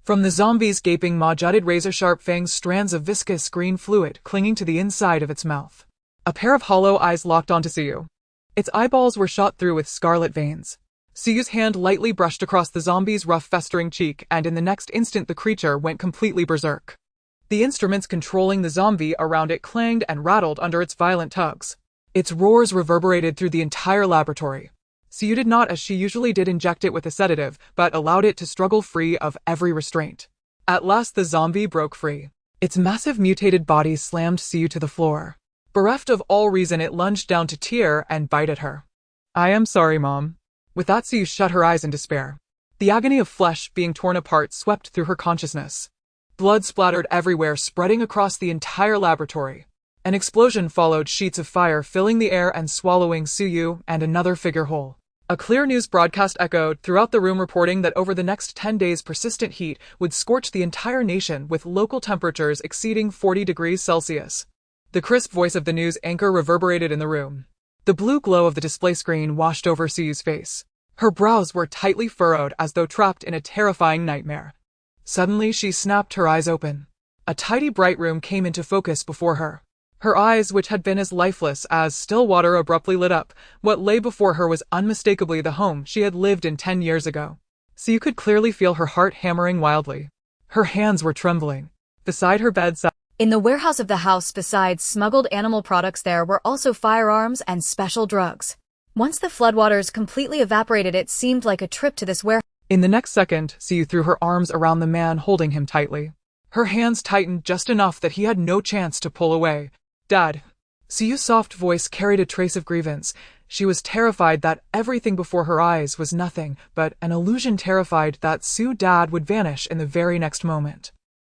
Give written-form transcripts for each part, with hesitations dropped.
From the zombie's gaping maw jutted razor-sharp fangs, strands of viscous green fluid clinging to the inside of its mouth. A pair of hollow eyes locked onto Siyu. Its eyeballs were shot through with scarlet veins. Siyu's hand lightly brushed across the zombie's rough, festering cheek, and in the next instant the creature went completely berserk. The instruments controlling the zombie around it clanged and rattled under its violent tugs. Its roars reverberated through the entire laboratory. Siyu did not, as she usually did, inject it with a sedative, but allowed it to struggle free of every restraint. At last the zombie broke free. Its massive mutated body slammed Siyu to the floor. Bereft of all reason, it lunged down to tear and bite at her. "I am sorry, Mom." With that, Siyu shut her eyes in despair. The agony of flesh being torn apart swept through her consciousness. Blood splattered everywhere, spreading across the entire laboratory. An explosion followed, sheets of fire filling the air and swallowing Siyu and another figure whole. A clear news broadcast echoed throughout the room, reporting that over the next 10 days persistent heat would scorch the entire nation, with local temperatures exceeding 40 degrees Celsius. The crisp voice of the news anchor reverberated in the room. The blue glow of the display screen washed over Siyu's face. Her brows were tightly furrowed as though trapped in a terrifying nightmare. Suddenly she snapped her eyes open. A tidy bright room came into focus before her. Her eyes, which had been as lifeless as still water, abruptly lit up. What lay before her was unmistakably the home she had lived in 10 years ago. Siyu could clearly feel her heart hammering wildly. Her hands were trembling. Beside her bedside, in the warehouse of the house, besides smuggled animal products, there were also firearms and special drugs. Once the floodwaters completely evaporated, it seemed like a trip to this warehouse. In the next second, Siyu threw her arms around the man, holding him tightly. Her hands tightened just enough that he had no chance to pull away. "Dad." Siyu's soft voice carried a trace of grievance. She was terrified that everything before her eyes was nothing but an illusion, terrified that Siyu's dad would vanish in the very next moment.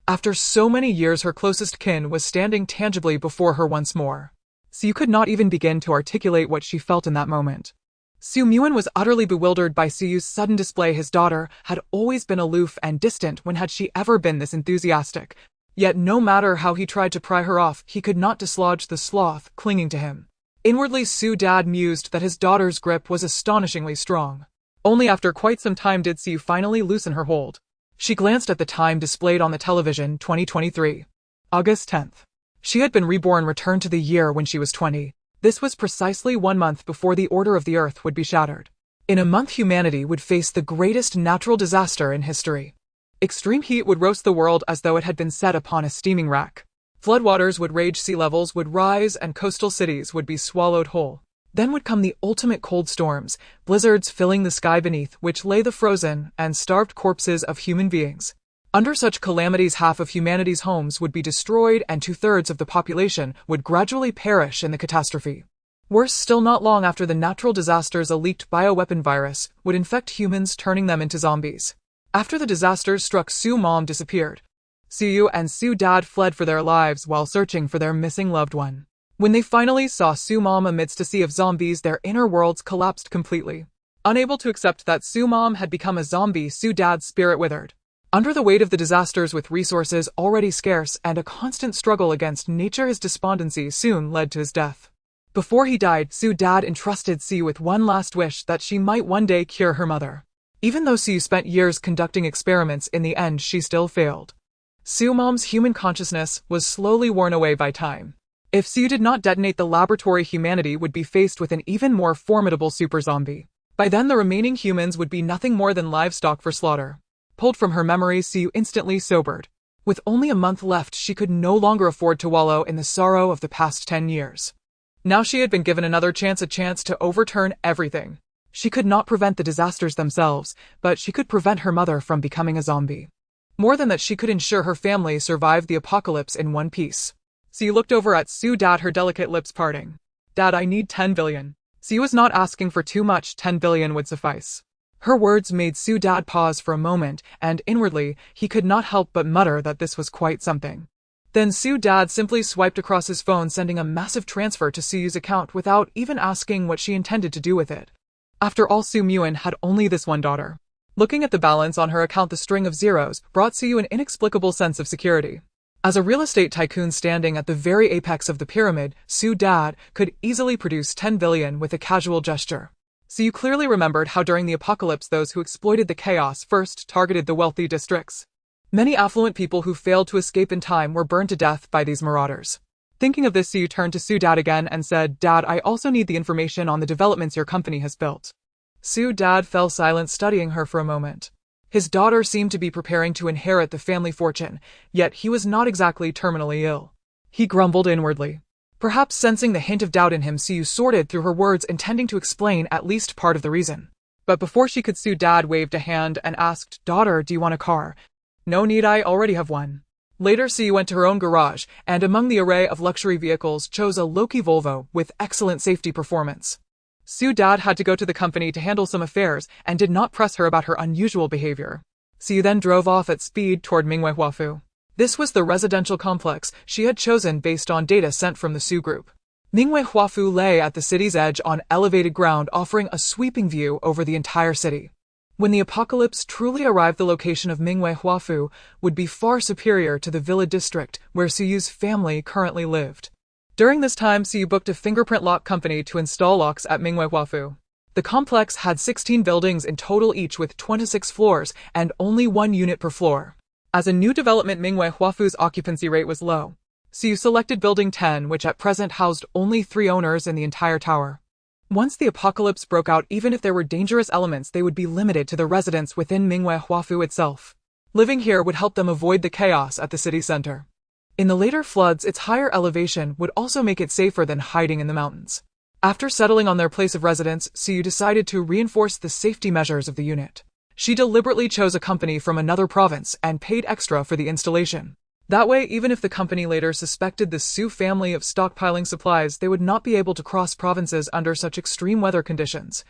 After so many years, her closest kin was standing tangibly before her once more. Siyu could not even begin to articulate what she felt in that moment. Siyu Muin was utterly bewildered by Siyu's sudden display. His daughter had always been aloof and distant. When had she ever been this enthusiastic? Yet no matter how he tried to pry her off, he could not dislodge the sloth clinging to him. Inwardly, Siyu's dad mused that his daughter's grip was astonishingly strong. Only after quite some time did Siyu finally loosen her hold. She glanced at the time displayed on the television, 2023. August 10th. She had been reborn, returned to the year when she was 20. This was precisely 1 month before the order of the Earth would be shattered. In a month, humanity would face the greatest natural disaster in history. Extreme heat would roast the world as though it had been set upon a steaming rack. Floodwaters would rage, sea levels would rise, and coastal cities would be swallowed whole. Then would come the ultimate cold storms, blizzards filling the sky beneath which lay the frozen and starved corpses of human beings. Under such calamities, half of humanity's homes would be destroyed and 2/3 of the population would gradually perish in the catastrophe. Worse still, not long after the natural disasters, a leaked bioweapon virus would infect humans, turning them into zombies. After the disasters struck, Siyu's mom disappeared. Siyu and Siyu's dad fled for their lives while searching for their missing loved one. When they finally saw Siyu's mom amidst a sea of zombies, their inner worlds collapsed completely. Unable to accept that Siyu's mom had become a zombie, Siyu's dad's spirit withered. Under the weight of the disasters, with resources already scarce and a constant struggle against nature, his despondency soon led to his death. Before he died, Siyu's dad entrusted Siyu with one last wish, that she might one day cure her mother. Even though Siyu spent years conducting experiments, in the end she still failed. Siyu's mom's human consciousness was slowly worn away by time. If Siyu did not detonate the laboratory, humanity would be faced with an even more formidable super zombie. By then the remaining humans would be nothing more than livestock for slaughter. Pulled from her memories, Siyu instantly sobered. With only a month left, she could no longer afford to wallow in the sorrow of the past 10 years. Now she had been given another chance, a chance to overturn everything. She could not prevent the disasters themselves, but she could prevent her mother from becoming a zombie. More than that, she could ensure her family survived the apocalypse in one piece. Siyu looked over at Siyu's dad, her delicate lips parting. "Dad, I need 10 billion. Siyu was not asking for too much. 10 billion would suffice. Her words made Siyu's dad pause for a moment, and inwardly, he could not help but mutter that this was quite something. Then Siyu's dad simply swiped across his phone, sending a massive transfer to Siyu's account without even asking what she intended to do with it. After all, Siyu Muin had only this one daughter. Looking at the balance on her account, the string of zeros brought Siyu an inexplicable sense of security. As a real estate tycoon standing at the very apex of the pyramid, Siyu's dad could easily produce 10 billion with a casual gesture. Siyu clearly remembered how during the apocalypse those who exploited the chaos first targeted the wealthy districts. Many affluent people who failed to escape in time were burned to death by these marauders. Thinking of this, Siyu turned to Su Dad again and said, "Dad, I also need the information on the developments your company has built." Su Dad fell silent, studying her for a moment. His daughter seemed to be preparing to inherit the family fortune, yet he was not exactly terminally ill. He grumbled inwardly. Perhaps sensing the hint of doubt in him, Siyu sorted through her words, intending to explain at least part of the reason. But before she could, Su Dad waved a hand and asked, "Daughter, do you want a car?" "No need, I already have one." Later, Siyu went to her own garage, and among the array of luxury vehicles chose a Loki Volvo with excellent safety performance. Su Dad had to go to the company to handle some affairs and did not press her about her unusual behavior. Siyu then drove off at speed toward Mingwei Huafu. This was the residential complex she had chosen based on data sent from the Su Group. Mingwei Huafu lay at the city's edge on elevated ground, offering a sweeping view over the entire city. When the apocalypse truly arrived, the location of Mingwei Huafu would be far superior to the villa district where Suyu's family currently lived. During this time, Siyu booked a fingerprint lock company to install locks at Mingwei Huafu. The complex had 16 buildings in total, each with 26 floors and only one unit per floor. As a new development, Mingwei Huafu's occupancy rate was low. Siyu selected Building 10, which at present housed only 3 owners in the entire tower. Once the apocalypse broke out, even if there were dangerous elements, they would be limited to the residents within Mingwei Huafu itself. Living here would help them avoid the chaos at the city center. In the later floods, its higher elevation would also make it safer than hiding in the mountains. After settling on their place of residence, Siyu decided to reinforce the safety measures of the unit. She deliberately chose a company from another province and paid extra for the installation. That way, even if the company later suspected the Su family of stockpiling supplies, they would not be able to cross provinces under such extreme weather conditions.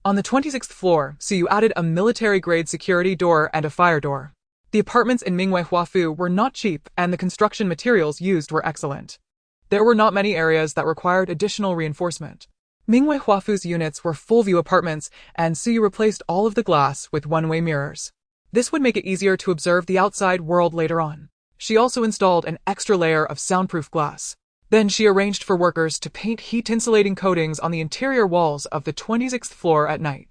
On the 26th floor, Siyu added a military-grade security door and a fire door. The apartments in Mingwei Huafu were not cheap, and the construction materials used were excellent. There were not many areas that required additional reinforcement. Mingwei Huafu's units were full-view apartments, and Siyu replaced all of the glass with one-way mirrors. This would make it easier to observe the outside world later on. She also installed an extra layer of soundproof glass. Then she arranged for workers to paint heat-insulating coatings on the interior walls of the 26th floor at night.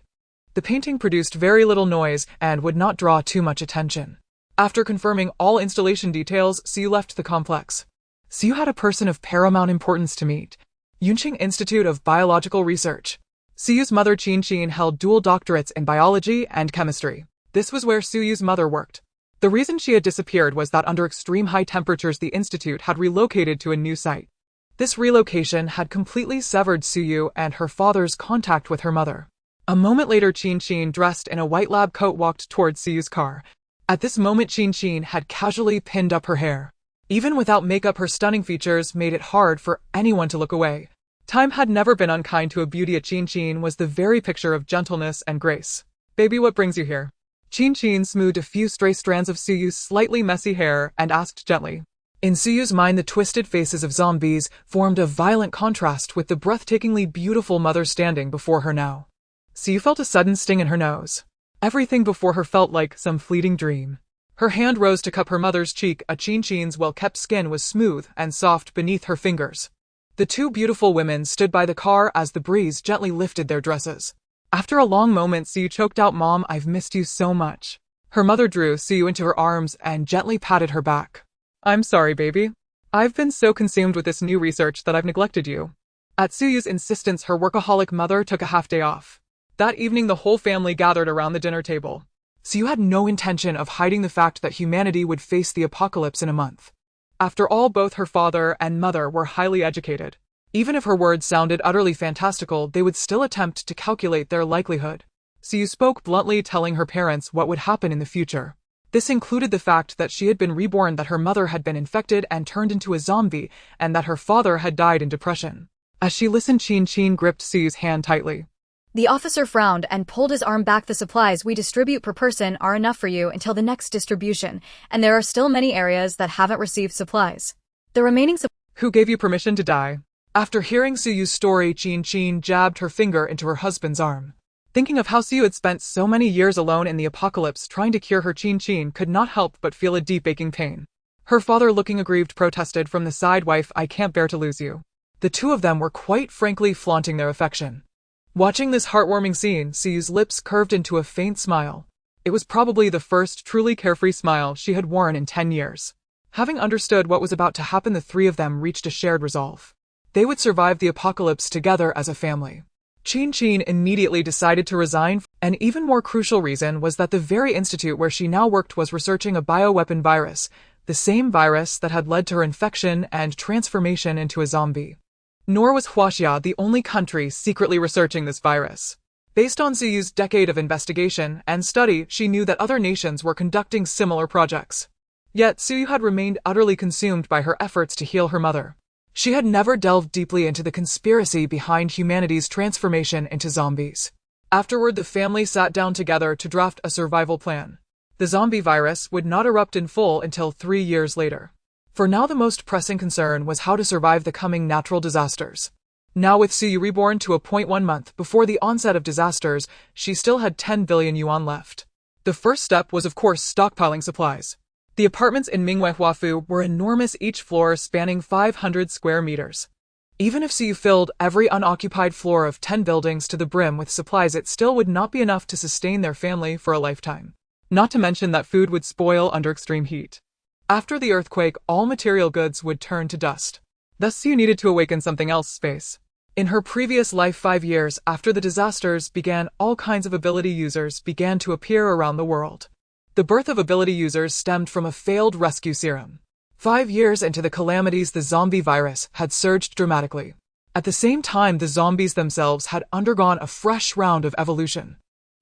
The painting produced very little noise and would not draw too much attention. After confirming all installation details, Siyu left the complex. Siyu had a person of paramount importance to meet. Yunqing Institute of Biological Research. Siyu's mother Qin held dual doctorates in biology and chemistry. This was where Siyu's mother worked. The reason she had disappeared was that under extreme high temperatures, the institute had relocated to a new site. This relocation had completely severed Siyu and her father's contact with her mother. A moment later, Qin, dressed in a white lab coat, walked towards Siyu's car. At this moment, Qin had casually pinned up her hair. Even without makeup, her stunning features made it hard for anyone to look away. Time had never been unkind to a beauty, yet Qin was the very picture of gentleness and grace. "Baby, what brings you here?" Qin smoothed a few stray strands of Suyu's slightly messy hair and asked gently. In Suyu's mind, the twisted faces of zombies formed a violent contrast with the breathtakingly beautiful mother standing before her now. Siyu felt a sudden sting in her nose. Everything before her felt like some fleeting dream. Her hand rose to cup her mother's cheek. Qin's well-kept skin was smooth and soft beneath her fingers. The two beautiful women stood by the car as the breeze gently lifted their dresses. After a long moment, Siyu choked out, "Mom, I've missed you so much." Her mother drew Siyu into her arms and gently patted her back. "I'm sorry, baby. I've been so consumed with this new research that I've neglected you." At Suyu's insistence, her workaholic mother took a half-day off. That evening, the whole family gathered around the dinner table. Siyu had no intention of hiding the fact that humanity would face the apocalypse in a month. After all, both her father and mother were highly educated. Even if her words sounded utterly fantastical, they would still attempt to calculate their likelihood. Siyu spoke bluntly, telling her parents what would happen in the future. This included the fact that she had been reborn, that her mother had been infected and turned into a zombie, and that her father had died in depression. As she listened, Qin gripped Siyu's hand tightly. The officer frowned and pulled his arm back. "The supplies we distribute per person are enough for you until the next distribution, and there are still many areas that haven't received supplies. The remaining Who gave you permission to die?" After hearing Suyu's story, Qin jabbed her finger into her husband's arm. Thinking of how Siyu had spent so many years alone in the apocalypse trying to cure her, Qin could not help but feel a deep aching pain. Her father, looking aggrieved, protested from the side, "Wife, I can't bear to lose you." The two of them were quite frankly flaunting their affection. Watching this heartwarming scene, Siyu's lips curved into a faint smile. It was probably the first truly carefree smile she had worn in 10 years. Having understood what was about to happen, the three of them reached a shared resolve. They would survive the apocalypse together as a family. Qin immediately decided to resign. An even more crucial reason was that the very institute where she now worked was researching a bioweapon virus, the same virus that had led to her infection and transformation into a zombie. Nor was Huaxia the only country secretly researching this virus. Based on Ziyu's decade of investigation and study, she knew that other nations were conducting similar projects. Yet Ziyu had remained utterly consumed by her efforts to heal her mother. She had never delved deeply into the conspiracy behind humanity's transformation into zombies. Afterward, the family sat down together to draft a survival plan. The zombie virus would not erupt in full until 3 years later. For now, the most pressing concern was how to survive the coming natural disasters. Now with Ziyu reborn to a 1 month before the onset of disasters, she still had 10 billion yuan left. The first step was, of course, stockpiling supplies. The apartments in Mingwei Huafu were enormous, each floor spanning 500 square meters. Even if Ziyu filled every unoccupied floor of 10 buildings to the brim with supplies, it still would not be enough to sustain their family for a lifetime. Not to mention that food would spoil under extreme heat. After the earthquake, all material goods would turn to dust. Thus Ziyu needed to awaken something else: space. In her previous life, 5 years after the disasters began, all kinds of ability users began to appear around the world. The birth of ability users stemmed from a failed rescue serum. 5 years into the calamities, the zombie virus had surged dramatically. At the same time, the zombies themselves had undergone a fresh round of evolution.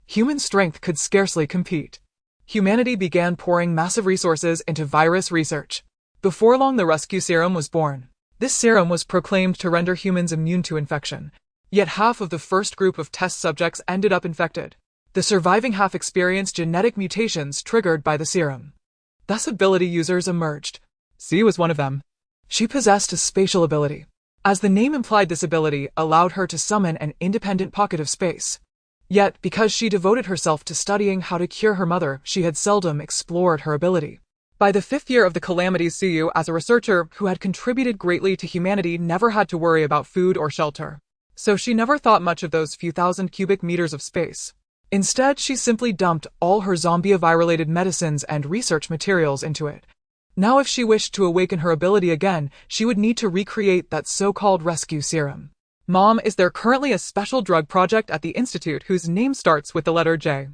Human strength could scarcely compete. Humanity began pouring massive resources into virus research. Before long, the rescue serum was born. This serum was proclaimed to render humans immune to infection. Yet half of the first group of test subjects ended up infected. The surviving half experienced genetic mutations triggered by the serum. Thus ability users emerged. Ziyu was one of them. She possessed a spatial ability. As the name implied, this ability allowed her to summon an independent pocket of space. Yet, because she devoted herself to studying how to cure her mother, she had seldom explored her ability. By the 5th year of the calamities, Ziyu, as a researcher who had contributed greatly to humanity, never had to worry about food or shelter. So she never thought much of those few thousand cubic meters of space. Instead, she simply dumped all her zombie-related medicines and research materials into it. Now if she wished to awaken her ability again, she would need to recreate that so-called rescue serum. Mom, is there currently a special drug project at the Institute whose name starts with the letter J?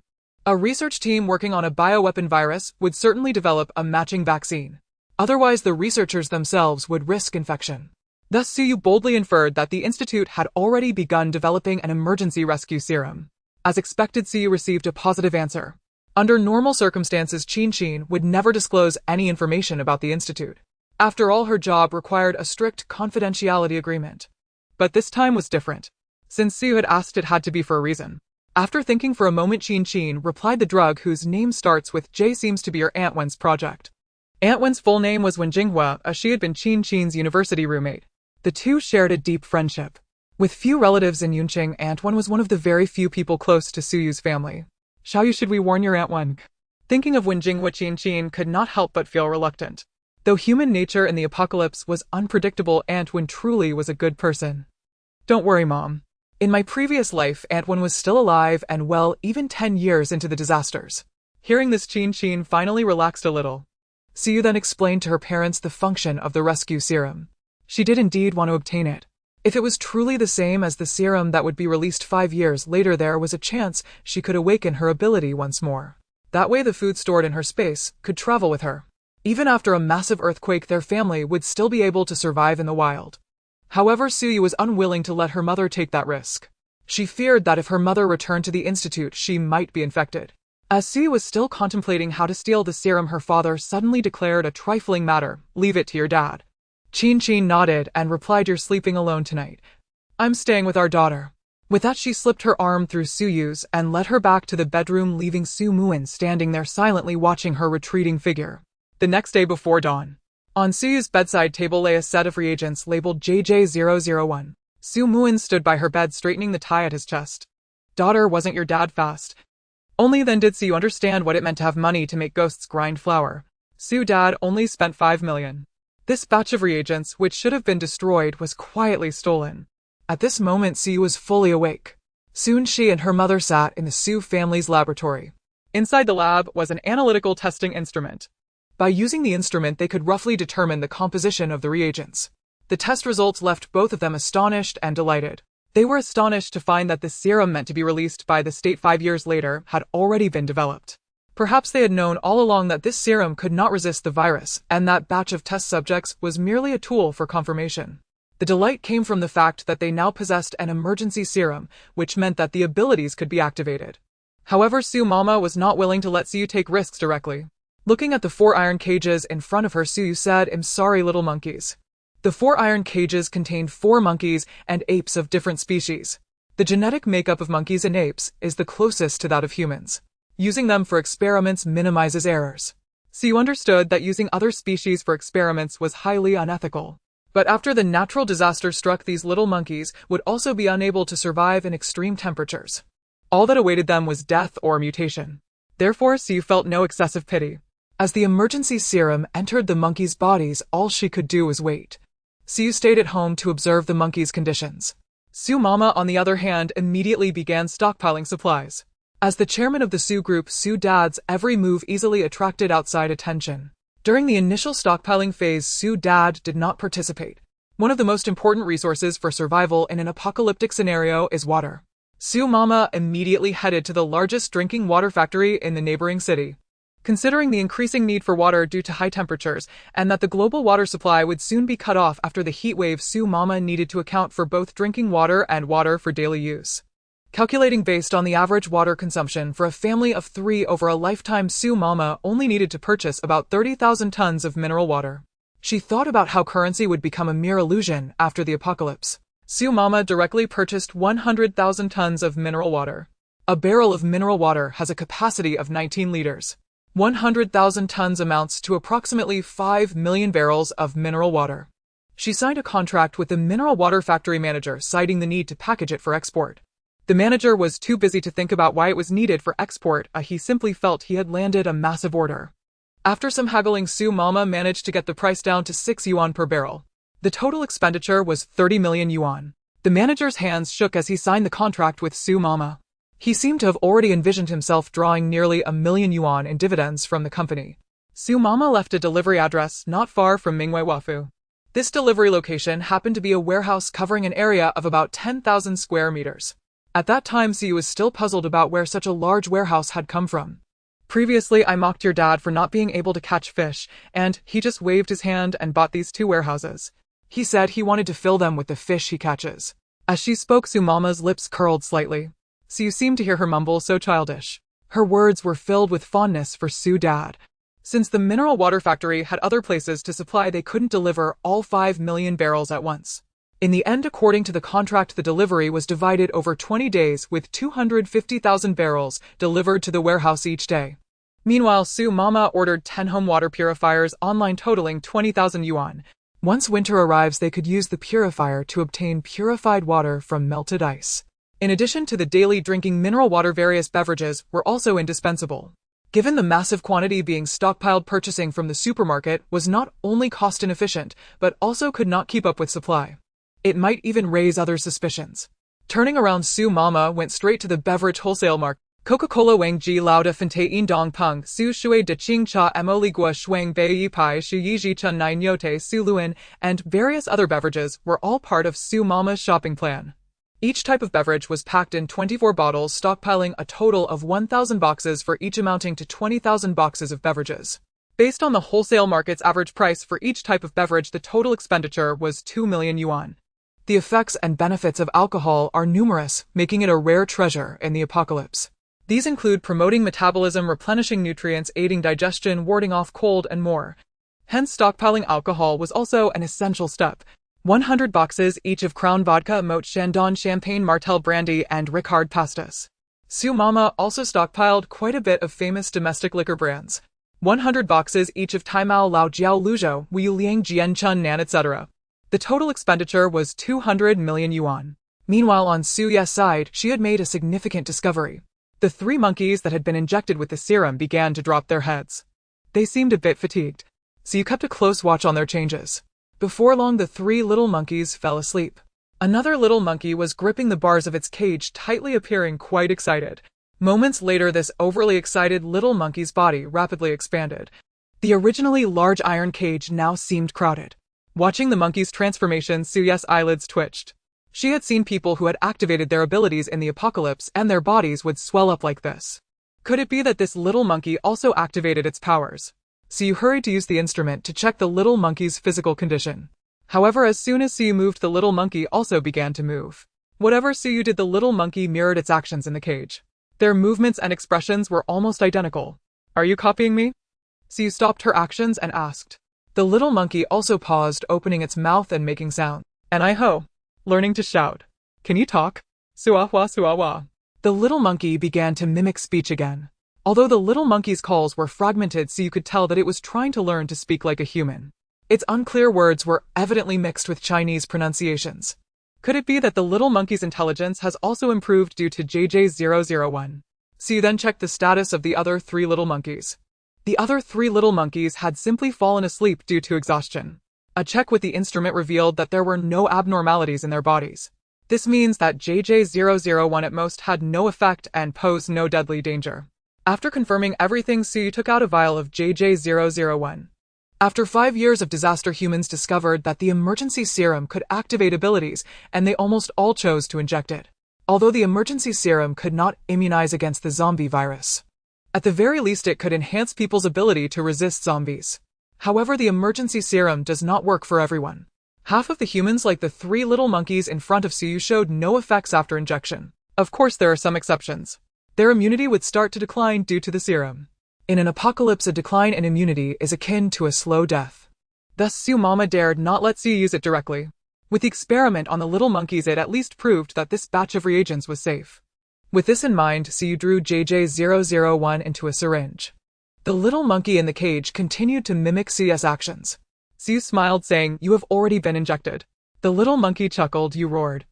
A research team working on a bioweapon virus would certainly develop a matching vaccine. Otherwise, the researchers themselves would risk infection. Thus, Ziyu boldly inferred that the Institute had already begun developing an emergency rescue serum. As expected, Ziyu received a positive answer. Under normal circumstances, Qin would never disclose any information about the Institute. After all, her job required a strict confidentiality agreement. But this time was different. Since Ziyu had asked, it had to be for a reason. After thinking for a moment, Qin replied, the drug whose name starts with J seems to be your Aunt Wen's project. Aunt Wen's full name was Wen Jinghua, as she had been Qin's university roommate. The two shared a deep friendship. With few relatives in Yunqing, Aunt Wen was one of the very few people close to Suyu's family. Xiaoyu, should we warn your Aunt Wen? Thinking of Wen Jinghua, Qin could not help but feel reluctant. Though human nature in the apocalypse was unpredictable, Aunt Wen truly was a good person. Don't worry, Mom. In my previous life, Aunt Wen was still alive and well, even 10 years into the disasters. Hearing this, Qin finally relaxed a little. Ziyu then explained to her parents the function of the rescue serum. She did indeed want to obtain it. If it was truly the same as the serum that would be released 5 years later, there was a chance she could awaken her ability once more. That way, the food stored in her space could travel with her. Even after a massive earthquake, their family would still be able to survive in the wild. However, Ziyu was unwilling to let her mother take that risk. She feared that if her mother returned to the Institute, she might be infected. As Ziyu was still contemplating how to steal the serum, her father suddenly declared a trifling matter: leave it to your dad. Qin nodded and replied, you're sleeping alone tonight. I'm staying with our daughter. With that, she slipped her arm through Suyu's and led her back to the bedroom, leaving Su Muin standing there silently watching her retreating figure. The next day before dawn, on Suyu's bedside table lay a set of reagents labeled JJ001. Su Muin stood by her bed, straightening the tie at his chest. Daughter, wasn't your dad fast? Only then did Su understand what it meant to have money to make ghosts grind flour. Su dad only spent 5 million. This batch of reagents, which should have been destroyed, was quietly stolen. At this moment, Su was fully awake. Soon she and her mother sat in the Su family's laboratory. Inside the lab was an analytical testing instrument. By using the instrument, they could roughly determine the composition of the reagents. The test results left both of them astonished and delighted. They were astonished to find that the serum meant to be released by the state 5 years later had already been developed. Perhaps they had known all along that this serum could not resist the virus, and that batch of test subjects was merely a tool for confirmation. The delight came from the fact that they now possessed an emergency serum, which meant that the abilities could be activated. However, Su Mama was not willing to let Siyu take risks directly. Looking at the 4 iron cages in front of her, Siyu said, "I'm sorry, little monkeys." The 4 iron cages contained 4 monkeys and apes of different species. The genetic makeup of monkeys and apes is the closest to that of humans. Using them for experiments minimizes errors. Siyu understood that using other species for experiments was highly unethical. But after the natural disaster struck, these little monkeys would also be unable to survive in extreme temperatures. All that awaited them was death or mutation. Therefore, Siyu felt no excessive pity. As the emergency serum entered the monkeys' bodies, all she could do was wait. Siyu stayed at home to observe the monkeys' conditions. Su Mama, on the other hand, immediately began stockpiling supplies. As the chairman of the Su group, Su Dad's every move easily attracted outside attention. During the initial stockpiling phase, Su Dad did not participate. One of the most important resources for survival in an apocalyptic scenario is water. Su Mama immediately headed to the largest drinking water factory in the neighboring city. Considering the increasing need for water due to high temperatures, and that the global water supply would soon be cut off after the heat wave, Su Mama needed to account for both drinking water and water for daily use. Calculating based on the average water consumption for a family of 3 over a lifetime, Su Mama only needed to purchase about 30,000 tons of mineral water. She thought about how currency would become a mere illusion after the apocalypse. Su Mama directly purchased 100,000 tons of mineral water. A barrel of mineral water has a capacity of 19 liters. 100,000 tons amounts to approximately 5 million barrels of mineral water. She signed a contract with the mineral water factory manager, citing the need to package it for export. The manager was too busy to think about why it was needed for export. He simply felt he had landed a massive order. After some haggling, Su Mama managed to get the price down to 6 yuan per barrel. The total expenditure was 30 million yuan. The manager's hands shook as he signed the contract with Su Mama. He seemed to have already envisioned himself drawing nearly 1 million yuan in dividends from the company. Su Mama left a delivery address not far from Mingwei Wafu. This delivery location happened to be a warehouse covering an area of about 10,000 square meters. At that time, Siyu was still puzzled about where such a large warehouse had come from. "Previously, I mocked your dad for not being able to catch fish, and he just waved his hand and bought these 2 warehouses. He said he wanted to fill them with the fish he catches." As she spoke, Su Mama's lips curled slightly. Siyu seemed to hear her mumble, so childish. Her words were filled with fondness for Su Dad. Since the mineral water factory had other places to supply, they couldn't deliver all 5 million barrels at once. In the end, according to the contract, the delivery was divided over 20 days, with 250,000 barrels delivered to the warehouse each day. Meanwhile, Su Mama ordered 10 home water purifiers online, totaling 20,000 yuan. Once winter arrives, they could use the purifier to obtain purified water from melted ice. In addition to the daily drinking mineral water, various beverages were also indispensable. Given the massive quantity being stockpiled, purchasing from the supermarket was not only cost inefficient, but also could not keep up with supply. It might even raise other suspicions. Turning around, Su Mama went straight to the beverage wholesale market. Coca-Cola Wang Ji Lauda Fontaine Dong Peng Su Shui De Qing Cha Mo Li Gua Shuang Bei Yi Pai Shu Yi Ji Chun Nai Nyote Su Luan, and various other beverages were all part of Su Mama's shopping plan. Each type of beverage was packed in 24 bottles, stockpiling a total of 1,000 boxes for each, amounting to 20,000 boxes of beverages. Based on the wholesale market's average price for each type of beverage, the total expenditure was 2 million yuan. The effects and benefits of alcohol are numerous, making it a rare treasure in the apocalypse. These include promoting metabolism, replenishing nutrients, aiding digestion, warding off cold, and more. Hence, stockpiling alcohol was also an essential step. 100 boxes each of Crown Vodka, Moët Chandon Champagne, Martell Brandy, and Ricard Pastis. Su Mama also stockpiled quite a bit of famous domestic liquor brands. 100 boxes each of Taimao, Lao Jiao, Luzhou, Wuyu Liang, Jian Chun Nan, etc. The total expenditure was 200 million yuan. Meanwhile, on Su Ye's side, she had made a significant discovery. The 3 monkeys that had been injected with the serum began to drop their heads. They seemed a bit fatigued, so you kept a close watch on their changes. Before long, the 3 little monkeys fell asleep. Another little monkey was gripping the bars of its cage tightly, appearing quite excited. Moments later, this overly excited little monkey's body rapidly expanded. The originally large iron cage now seemed crowded. Watching the monkey's transformation, Suyu's eyelids twitched. She had seen people who had activated their abilities in the apocalypse and their bodies would swell up like this. Could it be that this little monkey also activated its powers? Suyu hurried to use the instrument to check the little monkey's physical condition. However, as soon as Suyu moved, the little monkey also began to move. Whatever Suyu did, the little monkey mirrored its actions in the cage. Their movements and expressions were almost identical. Are you copying me? Suyu stopped her actions and asked. The little monkey also paused, opening its mouth and making sound. And I-ho. Learning to shout. Can you talk? Suahwa suahwa. The little monkey began to mimic speech again. Although the little monkey's calls were fragmented, so you could tell that it was trying to learn to speak like a human. Its unclear words were evidently mixed with Chinese pronunciations. Could it be that the little monkey's intelligence has also improved due to JJ001? Suyu then checked the status of the other 3 little monkeys. The other 3 little monkeys had simply fallen asleep due to exhaustion. A check with the instrument revealed that there were no abnormalities in their bodies. This means that JJ001 at most had no effect and posed no deadly danger. After confirming everything, Suyu took out a vial of JJ001. After 5 years of disaster, humans discovered that the emergency serum could activate abilities, and they almost all chose to inject it. Although the emergency serum could not immunize against the zombie virus. At the very least, it could enhance people's ability to resist zombies. However, the emergency serum does not work for everyone. Half of the humans, like the 3 little monkeys in front of Suyu, showed no effects after injection. Of course, there are some exceptions. Their immunity would start to decline due to the serum. In an apocalypse, a decline in immunity is akin to a slow death. Thus, Suyu Mama dared not let Suyu use it directly. With the experiment on the little monkeys, it at least proved that this batch of reagents was safe. With this in mind, Suyu drew JJ001 into a syringe. The little monkey in the cage continued to mimic Suyu's actions. Suyu smiled, saying, "You have already been injected." The little monkey chuckled. "You roared."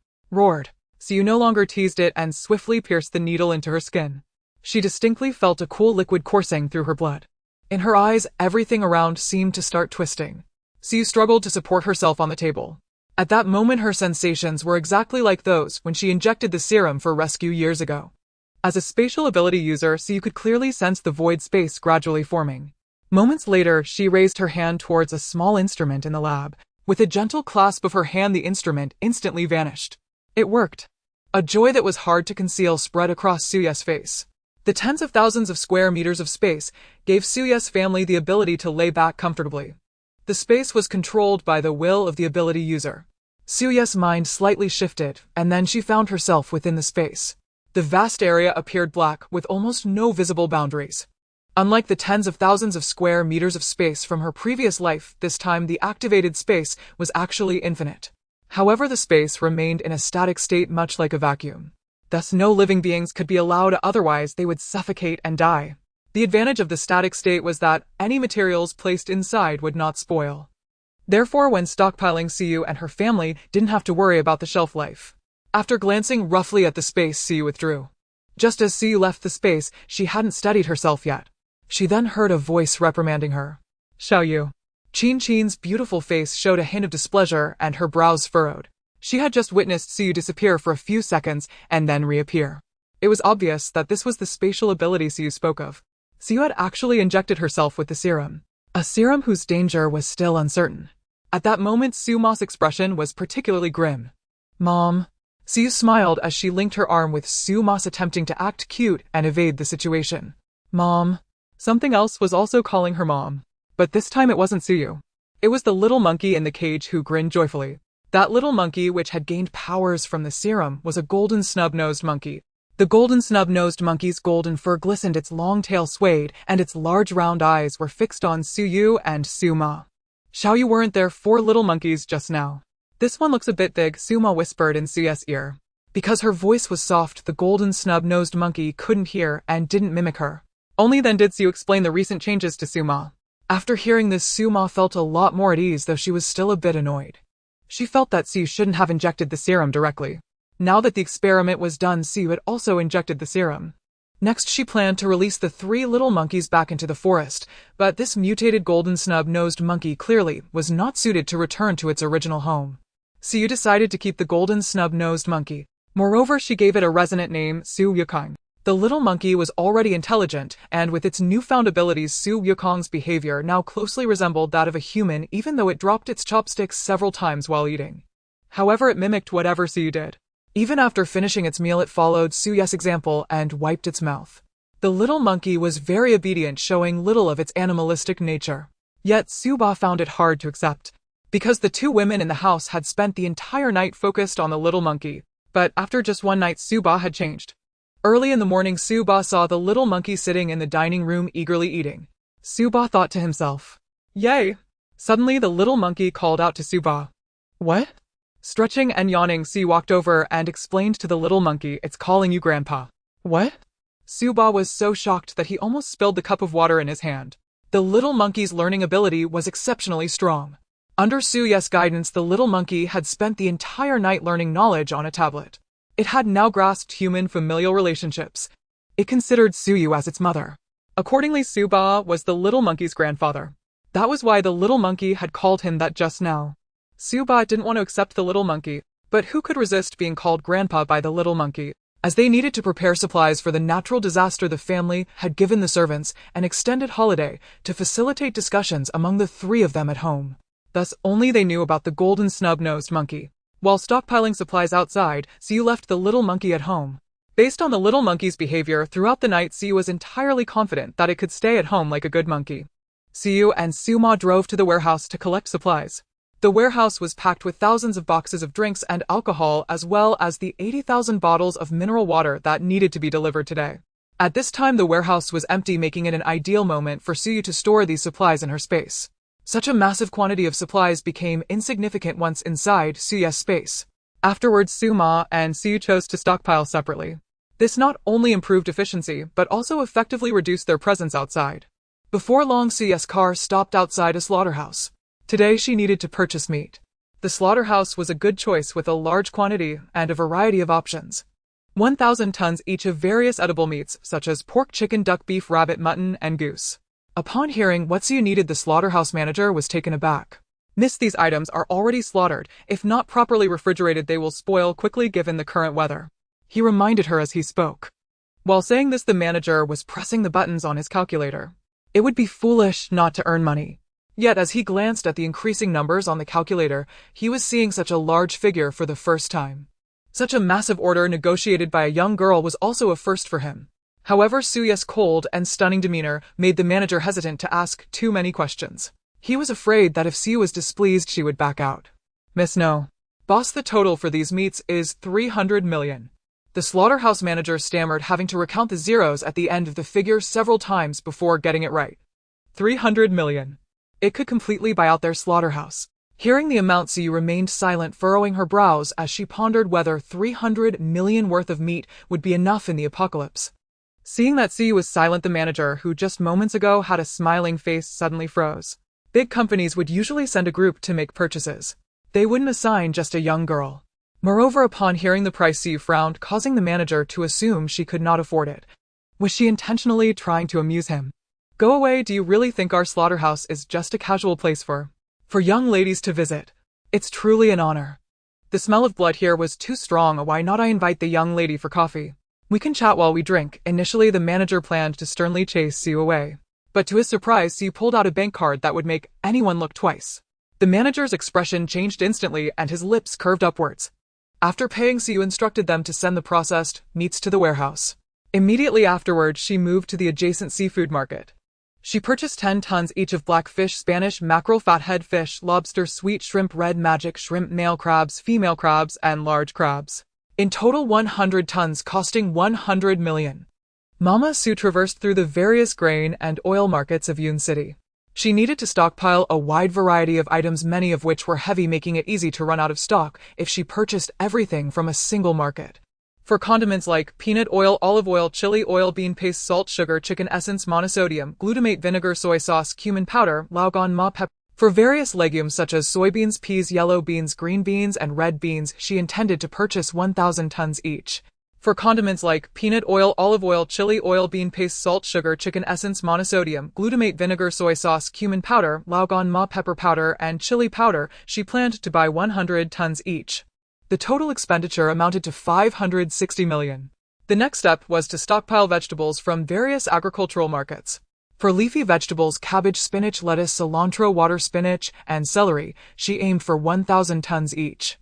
Suyu no longer teased it and swiftly pierced the needle into her skin. She distinctly felt a cool liquid coursing through her blood. In her eyes, everything around seemed to start twisting. Suyu struggled to support herself on the table. At that moment, her sensations were exactly like those when she injected the serum for rescue years ago. As a spatial ability user, Suyu could clearly sense the void space gradually forming. Moments later, she raised her hand towards a small instrument in the lab. With a gentle clasp of her hand, the instrument instantly vanished. It worked. A joy that was hard to conceal spread across Suyu's face. The tens of thousands of square meters of space gave Suyu's family the ability to lay back comfortably. The space was controlled by the will of the ability user. Suyu's mind slightly shifted, and then she found herself within the space. The vast area appeared black, with almost no visible boundaries. Unlike the tens of thousands of square meters of space from her previous life, this time the activated space was actually infinite. However, the space remained in a static state, much like a vacuum. Thus, no living beings could be allowed, otherwise they would suffocate and die. The advantage of the static state was that any materials placed inside would not spoil. Therefore, when stockpiling, Suyu and her family didn't have to worry about the shelf life. After glancing roughly at the space, Suyu withdrew. Just as Suyu left the space, she hadn't steadied herself yet. She then heard a voice reprimanding her. "Xiaoyu." Qin's beautiful face showed a hint of displeasure and her brows furrowed. She had just witnessed Suyu disappear for a few seconds and then reappear. It was obvious that this was the spatial ability Suyu spoke of. Suyu had actually injected herself with the serum. A serum whose danger was still uncertain. At that moment, Suyu Ma's expression was particularly grim. "Mom." Suyu smiled as she linked her arm with Suyu Ma's, attempting to act cute and evade the situation. "Mom." Something else was also calling her mom. But this time it wasn't Suyu. It was the little monkey in the cage who grinned joyfully. That little monkey, which had gained powers from the serum, was a golden snub-nosed monkey. The golden snub-nosed monkey's golden fur glistened, its long tail swayed, and its large round eyes were fixed on Suyu and Suyu Ma. "Xiaoyu, weren't there 4 little monkeys just now?" "This one looks a bit big," Suyu Ma whispered in Suyu's ear. Because her voice was soft, the golden snub-nosed monkey couldn't hear and didn't mimic her. Only then did Suyu explain the recent changes to Suyu Ma. After hearing this, Suyu Ma felt a lot more at ease, though she was still a bit annoyed. She felt that Suyu shouldn't have injected the serum directly. Now that the experiment was done, Suyu had also injected the serum. Next, she planned to release the 3 little monkeys back into the forest, but this mutated golden snub-nosed monkey clearly was not suited to return to its original home. Suyu decided to keep the golden snub-nosed monkey. Moreover, she gave it a resonant name, Suyu Yukang. The little monkey was already intelligent, and with its newfound abilities, Su Yukong's behavior now closely resembled that of a human, even though it dropped its chopsticks several times while eating. However, it mimicked whatever Su did. Even after finishing its meal, it followed Su's example and wiped its mouth. The little monkey was very obedient, showing little of its animalistic nature. Yet Suba found it hard to accept, because the two women in the house had spent the entire night focused on the little monkey. But after just one night, Suba had changed. Early in the morning, Suba saw the little monkey sitting in the dining room eagerly eating. Suba thought to himself, "Yay!" Suddenly, the little monkey called out to Suba. "What?" Stretching and yawning, Su walked over and explained to the little monkey, "It's calling you Grandpa." "What?" Suba was so shocked that he almost spilled the cup of water in his hand. The little monkey's learning ability was exceptionally strong. Under Su's guidance, the little monkey had spent the entire night learning knowledge on a tablet. It had now grasped human familial relationships. It considered Suyu as its mother. Accordingly, Suba was the little monkey's grandfather. That was why the little monkey had called him that just now. Suba didn't want to accept the little monkey, but who could resist being called grandpa by the little monkey? As they needed to prepare supplies for the natural disaster, the family had given the servants an extended holiday to facilitate discussions among the three of them at home. Thus, only they knew about the golden snub-nosed monkey. While stockpiling supplies outside, Siu left the little monkey at home. Based on the little monkey's behavior throughout the night, Siu was entirely confident that it could stay at home like a good monkey. Siu and Suma drove to the warehouse to collect supplies. The warehouse was packed with thousands of boxes of drinks and alcohol, as well as the 80,000 bottles of mineral water that needed to be delivered today. At this time, the warehouse was empty, making it an ideal moment for Siu to store these supplies in her space. Such a massive quantity of supplies became insignificant once inside Suya's space. Afterwards, Suma and Siu chose to stockpile separately. This not only improved efficiency, but also effectively reduced their presence outside. Before long, Suya's car stopped outside a slaughterhouse. Today, she needed to purchase meat. The slaughterhouse was a good choice with a large quantity and a variety of options. 1,000 tons each of various edible meats, such as pork, chicken, duck, beef, rabbit, mutton, and goose. Upon hearing what Siu needed, the slaughterhouse manager was taken aback. "Miss, these items are already slaughtered. If not properly refrigerated, they will spoil quickly given the current weather," he reminded her as he spoke. While saying this, the manager was pressing the buttons on his calculator. It would be foolish not to earn money. Yet as he glanced at the increasing numbers on the calculator, he was seeing such a large figure for the first time. Such a massive order negotiated by a young girl was also a first for him. However, Suya's cold and stunning demeanor made the manager hesitant to ask too many questions. He was afraid that if Siu was displeased, she would back out. "Miss, no. Boss, the total for these meats is 300 million. The slaughterhouse manager stammered, having to recount the zeros at the end of the figure several times before getting it right. 300 million. It could completely buy out their slaughterhouse. Hearing the amount, Siu remained silent, furrowing her brows as she pondered whether 300 million worth of meat would be enough in the apocalypse. Seeing that Siu was silent, the manager, who just moments ago had a smiling face, suddenly froze. Big companies would usually send a group to make purchases. They wouldn't assign just a young girl. Moreover, upon hearing the price, Siu frowned, causing the manager to assume she could not afford it. Was she intentionally trying to amuse him? "Go away, do you really think our slaughterhouse is just a casual place for young ladies to visit? It's truly an honor. The smell of blood here was too strong. Why not I invite the young lady for coffee? We can chat while we drink." Initially, the manager planned to sternly chase Siu away. But to his surprise, Siu pulled out a bank card that would make anyone look twice. The manager's expression changed instantly and his lips curved upwards. After paying, Siu instructed them to send the processed meats to the warehouse. Immediately afterwards, she moved to the adjacent seafood market. She purchased 10 tons each of blackfish, Spanish mackerel, fathead fish, lobster, sweet shrimp, red magic shrimp, male crabs, female crabs, and large crabs. In total, 100 tons, costing 100 million. Mama Su traversed through the various grain and oil markets of Yun City. She needed to stockpile a wide variety of items, many of which were heavy, making it easy to run out of stock if she purchased everything from a single market. For condiments like peanut oil, olive oil, chili oil, bean paste, salt, sugar, chicken essence, monosodium, glutamate, vinegar, soy sauce, cumin powder, laugan ma pepper. For various legumes such as soybeans, peas, yellow beans, green beans, and red beans, she intended to purchase 1,000 tons each. For condiments like peanut oil, olive oil, chili oil, bean paste, salt, sugar, chicken essence, monosodium, glutamate, vinegar, soy sauce, cumin powder, laugan ma pepper powder, and chili powder, she planned to buy 100 tons each. The total expenditure amounted to 560 million. The next step was to stockpile vegetables from various agricultural markets. For leafy vegetables, cabbage, spinach, lettuce, cilantro, water spinach, and celery, she aimed for 1,000 tons each.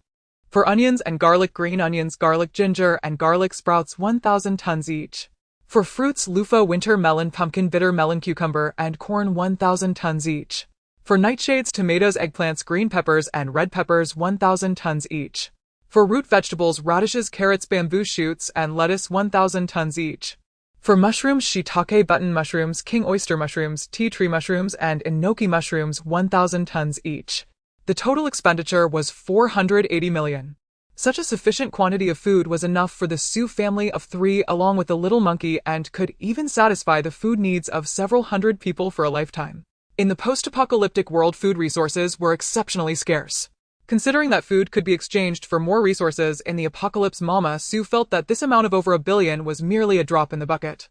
For onions and garlic, green onions, garlic, ginger, and garlic sprouts, 1,000 tons each. For fruits, loofah, winter melon, pumpkin, bitter melon, cucumber, and corn, 1,000 tons each. For nightshades, tomatoes, eggplants, green peppers, and red peppers, 1,000 tons each. For root vegetables, radishes, carrots, bamboo shoots, and lettuce, 1,000 tons each. For mushrooms, shiitake, button mushrooms, king oyster mushrooms, tea tree mushrooms, and enoki mushrooms, 1,000 tons each. The total expenditure was 480 million. Such a sufficient quantity of food was enough for the Sioux family of 3 along with the little monkey and could even satisfy the food needs of several hundred people for a lifetime. In the post-apocalyptic world, food resources were exceptionally scarce. Considering that food could be exchanged for more resources in the apocalypse, Mama Sioux felt that this amount of over $1 billion was merely a drop in the bucket.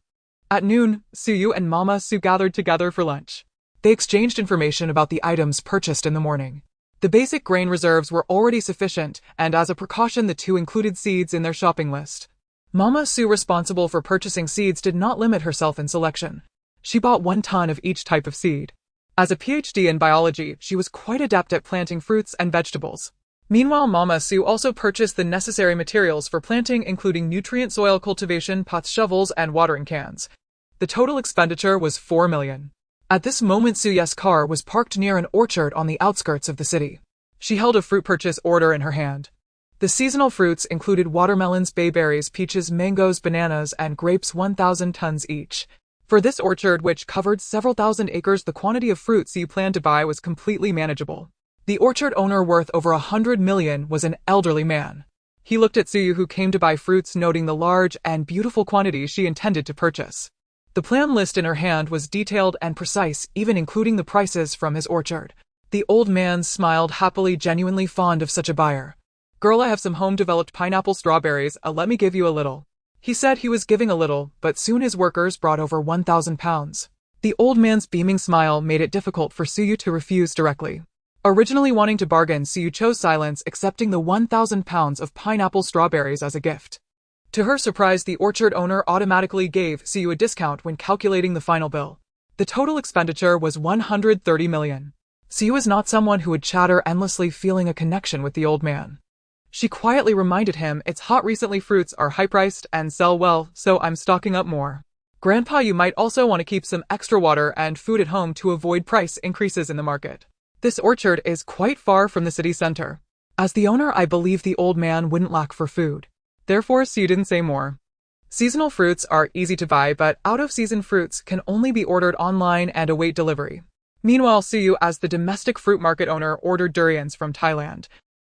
At noon, Sioux and Mama Sioux gathered together for lunch. They exchanged information about the items purchased in the morning. The basic grain reserves were already sufficient, and as a precaution the two included seeds in their shopping list. Mama Sioux, responsible for purchasing seeds, did not limit herself in selection. She bought 1 ton of each type of seed. As a PhD in biology, she was quite adept at planting fruits and vegetables. Meanwhile, Mama Sioux also purchased the necessary materials for planting, including nutrient soil cultivation, pots, shovels, and watering cans. The total expenditure was 4 million. At this moment, Suye's car was parked near an orchard on the outskirts of the city. She held a fruit purchase order in her hand. The seasonal fruits included watermelons, bayberries, peaches, mangoes, bananas, and grapes, 1,000 tons each. For this orchard, which covered several thousand acres, the quantity of fruits you planned to buy was completely manageable. The orchard owner, worth over 100 million, was an elderly man. He looked at Suyu, who came to buy fruits, noting the large and beautiful quantities she intended to purchase. The plan list in her hand was detailed and precise, even including the prices from his orchard. The old man smiled happily, genuinely fond of such a buyer. "Girl, I have some home-developed pineapple strawberries, let me give you a little." He said he was giving a little, but soon his workers brought over 1,000 pounds. The old man's beaming smile made it difficult for Suyu to refuse directly. Originally wanting to bargain, Suyu chose silence, accepting the 1,000 pounds of pineapple strawberries as a gift. To her surprise, the orchard owner automatically gave Suyu a discount when calculating the final bill. The total expenditure was 130 million. Suyu was not someone who would chatter endlessly, feeling a connection with the old man. She quietly reminded him, "It's hot recently, fruits are high-priced and sell well, so I'm stocking up more. Grandpa, you might also want to keep some extra water and food at home to avoid price increases in the market. This orchard is quite far from the city center." As the owner, I believe the old man wouldn't lack for food. Therefore, Suyu didn't say more. Seasonal fruits are easy to buy, but out-of-season fruits can only be ordered online and await delivery. Meanwhile, Suyu, as the domestic fruit market owner, ordered durians from Thailand.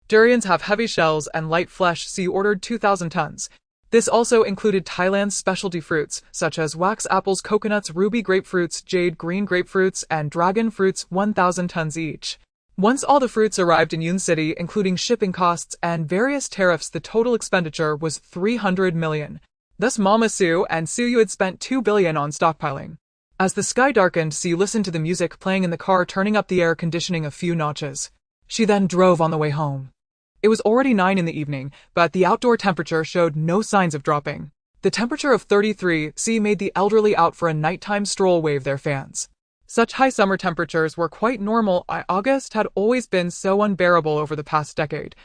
Durians have heavy shells and light flesh. Suyu ordered 2,000 tons. This also included Thailand's specialty fruits, such as wax apples, coconuts, ruby grapefruits, jade green grapefruits, and dragon fruits, 1,000 tons each. Once all the fruits arrived in Yun City, including shipping costs and various tariffs, the total expenditure was 300 million. Thus, Mama Sioux and Suyu had spent 2 billion on stockpiling. As the sky darkened, Suyu listened to the music playing in the car, turning up the air conditioning a few notches. She then drove on the way home. It was already 9 in the evening, but the outdoor temperature showed no signs of dropping. The temperature of 33 C made the elderly out for a nighttime stroll wave their fans. Such high summer temperatures were quite normal. August had always been so unbearable over the past decade.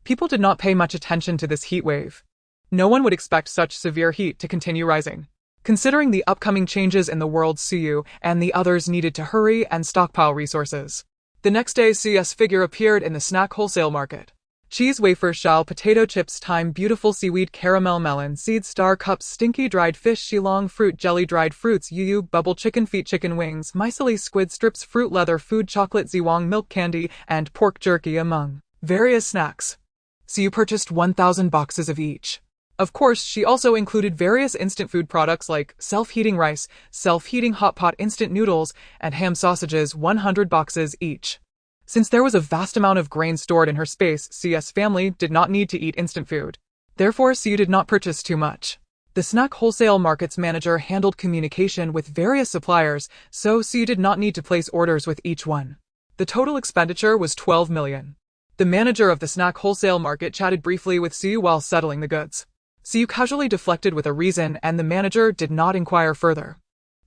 People did not pay much attention to this heat wave. No one would expect such severe heat to continue rising. Considering the upcoming changes in the world, Suyu and the others needed to hurry and stockpile resources. The next day, Suyu's figure appeared in the snack wholesale market. Cheese, wafers, shell, potato chips, thyme, beautiful seaweed, caramel, melon, seeds, star cups, stinky dried fish, shillong fruit, jelly, dried fruits, yuyu, bubble, chicken feet, chicken wings, myceli, squid strips, fruit leather, food, chocolate, ziwang, milk candy, and pork jerky, among various snacks. Suyu purchased 1,000 boxes of each. Of course, she also included various instant food products like self-heating rice, self-heating hot pot instant noodles, and ham sausages, 100 boxes each. Since there was a vast amount of grain stored in her space, Suyu's family did not need to eat instant food. Therefore, Suyu did not purchase too much. The snack wholesale market's manager handled communication with various suppliers, so Suyu did not need to place orders with each one. The total expenditure was 12 million. The manager of the snack wholesale market chatted briefly with Suyu while settling the goods. Siyu casually deflected with a reason, and the manager did not inquire further.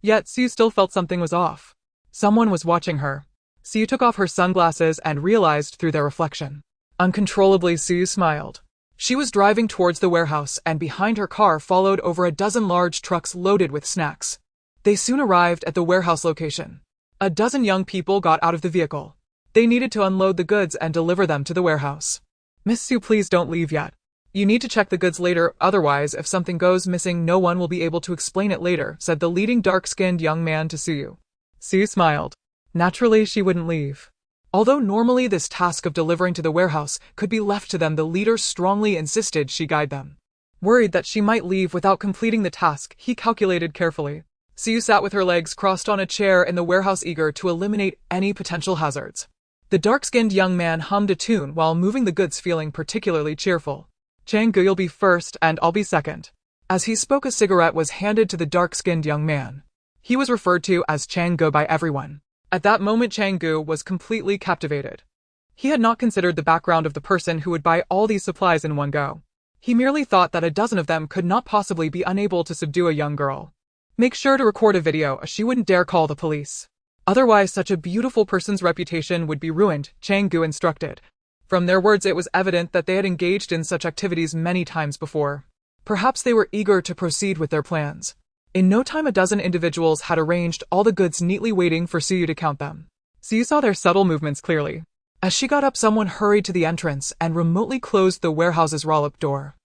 Yet Siyu still felt something was off. Someone was watching her. Siyu took off her sunglasses and realized through their reflection. Uncontrollably, Siyu smiled. She was driving towards the warehouse, and behind her car followed over a dozen large trucks loaded with snacks. They soon arrived at the warehouse location. A dozen young people got out of the vehicle. They needed to unload the goods and deliver them to the warehouse. Miss Siyu, please don't leave yet. You need to check the goods later, otherwise if something goes missing no one will be able to explain it later, said the leading dark-skinned young man to Siyu. Siyu smiled. Naturally, she wouldn't leave. Although normally this task of delivering to the warehouse could be left to them, the leader strongly insisted she guide them. Worried that she might leave without completing the task, he calculated carefully. Siyu sat with her legs crossed on a chair in the warehouse, eager to eliminate any potential hazards. The dark-skinned young man hummed a tune while moving the goods, feeling particularly cheerful. Chang-gu, you'll be first and I'll be second. As he spoke, a cigarette was handed to the dark-skinned young man. He was referred to as Chang-gu by everyone. At that moment, Chang-gu was completely captivated. He had not considered the background of the person who would buy all these supplies in one go. He merely thought that a dozen of them could not possibly be unable to subdue a young girl. Make sure to record a video, as she wouldn't dare call the police. Otherwise, such a beautiful person's reputation would be ruined, Chang-gu instructed. From their words, it was evident that they had engaged in such activities many times before. Perhaps they were eager to proceed with their plans. In no time, a dozen individuals had arranged all the goods neatly, waiting for Siyu to count them. Siyu saw their subtle movements clearly. As she got up, someone hurried to the entrance and remotely closed the warehouse's roll-up door.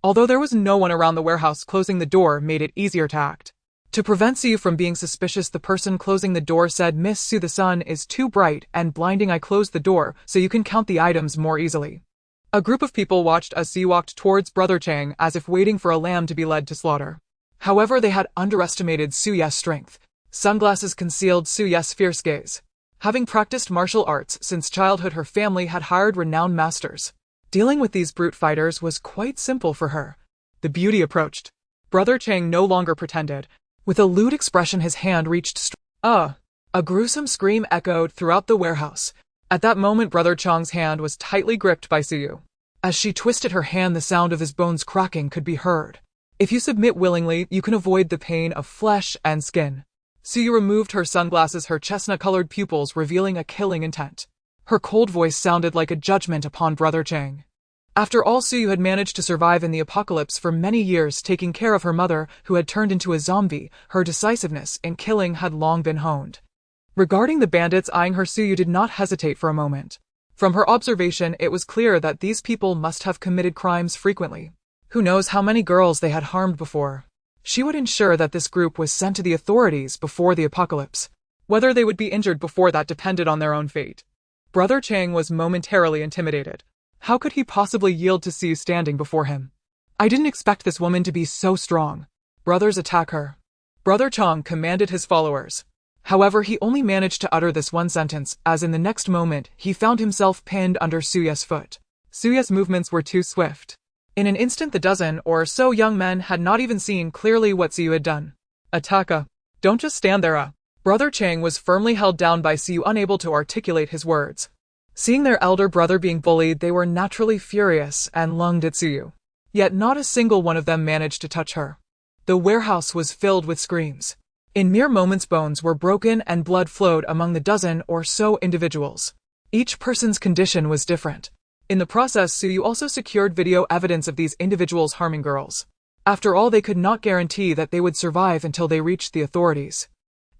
Although there was no one around the warehouse, closing the door made it easier to act. To prevent Siyu from being suspicious, the person closing the door said, Miss Siyu, the sun is too bright and blinding. I closed the door so you can count the items more easily. A group of people watched as Siyu walked towards Brother Chang as if waiting for a lamb to be led to slaughter. However, they had underestimated Suyu's strength. Sunglasses concealed Suyu's fierce gaze. Having practiced martial arts since childhood, her family had hired renowned masters. Dealing with these brute fighters was quite simple for her. The beauty approached. Brother Chang no longer pretended. With a lewd expression, his hand reached A gruesome scream echoed throughout the warehouse. At that moment, Brother Chang's hand was tightly gripped by Siyu. As she twisted her hand, the sound of his bones cracking could be heard. If you submit willingly, you can avoid the pain of flesh and skin. Siyu removed her sunglasses, her chestnut-colored pupils revealing a killing intent. Her cold voice sounded like a judgment upon Brother Chang. After all, Siyu had managed to survive in the apocalypse for many years, taking care of her mother, who had turned into a zombie. Her decisiveness in killing had long been honed. Regarding the bandits eyeing her, Siyu did not hesitate for a moment. From her observation, it was clear that these people must have committed crimes frequently. Who knows how many girls they had harmed before. She would ensure that this group was sent to the authorities before the apocalypse. Whether they would be injured before that depended on their own fate. Brother Chang was momentarily intimidated. How could he possibly yield to Siyu standing before him? I didn't expect this woman to be so strong. Brothers, attack her. Brother Chang commanded his followers. However, he only managed to utter this one sentence, as in the next moment, he found himself pinned under Suyu's foot. Suyu's movements were too swift. In an instant, the dozen or so young men had not even seen clearly what Siyu had done. Attack. Don't just stand there. Brother Chang was firmly held down by Siyu, unable to articulate his words. Seeing their elder brother being bullied, they were naturally furious and lunged at Siyu. Yet not a single one of them managed to touch her. The warehouse was filled with screams. In mere moments, bones were broken and blood flowed among the dozen or so individuals. Each person's condition was different. In the process, Siyu also secured video evidence of these individuals harming girls. After all, they could not guarantee that they would survive until they reached the authorities.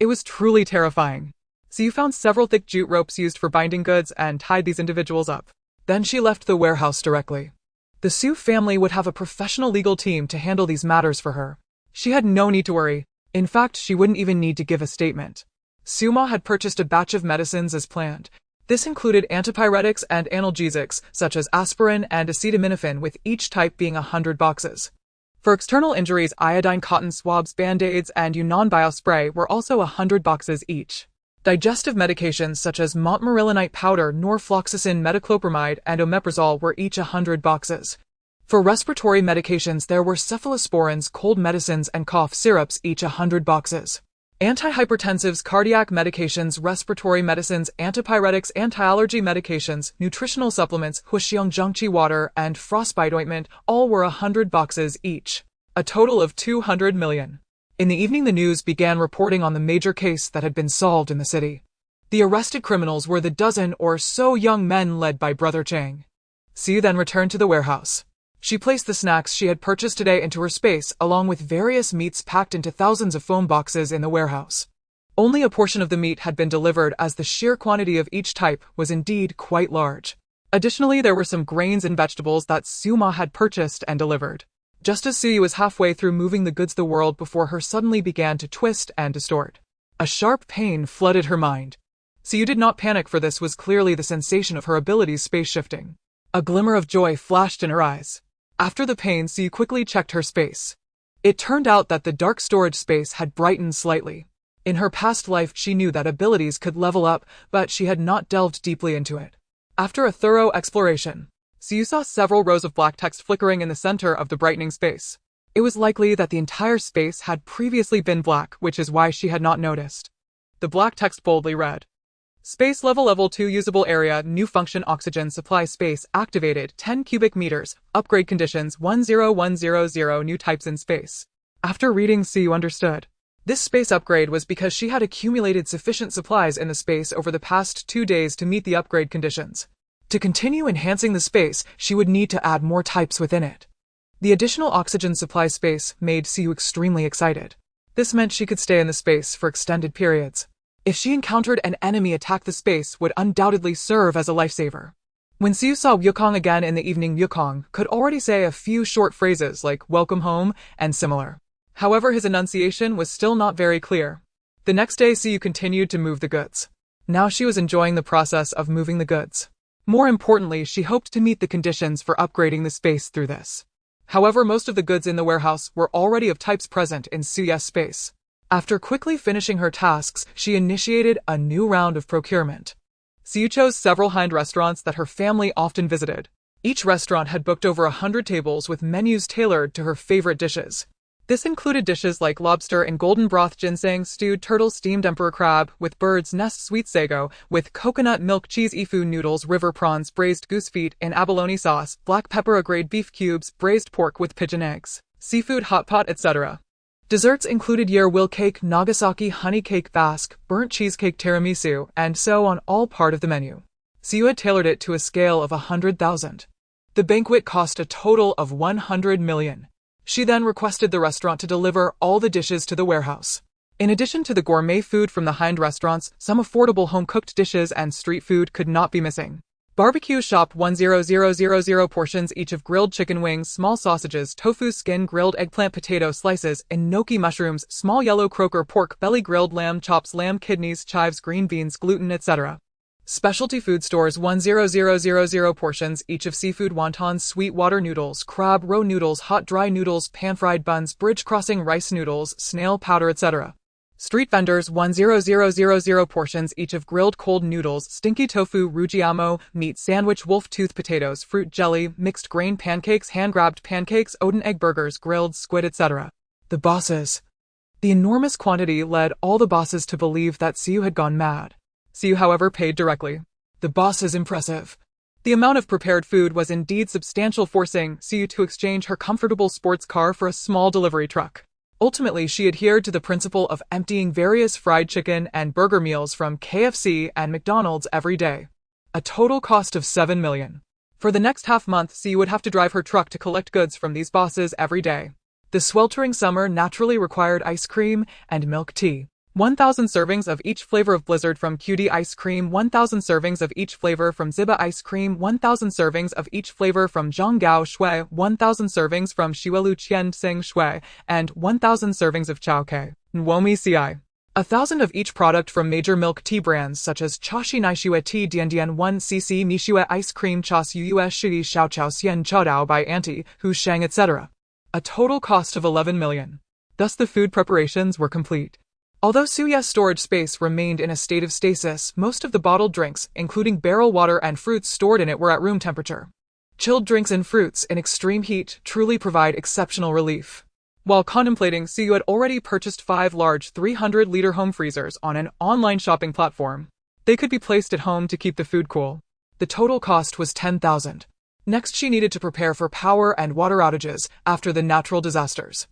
It was truly terrifying. Siyu found several thick jute ropes used for binding goods and tied these individuals up. Then she left the warehouse directly. The Siyu family would have a professional legal team to handle these matters for her. She had no need to worry. In fact, she wouldn't even need to give a statement. Suma had purchased a batch of medicines as planned. This included antipyretics and analgesics, such as aspirin and acetaminophen, with each type being 100 boxes. For external injuries, iodine cotton swabs, band-aids, and Unonbio spray were also 100 boxes each. Digestive medications such as montmorillonite powder, norfloxacin, metoclopramide, and omeprazole were each 100 boxes. For respiratory medications, there were cephalosporins, cold medicines, and cough syrups, each 100 boxes. Antihypertensives, cardiac medications, respiratory medicines, antipyretics, anti-allergy medications, nutritional supplements, Huxiangjiangqi water, and frostbite ointment all were 100 boxes each. A total of 200 million. In the evening, the news began reporting on the major case that had been solved in the city. The arrested criminals were the dozen or so young men led by Brother Chang. Siyu then returned to the warehouse. She placed the snacks she had purchased today into her space, along with various meats packed into thousands of foam boxes in the warehouse. Only a portion of the meat had been delivered, as the sheer quantity of each type was indeed quite large. Additionally, there were some grains and vegetables that Suma had purchased and delivered. Just as Siyu was halfway through moving the goods, the world before her suddenly began to twist and distort. A sharp pain flooded her mind. Siyu did not panic, for this was clearly the sensation of her abilities space shifting. A glimmer of joy flashed in her eyes. After the pain, Siyu quickly checked her space. It turned out that the dark storage space had brightened slightly. In her past life, she knew that abilities could level up, but she had not delved deeply into it. After a thorough exploration, Siyu saw several rows of black text flickering in the center of the brightening space. It was likely that the entire space had previously been black, which is why she had not noticed. The black text boldly read, Space level 2 usable area, new function, oxygen supply space activated, 10 cubic meters, upgrade conditions 10100, new types in space. After reading, Siyu understood. This space upgrade was because she had accumulated sufficient supplies in the space over the past 2 days to meet the upgrade conditions. To continue enhancing the space, she would need to add more types within it. The additional oxygen supply space made Siyu extremely excited. This meant she could stay in the space for extended periods. If she encountered an enemy, attack the space would undoubtedly serve as a lifesaver. When Siyu saw Yukong again in the evening, Yukong could already say a few short phrases like welcome home and similar. However, his enunciation was still not very clear. The next day, Siyu continued to move the goods. Now she was enjoying the process of moving the goods. More importantly, she hoped to meet the conditions for upgrading the space through this. However, most of the goods in the warehouse were already of types present in Suyu's space. After quickly finishing her tasks, she initiated a new round of procurement. Siyu chose several high-end restaurants that her family often visited. Each restaurant had booked over 100 tables with menus tailored to her favorite dishes. This included dishes like lobster in golden broth, ginseng, stewed turtle, steamed emperor crab, with bird's nest sweet sago, with coconut milk cheese, ifu noodles, river prawns, braised goose feet in abalone sauce, black pepper, agreed beef cubes, braised pork with pigeon eggs, seafood hot pot, etc. Desserts included yer-will cake, Nagasaki honey cake, Basque, burnt cheesecake, tiramisu, and so on, all part of the menu. Siyu had tailored it to a scale of 100,000. The banquet cost a total of 100 million. She then requested the restaurant to deliver all the dishes to the warehouse. In addition to the gourmet food from the high-end restaurants, some affordable home-cooked dishes and street food could not be missing. Barbecue shop 100,000 portions each of grilled chicken wings, small sausages, tofu skin, grilled eggplant, potato slices, enoki mushrooms, small yellow croaker pork belly, grilled lamb chops, lamb kidneys, chives, green beans, gluten, etc. Specialty food stores 100,000 portions each of seafood wontons, sweet water noodles, crab roe noodles, hot dry noodles, pan-fried buns, bridge crossing rice noodles, snail powder, etc. Street vendors 100,000 portions each of grilled cold noodles, stinky tofu, rujiamo, meat sandwich, wolf tooth potatoes, fruit jelly, mixed grain pancakes, hand-grabbed pancakes, Odin egg burgers, grilled squid, etc. The bosses. The enormous quantity led all the bosses to believe that Siyu had gone mad. Siyu, however, paid directly. The boss is impressive. The amount of prepared food was indeed substantial, forcing Siyu to exchange her comfortable sports car for a small delivery truck. Ultimately, she adhered to the principle of emptying various fried chicken and burger meals from KFC and McDonald's every day. A total cost of 7 million. For the next half-month, Siyu would have to drive her truck to collect goods from these bosses every day. The sweltering summer naturally required ice cream and milk tea. 1,000 servings of each flavor of Blizzard from QD ice cream, 1,000 servings of each flavor from Ziba ice cream, 1,000 servings of each flavor from Zhonggao Shui, 1,000 servings from Shiwelu Qian Shui, and 1,000 servings of Chao Kei, Nwomi Ci. 1,000 of each product from major milk tea brands such as Chashi Naishiwe Tea, Dian 1cc, Mishiwe Ice Cream, Chas Yuyue Shi, Xiao Chao Xian Chaodao by Auntie, Hu Shang, etc. A total cost of 11 million. Thus the food preparations were complete. Although Suyu's storage space remained in a state of stasis, most of the bottled drinks, including barrel water and fruits stored in it, were at room temperature. Chilled drinks and fruits in extreme heat truly provide exceptional relief. While contemplating, Siyu had already purchased 5 large 300-liter home freezers on an online shopping platform. They could be placed at home to keep the food cool. The total cost was 10,000. Next, she needed to prepare for power and water outages after the natural disasters.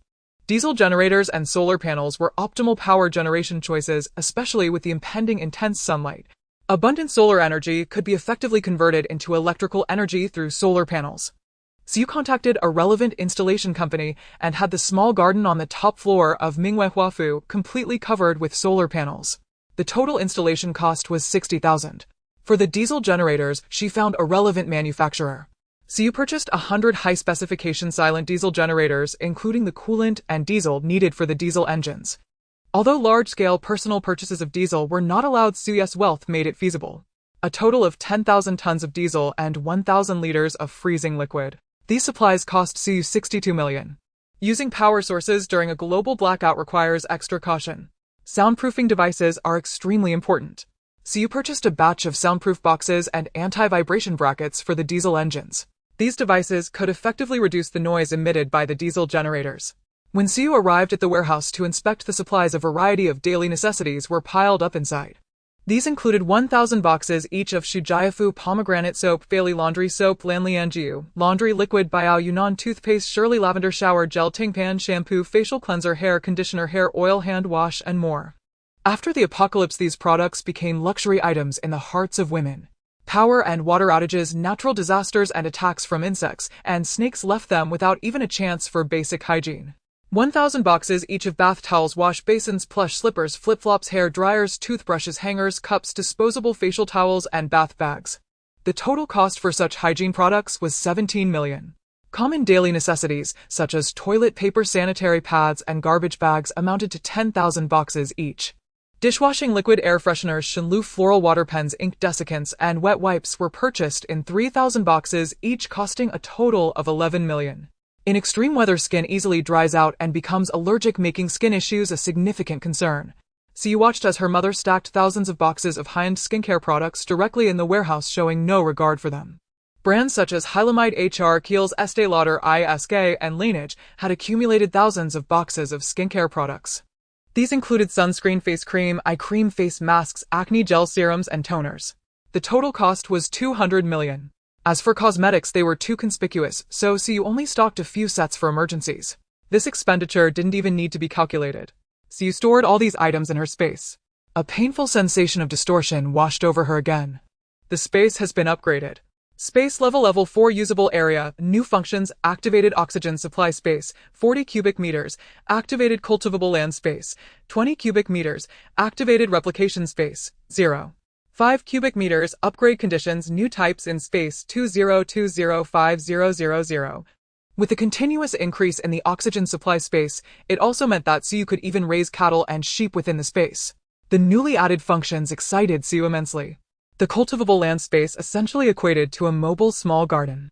Diesel generators and solar panels were optimal power generation choices, especially with the impending intense sunlight. Abundant solar energy could be effectively converted into electrical energy through solar panels. So you contacted a relevant installation company and had the small garden on the top floor of Mingwei Huafu completely covered with solar panels. The total installation cost was 60,000. For the diesel generators, she found a relevant manufacturer. So you purchased 100 high-specification silent diesel generators, including the coolant and diesel needed for the diesel engines. Although large-scale personal purchases of diesel were not allowed, Suyu's wealth made it feasible. A total of 10,000 tons of diesel and 1,000 liters of freezing liquid. These supplies cost Suyu 62 million. Using power sources during a global blackout requires extra caution. Soundproofing devices are extremely important. So you purchased a batch of soundproof boxes and anti-vibration brackets for the diesel engines. These devices could effectively reduce the noise emitted by the diesel generators. When Siyu arrived at the warehouse to inspect the supplies, a variety of daily necessities were piled up inside. These included 1,000 boxes each of Shujiafu pomegranate soap, Bailey laundry soap, Lanlianjiu, laundry liquid, Biao Yunnan toothpaste, Shirley lavender shower gel, Tingpan shampoo, facial cleanser, hair conditioner, hair oil, hand wash, and more. After the apocalypse, these products became luxury items in the hearts of women. Power and water outages, natural disasters, and attacks from insects and snakes left them without even a chance for basic hygiene. 1,000 boxes each of bath towels, wash basins, plush slippers, flip-flops, hair dryers, toothbrushes, hangers, cups, disposable facial towels, and bath bags. The total cost for such hygiene products was 17 million. Common daily necessities, such as toilet paper, sanitary pads, and garbage bags, amounted to 10,000 boxes each. Dishwashing liquid, air fresheners, Shenlu floral water pens, ink desiccants, and wet wipes were purchased in 3,000 boxes, each costing a total of 11 million. In extreme weather, skin easily dries out and becomes allergic, making skin issues a significant concern. So you watched as her mother stacked thousands of boxes of high-end skincare products directly in the warehouse, showing no regard for them. Brands such as Hylamide, HR, Kiehl's, Estee Lauder, ISK, and Laneige had accumulated thousands of boxes of skincare products. These included sunscreen, face cream, eye cream, face masks, acne gel serums, and toners. The total cost was 200 million. As for cosmetics, they were too conspicuous, so you only stocked a few sets for emergencies. This expenditure didn't even need to be calculated. So you stored all these items in her space. A painful sensation of distortion washed over her again. The space has been upgraded. Space level 4 usable area, new functions, activated oxygen supply space, 40 cubic meters, activated cultivable land space, 20 cubic meters, activated replication space, 0. 5 cubic meters, upgrade conditions, new types in space, 20205000. With the continuous increase in the oxygen supply space, it also meant that Siyu could even raise cattle and sheep within the space. The newly added functions excited Siyu immensely. The cultivable land space essentially equated to a mobile small garden.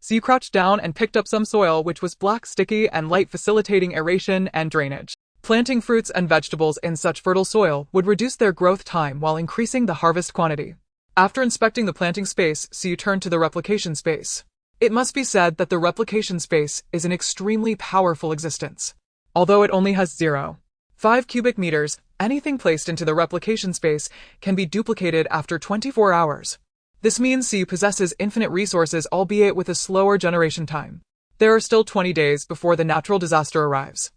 Siyu crouched down and picked up some soil, which was black, sticky, and light, facilitating aeration and drainage. Planting fruits and vegetables in such fertile soil would reduce their growth time while increasing the harvest quantity. After inspecting the planting space, Siyu turned to the replication space. It must be said that the replication space is an extremely powerful existence. Although it only has 0.5 cubic meters, anything placed into the replication space can be duplicated after 24 hours. This means Siyu possesses infinite resources, albeit with a slower generation time. There are still 20 days before the natural disaster arrives.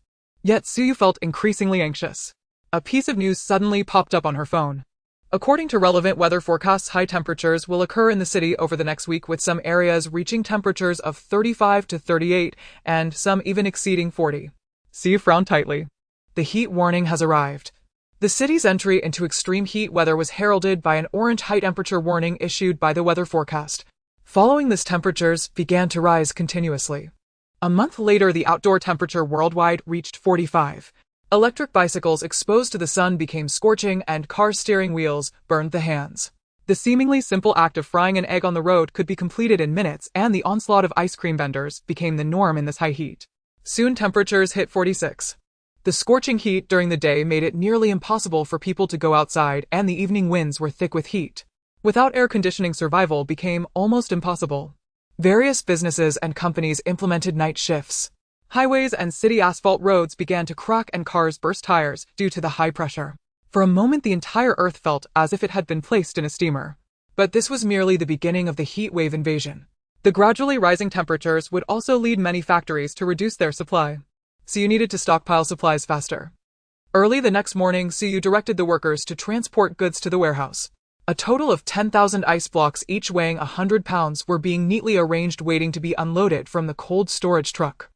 Yet Siyu felt increasingly anxious. A piece of news suddenly popped up on her phone. According to relevant weather forecasts, high temperatures will occur in the city over the next week, with some areas reaching temperatures of 35 to 38 and some even exceeding 40. Siyu frowned tightly. The heat warning has arrived. The city's entry into extreme heat weather was heralded by an orange high temperature warning issued by the weather forecast. Following this, temperatures began to rise continuously. A month later, the outdoor temperature worldwide reached 45. Electric bicycles exposed to the sun became scorching, and car steering wheels burned the hands. The seemingly simple act of frying an egg on the road could be completed in minutes, and the onslaught of ice cream vendors became the norm in this high heat. Soon temperatures hit 46. The scorching heat during the day made it nearly impossible for people to go outside, and the evening winds were thick with heat. Without air conditioning, survival became almost impossible. Various businesses and companies implemented night shifts. Highways and city asphalt roads began to crack and cars burst tires due to the high pressure. For a moment the entire Earth felt as if it had been placed in a steamer. But this was merely the beginning of the heat wave invasion. The gradually rising temperatures would also lead many factories to reduce their supply. Suyu needed to stockpile supplies faster. Early the next morning, Suyu directed the workers to transport goods to the warehouse. A total of 10,000 ice blocks, each weighing 100 pounds, were being neatly arranged waiting to be unloaded from the cold storage truck.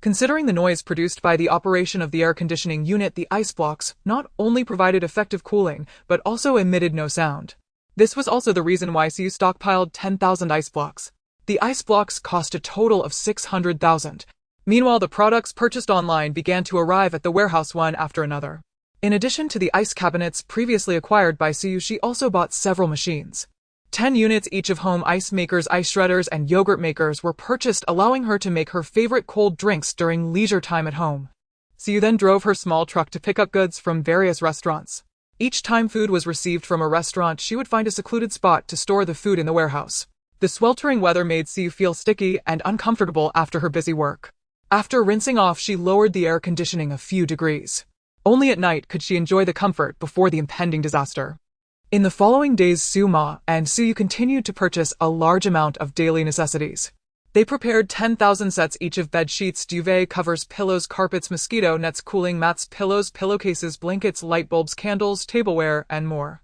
Considering the noise produced by the operation of the air conditioning unit, the ice blocks not only provided effective cooling, but also emitted no sound. This was also the reason why Suyu stockpiled 10,000 ice blocks. The ice blocks cost a total of 600,000. Meanwhile, the products purchased online began to arrive at the warehouse one after another. In addition to the ice cabinets previously acquired by Suyu, she also bought several machines. 10 units each of home ice makers, ice shredders, and yogurt makers were purchased, allowing her to make her favorite cold drinks during leisure time at home. Suyu then drove her small truck to pick up goods from various restaurants. Each time food was received from a restaurant, she would find a secluded spot to store the food in the warehouse. The sweltering weather made Suyu feel sticky and uncomfortable after her busy work. After rinsing off, she lowered the air conditioning a few degrees. Only at night could she enjoy the comfort before the impending disaster. In the following days, Su-ma and Suyu continued to purchase a large amount of daily necessities. They prepared 10,000 sets each of bed sheets, duvet covers, pillows, carpets, mosquito nets, cooling mats, pillows, pillowcases, blankets, light bulbs, candles, tableware, and more.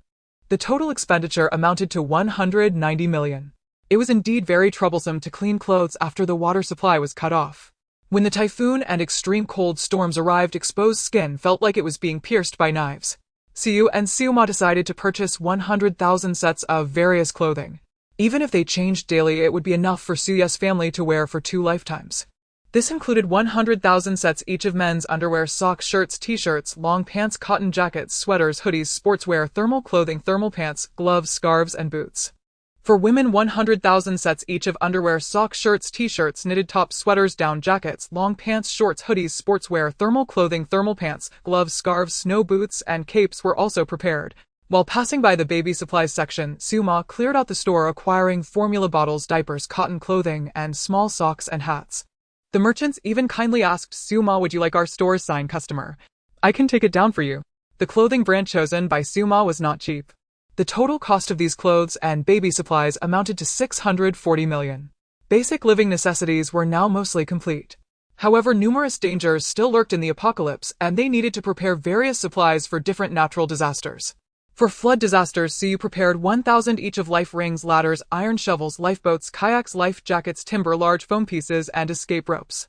The total expenditure amounted to 190 million. It was indeed very troublesome to clean clothes after the water supply was cut off. When the typhoon and extreme cold storms arrived, exposed skin felt like it was being pierced by knives. Suyu and Su-ma decided to purchase 100,000 sets of various clothing. Even if they changed daily, it would be enough for Suyu's family to wear for 2 lifetimes. This included 100,000 sets each of men's underwear, socks, shirts, t-shirts, long pants, cotton jackets, sweaters, hoodies, sportswear, thermal clothing, thermal pants, gloves, scarves, and boots. For women, 100,000 sets each of underwear, socks, shirts, t-shirts, knitted tops, sweaters, down jackets, long pants, shorts, hoodies, sportswear, thermal clothing, thermal pants, gloves, scarves, snow boots, and capes were also prepared. While passing by the baby supplies section, Su-ma cleared out the store, acquiring formula bottles, diapers, cotton clothing, and small socks and hats. The merchants even kindly asked Su-ma, "Would you like our store's signed customer? I can take it down for you." The clothing brand chosen by Su-ma was not cheap. The total cost of these clothes and baby supplies amounted to 640 million. Basic living necessities were now mostly complete. However, numerous dangers still lurked in the apocalypse, and they needed to prepare various supplies for different natural disasters. For flood disasters, Suyu prepared 1,000 each of life rings, ladders, iron shovels, lifeboats, kayaks, life jackets, timber, large foam pieces, and escape ropes.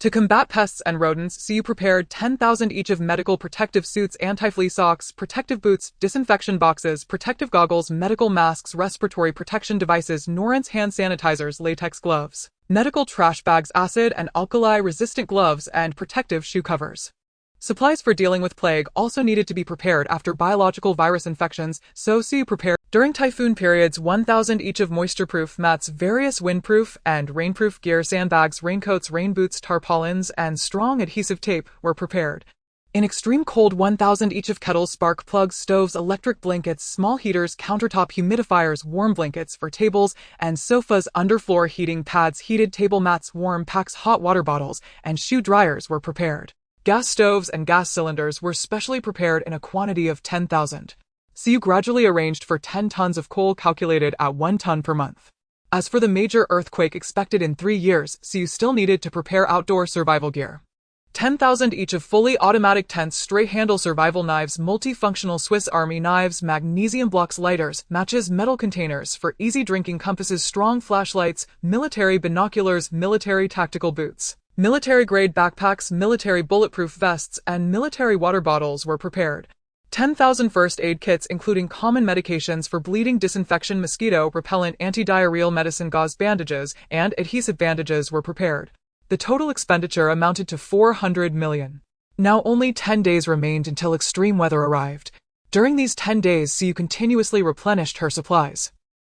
To combat pests and rodents, Suyu prepared 10,000 each of medical protective suits, anti-flea socks, protective boots, disinfection boxes, protective goggles, medical masks, respiratory protection devices, Norins hand sanitizers, latex gloves, medical trash bags, acid and alkali-resistant gloves, and protective shoe covers. Supplies for dealing with plague also needed to be prepared after biological virus infections, so Suyu prepared during typhoon periods 1,000 each of moisture-proof mats, various windproof and rainproof gear, sandbags, raincoats, rain boots, tarpaulins, and strong adhesive tape were prepared. In extreme cold, 1,000 each of kettles, spark plugs, stoves, electric blankets, small heaters, countertop humidifiers, warm blankets for tables and sofas, underfloor heating pads, heated table mats, warm packs, hot water bottles, and shoe dryers were prepared. Gas stoves and gas cylinders were specially prepared in a quantity of 10,000. Suyu gradually arranged for 10 tons of coal, calculated at 1 ton per month. As for the major earthquake expected in 3 years, Suyu still needed to prepare outdoor survival gear. 10,000 each of fully automatic tents, stray-handle survival knives, multifunctional Swiss Army knives, magnesium blocks, lighters, matches, metal containers for easy drinking, compasses, strong flashlights, military binoculars, military tactical boots, military-grade backpacks, military bulletproof vests, and military water bottles were prepared. 10,000 first aid kits, including common medications for bleeding, disinfection, mosquito repellent, anti-diarrheal medicine, gauze, bandages, and adhesive bandages were prepared. The total expenditure amounted to 400 million. Now only 10 days remained until extreme weather arrived. During these 10 days, Suyu continuously replenished her supplies.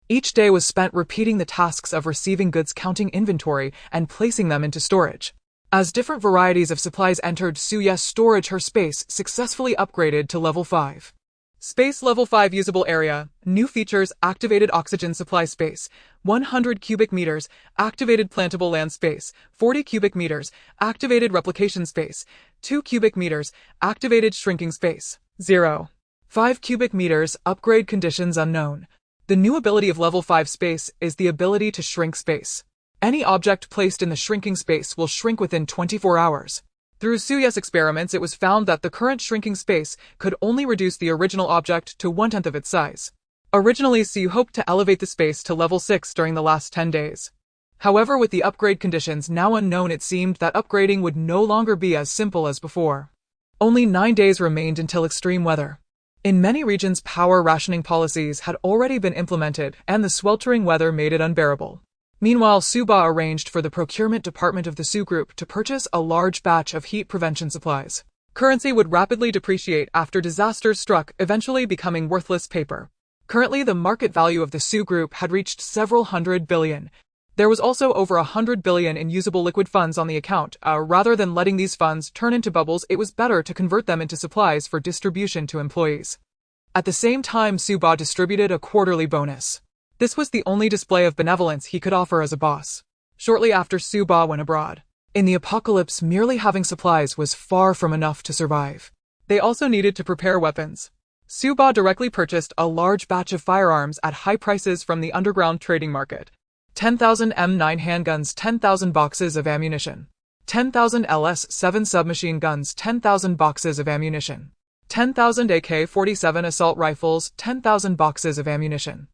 Each day was spent repeating the tasks of receiving goods, counting inventory, and placing them into storage. As different varieties of supplies entered Suyu's storage, her space successfully upgraded to level 5. Space Level 5 Usable Area. New features: activated oxygen supply space. 100 cubic meters. Activated plantable land space. 40 cubic meters. Activated replication space. 2 cubic meters. Activated shrinking space. 0. 5 cubic meters. Upgrade conditions unknown. The new ability of Level 5 space is the ability to shrink space. Any object placed in the shrinking space will shrink within 24 hours. Through Suyas experiments, it was found that the current shrinking space could only reduce the original object to 1/10 of its size. Originally, Suyu hoped to elevate the space to level 6 during the last 10 days. However, with the upgrade conditions now unknown, it seemed that upgrading would no longer be as simple as before. Only 9 days remained until extreme weather. In many regions, power rationing policies had already been implemented, and the sweltering weather made it unbearable. Meanwhile, Suba arranged for the procurement department of the Su Group to purchase a large batch of heat prevention supplies. Currency would rapidly depreciate after disasters struck, eventually becoming worthless paper. Currently, the market value of the Su Group had reached several hundred billion. There was also over 100 billion in usable liquid funds on the account. Rather than letting these funds turn into bubbles, it was better to convert them into supplies for distribution to employees. At the same time, Suba distributed a quarterly bonus. This was the only display of benevolence he could offer as a boss. Shortly after, Suba went abroad. In the apocalypse, merely having supplies was far from enough to survive. They also needed to prepare weapons. Suba directly purchased a large batch of firearms at high prices from the underground trading market. 10,000 M9 handguns, 10,000 boxes of ammunition. 10,000 LS-7 submachine guns, 10,000 boxes of ammunition. 10,000 AK-47 assault rifles, 10,000 boxes of ammunition.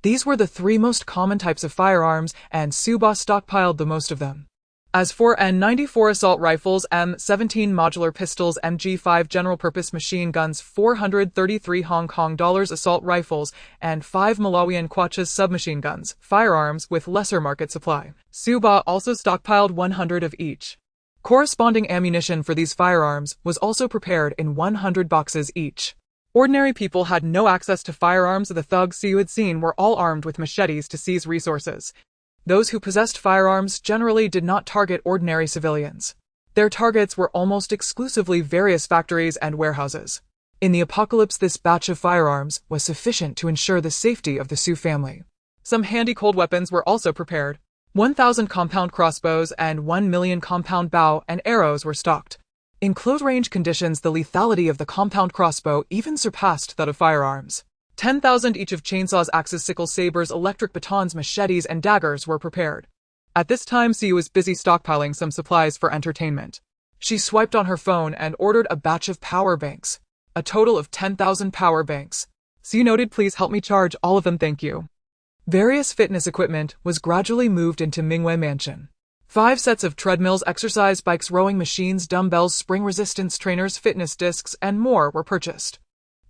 These were the 3 most common types of firearms, and Suba stockpiled the most of them. As for N94 assault rifles, M17 modular pistols, MG5 general-purpose machine guns, 433 Hong Kong dollars assault rifles, and 5 Malawian Quachas submachine guns, firearms with lesser market supply. Suba also stockpiled 100 of each. Corresponding ammunition for these firearms was also prepared in 100 boxes each. Ordinary people had no access to firearms. The thugs Suyu had seen were all armed with machetes to seize resources. Those who possessed firearms generally did not target ordinary civilians. Their targets were almost exclusively various factories and warehouses. In the apocalypse, this batch of firearms was sufficient to ensure the safety of the Su family. Some handy cold weapons were also prepared. 1,000 compound crossbows and 1 million compound bow and arrows were stocked. In close-range conditions, the lethality of the compound crossbow even surpassed that of firearms. 10,000 each of chainsaws, axes, sickles, sabers, electric batons, machetes, and daggers were prepared. At this time, Suyu was busy stockpiling some supplies for entertainment. She swiped on her phone and ordered a batch of power banks. A total of 10,000 power banks. Suyu noted, "Please help me charge all of them, thank you." Various fitness equipment was gradually moved into Mingwei Mansion. 5 sets of treadmills, exercise bikes, rowing machines, dumbbells, spring resistance trainers, fitness discs, and more were purchased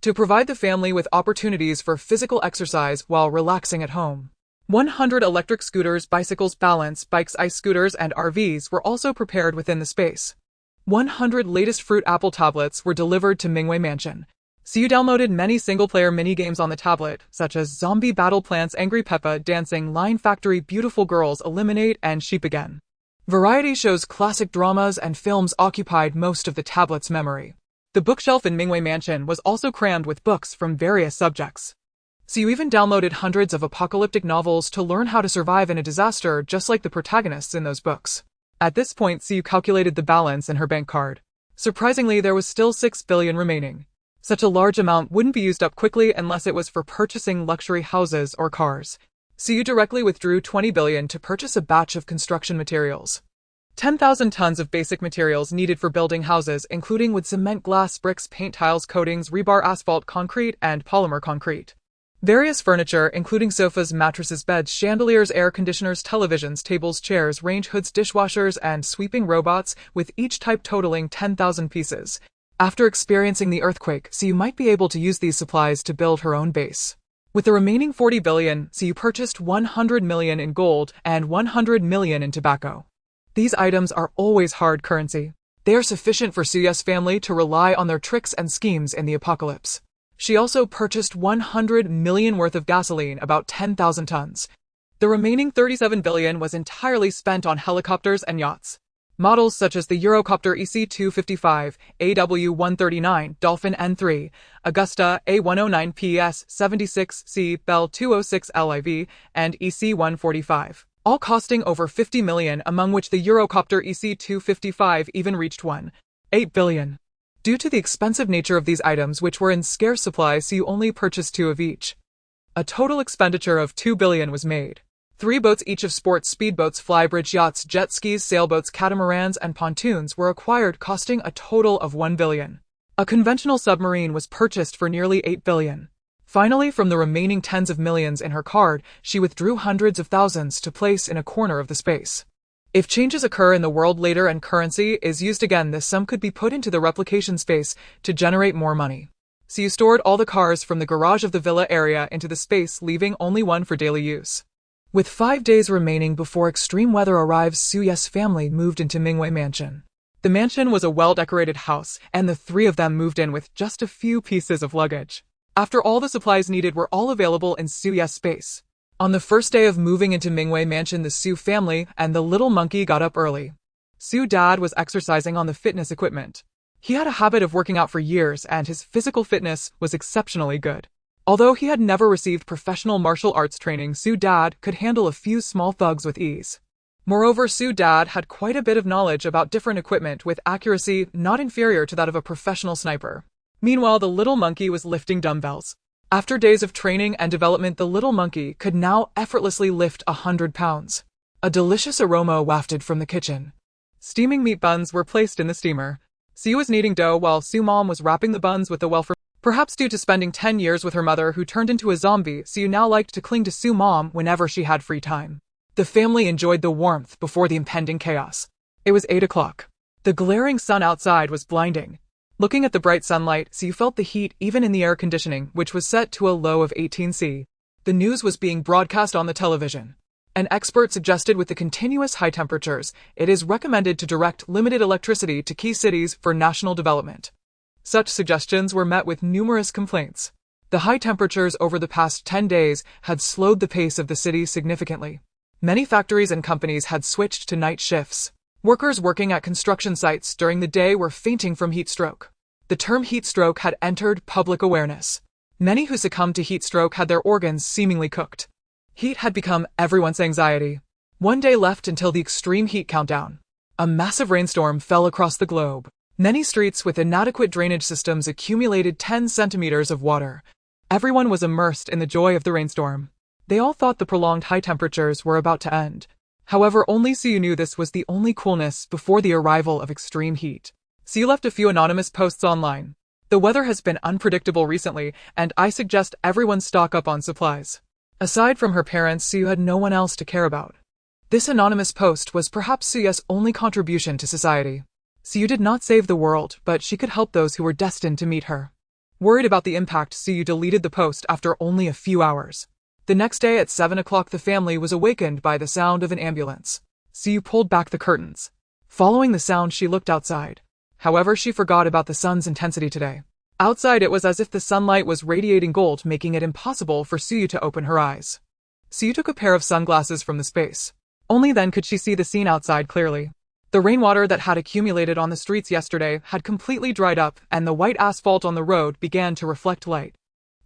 to provide the family with opportunities for physical exercise while relaxing at home. 100 electric scooters, bicycles, balance bikes, ice scooters, and RVs were also prepared within the space. 100 latest fruit apple tablets were delivered to Mingwei Mansion. Suyu downloaded many single-player mini-games on the tablet, such as Zombie Battle Plants, Angry Peppa, Dancing, Line Factory, Beautiful Girls, Eliminate, and Sheep Again. Variety shows, classic dramas, and films occupied most of the tablet's memory. The bookshelf in Mingwei Mansion was also crammed with books from various subjects. Suyu even downloaded hundreds of apocalyptic novels to learn how to survive in a disaster, just like the protagonists in those books. At this point, Suyu calculated the balance in her bank card. Surprisingly, there was still 6 billion remaining. Such a large amount wouldn't be used up quickly unless it was for purchasing luxury houses or cars. Suyu directly withdrew 20 billion to purchase a batch of construction materials. 10,000 tons of basic materials needed for building houses, including wood, cement, glass, bricks, paint, tiles, coatings, rebar, asphalt, concrete, and polymer concrete. Various furniture, including sofas, mattresses, beds, chandeliers, air conditioners, televisions, tables, chairs, range hoods, dishwashers, and sweeping robots, with each type totaling 10,000 pieces. After experiencing the earthquake, Suyu might be able to use these supplies to build her own base. With the remaining 40 billion, Suyu purchased 100 million in gold and 100 million in tobacco. These items are always hard currency. They are sufficient for Suyu's family to rely on their tricks and schemes in the apocalypse. She also purchased 100 million worth of gasoline, about 10,000 tons. The remaining 37 billion was entirely spent on helicopters and yachts. Models such as the Eurocopter EC-255, AW-139, Dolphin N3, Augusta A-109 PS-76C, Bell 206 LIV, and EC-145, all costing over 50 million, among which the Eurocopter EC-255 even reached 1.8 billion. Due to the expensive nature of these items, which were in scarce supply, so you only purchased 2 of each. A total expenditure of 2 billion was made. 3 boats each of sports speedboats, flybridge yachts, jet skis, sailboats, catamarans, and pontoons were acquired, costing a total of 1 billion. A conventional submarine was purchased for nearly 8 billion. Finally, from the remaining tens of millions in her card, she withdrew hundreds of thousands to place in a corner of the space. If changes occur in the world later and currency is used again, this sum could be put into the replication space to generate more money. So you stored all the cars from the garage of the villa area into the space, leaving only one for daily use. With 5 days remaining before extreme weather arrives, Suyes family moved into Mingwei Mansion. The mansion was a well-decorated house, and the 3 of them moved in with just a few pieces of luggage. After all the supplies needed were all available in Suyes space. On the first day of moving into Mingwei Mansion, the Su family and the little monkey got up early. Su dad was exercising on the fitness equipment. He had a habit of working out for years, and his physical fitness was exceptionally good. Although he had never received professional martial arts training, Su dad could handle a few small thugs with ease. Moreover, Su dad had quite a bit of knowledge about different equipment with accuracy not inferior to that of a professional sniper. Meanwhile, the little monkey was lifting dumbbells. After days of training and development, the little monkey could now effortlessly lift 100 pounds. A delicious aroma wafted from the kitchen. Steaming meat buns were placed in the steamer. Su was kneading dough while Su mom was wrapping the buns with the welfare. Perhaps due to spending 10 years with her mother who turned into a zombie, Su now liked to cling to Su mom whenever she had free time. The family enjoyed the warmth before the impending chaos. It was 8 o'clock. The glaring sun outside was blinding. Looking at the bright sunlight, Su felt the heat even in the air conditioning, which was set to a low of 18 C. The news was being broadcast on the television. An expert suggested with the continuous high temperatures, it is recommended to direct limited electricity to key cities for national development. Such suggestions were met with numerous complaints. The high temperatures over the past 10 days had slowed the pace of the city significantly. Many factories and companies had switched to night shifts. Workers working at construction sites during the day were fainting from heat stroke. The term heat stroke had entered public awareness. Many who succumbed to heat stroke had their organs seemingly cooked. Heat had become everyone's anxiety. 1 day left until the extreme heat countdown. A massive rainstorm fell across the globe. Many streets with inadequate drainage systems accumulated 10 centimeters of water. Everyone was immersed in the joy of the rainstorm. They all thought the prolonged high temperatures were about to end. However, only Su knew this was the only coolness before the arrival of extreme heat. Su left a few anonymous posts online. The weather has been unpredictable recently, and I suggest everyone stock up on supplies. Aside from her parents, Su had no one else to care about. This anonymous post was perhaps Suyes' only contribution to society. Su did not save the world, but she could help those who were destined to meet her. Worried about the impact, Su deleted the post after only a few hours. The next day at 7 o'clock, the family was awakened by the sound of an ambulance. Su pulled back the curtains. Following the sound, she looked outside. However, she forgot about the sun's intensity today. Outside, it was as if the sunlight was radiating gold, making it impossible for Su to open her eyes. Su took a pair of sunglasses from the space. Only then could she see the scene outside clearly. The rainwater that had accumulated on the streets yesterday had completely dried up, and the white asphalt on the road began to reflect light.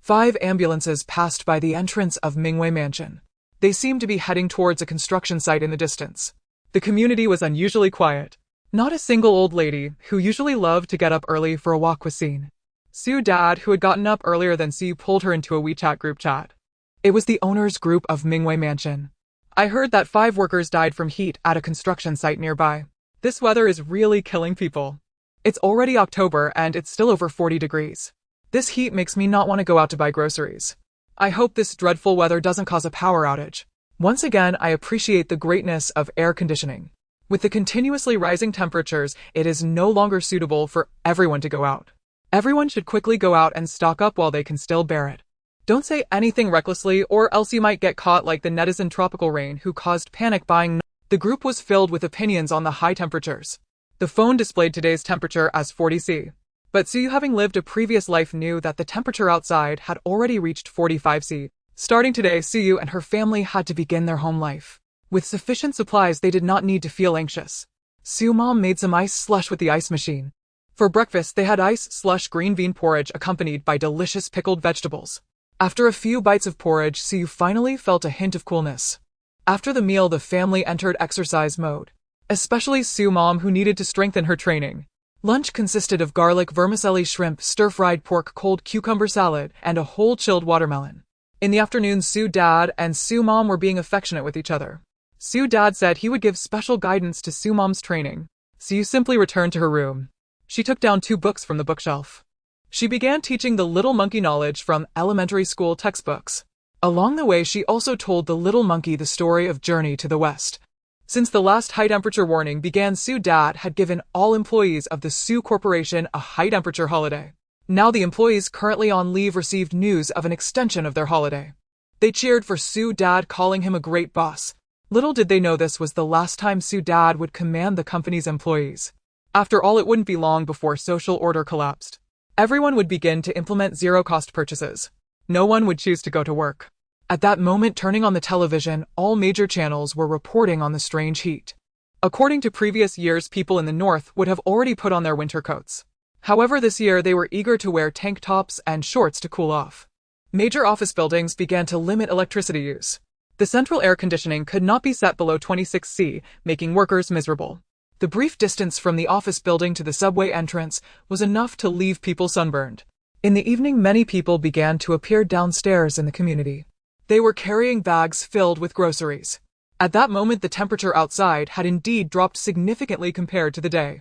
5 ambulances passed by the entrance of Mingwei Mansion. They seemed to be heading towards a construction site in the distance. The community was unusually quiet. Not a single old lady, who usually loved to get up early for a walk, was seen. Su dad, who had gotten up earlier than Su, pulled her into a WeChat group chat. It was the owner's group of Mingwei Mansion. I heard that 5 workers died from heat at a construction site nearby. This weather is really killing people. It's already October and it's still over 40 degrees. This heat makes me not want to go out to buy groceries. I hope this dreadful weather doesn't cause a power outage. Once again, I appreciate the greatness of air conditioning. With the continuously rising temperatures, it is no longer suitable for everyone to go out. Everyone should quickly go out and stock up while they can still bear it. Don't say anything recklessly or else you might get caught like the netizen Tropical Rain who caused panic buying. The group was filled with opinions on the high temperatures. The phone displayed today's temperature as 40 C. But Su, having lived a previous life, knew that the temperature outside had already reached 45 C. Starting today, Su and her family had to begin their home life. With sufficient supplies, they did not need to feel anxious. Sue Mom made some ice slush with the ice machine. For breakfast, they had ice slush green bean porridge accompanied by delicious pickled vegetables. After a few bites of porridge, Sue finally felt a hint of coolness. After the meal, the family entered exercise mode, especially Sue Mom, who needed to strengthen her training. Lunch consisted of garlic vermicelli shrimp, stir-fried pork, cold cucumber salad, and a whole chilled watermelon. In the afternoon, Sue Dad and Sue Mom were being affectionate with each other. Sue Dad said he would give special guidance to Sue Mom's training. Sue simply returned to her room. She took down 2 books from the bookshelf. She began teaching the little monkey knowledge from elementary school textbooks. Along the way, she also told the little monkey the story of Journey to the West. Since the last high temperature warning began, Sue Dad had given all employees of the Sue Corporation a high temperature holiday. Now the employees currently on leave received news of an extension of their holiday. They cheered for Sue Dad, calling him a great boss. Little did they know this was the last time Sue Dad would command the company's employees. After all, it wouldn't be long before social order collapsed. Everyone would begin to implement zero-cost purchases. No one would choose to go to work. At that moment, turning on the television, all major channels were reporting on the strange heat. According to previous years, people in the north would have already put on their winter coats. However, this year they were eager to wear tank tops and shorts to cool off. Major office buildings began to limit electricity use. The central air conditioning could not be set below 26 degrees, making workers miserable. The brief distance from the office building to the subway entrance was enough to leave people sunburned. In the evening, many people began to appear downstairs in the community. They were carrying bags filled with groceries. At that moment, the temperature outside had indeed dropped significantly compared to the day.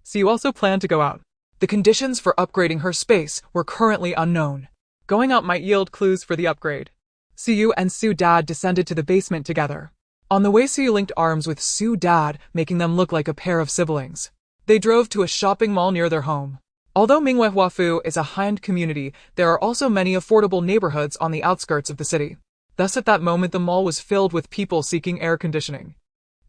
Sue also planned to go out. The conditions for upgrading her space were currently unknown. Going out might yield clues for the upgrade. Sue and Sue Dad descended to the basement together. On the way, Sue linked arms with Sue Dad, making them look like a pair of siblings. They drove to a shopping mall near their home. Although Minghuafu is a high-end community, there are also many affordable neighborhoods on the outskirts of the city. Thus, at that moment, the mall was filled with people seeking air conditioning.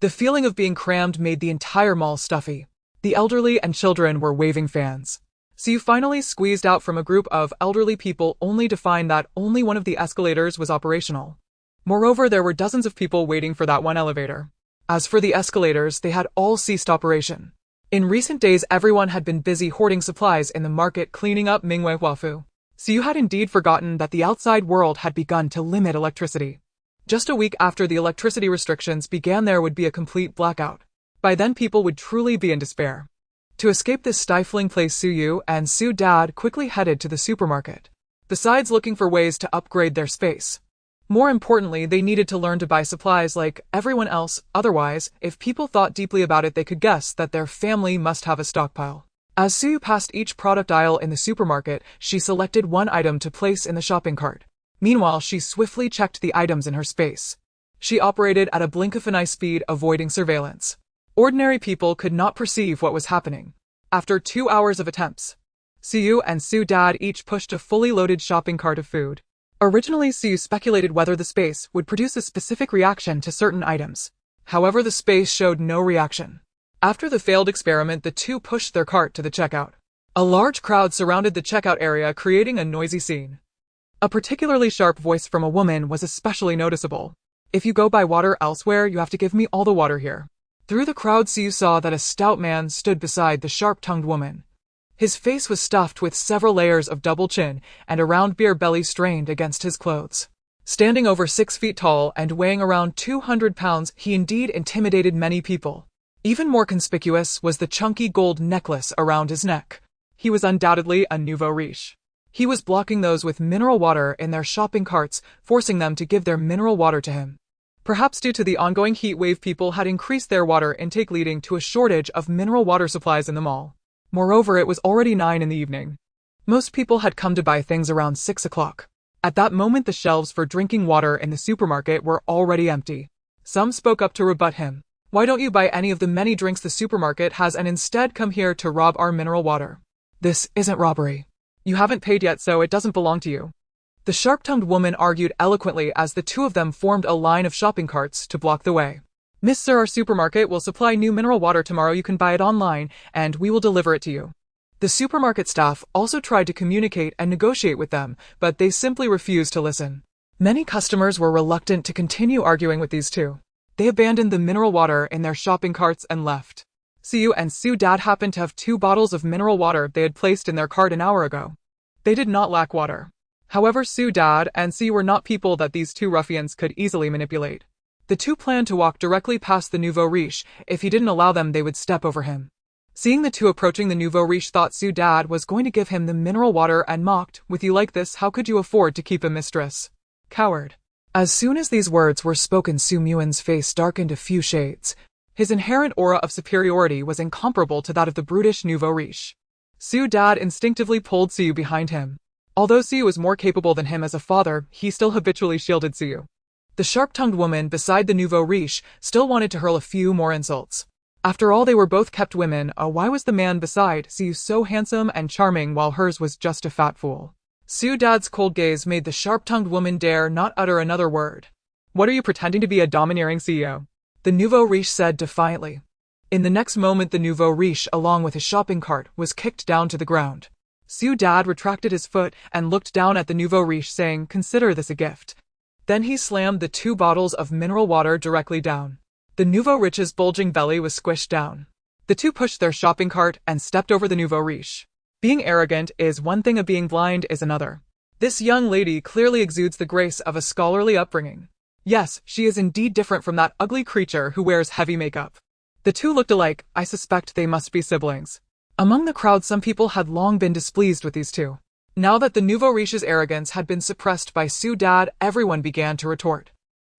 The feeling of being crammed made the entire mall stuffy. The elderly and children were waving fans. Sue finally squeezed out from a group of elderly people, only to find that only one of the escalators was operational. Moreover, there were dozens of people waiting for that one elevator. As for the escalators, they had all ceased operation. In recent days, everyone had been busy hoarding supplies in the market, cleaning up Minghuafu. Sue had indeed forgotten that the outside world had begun to limit electricity. Just a week after the electricity restrictions began, there would be a complete blackout. By then, people would truly be in despair. To escape this stifling place, Sue and Sue Dad quickly headed to the supermarket. Besides looking for ways to upgrade their space, more importantly, they needed to learn to buy supplies like everyone else. Otherwise, if people thought deeply about it, they could guess that their family must have a stockpile. As Sue passed each product aisle in the supermarket, she selected one item to place in the shopping cart. Meanwhile, she swiftly checked the items in her space. She operated at a blink of an eye speed, avoiding surveillance. Ordinary people could not perceive what was happening. After 2 hours of attempts, Sue and Sue Dad each pushed a fully loaded shopping cart of food. Originally, Sue speculated whether the space would produce a specific reaction to certain items. However, the space showed no reaction. After the failed experiment, the two pushed their cart to the checkout. A large crowd surrounded the checkout area, creating a noisy scene. A particularly sharp voice from a woman was especially noticeable. "If you go buy water elsewhere, you have to give me all the water here." Through the crowd, Sue saw that a stout man stood beside the sharp-tongued woman. His face was stuffed with several layers of double chin, and a round beer belly strained against his clothes. Standing over 6 feet tall and weighing around 200 pounds, he indeed intimidated many people. Even more conspicuous was the chunky gold necklace around his neck. He was undoubtedly a nouveau riche. He was blocking those with mineral water in their shopping carts, forcing them to give their mineral water to him. Perhaps due to the ongoing heat wave, people had increased their water intake, leading to a shortage of mineral water supplies in the mall. Moreover, it was already 9 in the evening. Most people had come to buy things around 6 o'clock. At that moment, the shelves for drinking water in the supermarket were already empty. Some spoke up to rebut him. "Why don't you buy any of the many drinks the supermarket has and instead come here to rob our mineral water?" "This isn't robbery. You haven't paid yet, so it doesn't belong to you." The sharp-tongued woman argued eloquently as the two of them formed a line of shopping carts to block the way. "Miss Sir, our supermarket will supply new mineral water tomorrow. You can buy it online, and we will deliver it to you." The supermarket staff also tried to communicate and negotiate with them, but they simply refused to listen. Many customers were reluctant to continue arguing with these two. They abandoned the mineral water in their shopping carts and left. Siyu and Su Dad happened to have 2 bottles of mineral water they had placed in their cart an hour ago. They did not lack water. However, Su Dad and Siyu were not people that these 2 ruffians could easily manipulate. The 2 planned to walk directly past the nouveau riche. If he didn't allow them, they would step over him. Seeing the 2 approaching the nouveau riche, thought Su Dad was going to give him the mineral water and mocked, "With you like this, how could you afford to keep a mistress? Coward." As soon as these words were spoken, Su Muin's face darkened a few shades. His inherent aura of superiority was incomparable to that of the brutish nouveau riche. Su Dad instinctively pulled Siyu behind him. Although Siyu was more capable than him as a father, he still habitually shielded Siyu. The sharp-tongued woman beside the nouveau riche still wanted to hurl a few more insults. After all, they were both kept women. Why was the man beside Siyu so handsome and charming while hers was just a fat fool? Su Dad's cold gaze made the sharp-tongued woman dare not utter another word. "What are you pretending to be, a domineering CEO?" the nouveau riche said defiantly. In the next moment, the nouveau riche, along with his shopping cart, was kicked down to the ground. Su Dad retracted his foot and looked down at the nouveau riche, saying, "Consider this a gift." Then he slammed the 2 bottles of mineral water directly down. The nouveau riche's bulging belly was squished down. The 2 pushed their shopping cart and stepped over the nouveau riche. Being arrogant is one thing, being blind is another. This young lady clearly exudes the grace of a scholarly upbringing. Yes, she is indeed different from that ugly creature who wears heavy makeup. The 2 looked alike. I suspect they must be siblings. Among the crowd, some people had long been displeased with these 2. Now that the nouveau riche's arrogance had been suppressed by Su Dad, everyone began to retort.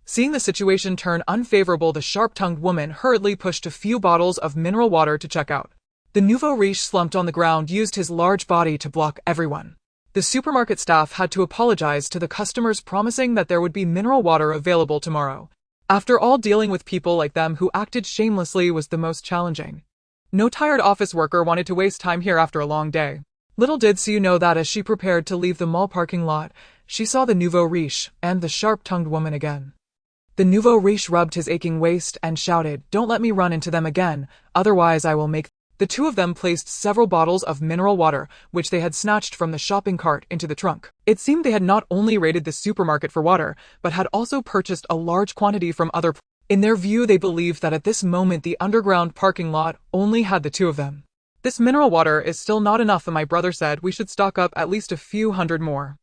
Seeing the situation turn unfavorable, the sharp-tongued woman hurriedly pushed a few bottles of mineral water to check out. The nouveau riche slumped on the ground, used his large body to block everyone. The supermarket staff had to apologize to the customers, promising that there would be mineral water available tomorrow. After all, dealing with people like them who acted shamelessly was the most challenging. No tired office worker wanted to waste time here after a long day. Little did Siyu know that as she prepared to leave the mall parking lot, she saw the nouveau riche and the sharp-tongued woman again. The nouveau riche rubbed his aching waist and shouted, "Don't let me run into them again, otherwise I will make..." The 2 of them placed several bottles of mineral water, which they had snatched from the shopping cart, into the trunk. It seemed they had not only raided the supermarket for water, but had also purchased a large quantity from other places. In their view, they believed that at this moment the underground parking lot only had the 2 of them. "This mineral water is still not enough, and my brother said we should stock up at least a few hundred more."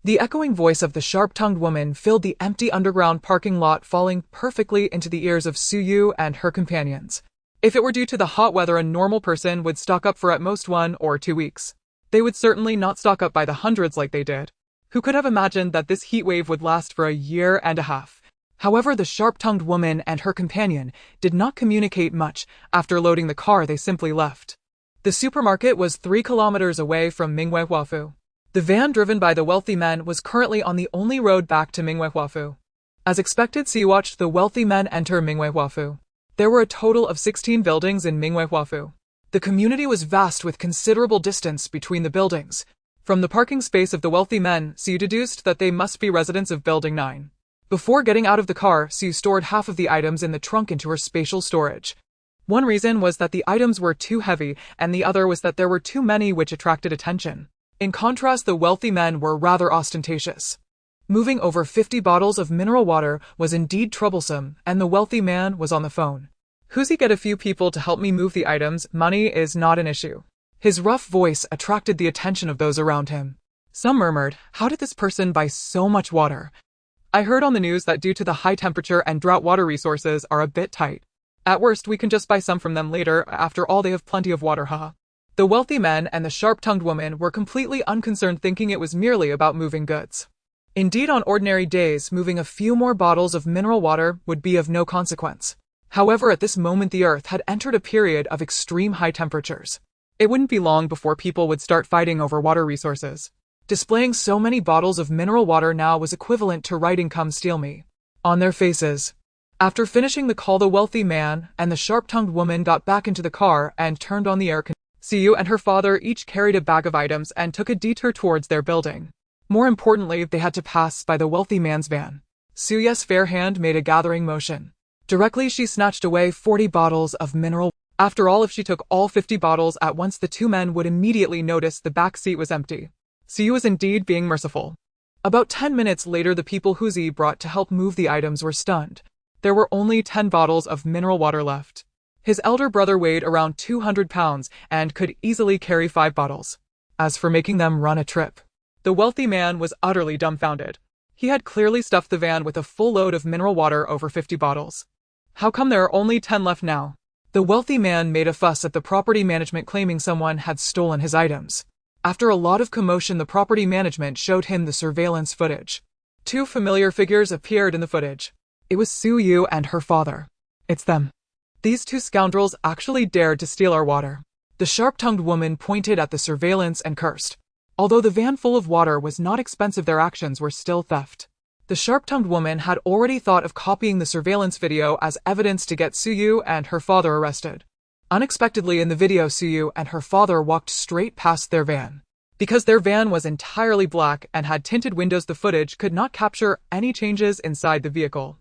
The echoing voice of the sharp-tongued woman filled the empty underground parking lot, falling perfectly into the ears of Suyu and her companions. If it were due to the hot weather, a normal person would stock up for at most 1 or 2 weeks. They would certainly not stock up by the hundreds like they did. Who could have imagined that this heat wave would last for a year and a half? However, the sharp-tongued woman and her companion did not communicate much. After loading the car, they simply left. The supermarket was 3 kilometers away from Mingwei-Huafu. The van driven by the wealthy men was currently on the only road back to Mingwei-Huafu. As expected, Siyu watched the wealthy men enter Mingwei-Huafu. There were a total of 16 buildings in Mingwei-Huafu. The community was vast, with considerable distance between the buildings. From the parking space of the wealthy men, Siyu deduced that they must be residents of Building 9. Before getting out of the car, Siyu stored half of the items in the trunk into her spatial storage. One reason was that the items were too heavy, and the other was that there were too many, which attracted attention. In contrast, the wealthy men were rather ostentatious. Moving over 50 bottles of mineral water was indeed troublesome, and the wealthy man was on the phone. "Who's he? Get a few people to help me move the items. Money is not an issue." His rough voice attracted the attention of those around him. Some murmured, "How did this person buy so much water? I heard on the news that due to the high temperature and drought, water resources are a bit tight. At worst, we can just buy some from them later. After all, they have plenty of water, haha." The wealthy men and the sharp-tongued woman were completely unconcerned, thinking it was merely about moving goods. Indeed, on ordinary days, moving a few more bottles of mineral water would be of no consequence. However, at this moment the Earth had entered a period of extreme high temperatures. It wouldn't be long before people would start fighting over water resources. Displaying so many bottles of mineral water now was equivalent to writing "Come steal me" on their faces. After finishing the call, the wealthy man and the sharp-tongued woman got back into the car and turned on the air conditioner. Siyu and her father each carried a bag of items and took a detour towards their building. More importantly, they had to pass by the wealthy man's van. Suyu's fair hand made a gathering motion. Directly she snatched away 40 bottles of mineral. After all, if she took all 50 bottles at once, the 2 men would immediately notice the back seat was empty. Siyu was indeed being merciful. About 10 minutes later, the people Huzi brought to help move the items were stunned. There were only 10 bottles of mineral water left. His elder brother weighed around 200 pounds and could easily carry 5 bottles. As for making them run a trip, the wealthy man was utterly dumbfounded. He had clearly stuffed the van with a full load of mineral water over 50 bottles. How come there are only 10 left now? The wealthy man made a fuss at the property management, claiming someone had stolen his items. After a lot of commotion, the property management showed him the surveillance footage. 2 familiar figures appeared in the footage. It was Su Yu and her father. It's them. These 2 scoundrels actually dared to steal our water. The sharp-tongued woman pointed at the surveillance and cursed. Although the van full of water was not expensive, their actions were still theft. The sharp-tongued woman had already thought of copying the surveillance video as evidence to get Su Yu and her father arrested. Unexpectedly, in the video, Su Yu and her father walked straight past their van. Because their van was entirely black and had tinted windows, the footage could not capture any changes inside the vehicle.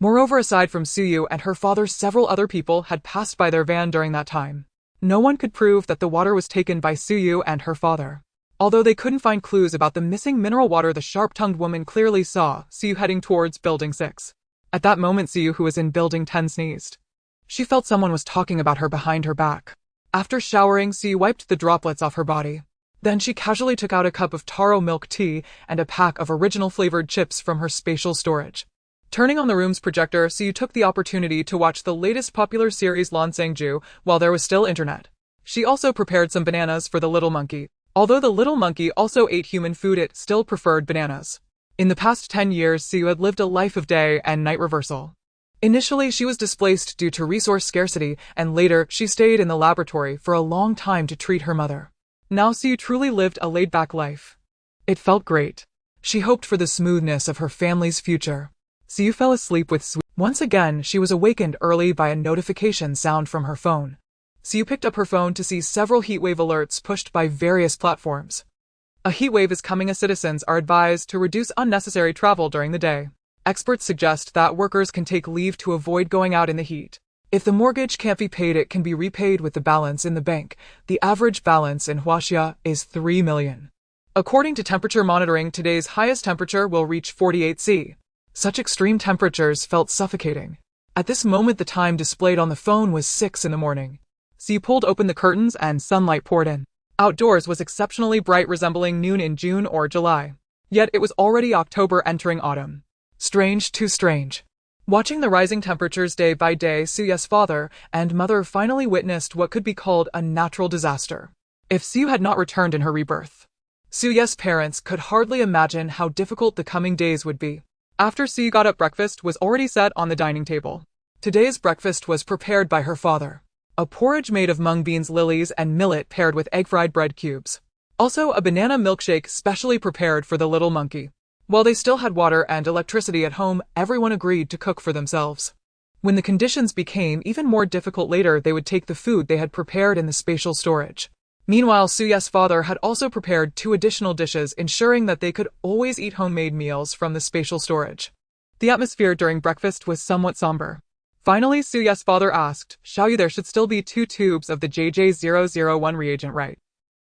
Moreover, aside from Su Yu and her father, several other people had passed by their van during that time. No one could prove that the water was taken by Su Yu and her father. Although they couldn't find clues about the missing mineral water, the sharp-tongued woman clearly saw Su Yu heading towards Building 6. At that moment, Su Yu, who was in Building 10, sneezed. She felt someone was talking about her behind her back. After showering, Su Yu wiped the droplets off her body. Then she casually took out a cup of taro milk tea and a pack of original flavored chips from her spatial storage. Turning on the room's projector, Su Yu took the opportunity to watch the latest popular series Lan Sang-ju while there was still internet. She also prepared some bananas for the little monkey. Although the little monkey also ate human food, it still preferred bananas. In the past 10 years, Su Yu had lived a life of day and night reversal. Initially, she was displaced due to resource scarcity, and later, she stayed in the laboratory for a long time to treat her mother. Now Su Yu truly lived a laid-back life. It felt great. She hoped for the smoothness of her family's future. Su Yu fell asleep with sweet. Once again, she was awakened early by a notification sound from her phone. Su Yu picked up her phone to see several heatwave alerts pushed by various platforms. A heatwave is coming, as citizens are advised to reduce unnecessary travel during the day. Experts suggest that workers can take leave to avoid going out in the heat. If the mortgage can't be paid, it can be repaid with the balance in the bank. The average balance in Huaxia is 3 million. According to temperature monitoring, today's highest temperature will reach 48 C. Such extreme temperatures felt suffocating. At this moment, the time displayed on the phone was 6 in the morning. Su Yu pulled open the curtains and sunlight poured in. Outdoors was exceptionally bright, resembling noon in June or July. Yet it was already October, entering autumn. Strange, too strange. Watching the rising temperatures day by day, Su Yu's father and mother finally witnessed what could be called a natural disaster. If Su Yu had not returned in her rebirth, Su Yu's parents could hardly imagine how difficult the coming days would be. After Su Yu got up, breakfast was already set on the dining table. Today's breakfast was prepared by her father. A porridge made of mung beans, lilies, and millet paired with egg-fried bread cubes. Also, a banana milkshake specially prepared for the little monkey. While they still had water and electricity at home, everyone agreed to cook for themselves. When the conditions became even more difficult later, they would take the food they had prepared in the spatial storage. Meanwhile, Su Yu's father had also prepared 2 additional dishes, ensuring that they could always eat homemade meals from the spatial storage. The atmosphere during breakfast was somewhat somber. Finally, Su Yu's father asked, "Xiaoyu, there should still be 2 tubes of the JJ001 reagent, right?"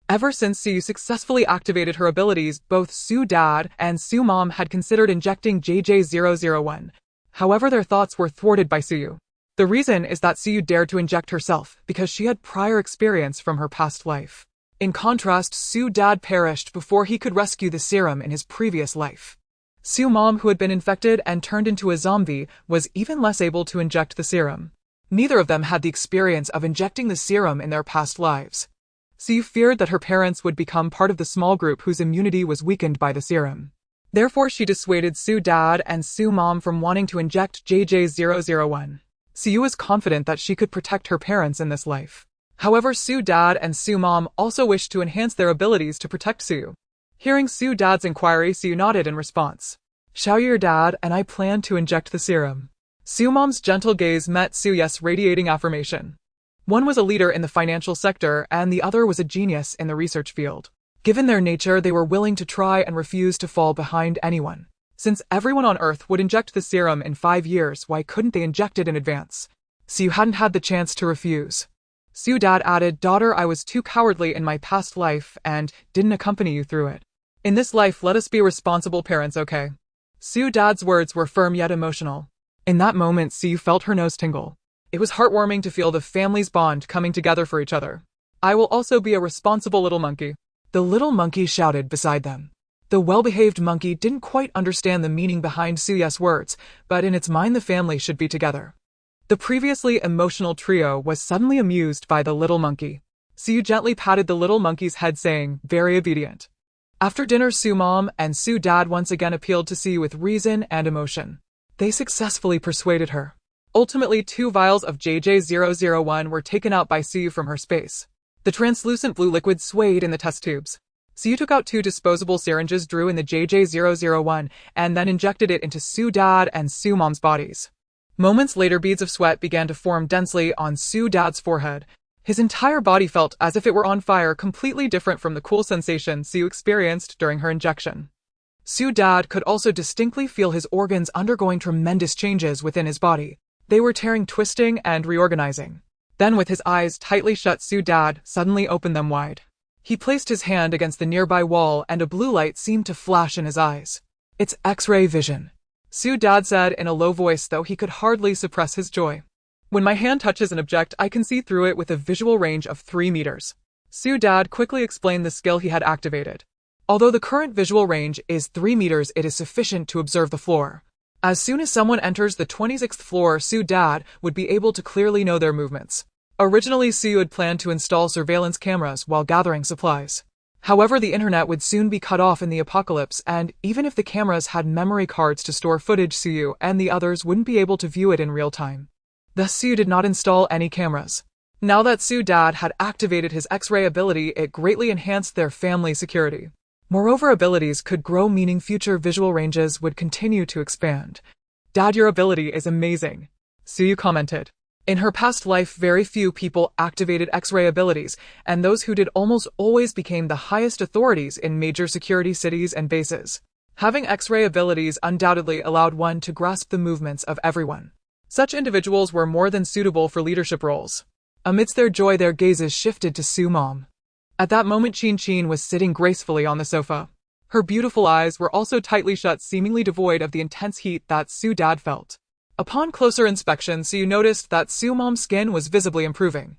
Ever since Su Yu successfully activated her abilities, both Su Dad and Su Mom had considered injecting JJ001. However, their thoughts were thwarted by Su Yu. The reason is that Su Yu dared to inject herself because she had prior experience from her past life. In contrast, Su Dad perished before he could rescue the serum in his previous life. Su Mom, who had been infected and turned into a zombie, was even less able to inject the serum. Neither of them had the experience of injecting the serum in their past lives. Su Yu feared that her parents would become part of the small group whose immunity was weakened by the serum. Therefore, she dissuaded Su Dad and Su Mom from wanting to inject JJ001. Su Yu was confident that she could protect her parents in this life. However, Su Dad and Su Mom also wished to enhance their abilities to protect Su Yu. Hearing Su Dad's inquiry, Su Yu nodded in response. "Xiaoyu, your dad and I plan to inject the serum." Su Mom's gentle gaze met Su Yu's radiating affirmation. One was a leader in the financial sector and the other was a genius in the research field. Given their nature, they were willing to try and refuse to fall behind anyone. Since everyone on Earth would inject the serum in 5 years, why couldn't they inject it in advance? Su Yu hadn't had the chance to refuse. Su Dad added, "Daughter, I was too cowardly in my past life and didn't accompany you through it. In this life, let us be responsible parents, okay?" Su Dad's words were firm yet emotional. In that moment, Su Yu felt her nose tingle. It was heartwarming to feel the family's bond coming together for each other. I will also be a responsible little monkey, the little monkey shouted beside them. The well-behaved monkey didn't quite understand the meaning behind Suye's words, but in its mind the family should be together. The previously emotional trio was suddenly amused by the little monkey. Suyu gently patted the little monkey's head saying, very obedient. After dinner, Su Mom and Su Dad once again appealed to Suyu with reason and emotion. They successfully persuaded her. Ultimately, 2 vials of JJ001 were taken out by Suyu from her space. The translucent blue liquid swayed in the test tubes. Suyu took out 2 disposable syringes, drew in the JJ001, and then injected it into Su Dad and Su Mom's bodies. Moments later, beads of sweat began to form densely on Su Dad's forehead. His entire body felt as if it were on fire, completely different from the cool sensation Suyu experienced during her injection. Su Dad could also distinctly feel his organs undergoing tremendous changes within his body. They were tearing, twisting, and reorganizing. Then, with his eyes tightly shut, Su Dad suddenly opened them wide. He placed his hand against the nearby wall, and a blue light seemed to flash in his eyes. It's X-ray vision, Su Dad said in a low voice, though he could hardly suppress his joy. When my hand touches an object, I can see through it with a visual range of 3 meters. Su Dad quickly explained the skill he had activated. Although the current visual range is 3 meters, it is sufficient to observe the floor. As soon as someone enters the 26th floor, Su Dad would be able to clearly know their movements. Originally, Suyu had planned to install surveillance cameras while gathering supplies. However, the internet would soon be cut off in the apocalypse, and even if the cameras had memory cards to store footage, Suyu and the others wouldn't be able to view it in real time. Thus, Suyu did not install any cameras. Now that Su Dad had activated his X-ray ability, it greatly enhanced their family security. Moreover, abilities could grow, meaning future visual ranges would continue to expand. Dad, your ability is amazing, Suyu commented. In her past life, very few people activated X-ray abilities, and those who did almost always became the highest authorities in major security cities and bases. Having X-ray abilities undoubtedly allowed one to grasp the movements of everyone. Such individuals were more than suitable for leadership roles. Amidst their joy, their gazes shifted to Su Mom. At that moment, Chin Chin was sitting gracefully on the sofa. Her beautiful eyes were also tightly shut, seemingly devoid of the intense heat that Su Dad felt. Upon closer inspection, Suyu noticed that Su Mom's skin was visibly improving.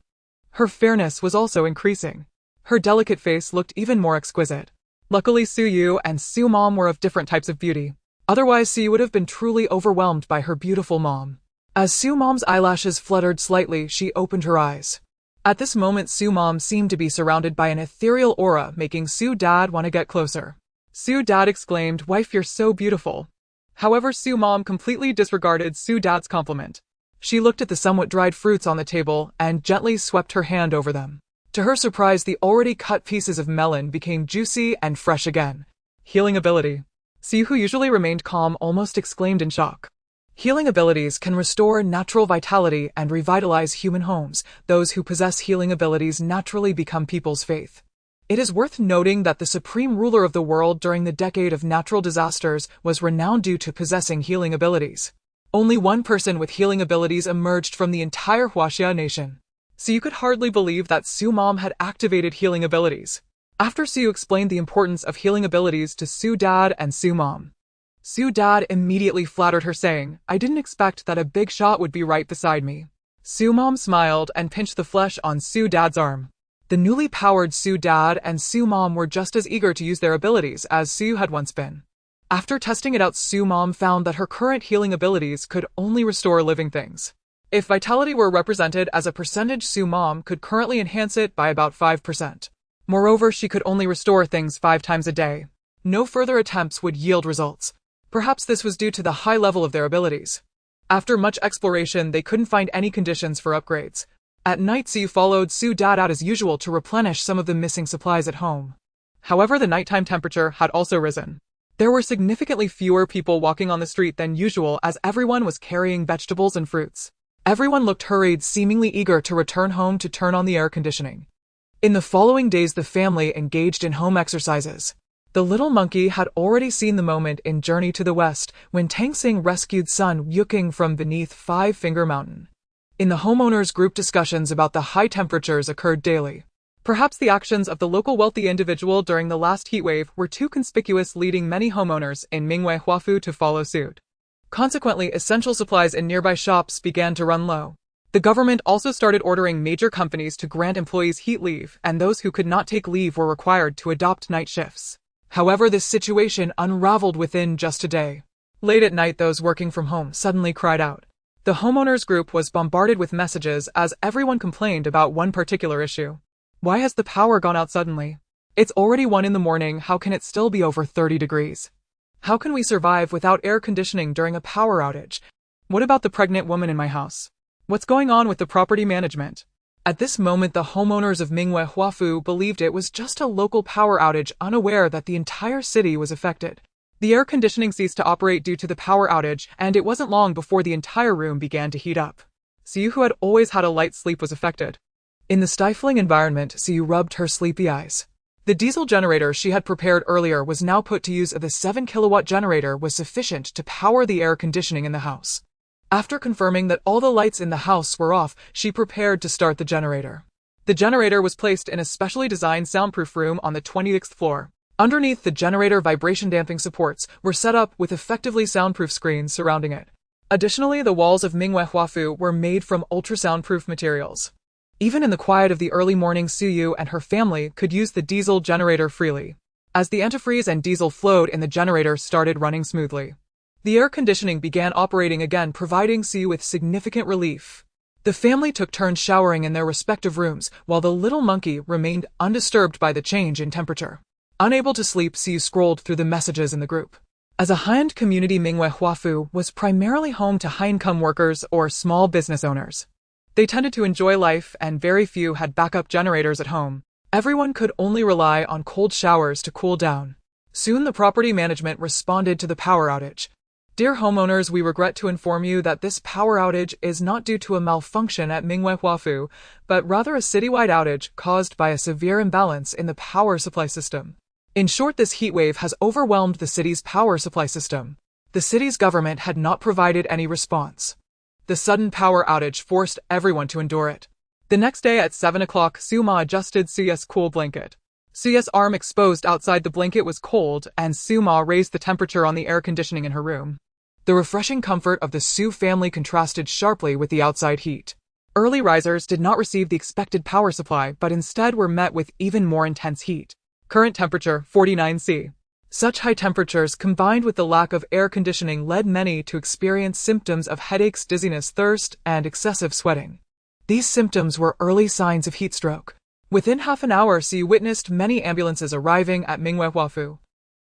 Her fairness was also increasing. Her delicate face looked even more exquisite. Luckily, Suyu and Su Mom were of different types of beauty. Otherwise, Suyu would have been truly overwhelmed by her beautiful mom. As Su Mom's eyelashes fluttered slightly, she opened her eyes. At this moment, Su Mom seemed to be surrounded by an ethereal aura, making Su Dad want to get closer. Su Dad exclaimed, "Wife, you're so beautiful." However, Su Mom completely disregarded Su Dad's compliment. She looked at the somewhat dried fruits on the table and gently swept her hand over them. To her surprise, the already cut pieces of melon became juicy and fresh again. Healing ability. Suyu, who usually remained calm, almost exclaimed in shock. Healing abilities can restore natural vitality and revitalize human homes. Those who possess healing abilities naturally become people's faith. It is worth noting that the supreme ruler of the world during the decade of natural disasters was renowned due to possessing healing abilities. Only one person with healing abilities emerged from the entire Huaxia nation. Suyu could hardly believe that Su Mom had activated healing abilities. After Suyu explained the importance of healing abilities to Su Dad and Su Mom, Su Dad immediately flattered her, saying, "I didn't expect that a big shot would be right beside me." Su Mom smiled and pinched the flesh on Su Dad's arm. The newly powered Su Dad and Su Mom were just as eager to use their abilities as Suyu had once been. After testing it out, Su Mom found that her current healing abilities could only restore living things. If vitality were represented as a percentage, Su Mom could currently enhance it by about 5%. Moreover, she could only restore things 5 times a day. No further attempts would yield results. Perhaps this was due to the high level of their abilities. After much exploration, they couldn't find any conditions for upgrades. At night, Suyu followed Su Dad out as usual to replenish some of the missing supplies at home. However, the nighttime temperature had also risen. There were significantly fewer people walking on the street than usual, as everyone was carrying vegetables and fruits. Everyone looked hurried, seemingly eager to return home to turn on the air conditioning. In the following days, the family engaged in home exercises. The little monkey had already seen the moment in Journey to the West when Tang Xing rescued Sun Yuking from beneath Five Finger Mountain. In the homeowners' group, discussions about the high temperatures occurred daily. Perhaps the actions of the local wealthy individual during the last heatwave were too conspicuous, leading many homeowners in Mingwei Huafu to follow suit. Consequently, essential supplies in nearby shops began to run low. The government also started ordering major companies to grant employees heat leave, and those who could not take leave were required to adopt night shifts. However, this situation unraveled within just a day. Late at night, those working from home suddenly cried out. The homeowners group was bombarded with messages as everyone complained about one particular issue. Why has the power gone out suddenly? It's already 1 in the morning, how can it still be over 30 degrees? How can we survive without air conditioning during a power outage? What about the pregnant woman in my house? What's going on with the property management? At this moment, the homeowners of Mingwei Huafu believed it was just a local power outage, unaware that the entire city was affected. The air conditioning ceased to operate due to the power outage, and it wasn't long before the entire room began to heat up. Siyu, who had always had a light sleep, was affected. In the stifling environment, Siyu rubbed her sleepy eyes. The diesel generator she had prepared earlier was now put to use. The 7-kilowatt generator was sufficient to power the air conditioning in the house. After confirming that all the lights in the house were off, she prepared to start the generator. The generator was placed in a specially designed soundproof room on the 26th floor. Underneath the generator, vibration damping supports were set up with effectively soundproof screens surrounding it. Additionally, the walls of Mingwei Huafu were made from ultrasoundproof materials. Even in the quiet of the early morning, Suyu and her family could use the diesel generator freely. As the antifreeze and diesel flowed in the generator started running smoothly. The air conditioning began operating again, providing Siyu with significant relief. The family took turns showering in their respective rooms, while the little monkey remained undisturbed by the change in temperature. Unable to sleep, Siyu scrolled through the messages in the group. As a high-end community, Mingwei Huafu was primarily home to high-income workers or small business owners. They tended to enjoy life, and very few had backup generators at home. Everyone could only rely on cold showers to cool down. Soon the property management responded to the power outage. Dear homeowners, we regret to inform you that this power outage is not due to a malfunction at Mingwei Huafu, but rather a citywide outage caused by a severe imbalance in the power supply system. In short, this heatwave has overwhelmed the city's power supply system. The city's government had not provided any response. The sudden power outage forced everyone to endure it. The next day at 7 o'clock, Suma adjusted Suyu's cool blanket. Suyu's arm exposed outside the blanket was cold, and Suma raised the temperature on the air conditioning in her room. The refreshing comfort of the Su family contrasted sharply with the outside heat. Early risers did not receive the expected power supply, but instead were met with even more intense heat. Current temperature, 49 C. Such high temperatures combined with the lack of air conditioning led many to experience symptoms of headaches, dizziness, thirst, and excessive sweating. These symptoms were early signs of heat stroke. Within half an hour, Su witnessed many ambulances arriving at Mingwei Huafu.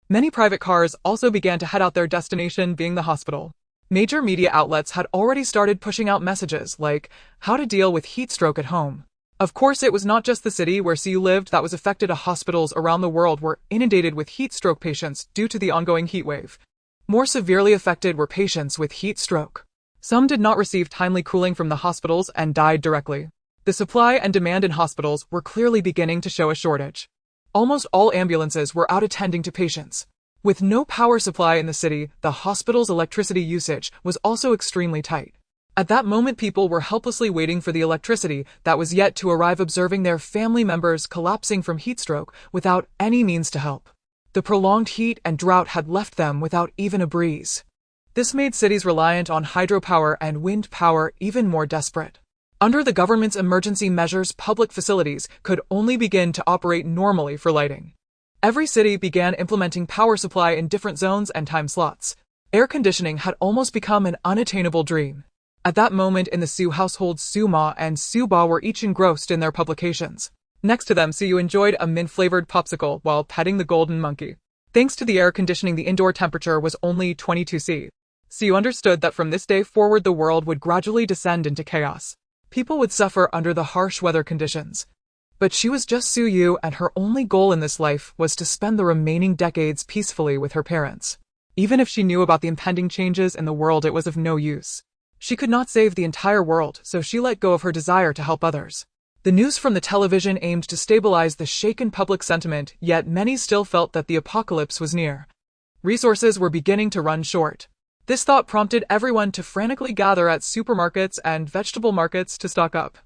Many private cars also began to head out, their destination being the hospital. Major media outlets had already started pushing out messages like, how to deal with heat stroke at home. Of course, it was not just the city where Siyu lived that was affected. Hospitals around the world were inundated with heat stroke patients due to the ongoing heat wave. More severely affected were patients with heat stroke. Some did not receive timely cooling from the hospitals and died directly. The supply and demand in hospitals were clearly beginning to show a shortage. Almost all ambulances were out attending to patients. With no power supply in the city, the hospital's electricity usage was also extremely tight. At that moment, people were helplessly waiting for the electricity that was yet to arrive, observing their family members collapsing from heat stroke without any means to help. The prolonged heat and drought had left them without even a breeze. This made cities reliant on hydropower and wind power even more desperate. Under the government's emergency measures, public facilities could only begin to operate normally for lighting. Every city began implementing power supply in different zones and time slots. Air conditioning had almost become an unattainable dream. At that moment in the Su household, Suma and Suba were each engrossed in their publications. Next to them, Siyu enjoyed a mint-flavored popsicle while petting the golden monkey. Thanks to the air conditioning, the indoor temperature was only 22 C. Siyu understood that from this day forward, the world would gradually descend into chaos. People would suffer under the harsh weather conditions. But she was just Suyu, and her only goal in this life was to spend the remaining decades peacefully with her parents. Even if she knew about the impending changes in the world, it was of no use. She could not save the entire world, so she let go of her desire to help others. The news from the television aimed to stabilize the shaken public sentiment, yet many still felt that the apocalypse was near. Resources were beginning to run short. This thought prompted everyone to frantically gather at supermarkets and vegetable markets to stock up.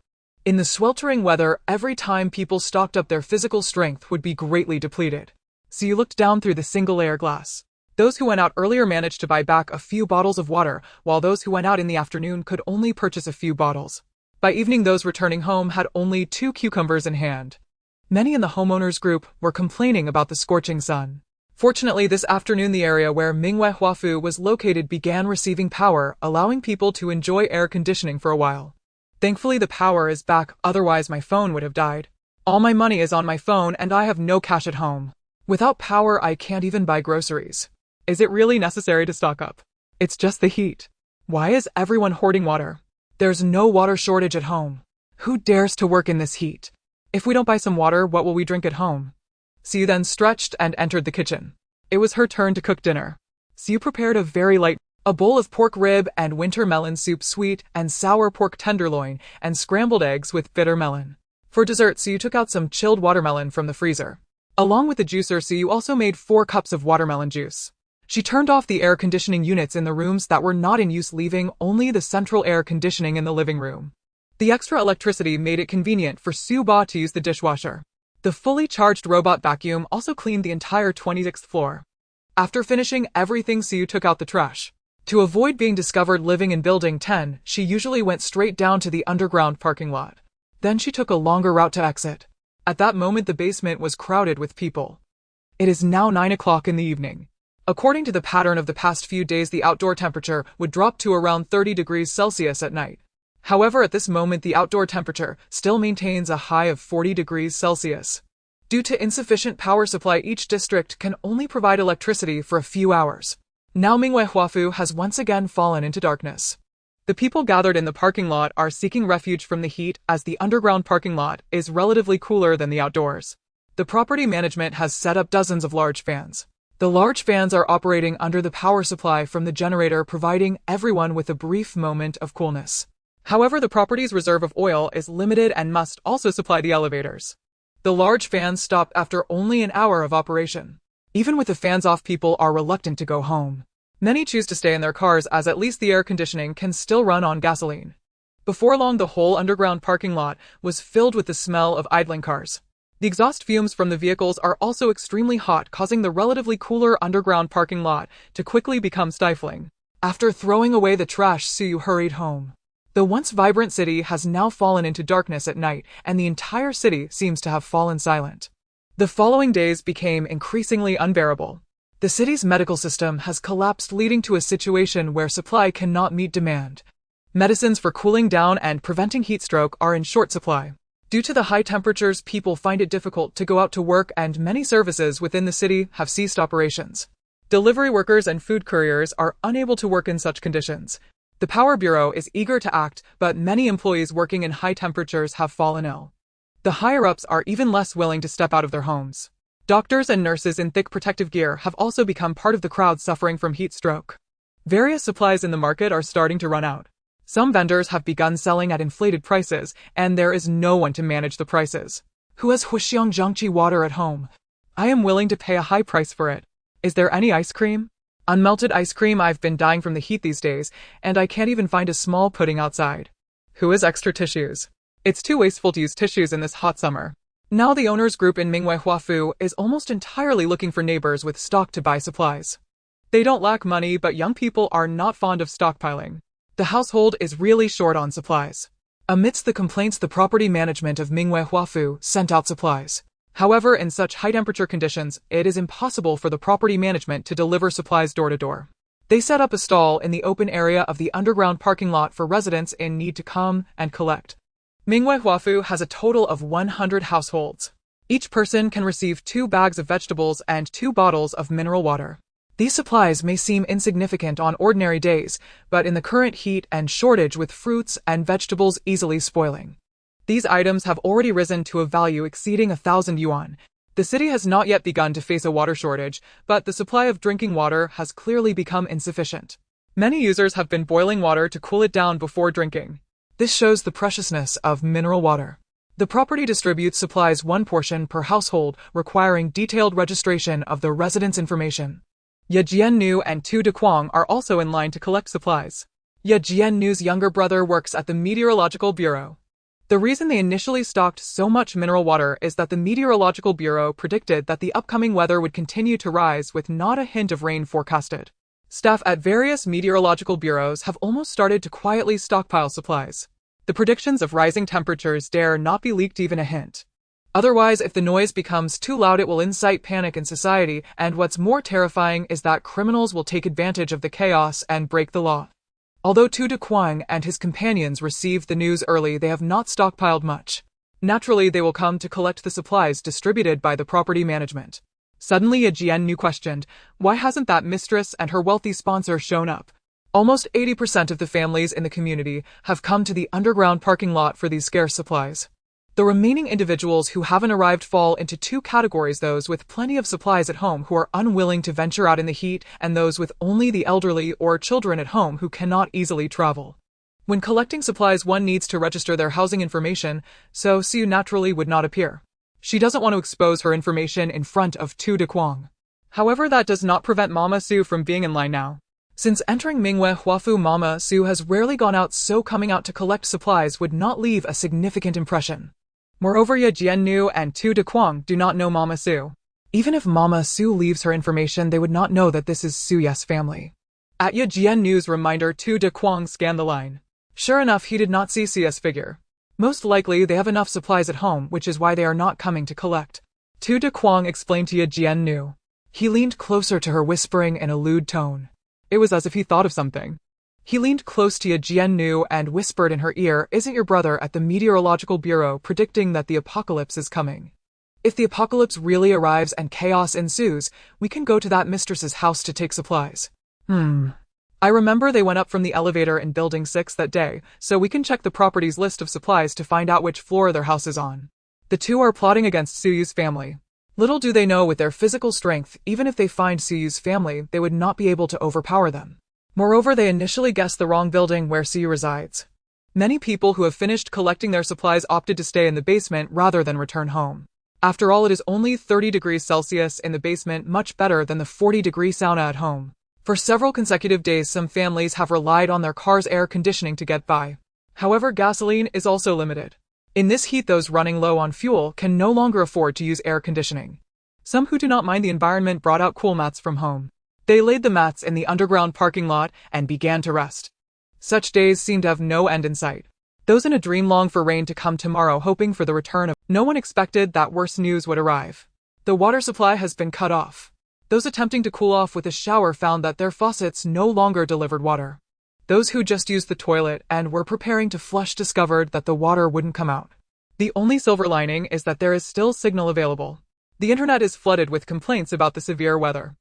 In the sweltering weather, every time people stocked up, their physical strength would be greatly depleted. Siyu looked down through the single-layer glass. Those who went out earlier managed to buy back a few bottles of water, while those who went out in the afternoon could only purchase a few bottles. By evening, those returning home had only 2 cucumbers in hand. Many in the homeowners group were complaining about the scorching sun. Fortunately, this afternoon the area where Mingwei Huafu was located began receiving power, allowing people to enjoy air conditioning for a while. Thankfully, the power is back, otherwise my phone would have died. All my money is on my phone and I have no cash at home. Without power, I can't even buy groceries. Is it really necessary to stock up? It's just the heat. Why is everyone hoarding water? There's no water shortage at home. Who dares to work in this heat? If we don't buy some water, what will we drink at home? Siyu then stretched and entered the kitchen. It was her turn to cook dinner. Siyu prepared a bowl of pork rib and winter melon soup, sweet and sour pork tenderloin, and scrambled eggs with bitter melon. For dessert, Siyu took out some chilled watermelon from the freezer. Along with the juicer, Siyu also made 4 cups of watermelon juice. She turned off the air conditioning units in the rooms that were not in use, leaving only the central air conditioning in the living room. The extra electricity made it convenient for Su Ba to use the dishwasher. The fully charged robot vacuum also cleaned the entire 26th floor. After finishing everything, Siyu took out the trash. To avoid being discovered living in Building 10, she usually went straight down to the underground parking lot. Then she took a longer route to exit. At that moment, the basement was crowded with people. It is now 9 o'clock in the evening. According to the pattern of the past few days, the outdoor temperature would drop to around 30 degrees Celsius at night. However, at this moment, the outdoor temperature still maintains a high of 40 degrees Celsius. Due to insufficient power supply, each district can only provide electricity for a few hours. Now Mingwei Huafu has once again fallen into darkness. The people gathered in the parking lot are seeking refuge from the heat, as the underground parking lot is relatively cooler than the outdoors. The property management has set up dozens of large fans. The large fans are operating under the power supply from the generator, providing everyone with a brief moment of coolness. However, the property's reserve of oil is limited and must also supply the elevators. The large fans stopped after only an hour of operation. Even with the fans off, people are reluctant to go home. Many choose to stay in their cars, as at least the air conditioning can still run on gasoline. Before long, the whole underground parking lot was filled with the smell of idling cars. The exhaust fumes from the vehicles are also extremely hot, causing the relatively cooler underground parking lot to quickly become stifling. After throwing away the trash, Siyu hurried home. The once vibrant city has now fallen into darkness at night, and the entire city seems to have fallen silent. The following days became increasingly unbearable. The city's medical system has collapsed, leading to a situation where supply cannot meet demand. Medicines for cooling down and preventing heat stroke are in short supply. Due to the high temperatures, people find it difficult to go out to work, and many services within the city have ceased operations. Delivery workers and food couriers are unable to work in such conditions. The Power Bureau is eager to act, but many employees working in high temperatures have fallen ill. The higher-ups are even less willing to step out of their homes. Doctors and nurses in thick protective gear have also become part of the crowd suffering from heat stroke. Various supplies in the market are starting to run out. Some vendors have begun selling at inflated prices, and there is no one to manage the prices. Who has Huxiang Zhangqi water at home? I am willing to pay a high price for it. Is there any ice cream? Unmelted ice cream. I've been dying from the heat these days, and I can't even find a small pudding outside. Who has extra tissues? It's too wasteful to use tissues in this hot summer. Now the owners group in Mingwei Huafu is almost entirely looking for neighbors with stock to buy supplies. They don't lack money, but young people are not fond of stockpiling. The household is really short on supplies. Amidst the complaints, the property management of Mingwei Huafu sent out supplies. However, in such high-temperature conditions, it is impossible for the property management to deliver supplies door to door. They set up a stall in the open area of the underground parking lot for residents in need to come and collect. Mingwei Huafu has a total of 100 households. Each person can receive 2 bags of vegetables and 2 bottles of mineral water. These supplies may seem insignificant on ordinary days, but in the current heat and shortage, with fruits and vegetables easily spoiling. These items have already risen to a value exceeding 1,000 yuan. The city has not yet begun to face a water shortage, but the supply of drinking water has clearly become insufficient. Many users have been boiling water to cool it down before drinking. This shows the preciousness of mineral water. The property distributes supplies 1 portion per household, requiring detailed registration of the residents' information. Ye Jiannu and Tu Dequang are also in line to collect supplies. Ye Jiannu's younger brother works at the Meteorological Bureau. The reason they initially stocked so much mineral water is that the Meteorological Bureau predicted that the upcoming weather would continue to rise with not a hint of rain forecasted. Staff at various meteorological bureaus have almost started to quietly stockpile supplies. The predictions of rising temperatures dare not be leaked even a hint. Otherwise, if the noise becomes too loud, it will incite panic in society, and what's more terrifying is that criminals will take advantage of the chaos and break the law. Although Tu Dequang and his companions received the news early, they have not stockpiled much. Naturally, they will come to collect the supplies distributed by the property management. Suddenly, a Jiannu questioned, why hasn't that mistress and her wealthy sponsor shown up? Almost 80% of the families in the community have come to the underground parking lot for these scarce supplies. The remaining individuals who haven't arrived fall into two categories: those with plenty of supplies at home who are unwilling to venture out in the heat, and those with only the elderly or children at home who cannot easily travel. When collecting supplies, one needs to register their housing information, so Siu naturally would not appear. She doesn't want to expose her information in front of Tu Dequang. However, that does not prevent Mama Su from being in line now. Since entering Mingwei Huafu, Mama Su has rarely gone out, so coming out to collect supplies would not leave a significant impression. Moreover, Ye Jiannu and Tu Dequang do not know Mama Su. Even if Mama Su leaves her information, they would not know that this is Su Ye's family. At Ye Jiannu's reminder, Tu Dequang scanned the line. Sure enough, he did not see Su Ye's figure. Most likely, they have enough supplies at home, which is why they are not coming to collect. Tu Dequang explained to Ye Jiannu. He leaned closer to her, whispering in a lewd tone. It was as if he thought of something. He leaned close to Ye Jiannu and whispered in her ear, isn't your brother at the Meteorological Bureau predicting that the apocalypse is coming? If the apocalypse really arrives and chaos ensues, we can go to that mistress's house to take supplies. I remember they went up from the elevator in Building 6 that day, so we can check the property's list of supplies to find out which floor their house is on. The two are plotting against Suyu's family. Little do they know, with their physical strength, even if they find Suyu's family, they would not be able to overpower them. Moreover, they initially guessed the wrong building where Siyu resides. Many people who have finished collecting their supplies opted to stay in the basement rather than return home. After all, it is only 30 degrees Celsius in the basement, much better than the 40-degree sauna at home. For several consecutive days, some families have relied on their car's air conditioning to get by. However, gasoline is also limited. In this heat, those running low on fuel can no longer afford to use air conditioning. Some who do not mind the environment brought out cool mats from home. They laid the mats in the underground parking lot and began to rest. Such days seemed to have no end in sight. Those in a dream long for rain to come tomorrow, hoping for the return of. No one expected that worse news would arrive. The water supply has been cut off. Those attempting to cool off with a shower found that their faucets no longer delivered water. Those who just used the toilet and were preparing to flush discovered that the water wouldn't come out. The only silver lining is that there is still signal available. The internet is flooded with complaints about the severe weather.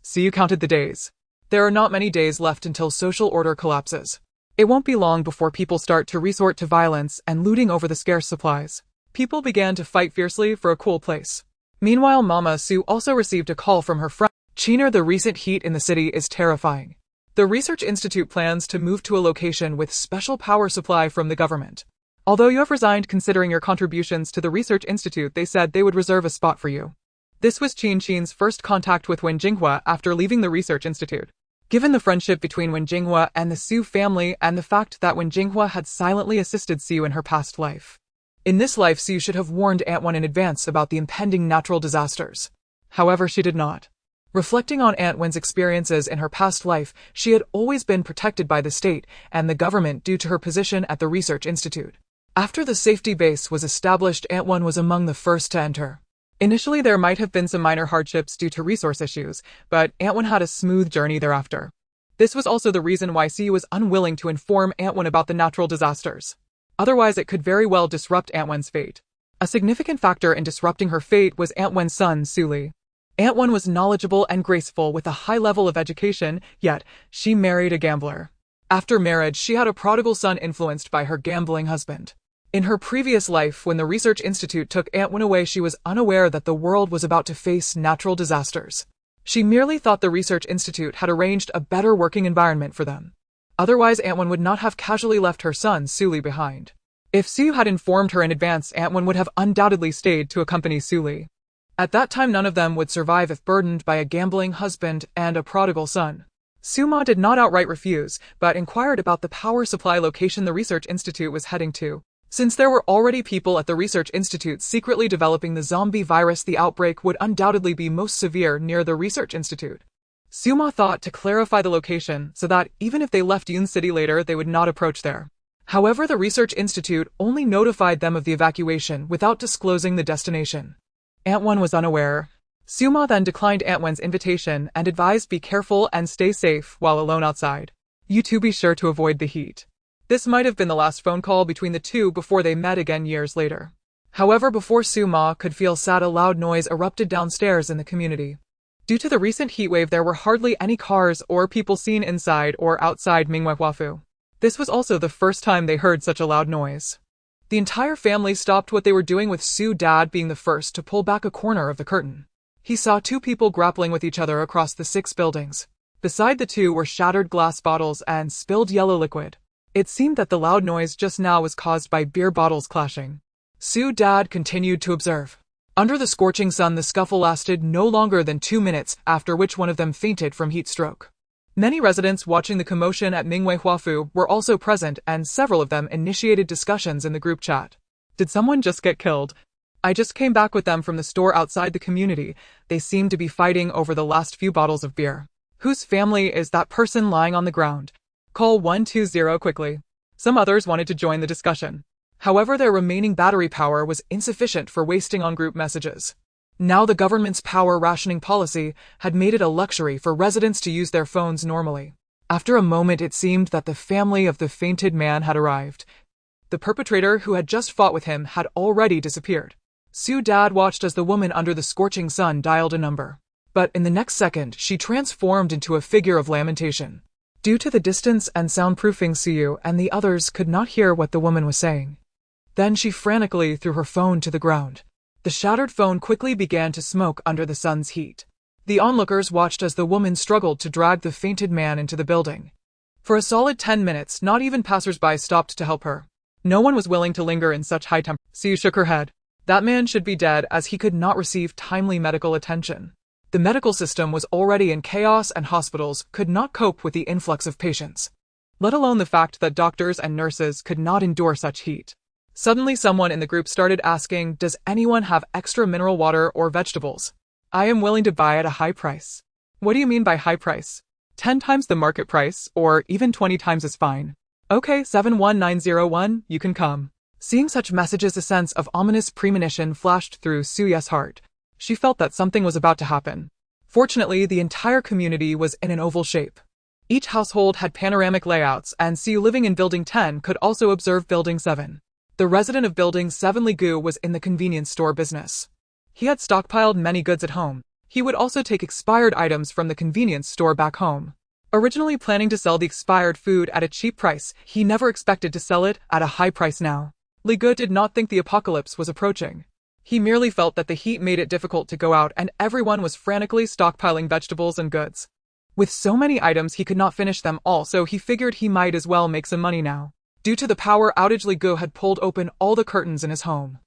Siyu counted the days. There are not many days left until social order collapses. It won't be long before people start to resort to violence and looting over the scarce supplies. People began to fight fiercely for a cool place. Meanwhile, Mama Su also received a call from her friend. Chiner, the recent heat in the city is terrifying. The Research Institute plans to move to a location with special power supply from the government. Although you have resigned considering your contributions to the Research Institute, they said they would reserve a spot for you. This was Qin Qin's first contact with Wen Jinghua after leaving the Research Institute. Given the friendship between Wen Jinghua and the Su family and the fact that Wen Jinghua had silently assisted Siu in her past life. In this life, Siu should have warned Aunt Wen in advance about the impending natural disasters. However, she did not. Reflecting on Aunt Wen's experiences in her past life, she had always been protected by the state and the government due to her position at the Research Institute. After the safety base was established, Aunt Wen was among the first to enter. Initially, there might have been some minor hardships due to resource issues, but Aunt Wen had a smooth journey thereafter. This was also the reason why Siu was unwilling to inform Aunt Wen about the natural disasters. Otherwise, it could very well disrupt Aunt Wen's fate. A significant factor in disrupting her fate was Aunt Wen's son, Su Li. Aunt Wen was knowledgeable and graceful with a high level of education, yet she married a gambler. After marriage, she had a prodigal son influenced by her gambling husband. In her previous life, when the Research Institute took Aunt Wen away, she was unaware that the world was about to face natural disasters. She merely thought the Research Institute had arranged a better working environment for them. Otherwise, Aunt Wen would not have casually left her son, Su Li, behind. If Siu had informed her in advance, Aunt Wen would have undoubtedly stayed to accompany Su Li. At that time, none of them would survive if burdened by a gambling husband and a prodigal son. Suma did not outright refuse, but inquired about the power supply location the Research Institute was heading to. Since there were already people at the Research Institute secretly developing the zombie virus, the outbreak would undoubtedly be most severe near the Research Institute. Suma thought to clarify the location so that even if they left Yun City later, they would not approach there. However, the research institute only notified them of the evacuation without disclosing the destination. Antwon was unaware. Suma then declined Antwon's invitation and advised be careful and stay safe while alone outside. You two be sure to avoid the heat. This might have been the last phone call between the two before they met again years later. However, before Suma could feel sad, a loud noise erupted downstairs in the community. Due to the recent heatwave, there were hardly any cars or people seen inside or outside Minghuafu. This was also the first time they heard such a loud noise. The entire family stopped what they were doing, with Su's dad being the first to pull back a corner of the curtain. He saw two people grappling with each other across the 6 buildings. Beside the two were shattered glass bottles and spilled yellow liquid. It seemed that the loud noise just now was caused by beer bottles clashing. Su's dad continued to observe. Under the scorching sun, the scuffle lasted no longer than 2 minutes, after which one of them fainted from heat stroke. Many residents watching the commotion at Minghuafu were also present, and several of them initiated discussions in the group chat. Did someone just get killed? I just came back with them from the store outside the community. They seem to be fighting over the last few bottles of beer. Whose family is that person lying on the ground? Call 120 quickly. Some others wanted to join the discussion. However, their remaining battery power was insufficient for wasting on group messages. Now the government's power rationing policy had made it a luxury for residents to use their phones normally. After a moment, it seemed that the family of the fainted man had arrived. The perpetrator who had just fought with him had already disappeared. Su's dad watched as the woman under the scorching sun dialed a number. But in the next second, she transformed into a figure of lamentation. Due to the distance and soundproofing, Su and the others could not hear what the woman was saying. Then she frantically threw her phone to the ground. The shattered phone quickly began to smoke under the sun's heat. The onlookers watched as the woman struggled to drag the fainted man into the building. For a solid 10 minutes, not even passers-by stopped to help her. No one was willing to linger in such high temperature. Su shook her head. That man should be dead, as he could not receive timely medical attention. The medical system was already in chaos, and hospitals could not cope with the influx of patients, let alone the fact that doctors and nurses could not endure such heat. Suddenly, someone in the group started asking, does anyone have extra mineral water or vegetables? I am willing to buy at a high price. What do you mean by high price? 10 times the market price, or even 20 times is fine. Okay, 71901, you can come. Seeing such messages, a sense of ominous premonition flashed through Su's heart. She felt that something was about to happen. Fortunately, the entire community was in an oval shape. Each household had panoramic layouts, and Su, living in Building 10, could also observe Building 7. The resident of Building 7, Li Gu, was in the convenience store business. He had stockpiled many goods at home. He would also take expired items from the convenience store back home. Originally planning to sell the expired food at a cheap price, he never expected to sell it at a high price now. Li Gu did not think the apocalypse was approaching. He merely felt that the heat made it difficult to go out, and everyone was frantically stockpiling vegetables and goods. With so many items, he could not finish them all, so he figured he might as well make some money now. Due to the power outage, Li Gu had pulled open all the curtains in his home.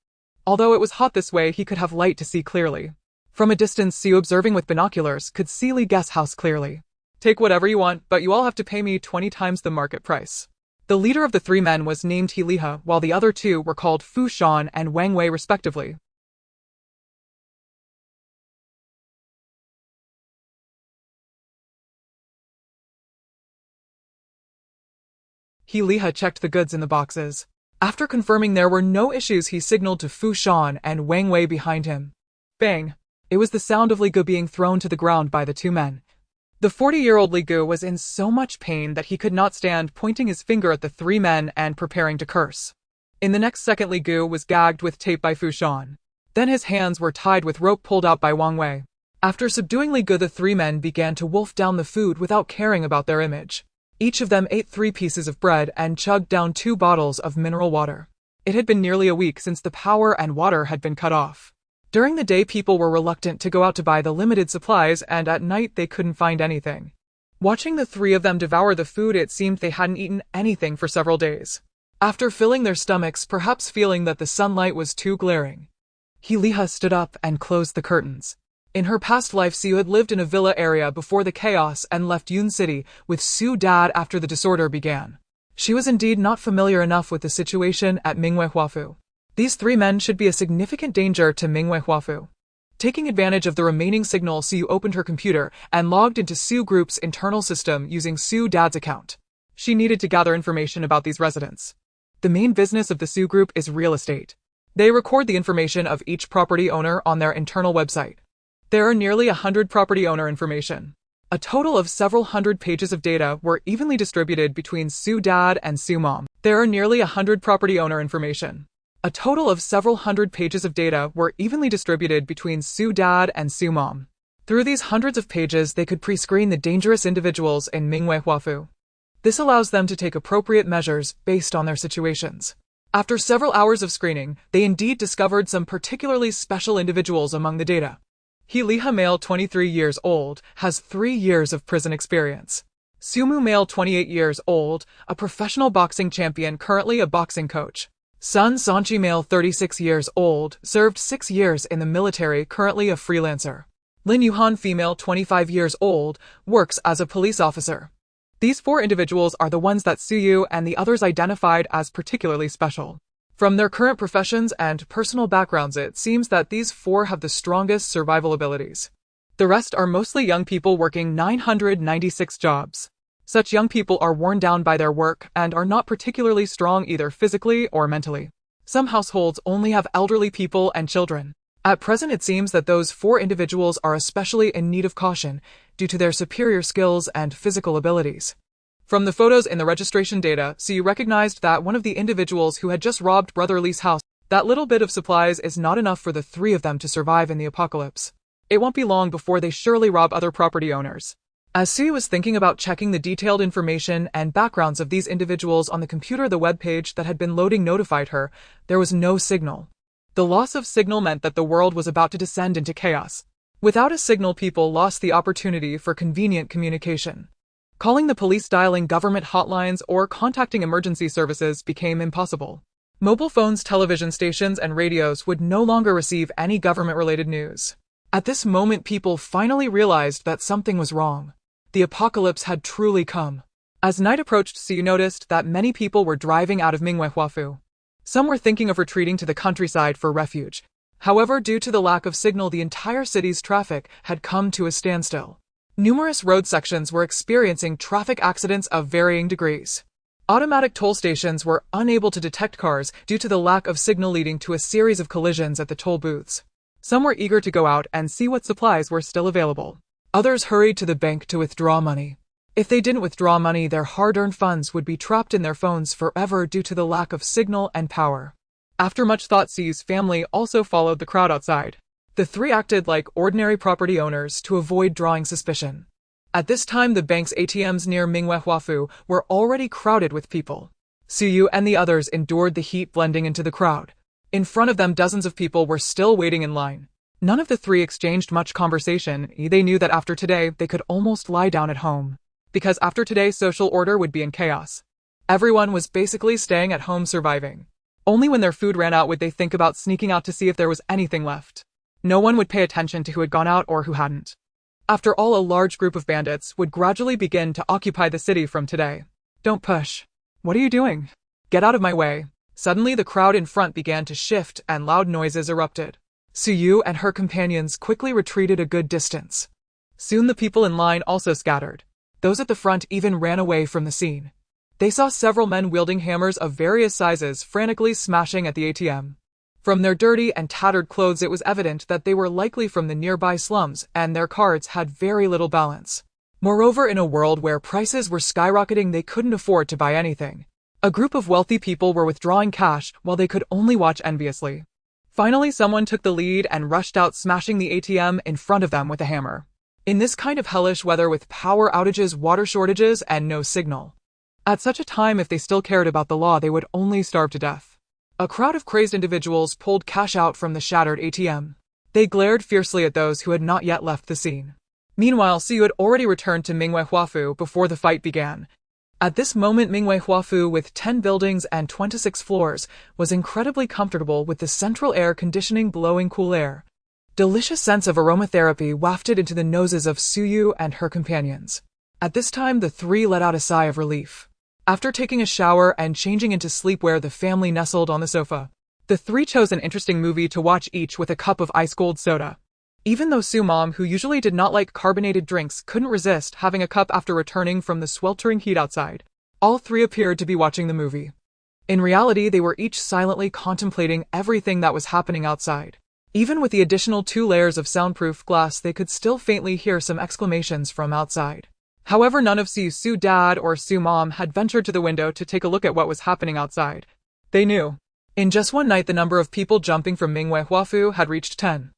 Although it was hot this way, he could have light to see clearly. From a distance, Su, observing with binoculars, could see Li Gu's house clearly. Take whatever you want, but you all have to pay me 20 times the market price. The leader of the 3 men was named He Liha, while the other 2 were called Fu Shan and Wang Wei respectively. He Liha checked the goods in the boxes. After confirming there were no issues, he signaled to Fu Shan and Wang Wei behind him. Bang! It was the sound of Li Gu being thrown to the ground by the 2 men. The 40-year-old Li Gu was in so much pain that he could not stand, pointing his finger at the 3 men and preparing to curse. In the next second, Li Gu was gagged with tape by Fu Shan. Then his hands were tied with rope pulled out by Wang Wei. After subduing Li Gu, the 3 men began to wolf down the food without caring about their image. Each of them ate 3 pieces of bread and chugged down 2 bottles of mineral water. It had been nearly a week since the power and water had been cut off. During the day, people were reluctant to go out to buy the limited supplies, and at night they couldn't find anything. Watching the 3 of them devour the food, it seemed they hadn't eaten anything for several days. After filling their stomachs, perhaps feeling that the sunlight was too glaring, He Liha stood up and closed the curtains. In her past life, Su had lived in a villa area before the chaos and left Yun City with Su's dad after the disorder began. She was indeed not familiar enough with the situation at Minghuafu. These 3 men should be a significant danger to Minghuafu. Taking advantage of the remaining signal, Su opened her computer and logged into Su Group's internal system using Su's dad's account. She needed to gather information about these residents. The main business of the Su Group is real estate. They record the information of each property owner on their internal website. There are nearly 100 property owner information. A total of several hundred pages of data were evenly distributed between Su Dad and Su Mom. There are nearly 100 property owner information. A total of several hundred pages of data were evenly distributed between Su Dad and Su Mom. Through these hundreds of pages, they could pre-screen the dangerous individuals in Mingwei Huafu. This allows them to take appropriate measures based on their situations. After several hours of screening, they indeed discovered some particularly special individuals among the data. He Liha, male 23 years old, has 3 years of prison experience. Sumu, male 28 years old, a professional boxing champion, currently a boxing coach. Sun Sanchi, male 36 years old, served 6 years in the military, currently a freelancer. Lin Yuhan, female 25 years old, works as a police officer. These 4 individuals are the ones that Suyu and the others identified as particularly special. From their current professions and personal backgrounds, it seems that these 4 have the strongest survival abilities. The rest are mostly young people working 996 jobs. Such young people are worn down by their work and are not particularly strong either physically or mentally. Some households only have elderly people and children. At present, it seems that those 4 individuals are especially in need of caution due to their superior skills and physical abilities. From the photos in the registration data, Siyu recognized that one of the individuals who had just robbed Brother Li's house. That little bit of supplies is not enough for the 3 of them to survive in the apocalypse. It won't be long before they surely rob other property owners. As Siyu was thinking about checking the detailed information and backgrounds of these individuals on the computer, the web page that had been loading notified her there was no signal. The loss of signal meant that the world was about to descend into chaos. Without a signal, people lost the opportunity for convenient communication. Calling the police, dialing government hotlines, or contacting emergency services became impossible. Mobile phones, television stations, and radios would no longer receive any government-related news. At this moment, people finally realized that something was wrong. The apocalypse had truly come. As night approached, Siyu noticed that many people were driving out of Mingwei Huafu. Some were thinking of retreating to the countryside for refuge. However, due to the lack of signal, the entire city's traffic had come to a standstill. Numerous road sections were experiencing traffic accidents of varying degrees. Automatic toll stations were unable to detect cars due to the lack of signal, leading to a series of collisions at the toll booths. Some were eager to go out and see what supplies were still available. Others hurried to the bank to withdraw money. If they didn't withdraw money, their hard-earned funds would be trapped in their phones forever due to the lack of signal and power. After much thought, Siyu's family also followed the crowd outside. The 3 acted like ordinary property owners to avoid drawing suspicion. At this time, the bank's ATMs near Mingwei Huafu were already crowded with people. Siyu and the others endured the heat, blending into the crowd. In front of them, dozens of people were still waiting in line. None of the 3 exchanged much conversation. They knew that after today, they could almost lie down at home. Because after today, social order would be in chaos. Everyone was basically staying at home, surviving. Only when their food ran out would they think about sneaking out to see if there was anything left. No one would pay attention to who had gone out or who hadn't. After all, a large group of bandits would gradually begin to occupy the city from today. Don't push. What are you doing? Get out of my way. Suddenly, the crowd in front began to shift and loud noises erupted. Suyu and her companions quickly retreated a good distance. Soon the people in line also scattered. Those at the front even ran away from the scene. They saw several men wielding hammers of various sizes frantically smashing at the ATM. From their dirty and tattered clothes, it was evident that they were likely from the nearby slums, and their cards had very little balance. Moreover, in a world where prices were skyrocketing, they couldn't afford to buy anything. A group of wealthy people were withdrawing cash while they could only watch enviously. Finally, someone took the lead and rushed out, smashing the ATM in front of them with a hammer. In this kind of hellish weather, with power outages, water shortages, and no signal. At such a time, if they still cared about the law, they would only starve to death. A crowd of crazed individuals pulled cash out from the shattered ATM. They glared fiercely at those who had not yet left the scene. Meanwhile, Siyu had already returned to Mingwei Huafu before the fight began. At this moment, Mingwei Huafu, with 10 buildings and 26 floors, was incredibly comfortable with the central air conditioning blowing cool air. Delicious scents of aromatherapy wafted into the noses of Suyu and her companions. At this time, the 3 let out a sigh of relief. After taking a shower and changing into sleepwear, the family nestled on the sofa. The 3 chose an interesting movie to watch, each with a cup of ice-cold soda. Even though Su Mom, who usually did not like carbonated drinks, couldn't resist having a cup after returning from the sweltering heat outside, all 3 appeared to be watching the movie. In reality, they were each silently contemplating everything that was happening outside. Even with the additional 2 layers of soundproof glass, they could still faintly hear some exclamations from outside. However, none of Su dad or Su mom had ventured to the window to take a look at what was happening outside. They knew. In just one night, the number of people jumping from Mingwei Huafu had reached 10.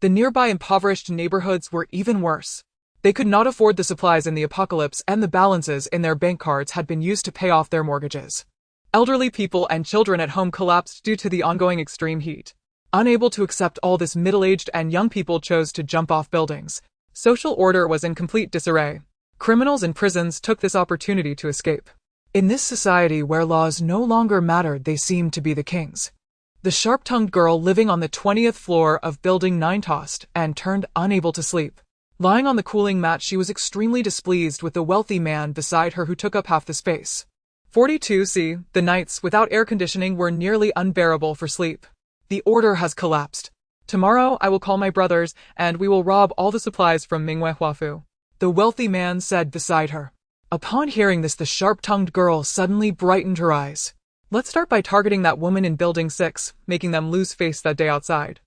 The nearby impoverished neighborhoods were even worse. They could not afford the supplies in the apocalypse, and the balances in their bank cards had been used to pay off their mortgages. Elderly people and children at home collapsed due to the ongoing extreme heat. Unable to accept all this, middle-aged and young people chose to jump off buildings. Social order was in complete disarray. Criminals in prisons took this opportunity to escape. In this society where laws no longer mattered, they seemed to be the kings. The sharp-tongued girl living on the 20th floor of Building 9 tossed and turned, unable to sleep. Lying on the cooling mat, she was extremely displeased with the wealthy man beside her who took up half the space. 42C. The nights without air conditioning were nearly unbearable for sleep. The order has collapsed. Tomorrow I will call my brothers, and we will rob all the supplies from Mingwei Huafu, the wealthy man said beside her. Upon hearing this, the sharp-tongued girl suddenly brightened her eyes. Let's start by targeting that woman in Building 6, making them lose face that day outside.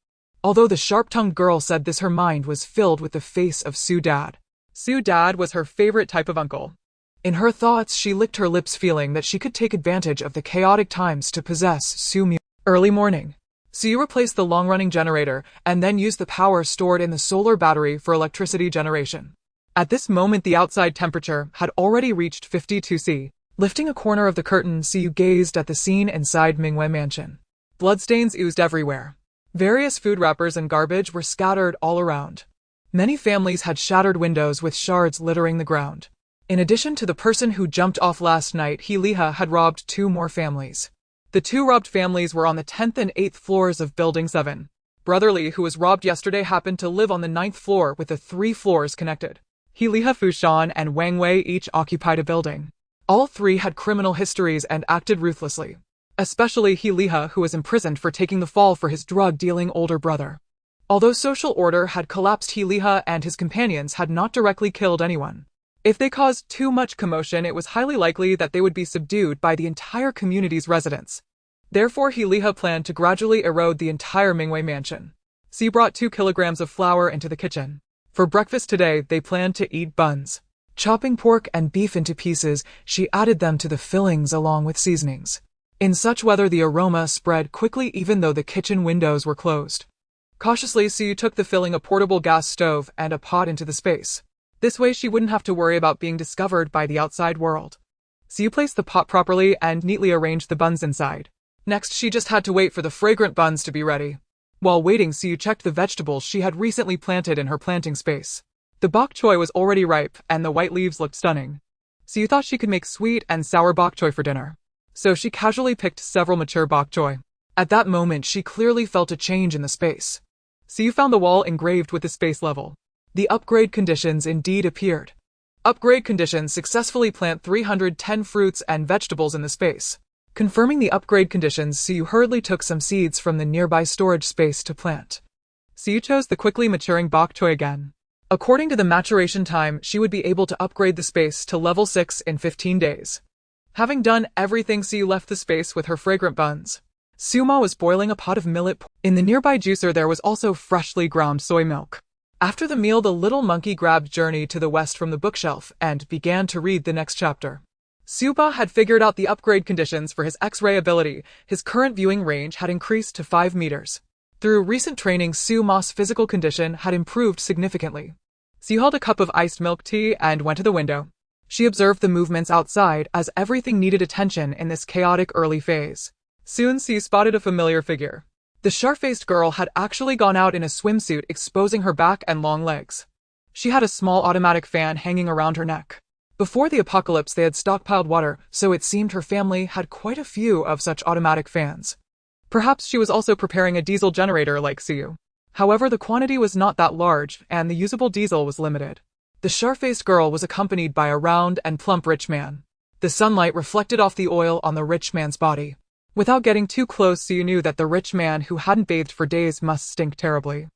Although the sharp-tongued girl said this, her mind was filled with the face of Su dad. Su dad was her favorite type of uncle. In her thoughts, she licked her lips, feeling that she could take advantage of the chaotic times to possess Su Mu. Early morning. Su replaced the long-running generator and then used the power stored in the solar battery for electricity generation. At this moment, the outside temperature had already reached 52°C. Lifting a corner of the curtain, Su gazed at the scene inside Mingwei Mansion. Bloodstains oozed everywhere. Various food wrappers and garbage were scattered all around. Many families had shattered windows with shards littering the ground. In addition to the person who jumped off last night, He Liha had robbed 2 more families. The 2 robbed families were on the 10th and 8th floors of Building 7. Brother Li, who was robbed yesterday, happened to live on the 9th floor with the 3 floors connected. He Liha, Fushan, and Wang Wei each occupied a building. All 3 had criminal histories and acted ruthlessly. Especially He Liha, who was imprisoned for taking the fall for his drug-dealing older brother. Although social order had collapsed, He Liha and his companions had not directly killed anyone. If they caused too much commotion, it was highly likely that they would be subdued by the entire community's residents. Therefore, He Liha planned to gradually erode the entire Mingwei Mansion. She brought 2 kilograms of flour into the kitchen. For breakfast today, they planned to eat buns. Chopping pork and beef into pieces, she added them to the fillings along with seasonings. In such weather, the aroma spread quickly even though the kitchen windows were closed. Cautiously, Su took the filling, a portable gas stove, and a pot into the space. This way she wouldn't have to worry about being discovered by the outside world. Su placed the pot properly and neatly arranged the buns inside. Next, she just had to wait for the fragrant buns to be ready. While waiting, Su checked the vegetables she had recently planted in her planting space. The bok choy was already ripe, and the white leaves looked stunning. Su thought she could make sweet and sour bok choy for dinner. So she casually picked several mature bok choy. At that moment, she clearly felt a change in the space. Su found the wall engraved with the space level. The upgrade conditions indeed appeared. Upgrade conditions: successfully plant 310 fruits and vegetables in the space. Confirming the upgrade conditions, Su hurriedly took some seeds from the nearby storage space to plant. Su chose the quickly maturing bok choy again. According to the maturation time, she would be able to upgrade the space to level 6 in 15 days. Having done everything, Su left the space with her fragrant buns. Suma was boiling a pot of millet. In the nearby juicer there was also freshly ground soy milk. After the meal, the little monkey grabbed Journey to the west from the bookshelf and began to read the next chapter. Suba had figured out the upgrade conditions for his X-ray ability. His current viewing range had increased to 5 meters. Through recent training, Suma's physical condition had improved significantly. Su held a cup of iced milk tea and went to the window. She observed the movements outside as everything needed attention in this chaotic early phase. Soon Su spotted a familiar figure. The sharp-faced girl had actually gone out in a swimsuit, exposing her back and long legs. She had a small automatic fan hanging around her neck. Before the apocalypse, they had stockpiled water, so it seemed her family had quite a few of such automatic fans. Perhaps she was also preparing a diesel generator like Su. However, the quantity was not that large, and the usable diesel was limited. The sharp-faced girl was accompanied by a round and plump rich man. The sunlight reflected off the oil on the rich man's body. Without getting too close, Su knew that the rich man who hadn't bathed for days must stink terribly.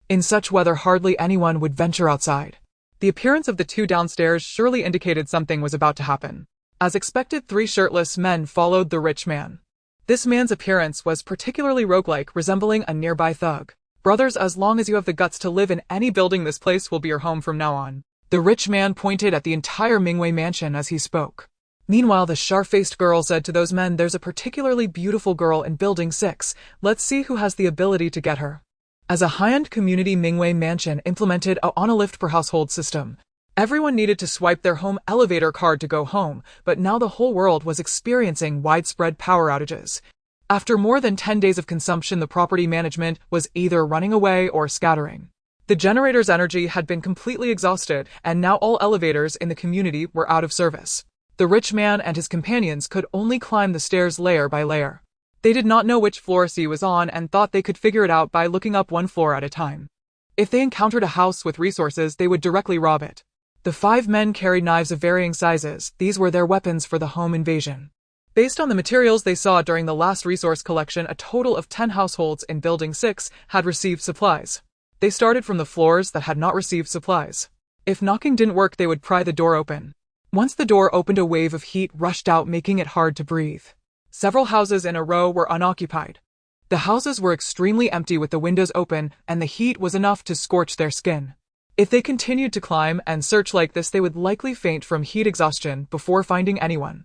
In such weather, hardly anyone would venture outside. The appearance of the two downstairs surely indicated something was about to happen. As expected, 3 shirtless men followed the rich man. This man's appearance was particularly roguelike, resembling a nearby thug. Brothers, as long as you have the guts to live in any building, this place will be your home from now on. The rich man pointed at the entire Mingwei mansion as he spoke. Meanwhile, the sharp-faced girl said to those men, "There's a particularly beautiful girl in Building 6. Let's see who has the ability to get her." As a high-end community, Mingwei mansion implemented a on-a-lift per household system. Everyone needed to swipe their home elevator card to go home, but now the whole world was experiencing widespread power outages. After more than 10 days of consumption, the property management was either running away or scattering. The generator's energy had been completely exhausted, and now all elevators in the community were out of service. The rich man and his companions could only climb the stairs layer by layer. They did not know which floor C was on and thought they could figure it out by looking up one floor at a time. If they encountered a house with resources, they would directly rob it. The 5 men carried knives of varying sizes. These were their weapons for the home invasion. Based on the materials they saw during the last resource collection, a total of 10 households in Building 6 had received supplies. They started from the floors that had not received supplies. If knocking didn't work, they would pry the door open. Once the door opened, a wave of heat rushed out, making it hard to breathe. Several houses in a row were unoccupied. The houses were extremely empty with the windows open, and the heat was enough to scorch their skin. If they continued to climb and search like this, they would likely faint from heat exhaustion before finding anyone.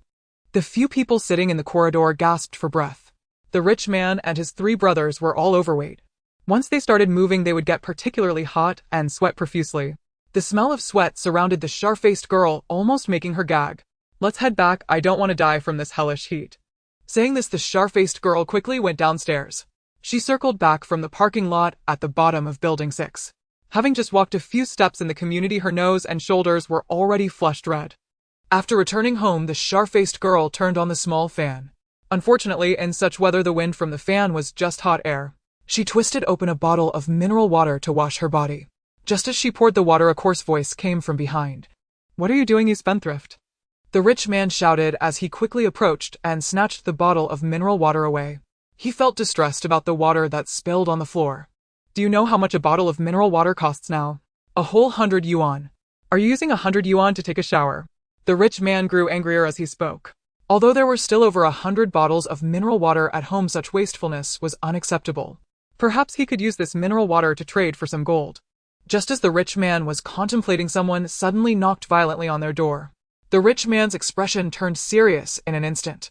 The few people sitting in the corridor gasped for breath. The rich man and his 3 brothers were all overweight. Once they started moving, they would get particularly hot and sweat profusely. The smell of sweat surrounded the sharp-faced girl, almost making her gag. "Let's head back. I don't want to die from this hellish heat." Saying this, the sharp-faced girl quickly went downstairs. She circled back from the parking lot at the bottom of Building 6. Having just walked a few steps in the community, her nose and shoulders were already flushed red. After returning home, the sharp-faced girl turned on the small fan. Unfortunately, in such weather, the wind from the fan was just hot air. She twisted open a bottle of mineral water to wash her body. Just as she poured the water, a coarse voice came from behind. "What are you doing, you spendthrift?" The rich man shouted as he quickly approached and snatched the bottle of mineral water away. He felt distressed about the water that spilled on the floor. "Do you know how much a bottle of mineral water costs now? A whole 100 yuan. Are you using 100 yuan to take a shower?" The rich man grew angrier as he spoke. Although there were still over 100 bottles of mineral water at home, such wastefulness was unacceptable. Perhaps he could use this mineral water to trade for some gold. Just as the rich man was contemplating, someone suddenly knocked violently on their door. The rich man's expression turned serious in an instant.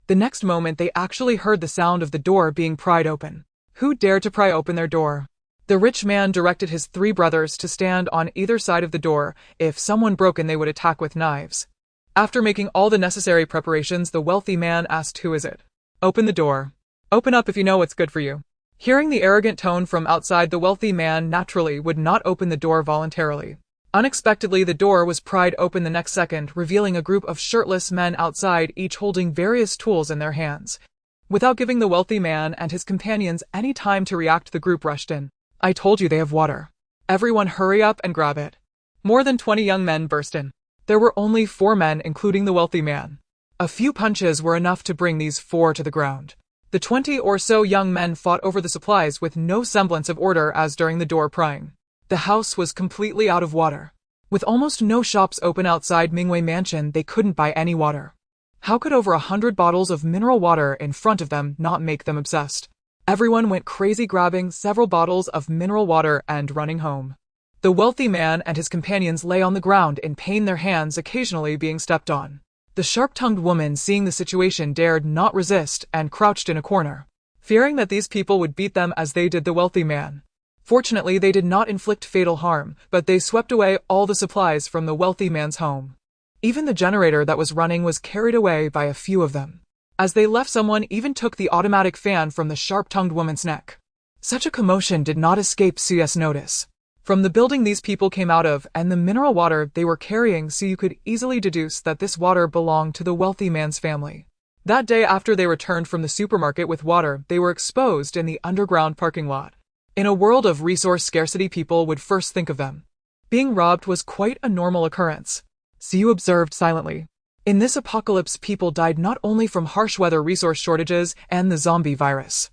The next moment, they actually heard the sound of the door being pried open. Who dared to pry open their door? The rich man directed his 3 brothers to stand on either side of the door. If someone broke in, they would attack with knives. After making all the necessary preparations, the wealthy man asked, "Who is it? Open the door. Open up if you know what's good for you." Hearing the arrogant tone from outside, the wealthy man naturally would not open the door voluntarily. Unexpectedly, the door was pried open the next second, revealing a group of shirtless men outside, each holding various tools in their hands. Without giving the wealthy man and his companions any time to react, the group rushed in. "I told you they have water. Everyone hurry up and grab it." More than 20 young men burst in. There were only 4 men, including the wealthy man. A few punches were enough to bring these 4 to the ground. The 20 or so young men fought over the supplies with no semblance of order as during the door prying. The house was completely out of water. With almost no shops open outside Mingwei Mansion, they couldn't buy any water. How could over 100 bottles of mineral water in front of them not make them obsessed? Everyone went crazy, grabbing several bottles of mineral water and running home. The wealthy man and his companions lay on the ground in pain, their hands occasionally being stepped on. The sharp-tongued woman, seeing the situation, dared not resist and crouched in a corner, fearing that these people would beat them as they did the wealthy man. Fortunately, they did not inflict fatal harm, but they swept away all the supplies from the wealthy man's home. Even the generator that was running was carried away by a few of them. As they left, someone even took the automatic fan from the sharp-tongued woman's neck. Such a commotion did not escape CS notice. From the building these people came out of, and the mineral water they were carrying, so you could easily deduce that this water belonged to the wealthy man's family. That day, after they returned from the supermarket with water, they were exposed in the underground parking lot. In a world of resource scarcity, people would first think of them. Being robbed was quite a normal occurrence. Siu observed silently. In this apocalypse, people died not only from harsh weather, resource shortages, and the zombie virus.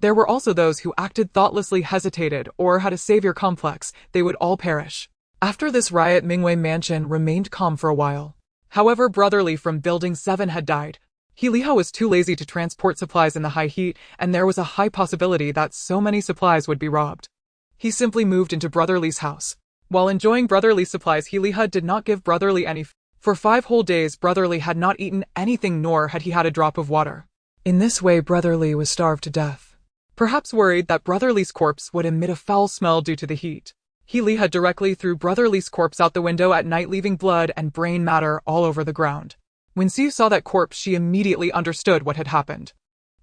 There were also those who acted thoughtlessly, hesitated, or had a savior complex. They would all perish. After this riot, Mingwei Mansion remained calm for a while. However, Brotherly from Building 7 had died. Liha was too lazy to transport supplies in the high heat, and there was a high possibility that so many supplies would be robbed. He simply moved into Brother Li's house. While enjoying Brother Li's supplies, Liha did not give Brother Li any food. For 5 whole days, Brother Li had not eaten anything, nor had he had a drop of water. In this way, Brother Li was starved to death. Perhaps worried that Brother Li's corpse would emit a foul smell due to the heat, Liha directly threw Brother Li's corpse out the window at night, leaving blood and brain matter all over the ground. When Siyu saw that corpse, she immediately understood what had happened.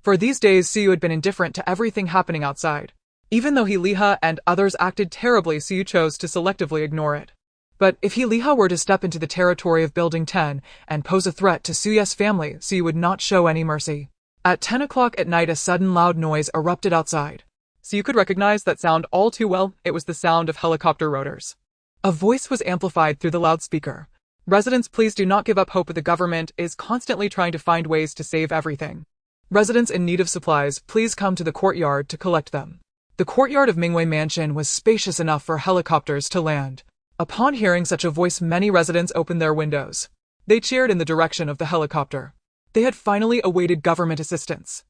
For these days, Siyu had been indifferent to everything happening outside. Even though Liha and others acted terribly, Siyu chose to selectively ignore it. But if Liha were to step into the territory of Building 10 and pose a threat to Suyu's family, Siyu would not show any mercy. At 10 o'clock at night, a sudden loud noise erupted outside. Siyu could recognize that sound all too well. It was the sound of helicopter rotors. A voice was amplified through the loudspeaker. Residents, please do not give up hope. The government is constantly trying to find ways to save everything. Residents in need of supplies, please come to the courtyard to collect them. The courtyard of Mingwei Mansion was spacious enough for helicopters to land. Upon hearing such a voice, many residents opened their windows. They cheered in the direction of the helicopter. They had finally awaited government assistance.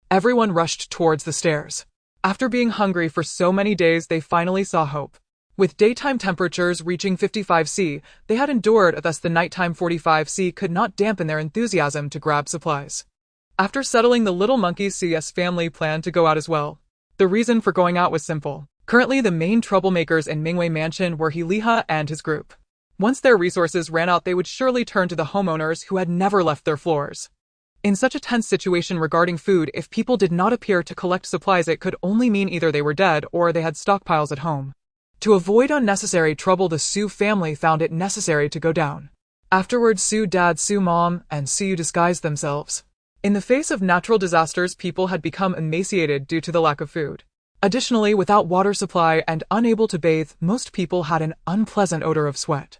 Everyone rushed towards the stairs. After being hungry for so many days, they finally saw hope. With daytime temperatures reaching 55 C, they had endured, thus the nighttime 45 C could not dampen their enthusiasm to grab supplies. After settling, the little monkey Suyu's family planned to go out as well. The reason for going out was simple. Currently, the main troublemakers in Mingwei Mansion were Liha and his group. Once their resources ran out, they would surely turn to the homeowners who had never left their floors. In such a tense situation regarding food, if people did not appear to collect supplies, it could only mean either they were dead or they had stockpiles at home. To avoid unnecessary trouble, the Su family found it necessary to go down. Afterwards, Su dad, Su mom, and Siyu disguised themselves. In the face of natural disasters, people had become emaciated due to the lack of food. Additionally, without water supply and unable to bathe, most people had an unpleasant odor of sweat.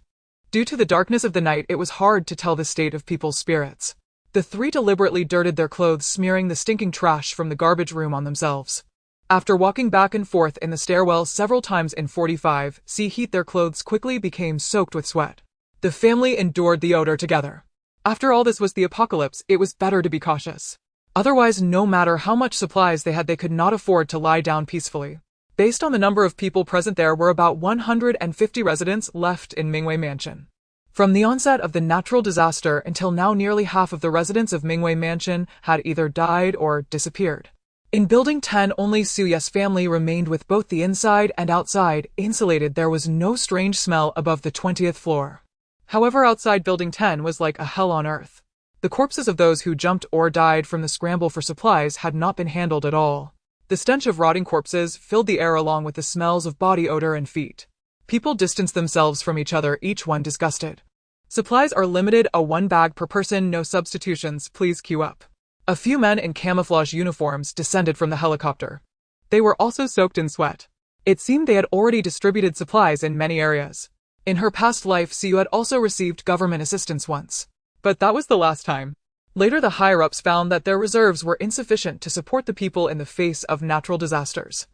Due to the darkness of the night, it was hard to tell the state of people's spirits. The 3 deliberately dirtied their clothes, smearing the stinking trash from the garbage room on themselves. After walking back and forth in the stairwell several times in 45 C heat, their clothes quickly became soaked with sweat. The family endured the odor together. After all this was the apocalypse, it was better to be cautious. Otherwise, no matter how much supplies they had, they could not afford to lie down peacefully. Based on the number of people present, there were about 150 residents left in Mingwei Mansion. From the onset of the natural disaster until now, nearly half of the residents of Mingwei Mansion had either died or disappeared. In Building 10, only Suyu's family remained, with both the inside and outside insulated. There was no strange smell above the 20th floor. However, outside Building 10 was like a hell on earth. The corpses of those who jumped or died from the scramble for supplies had not been handled at all. The stench of rotting corpses filled the air, along with the smells of body odor and feet. People distanced themselves from each other, each one disgusted. Supplies are limited, a 1 bag per person, no substitutions, please queue up. A few men in camouflage uniforms descended from the helicopter. They were also soaked in sweat. It seemed they had already distributed supplies in many areas. In her past life, Siyu had also received government assistance once. But that was the last time. Later, the higher-ups found that their reserves were insufficient to support the people in the face of natural disasters.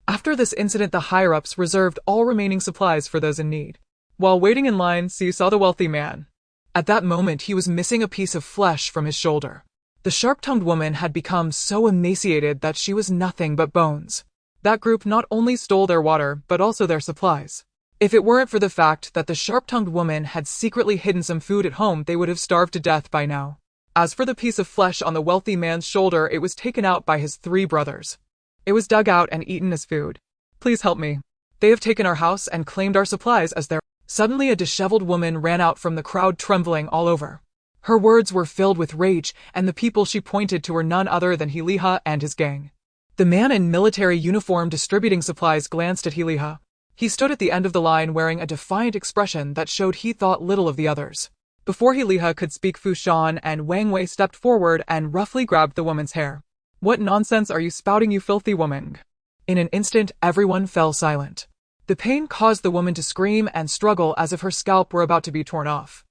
After this incident, the higher-ups reserved all remaining supplies for those in need. While waiting in line, Siyu saw the wealthy man. At that moment, he was missing a piece of flesh from his shoulder. The sharp-tongued woman had become so emaciated that she was nothing but bones. That group not only stole their water, but also their supplies. If it weren't for the fact that the sharp-tongued woman had secretly hidden some food at home, they would have starved to death by now. As for the piece of flesh on the wealthy man's shoulder, it was taken out by his 3 brothers. It was dug out and eaten as food. Please help me. They have taken our house and claimed our supplies as their... Suddenly, a disheveled woman ran out from the crowd, trembling all over. Her words were filled with rage, and the people she pointed to were none other than Liha and his gang. The man in military uniform distributing supplies glanced at Liha. He stood at the end of the line wearing a defiant expression that showed he thought little of the others. Before Liha could speak, Fu Shan and Wang Wei stepped forward and roughly grabbed the woman's hair. What nonsense are you spouting, you filthy woman? In an instant, everyone fell silent. The pain caused the woman to scream and struggle as if her scalp were about to be torn off.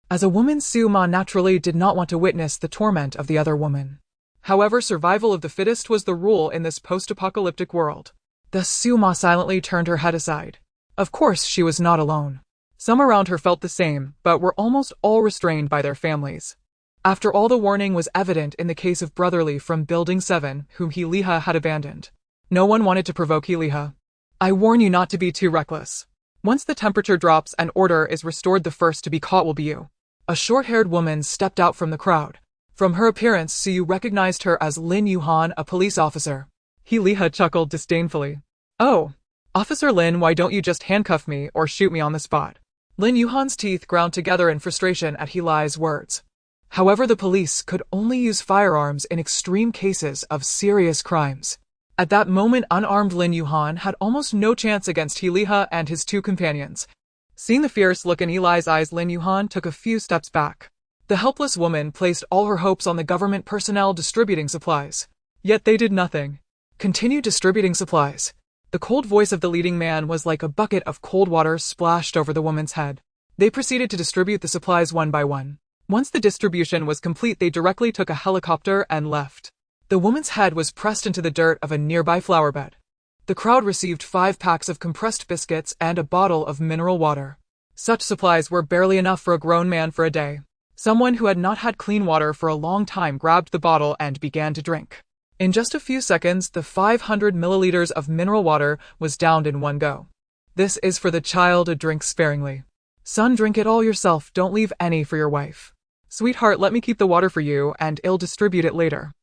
As a woman, Su Ma naturally did not want to witness the torment of the other woman. However, survival of the fittest was the rule in this post-apocalyptic world. Thus, Su Ma silently turned her head aside. Of course, she was not alone. Some around her felt the same, but were almost all restrained by their families. After all, the warning was evident in the case of Brotherly from Building 7, whom Liha had abandoned. No one wanted to provoke Liha. I warn you not to be too reckless. Once the temperature drops and order is restored, the first to be caught will be you. A short-haired woman stepped out from the crowd. From her appearance, Siyu recognized her as Lin Yuhan, a police officer. Liha chuckled disdainfully. Oh, Officer Lin, why don't you just handcuff me or shoot me on the spot? Lin Yuhan's teeth ground together in frustration at Li's words. However, the police could only use firearms in extreme cases of serious crimes. At that moment, unarmed Lin Yuhan had almost no chance against Liha and his two companions. Seeing the fierce look in Li's eyes, Lin Yuhan took a few steps back. The helpless woman placed all her hopes on the government personnel distributing supplies. Yet they did nothing. Continue distributing supplies. The cold voice of the leading man was like a bucket of cold water splashed over the woman's head. They proceeded to distribute the supplies one by one. Once the distribution was complete, they directly took a helicopter and left. The woman's head was pressed into the dirt of a nearby flower bed. The crowd received 5 packs of compressed biscuits and a bottle of mineral water. Such supplies were barely enough for a grown man for a day. Someone who had not had clean water for a long time grabbed the bottle and began to drink. In just a few seconds, the 500 milliliters of mineral water was downed in one go. This is for the child, drink sparingly. Son, drink it all yourself, don't leave any for your wife. Sweetheart, let me keep the water for you and I'll distribute it later.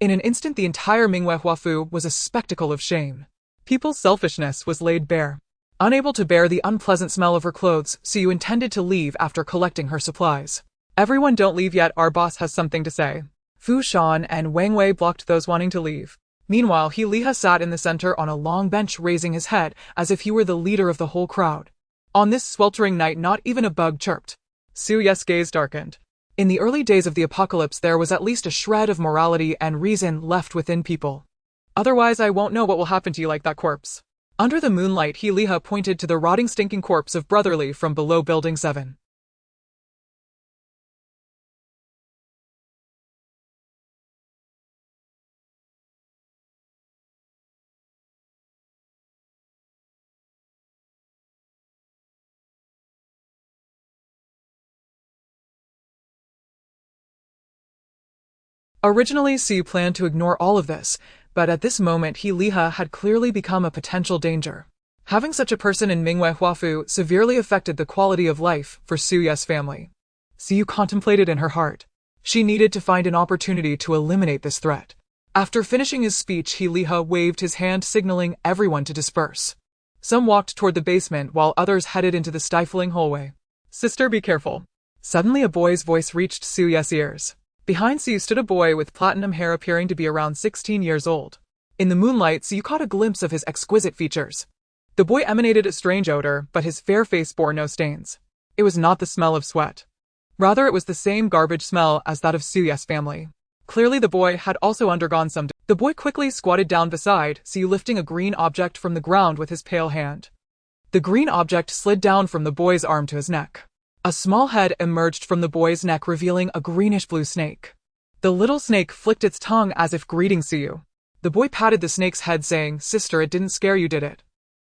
In an instant, the entire Mingwei Huafu was a spectacle of shame. People's selfishness was laid bare. Unable to bear the unpleasant smell of her clothes, Siyu intended to leave after collecting her supplies. Everyone, don't leave yet, our boss has something to say. Fu Shan and Wang Wei blocked those wanting to leave. Meanwhile, Liha sat in the center on a long bench, raising his head as if he were the leader of the whole crowd. On this sweltering night, not even a bug chirped. Su Ye's gaze darkened. In the early days of the apocalypse, there was at least a shred of morality and reason left within people. Otherwise, I won't know what will happen to you like that corpse. Under the moonlight, Liha pointed to the rotting, stinking corpse of Brotherly from below Building 7. Originally, Siyu planned to ignore all of this, but at this moment, Liha had clearly become a potential danger. Having such a person in Mingwei Huafu severely affected the quality of life for Su Ye's family. Siyu contemplated in her heart. She needed to find an opportunity to eliminate this threat. After finishing his speech, Liha waved his hand, signaling everyone to disperse. Some walked toward the basement while others headed into the stifling hallway. Sister, be careful. Suddenly, a boy's voice reached Su Ye's ears. Behind Siyu stood a boy with platinum hair, appearing to be around 16 years old. In the moonlight, Siyu caught a glimpse of his exquisite features. The boy emanated a strange odor, but his fair face bore no stains. It was not the smell of sweat. Rather, it was the same garbage smell as that of Su Ye's family. Clearly, the boy had also undergone some. The boy quickly squatted down beside Siyu, lifting a green object from the ground with his pale hand. The green object slid down from the boy's arm to his neck. A small head emerged from the boy's neck, revealing a greenish-blue snake. The little snake flicked its tongue as if greeting Siyu. The boy patted the snake's head, saying, "Sister, it didn't scare you, did it?"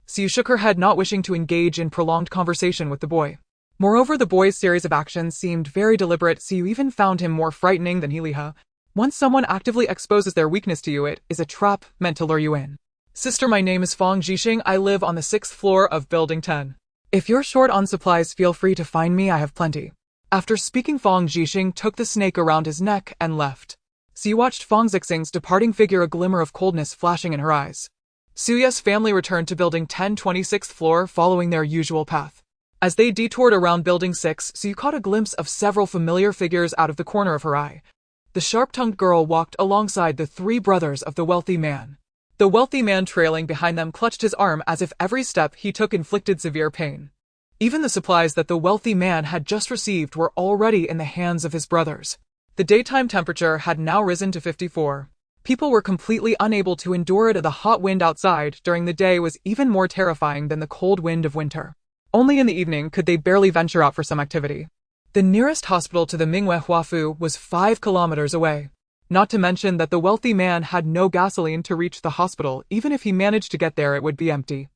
Siyu shook her head, not wishing to engage in prolonged conversation with the boy. Moreover, the boy's series of actions seemed very deliberate. Siyu even found him more frightening than Liha. Once someone actively exposes their weakness to you, it is a trap meant to lure you in. Sister, my name is Fong Jixing. I live on the 6th floor of Building 10. If you're short on supplies, feel free to find me, I have plenty. After speaking, Fong Jixing took the snake around his neck and left. Siyu watched Fong Jixing's departing figure, a glimmer of coldness flashing in her eyes. Su Ye's family returned to Building 10, 26th floor, following their usual path. As they detoured around Building 6, Siyu caught a glimpse of several familiar figures out of the corner of her eye. The sharp-tongued girl walked alongside the 3 brothers of the wealthy man. The wealthy man, trailing behind them, clutched his arm as if every step he took inflicted severe pain. Even the supplies that the wealthy man had just received were already in the hands of his brothers. The daytime temperature had now risen to 54. People were completely unable to endure it. The hot wind outside during the day was even more terrifying than the cold wind of winter. Only in the evening could they barely venture out for some activity. The nearest hospital to the Mingwei Huafu was 5 kilometers away. Not to mention that the wealthy man had no gasoline to reach the hospital. Even if he managed to get there, it would be empty.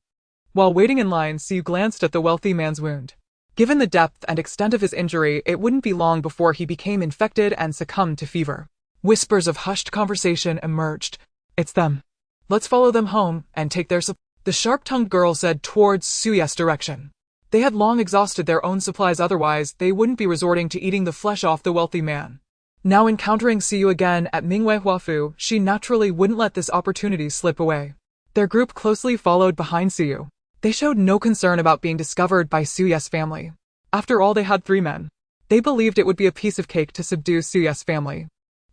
While waiting in line, Siyu glanced at the wealthy man's wound. Given the depth and extent of his injury, it wouldn't be long before he became infected and succumbed to fever. Whispers of hushed conversation emerged. It's them. Let's follow them home and take their supply. The sharp-tongued girl said towards Suyu's direction. They had long exhausted their own supplies, otherwise they wouldn't be resorting to eating the flesh off the wealthy man. Now encountering Siyu again at Mingwei Huafu, she naturally wouldn't let this opportunity slip away. Their group closely followed behind Siyu. They showed no concern about being discovered by Suyu's family. After all, they had 3 men. They believed it would be a piece of cake to subdue Suyu's family.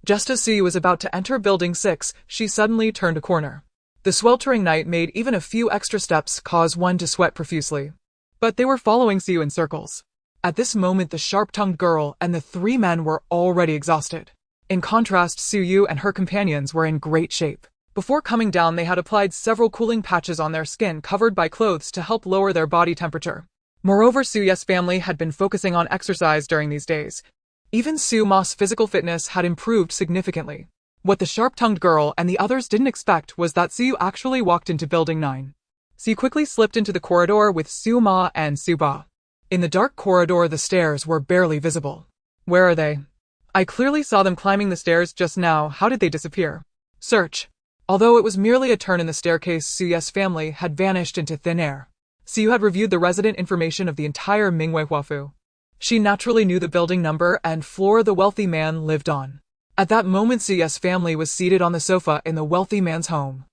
Just as Siyu was about to enter Building 6, she suddenly turned a corner. The sweltering night made even a few extra steps cause one to sweat profusely. But they were following Siyu in circles. At this moment, the sharp-tongued girl and the 3 men were already exhausted. In contrast, Siyu and her companions were in great shape. Before coming down, they had applied several cooling patches on their skin covered by clothes to help lower their body temperature. Moreover, Suyu's family had been focusing on exercise during these days. Even Su Ma's physical fitness had improved significantly. What the sharp-tongued girl and the others didn't expect was that Siyu actually walked into Building 9. Siyu quickly slipped into the corridor with Su Ma and Su Ba. In the dark corridor, the stairs were barely visible. Where are they? I clearly saw them climbing the stairs just now. How did they disappear? Search. Although it was merely a turn in the staircase, Suyu's family had vanished into thin air. Siyu had reviewed the resident information of the entire Mingwei Huafu. She naturally knew the building number and floor the wealthy man lived on. At that moment, Suyu's family was seated on the sofa in the wealthy man's home.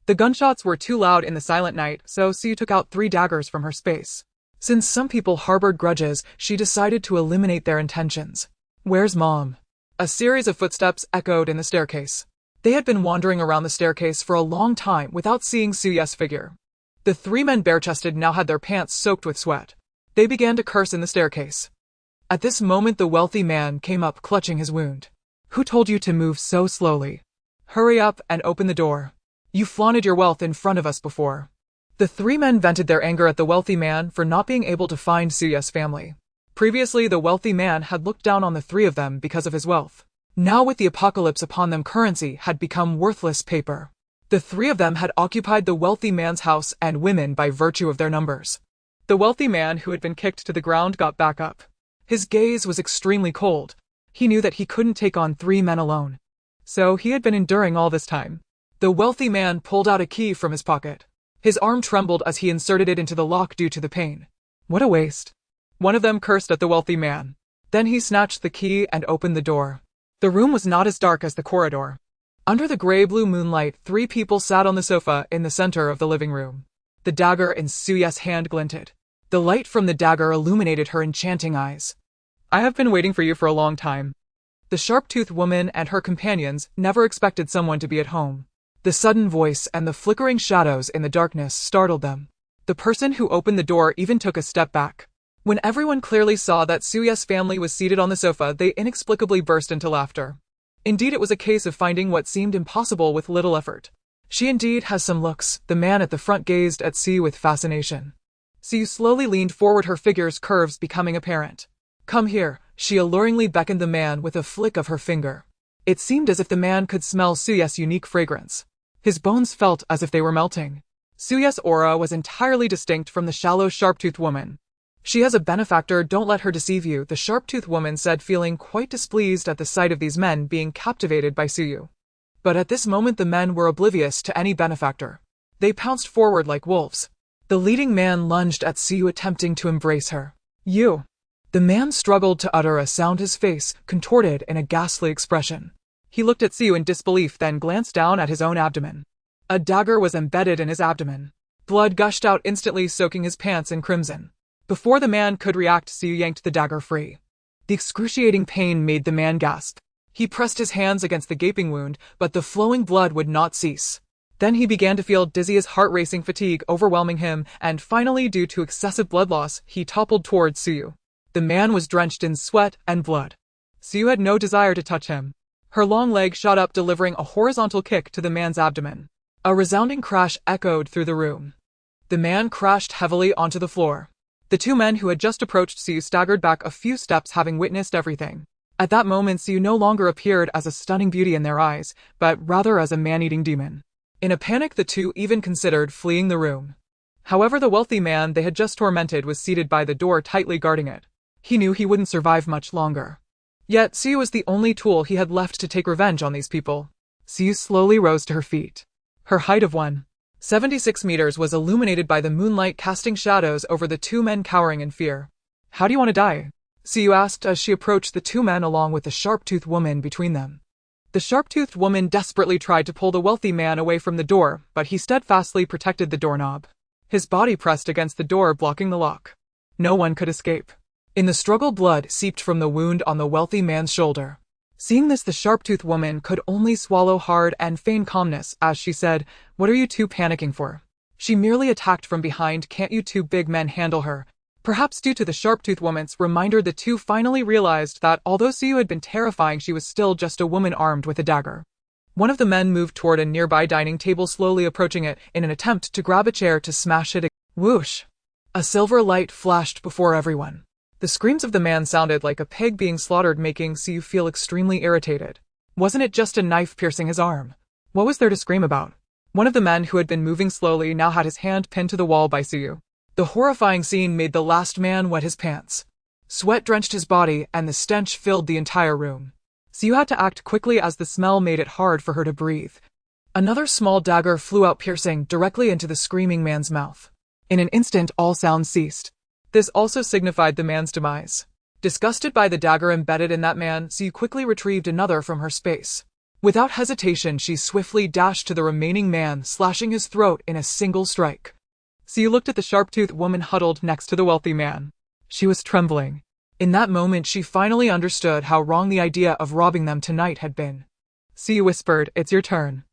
The gunshots were too loud in the silent night, so Siyu took out 3 daggers from her space. Since some people harbored grudges, she decided to eliminate their intentions. Where's Mom? A series of footsteps echoed in the staircase. They had been wandering around the staircase for a long time without seeing Suyu's figure. The 3 men bare-chested now had their pants soaked with sweat. They began to curse in the staircase. At this moment, the wealthy man came up clutching his wound. Who told you to move so slowly? Hurry up and open the door. You flaunted your wealth in front of us before. The 3 men vented their anger at the wealthy man for not being able to find Suyu's family. Previously, the wealthy man had looked down on the 3 of them because of his wealth. Now with the apocalypse upon them, currency had become worthless paper. The 3 of them had occupied the wealthy man's house and women by virtue of their numbers. The wealthy man who had been kicked to the ground got back up. His gaze was extremely cold. He knew that he couldn't take on 3 men alone. So he had been enduring all this time. The wealthy man pulled out a key from his pocket. His arm trembled as he inserted it into the lock due to the pain. What a waste. One of them cursed at the wealthy man. Then he snatched the key and opened the door. The room was not as dark as the corridor. Under the gray-blue moonlight, 3 people sat on the sofa in the center of the living room. The dagger in Suyu's hand glinted. The light from the dagger illuminated her enchanting eyes. I have been waiting for you for a long time. The sharp-toothed woman and her companions never expected someone to be at home. The sudden voice and the flickering shadows in the darkness startled them. The person who opened the door even took a step back. When everyone clearly saw that Suyu's family was seated on the sofa, they inexplicably burst into laughter. Indeed, it was a case of finding what seemed impossible with little effort. She indeed has some looks. The man at the front gazed at Siyu with fascination. Siyu slowly leaned forward, her figure's curves becoming apparent. Come here, she alluringly beckoned the man with a flick of her finger. It seemed as if the man could smell Suyu's unique fragrance. His bones felt as if they were melting. Suyu's aura was entirely distinct from the shallow, sharp-toothed woman. She has a benefactor, don't let her deceive you, the sharp-toothed woman said, feeling quite displeased at the sight of these men being captivated by Siyu. But at this moment the men were oblivious to any benefactor. They pounced forward like wolves. The leading man lunged at Siyu, attempting to embrace her. You! The man struggled to utter a sound, his face contorted in a ghastly expression. He looked at Siyu in disbelief, then glanced down at his own abdomen. A dagger was embedded in his abdomen. Blood gushed out instantly, soaking his pants in crimson. Before the man could react, Siyu yanked the dagger free. The excruciating pain made the man gasp. He pressed his hands against the gaping wound, but the flowing blood would not cease. Then he began to feel dizzy, his heart racing, fatigue overwhelming him, and finally, due to excessive blood loss, he toppled towards Siyu. The man was drenched in sweat and blood. Siyu had no desire to touch him. Her long leg shot up, delivering a horizontal kick to the man's abdomen. A resounding crash echoed through the room. The man crashed heavily onto the floor. The 2 men who had just approached Siyu staggered back a few steps, having witnessed everything. At that moment, Siyu no longer appeared as a stunning beauty in their eyes, but rather as a man-eating demon. In a panic, the 2 even considered fleeing the room. However, the wealthy man they had just tormented was seated by the door, tightly guarding it. He knew he wouldn't survive much longer. Yet, Siyu was the only tool he had left to take revenge on these people. Siyu slowly rose to her feet. Her height of 176 meters was illuminated by the moonlight, casting shadows over the two men cowering in fear. How do you want to die? Siyu asked as she approached the two men along with the sharp-toothed woman between them. The sharp-toothed woman desperately tried to pull the wealthy man away from the door, but he steadfastly protected the doorknob. His body pressed against the door, blocking the lock. No one could escape. In the struggle, blood seeped from the wound on the wealthy man's shoulder. Seeing this, the sharp-toothed woman could only swallow hard and feign calmness as she said, "What are you two panicking for?" She merely attacked from behind. Can't you two big men handle her? Perhaps due to the sharp-toothed woman's reminder, the two finally realized that although Siyu had been terrifying, she was still just a woman armed with a dagger. One of the men moved toward a nearby dining table, slowly approaching it in an attempt to grab a chair to smash it. Whoosh! A silver light flashed before everyone. The screams of the man sounded like a pig being slaughtered, making Siyu feel extremely irritated. Wasn't it just a knife piercing his arm? What was there to scream about? One of the men who had been moving slowly now had his hand pinned to the wall by Siyu. The horrifying scene made the last man wet his pants. Sweat drenched his body, and the stench filled the entire room. Siyu had to act quickly as the smell made it hard for her to breathe. Another small dagger flew out, piercing directly into the screaming man's mouth. In an instant, all sounds ceased. This also signified the man's demise. Disgusted by the dagger embedded in that man, Siyu quickly retrieved another from her space. Without hesitation, she swiftly dashed to the remaining man, slashing his throat in a single strike. Siyu looked at the sharp-toothed woman huddled next to the wealthy man. She was trembling. In that moment, she finally understood how wrong the idea of robbing them tonight had been. Siyu whispered, "It's your turn.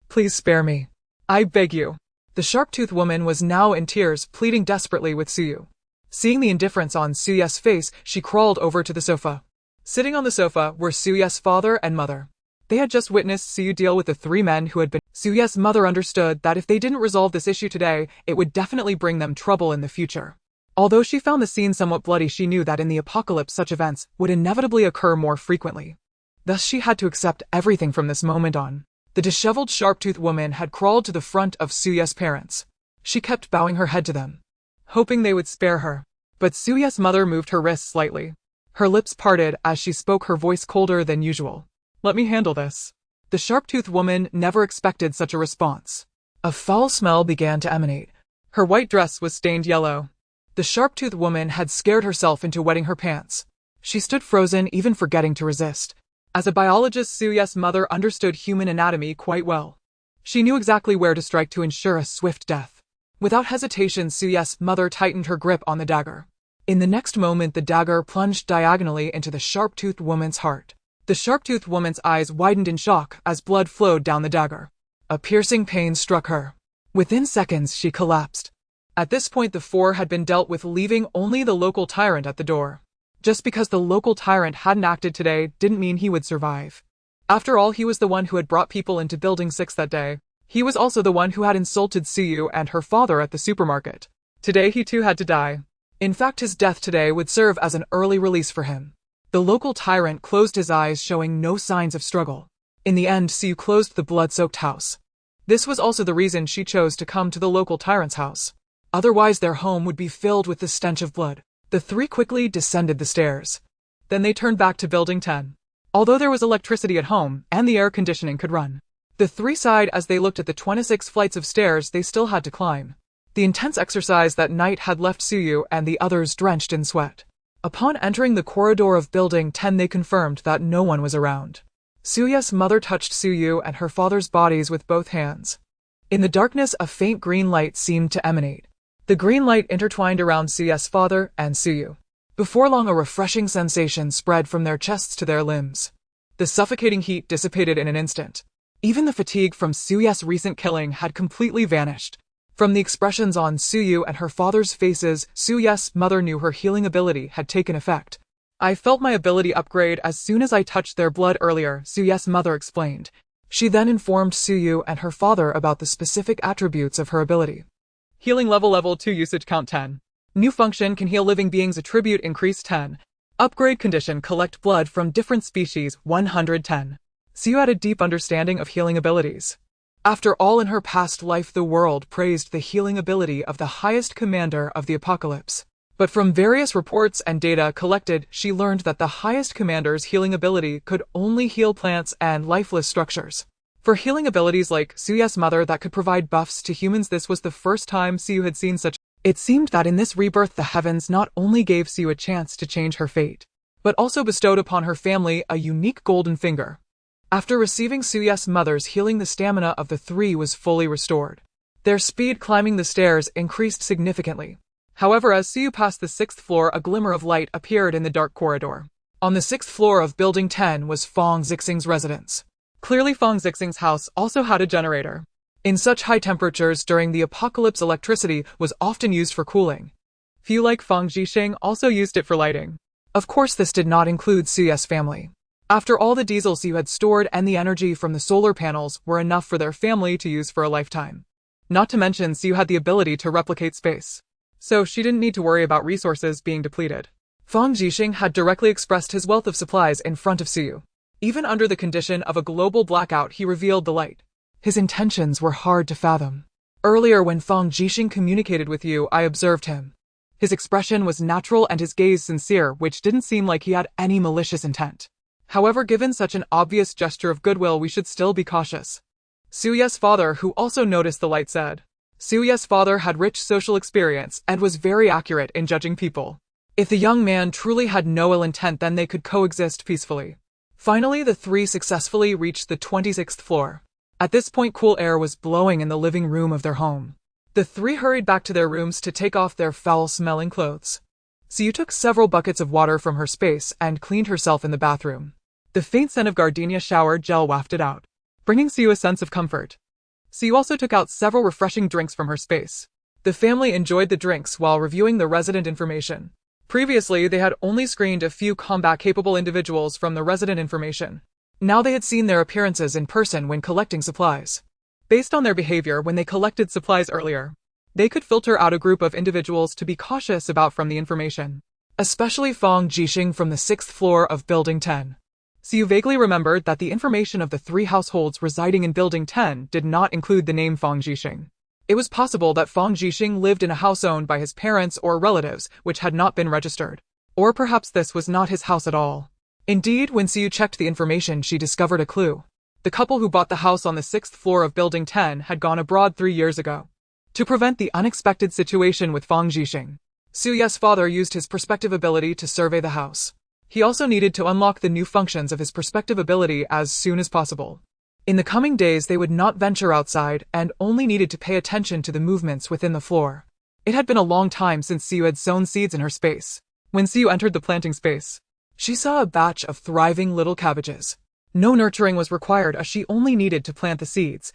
Please spare me. I beg you." The sharp-toothed woman was now in tears, pleading desperately with Siyu. Seeing the indifference on Suyu's face, she crawled over to the sofa. Sitting on the sofa were Suyu's father and mother. They had just witnessed Siyu deal with the three men who had been. Suyu's mother understood that if they didn't resolve this issue today, it would definitely bring them trouble in the future. Although she found the scene somewhat bloody, she knew that in the apocalypse such events would inevitably occur more frequently. Thus she had to accept everything from this moment on. The disheveled sharp-toothed woman had crawled to the front of Suyu's parents. She kept bowing her head to them, hoping they would spare her. But Suyu's mother moved her wrists slightly. Her lips parted as she spoke, her voice colder than usual. "Let me handle this." The sharp-toothed woman never expected such a response. A foul smell began to emanate. Her white dress was stained yellow. The sharp-toothed woman had scared herself into wetting her pants. She stood frozen, even forgetting to resist. As a biologist, Suyu's mother understood human anatomy quite well. She knew exactly where to strike to ensure a swift death. Without hesitation, Suyu's mother tightened her grip on the dagger. In the next moment, the dagger plunged diagonally into the sharp-toothed woman's heart. The sharp-toothed woman's eyes widened in shock as blood flowed down the dagger. A piercing pain struck her. Within seconds, she collapsed. At this point, the four had been dealt with, leaving only the local tyrant at the door. Just because the local tyrant hadn't acted today didn't mean he would survive. After all, he was the one who had brought people into Building 6 that day. He was also the one who had insulted Siyu and her father at the supermarket. Today, he too had to die. In fact, his death today would serve as an early release for him. The local tyrant closed his eyes, showing no signs of struggle. In the end, Siyu closed the blood-soaked house. This was also the reason she chose to come to the local tyrant's house. Otherwise, their home would be filled with the stench of blood. The three quickly descended the stairs. Then they turned back to Building 10. Although there was electricity at home and the air conditioning could run, the three sighed as they looked at the 26 flights of stairs they still had to climb. The intense exercise that night had left Siyu and the others drenched in sweat. Upon entering the corridor of Building 10, they confirmed that no one was around. Suyu's mother touched Siyu and her father's bodies with both hands. In the darkness, a faint green light seemed to emanate. The green light intertwined around Suyu's father and Siyu. Before long, a refreshing sensation spread from their chests to their limbs. The suffocating heat dissipated in an instant. Even the fatigue from Suyu's recent killing had completely vanished. From the expressions on Siyu and her father's faces, Suyu's mother knew her healing ability had taken effect. "I felt my ability upgrade as soon as I touched their blood earlier," Suyu's mother explained. She then informed Siyu and her father about the specific attributes of her ability. Healing level 2, usage count 10. New function, can heal living beings, attribute increase 10. Upgrade condition, collect blood from different species 110. Siyu had a deep understanding of healing abilities. After all, in her past life the world praised the healing ability of the highest commander of the apocalypse. But from various reports and data collected, she learned that the highest commander's healing ability could only heal plants and lifeless structures. For healing abilities like Suyu's mother that could provide buffs to humans, this was the first time Suyu had seen such. It seemed that in this rebirth the heavens not only gave Suyu a chance to change her fate, but also bestowed upon her family a unique golden finger. After receiving Suyu's mother's healing, the stamina of the three was fully restored. Their speed climbing the stairs increased significantly. However, as Suyu passed the 6th floor, a glimmer of light appeared in the dark corridor. On the 6th floor of Building 10 was Fong Zixing's residence. Clearly, Fong Zixing's house also had a generator. In such high temperatures during the apocalypse, electricity was often used for cooling. Few like Fong Zixing also used it for lighting. Of course, this did not include Suyu's family. After all, the diesel Suyu had stored and the energy from the solar panels were enough for their family to use for a lifetime. Not to mention, Suyu had the ability to replicate space, so she didn't need to worry about resources being depleted. Fong Zixing had directly expressed his wealth of supplies in front of Suyu. Even under the condition of a global blackout, he revealed the light. His intentions were hard to fathom. Earlier, when Fong Zixing communicated with you, I observed him. His expression was natural and his gaze sincere, which didn't seem like he had any malicious intent. However, given such an obvious gesture of goodwill, we should still be cautious. Suyu's father, who also noticed the light, said. Suyu's father had rich social experience and was very accurate in judging people. If the young man truly had no ill intent, then they could coexist peacefully. Finally, the three successfully reached the 26th floor. At this point, cool air was blowing in the living room of their home. The three hurried back to their rooms to take off their foul-smelling clothes. Suyu took several buckets of water from her space and cleaned herself in the bathroom. The faint scent of gardenia shower gel wafted out, bringing Suyu a sense of comfort. Suyu also took out several refreshing drinks from her space. The family enjoyed the drinks while reviewing the resident information. Previously, they had only screened a few combat-capable individuals from the resident information. Now they had seen their appearances in person when collecting supplies. Based on their behavior when they collected supplies earlier, they could filter out a group of individuals to be cautious about from the information, especially Fong Zixing from the 6th floor of Building 10. Suyu vaguely remembered that the information of the three households residing in Building 10 did not include the name Fong Zixing. It was possible that Fong Zixing lived in a house owned by his parents or relatives which had not been registered. Or perhaps this was not his house at all. Indeed, when Suyu checked the information, she discovered a clue. The couple who bought the house on the 6th floor of Building 10 had gone abroad 3 years ago. To prevent the unexpected situation with Fong Zixing, Suyu's father used his perspective ability to survey the house. He also needed to unlock the new functions of his perspective ability as soon as possible. In the coming days, they would not venture outside and only needed to pay attention to the movements within the floor. It had been a long time since Suyu had sown seeds in her space. When Suyu entered the planting space, she saw a batch of thriving little cabbages. No nurturing was required as she only needed to plant the seeds.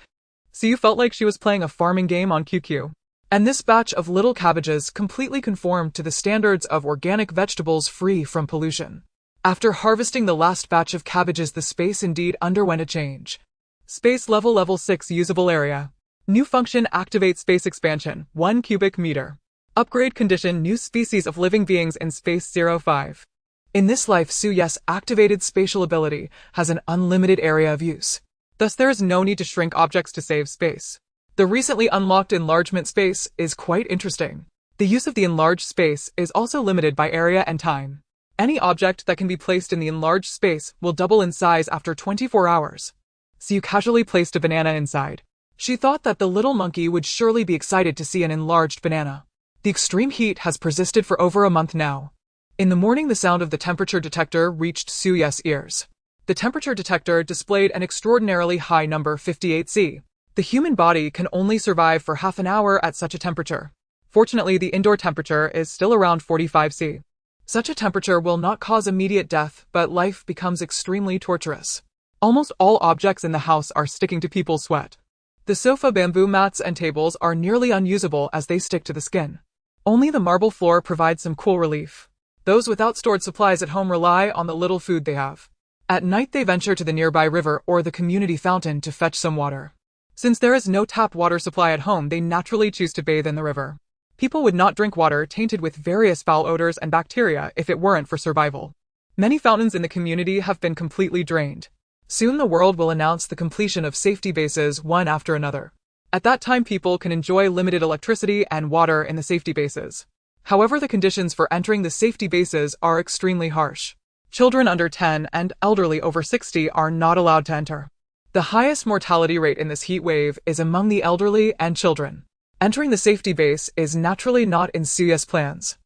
Suyu felt like she was playing a farming game on QQ. And this batch of little cabbages completely conformed to the standards of organic vegetables free from pollution. After harvesting the last batch of cabbages, the space indeed underwent a change. Space level 6 usable area. New function: activate space expansion, 1 cubic meter. Upgrade condition: new species of living beings in space 05. In this life, Suyu's activated spatial ability has an unlimited area of use. Thus, there is no need to shrink objects to save space. The recently unlocked enlargement space is quite interesting. The use of the enlarged space is also limited by area and time. Any object that can be placed in the enlarged space will double in size after 24 hours. Suyu casually placed a banana inside. She thought that the little monkey would surely be excited to see an enlarged banana. The extreme heat has persisted for over a month now. In the morning, the sound of the temperature detector reached Suyu's ears. The temperature detector displayed an extraordinarily high number, 58°C. The human body can only survive for half an hour at such a temperature. Fortunately, the indoor temperature is still around 45°C. Such a temperature will not cause immediate death, but life becomes extremely torturous. Almost all objects in the house are sticking to people's sweat. The sofa, bamboo mats, and tables are nearly unusable as they stick to the skin. Only the marble floor provides some cool relief. Those without stored supplies at home rely on the little food they have. At night, they venture to the nearby river or the community fountain to fetch some water. Since there is no tap water supply at home, they naturally choose to bathe in the river. People would not drink water tainted with various foul odors and bacteria if it weren't for survival. Many fountains in the community have been completely drained. Soon the world will announce the completion of safety bases one after another. At that time, people can enjoy limited electricity and water in the safety bases. However, the conditions for entering the safety bases are extremely harsh. Children under 10 and elderly over 60 are not allowed to enter. The highest mortality rate in this heat wave is among the elderly and children. Entering the safety base is naturally not in Suyu's plans.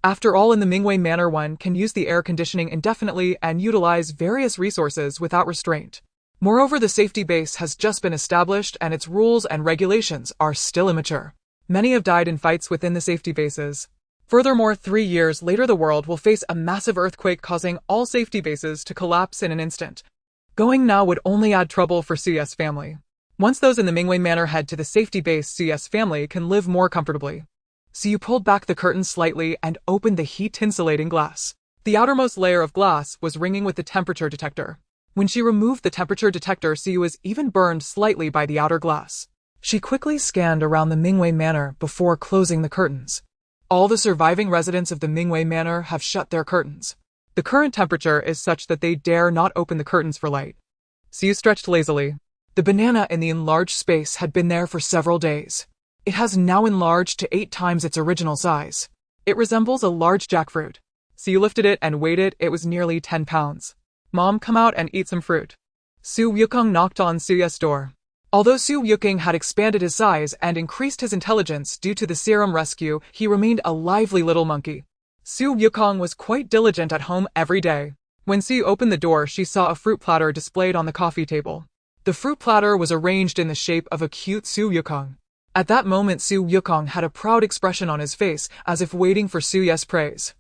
After all, in the Mingwei Manor, one can use the air conditioning indefinitely and utilize various resources without restraint. Moreover, the safety base has just been established and its rules and regulations are still immature. Many have died in fights within the safety bases. Furthermore, 3 years later the world will face a massive earthquake causing all safety bases to collapse in an instant. Going now would only add trouble for Suyu's family. Once those in the Mingwei Manor head to the safety base, Suyu's family can live more comfortably. Suyu pulled back the curtain slightly and opened the heat-insulating glass. The outermost layer of glass was ringing with the temperature detector. When she removed the temperature detector, Suyu was even burned slightly by the outer glass. She quickly scanned around the Mingwei Manor before closing the curtains. All the surviving residents of the Mingwei Manor have shut their curtains. The current temperature is such that they dare not open the curtains for light. Suyu stretched lazily. The banana in the enlarged space had been there for several days. It has now enlarged to 8 times its original size. It resembles a large jackfruit. Suyu lifted it and weighed it. It was nearly 10 pounds. Mom, come out and eat some fruit. Su Yukong knocked on Suyu's door. Although Su Yukong had expanded his size and increased his intelligence due to the serum rescue, he remained a lively little monkey. Su Yukong was quite diligent at home every day. When Suyu opened the door, she saw a fruit platter displayed on the coffee table. The fruit platter was arranged in the shape of a cute Su Yukong. At that moment, Su Yukong had a proud expression on his face, as if waiting for Suyu's praise.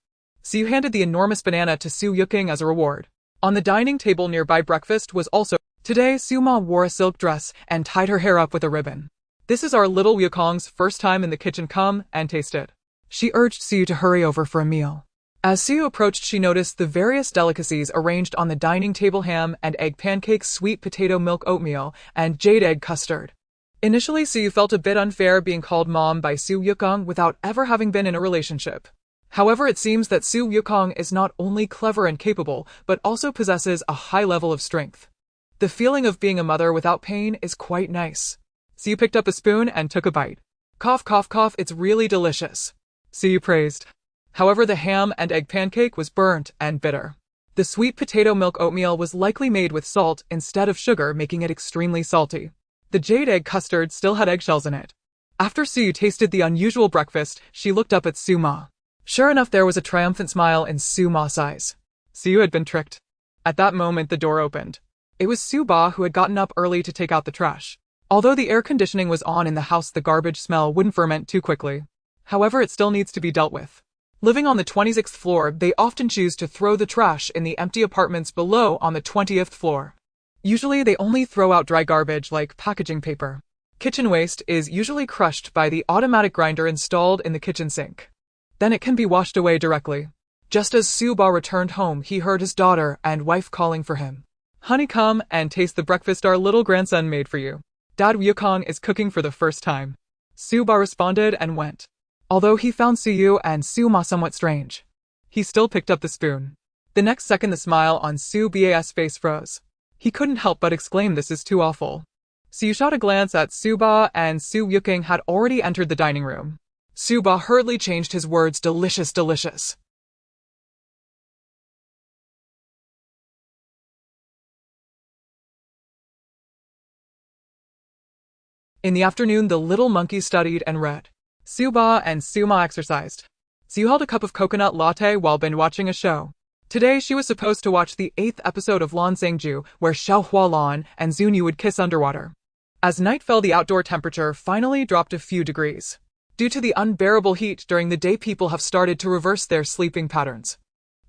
Suyu handed the enormous banana to Su Yukong as a reward. On the dining table nearby, breakfast was also. Today, Suma wore a silk dress and tied her hair up with a ribbon. This is our little Yukong's first time in the kitchen. Come and taste it. She urged Suyu to hurry over for a meal. As Suyu approached, she noticed the various delicacies arranged on the dining table: ham and egg pancakes, sweet potato milk oatmeal, and jade egg custard. Initially, Suyu felt a bit unfair being called mom by Su Yukong without ever having been in a relationship. However, it seems that Su Yukong is not only clever and capable, but also possesses a high level of strength. The feeling of being a mother without pain is quite nice. Suyu picked up a spoon and took a bite. Cough, cough, cough, it's really delicious. Suyu praised. However, the ham and egg pancake was burnt and bitter. The sweet potato milk oatmeal was likely made with salt instead of sugar, making it extremely salty. The jade egg custard still had eggshells in it. After Suyu tasted the unusual breakfast, she looked up at Su-ma. Sure enough, there was a triumphant smile in Su-ma's eyes. Suyu had been tricked. At that moment, the door opened. It was Su-ba, who had gotten up early to take out the trash. Although the air conditioning was on in the house, the garbage smell wouldn't ferment too quickly. However, it still needs to be dealt with. Living on the 26th floor, they often choose to throw the trash in the empty apartments below on the 20th floor. Usually, they only throw out dry garbage like packaging paper. Kitchen waste is usually crushed by the automatic grinder installed in the kitchen sink. Then it can be washed away directly. Just as Su-ba returned home, he heard his daughter and wife calling for him. Honey, come and taste the breakfast our little grandson made for you. Dad Yukong is cooking for the first time. Su-ba responded and went. Although he found Suyu and Su-ma somewhat strange, he still picked up the spoon. The next second, the smile on Su-ba's face froze. He couldn't help but exclaim, "This is too awful." Suyu shot a glance at Su-ba, and Su Yukong had already entered the dining room. Su-ba hurriedly changed his words, "Delicious, delicious." In the afternoon, the little monkey studied and read. Su-ba and Su-ma exercised. Suyu held a cup of coconut latte while binge-watching a show. Today, she was supposed to watch the 8th episode of Lan Sang-ju, where Xiao Hualan and Zunyu would kiss underwater. As night fell, the outdoor temperature finally dropped a few degrees. Due to the unbearable heat during the day, people have started to reverse their sleeping patterns.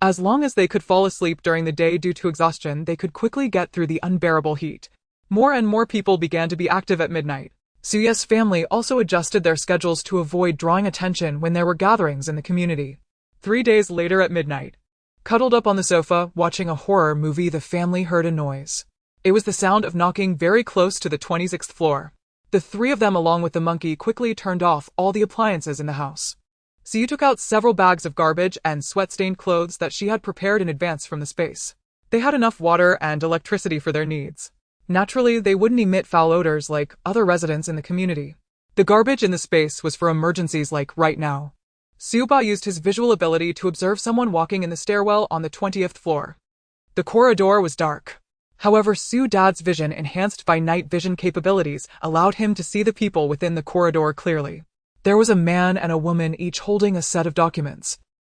As long as they could fall asleep during the day due to exhaustion, they could quickly get through the unbearable heat. More and more people began to be active at midnight. Suyu's family also adjusted their schedules to avoid drawing attention when there were gatherings in the community. 3 days later at midnight, cuddled up on the sofa, watching a horror movie, the family heard a noise. It was the sound of knocking very close to the 26th floor. The 3 of them, along with the monkey, quickly turned off all the appliances in the house. Suyu took out several bags of garbage and sweat-stained clothes that she had prepared in advance from the space. They had enough water and electricity for their needs. Naturally, they wouldn't emit foul odors like other residents in the community. The garbage in the space was for emergencies like right now. Suba used his visual ability to observe someone walking in the stairwell on the 20th floor. The corridor was dark. However, Su Dad's vision, enhanced by night vision capabilities, allowed him to see the people within the corridor clearly. There was a man and a woman each holding a set of documents.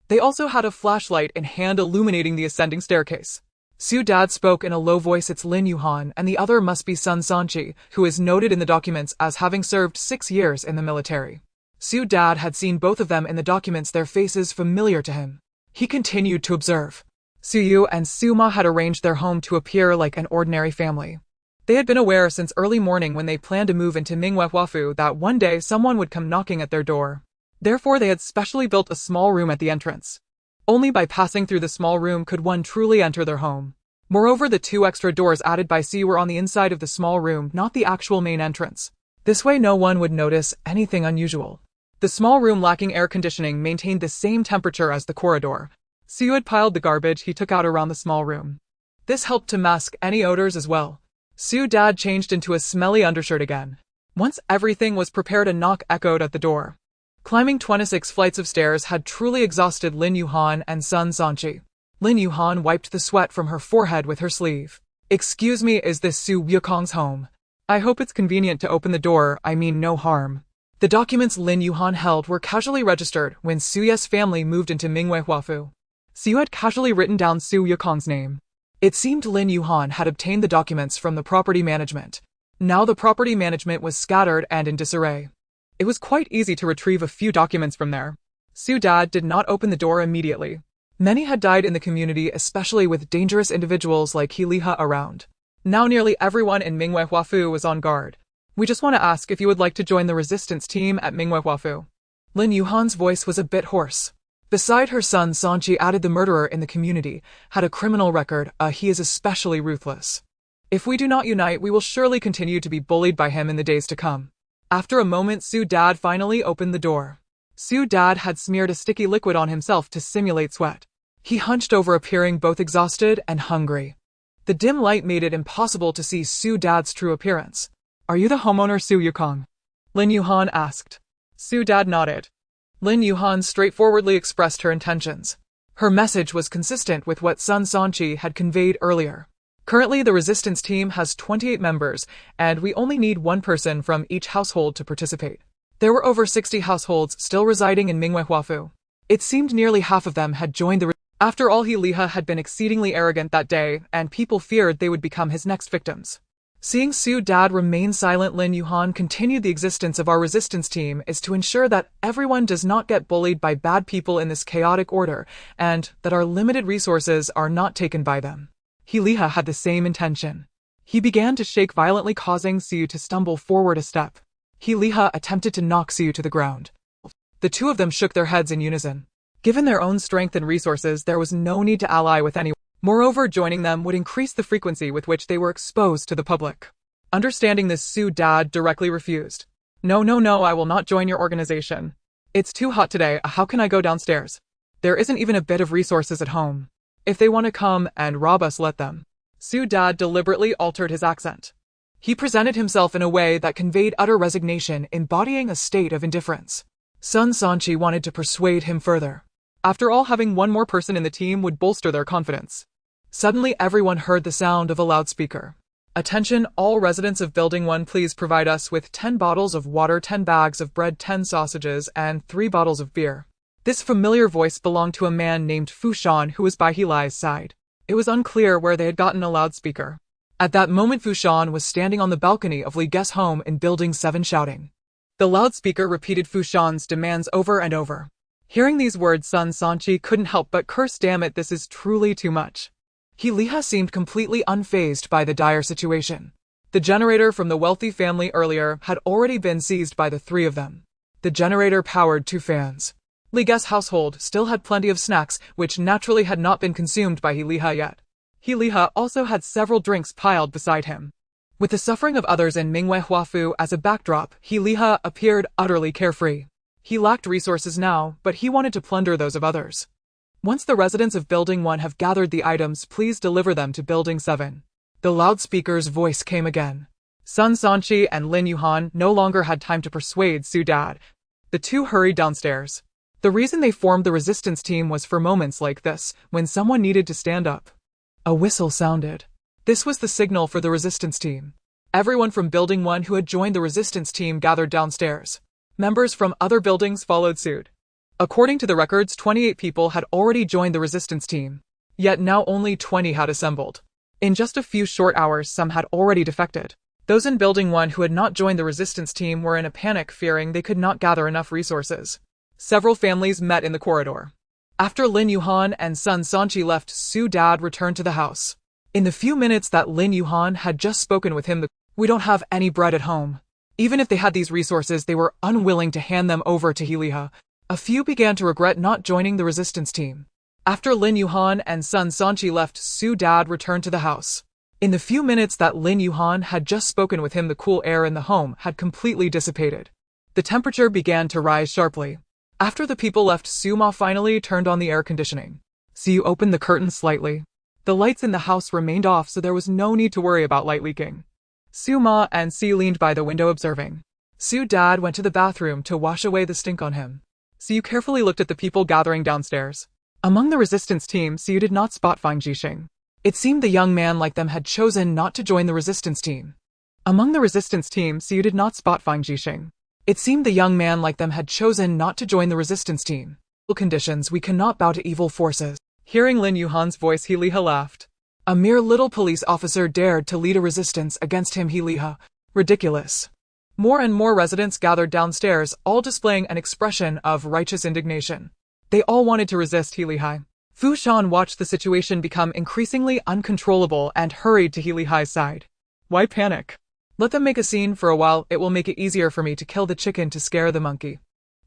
They also had a flashlight in hand illuminating the ascending staircase. Su Dad spoke in a low voice. It's Lin Yuhan, and the other must be Sun Sanchi, who is noted in the documents as having served 6 years in the military. Su Dad had seen both of them in the documents, their faces familiar to him. He continued to observe. Su Yu and Su Ma had arranged their home to appear like an ordinary family. They had been aware since early morning when they planned to move into Minghuafu that one day someone would come knocking at their door. Therefore, they had specially built a small room at the entrance. Only by passing through the small room could one truly enter their home. Moreover, the 2 extra doors added by Su were on the inside of the small room, not the actual main entrance. This way no one would notice anything unusual. The small room, lacking air conditioning, maintained the same temperature as the corridor. Su had piled the garbage he took out around the small room. This helped to mask any odors as well. Su Dad changed into a smelly undershirt again. Once everything was prepared, a knock echoed at the door. Climbing 26 flights of stairs had truly exhausted Lin Yuhan and Sun Sanchi. Lin Yuhan wiped the sweat from her forehead with her sleeve. Excuse me, is this Su Wukong's home? I hope it's convenient to open the door, I mean no harm. The documents Lin Yuhan held were casually registered when Suye's family moved into Minghuafu. Su had casually written down Su Wukong's name. It seemed Lin Yuhan had obtained the documents from the property management. Now the property management was scattered and in disarray. It was quite easy to retrieve a few documents from there. Su Dad did not open the door immediately. Many had died in the community, especially with dangerous individuals like He Liha around. Now nearly everyone in Minghuafu was on guard. We just want to ask if you would like to join the resistance team at Minghuafu. Lin Yuhan's voice was a bit hoarse. Beside her son, Sanchi added the murderer in the community, had a criminal record, he is especially ruthless. If we do not unite, we will surely continue to be bullied by him in the days to come. After a moment, Su Dad finally opened the door. Su Dad had smeared a sticky liquid on himself to simulate sweat. He hunched over, appearing both exhausted and hungry. The dim light made it impossible to see Su Dad's true appearance. Are you the homeowner, Su Yukong? Lin Yuhan asked. Su Dad nodded. Lin Yuhan straightforwardly expressed her intentions. Her message was consistent with what Sun Sanchi had conveyed earlier. Currently, the resistance team has 28 members, and we only need one person from each household to participate. There were over 60 households still residing in Minghuafu. It seemed nearly half of them had joined the After all, He Liha had been exceedingly arrogant that day, and people feared they would become his next victims. Seeing Su Dad remain silent, Lin Yuhan continued. The existence of our resistance team is to ensure that everyone does not get bullied by bad people in this chaotic order, and that our limited resources are not taken by them. He Liha had the same intention. He began to shake violently, causing Su to stumble forward a step. He Liha attempted to knock Su to the ground. The two of them shook their heads in unison. Given their own strength and resources, there was no need to ally with anyone. Moreover, joining them would increase the frequency with which they were exposed to the public. Understanding this, Su Dad directly refused. No, I will not join your organization. It's too hot today, how can I go downstairs? There isn't even a bit of resources at home. If they want to come and rob us, let them. Su Dad deliberately altered his accent. He presented himself in a way that conveyed utter resignation, embodying a state of indifference. Sun Sanchi wanted to persuade him further. After all, having one more person in the team would bolster their confidence. Suddenly, everyone heard the sound of a loudspeaker. Attention, all residents of Building 1, please provide us with 10 bottles of water, 10 bags of bread, 10 sausages, and 3 bottles of beer. This familiar voice belonged to a man named Fu Shan, who was by He Li's side. It was unclear where they had gotten a loudspeaker. At that moment, Fu Shan was standing on the balcony of Li Ge's home in Building 7 shouting. The loudspeaker repeated Fu Shan's demands over and over. Hearing these words, Sun Sanchi couldn't help but curse. Damn it, this is truly too much. He Liha seemed completely unfazed by the dire situation. The generator from the wealthy family earlier had already been seized by the three of them. The generator powered 2 fans. Li Ge's household still had plenty of snacks, which naturally had not been consumed by He Liha yet. He Liha also had several drinks piled beside him. With the suffering of others in Minghuafu as a backdrop, He Liha appeared utterly carefree. He lacked resources now, but he wanted to plunder those of others. Once the residents of Building 1 have gathered the items, please deliver them to Building 7. The loudspeaker's voice came again. Sun Sanchi and Lin Yuhan no longer had time to persuade Su Dad. The two hurried downstairs. The reason they formed the resistance team was for moments like this, when someone needed to stand up. A whistle sounded. This was the signal for the resistance team. Everyone from Building 1 who had joined the resistance team gathered downstairs. Members from other buildings followed suit. According to the records, 28 people had already joined the resistance team. Yet now only 20 had assembled. In just a few short hours, some had already defected. Those in Building 1 who had not joined the resistance team were in a panic, fearing they could not gather enough resources. Several families met in the corridor. After Lin Yuhan and Sun Sanchi left, Su Dad returned to the house. In the few minutes that Lin Yuhan had just spoken with him, we don't have any bread at home. Even if they had these resources, they were unwilling to hand them over to Heeliha. A few began to regret not joining the resistance team. After Lin Yuhan and Sun Sanchi left, Su Dad returned to the house. In the few minutes that Lin Yuhan had just spoken with him, the cool air in the home had completely dissipated. The temperature began to rise sharply. After the people left, Su Ma finally turned on the air conditioning. Su opened the curtains slightly. The lights in the house remained off, so there was no need to worry about light leaking. Su Ma and Si leaned by the window observing. Su Dad went to the bathroom to wash away the stink on him. Su carefully looked at the people gathering downstairs. Among the resistance team, Su did not spot Fang Jixing. It seemed the young man like them had chosen not to join the resistance team. Among the resistance team, Su did not spot Fang Jixing. It seemed the young man like them had chosen not to join the resistance team. Conditions, we cannot bow to evil forces. Hearing Lin Yuhan's voice, Heeliha laughed. A mere little police officer dared to lead a resistance against him, Heeliha. Ridiculous. More and more residents gathered downstairs, all displaying an expression of righteous indignation. They all wanted to resist Heeliha. Fu Shan watched the situation become increasingly uncontrollable and hurried to Heeliha's side. Why panic? Let them make a scene for a while, it will make it easier for me to kill the chicken to scare the monkey.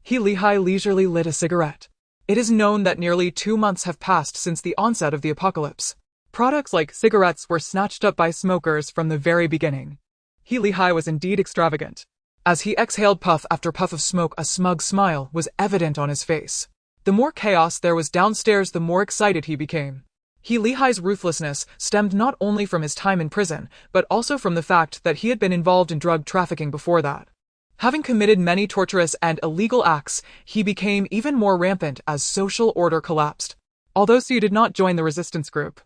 Heeliha leisurely lit a cigarette. It is known that nearly 2 months have passed since the onset of the apocalypse. Products like cigarettes were snatched up by smokers from the very beginning. Heeliha was indeed extravagant. As he exhaled puff after puff of smoke, a smug smile was evident on his face. The more chaos there was downstairs, the more excited he became. Heeliha's ruthlessness stemmed not only from his time in prison, but also from the fact that he had been involved in drug trafficking before that. Having committed many torturous and illegal acts, he became even more rampant as social order collapsed. Although Su did not join the resistance group.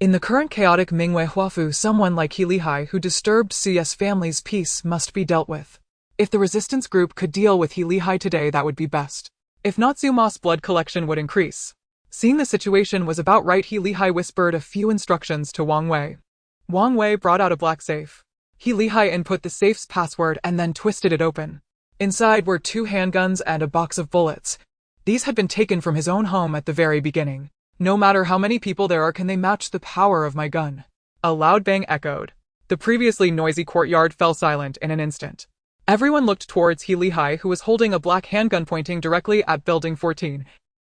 In the current chaotic Mingwei Huafu, someone like Heelihai who disturbed Su's family's peace must be dealt with. If the resistance group could deal with Heelihai today, that would be best. If not, Suma's blood collection would increase. Seeing the situation was about right, Heelihai whispered a few instructions to Wang Wei. Wang Wei brought out a black safe. Heelihai input the safe's password and then twisted it open. Inside were 2 handguns and a box of bullets. These had been taken from his own home at the very beginning. No matter how many people there are, can they match the power of my gun? A loud bang echoed. The previously noisy courtyard fell silent in an instant. Everyone looked towards Heelihai, who was holding a black handgun pointing directly at Building 14.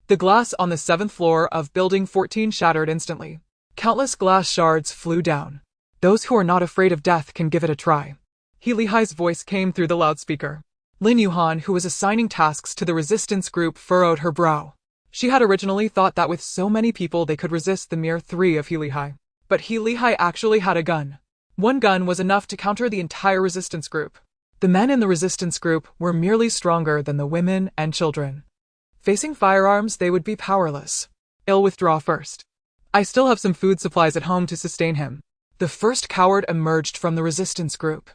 The glass on the 7th floor of Building 14 shattered instantly. Countless glass shards flew down. Those who are not afraid of death can give it a try. Heelihai's voice came through the loudspeaker. Lin Yuhan, who was assigning tasks to the resistance group, furrowed her brow. She had originally thought that with so many people they could resist the mere 3 of Heelihai. But Heelihai actually had a gun. 1 gun was enough to counter the entire resistance group. The men in the resistance group were merely stronger than the women and children. Facing firearms, they would be powerless. I'll withdraw first. I still have some food supplies at home to sustain him. The first coward emerged from the resistance group.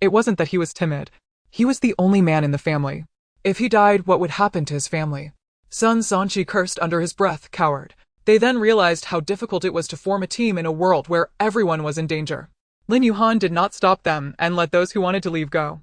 It wasn't that he was timid. He was the only man in the family. If he died, what would happen to his family? Sun Sanchi cursed under his breath, coward. They then realized how difficult it was to form a team in a world where everyone was in danger. Lin Yuhan did not stop them and let those who wanted to leave go.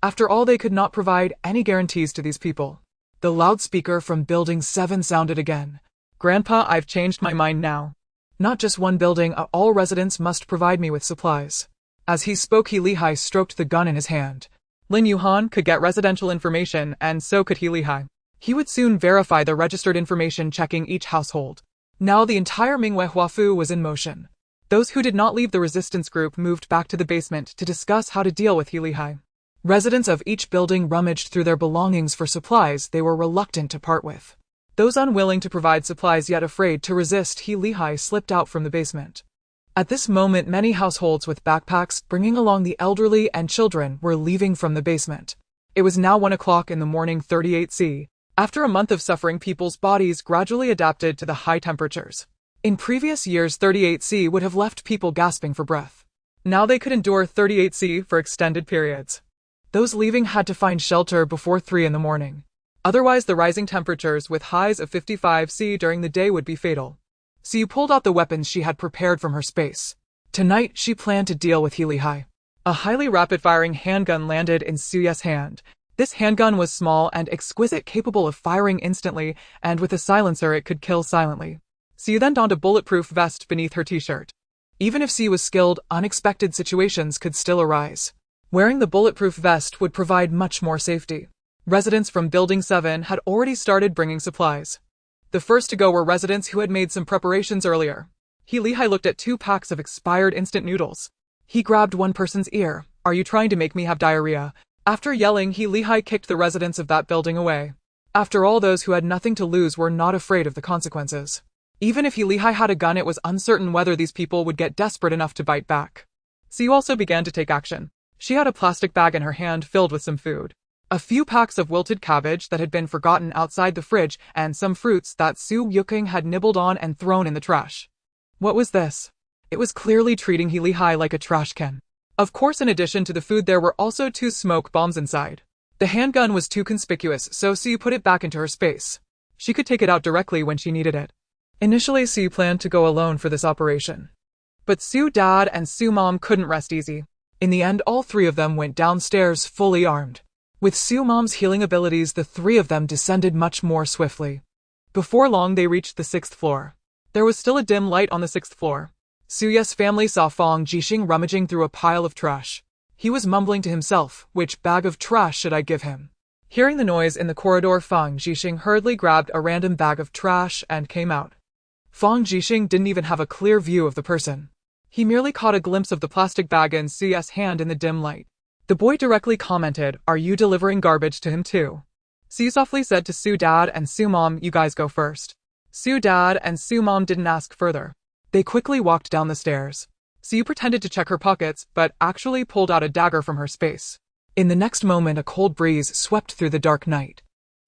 After all, they could not provide any guarantees to these people. The loudspeaker from Building 7 sounded again. Grandpa, I've changed my mind now. Not just one building, all residents must provide me with supplies. As he spoke, Heelihai stroked the gun in his hand. Lin Yuhan could get residential information, and so could Heelihai. He would soon verify the registered information, checking each household. Now the entire Mingwei Huafu was in motion. Those who did not leave the resistance group moved back to the basement to discuss how to deal with Heelihai. Residents of each building rummaged through their belongings for supplies they were reluctant to part with. Those unwilling to provide supplies yet afraid to resist He Lehigh slipped out from the basement. At this moment, many households with backpacks bringing along the elderly and children were leaving from the basement. It was now 1 o'clock in the morning 38°C. After a month of suffering, people's bodies gradually adapted to the high temperatures. In previous years, 38°C would have left people gasping for breath. Now they could endure 38°C for extended periods. Those leaving had to find shelter before 3 in the morning. Otherwise, the rising temperatures with highs of 55°C during the day would be fatal. Siu pulled out the weapons she had prepared from her space. Tonight, she planned to deal with He Lehigh. A highly rapid-firing handgun landed in Suyu's hand. This handgun was small and exquisite, capable of firing instantly, and with a silencer it could kill silently. Siu then donned a bulletproof vest beneath her t-shirt. Even if Siu was skilled, unexpected situations could still arise. Wearing the bulletproof vest would provide much more safety. Residents from Building 7 had already started bringing supplies. The first to go were residents who had made some preparations earlier. He Lehigh looked at 2 packs of expired instant noodles. He grabbed one person's ear. "Are you trying to make me have diarrhea?" After yelling, He Lehigh kicked the residents of that building away. After all, those who had nothing to lose were not afraid of the consequences. Even if He Lehigh had a gun, it was uncertain whether these people would get desperate enough to bite back. Siu also began to take action. She had a plastic bag in her hand filled with some food. A few packs of wilted cabbage that had been forgotten outside the fridge, and some fruits that Su Yuking had nibbled on and thrown in the trash. What was this? It was clearly treating He Lehigh like a trash can. Of course, in addition to the food, there were also 2 smoke bombs inside. The handgun was too conspicuous, so Siu put it back into her space. She could take it out directly when she needed it. Initially, Siu planned to go alone for this operation. But Su Dad and Su Mom couldn't rest easy. In the end, all 3 of them went downstairs fully armed. With Su Mom's healing abilities, the 3 of them descended much more swiftly. Before long, they reached the 6th floor. There was still a dim light on the 6th floor. Suyu's family saw Fang Jixing rummaging through a pile of trash. He was mumbling to himself, "Which bag of trash should I give him?" Hearing the noise in the corridor, Fang Jixing hurriedly grabbed a random bag of trash and came out. Fang Jixing didn't even have a clear view of the person. He merely caught a glimpse of the plastic bag in Suyu's hand in the dim light. The boy directly commented, "Are you delivering garbage to him too?" Siu softly said to Su Dad and Su Mom, "You guys go first." Su Dad and Su Mom didn't ask further. They quickly walked down the stairs. Siu pretended to check her pockets, but actually pulled out a dagger from her space. In the next moment, a cold breeze swept through the dark night.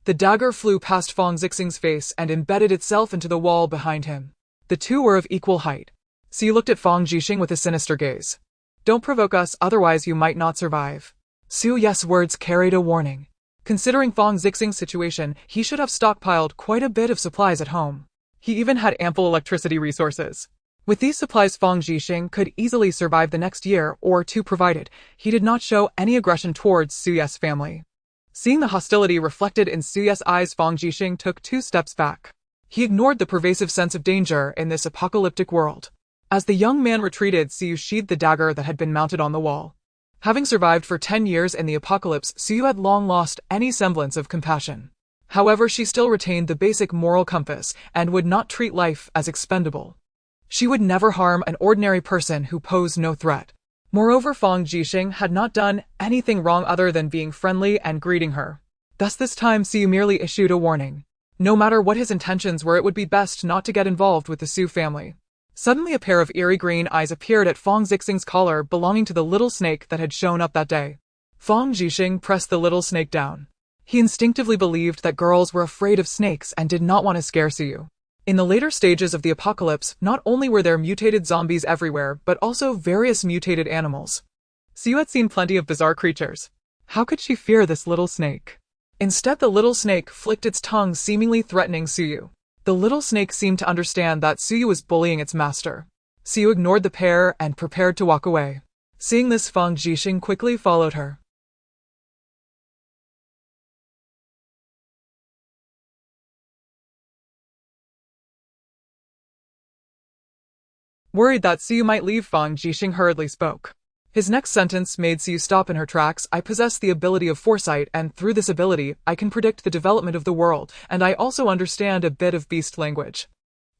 The dagger flew past Fang Jixing's face and embedded itself into the wall behind him. The 2 were of equal height. Siu looked at Fang Jixing with a sinister gaze. "Don't provoke us, otherwise you might not survive." Suyu's words carried a warning. Considering Fang Jixing's situation, he should have stockpiled quite a bit of supplies at home. He even had ample electricity resources. With these supplies, Fang Jixing could easily survive the next year or 2 provided he did not show any aggression towards Suyu's family. Seeing the hostility reflected in Suyu's eyes, Fang Jixing took 2 steps back. He ignored the pervasive sense of danger in this apocalyptic world. As the young man retreated, Siu sheathed the dagger that had been mounted on the wall. Having survived for 10 years in the apocalypse, Siu had long lost any semblance of compassion. However, she still retained the basic moral compass and would not treat life as expendable. She would never harm an ordinary person who posed no threat. Moreover, Fang Jixing had not done anything wrong other than being friendly and greeting her. Thus this time, Siu merely issued a warning. No matter what his intentions were, it would be best not to get involved with the Su family. Suddenly, a pair of eerie green eyes appeared at Fang Jixing's collar, belonging to the little snake that had shown up that day. Fang Jixing pressed the little snake down. He instinctively believed that girls were afraid of snakes and did not want to scare Siu. In the later stages of the apocalypse, not only were there mutated zombies everywhere, but also various mutated animals. Siu had seen plenty of bizarre creatures. How could she fear this little snake? Instead, the little snake flicked its tongue, seemingly threatening Siu. The little snake seemed to understand that Siu was bullying its master. Siu ignored the pair and prepared to walk away. Seeing this, Fang Jixing quickly followed her. Worried that Siu might leave, Fang Jixing hurriedly spoke. His next sentence made Siu stop in her tracks. "I possess the ability of foresight, and through this ability, I can predict the development of the world, and I also understand a bit of beast language.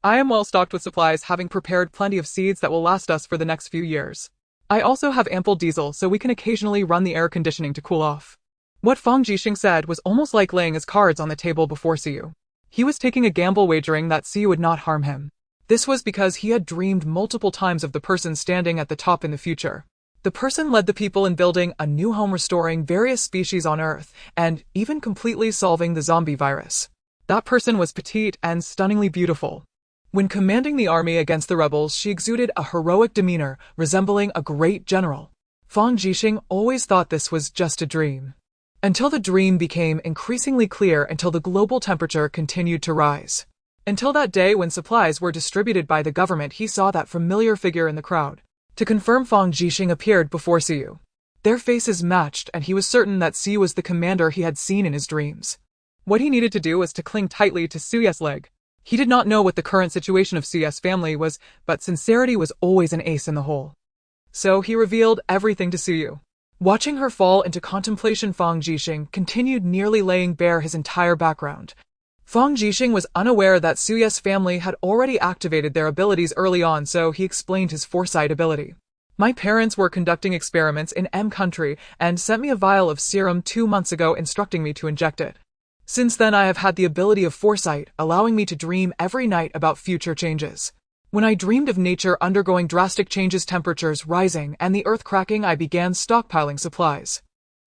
I am well stocked with supplies, having prepared plenty of seeds that will last us for the next few years. I also have ample diesel, so we can occasionally run the air conditioning to cool off." What Fang Jixing said was almost like laying his cards on the table before Siu. He was taking a gamble wagering that Siyu would not harm him. This was because he had dreamed multiple times of the person standing at the top in the future. The person led the people in building a new home, restoring various species on Earth, and even completely solving the zombie virus. That person was petite and stunningly beautiful. When commanding the army against the rebels, she exuded a heroic demeanor, resembling a great general. Fang Jixing always thought this was just a dream. Until the dream became increasingly clear, until the global temperature continued to rise. Until that day when supplies were distributed by the government, he saw that familiar figure in the crowd. To confirm, Fang Jixing appeared before Siyu. Their faces matched, and he was certain that Siyu was the commander he had seen in his dreams. What he needed to do was to cling tightly to Suyu's leg. He did not know what the current situation of Suyu's family was, but sincerity was always an ace in the hole. So he revealed everything to Siyu. Watching her fall into contemplation, Fang Jixing continued, nearly laying bare his entire background. Fang Jixing was unaware that Suyu's family had already activated their abilities early on, so he explained his foresight ability. My parents were conducting experiments in M country and sent me a vial of serum 2 months ago, instructing me to inject it. Since then, I have had the ability of foresight, allowing me to dream every night about future changes. When I dreamed of nature undergoing drastic changes, temperatures rising, and the earth cracking, I began stockpiling supplies.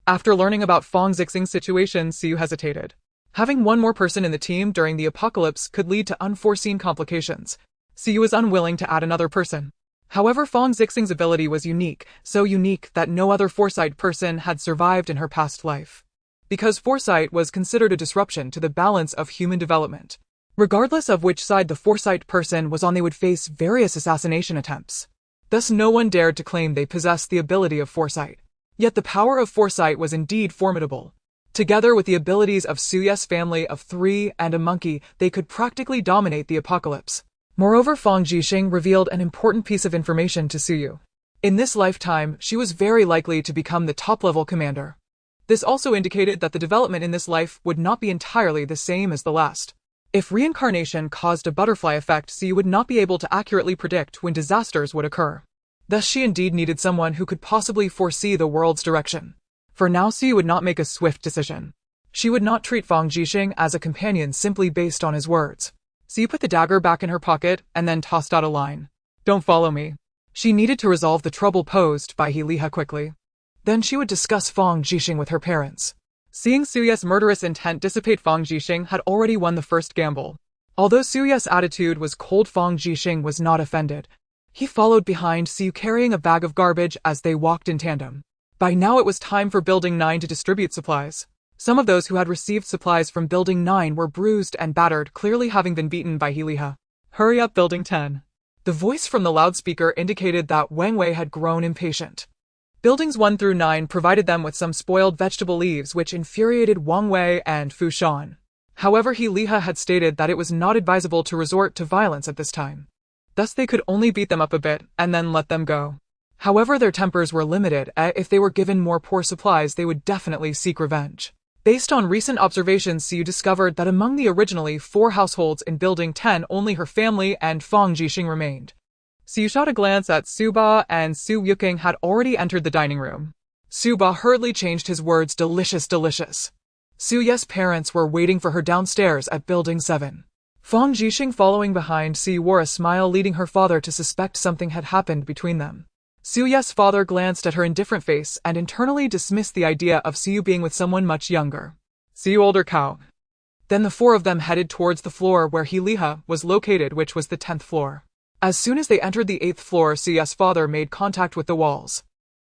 After learning about Fang Jixing's situation, Siyu hesitated. Having one more person in the team during the apocalypse could lead to unforeseen complications. Siyu was unwilling to add another person. However, Fang Jixing's ability was unique, so unique that no other foresight person had survived in her past life. Because foresight was considered a disruption to the balance of human development. Regardless of which side the foresight person was on, they would face various assassination attempts. Thus, no one dared to claim they possessed the ability of foresight. Yet the power of foresight was indeed formidable. Together with the abilities of Suyu's family of 3 and a monkey, they could practically dominate the apocalypse. Moreover, Fang Jixing revealed an important piece of information to Siyu. In this lifetime, she was very likely to become the top-level commander. This also indicated that the development in this life would not be entirely the same as the last. If reincarnation caused a butterfly effect, Siyu would not be able to accurately predict when disasters would occur. Thus, she indeed needed someone who could possibly foresee the world's direction. For now, Siyu would not make a swift decision. She would not treat Fang Jixing as a companion simply based on his words. Siyu put the dagger back in her pocket and then tossed out a line. "Don't follow me." She needed to resolve the trouble posed by Liha quickly. Then she would discuss Fang Jixing with her parents. Seeing Suyu's murderous intent dissipate, Fang Jixing had already won the first gamble. Although Suyu's attitude was cold, Fang Jixing was not offended. He followed behind Siyu, carrying a bag of garbage as they walked in tandem. By now it was time for Building 9 to distribute supplies. Some of those who had received supplies from Building 9 were bruised and battered, clearly having been beaten by Liha. "Hurry up, Building 10. The voice from the loudspeaker indicated that Wang Wei had grown impatient. Buildings 1 through 9 provided them with some spoiled vegetable leaves, which infuriated Wang Wei and Fu Shan. However, Liha had stated that it was not advisable to resort to violence at this time. Thus they could only beat them up a bit and then let them go. However, their tempers were limited. If they were given more poor supplies, they would definitely seek revenge. Based on recent observations, Siyu discovered that among the originally 4 households in Building 10, only her family and Fang Jixing remained. Siyu shot a glance at Suba, and Su Yuking had already entered the dining room. Suba hurriedly changed his words, "Delicious, delicious." Suyu's parents were waiting for her downstairs at Building 7. Fang Jixing following behind, Siyu wore a smile, leading her father to suspect something had happened between them. Suyu's father glanced at her indifferent face and internally dismissed the idea of Siyu being with someone much younger. "Siyu, older cow." Then the 4 of them headed towards the floor where Liha was located, which was the 10th floor. As soon as they entered the 8th floor, Suyu's father made contact with the walls.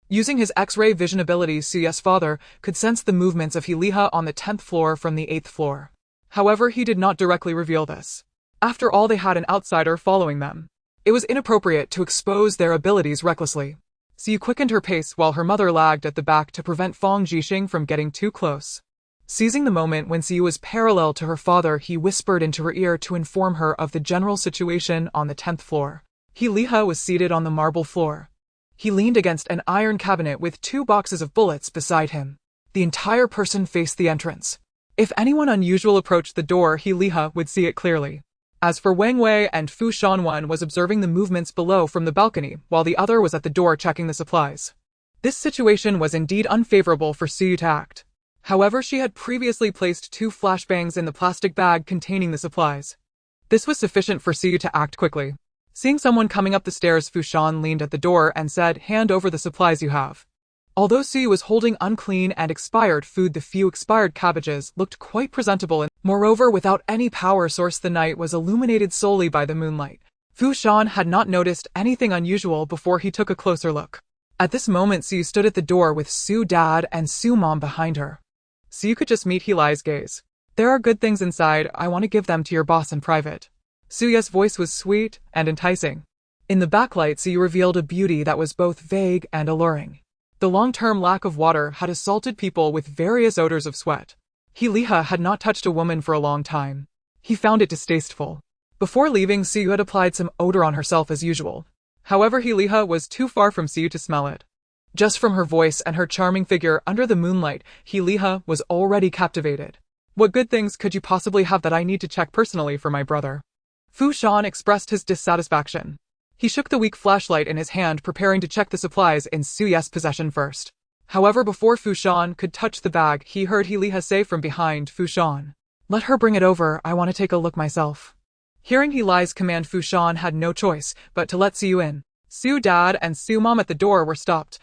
Using his X-ray vision abilities, Suyu's father could sense the movements of Liha on the 10th floor from the 8th floor. However, he did not directly reveal this. After all, they had an outsider following them. It was inappropriate to expose their abilities recklessly. Siyu quickened her pace while her mother lagged at the back to prevent Fang Jixing from getting too close. Seizing the moment when Siyu was parallel to her father, he whispered into her ear to inform her of the general situation on the 10th floor. Liha was seated on the marble floor. He leaned against an iron cabinet with 2 boxes of bullets beside him. The entire person faced the entrance. If anyone unusual approached the door, Liha would see it clearly. As for Wang Wei and Fu Shan, one was observing the movements below from the balcony, while the other was at the door checking the supplies. This situation was indeed unfavorable for Siyu to act. However, she had previously placed 2 flashbangs in the plastic bag containing the supplies. This was sufficient for Siyu to act quickly. Seeing someone coming up the stairs, Fu Shan leaned at the door and said, "Hand over the supplies you have." Although Siyu was holding unclean and expired food, the few expired cabbages looked quite presentable, and moreover, without any power source, the night was illuminated solely by the moonlight. Fu Shan had not noticed anything unusual before he took a closer look. At this moment, Siyu stood at the door with Su Dad and Su Mom behind her. Siyu could just meet Heli's gaze. "There are good things inside. I want to give them to your boss in private." Suyu's voice was sweet and enticing. In the backlight, Siyu revealed a beauty that was both vague and alluring. The long-term lack of water had assaulted people with various odors of sweat. Heliha had not touched a woman for a long time. He found it distasteful. Before leaving, Siyu had applied some odor on herself as usual. However, Heliha was too far from Siyu to smell it. Just from her voice and her charming figure under the moonlight, Heliha was already captivated. "What good things could you possibly have that I need to check personally for my brother?" Fu Shan expressed his dissatisfaction. He shook the weak flashlight in his hand, preparing to check the supplies in Suyu's possession first. However, before Fu Shan could touch the bag, he heard Heliha say from behind Fu Shan, "Let her bring it over, I want to take a look myself." Hearing Heli's command, Fu Shan had no choice but to let Siyu in. Su Dad and Su Mom at the door were stopped.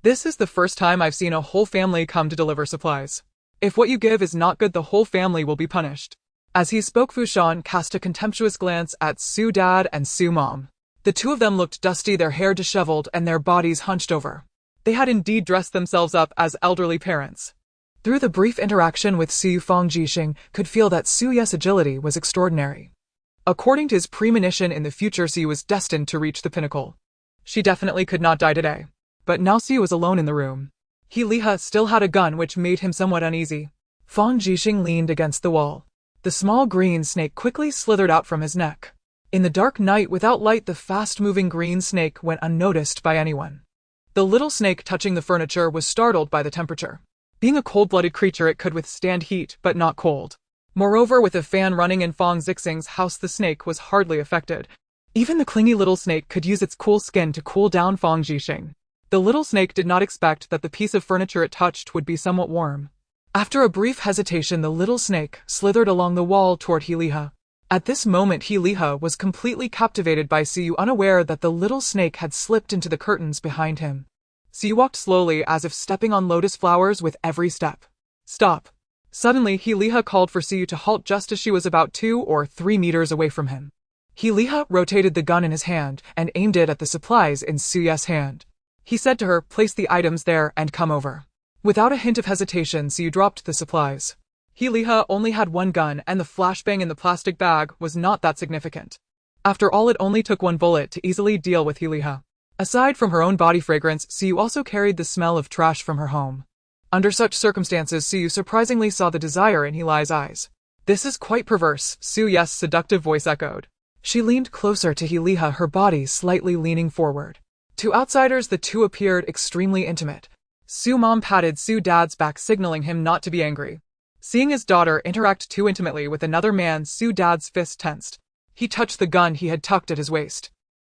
"This is the first time I've seen a whole family come to deliver supplies. If what you give is not good, the whole family will be punished." As he spoke, Fu Shan cast a contemptuous glance at Su Dad and Su Mom. The two of them looked dusty, their hair disheveled and their bodies hunched over. They had indeed dressed themselves up as elderly parents. Through the brief interaction with Siyu, Fang Jixing could feel that Suyu's agility was extraordinary. According to his premonition, in the future Siyu was destined to reach the pinnacle. She definitely could not die today. But now Siyu was alone in the room. Heliha still had a gun, which made him somewhat uneasy. Fang Jixing leaned against the wall. The small green snake quickly slithered out from his neck. In the dark night, without light, the fast-moving green snake went unnoticed by anyone. The little snake touching the furniture was startled by the temperature. Being a cold-blooded creature, it could withstand heat, but not cold. Moreover, with a fan running in Fang Jixing's house, the snake was hardly affected. Even the clingy little snake could use its cool skin to cool down Fang Jixing. The little snake did not expect that the piece of furniture it touched would be somewhat warm. After a brief hesitation, the little snake slithered along the wall toward Heliha. At this moment, Heliha was completely captivated by Siyu, unaware that the little snake had slipped into the curtains behind him. Siyu walked slowly, as if stepping on lotus flowers with every step. "Stop." Suddenly, Heliha called for Siyu to halt just as she was about 2 or 3 meters away from him. Heliha rotated the gun in his hand and aimed it at the supplies in Suyu's hand. He said to her, "Place the items there and come over." Without a hint of hesitation, Siyu dropped the supplies. Heliha only had one gun, and the flashbang in the plastic bag was not that significant. After all, it only took one bullet to easily deal with Heliha. Aside from her own body fragrance, Siyu also carried the smell of trash from her home. Under such circumstances, Siyu surprisingly saw the desire in Heli's eyes. "This is quite perverse," Suyu's seductive voice echoed. She leaned closer to Heliha, her body slightly leaning forward. To outsiders, the two appeared extremely intimate. Su Mom patted Su Dad's back, signaling him not to be angry. Seeing his daughter interact too intimately with another man, Su Dad's fist tensed. He touched the gun he had tucked at his waist.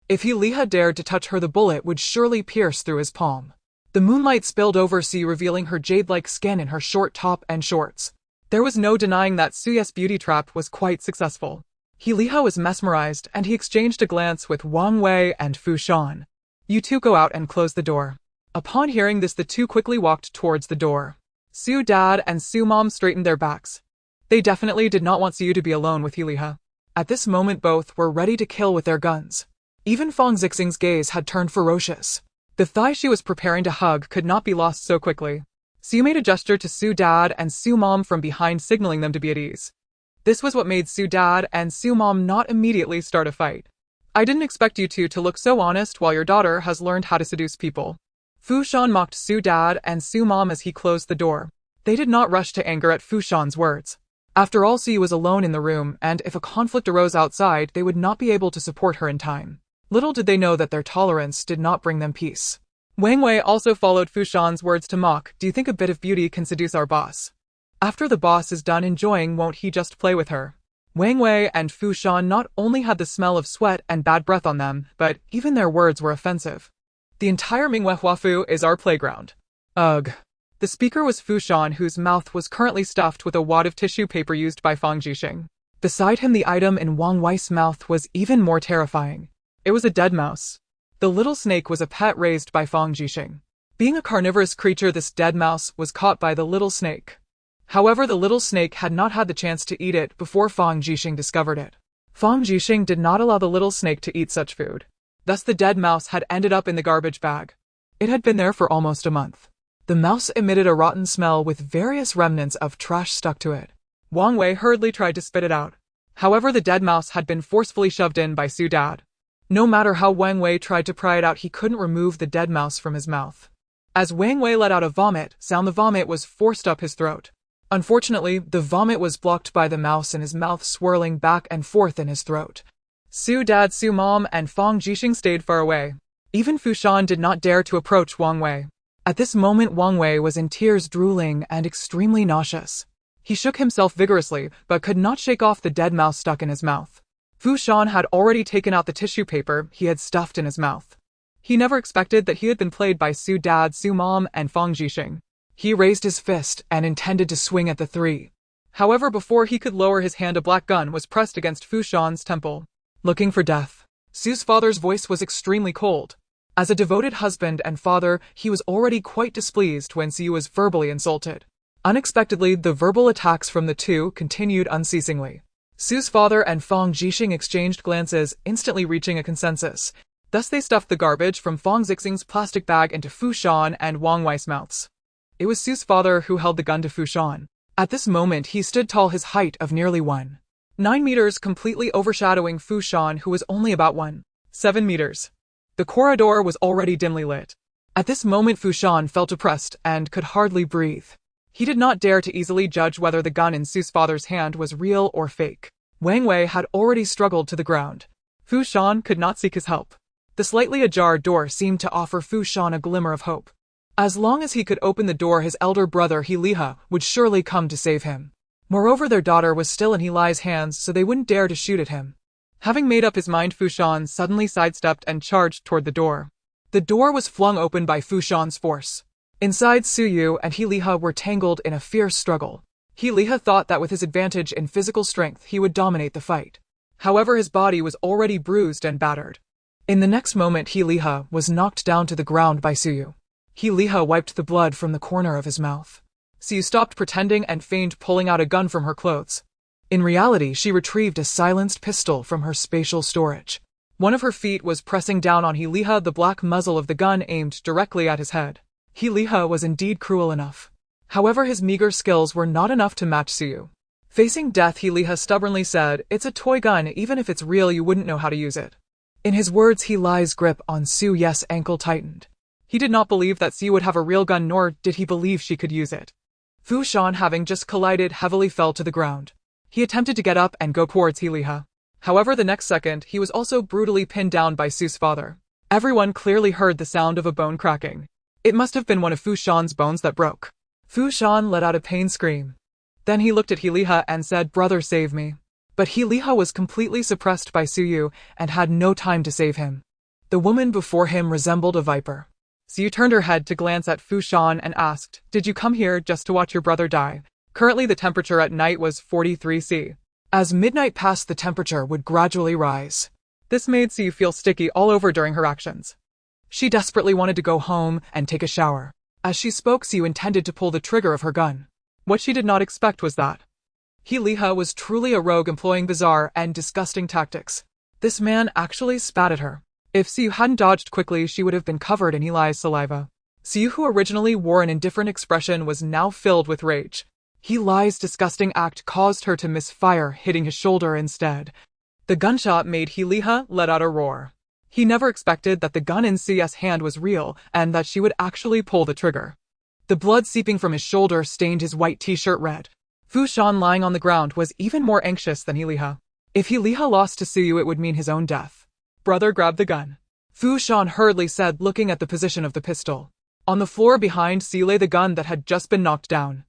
If Heliha dared to touch her, the bullet would surely pierce through his palm. The moonlight spilled over Siyu, revealing her jade-like skin in her short top and shorts. There was no denying that Suyu's beauty trap was quite successful. Heliha was mesmerized, and he exchanged a glance with Wang Wei and Fu Shan. "You two go out and close the door." Upon hearing this, the two quickly walked towards the door. Su Dad and Su Mom straightened their backs. They definitely did not want Siyu to be alone with Heliha. At this moment, both were ready to kill with their guns. Even Fang Jixing's gaze had turned ferocious. The thigh she was preparing to hug could not be lost so quickly. Siyu made a gesture to Su Dad and Su Mom from behind, signaling them to be at ease. This was what made Su Dad and Su Mom not immediately start a fight. "I didn't expect you two to look so honest while your daughter has learned how to seduce people." Fu Shan mocked Su Dad and Su Mom as he closed the door. They did not rush to anger at Fu Shan's words. After all, Siyu was alone in the room, and if a conflict arose outside, they would not be able to support her in time. Little did they know that their tolerance did not bring them peace. Wang Wei also followed Fu Shan's words to mock, "Do you think a bit of beauty can seduce our boss? After the boss is done enjoying, won't he just play with her?" Wang Wei and Fu Shan not only had the smell of sweat and bad breath on them, but even their words were offensive. "The entire Minghui Huafu is our playground." Ugh. The speaker was Fu Shan, whose mouth was currently stuffed with a wad of tissue paper used by Fang Jixing. Beside him, the item in Wang Wei's mouth was even more terrifying. It was a dead mouse. The little snake was a pet raised by Fang Jixing. Being a carnivorous creature, this dead mouse was caught by the little snake. However, the little snake had not had the chance to eat it before Fang Jixing discovered it. Fang Jixing did not allow the little snake to eat such food. Thus the dead mouse had ended up in the garbage bag. It had been there for almost a month. The mouse emitted a rotten smell with various remnants of trash stuck to it. Wang Wei hurriedly tried to spit it out. However, the dead mouse had been forcefully shoved in by Su Dad. No matter how Wang Wei tried to pry it out, he couldn't remove the dead mouse from his mouth. As Wang Wei let out a vomit sound, the vomit was forced up his throat. Unfortunately, the vomit was blocked by the mouse in his mouth, swirling back and forth in his throat. Su Dad, Su Mom, and Fang Jixing stayed far away. Even Fu Shan did not dare to approach Wang Wei. At this moment, Wang Wei was in tears, drooling, and extremely nauseous. He shook himself vigorously, but could not shake off the dead mouse stuck in his mouth. Fu Shan had already taken out the tissue paper he had stuffed in his mouth. He never expected that he had been played by Su Dad, Su Mom, and Fang Jixing. He raised his fist and intended to swing at the three. However, before he could lower his hand, a black gun was pressed against Fu Shan's temple. Looking for death. Su's father's voice was extremely cold. As a devoted husband and father, he was already quite displeased when Su was verbally insulted. Unexpectedly, the verbal attacks from the two continued unceasingly. Su's father and Fang Jixing exchanged glances, instantly reaching a consensus. Thus they stuffed the garbage from Fang Jixing's plastic bag into Fu Shan and Wang Wei's mouths. It was Su's father who held the gun to Fu Shan. At this moment, he stood tall, his height of nearly 1.9 meters, completely overshadowing Fu Shan, who was only about 1.7 meters. The corridor was already dimly lit. At this moment, Fu Shan felt oppressed and could hardly breathe. He did not dare to easily judge whether the gun in Su's father's hand was real or fake. Wang Wei had already struggled to the ground. Fu Shan could not seek his help. The slightly ajar door seemed to offer Fu Shan a glimmer of hope. As long as he could open the door, his elder brother He Liha would surely come to save him. Moreover, their daughter was still in He Li's hands, so they wouldn't dare to shoot at him. Having made up his mind, Fu Shan suddenly sidestepped and charged toward the door. The door was flung open by Fu Shan's force. Inside, Su Yu and He Liha were tangled in a fierce struggle. He Liha thought that with his advantage in physical strength, he would dominate the fight. However, his body was already bruised and battered. In the next moment, He Liha was knocked down to the ground by Su Yu. He Liha wiped the blood from the corner of his mouth. Su Yu stopped pretending and feigned pulling out a gun from her clothes. In reality, she retrieved a silenced pistol from her spatial storage. One of her feet was pressing down on He Liha, the black muzzle of the gun aimed directly at his head. He Liha was indeed cruel enough. However, his meager skills were not enough to match Su Yu. Facing death, He Liha stubbornly said, "It's a toy gun, even if it's real you wouldn't know how to use it." In his words, He Li's grip on Su Yu's ankle tightened. He did not believe that Su Yu would have a real gun, nor did he believe she could use it. Fu Shan, having just collided, heavily fell to the ground. He attempted to get up and go towards He Liha. However, the next second, he was also brutally pinned down by Su's father. Everyone clearly heard the sound of a bone cracking. It must have been one of Fu Shan's bones that broke. Fu Shan let out a pain scream. Then he looked at He Liha and said, "Brother, save me." But He Liha was completely suppressed by Su Yu and had no time to save him. The woman before him resembled a viper. Su Yu turned her head to glance at Fu Shan and asked, "Did you come here just to watch your brother die?" Currently, the temperature at night was 43 C. As midnight passed, the temperature would gradually rise. This made Su Yu feel sticky all over during her actions. She desperately wanted to go home and take a shower. As she spoke, Su Yu intended to pull the trigger of her gun. What she did not expect was that He Liha was truly a rogue, employing bizarre and disgusting tactics. This man actually spat at her. If Su Yu hadn't dodged quickly, she would have been covered in He Li's saliva. Su Yu, who originally wore an indifferent expression, was now filled with rage. He Li's disgusting act caused her to miss fire, hitting his shoulder instead. The gunshot made He Liha let out a roar. He never expected that the gun in Su Yu's hand was real and that she would actually pull the trigger. The blood seeping from his shoulder stained his white t-shirt red. Fu Shan, lying on the ground, was even more anxious than He Liha. If He Liha lost to Su Yu, it would mean his own death. "Brother, grab the gun," Fu Shan hurriedly said, looking at the position of the pistol. On the floor behind Su Yu lay the gun that had just been knocked down.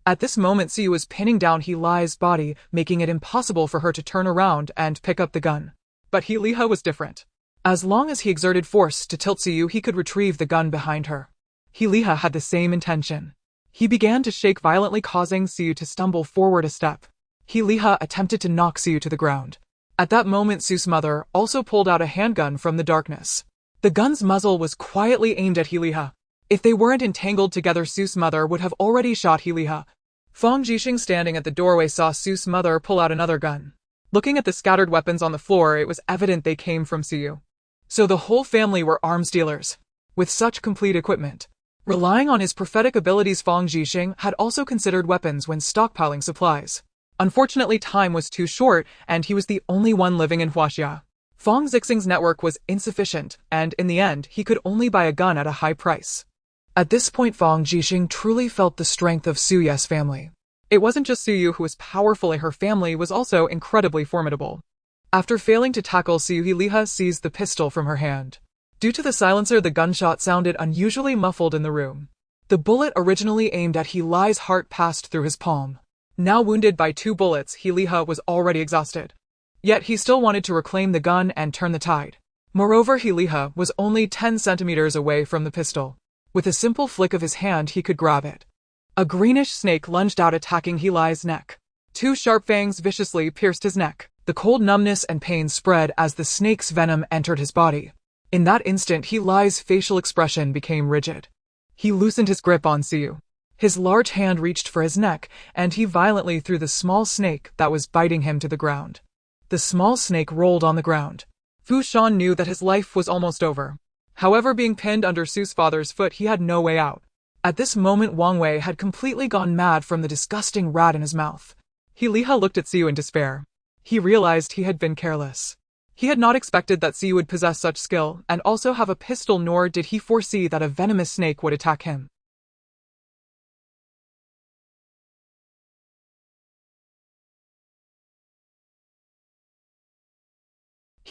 At this moment, Su Yu was pinning down He Li's body, making it impossible for her to turn around and pick up the gun. But He Liha was different. As long as he exerted force to tilt Su Yu, he could retrieve the gun behind her. He Liha had the same intention. He began to shake violently, causing Siyu to stumble forward a step. Liha attempted to knock Siyu to the ground. At that moment, Su's mother also pulled out a handgun from the darkness. The gun's muzzle was quietly aimed at Liha. If they weren't entangled together, Su's mother would have already shot Liha. Fang Jixing, standing at the doorway, saw Su's mother pull out another gun. Looking at the scattered weapons on the floor, it was evident they came from Siyu. So the whole family were arms dealers. With such complete equipment. Relying on his prophetic abilities, Fang Jixing had also considered weapons when stockpiling supplies. Unfortunately, time was too short, and he was the only one living in Huaxia. Fang Jixing's network was insufficient, and in the end, he could only buy a gun at a high price. At this point, Fang Jixing truly felt the strength of Suye's family. It wasn't just Suyu who was powerful, her family was also incredibly formidable. After failing to tackle Siyu, Liha seized the pistol from her hand. Due to the silencer, the gunshot sounded unusually muffled in the room. The bullet originally aimed at Li's heart passed through his palm. Now wounded by 2 bullets, Liha was already exhausted. Yet he still wanted to reclaim the gun and turn the tide. Moreover, Liha was only 10 centimeters away from the pistol. With a simple flick of his hand, he could grab it. A greenish snake lunged out, attacking Li's neck. 2 sharp fangs viciously pierced his neck. The cold numbness and pain spread as the snake's venom entered his body. In that instant, Li's facial expression became rigid. He loosened his grip on Siyu. His large hand reached for his neck, and he violently threw the small snake that was biting him to the ground. The small snake rolled on the ground. Fu Shan knew that his life was almost over. However, being pinned under Su's father's foot, he had no way out. At this moment, Wang Wei had completely gone mad from the disgusting rat in his mouth. Liha looked at Siyu in despair. He realized he had been careless. He had not expected that Siyu would possess such skill and also have a pistol, nor did he foresee that a venomous snake would attack him.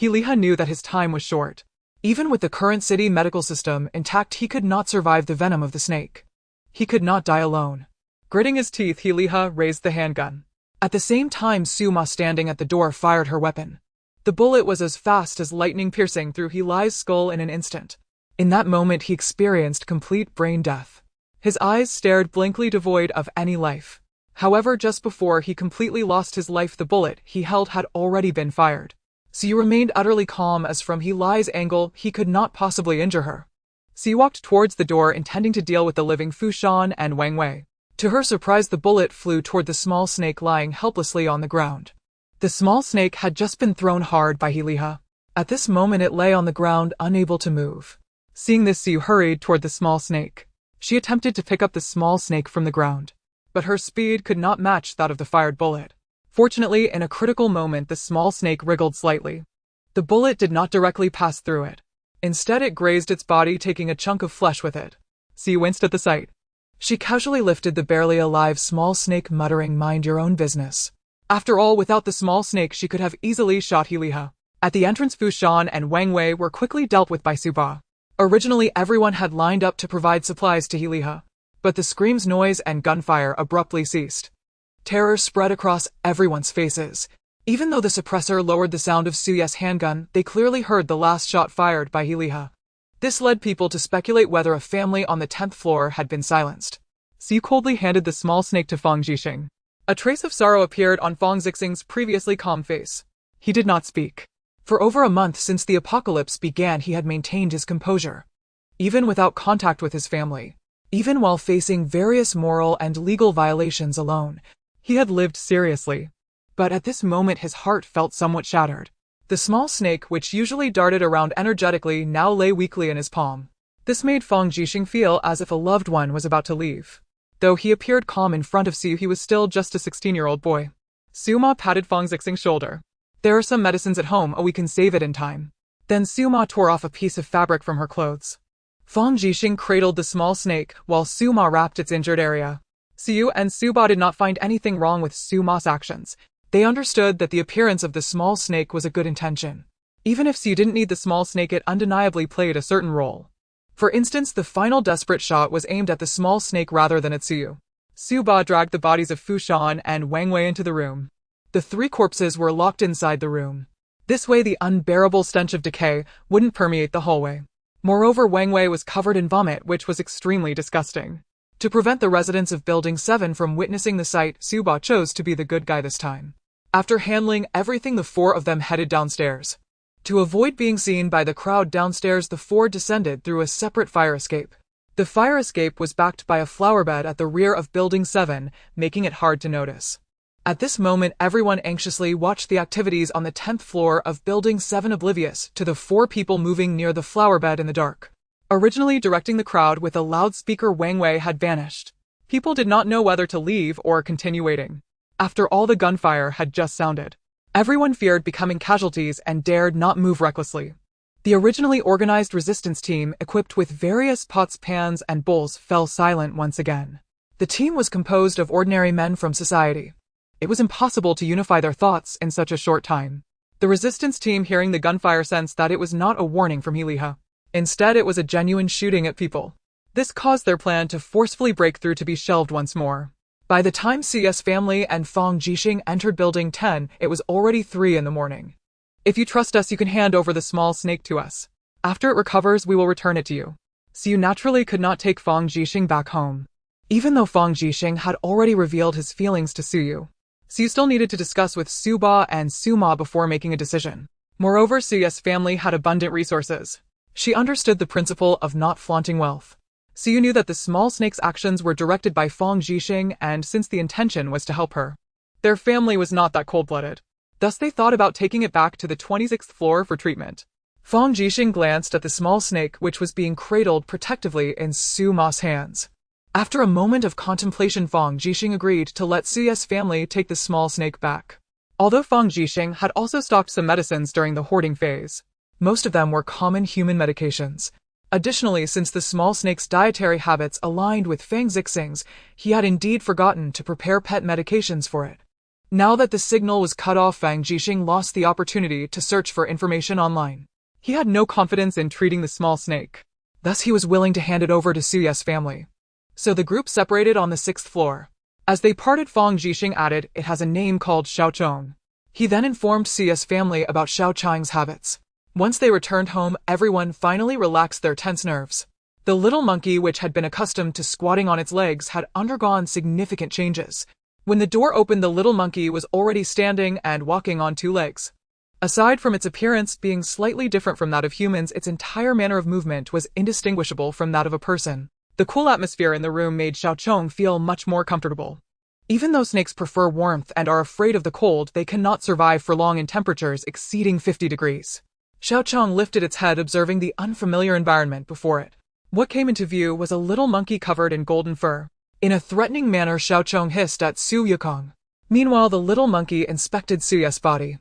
Liha knew that his time was short. Even with the current city medical system intact, he could not survive the venom of the snake. He could not die alone. Gritting his teeth, Liha raised the handgun. At the same time, Suma, standing at the door, fired her weapon. The bullet was as fast as lightning, piercing through Li's skull in an instant. In that moment, he experienced complete brain death. His eyes stared blankly, devoid of any life. However, just before he completely lost his life, the bullet he held had already been fired. Siyu remained utterly calm, as from Li's angle, he could not possibly injure her. Siyu walked towards the door, intending to deal with the living Fu Shan and Wang Wei. To her surprise, the bullet flew toward the small snake lying helplessly on the ground. The small snake had just been thrown hard by Liha. At this moment, it lay on the ground, unable to move. Seeing this, Siyu hurried toward the small snake. She attempted to pick up the small snake from the ground, but her speed could not match that of the fired bullet. Fortunately, in a critical moment, the small snake wriggled slightly. The bullet did not directly pass through it. Instead, it grazed its body, taking a chunk of flesh with it. Siyu winced at the sight. She casually lifted the barely alive small snake, muttering, "Mind your own business." After all, without the small snake, she could have easily shot Liha. At the entrance, Fu Shan and Wang Wei were quickly dealt with by Suba. Originally, everyone had lined up to provide supplies to Liha, but the screams, noise, and gunfire abruptly ceased. Terror spread across everyone's faces. Even though the suppressor lowered the sound of Suye's handgun, they clearly heard the last shot fired by Liha. This led people to speculate whether a family on the 10th floor had been silenced. Siyu coldly handed the small snake to Fang Jixing. A trace of sorrow appeared on Fang Jixing's previously calm face. He did not speak. For over a month since the apocalypse began, he had maintained his composure. Even without contact with his family, even while facing various moral and legal violations alone, he had lived seriously. But at this moment, his heart felt somewhat shattered. The small snake, which usually darted around energetically, now lay weakly in his palm. This made Fang Jixing feel as if a loved one was about to leave. Though he appeared calm in front of Siyu, he was still just a 16-year-old boy. Suma patted Fang Jixing's shoulder. "There are some medicines at home, we can save it in time." Then Suma tore off a piece of fabric from her clothes. Fang Jixing cradled the small snake, while Suma wrapped its injured area. Siyu and Suba did not find anything wrong with Suma's actions. They understood that the appearance of the small snake was a good intention. Even if Siyu didn't need the small snake, it undeniably played a certain role. For instance, the final desperate shot was aimed at the small snake rather than at Siyu. Suba dragged the bodies of Fu Shan and Wang Wei into the room. The 3 corpses were locked inside the room. This way, the unbearable stench of decay wouldn't permeate the hallway. Moreover, Wang Wei was covered in vomit, which was extremely disgusting. To prevent the residents of Building 7 from witnessing the sight, Suba chose to be the good guy this time. After handling everything, the four of them headed downstairs. To avoid being seen by the crowd downstairs, the four descended through a separate fire escape. The fire escape was backed by a flower bed at the rear of Building 7, making it hard to notice. At this moment, everyone anxiously watched the activities on the 10th floor of Building 7, oblivious to the four people moving near the flower bed in the dark. Originally directing the crowd with a loudspeaker, Wang Wei had vanished. People did not know whether to leave or continue waiting. After all the gunfire had just sounded, everyone feared becoming casualties and dared not move recklessly. The originally organized resistance team, equipped with various pots, pans, and bowls, fell silent once again. The team was composed of ordinary men from society. It was impossible to unify their thoughts in such a short time. The resistance team, hearing the gunfire, sensed that it was not a warning from Heliha. Instead, it was a genuine shooting at people. This caused their plan to forcefully break through to be shelved once more. By the time CS family and Fang Jixing entered Building 10, it was already 3 in the morning. If you trust us, you can hand over the small snake to us. After it recovers, we will return it to you. Siyu naturally could not take Fang Jixing back home. Even though Fang Jixing had already revealed his feelings to Siyu, Siyu still needed to discuss with Suba and Suma before making a decision. Moreover, Suyu's family had abundant resources. She understood the principle of not flaunting wealth. Siyu knew that the small snake's actions were directed by Fang Jixing, and since the intention was to help her, their family was not that cold-blooded. Thus they thought about taking it back to the 26th floor for treatment. Fang Jixing glanced at the small snake, which was being cradled protectively in Suma's hands. After a moment of contemplation, Fang Jixing agreed to let Suyu's family take the small snake back. Although Fang Jixing had also stocked some medicines during the hoarding phase, most of them were common human medications. Additionally, since the small snake's dietary habits aligned with Fang Jixing's, he had indeed forgotten to prepare pet medications for it. Now that the signal was cut off, Fang Jixing lost the opportunity to search for information online. He had no confidence in treating the small snake. Thus he was willing to hand it over to Suyu's family. So the group separated on the 6th floor. As they parted, Fang Jixing added, "It has a name called Xiaochong." He then informed Suyu's family about Xiaochang's habits. Once they returned home, everyone finally relaxed their tense nerves. The little monkey, which had been accustomed to squatting on its legs, had undergone significant changes. When the door opened, the little monkey was already standing and walking on 2 legs. Aside from its appearance being slightly different from that of humans, its entire manner of movement was indistinguishable from that of a person. The cool atmosphere in the room made Xiaochong feel much more comfortable. Even though snakes prefer warmth and are afraid of the cold, they cannot survive for long in temperatures exceeding 50 degrees. Xiaochong lifted its head, observing the unfamiliar environment before it. What came into view was a little monkey covered in golden fur. In a threatening manner, Xiaochong hissed at Su Yukong. Meanwhile, the little monkey inspected Suyu's body.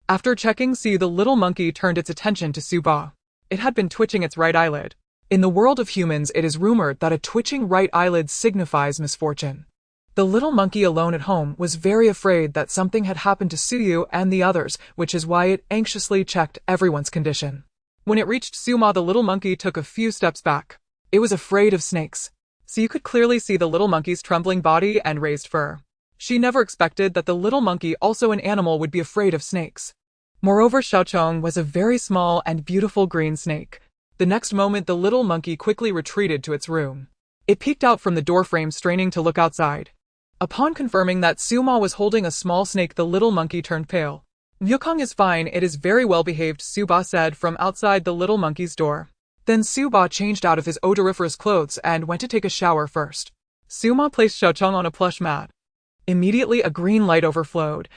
After checking Siyu, the little monkey turned its attention to Suba. It had been twitching its right eyelid. In the world of humans, it is rumored that a twitching right eyelid signifies misfortune. The little monkey, alone at home, was very afraid that something had happened to Siyu and the others, which is why it anxiously checked everyone's condition. When it reached Suma, the little monkey took a few steps back. It was afraid of snakes. Siyu could clearly see the little monkey's trembling body and raised fur. She never expected that the little monkey, also an animal, would be afraid of snakes. Moreover, Xiaochong was a very small and beautiful green snake. The next moment, the little monkey quickly retreated to its room. It peeked out from the doorframe, straining to look outside. Upon confirming that Suma was holding a small snake, the little monkey turned pale. "Yukong is fine, it is very well behaved," Suba said from outside the little monkey's door. Then Suba changed out of his odoriferous clothes and went to take a shower first. Suma placed Xiaochong on a plush mat. Immediately a green light overflowed.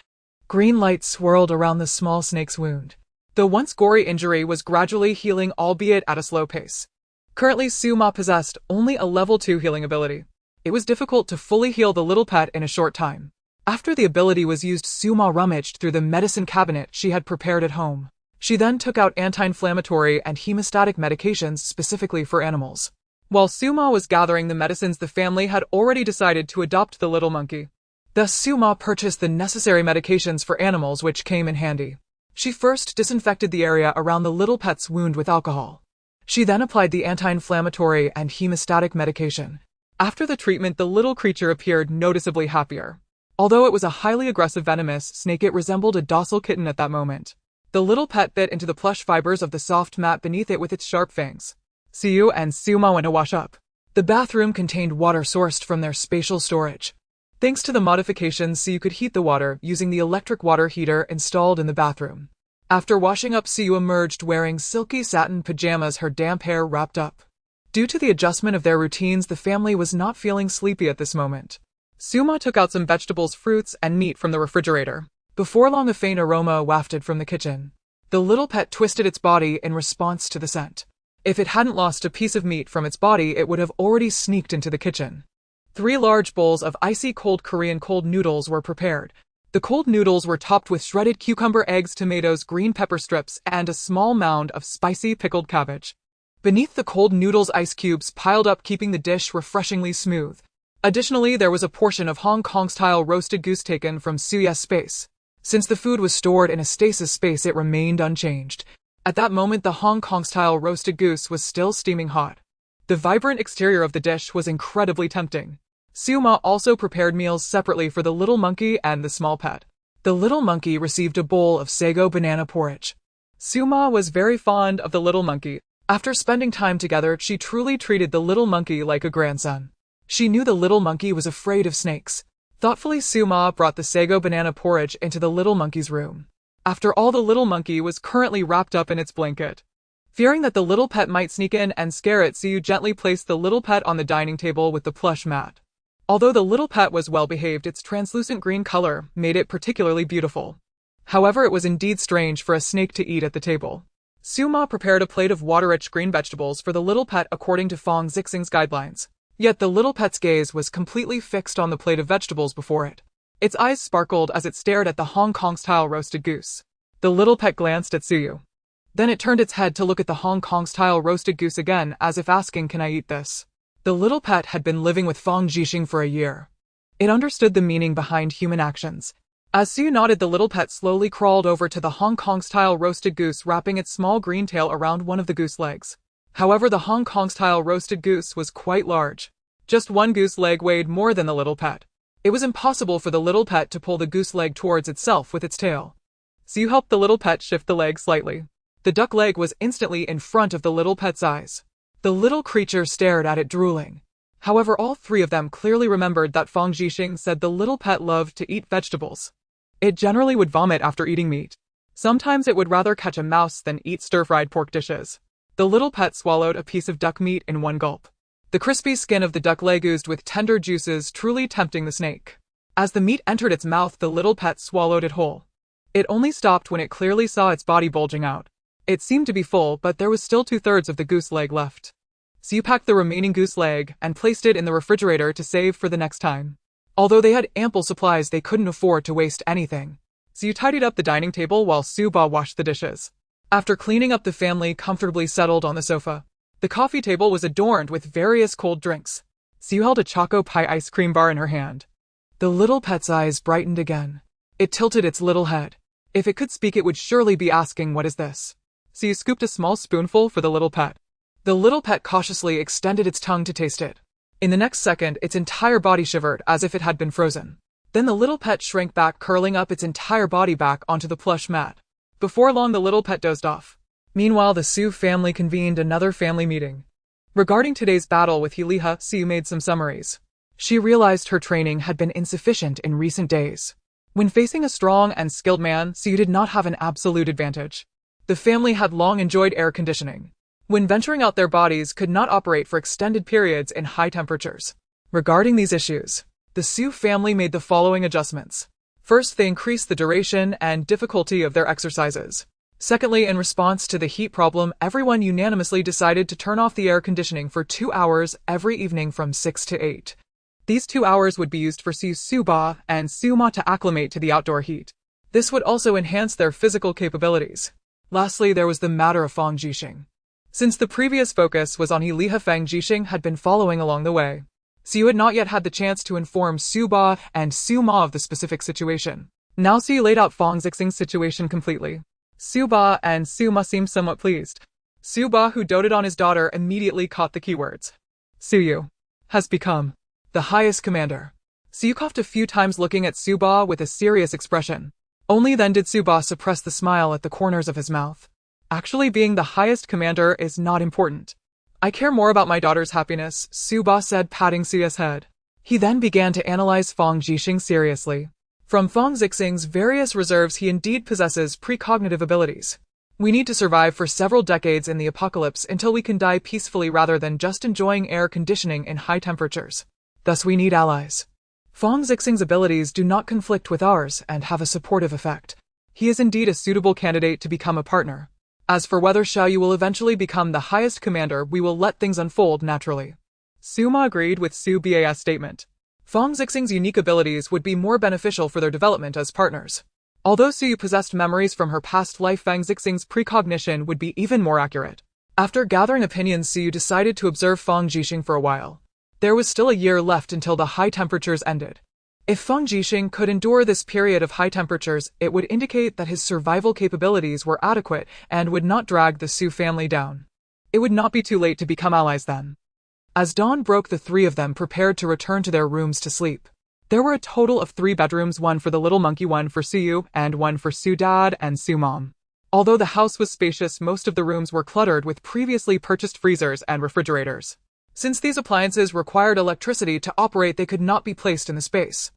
Green light swirled around the small snake's wound. The once gory injury was gradually healing, albeit at a slow pace. Currently, Suma possessed only a level 2 healing ability. It was difficult to fully heal the little pet in a short time. After the ability was used, Suma rummaged through the medicine cabinet she had prepared at home. She then took out anti-inflammatory and hemostatic medications specifically for animals. While Suma was gathering the medicines, the family had already decided to adopt the little monkey. Thus, Suma purchased the necessary medications for animals, which came in handy. She first disinfected the area around the little pet's wound with alcohol. She then applied the anti-inflammatory and hemostatic medication. After the treatment, the little creature appeared noticeably happier. Although it was a highly aggressive venomous snake, it resembled a docile kitten at that moment. The little pet bit into the plush fibers of the soft mat beneath it with its sharp fangs. Siyu and Suma went to wash up. The bathroom contained water sourced from their spatial storage. Thanks to the modifications, Siyu could heat the water using the electric water heater installed in the bathroom. After washing up, Siyu emerged wearing silky satin pajamas, her damp hair wrapped up. Due to the adjustment of their routines, the family was not feeling sleepy at this moment. Suma took out some vegetables, fruits, and meat from the refrigerator. Before long, a faint aroma wafted from the kitchen. The little pet twisted its body in response to the scent. If it hadn't lost a piece of meat from its body, it would have already sneaked into the kitchen. 3 large bowls of icy cold Korean cold noodles were prepared. The cold noodles were topped with shredded cucumber, eggs, tomatoes, green pepper strips, and a small mound of spicy pickled cabbage. Beneath the cold noodles, ice cubes piled up, keeping the dish refreshingly smooth. Additionally, there was a portion of Hong Kong-style roasted goose taken from Suyu's space. Since the food was stored in a stasis space, it remained unchanged. At that moment, the Hong Kong-style roasted goose was still steaming hot. The vibrant exterior of the dish was incredibly tempting. Suma also prepared meals separately for the little monkey and the small pet. The little monkey received a bowl of sago banana porridge. Suma was very fond of the little monkey. After spending time together, she truly treated the little monkey like a grandson. She knew the little monkey was afraid of snakes. Thoughtfully, Suma brought the sago banana porridge into the little monkey's room. After all, the little monkey was currently wrapped up in its blanket. Fearing that the little pet might sneak in and scare it, Siyu gently placed the little pet on the dining table with the plush mat. Although the little pet was well behaved, its translucent green color made it particularly beautiful. However, it was indeed strange for a snake to eat at the table. Suma prepared a plate of water-rich green vegetables for the little pet according to Fong Zixing's guidelines. Yet the little pet's gaze was completely fixed on the plate of vegetables before it. Its eyes sparkled as it stared at the Hong Kong-style roasted goose. The little pet glanced at Siyu. Then it turned its head to look at the Hong Kong-style roasted goose again, as if asking, "Can I eat this?" The little pet had been living with Fong Zixing for a year. It understood the meaning behind human actions. As Siyu nodded, the little pet slowly crawled over to the Hong Kong-style roasted goose, wrapping its small green tail around one of the goose legs. However, the Hong Kong-style roasted goose was quite large. Just one goose leg weighed more than the little pet. It was impossible for the little pet to pull the goose leg towards itself with its tail. Siyu helped the little pet shift the leg slightly. The duck leg was instantly in front of the little pet's eyes. The little creature stared at it, drooling. However, all 3 of them clearly remembered that Fong Zixing said the little pet loved to eat vegetables. It generally would vomit after eating meat. Sometimes it would rather catch a mouse than eat stir-fried pork dishes. The little pet swallowed a piece of duck meat in one gulp. The crispy skin of the duck leg oozed with tender juices, truly tempting the snake. As the meat entered its mouth, the little pet swallowed it whole. It only stopped when it clearly saw its body bulging out. It seemed to be full, but there was still 2/3 of the goose leg left. Siyu packed the remaining goose leg and placed it in the refrigerator to save for the next time. Although they had ample supplies, they couldn't afford to waste anything. Siyu tidied up the dining table while Suba washed the dishes. After cleaning up, the family comfortably settled on the sofa. The coffee table was adorned with various cold drinks. Siyu held a choco pie ice cream bar in her hand. The little pet's eyes brightened again. It tilted its little head. If it could speak, it would surely be asking, "What is this?" Siyu scooped a small spoonful for the little pet. The little pet cautiously extended its tongue to taste it. In the next second, its entire body shivered as if it had been frozen. Then the little pet shrank back, curling up its entire body back onto the plush mat. Before long, the little pet dozed off. Meanwhile, the Su family convened another family meeting. Regarding today's battle with Hiliha, Siyu made some summaries. She realized her training had been insufficient in recent days. When facing a strong and skilled man, Siyu did not have an absolute advantage. The family had long enjoyed air conditioning. When venturing out, their bodies could not operate for extended periods in high temperatures. Regarding these issues, the Su family made the following adjustments. First, they increased the duration and difficulty of their exercises. Secondly, in response to the heat problem, everyone unanimously decided to turn off the air conditioning for 2 hours every evening from 6 to 8. These 2 hours would be used for Suba and Suma to acclimate to the outdoor heat. This would also enhance their physical capabilities. Lastly, there was the matter of Fang Jixing. Since the previous focus was on Hiliha, Fang Jixing had been following along the way. Siyu had not yet had the chance to inform Suba and Suma of the specific situation. Now Siyu laid out Fang Zixing's situation completely. Suba and Suma seemed somewhat pleased. Suba, who doted on his daughter, immediately caught the keywords. Suyu has become the highest commander. Siyu coughed a few times, looking at Suba with a serious expression. Only then did Suba suppress the smile at the corners of his mouth. Actually, being the highest commander is not important. I care more about my daughter's happiness, Suba said, patting Suya's head. He then began to analyze Fang Jixing seriously. From Fang Jixing's various reserves, he indeed possesses precognitive abilities. We need to survive for several decades in the apocalypse until we can die peacefully rather than just enjoying air conditioning in high temperatures. Thus we need allies. Fang Jixing's abilities do not conflict with ours and have a supportive effect. He is indeed a suitable candidate to become a partner. As for whether Xiaoyu will eventually become the highest commander, we will let things unfold naturally. Suma agreed with Su Ba's statement. Fang Jixing's unique abilities would be more beneficial for their development as partners. Although Suyu possessed memories from her past life, Fang Jixing's precognition would be even more accurate. After gathering opinions, Suyu decided to observe Fang Jixing for a while. There was still a year left until the high temperatures ended. If Fang Jixing could endure this period of high temperatures, it would indicate that his survival capabilities were adequate and would not drag the Su family down. It would not be too late to become allies then. As dawn broke, the three of them prepared to return to their rooms to sleep. There were a total of 3 bedrooms, one for the little monkey, one for Suyu, and one for Su Dad and Su Mom. Although the house was spacious, most of the rooms were cluttered with previously purchased freezers and refrigerators. Since these appliances required electricity to operate, they could not be placed in the space.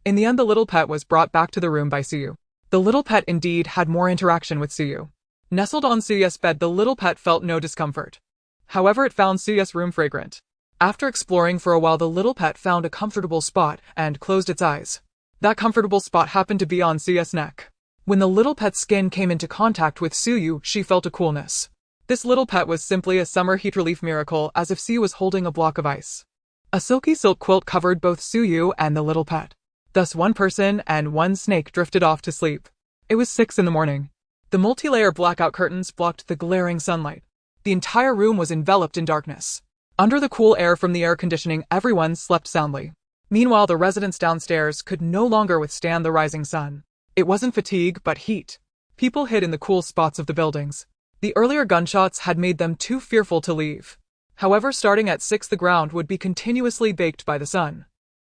In the end, the little pet was brought back to the room by Suyu. The little pet indeed had more interaction with Suyu. Nestled on Suyu's bed, the little pet felt no discomfort. However, it found Suyu's room fragrant. After exploring for a while, the little pet found a comfortable spot and closed its eyes. That comfortable spot happened to be on Suyu's neck. When the little pet's skin came into contact with Suyu, she felt a coolness. This little pet was simply a summer heat relief miracle, as if Suyu was holding a block of ice. A silky silk quilt covered both Suyu and the little pet. Thus one person and one snake drifted off to sleep. It was 6 in the morning. The multi-layer blackout curtains blocked the glaring sunlight. The entire room was enveloped in darkness. Under the cool air from the air conditioning, everyone slept soundly. Meanwhile, the residents downstairs could no longer withstand the rising sun. It wasn't fatigue, but heat. People hid in the cool spots of the buildings. The earlier gunshots had made them too fearful to leave. However, starting at 6, the ground would be continuously baked by the sun.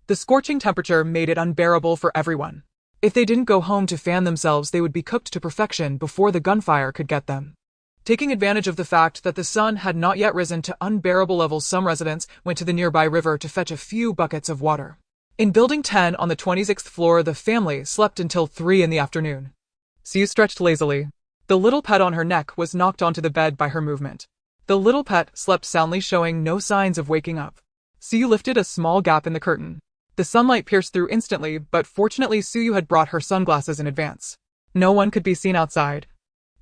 The scorching temperature made it unbearable for everyone. If they didn't go home to fan themselves, they would be cooked to perfection before the gunfire could get them. Taking advantage of the fact that the sun had not yet risen to unbearable levels, some residents went to the nearby river to fetch a few buckets of water. In Building 10 on the 26th floor, the family slept until 3 in the afternoon. Siu stretched lazily. The little pet on her neck was knocked onto the bed by her movement. The little pet slept soundly, showing no signs of waking up. Siu lifted a small gap in the curtain. The sunlight pierced through instantly, but fortunately Suyu had brought her sunglasses in advance. No one could be seen outside.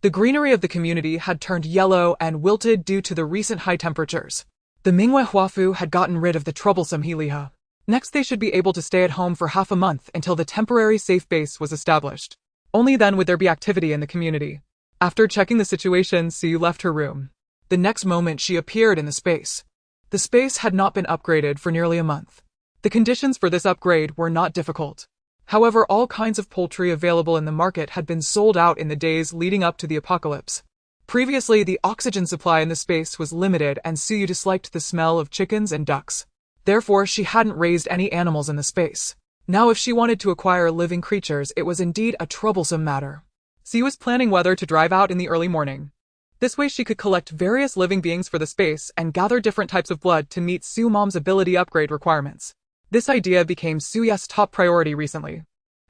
The greenery of the community had turned yellow and wilted due to the recent high temperatures. The Mingwei Huafu had gotten rid of the troublesome Hiliha. Next, they should be able to stay at home for half a month until the temporary safe base was established. Only then would there be activity in the community. After checking the situation, Suyu left her room. The next moment, she appeared in the space. The space had not been upgraded for nearly a month. The conditions for this upgrade were not difficult. However, all kinds of poultry available in the market had been sold out in the days leading up to the apocalypse. Previously, the oxygen supply in the space was limited, and Suyu disliked the smell of chickens and ducks. Therefore, she hadn't raised any animals in the space. Now, if she wanted to acquire living creatures, it was indeed a troublesome matter. Suyu was planning whether to drive out in the early morning. This way she could collect various living beings for the space and gather different types of blood to meet Su Mom's ability upgrade requirements. This idea became Suya's top priority recently.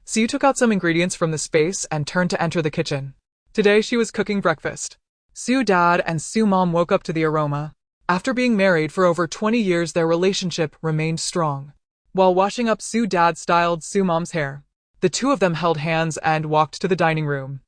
Suyu took out some ingredients from the space and turned to enter the kitchen. Today she was cooking breakfast. Su Dad and Su Mom woke up to the aroma. After being married for over 20 years, their relationship remained strong. While washing up, Su Dad styled Su Mom's hair. The two of them held hands and walked to the dining room.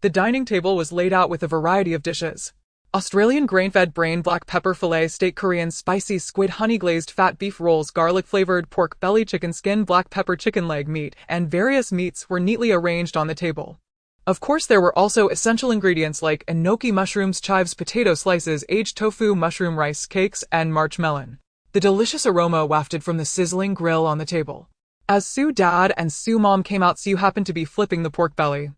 The dining table was laid out with a variety of dishes. Australian grain-fed brain, black pepper fillet steak, Korean spicy squid, honey-glazed fat beef rolls, garlic-flavored pork belly, chicken skin, black pepper chicken leg meat, and various meats were neatly arranged on the table. Of course, there were also essential ingredients like enoki mushrooms, chives, potato slices, aged tofu, mushroom rice cakes, and march melon. The delicious aroma wafted from the sizzling grill on the table. As Su Dad and Su Mom came out, Su happened to be flipping the pork belly.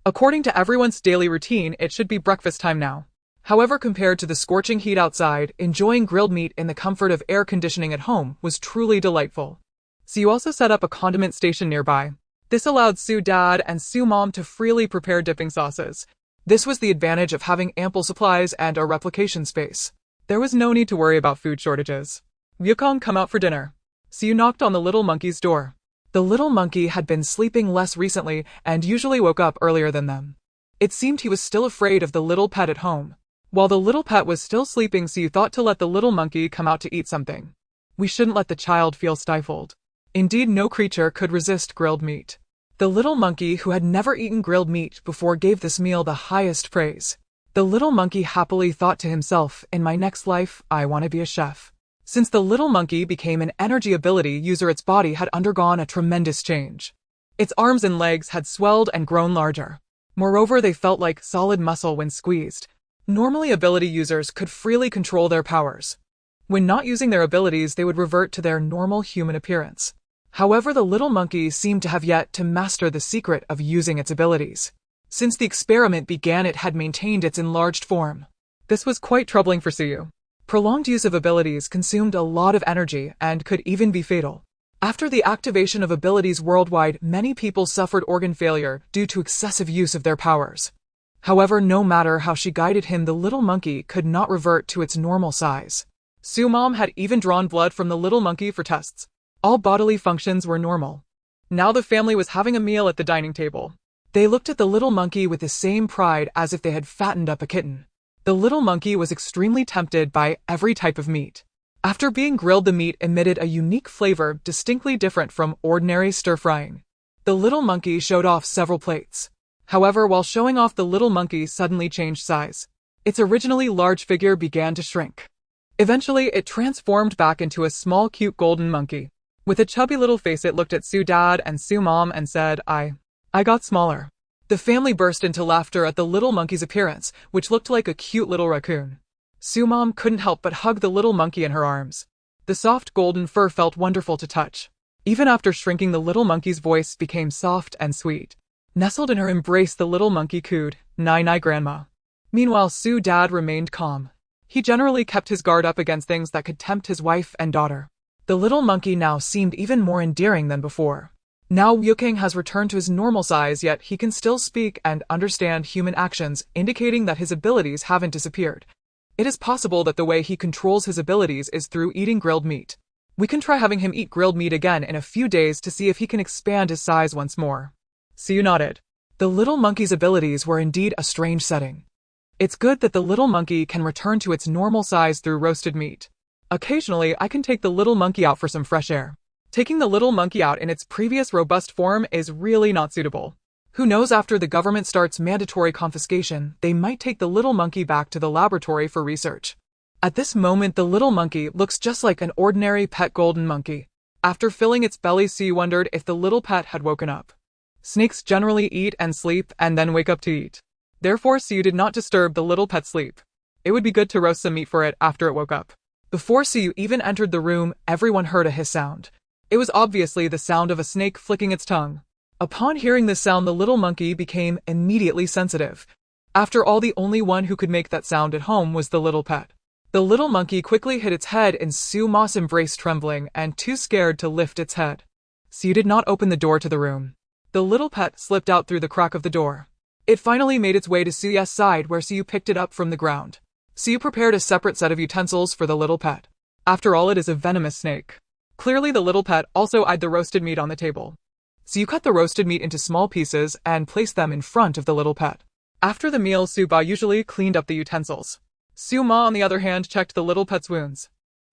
According to everyone's daily routine, it should be breakfast time now. However, compared to the scorching heat outside, enjoying grilled meat in the comfort of air conditioning at home was truly delightful. Su also set up a condiment station nearby. This allowed Su Dad and Su Mom to freely prepare dipping sauces. This was the advantage of having ample supplies and a replication space. There was no need to worry about food shortages. Yukong, come out for dinner. Siu knocked on the little monkey's door. The little monkey had been sleeping less recently and usually woke up earlier than them. It seemed he was still afraid of the little pet at home. While the little pet was still sleeping, Siu thought to let the little monkey come out to eat something. We shouldn't let the child feel stifled. Indeed, no creature could resist grilled meat. The little monkey, who had never eaten grilled meat before, gave this meal the highest praise. The little monkey happily thought to himself, in my next life, I want to be a chef. Since the little monkey became an energy ability user, its body had undergone a tremendous change. Its arms and legs had swelled and grown larger. Moreover, they felt like solid muscle when squeezed. Normally, ability users could freely control their powers. When not using their abilities, they would revert to their normal human appearance. However, the little monkey seemed to have yet to master the secret of using its abilities. Since the experiment began, it had maintained its enlarged form. This was quite troubling for Siu. Prolonged use of abilities consumed a lot of energy and could even be fatal. After the activation of abilities worldwide, many people suffered organ failure due to excessive use of their powers. However, no matter how she guided him, the little monkey could not revert to its normal size. Siu's mom had even drawn blood from the little monkey for tests. All bodily functions were normal. Now the family was having a meal at the dining table. They looked at the little monkey with the same pride as if they had fattened up a kitten. The little monkey was extremely tempted by every type of meat. After being grilled, the meat emitted a unique flavor distinctly different from ordinary stir-frying. The little monkey showed off several plates. However, while showing off, the little monkey suddenly changed size. Its originally large figure began to shrink. Eventually, it transformed back into a small, cute golden monkey. With a chubby little face, it looked at Siu's dad and Siu's mom and said, I got smaller. The family burst into laughter at the little monkey's appearance, which looked like a cute little raccoon. Siu's mom couldn't help but hug the little monkey in her arms. The soft golden fur felt wonderful to touch. Even after shrinking, the little monkey's voice became soft and sweet. Nestled in her embrace, the little monkey cooed, "Nai, grandma." Meanwhile, Siu's dad remained calm. He generally kept his guard up against things that could tempt his wife and daughter. The little monkey now seemed even more endearing than before. Now Yukong has returned to his normal size, yet he can still speak and understand human actions, indicating that his abilities haven't disappeared. It is possible that the way he controls his abilities is through eating grilled meat. We can try having him eat grilled meat again in a few days to see if he can expand his size once more. Siu nodded. The little monkey's abilities were indeed a strange setting. It's good that the little monkey can return to its normal size through roasted meat. Occasionally, I can take the little monkey out for some fresh air. Taking the little monkey out in its previous robust form is really not suitable. Who knows, after the government starts mandatory confiscation, they might take the little monkey back to the laboratory for research. At this moment, the little monkey looks just like an ordinary pet golden monkey. After filling its belly, Siu wondered if the little pet had woken up. Snakes generally eat and sleep and then wake up to eat. Therefore, Siu did not disturb the little pet's sleep. It would be good to roast some meat for it after it woke up. Before Siu even entered the room, everyone heard a hiss sound. It was obviously the sound of a snake flicking its tongue. Upon hearing this sound, the little monkey became immediately sensitive. After all, the only one who could make that sound at home was the little pet. The little monkey quickly hid its head in Siu's embrace, trembling and too scared to lift its head. Siu did not open the door to the room. The little pet slipped out through the crack of the door. It finally made its way to Siu's side, where Siu picked it up from the ground. Siu prepared a separate set of utensils for the little pet. After all, it is a venomous snake. Clearly, the little pet also eyed the roasted meat on the table. Siu cut the roasted meat into small pieces and placed them in front of the little pet. After the meal, Siu usually cleaned up the utensils. Siu's ma, on the other hand, checked the little pet's wounds.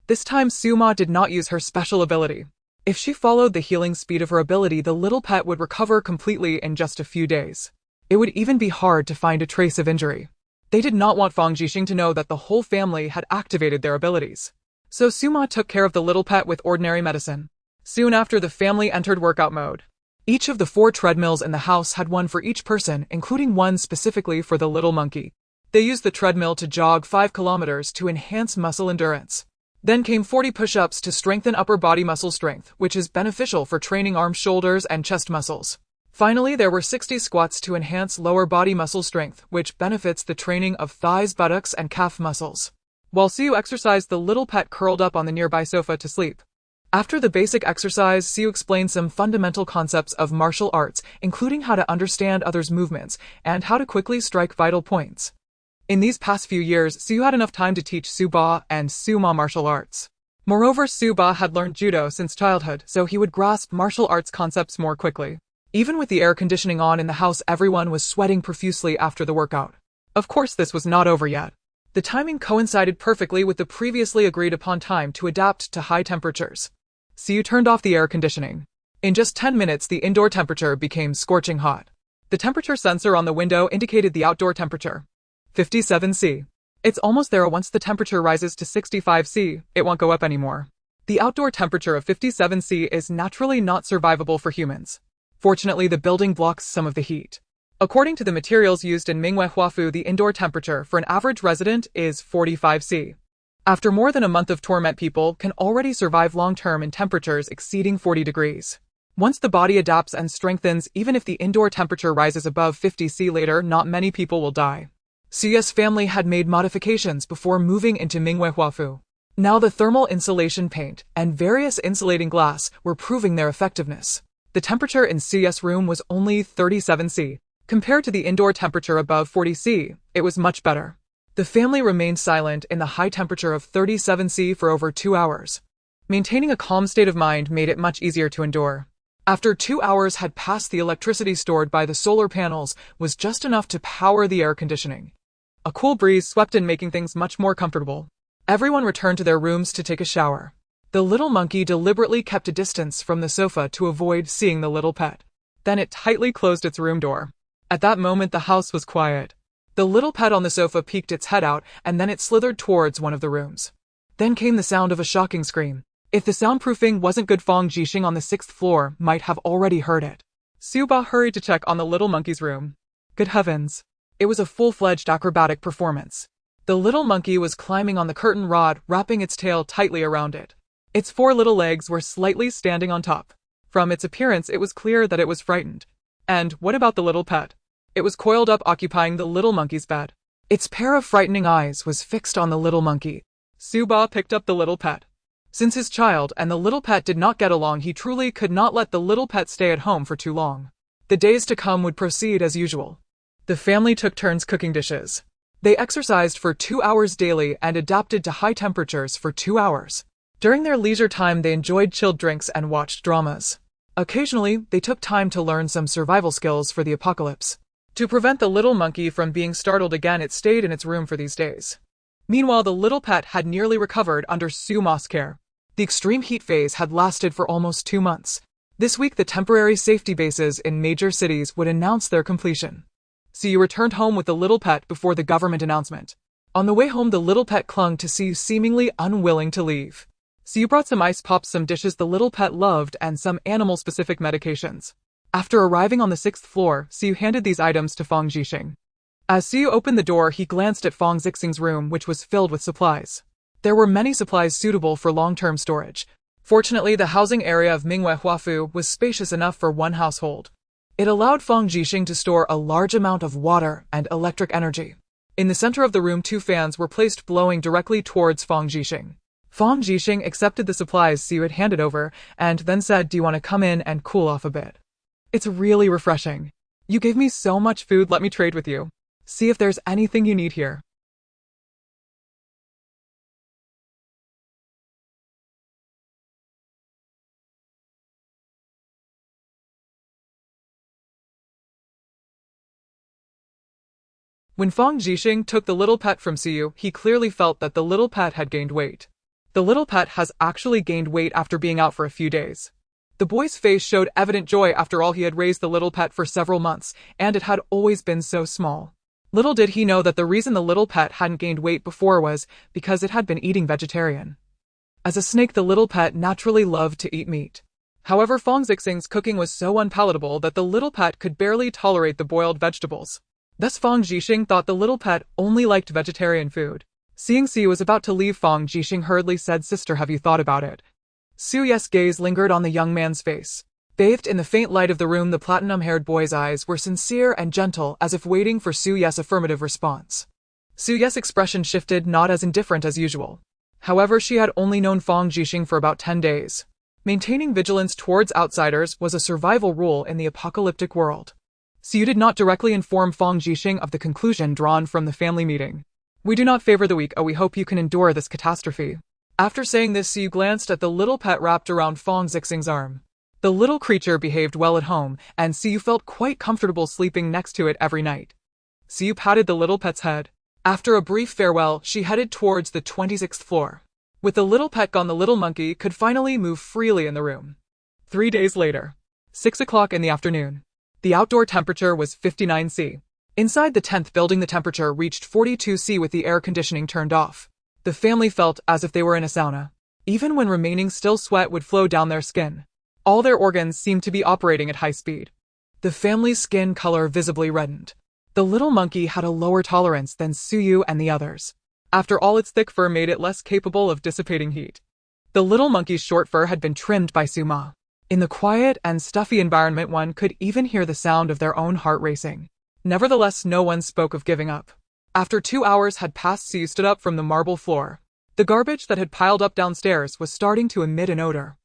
This time, Siu's ma did not use her special ability. If she followed the healing speed of her ability, the little pet would recover completely in just a few days. It would even be hard to find a trace of injury. They did not want Fang Jixing to know that the whole family had activated their abilities. So Siu's ma took care of the little pet with ordinary medicine. Soon after, the family entered workout mode. Each of the 4 treadmills in the house had one for each person, including one specifically for the little monkey. They used the treadmill to jog 5 kilometers to enhance muscle endurance. Then came 40 push-ups to strengthen upper body muscle strength, which is beneficial for training arms, shoulders, and chest muscles. Finally, there were 60 squats to enhance lower body muscle strength, which benefits the training of thighs, buttocks, and calf muscles. While Siu exercised, the little pet curled up on the nearby sofa to sleep. After the basic exercise, Siu explained some fundamental concepts of martial arts, including how to understand others' movements and how to quickly strike vital points. In these past few years, Su had enough time to teach Su Ba and Su Ma martial arts. Moreover, Su Ba had learned judo since childhood, so he would grasp martial arts concepts more quickly. Even with the air conditioning on in the house, everyone was sweating profusely after the workout. Of course, this was not over yet. The timing coincided perfectly with the previously agreed upon time to adapt to high temperatures. Su turned off the air conditioning. In just 10 minutes, the indoor temperature became scorching hot. The temperature sensor on the window indicated the outdoor temperature. 57 C. It's almost there. Once the temperature rises to 65 C, it won't go up anymore. The outdoor temperature of 57 C is naturally not survivable for humans. Fortunately, the building blocks some of the heat. According to the materials used in Minghui Huafu, the indoor temperature for an average resident is 45 C. After more than a month of torment, people can already survive long-term in temperatures exceeding 40 degrees. Once the body adapts and strengthens, even if the indoor temperature rises above 50 C later, not many people will die. Su's family had made modifications before moving into Minghui Huafu. Now the thermal insulation paint and various insulating glass were proving their effectiveness. The temperature in Su's room was only 37 C. Compared to the indoor temperature above 40 C, it was much better. The family remained silent in the high temperature of 37 C for over 2 hours. Maintaining a calm state of mind made it much easier to endure. After 2 hours had passed, the electricity stored by the solar panels was just enough to power the air conditioning. A cool breeze swept in, making things much more comfortable. Everyone returned to their rooms to take a shower. The little monkey deliberately kept a distance from the sofa to avoid seeing the little pet. Then it tightly closed its room door. At that moment, the house was quiet. The little pet on the sofa peeked its head out, and then it slithered towards one of the rooms. Then came the sound of a shocking scream. If the soundproofing wasn't good, Fong Jixing on the 6th floor might have already heard it. Su Ba hurried to check on the little monkey's room. Good heavens! It was a full-fledged acrobatic performance. The little monkey was climbing on the curtain rod, wrapping its tail tightly around it. Its 4 little legs were slightly standing on top. From its appearance, it was clear that it was frightened. And what about the little pet? It was coiled up, occupying the little monkey's bed. Its pair of frightening eyes was fixed on the little monkey. Su Ba picked up the little pet. Since his child and the little pet did not get along, he truly could not let the little pet stay at home for too long. The days to come would proceed as usual. The family took turns cooking dishes. They exercised for 2 hours daily and adapted to high temperatures for 2 hours. During their leisure time, they enjoyed chilled drinks and watched dramas. Occasionally, they took time to learn some survival skills for the apocalypse. To prevent the little monkey from being startled again, it stayed in its room for these days. Meanwhile, the little pet had nearly recovered under Su Ma's care. The extreme heat phase had lasted for almost 2 months. This week, the temporary safety bases in major cities would announce their completion. Su returned home with the little pet before the government announcement. On the way home, the little pet clung to Su, seemingly unwilling to leave. Su brought some ice pops, some dishes the little pet loved, and some animal-specific medications. After arriving on the 6th floor, Su handed these items to Fong Jixing. As Su opened the door, he glanced at Fong Jixing's room, which was filled with supplies. There were many supplies suitable for long-term storage. Fortunately, the housing area of Minghui Huafu was spacious enough for one household. It allowed Fong Jixing to store a large amount of water and electric energy. In the center of the room, 2 fans were placed, blowing directly towards Fong Jixing. Fong Jixing accepted the supplies Su had handed over and then said, "Do you want to come in and cool off a bit? It's really refreshing. You gave me so much food, let me trade with you. See if there's anything you need here." When Fong Jixing took the little pet from Su, he clearly felt that the little pet had gained weight. The little pet has actually gained weight after being out for a few days. The boy's face showed evident joy. After all, he had raised the little pet for several months, and it had always been so small. Little did he know that the reason the little pet hadn't gained weight before was because it had been eating vegetarian. As a snake, the little pet naturally loved to eat meat. However, Fong Jixing's cooking was so unpalatable that the little pet could barely tolerate the boiled vegetables. Thus, Fong Jixing thought the little pet only liked vegetarian food. Seeing Su was about to leave, Fong Jixing hurriedly said, "Sister, have you thought about it?" Su's gaze lingered on the young man's face. Bathed in the faint light of the room, the platinum-haired boy's eyes were sincere and gentle, as if waiting for Su's affirmative response. Su's expression shifted, not as indifferent as usual. However, she had only known Fong Jixing for about 10 days. Maintaining vigilance towards outsiders was a survival rule in the apocalyptic world. Siyu did not directly inform Fang Jixing of the conclusion drawn from the family meeting. We do not favor the weak, we hope you can endure this catastrophe. After saying this, Siyu glanced at the little pet wrapped around Fang Jixing's arm. The little creature behaved well at home, and Siyu felt quite comfortable sleeping next to it every night. Siyu patted the little pet's head. After a brief farewell, she headed towards the 26th floor. With the little pet gone, the little monkey could finally move freely in the room. 3 days later. 6 o'clock in the afternoon. The outdoor temperature was 59 C. Inside the 10th building, the temperature reached 42 C with the air conditioning turned off. The family felt as if they were in a sauna. Even when remaining still, sweat would flow down their skin. All their organs seemed to be operating at high speed. The family's skin color visibly reddened. The little monkey had a lower tolerance than Suyu and the others. After all, its thick fur made it less capable of dissipating heat. The little monkey's short fur had been trimmed by Suma. In the quiet and stuffy environment, one could even hear the sound of their own heart racing. Nevertheless, no one spoke of giving up. After 2 hours had passed, Siyu stood up from the marble floor. The garbage that had piled up downstairs was starting to emit an odor.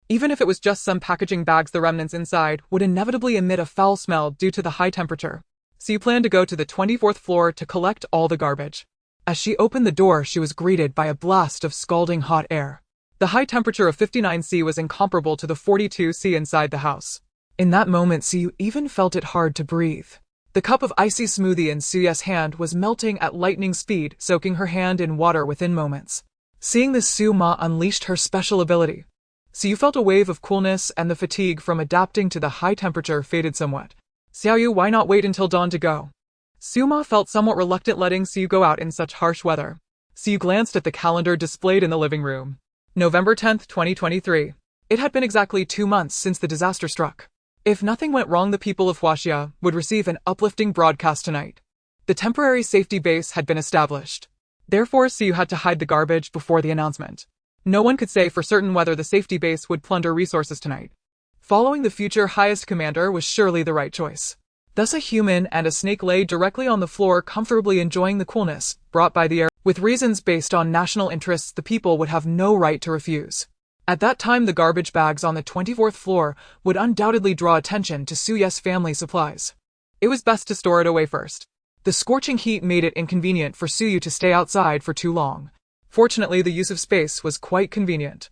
Even if it was just some packaging bags, the remnants inside would inevitably emit a foul smell due to the high temperature. Siyu planned to go to the 24th floor to collect all the garbage. As she opened the door, she was greeted by a blast of scalding hot air. The high temperature of 59 C was incomparable to the 42 C inside the house. In that moment, Siyu even felt it hard to breathe. The cup of icy smoothie in Suyu's hand was melting at lightning speed, soaking her hand in water within moments. Seeing this, Su-ma unleashed her special ability. Siyu felt a wave of coolness, and the fatigue from adapting to the high temperature faded somewhat. Xiaoyu, why not wait until dawn to go? Su-ma felt somewhat reluctant letting Siyu go out in such harsh weather. Siyu glanced at the calendar displayed in the living room. November 10, 2023. It had been exactly 2 months since the disaster struck. If nothing went wrong, the people of Huaxia would receive an uplifting broadcast tonight. The temporary safety base had been established. Therefore, Siyu had to hide the garbage before the announcement. No one could say for certain whether the safety base would plunder resources tonight. Following the future highest commander was surely the right choice. Thus a human and a snake lay directly on the floor, comfortably enjoying the coolness brought by the air. With reasons based on national interests, the people would have no right to refuse. At that time, the garbage bags on the 24th floor would undoubtedly draw attention to Suyu's family supplies. It was best to store it away first. The scorching heat made it inconvenient for Suyu to stay outside for too long. Fortunately, the use of space was quite convenient.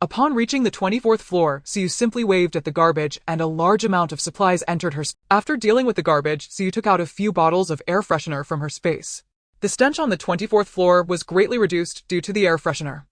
Upon reaching the 24th floor, Siyu simply waved at the garbage and a large amount of supplies entered her space. After dealing with the garbage, Siyu took out a few bottles of air freshener from her space. The stench on the 24th floor was greatly reduced due to the air freshener.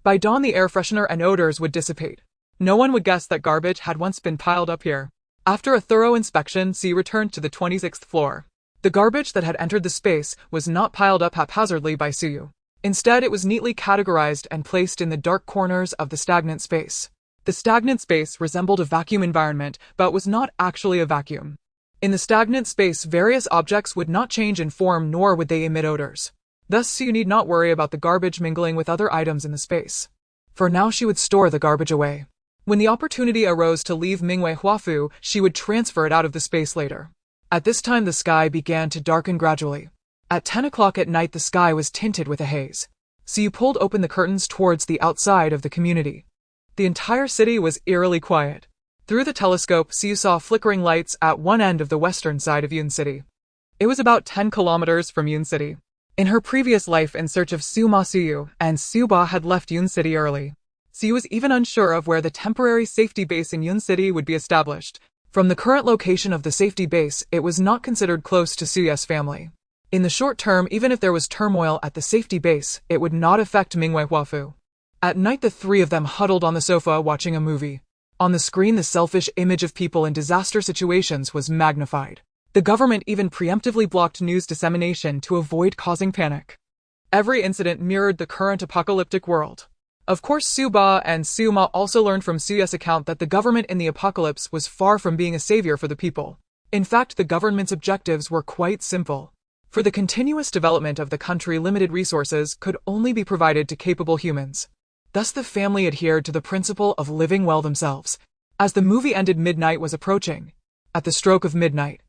By dawn, the air freshener and odors would dissipate. No one would guess that garbage had once been piled up here. After a thorough inspection, Siyu returned to the 26th floor. The garbage that had entered the space was not piled up haphazardly by Suyu. Instead, it was neatly categorized and placed in the dark corners of the stagnant space. The stagnant space resembled a vacuum environment, but was not actually a vacuum. In the stagnant space, various objects would not change in form, nor would they emit odors. Thus, Siyu need not worry about the garbage mingling with other items in the space. For now, she would store the garbage away. When the opportunity arose to leave Mingwei Huafu, she would transfer it out of the space later. At this time, the sky began to darken gradually. At 10 o'clock at night, the sky was tinted with a haze. Siyu pulled open the curtains towards the outside of the community. The entire city was eerily quiet. Through the telescope, Siyu saw flickering lights at one end of the western side of Yun City. It was about 10 kilometers from Yun City. In her previous life in search of Suma, Suyu and Suba had left Yun City early. Siyu was even unsure of where the temporary safety base in Yun City would be established. From the current location of the safety base, it was not considered close to Suyu's family. In the short term, even if there was turmoil at the safety base, it would not affect Mingwei Huafu. At night, the three of them huddled on the sofa watching a movie. On the screen, the selfish image of people in disaster situations was magnified. The government even preemptively blocked news dissemination to avoid causing panic. Every incident mirrored the current apocalyptic world. Of course, Suba and Suma also learned from Suyu's account that the government in the apocalypse was far from being a savior for the people. In fact, the government's objectives were quite simple. For the continuous development of the country, limited resources could only be provided to capable humans. Thus, the family adhered to the principle of living well themselves. As the movie ended, midnight was approaching. At the stroke of midnight,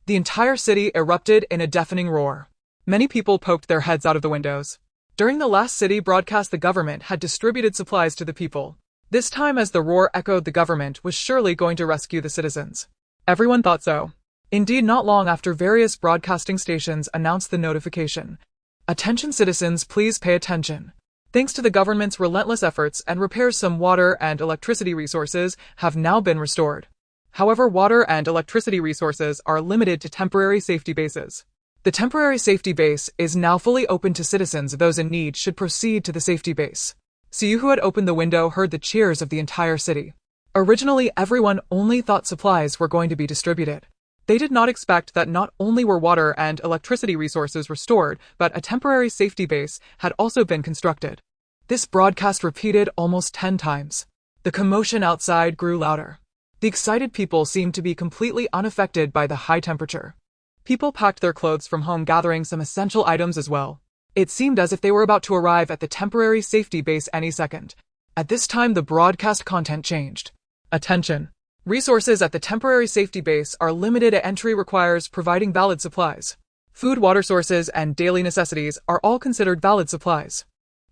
the entire city erupted in a deafening roar. Many people poked their heads out of the windows. During the last city broadcast, the government had distributed supplies to the people. This time, as the roar echoed, the government was surely going to rescue the citizens. Everyone thought so. Indeed, not long after various broadcasting stations announced the notification. Attention citizens, please pay attention. Thanks to the government's relentless efforts and repairs, some water and electricity resources have now been restored. However, water and electricity resources are limited to temporary safety bases. The temporary safety base is now fully open to citizens. Those in need should proceed to the safety base. Siyu, who had opened the window, heard the cheers of the entire city. Originally, everyone only thought supplies were going to be distributed. They did not expect that not only were water and electricity resources restored, but a temporary safety base had also been constructed. This broadcast repeated almost 10 times. The commotion outside grew louder. The excited people seemed to be completely unaffected by the high temperature. People packed their clothes from home, gathering some essential items as well. It seemed as if they were about to arrive at the temporary safety base any second. At this time, the broadcast content changed. Attention! Resources at the temporary safety base are limited. Entry requires providing valid supplies. Food, water sources, and daily necessities are all considered valid supplies.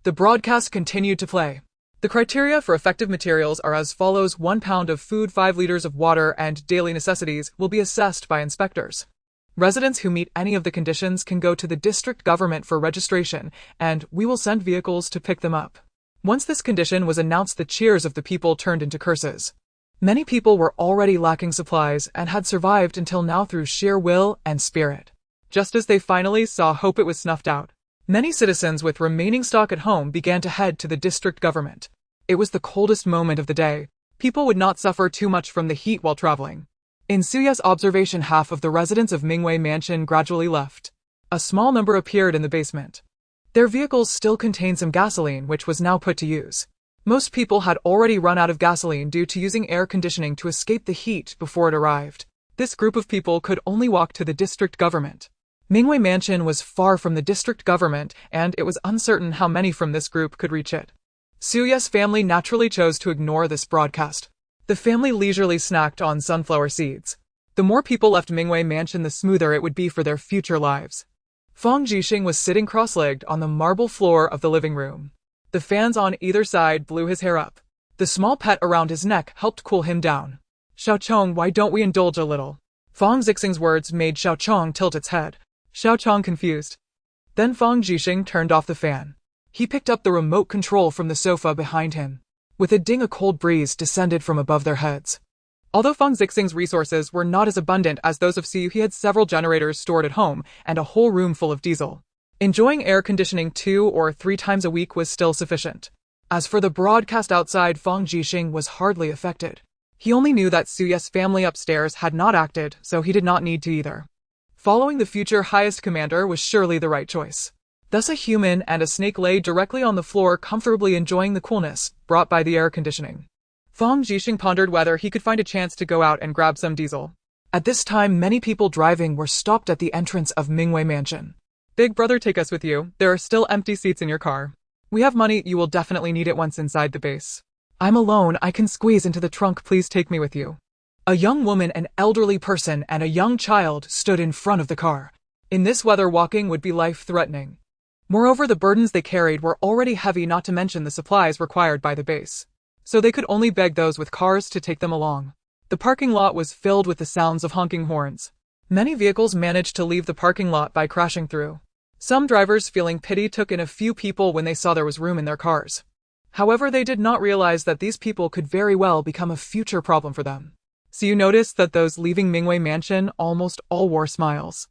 The broadcast continued to play. The criteria for effective materials are as follows: 1 pound of food, 5 liters of water, and daily necessities will be assessed by inspectors. Residents who meet any of the conditions can go to the district government for registration, and we will send vehicles to pick them up. Once this condition was announced, the cheers of the people turned into curses. Many people were already lacking supplies and had survived until now through sheer will and spirit. Just as they finally saw hope, it was snuffed out. Many citizens with remaining stock at home began to head to the district government. It was the coldest moment of the day. People would not suffer too much from the heat while traveling. In Suya's observation, half of the residents of Mingwei Mansion gradually left. A small number appeared in the basement. Their vehicles still contained some gasoline, which was now put to use. Most people had already run out of gasoline due to using air conditioning to escape the heat before it arrived. This group of people could only walk to the district government. Mingwei Mansion was far from the district government, and it was uncertain how many from this group could reach it. Suya's family naturally chose to ignore this broadcast. The family leisurely snacked on sunflower seeds. The more people left Mingwei Mansion, the smoother it would be for their future lives. Fang Jixing was sitting cross-legged on the marble floor of the living room. The fans on either side blew his hair up. The small pet around his neck helped cool him down. Xiaochong, why don't we indulge a little? Fang Jixing's words made Xiaochong tilt its head. Xiaochong confused. Then Fang Jixing turned off the fan. He picked up the remote control from the sofa behind him. With a ding, a cold breeze descended from above their heads. Although Fang Jixing's resources were not as abundant as those of Siyu, he had several generators stored at home and a whole room full of diesel. Enjoying air conditioning 2 or 3 times a week was still sufficient. As for the broadcast outside, Fang Jixing was hardly affected. He only knew that Suya's family upstairs had not acted, so he did not need to either. Following the future highest commander was surely the right choice. Thus, a human and a snake lay directly on the floor, comfortably enjoying the coolness brought by the air conditioning. Fang Jixing pondered whether he could find a chance to go out and grab some diesel. At this time, many people driving were stopped at the entrance of Mingwei Mansion. Big brother, take us with you. There are still empty seats in your car. We have money. You will definitely need it once inside the base. I'm alone. I can squeeze into the trunk. Please take me with you. A young woman, an elderly person, and a young child stood in front of the car. In this weather, walking would be life-threatening. Moreover, the burdens they carried were already heavy, not to mention the supplies required by the base. So they could only beg those with cars to take them along. The parking lot was filled with the sounds of honking horns. Many vehicles managed to leave the parking lot by crashing through. Some drivers, feeling pity, took in a few people when they saw there was room in their cars. However, they did not realize that these people could very well become a future problem for them. So you noticed that those leaving Mingwei Mansion almost all wore smiles.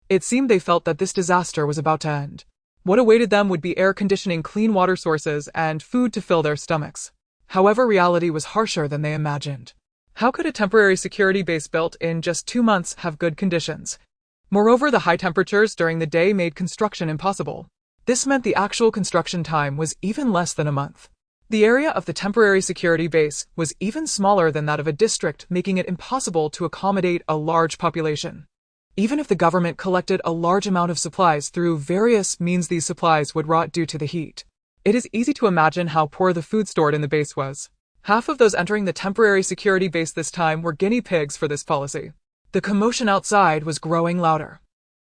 It seemed they felt that this disaster was about to end. What awaited them would be air conditioning, clean water sources, and food to fill their stomachs. However, reality was harsher than they imagined. How could a temporary security base built in just 2 months have good conditions? Moreover, the high temperatures during the day made construction impossible. This meant the actual construction time was even less than a month. The area of the temporary security base was even smaller than that of a district, making it impossible to accommodate a large population. Even if the government collected a large amount of supplies through various means, these supplies would rot due to the heat. It is easy to imagine how poor the food stored in the base was. Half of those entering the temporary security base this time were guinea pigs for this policy. The commotion outside was growing louder.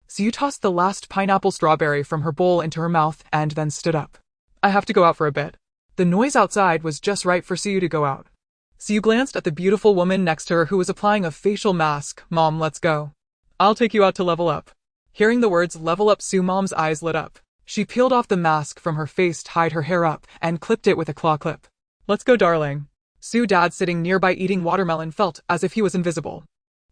Siyu tossed the last pineapple strawberry from her bowl into her mouth and then stood up. I have to go out for a bit. The noise outside was just right for Siyu to go out. Siyu glanced at the beautiful woman next to her who was applying a facial mask. Mom, let's go. I'll take you out to level up. Hearing the words level up, Su Mom's eyes lit up. She peeled off the mask from her face, tied her hair up, and clipped it with a claw clip. Let's go, darling. Su Dad, sitting nearby eating watermelon, felt as if he was invisible.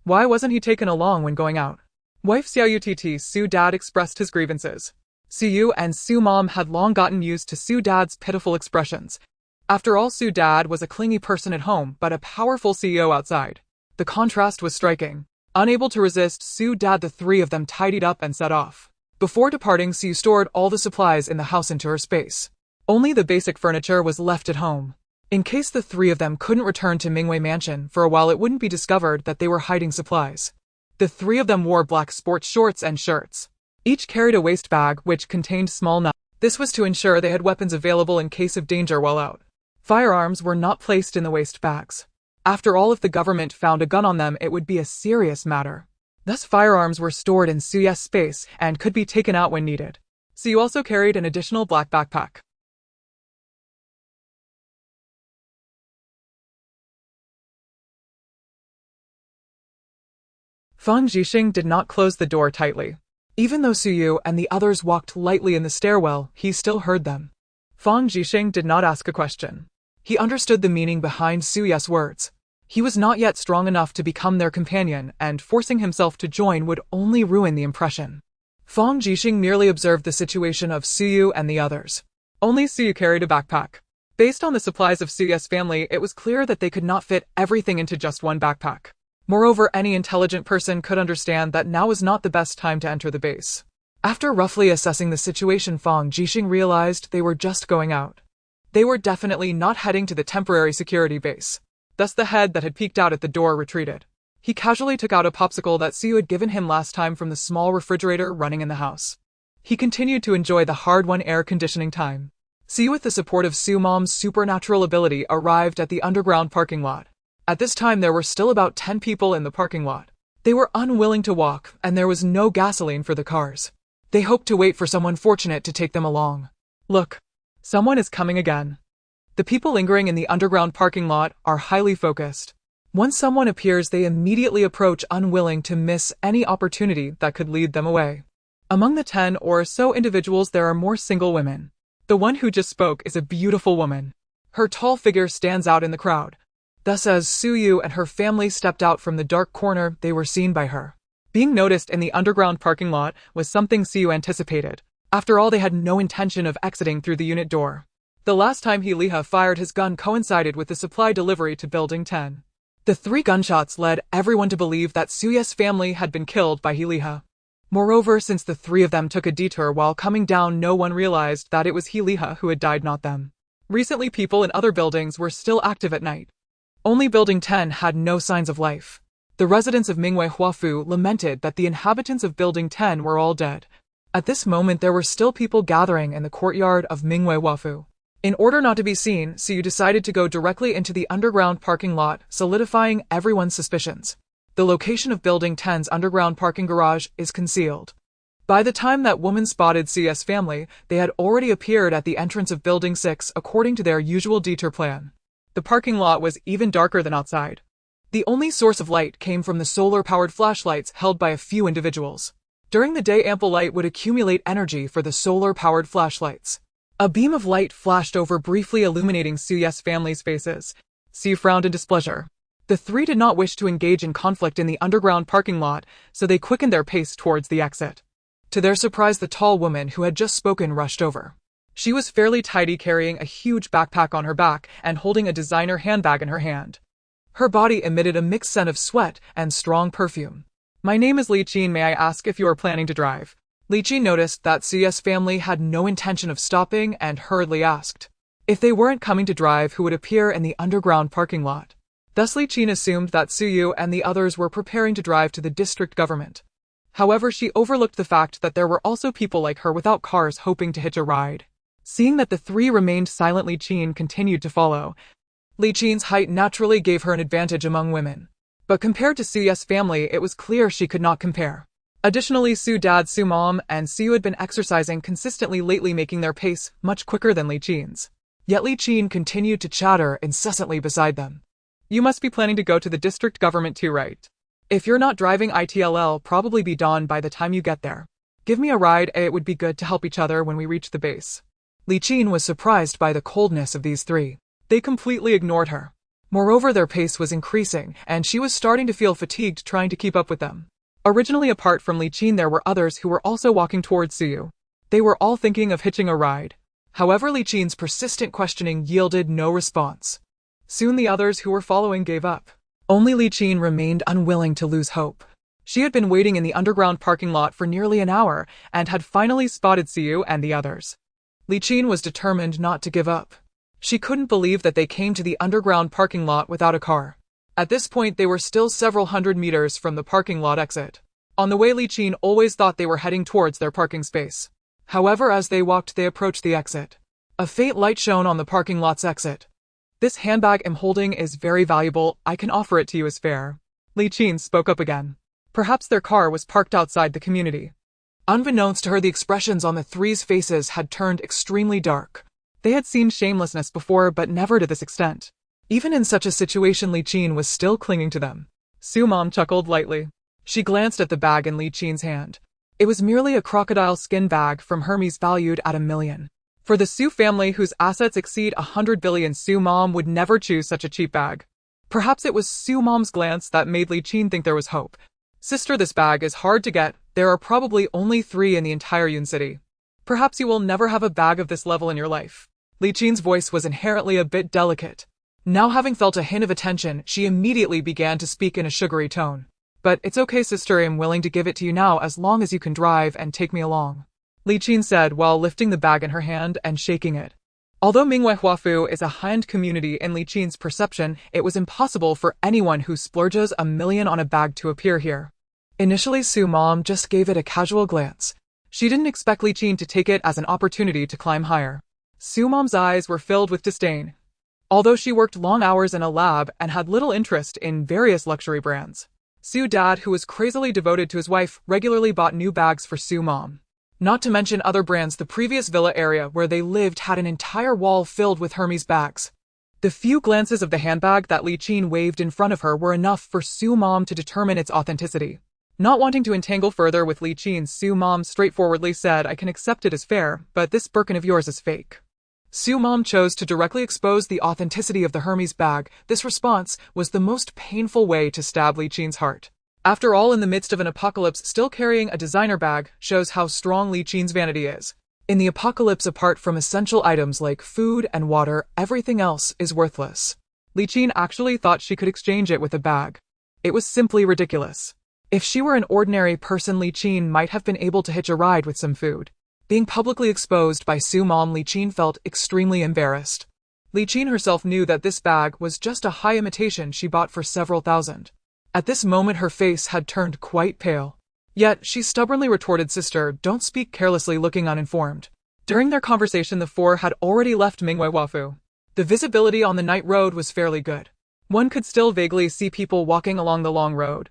Why wasn't he taken along when going out? Wife Xiaoyutt, Su Dad expressed his grievances. Su and Su Mom had long gotten used to Su Dad's pitiful expressions. After all, Su Dad was a clingy person at home, but a powerful CEO outside. The contrast was striking. Unable to resist, Su Dad, the three of them tidied up and set off. Before departing, Su stored all the supplies in the house into her space. Only the basic furniture was left at home. In case the three of them couldn't return to Mingwei Mansion for a while, it wouldn't be discovered that they were hiding supplies. The three of them wore black sports shorts and shirts. Each carried a waist bag which contained small knives. This was to ensure they had weapons available in case of danger while out. Firearms were not placed in the waist bags. After all, if the government found a gun on them, it would be a serious matter. Thus, firearms were stored in Su's space and could be taken out when needed. Su also carried an additional black backpack. Fang Jixing did not close the door tightly. Even though Su and the others walked lightly in the stairwell, he still heard them. Fang Jixing did not ask a question. He understood the meaning behind Su's words. He was not yet strong enough to become their companion, and forcing himself to join would only ruin the impression. Fang Jixing merely observed the situation of Su and the others. Only Su carried a backpack. Based on the supplies of Su's family, it was clear that they could not fit everything into just one backpack. Moreover, any intelligent person could understand that now was not the best time to enter the base. After roughly assessing the situation, Fang Jixing realized they were just going out. They were definitely not heading to the temporary security base. Thus the head that had peeked out at the door retreated. He casually took out a popsicle that Su had given him last time from the small refrigerator running in the house. He continued to enjoy the hard-won air conditioning time. Su, with the support of Su Mom's supernatural ability, arrived at the underground parking lot. At this time, there were still about 10 people in the parking lot. They were unwilling to walk, and there was no gasoline for the cars. They hoped to wait for someone fortunate to take them along. Look, someone is coming again. The people lingering in the underground parking lot are highly focused. Once someone appears, they immediately approach, unwilling to miss any opportunity that could lead them away. Among the 10 or so individuals, there are more single women. The one who just spoke is a beautiful woman. Her tall figure stands out in the crowd. Thus, as Su and her family stepped out from the dark corner, they were seen by her. Being noticed in the underground parking lot was something Su anticipated. After all, they had no intention of exiting through the unit door. The last time Liha fired his gun coincided with the supply delivery to Building 10. The 3 gunshots led everyone to believe that Suya's family had been killed by Liha. Moreover, since the 3 of them took a detour while coming down, no one realized that it was Liha who had died, not them. Recently, people in other buildings were still active at night. Only Building 10 had no signs of life. The residents of Mingwei Huafu lamented that the inhabitants of Building 10 were all dead. At this moment, there were still people gathering in the courtyard of Mingwei Huafu. In order not to be seen, Su decided to go directly into the underground parking lot, solidifying everyone's suspicions. The location of Building 10's underground parking garage is concealed. By the time that woman spotted Su's family, they had already appeared at the entrance of Building 6 according to their usual detour plan. The parking lot was even darker than outside. The only source of light came from the solar-powered flashlights held by a few individuals. During the day, ample light would accumulate energy for the solar-powered flashlights. A beam of light flashed over, briefly illuminating Su's family's faces. Su frowned in displeasure. The 3 did not wish to engage in conflict in the underground parking lot, so they quickened their pace towards the exit. To their surprise, the tall woman who had just spoken rushed over. She was fairly tidy, carrying a huge backpack on her back and holding a designer handbag in her hand. Her body emitted a mixed scent of sweat and strong perfume. My name is Li Qin. May I ask if you are planning to drive? Li Qin noticed that Suya's family had no intention of stopping and hurriedly asked. If they weren't coming to drive, who would appear in the underground parking lot? Thus Li Qin assumed that Su and the others were preparing to drive to the district government. However, she overlooked the fact that there were also people like her without cars hoping to hitch a ride. Seeing that the 3 remained silent, Li Qin continued to follow. Li Qin's height naturally gave her an advantage among women. But compared to Suya's family, it was clear she could not compare. Additionally, Su Dad, Su Mom, and Su had been exercising consistently lately, making their pace much quicker than Li Qin's. Yet Li Qin continued to chatter incessantly beside them. You must be planning to go to the district government too, right? If you're not driving, it'll probably be dawn by the time you get there. Give me a ride, it would be good to help each other when we reach the base. Li Qin was surprised by the coldness of these three. They completely ignored her. Moreover, their pace was increasing, and she was starting to feel fatigued trying to keep up with them. Originally, apart from Li Qin, there were others who were also walking towards Suyu. They were all thinking of hitching a ride. However, Li Qin's persistent questioning yielded no response. Soon the others who were following gave up. Only Li Qin remained unwilling to lose hope. She had been waiting in the underground parking lot for nearly an hour and had finally spotted Suyu and the others. Li Qin was determined not to give up. She couldn't believe that they came to the underground parking lot without a car. At this point, they were still several hundred meters from the parking lot exit. On the way, Li Qin always thought they were heading towards their parking space. However, as they walked, they approached the exit. A faint light shone on the parking lot's exit. This handbag I'm holding is very valuable. I can offer it to you as fare. Li Qin spoke up again. Perhaps their car was parked outside the community. Unbeknownst to her, the expressions on the three's faces had turned extremely dark. They had seen shamelessness before, but never to this extent. Even in such a situation, Li Qin was still clinging to them. Su Mom chuckled lightly. She glanced at the bag in Li Qin's hand. It was merely a crocodile skin bag from Hermes valued at $1 million. For the Su family, whose assets exceed 100 billion, Su Mom would never choose such a cheap bag. Perhaps it was Su Mom's glance that made Li Qin think there was hope. Sister, this bag is hard to get. There are probably only 3 in the entire Yun City. Perhaps you will never have a bag of this level in your life. Li Qin's voice was inherently a bit delicate. Now, having felt a hint of attention, she immediately began to speak in a sugary tone. But it's okay, sister, I'm willing to give it to you now as long as you can drive and take me along. Li Qin said while lifting the bag in her hand and shaking it. Although Mingwei Huafu is a high-end community, in Li Qin's perception, it was impossible for anyone who splurges $1 million on a bag to appear here. Initially, Su Mom just gave it a casual glance. She didn't expect Li Qin to take it as an opportunity to climb higher. Su Mom's eyes were filled with disdain. Although she worked long hours in a lab and had little interest in various luxury brands, Su Dad, who was crazily devoted to his wife, regularly bought new bags for Su Mom. Not to mention other brands. The previous villa area where they lived had an entire wall filled with Hermes bags. The few glances of the handbag that Li Qin waved in front of her were enough for Su Mom to determine its authenticity. Not wanting to entangle further with Li Qin, Su Mom straightforwardly said, I can accept it as fair, but this Birkin of yours is fake. Su Mom chose to directly expose the authenticity of the Hermes bag. This response was the most painful way to stab Li Qin's heart. After all, in the midst of an apocalypse, still carrying a designer bag shows how strong Li Qin's vanity is. In the apocalypse, apart from essential items like food and water, everything else is worthless. Li Qin actually thought she could exchange it with a bag. It was simply ridiculous. If she were an ordinary person, Li Qin might have been able to hitch a ride with some food. Being publicly exposed by Su Mom, Li Qin felt extremely embarrassed. Li Qin herself knew that this bag was just a high imitation she bought for several thousand. At this moment, her face had turned quite pale. Yet, she stubbornly retorted, Sister, don't speak carelessly, looking uninformed. During their conversation, the 4 had already left Mingwei Huafu. The visibility on the night road was fairly good. One could still vaguely see people walking along the long road.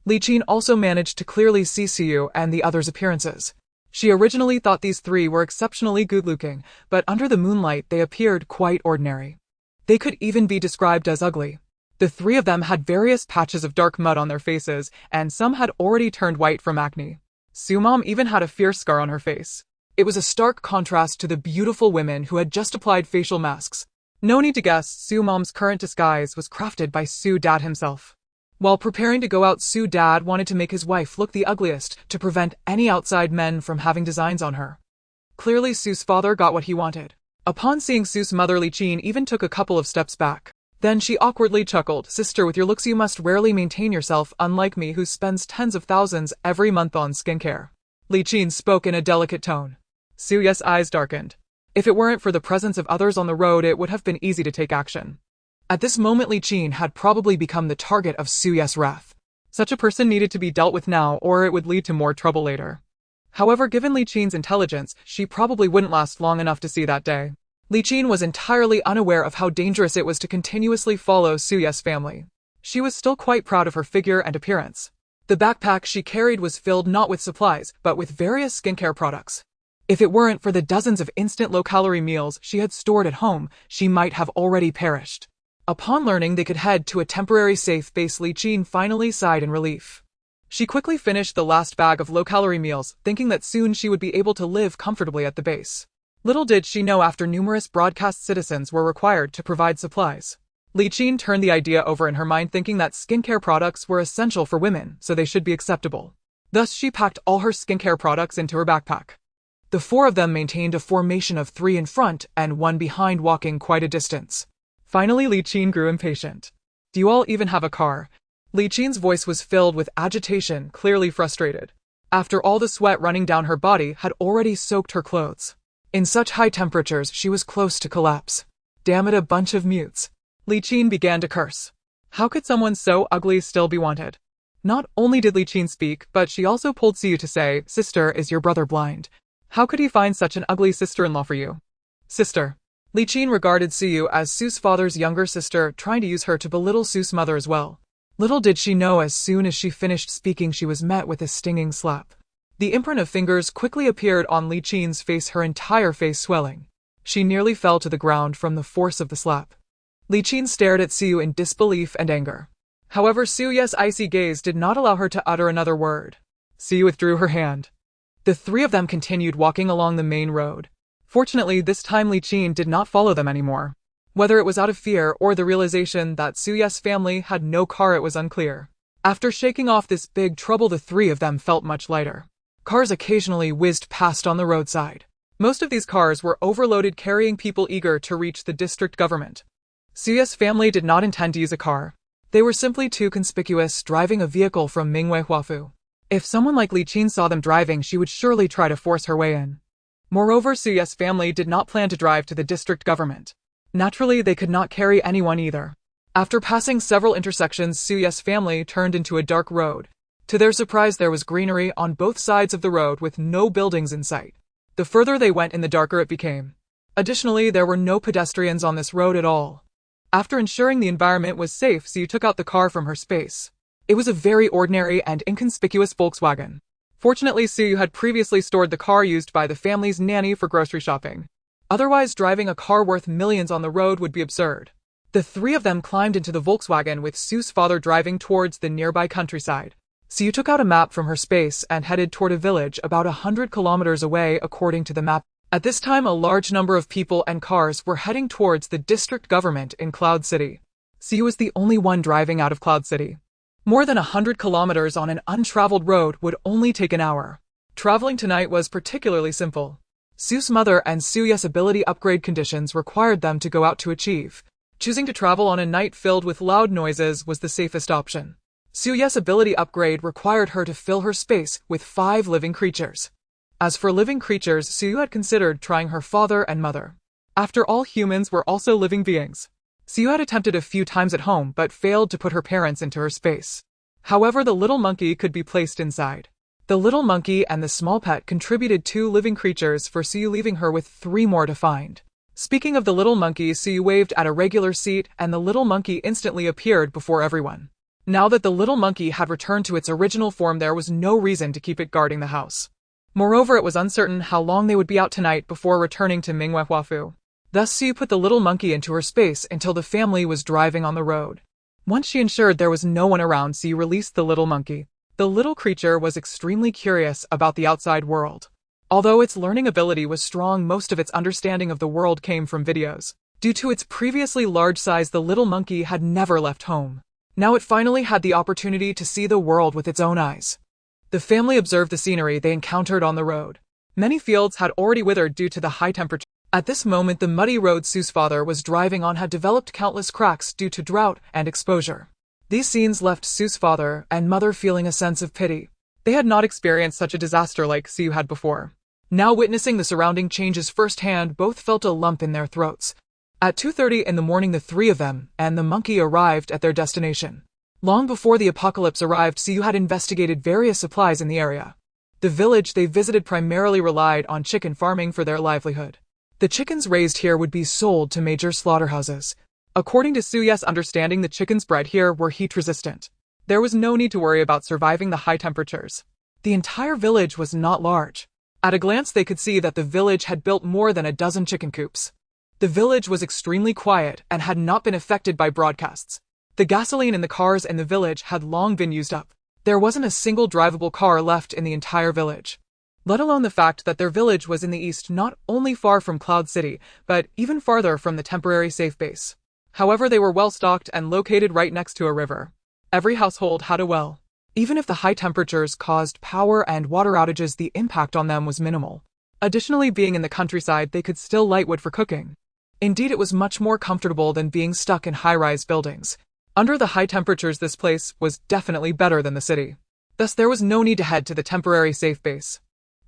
Li Qin also managed to clearly see Suyu and the others' appearances. She originally thought these 3 were exceptionally good-looking, but under the moonlight they appeared quite ordinary. They could even be described as ugly. The 3 of them had various patches of dark mud on their faces, and some had already turned white from acne. Su Mom even had a fierce scar on her face. It was a stark contrast to the beautiful women who had just applied facial masks. No need to guess, Su Mom's current disguise was crafted by Su Dad himself. While preparing to go out, Su Dad wanted to make his wife look the ugliest to prevent any outside men from having designs on her. Clearly, Su's father got what he wanted. Upon seeing Su's mother, Li Qin even took a couple of steps back. Then she awkwardly chuckled, Sister, with your looks you must rarely maintain yourself, unlike me who spends tens of thousands every month on skincare. Li Qin spoke in a delicate tone. Su's eyes darkened. If it weren't for the presence of others on the road, it would have been easy to take action. At this moment, Li Qin had probably become the target of Su's wrath. Such a person needed to be dealt with now, or it would lead to more trouble later. However, given Li Qin's intelligence, she probably wouldn't last long enough to see that day. Li Qin was entirely unaware of how dangerous it was to continuously follow Su's family. She was still quite proud of her figure and appearance. The backpack she carried was filled not with supplies, but with various skincare products. If it weren't for the dozens of instant low-calorie meals she had stored at home, she might have already perished. Upon learning they could head to a temporary safe base, Li Qin finally sighed in relief. She quickly finished the last bag of low-calorie meals, thinking that soon she would be able to live comfortably at the base. Little did she know after numerous broadcast citizens were required to provide supplies. Li Qin turned the idea over in her mind, thinking that skincare products were essential for women, so they should be acceptable. Thus she packed all her skincare products into her backpack. The four of them maintained a formation of 3 in front and 1 behind, walking quite a distance. Finally Li Qin grew impatient. "Do you all even have a car?" Li Qin's voice was filled with agitation, clearly frustrated. After all, the sweat running down her body had already soaked her clothes. In such high temperatures, she was close to collapse. "Damn it, a bunch of mutes." Li Qin began to curse. How could someone so ugly still be wanted? Not only did Li Qin speak, but she also pulled Siyu to say, "Sister, is your brother blind? How could he find such an ugly sister-in-law for you?" "Sister." Li Qin regarded Siyu as Su's father's younger sister, trying to use her to belittle Su's mother as well. Little did she know, as soon as she finished speaking, she was met with a stinging slap. The imprint of fingers quickly appeared on Li Qin's face, her entire face swelling. She nearly fell to the ground from the force of the slap. Li Qin stared at Siyu in disbelief and anger. However, Suyu's icy gaze did not allow her to utter another word. Siyu withdrew her hand. The three of them continued walking along the main road. Fortunately, this time Li Qin did not follow them anymore. Whether it was out of fear or the realization that Suyu's family had no car, it was unclear. After shaking off this big trouble, the three of them felt much lighter. Cars occasionally whizzed past on the roadside. Most of these cars were overloaded, carrying people eager to reach the district government. Suyu's family did not intend to use a car. They were simply too conspicuous, driving a vehicle from Mingwei Huafu. If someone like Li Qin saw them driving, she would surely try to force her way in. Moreover, Suyu's family did not plan to drive to the district government. Naturally, they could not carry anyone either. After passing several intersections, Suyu's family turned into a dark road. To their surprise, there was greenery on both sides of the road with no buildings in sight. The further they went in, the darker it became. Additionally, there were no pedestrians on this road at all. After ensuring the environment was safe, Siyu took out the car from her space. It was a very ordinary and inconspicuous Volkswagen. Fortunately, Siyu had previously stored the car used by the family's nanny for grocery shopping. Otherwise, driving a car worth millions on the road would be absurd. The three of them climbed into the Volkswagen, with Su's father driving towards the nearby countryside. Siyu took out a map from her space and headed toward a village about 100 kilometers away according to the map. At this time, a large number of people and cars were heading towards the district government in Cloud City. Siyu was the only one driving out of Cloud City. More than 100 kilometers on an untraveled road would only take an hour. Traveling tonight was particularly simple. Su's mother and Suyu's ability upgrade conditions required them to go out to achieve. Choosing to travel on a night filled with loud noises was the safest option. Suyu's ability upgrade required her to fill her space with 5 living creatures. As for living creatures, Siyu had considered trying her father and mother. After all, humans were also living beings. Siyu had attempted a few times at home, but failed to put her parents into her space. However, the little monkey could be placed inside. The little monkey and the small pet contributed 2 living creatures for Siyu, leaving her with 3 more to find. Speaking of the little monkey, Siyu waved at a regular seat, and the little monkey instantly appeared before everyone. Now that the little monkey had returned to its original form, there was no reason to keep it guarding the house. Moreover, it was uncertain how long they would be out tonight before returning to Mingwei Huafu. Thus, Siyu put the little monkey into her space until the family was driving on the road. Once she ensured there was no one around, Siyu released the little monkey. The little creature was extremely curious about the outside world. Although its learning ability was strong, most of its understanding of the world came from videos. Due to its previously large size, the little monkey had never left home. Now it finally had the opportunity to see the world with its own eyes. The family observed the scenery they encountered on the road. Many fields had already withered due to the high temperature. At this moment, the muddy road Su's father was driving on had developed countless cracks due to drought and exposure. These scenes left Su's father and mother feeling a sense of pity. They had not experienced such a disaster like Siyu had before. Now witnessing the surrounding changes firsthand, both felt a lump in their throats. At 2:30 in the morning, the three of them and the monkey arrived at their destination. Long before the apocalypse arrived, Siyu had investigated various supplies in the area. The village they visited primarily relied on chicken farming for their livelihood. The chickens raised here would be sold to major slaughterhouses. According to Suyu's understanding, the chickens bred here were heat-resistant. There was no need to worry about surviving the high temperatures. The entire village was not large. At a glance, they could see that the village had built more than a dozen chicken coops. The village was extremely quiet and had not been affected by broadcasts. The gasoline in the cars in the village had long been used up. There wasn't a single drivable car left in the entire village. Let alone the fact that their village was in the east, not only far from Cloud City, but even farther from the temporary safe base. However, they were well stocked and located right next to a river. Every household had a well. Even if the high temperatures caused power and water outages, the impact on them was minimal. Additionally, being in the countryside, they could still light wood for cooking. Indeed, it was much more comfortable than being stuck in high-rise buildings. Under the high temperatures, this place was definitely better than the city. Thus, there was no need to head to the temporary safe base.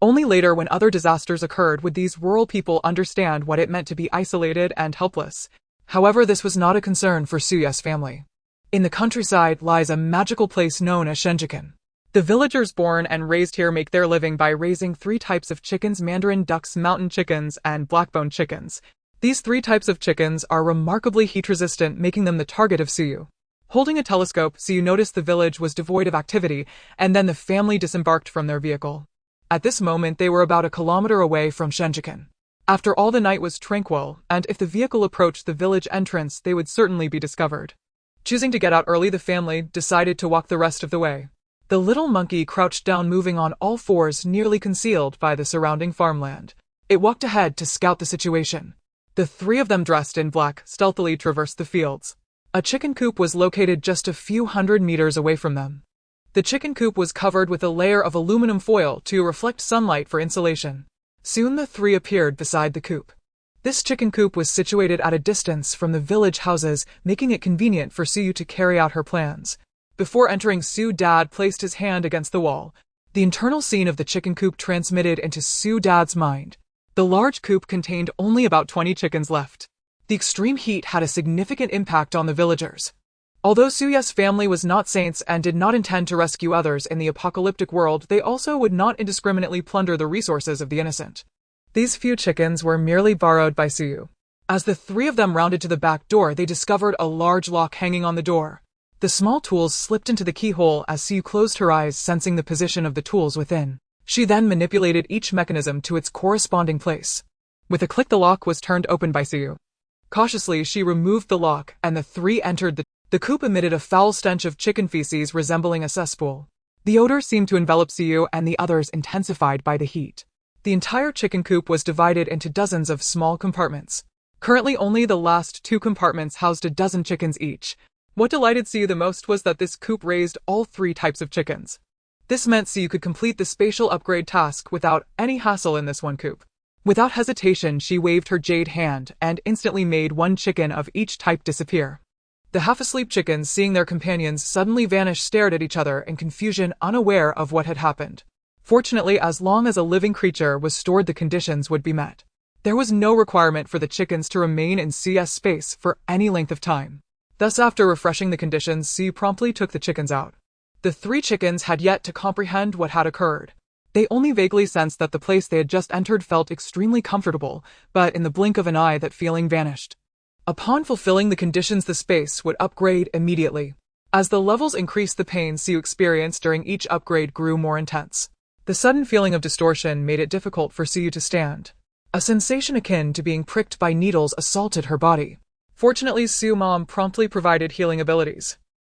Only later, when other disasters occurred, would these rural people understand what it meant to be isolated and helpless. However, this was not a concern for Suyu's family. In the countryside lies a magical place known as Shenjikan. The villagers born and raised here make their living by raising 3 types of chickens: mandarin ducks, mountain chickens, and black-bone chickens. These 3 types of chickens are remarkably heat-resistant, making them the target of Suyu. Holding a telescope, Suyu noticed the village was devoid of activity, and then the family disembarked from their vehicle. At this moment, they were about a kilometer away from Shenjikan. After all, the night was tranquil, and if the vehicle approached the village entrance, they would certainly be discovered. Choosing to get out early, the family decided to walk the rest of the way. The little monkey crouched down, moving on all fours, nearly concealed by the surrounding farmland. It walked ahead to scout the situation. The 3 of them, dressed in black, stealthily traversed the fields. A chicken coop was located just a few hundred meters away from them. The chicken coop was covered with a layer of aluminum foil to reflect sunlight for insulation. Soon the 3 appeared beside the coop. This chicken coop was situated at a distance from the village houses, making it convenient for Suyu to carry out her plans. Before entering, Su's dad placed his hand against the wall. The internal scene of the chicken coop transmitted into Su's dad's mind. The large coop contained only about 20 chickens left. The extreme heat had a significant impact on the villagers. Although Suyu's family was not saints and did not intend to rescue others in the apocalyptic world, they also would not indiscriminately plunder the resources of the innocent. These few chickens were merely borrowed by Suyu. As the 3 of them rounded to the back door, they discovered a large lock hanging on the door. The small tools slipped into the keyhole as Suyu closed her eyes, sensing the position of the tools within. She then manipulated each mechanism to its corresponding place. With a click, the lock was turned open by Suyu. Cautiously, she removed the lock, and the 3 entered. The coop emitted a foul stench of chicken feces resembling a cesspool. The odor seemed to envelop Suyu, and the others intensified by the heat. The entire chicken coop was divided into dozens of small compartments. Currently, only the last 2 compartments housed a dozen chickens each. What delighted Suyu the most was that this coop raised all 3 types of chickens. This meant Suyu could complete the spatial upgrade task without any hassle in this one coop. Without hesitation, she waved her jade hand and instantly made 1 chicken of each type disappear. The half-asleep chickens, seeing their companions suddenly vanish, stared at each other in confusion, unaware of what had happened. Fortunately, as long as a living creature was stored, the conditions would be met. There was no requirement for the chickens to remain in CS space for any length of time. Thus, after refreshing the conditions, Suyu promptly took the chickens out. The 3 chickens had yet to comprehend what had occurred. They only vaguely sensed that the place they had just entered felt extremely comfortable, but in the blink of an eye that feeling vanished. Upon fulfilling the conditions, the space would upgrade immediately. As the levels increased, the pain Suyu experienced during each upgrade grew more intense. The sudden feeling of distortion made it difficult for Suyu to stand. A sensation akin to being pricked by needles assaulted her body. Fortunately, Suyu's mom promptly provided healing abilities.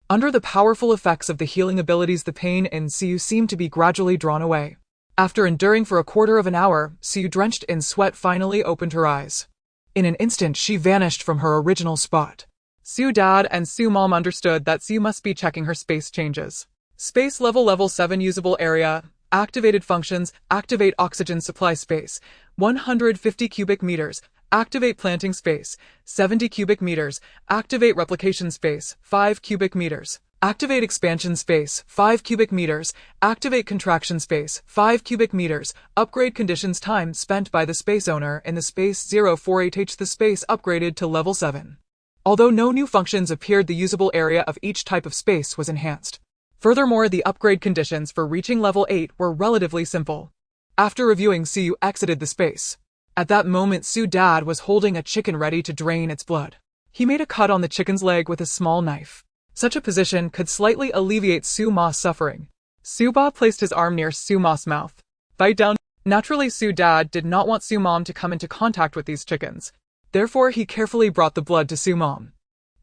Under the powerful effects of the healing abilities, the pain in Suyu seemed to be gradually drawn away. After enduring for a quarter of an hour, Suyu, drenched in sweat, finally opened her eyes. In an instant, she vanished from her original spot. Suyu's dad and Suyu's mom understood that Suyu must be checking her space changes. Space level 7 usable area. Activated functions: activate oxygen supply space, 150 cubic meters. Activate planting space, 70 cubic meters. Activate replication space, 5 cubic meters. Activate expansion space, 5 cubic meters. Activate contraction space, 5 cubic meters. Upgrade conditions: time spent by the space owner in the space 048H. The space upgraded to level 7. Although no new functions appeared, the usable area of each type of space was enhanced. Furthermore, the upgrade conditions for reaching level 8 were relatively simple. After reviewing, Suyu exited the space. At that moment, Suyu's dad was holding a chicken ready to drain its blood. He made a cut on the chicken's leg with a small knife. Such a position could slightly alleviate Suyu's ma's suffering. Suyu's placed his arm near Suyu's ma's mouth. Bite down. Naturally, Suyu's dad did not want Suyu's mom to come into contact with these chickens. Therefore, he carefully brought the blood to Su Mom.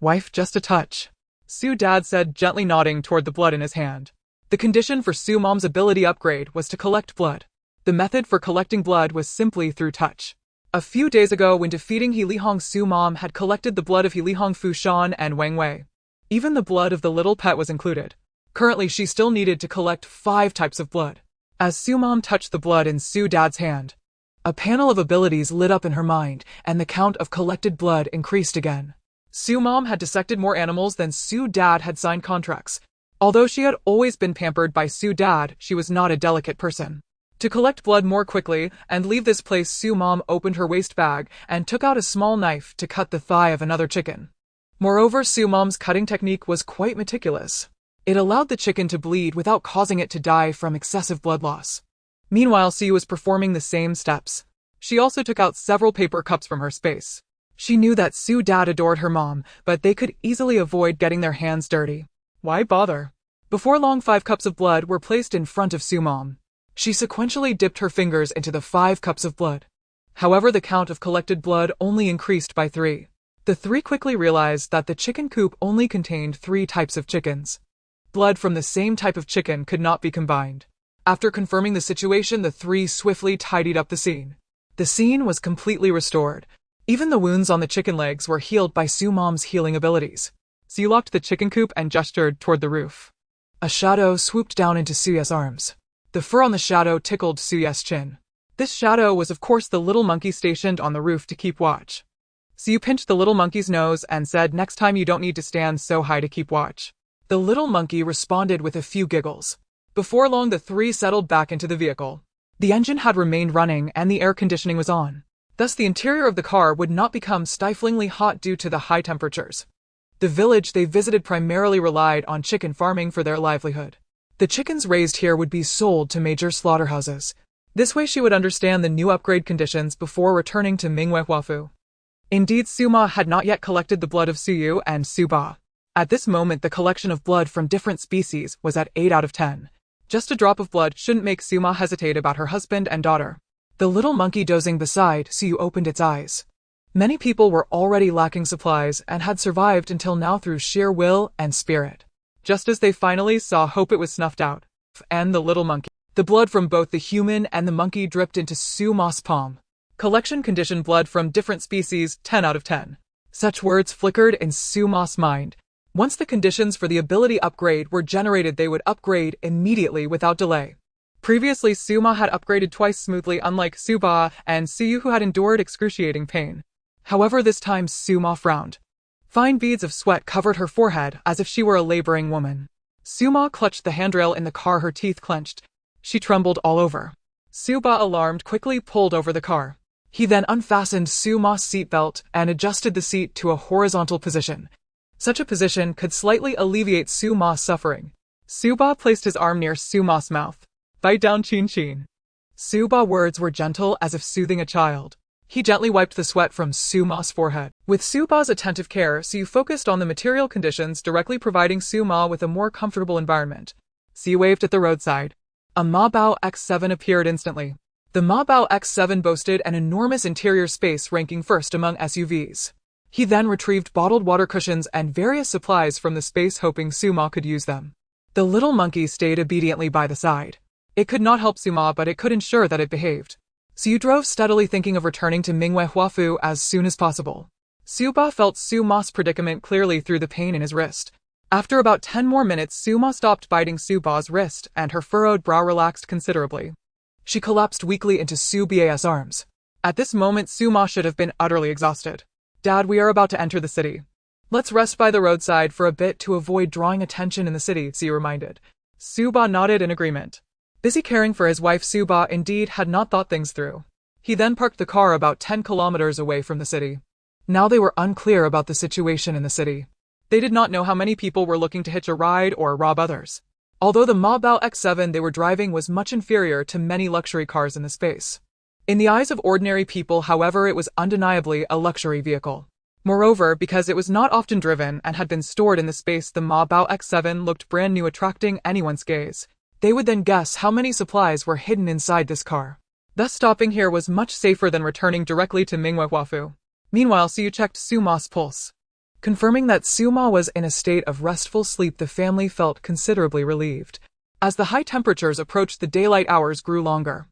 Wife, just a touch. Su Dad said, gently nodding toward the blood in his hand. The condition for Su Mom's ability upgrade was to collect blood. The method for collecting blood was simply through touch. A few days ago, when defeating He Lihong, Su Mom had collected the blood of He Lihong, Fu Shan, and Wang Wei. Even the blood of the little pet was included. Currently, she still needed to collect 5 types of blood. As Su Mom touched the blood in Su Dad's hand, a panel of abilities lit up in her mind, and the count of collected blood increased again. Su Mom had dissected more animals than Su Dad had signed contracts. Although she had always been pampered by Su Dad, she was not a delicate person. To collect blood more quickly and leave this place, Su Mom opened her waist bag and took out a small knife to cut the thigh of another chicken. Moreover, Su Mom's cutting technique was quite meticulous. It allowed the chicken to bleed without causing it to die from excessive blood loss. Meanwhile, Su was performing the same steps. She also took out several paper cups from her space. She knew that Su Dad adored her mom, but they could easily avoid getting their hands dirty. Why bother? Before long, 5 cups of blood were placed in front of Su Mom. She sequentially dipped her fingers into the 5 cups of blood. However, the count of collected blood only increased by 3. The 3 quickly realized that the chicken coop only contained 3 types of chickens. Blood from the same type of chicken could not be combined. After confirming the situation, the 3 swiftly tidied up the scene. The scene was completely restored. Even the wounds on the chicken legs were healed by Su Mom's healing abilities. Su locked the chicken coop and gestured toward the roof. A shadow swooped down into Suye's arms. The fur on the shadow tickled Suye's chin. This shadow was of course the little monkey stationed on the roof to keep watch. Su pinched the little monkey's nose and said, next time you don't need to stand so high to keep watch. The little monkey responded with a few giggles. Before long, the 3 settled back into the vehicle. The engine had remained running and the air conditioning was on. Thus, the interior of the car would not become stiflingly hot due to the high temperatures. The village they visited primarily relied on chicken farming for their livelihood. The chickens raised here would be sold to major slaughterhouses. This way she would understand the new upgrade conditions before returning to Mingwei Huafu. Indeed, Su Ma had not yet collected the blood of Su Yu and Su Ba. At this moment, the collection of blood from different species was at 8 out of 10. Just a drop of blood shouldn't make Su Ma hesitate about her husband and daughter. The little monkey dozing beside Su Yu opened its eyes. Many people were already lacking supplies and had survived until now through sheer will and spirit. Just as they finally saw hope, it was snuffed out. And the little monkey. The blood from both the human and the monkey dripped into Su Ma's palm. Collection condition blood from different species, 10 out of 10. Such words flickered in Su Ma's mind. Once the conditions for the ability upgrade were generated, they would upgrade immediately without delay. Previously, Su Ma had upgraded twice smoothly, unlike Su Ba and Su Yu, who had endured excruciating pain. However, this time Su Ma frowned. Fine beads of sweat covered her forehead as if she were a laboring woman. Su Ma clutched the handrail in the car, her teeth clenched. She trembled all over. Su Ba, alarmed, quickly pulled over the car. He then unfastened Su Ma's seatbelt and adjusted the seat to a horizontal position. Such a position could slightly alleviate Su Ma's suffering. Su Ba placed his arm near Su Ma's mouth. Bite down, Chin Chin. Su Ba's words were gentle as if soothing a child. He gently wiped the sweat from Su Ma's forehead. With Su Ba's attentive care, Su focused on the material conditions, directly providing Su Ma with a more comfortable environment. Su waved at the roadside. A Mabao X7 appeared instantly. The Mabao X7 boasted an enormous interior space, ranking first among SUVs. He then retrieved bottled water cushions and various supplies from the space, hoping Su Ma could use them. The little monkey stayed obediently by the side. It could not help Su Ma, but it could ensure that it behaved. Su drove steadily, thinking of returning to Mingwei Huafu as soon as possible. Su Ba felt Su Ma's predicament clearly through the pain in his wrist. After about 10 more minutes, Su Ma stopped biting Su Ba's wrist, and her furrowed brow relaxed considerably. She collapsed weakly into Su Ba's arms. At this moment, Su Ma should have been utterly exhausted. Dad, we are about to enter the city. Let's rest by the roadside for a bit to avoid drawing attention in the city, Su reminded. Su Ba nodded in agreement. Busy caring for his wife, Su Ba indeed had not thought things through. He then parked the car about 10 kilometers away from the city. Now they were unclear about the situation in the city. They did not know how many people were looking to hitch a ride or rob others. Although the Mabao X7 they were driving was much inferior to many luxury cars in the space. In the eyes of ordinary people, however, it was undeniably a luxury vehicle. Moreover, because it was not often driven and had been stored in the space, the Mabao X7 looked brand new, attracting anyone's gaze. They would then guess how many supplies were hidden inside this car. Thus, stopping here was much safer than returning directly to Mingwei Huafu. Meanwhile, Siyu checked Suma's pulse. Confirming that Suma was in a state of restful sleep, the family felt considerably relieved. As the high temperatures approached, the daylight hours grew longer.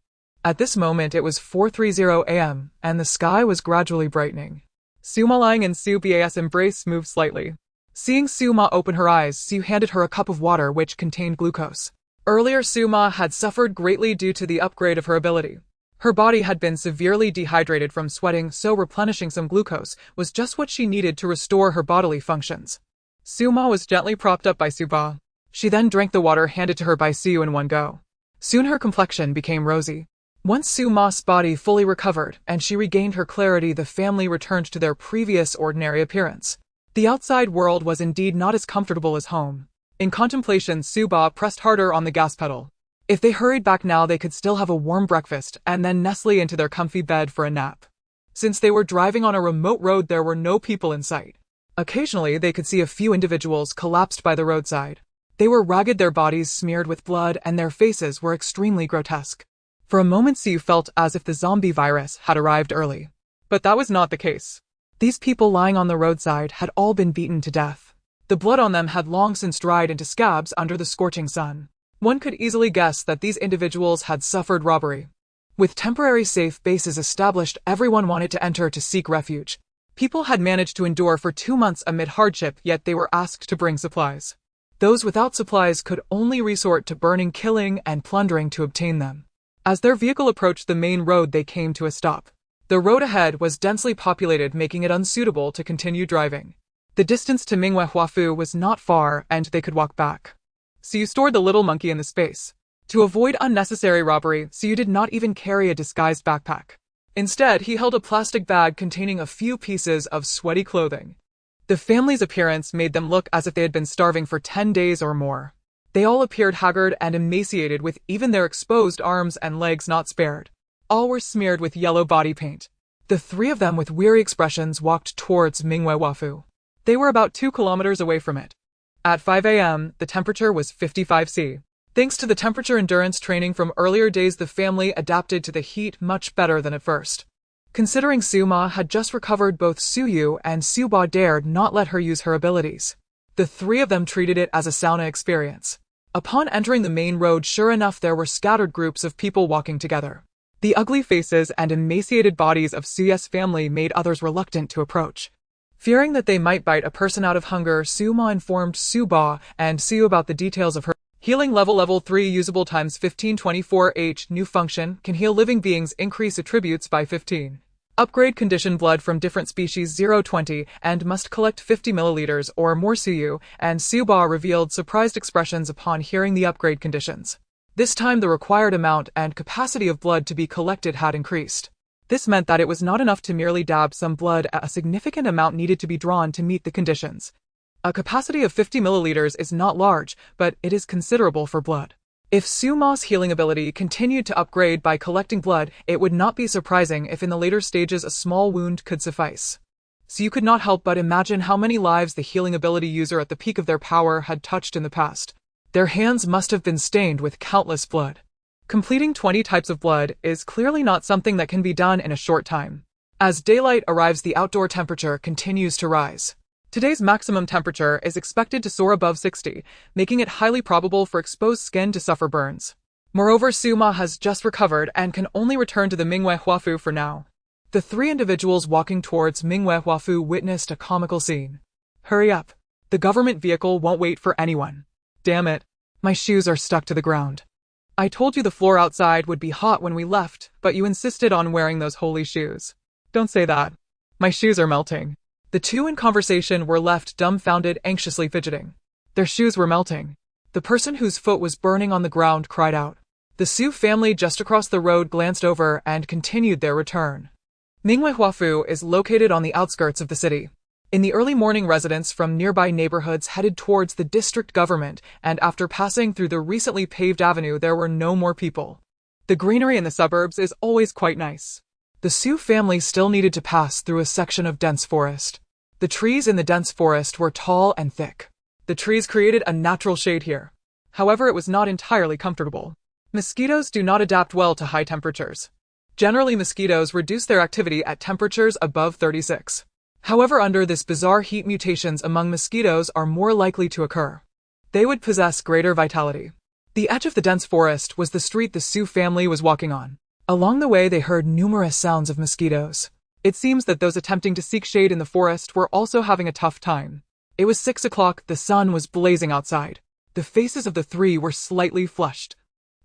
At this moment it was 4:30 a.m., and the sky was gradually brightening. Suma, lying in Suba's embrace, moved slightly. Seeing Suma open her eyes, Siu handed her a cup of water which contained glucose. Earlier, Suma had suffered greatly due to the upgrade of her ability. Her body had been severely dehydrated from sweating, so replenishing some glucose was just what she needed to restore her bodily functions. Suma was gently propped up by Suba. She then drank the water handed to her by Siu in one go. Soon her complexion became rosy. Once Suma's body fully recovered and she regained her clarity, the family returned to their previous ordinary appearance. The outside world was indeed not as comfortable as home. In contemplation, Suba pressed harder on the gas pedal. If they hurried back now, they could still have a warm breakfast and then nestle into their comfy bed for a nap. Since they were driving on a remote road, there were no people in sight. Occasionally, they could see a few individuals collapsed by the roadside. They were ragged, their bodies smeared with blood, and their faces were extremely grotesque. For a moment, Siu felt as if the zombie virus had arrived early. But that was not the case. These people lying on the roadside had all been beaten to death. The blood on them had long since dried into scabs under the scorching sun. One could easily guess that these individuals had suffered robbery. With temporary safe bases established, everyone wanted to enter to seek refuge. People had managed to endure for 2 months amid hardship, yet they were asked to bring supplies. Those without supplies could only resort to burning, killing, and plundering to obtain them. As their vehicle approached the main road, they came to a stop. The road ahead was densely populated, making it unsuitable to continue driving. The distance to Mingwe Huafu was not far, and they could walk back. Siu stored the little monkey in the space. To avoid unnecessary robbery, Siu did not even carry a disguised backpack. Instead, he held a plastic bag containing a few pieces of sweaty clothing. The family's appearance made them look as if they had been starving for 10 days or more. They all appeared haggard and emaciated, with even their exposed arms and legs not spared. All were smeared with yellow body paint. The 3 of them, with weary expressions, walked towards Mingwe Huafu. They were about 2 kilometers away from it. At 5 a.m., the temperature was 55 C. Thanks to the temperature endurance training from earlier days, the family adapted to the heat much better than at first. Considering Suma had just recovered, both Suyu and Suba dared not let her use her abilities. The 3 of them treated it as a sauna experience. Upon entering the main road, sure enough, there were scattered groups of people walking together. The ugly faces and emaciated bodies of Suyu's family made others reluctant to approach. Fearing that they might bite a person out of hunger, Suma informed Suba and Siu about the details of her healing level 3 usable times 1524H. New function, can heal living beings, increase attributes by 15. Upgrade condition, blood from different species 020, and must collect 50 milliliters or more. Siu and Suba revealed surprised expressions upon hearing the upgrade conditions. This time the required amount and capacity of blood to be collected had increased. This meant that it was not enough to merely dab some blood, a significant amount needed to be drawn to meet the conditions. A capacity of 50 milliliters is not large, but it is considerable for blood. If Suma's healing ability continued to upgrade by collecting blood, it would not be surprising if in the later stages a small wound could suffice. So you could not help but imagine how many lives the healing ability user at the peak of their power had touched in the past. Their hands must have been stained with countless blood. Completing 20 types of blood is clearly not something that can be done in a short time. As daylight arrives, the outdoor temperature continues to rise. Today's maximum temperature is expected to soar above 60, making it highly probable for exposed skin to suffer burns. Moreover, Suma has just recovered and can only return to the Mingwe Huafu for now. The 3 individuals walking towards Mingwe Huafu witnessed a comical scene. Hurry up. The government vehicle won't wait for anyone. Damn it. My shoes are stuck to the ground. I told you the floor outside would be hot when we left, but you insisted on wearing those holy shoes. Don't say that. My shoes are melting. The 2 in conversation were left dumbfounded, anxiously fidgeting. Their shoes were melting. The person whose foot was burning on the ground cried out. The Su family just across the road glanced over and continued their return. Mingwe Huafu is located on the outskirts of the city. In the early morning, residents from nearby neighborhoods headed towards the district government, and after passing through the recently paved avenue, there were no more people. The greenery in the suburbs is always quite nice. The Su family still needed to pass through a section of dense forest. The trees in the dense forest were tall and thick. The trees created a natural shade here. However, it was not entirely comfortable. Mosquitoes do not adapt well to high temperatures. Generally, mosquitoes reduce their activity at temperatures above 36. However, under this bizarre heat, mutations among mosquitoes are more likely to occur. They would possess greater vitality. The edge of the dense forest was the street the Sioux family was walking on. Along the way, they heard numerous sounds of mosquitoes. It seems that those attempting to seek shade in the forest were also having a tough time. It was 6 o'clock, the sun was blazing outside. The faces of the three were slightly flushed.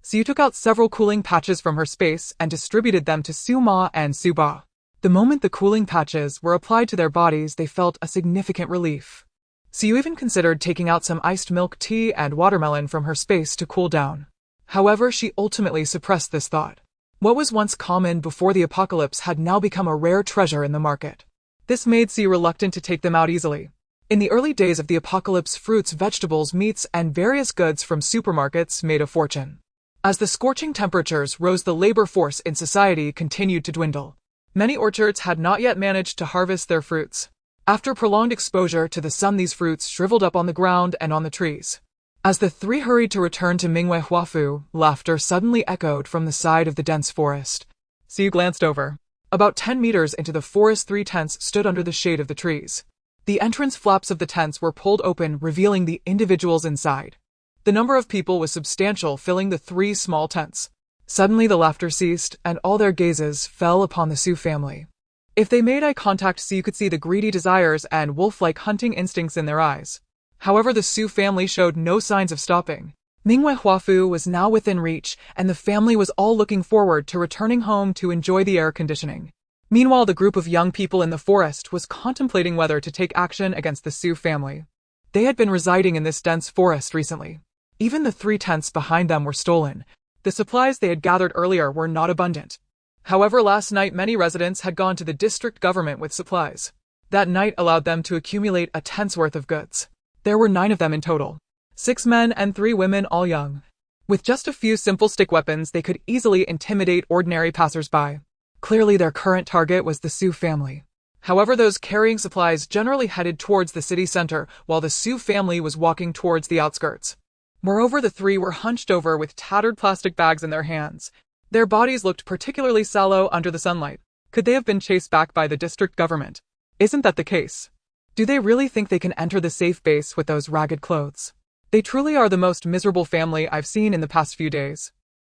Sioux took out several cooling patches from her space and distributed them to Sioux Ma and Sioux Ba. The moment the cooling patches were applied to their bodies, they felt a significant relief. Sioux even considered taking out some iced milk tea and watermelon from her space to cool down. However, she ultimately suppressed this thought. What was once common before the apocalypse had now become a rare treasure in the market. This made Sioux reluctant to take them out easily. In the early days of the apocalypse, fruits, vegetables, meats, and various goods from supermarkets made a fortune. As the scorching temperatures rose, the labor force in society continued to dwindle. Many orchards had not yet managed to harvest their fruits. After prolonged exposure to the sun, these fruits shriveled up on the ground and on the trees. As the three hurried to return to Mingwei Huafu, laughter suddenly echoed from the side of the dense forest. Sioux glanced over. About 10 meters into the forest, 3 tents stood under the shade of the trees. The entrance flaps of the tents were pulled open, revealing the individuals inside. The number of people was substantial, filling the 3 small tents. Suddenly the laughter ceased, and all their gazes fell upon the Sioux family. If they made eye contact, Sioux could see the greedy desires and wolf-like hunting instincts in their eyes. However, the Sioux family showed no signs of stopping. Mingwei Huafu was now within reach, and the family was all looking forward to returning home to enjoy the air conditioning. Meanwhile, the group of young people in the forest was contemplating whether to take action against the Sioux family. They had been residing in this dense forest recently. Even the 3 tents behind them were stolen. The supplies they had gathered earlier were not abundant. However, last night many residents had gone to the district government with supplies. That night allowed them to accumulate a tent's worth of goods. There were 9 of them in total. 6 men and 3 women, all young. With just a few simple stick weapons, they could easily intimidate ordinary passers-by. Clearly, their current target was the Sioux family. However, those carrying supplies generally headed towards the city center, while the Sioux family was walking towards the outskirts. Moreover, the 3 were hunched over with tattered plastic bags in their hands. Their bodies looked particularly sallow under the sunlight. Could they have been chased back by the district government? Isn't that the case? Do they really think they can enter the safe base with those ragged clothes? They truly are the most miserable family I've seen in the past few days.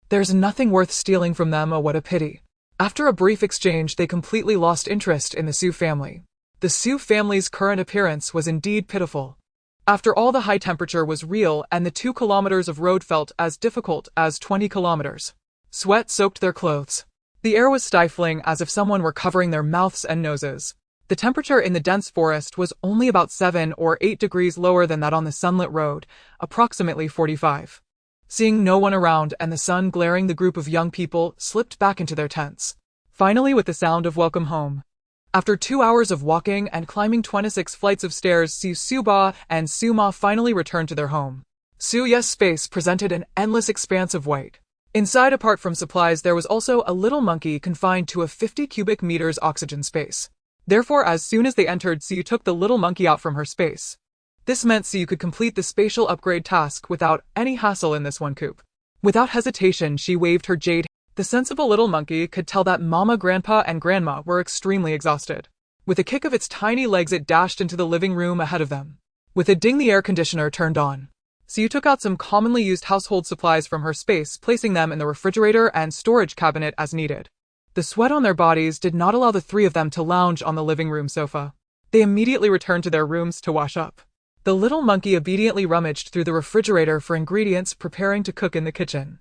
There's nothing worth stealing from them, oh what a pity. After a brief exchange, they completely lost interest in the Sioux family. The Sioux family's current appearance was indeed pitiful. After all, the high temperature was real, and the 2 kilometers of road felt as difficult as 20 kilometers. Sweat soaked their clothes. The air was stifling, as if someone were covering their mouths and noses. The temperature in the dense forest was only about 7 or 8 degrees lower than that on the sunlit road, approximately 45. Seeing no one around and the sun glaring, the group of young people slipped back into their tents. Finally, with the sound of welcome home. After 2 hours of walking and climbing 26 flights of stairs, Sioux Ba and Sioux Ma finally returned to their home. Sioux Yes space presented an endless expanse of white. Inside, apart from supplies, there was also a little monkey confined to a 50 cubic meters oxygen space. Therefore, as soon as they entered, Sioux took the little monkey out from her space. This meant Sioux could complete the spatial upgrade task without any hassle in this one coop. Without hesitation, she waved her jade. The sensible little monkey could tell that Mama, Grandpa, and Grandma were extremely exhausted. With a kick of its tiny legs, it dashed into the living room ahead of them. With a ding, the air conditioner turned on. Sioux took out some commonly used household supplies from her space, placing them in the refrigerator and storage cabinet as needed. The sweat on their bodies did not allow the 3 of them to lounge on the living room sofa. They immediately returned to their rooms to wash up. The little monkey obediently rummaged through the refrigerator for ingredients, preparing to cook in the kitchen.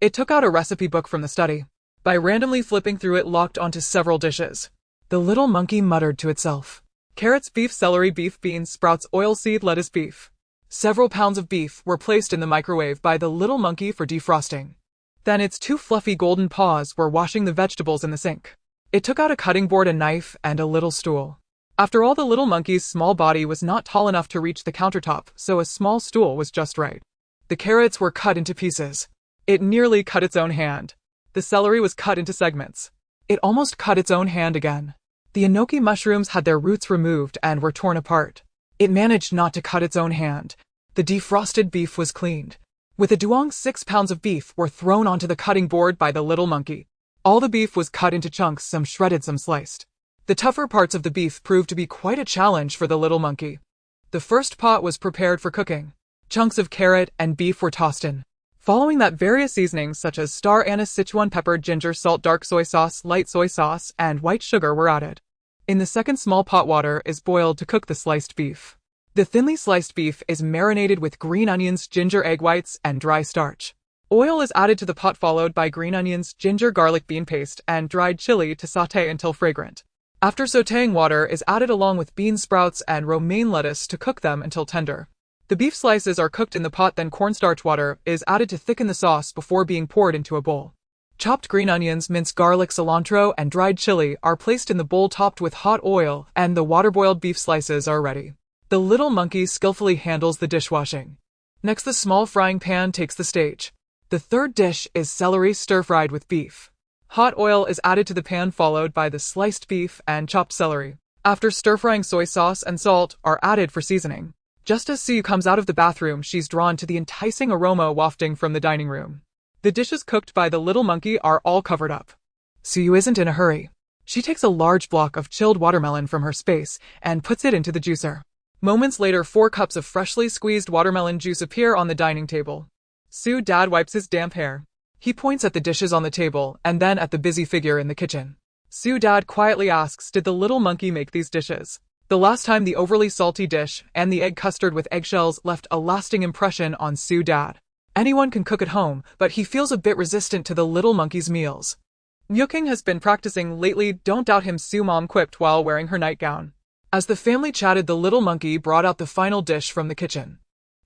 It took out a recipe book from the study. By randomly flipping through it, locked onto several dishes. The little monkey muttered to itself. Carrots, beef, celery, beef, beans, sprouts, oilseed, lettuce, beef. Several pounds of beef were placed in the microwave by the little monkey for defrosting. Then its 2 fluffy golden paws were washing the vegetables in the sink. It took out a cutting board, a knife, and a little stool. After all, the little monkey's small body was not tall enough to reach the countertop, so a small stool was just right. The carrots were cut into pieces. It nearly cut its own hand. The celery was cut into segments. It almost cut its own hand again. The enoki mushrooms had their roots removed and were torn apart. It managed not to cut its own hand. The defrosted beef was cleaned. With a duong, 6 pounds of beef were thrown onto the cutting board by the little monkey. All the beef was cut into chunks, some shredded, some sliced. The tougher parts of the beef proved to be quite a challenge for the little monkey. The first pot was prepared for cooking. Chunks of carrot and beef were tossed in. Following that, various seasonings such as star anise, Sichuan pepper, ginger, salt, dark soy sauce, light soy sauce, and white sugar were added. In the second small pot, water is boiled to cook the sliced beef. The thinly sliced beef is marinated with green onions, ginger, egg whites, and dry starch. Oil is added to the pot, followed by green onions, ginger, garlic, bean paste, and dried chili to sauté until fragrant. After sautéing, water is added along with bean sprouts and romaine lettuce to cook them until tender. The beef slices are cooked in the pot, then cornstarch water is added to thicken the sauce before being poured into a bowl. Chopped green onions, minced garlic, cilantro, and dried chili are placed in the bowl topped with hot oil, and the water-boiled beef slices are ready. The little monkey skillfully handles the dishwashing. Next, the small frying pan takes the stage. The third dish is celery stir-fried with beef. Hot oil is added to the pan, followed by the sliced beef and chopped celery. After stir-frying, soy sauce and salt are added for seasoning. Just as Siyu comes out of the bathroom, she's drawn to the enticing aroma wafting from the dining room. The dishes cooked by the little monkey are all covered up. Siyu isn't in a hurry. She takes a large block of chilled watermelon from her space and puts it into the juicer. Moments later, 4 cups of freshly squeezed watermelon juice appear on the dining table. Su's dad wipes his damp hair. He points at the dishes on the table and then at the busy figure in the kitchen. Su's dad quietly asks, "Did the little monkey make these dishes?" The last time, the overly salty dish and the egg custard with eggshells left a lasting impression on Su's dad. Anyone can cook at home, but he feels a bit resistant to the little monkey's meals. "Yuking has been practicing lately, don't doubt him," Su's mom quipped while wearing her nightgown. As the family chatted, the little monkey brought out the final dish from the kitchen.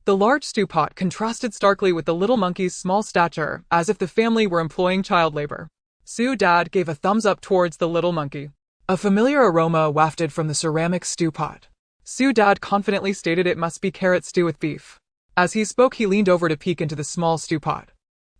The large stew pot contrasted starkly with the little monkey's small stature, as if the family were employing child labor. Su's dad gave a thumbs up towards the little monkey. A familiar aroma wafted from the ceramic stew pot. Su's dad confidently stated it must be carrot stew with beef. As he spoke, he leaned over to peek into the small stew pot.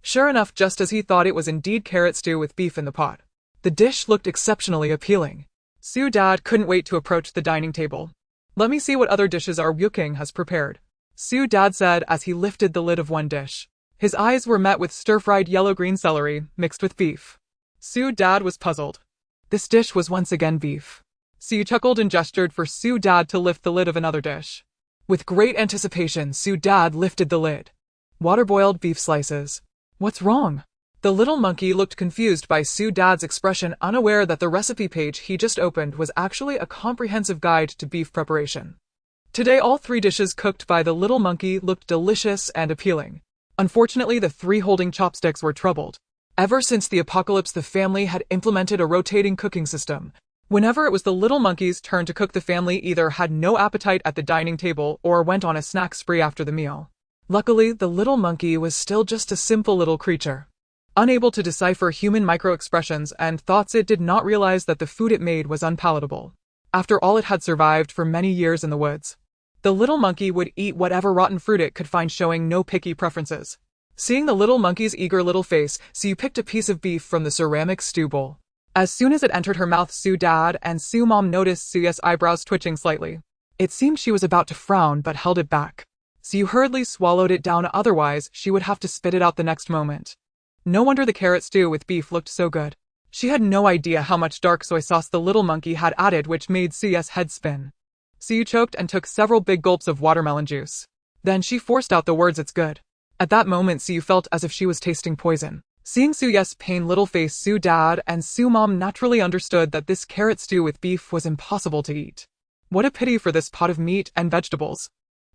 Sure enough, just as he thought, it was indeed carrot stew with beef in the pot. The dish looked exceptionally appealing. Su's dad couldn't wait to approach the dining table. "Let me see what other dishes our Yuking has prepared," Su's dad said as he lifted the lid of one dish. His eyes were met with stir-fried yellow-green celery mixed with beef. Su's dad was puzzled. This dish was once again beef. Su chuckled and gestured for Su's dad to lift the lid of another dish. With great anticipation, Su's dad lifted the lid. Water-boiled beef slices. "What's wrong?" The little monkey looked confused by Su's dad's expression, unaware that the recipe page he just opened was actually a comprehensive guide to beef preparation. Today, all 3 dishes cooked by the little monkey looked delicious and appealing. Unfortunately, the 3 holding chopsticks were troubled. Ever since the apocalypse, the family had implemented a rotating cooking system. Whenever it was the little monkey's turn to cook, the family either had no appetite at the dining table or went on a snack spree after the meal. Luckily, the little monkey was still just a simple little creature. Unable to decipher human micro-expressions and thoughts, it did not realize that the food it made was unpalatable. After all, it had survived for many years in the woods. The little monkey would eat whatever rotten fruit it could find, showing no picky preferences. Seeing the little monkey's eager little face, Su picked a piece of beef from the ceramic stew bowl. As soon as it entered her mouth, Su's dad and Su's mom noticed Su's eyebrows twitching slightly. It seemed she was about to frown but held it back. Su hurriedly swallowed it down, otherwise she would have to spit it out the next moment. No wonder the carrot stew with beef looked so good. She had no idea how much dark soy sauce the little monkey had added, which made Su's head spin. Su choked and took several big gulps of watermelon juice. Then she forced out the words, "It's good." At that moment, Su felt as if she was tasting poison. Seeing Su's pained little face, Su's dad and Su's mom naturally understood that this carrot stew with beef was impossible to eat. What a pity for this pot of meat and vegetables.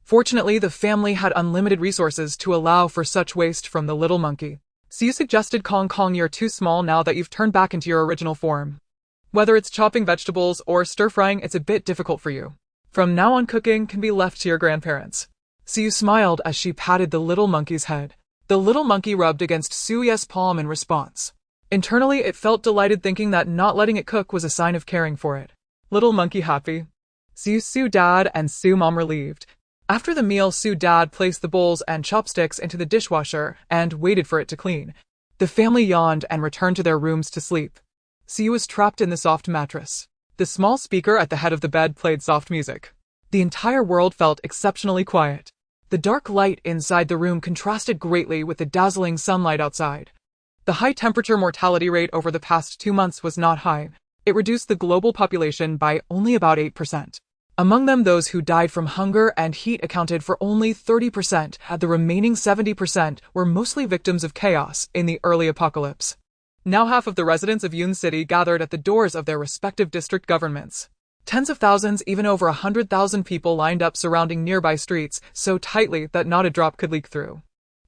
Fortunately, the family had unlimited resources to allow for such waste from the little monkey. Su suggested, Kong, "You're too small now that you've turned back into your original form. Whether it's chopping vegetables or stir-frying, it's a bit difficult for you. From now on, cooking can be left to your grandparents." Su smiled as she patted the little monkey's head. The little monkey rubbed against Su's palm in response. Internally, it felt delighted, thinking that not letting it cook was a sign of caring for it. Little monkey happy. Su's dad and Su's mom relieved. After the meal, Su's dad placed the bowls and chopsticks into the dishwasher and waited for it to clean. The family yawned and returned to their rooms to sleep. Su was trapped in the soft mattress. The small speaker at the head of the bed played soft music. The entire world felt exceptionally quiet. The dark light inside the room contrasted greatly with the dazzling sunlight outside. The high temperature mortality rate over the past 2 months was not high. It reduced the global population by only about 8%. Among them, those who died from hunger and heat accounted for only 30%, and the remaining 70% were mostly victims of chaos in the early apocalypse. Now half of the residents of Yun City gathered at the doors of their respective district governments. Tens of thousands, even over 100,000 people lined up surrounding nearby streets so tightly that not a drop could leak through.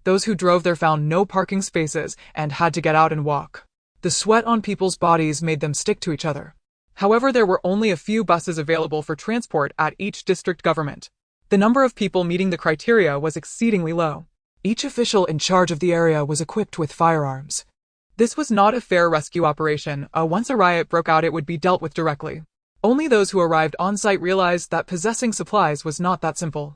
Those who drove there found no parking spaces and had to get out and walk. The sweat on people's bodies made them stick to each other. However, there were only a few buses available for transport at each district government. The number of people meeting the criteria was exceedingly low. Each official in charge of the area was equipped with firearms. This was not a fair rescue operation. Once a riot broke out, it would be dealt with directly. Only those who arrived on site realized that possessing supplies was not that simple.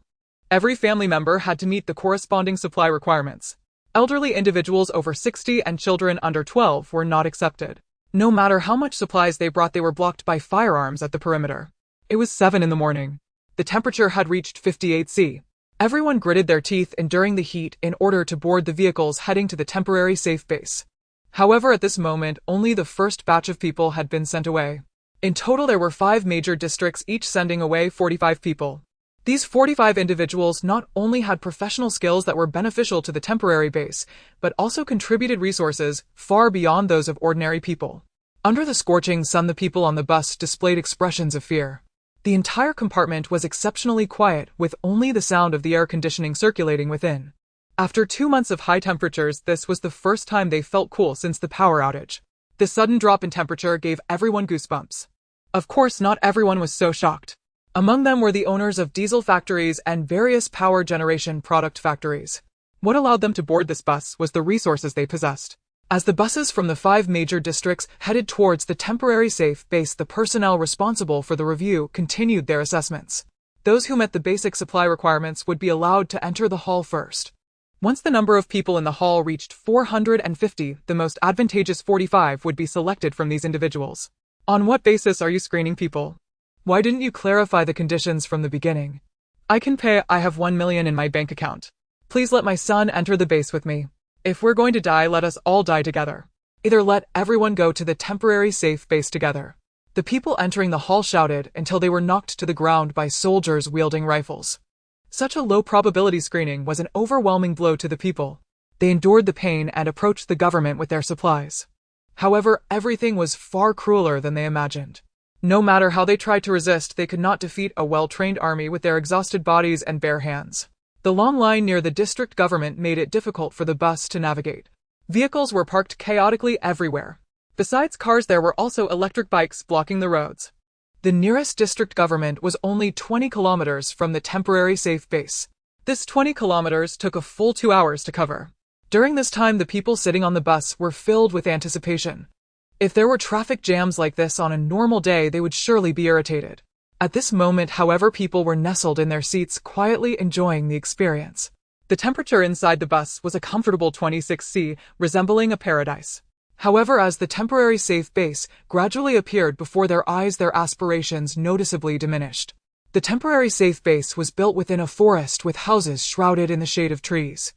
Every family member had to meet the corresponding supply requirements. Elderly individuals over 60 and children under 12 were not accepted. No matter how much supplies they brought, they were blocked by firearms at the perimeter. It was 7 in the morning. The temperature had reached 58 C. Everyone gritted their teeth enduring the heat in order to board the vehicles heading to the temporary safe base. However, at this moment, only the first batch of people had been sent away. In total, there were 5 major districts, each sending away 45 people. These 45 individuals not only had professional skills that were beneficial to the temporary base, but also contributed resources far beyond those of ordinary people. Under the scorching sun, the people on the bus displayed expressions of fear. The entire compartment was exceptionally quiet, with only the sound of the air conditioning circulating within. After 2 months of high temperatures, this was the first time they felt cool since the power outage. The sudden drop in temperature gave everyone goosebumps. Of course, not everyone was so shocked. Among them were the owners of diesel factories and various power generation product factories. What allowed them to board this bus was the resources they possessed. As the buses from the 5 major districts headed towards the temporary safe base, the personnel responsible for the review continued their assessments. Those who met the basic supply requirements would be allowed to enter the hall first. Once the number of people in the hall reached 450, the most advantageous 45 would be selected from these individuals. On what basis are you screening people? Why didn't you clarify the conditions from the beginning? I can pay. I have 1 million in my bank account. Please let my son enter the base with me. If we're going to die, let us all die together. Either let everyone go to the temporary safe base together. The people entering the hall shouted until they were knocked to the ground by soldiers wielding rifles. Such a low probability screening was an overwhelming blow to the people. They endured the pain and approached the government with their supplies. However, everything was far crueler than they imagined. No matter how they tried to resist, they could not defeat a well-trained army with their exhausted bodies and bare hands. The long line near the district government made it difficult for the bus to navigate. Vehicles were parked chaotically everywhere. Besides cars, there were also electric bikes blocking the roads. The nearest district government was only 20 kilometers from the temporary safe base. This 20 kilometers took a full 2 hours to cover. During this time, the people sitting on the bus were filled with anticipation. If there were traffic jams like this on a normal day, they would surely be irritated. At this moment, however, people were nestled in their seats, quietly enjoying the experience. The temperature inside the bus was a comfortable 26 C, resembling a paradise. However, as the temporary safe base gradually appeared before their eyes, their aspirations noticeably diminished. The temporary safe base was built within a forest with houses shrouded in the shade of trees.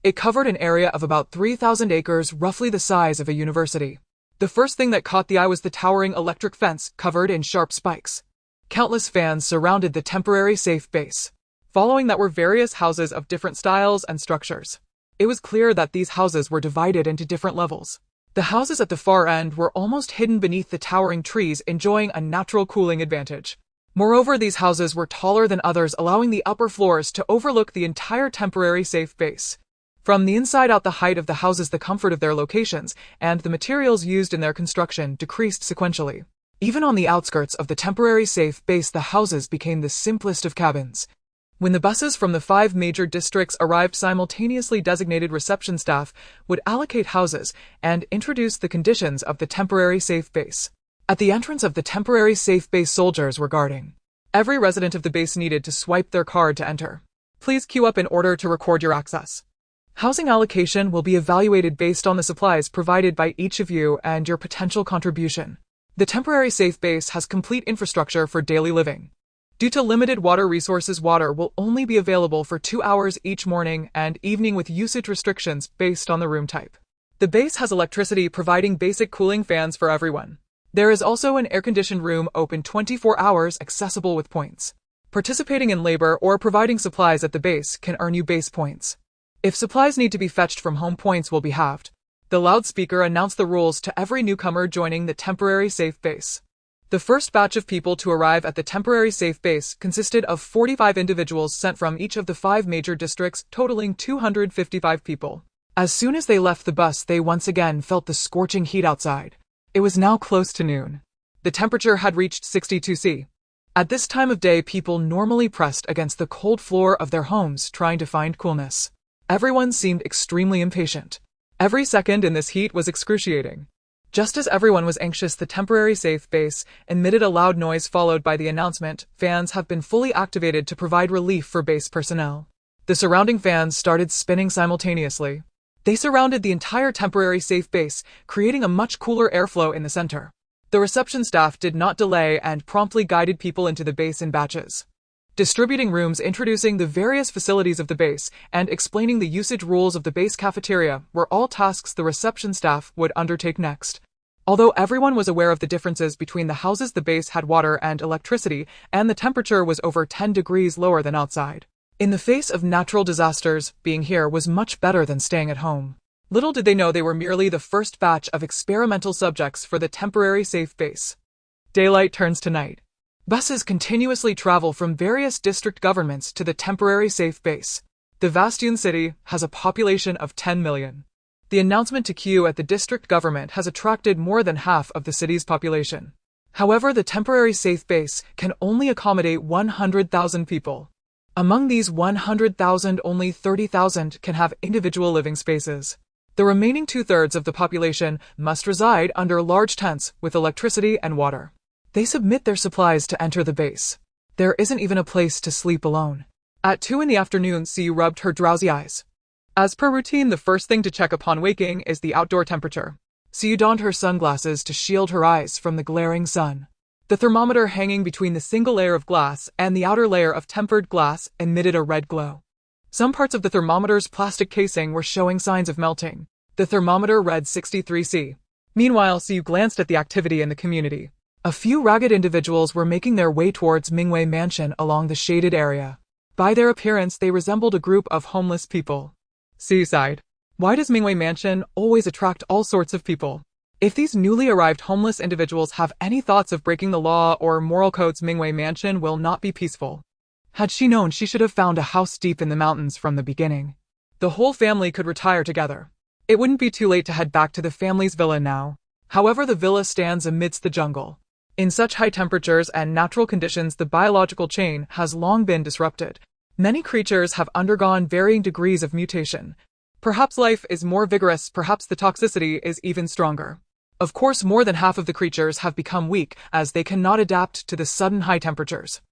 It covered an area of about 3,000 acres, roughly the size of a university. The first thing that caught the eye was the towering electric fence covered in sharp spikes. Countless fans surrounded the temporary safe base. Following that were various houses of different styles and structures. It was clear that these houses were divided into different levels. The houses at the far end were almost hidden beneath the towering trees, enjoying a natural cooling advantage. Moreover, these houses were taller than others, allowing the upper floors to overlook the entire temporary safe base. From the inside out, the height of the houses, the comfort of their locations, and the materials used in their construction decreased sequentially. Even on the outskirts of the temporary safe base, the houses became the simplest of cabins. When the buses from the 5 major districts arrived, simultaneously designated reception staff would allocate houses and introduce the conditions of the temporary safe base. At the entrance of the temporary safe base, soldiers were guarding. Every resident of the base needed to swipe their card to enter. Please queue up in order to record your access. Housing allocation will be evaluated based on the supplies provided by each of you and your potential contribution. The temporary safe base has complete infrastructure for daily living. Due to limited water resources, water will only be available for 2 hours each morning and evening, with usage restrictions based on the room type. The base has electricity providing basic cooling fans for everyone. There is also an air-conditioned room open 24 hours accessible with points. Participating in labor or providing supplies at the base can earn you base points. If supplies need to be fetched from home, points will be halved. The loudspeaker announced the rules to every newcomer joining the temporary safe base. The first batch of people to arrive at the temporary safe base consisted of 45 individuals sent from each of the 5 major districts, totaling 255 people. As soon as they left the bus, they once again felt the scorching heat outside. It was now close to noon. The temperature had reached 62 C. At this time of day, people normally pressed against the cold floor of their homes trying to find coolness. Everyone seemed extremely impatient. Every second in this heat was excruciating. Just as everyone was anxious, the temporary safe base emitted a loud noise followed by the announcement, "Fans have been fully activated to provide relief for base personnel." The surrounding fans started spinning simultaneously. They surrounded the entire temporary safe base, creating a much cooler airflow in the center. The reception staff did not delay and promptly guided people into the base in batches. Distributing rooms, introducing the various facilities of the base, and explaining the usage rules of the base cafeteria were all tasks the reception staff would undertake next. Although everyone was aware of the differences between the houses, the base had water and electricity, and the temperature was over 10 degrees lower than outside. In the face of natural disasters, being here was much better than staying at home. Little did they know they were merely the first batch of experimental subjects for the temporary safe base. Daylight turns to night. Buses continuously travel from various district governments to the temporary safe base. The Vastune city has a population of 10 million. The announcement to queue at the district government has attracted more than half of the city's population. However, the temporary safe base can only accommodate 100,000 people. Among these 100,000, only 30,000 can have individual living spaces. The remaining 2/3 of the population must reside under large tents with electricity and water. They submit their supplies to enter the base. There isn't even a place to sleep alone. At 2 in the afternoon, Siu rubbed her drowsy eyes. As per routine, the first thing to check upon waking is the outdoor temperature. Siu donned her sunglasses to shield her eyes from the glaring sun. The thermometer hanging between the single layer of glass and the outer layer of tempered glass emitted a red glow. Some parts of the thermometer's plastic casing were showing signs of melting. The thermometer read 63 C. Meanwhile, Siu glanced at the activity in the community. A few ragged individuals were making their way towards Mingwei Mansion along the shaded area. By their appearance, they resembled a group of homeless people. Siu sighed. Why does Mingwei Mansion always attract all sorts of people? If these newly arrived homeless individuals have any thoughts of breaking the law or moral codes, Mingwei Mansion will not be peaceful. Had she known, she should have found a house deep in the mountains from the beginning. The whole family could retire together. It wouldn't be too late to head back to the family's villa now. However, the villa stands amidst the jungle. In such high temperatures and natural conditions, the biological chain has long been disrupted. Many creatures have undergone varying degrees of mutation. Perhaps life is more vigorous, perhaps the toxicity is even stronger. Of course, more than half of the creatures have become weak as they cannot adapt to the sudden high temperatures.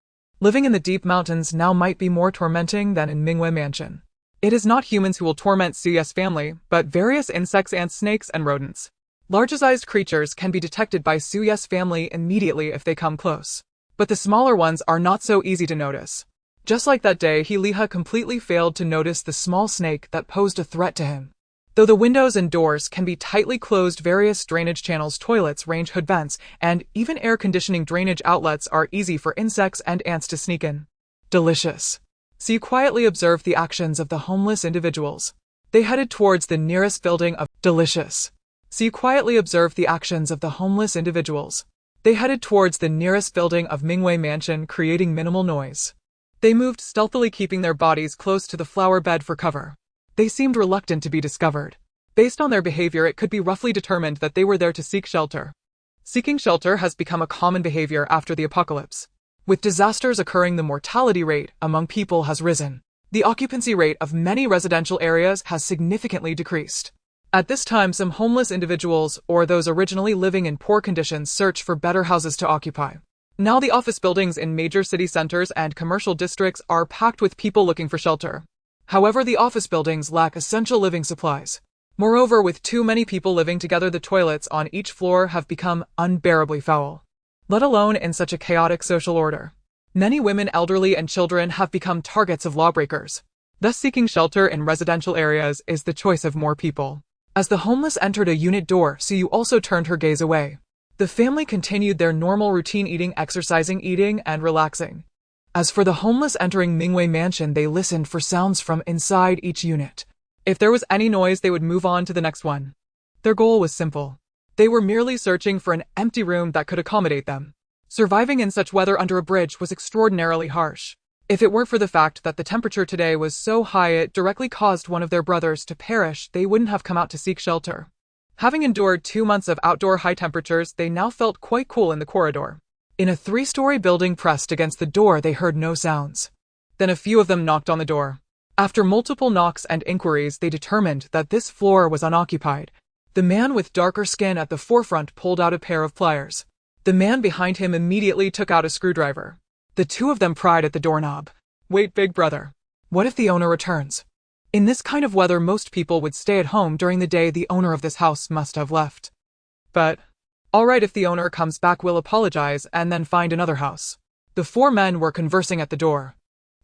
Living in the deep mountains now might be more tormenting than in Mingwei Mansion. It is not humans who will torment Suyu's family, but various insects, ants, snakes, and rodents. Larger-sized creatures can be detected by Suyu's family immediately if they come close. But the smaller ones are not so easy to notice. Just like that day, Liha completely failed to notice the small snake that posed a threat to him. Though the windows and doors can be tightly closed, various drainage channels, toilets, range hood vents, and even air conditioning drainage outlets are easy for insects and ants to sneak in. Delicious. Siu quietly observed the actions of the homeless individuals. They headed towards the nearest building of Delicious. Siu quietly observed the actions of the homeless individuals. They headed towards the nearest building of Mingwei Mansion, creating minimal noise. They moved stealthily, keeping their bodies close to the flower bed for cover. They seemed reluctant to be discovered. Based on their behavior, it could be roughly determined that they were there to seek shelter. Seeking shelter has become a common behavior after the apocalypse. With disasters occurring, the mortality rate among people has risen. The occupancy rate of many residential areas has significantly decreased. At this time, some homeless individuals, or those originally living in poor conditions, search for better houses to occupy. Now the office buildings in major city centers and commercial districts are packed with people looking for shelter. However, the office buildings lack essential living supplies. Moreover, with too many people living together, the toilets on each floor have become unbearably foul. Let alone in such a chaotic social order. Many women, elderly, and children have become targets of lawbreakers. Thus, seeking shelter in residential areas is the choice of more people. As the homeless entered a unit door, Siyu also turned her gaze away. The family continued their normal routine eating, exercising, eating, and relaxing. As for the homeless entering Mingwei Mansion, they listened for sounds from inside each unit. If there was any noise, they would move on to the next one. Their goal was simple. They were merely searching for an empty room that could accommodate them. Surviving in such weather under a bridge was extraordinarily harsh. If it weren't for the fact that the temperature today was so high it directly caused one of their brothers to perish, they wouldn't have come out to seek shelter. Having endured 2 months of outdoor high temperatures, they now felt quite cool in the corridor. In a 3-story building pressed against the door, they heard no sounds. Then a few of them knocked on the door. After multiple knocks and inquiries, they determined that this floor was unoccupied. The man with darker skin at the forefront pulled out a pair of pliers. The man behind him immediately took out a screwdriver. The two of them pried at the doorknob. Wait, big brother. What if the owner returns? In this kind of weather, most people would stay at home during the day. The owner of this house must have left. But, all right, if the owner comes back, we'll apologize and then find another house. The 4 men were conversing at the door.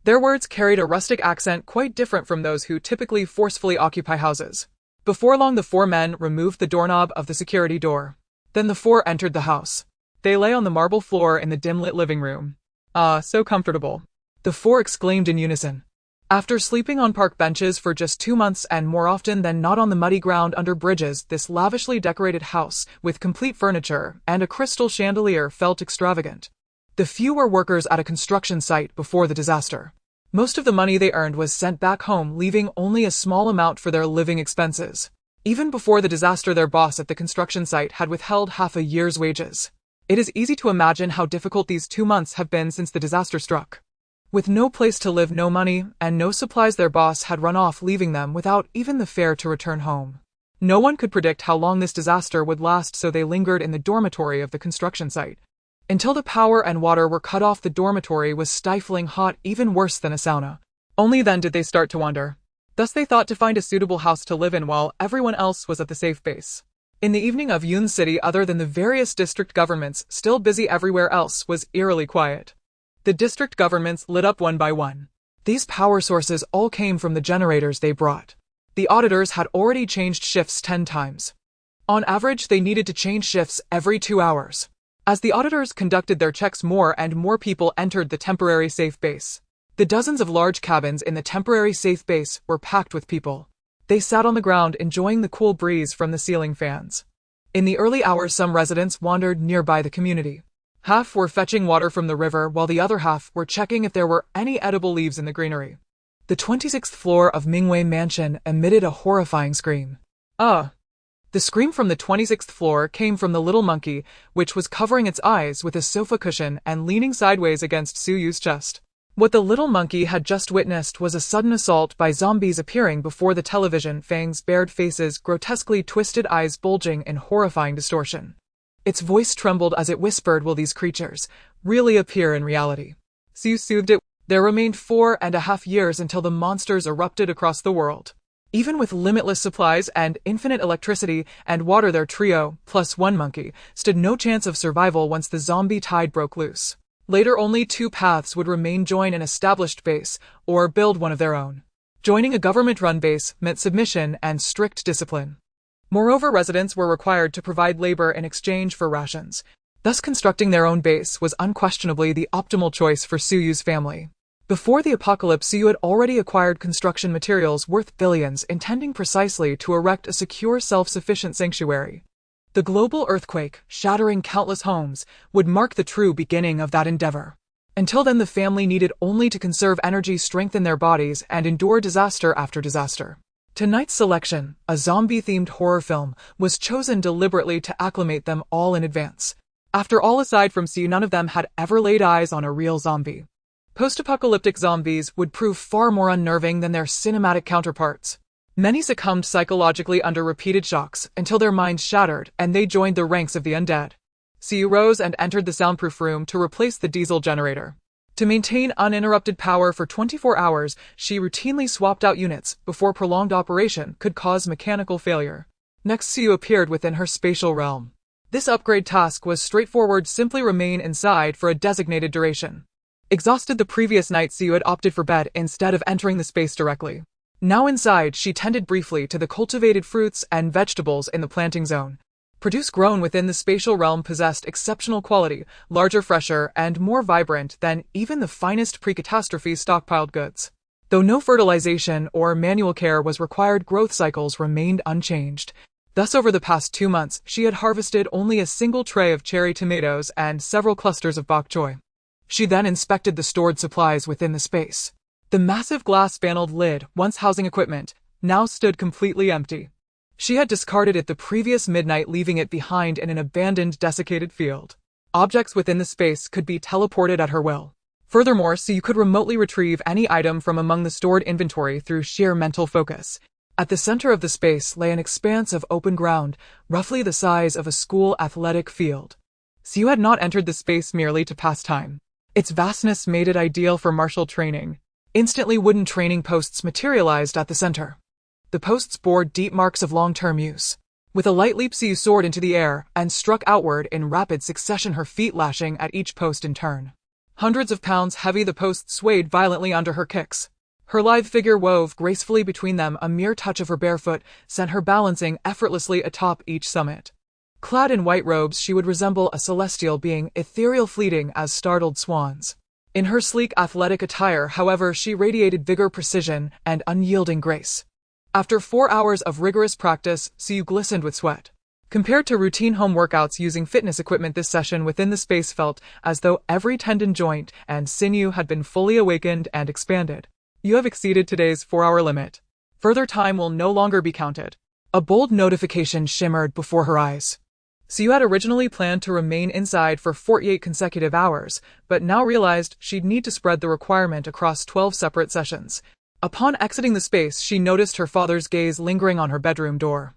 Their words carried a rustic accent quite different from those who typically forcefully occupy houses. Before long, the 4 men removed the doorknob of the security door. Then the 4 entered the house. They lay on the marble floor in the dim-lit living room. Ah, so comfortable. The 4 exclaimed in unison. After sleeping on park benches for just 2 months and more often than not on the muddy ground under bridges, this lavishly decorated house, with complete furniture and a crystal chandelier, felt extravagant. The few were workers at a construction site before the disaster. Most of the money they earned was sent back home, leaving only a small amount for their living expenses. Even before the disaster, their boss at the construction site had withheld half a year's wages. It is easy to imagine how difficult these 2 months have been since the disaster struck. With no place to live, no money, and no supplies, their boss had run off, leaving them without even the fare to return home. No one could predict how long this disaster would last, so they lingered in the dormitory of the construction site. Until the power and water were cut off, the dormitory was stifling hot, even worse than a sauna. Only then did they start to wander. Thus they thought to find a suitable house to live in while everyone else was at the safe base. In the evening of Yun City, other than the various district governments still busy everywhere else, was eerily quiet. The district governments lit up one by one. These power sources all came from the generators they brought. The auditors had already changed shifts 10 times. On average, they needed to change shifts every 2 hours. As the auditors conducted their checks, more and more people entered the temporary safe base. The dozens of large cabins in the temporary safe base were packed with people. They sat on the ground, enjoying the cool breeze from the ceiling fans. In the early hours, some residents wandered nearby the community. Half were fetching water from the river, while the other half were checking if there were any edible leaves in the greenery. The 26th floor of Mingwei Mansion emitted a horrifying scream. The scream from the 26th floor came from the little monkey, which was covering its eyes with a sofa cushion and leaning sideways against Suyu's chest. What the little monkey had just witnessed was a sudden assault by zombies appearing before the television, fangs, bared faces, grotesquely twisted eyes bulging in horrifying distortion. Its voice trembled as it whispered, "Will these creatures really appear in reality?" Siyu soothed it. There remained 4.5 years until the monsters erupted across the world. Even with limitless supplies and infinite electricity and water, their trio, plus 1 monkey, stood no chance of survival once the zombie tide broke loose. Later, only 2 paths would remain: join an established base, or build one of their own. Joining a government-run base meant submission and strict discipline. Moreover, residents were required to provide labor in exchange for rations. Thus, constructing their own base was unquestionably the optimal choice for Suyu's family. Before the apocalypse, Siyu had already acquired construction materials worth billions, intending precisely to erect a secure, self-sufficient sanctuary. The global earthquake, shattering countless homes, would mark the true beginning of that endeavor. Until then, the family needed only to conserve energy, strengthen their bodies, and endure disaster after disaster. Tonight's selection, a zombie-themed horror film, was chosen deliberately to acclimate them all in advance. After all, aside from Siyu, none of them had ever laid eyes on a real zombie. Post-apocalyptic zombies would prove far more unnerving than their cinematic counterparts. Many succumbed psychologically under repeated shocks until their minds shattered and they joined the ranks of the undead. Siyu rose and entered the soundproof room to replace the diesel generator. To maintain uninterrupted power for 24 hours, she routinely swapped out units before prolonged operation could cause mechanical failure. Next, Siyu appeared within her spatial realm. This upgrade task was straightforward: simply remain inside for a designated duration. Exhausted the previous night, Siyu had opted for bed instead of entering the space directly. Now inside, she tended briefly to the cultivated fruits and vegetables in the planting zone. Produce grown within the spatial realm possessed exceptional quality, larger, fresher, and more vibrant than even the finest pre-catastrophe stockpiled goods. Though no fertilization or manual care was required, growth cycles remained unchanged. Thus, over the past 2 months, she had harvested only a single tray of cherry tomatoes and several clusters of bok choy. She then inspected the stored supplies within the space. The massive glass-paneled lid, once housing equipment, now stood completely empty. She had discarded it the previous midnight, leaving it behind in an abandoned, desiccated field. Objects within the space could be teleported at her will. Furthermore, so you could remotely retrieve any item from among the stored inventory through sheer mental focus. At the center of the space lay an expanse of open ground, roughly the size of a school athletic field. Siu had not entered the space merely to pass time. Its vastness made it ideal for martial training. Instantly, wooden training posts materialized at the center. The posts bore deep marks of long-term use. With a light leap, Siu soared into the air and struck outward in rapid succession, her feet lashing at each post in turn. Hundreds of pounds heavy, the posts swayed violently under her kicks. Her lithe figure wove gracefully between them. A mere touch of her bare foot sent her balancing effortlessly atop each summit. Clad in white robes, she would resemble a celestial being, ethereal, fleeting as startled swans. In her sleek athletic attire, however, she radiated vigor, precision, and unyielding grace. After 4 hours of rigorous practice, Siu glistened with sweat. Compared to routine home workouts using fitness equipment, this session within the space felt as though every tendon, joint, and sinew had been fully awakened and expanded. You have exceeded today's 4-hour limit. Further time will no longer be counted. A bold notification shimmered before her eyes. Siu had originally planned to remain inside for 48 consecutive hours, but now realized she'd need to spread the requirement across 12 separate sessions. Upon exiting the space, she noticed her father's gaze lingering on her bedroom door.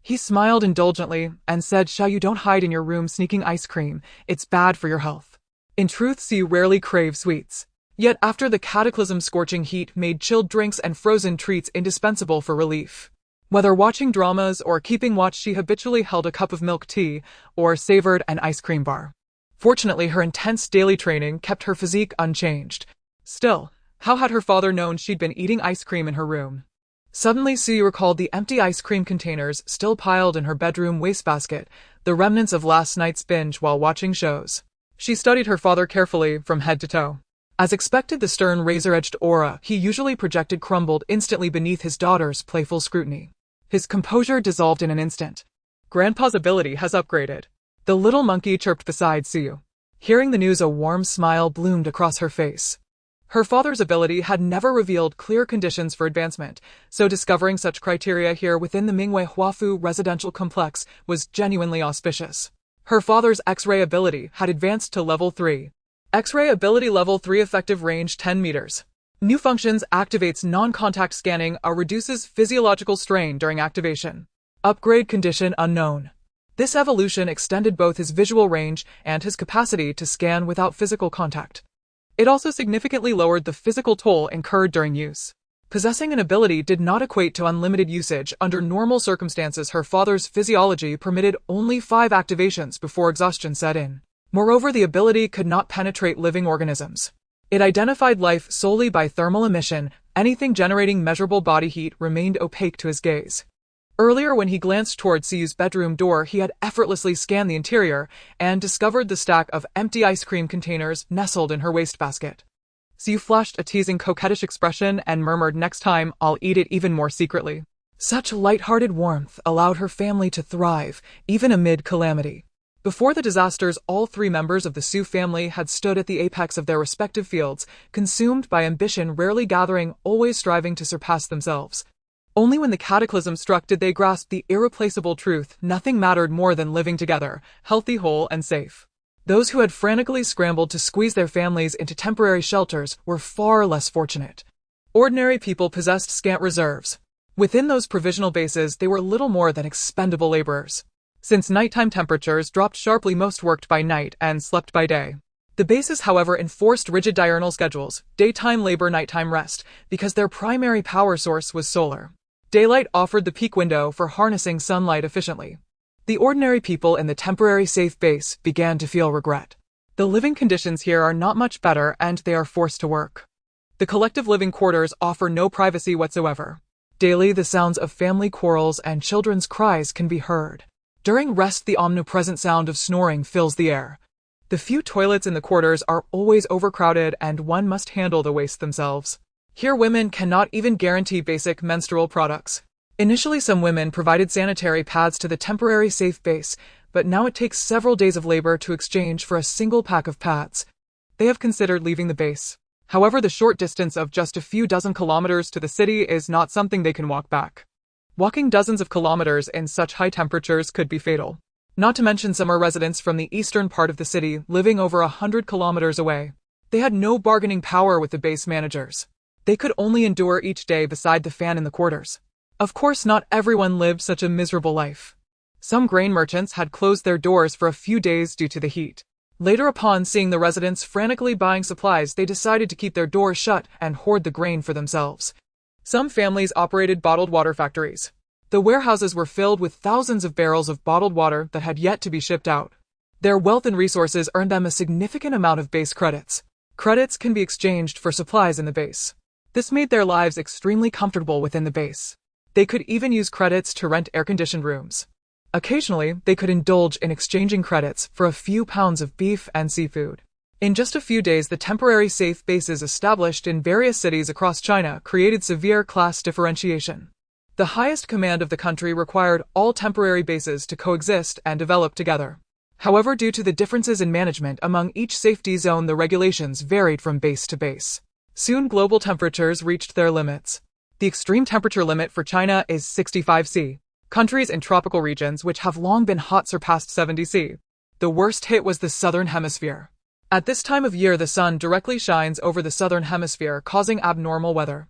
He smiled indulgently and said, "Shall you don't hide in your room sneaking ice cream. It's bad for your health." In truth, Siu rarely craved sweets. Yet after the cataclysm's scorching heat made chilled drinks and frozen treats indispensable for relief. Whether watching dramas or keeping watch, she habitually held a cup of milk tea or savored an ice cream bar. Fortunately, her intense daily training kept her physique unchanged. Still, how had her father known she'd been eating ice cream in her room? Suddenly, Siu recalled the empty ice cream containers still piled in her bedroom wastebasket, the remnants of last night's binge while watching shows. She studied her father carefully from head to toe. As expected, the stern, razor-edged aura he usually projected crumbled instantly beneath his daughter's playful scrutiny. His composure dissolved in an instant. "Grandpa's ability has upgraded," the little monkey chirped beside Siu. Hearing the news, a warm smile bloomed across her face. Her father's ability had never revealed clear conditions for advancement, so discovering such criteria here within the Mingwei Huafu residential complex was genuinely auspicious. Her father's X-ray ability had advanced to level 3. X-ray ability level 3, effective range 10 meters. New functions: activates non-contact scanning, reduces physiological strain during activation. Upgrade condition unknown. This evolution extended both his visual range and his capacity to scan without physical contact. It also significantly lowered the physical toll incurred during use. Possessing an ability did not equate to unlimited usage. Under normal circumstances, her father's physiology permitted only 5 activations before exhaustion set in. Moreover, the ability could not penetrate living organisms. It identified life solely by thermal emission. Anything generating measurable body heat remained opaque to his gaze. Earlier, when he glanced toward Siu's bedroom door, he had effortlessly scanned the interior and discovered the stack of empty ice cream containers nestled in her wastebasket. Siu flashed a teasing, coquettish expression and murmured, "Next time, I'll eat it," even more secretly. Such light-hearted warmth allowed her family to thrive, even amid calamity. Before the disasters, all 3 members of the Su family had stood at the apex of their respective fields, consumed by ambition, rarely gathering, always striving to surpass themselves. Only when the cataclysm struck did they grasp the irreplaceable truth: nothing mattered more than living together, healthy, whole, and safe. Those who had frantically scrambled to squeeze their families into temporary shelters were far less fortunate. Ordinary people possessed scant reserves. Within those provisional bases, they were little more than expendable laborers. Since nighttime temperatures dropped sharply, most worked by night and slept by day. The bases, however, enforced rigid diurnal schedules: daytime labor, nighttime rest, because their primary power source was solar. Daylight offered the peak window for harnessing sunlight efficiently. The ordinary people in the temporary safe base began to feel regret. The living conditions here are not much better, and they are forced to work. The collective living quarters offer no privacy whatsoever. Daily, the sounds of family quarrels and children's cries can be heard. During rest, the omnipresent sound of snoring fills the air. The few toilets in the quarters are always overcrowded and one must handle the waste themselves. Here, women cannot even guarantee basic menstrual products. Initially, some women provided sanitary pads to the temporary safe base, but now it takes several days of labor to exchange for a single pack of pads. They have considered leaving the base. However, the short distance of just a few dozen kilometers to the city is not something they can walk back. Walking dozens of kilometers in such high temperatures could be fatal. Not to mention some are residents from the eastern part of the city living over 100 kilometers away. They had no bargaining power with the base managers. They could only endure each day beside the fan in the quarters. Of course, not everyone lived such a miserable life. Some grain merchants had closed their doors for a few days due to the heat. Later, upon seeing the residents frantically buying supplies, they decided to keep their doors shut and hoard the grain for themselves. Some families operated bottled water factories. The warehouses were filled with thousands of barrels of bottled water that had yet to be shipped out. Their wealth and resources earned them a significant amount of base credits. Credits can be exchanged for supplies in the base. This made their lives extremely comfortable within the base. They could even use credits to rent air-conditioned rooms. Occasionally, they could indulge in exchanging credits for a few pounds of beef and seafood. In just a few days, the temporary safe bases established in various cities across China created severe class differentiation. The highest command of the country required all temporary bases to coexist and develop together. However, due to the differences in management among each safety zone, the regulations varied from base to base. Soon, global temperatures reached their limits. The extreme temperature limit for China is 65 C. Countries in tropical regions which have long been hot surpassed 70 C. The worst hit was the southern hemisphere. At this time of year, the sun directly shines over the southern hemisphere, causing abnormal weather.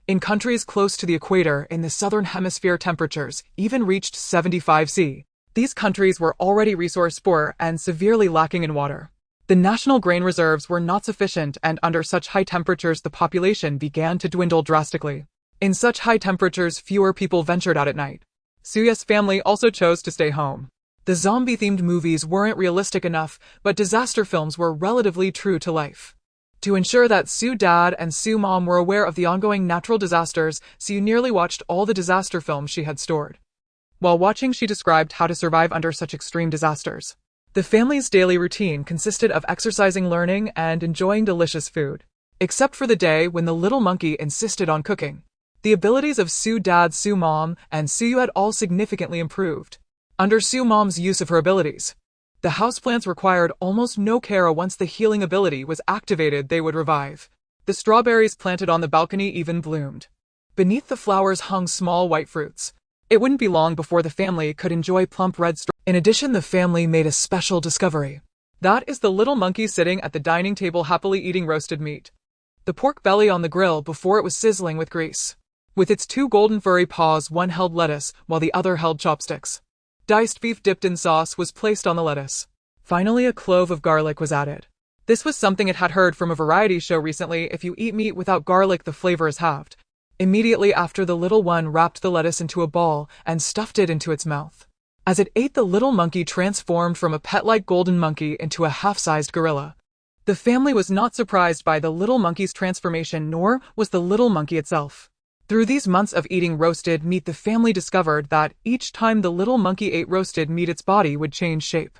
In countries close to the equator in the southern hemisphere, temperatures even reached 75 C. These countries were already resource poor and severely lacking in water. The national grain reserves were not sufficient, and under such high temperatures, the population began to dwindle drastically. In such high temperatures, fewer people ventured out at night. Suya's family also chose to stay home. The zombie-themed movies weren't realistic enough, but disaster films were relatively true to life. To ensure that Su's dad and Su's mom were aware of the ongoing natural disasters, Su nearly watched all the disaster films she had stored. While watching, she described how to survive under such extreme disasters. The family's daily routine consisted of exercising, learning, and enjoying delicious food. Except for the day when the little monkey insisted on cooking. The abilities of Su's dad, Su's mom, and Su had all significantly improved. Under Su's mom's use of her abilities, the houseplants required almost no care. Once the healing ability was activated, they would revive. The strawberries planted on the balcony even bloomed. Beneath the flowers hung small white fruits. It wouldn't be long before the family could enjoy plump red strawberries. In addition, the family made a special discovery. That is the little monkey sitting at the dining table happily eating roasted meat. The pork belly on the grill before it was sizzling with grease. With its two golden furry paws, one held lettuce while the other held chopsticks. Diced beef dipped in sauce was placed on the lettuce. Finally, a clove of garlic was added. This was something it had heard from a variety show recently: if you eat meat without garlic, the flavor is halved. Immediately after, the little one wrapped the lettuce into a ball and stuffed it into its mouth. As it ate, the little monkey transformed from a pet-like golden monkey into a half-sized gorilla. The family was not surprised by the little monkey's transformation, nor was the little monkey itself. Through these months of eating roasted meat, the family discovered that each time the little monkey ate roasted meat, its body would change shape.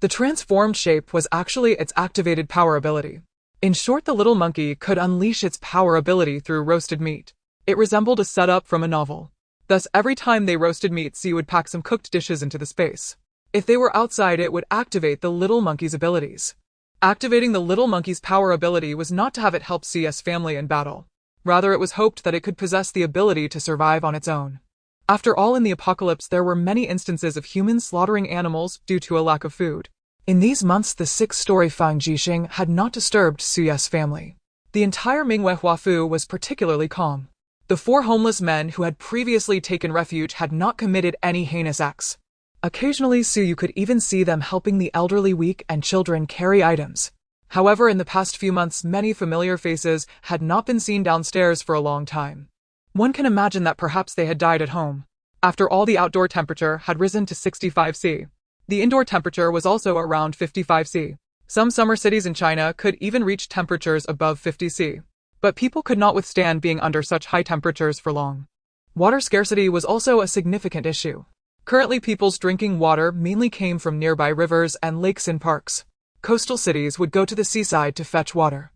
The transformed shape was actually its activated power ability. In short, the little monkey could unleash its power ability through roasted meat. It resembled a setup from a novel. Thus, every time they roasted meat, Su would pack some cooked dishes into the space. If they were outside, it would activate the little monkey's abilities. Activating the little monkey's power ability was not to have it help Su's family in battle. Rather, it was hoped that it could possess the ability to survive on its own. After all, in the apocalypse, there were many instances of humans slaughtering animals due to a lack of food. In these months, the 6-story Fang Jixing had not disturbed Su's family. The entire Mingwei Huafu was particularly calm. The 4 homeless men who had previously taken refuge had not committed any heinous acts. Occasionally, you could even see them helping the elderly, weak, and children carry items. However, in the past few months, many familiar faces had not been seen downstairs for a long time. One can imagine that perhaps they had died at home. After all, the outdoor temperature had risen to 65 C. The indoor temperature was also around 55 C. Some summer cities in China could even reach temperatures above 50 C. But people could not withstand being under such high temperatures for long. Water scarcity was also a significant issue. Currently, people's drinking water mainly came from nearby rivers and lakes in parks. Coastal cities would go to the seaside to fetch water.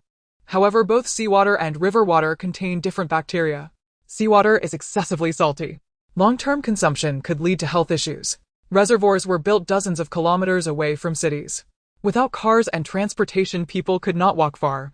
However, both seawater and river water contain different bacteria. Seawater is excessively salty. Long-term consumption could lead to health issues. Reservoirs were built dozens of kilometers away from cities. Without cars and transportation, people could not walk far.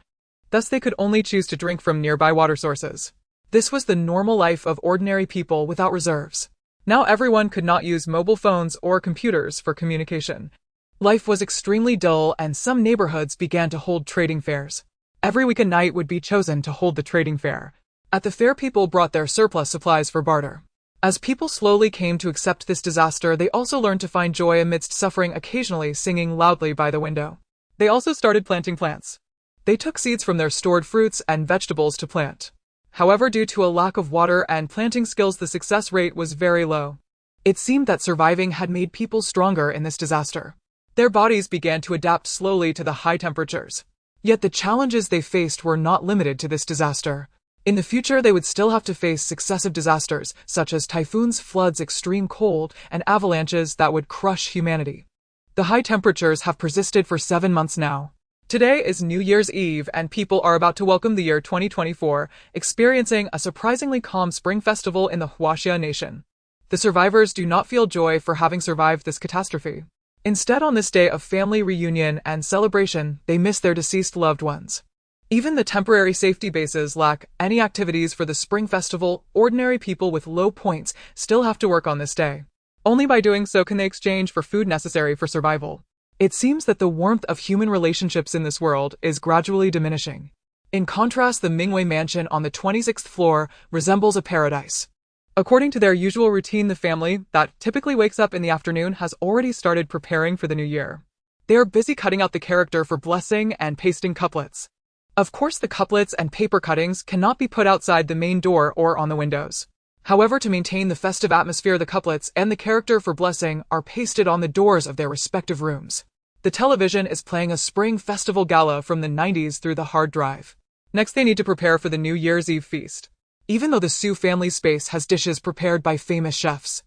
Thus, they could only choose to drink from nearby water sources. This was the normal life of ordinary people without reserves. Now everyone could not use mobile phones or computers for communication. Life was extremely dull, and some neighborhoods began to hold trading fairs. Every week a night would be chosen to hold the trading fair. At the fair, people brought their surplus supplies for barter. As people slowly came to accept this disaster, they also learned to find joy amidst suffering, occasionally singing loudly by the window. They also started planting plants. They took seeds from their stored fruits and vegetables to plant. However, due to a lack of water and planting skills, the success rate was very low. It seemed that surviving had made people stronger in this disaster. Their bodies began to adapt slowly to the high temperatures. Yet the challenges they faced were not limited to this disaster. In the future, they would still have to face successive disasters, such as typhoons, floods, extreme cold, and avalanches that would crush humanity. The high temperatures have persisted for 7 months now. Today is New Year's Eve, and people are about to welcome the year 2024, experiencing a surprisingly calm spring festival in the Huaxia Nation. The survivors do not feel joy for having survived this catastrophe. Instead, on this day of family reunion and celebration, they miss their deceased loved ones. Even the temporary safety bases lack any activities for the spring festival. Ordinary people with low points still have to work on this day. Only by doing so can they exchange for food necessary for survival. It seems that the warmth of human relationships in this world is gradually diminishing. In contrast, the Mingwei mansion on the 26th floor resembles a paradise. According to their usual routine, the family, that typically wakes up in the afternoon, has already started preparing for the new year. They are busy cutting out the character for blessing and pasting couplets. Of course, the couplets and paper cuttings cannot be put outside the main door or on the windows. However, to maintain the festive atmosphere, the couplets and the character for blessing are pasted on the doors of their respective rooms. The television is playing a spring festival gala from the 90s through the hard drive. Next, they need to prepare for the New Year's Eve feast. Even though the Su family space has dishes prepared by famous chefs,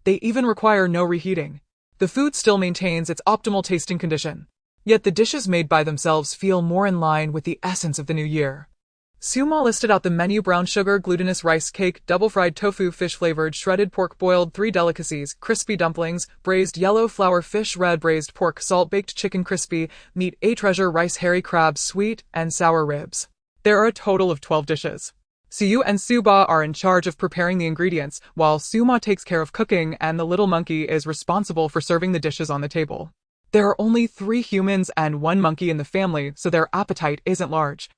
they even require no reheating. The food still maintains its optimal tasting condition. Yet the dishes made by themselves feel more in line with the essence of the new year. Suma listed out the menu: brown sugar, glutinous rice cake, double-fried tofu, fish-flavored, shredded pork, boiled 3 delicacies, crispy dumplings, braised yellow flour fish, red braised pork, salt-baked chicken, crispy meat, a treasure rice, hairy crab, sweet and sour ribs. There are a total of 12 dishes. Siyu and Suba are in charge of preparing the ingredients, while Suma takes care of cooking and the little monkey is responsible for serving the dishes on the table. There are only 3 humans and 1 monkey in the family, so their appetite isn't large.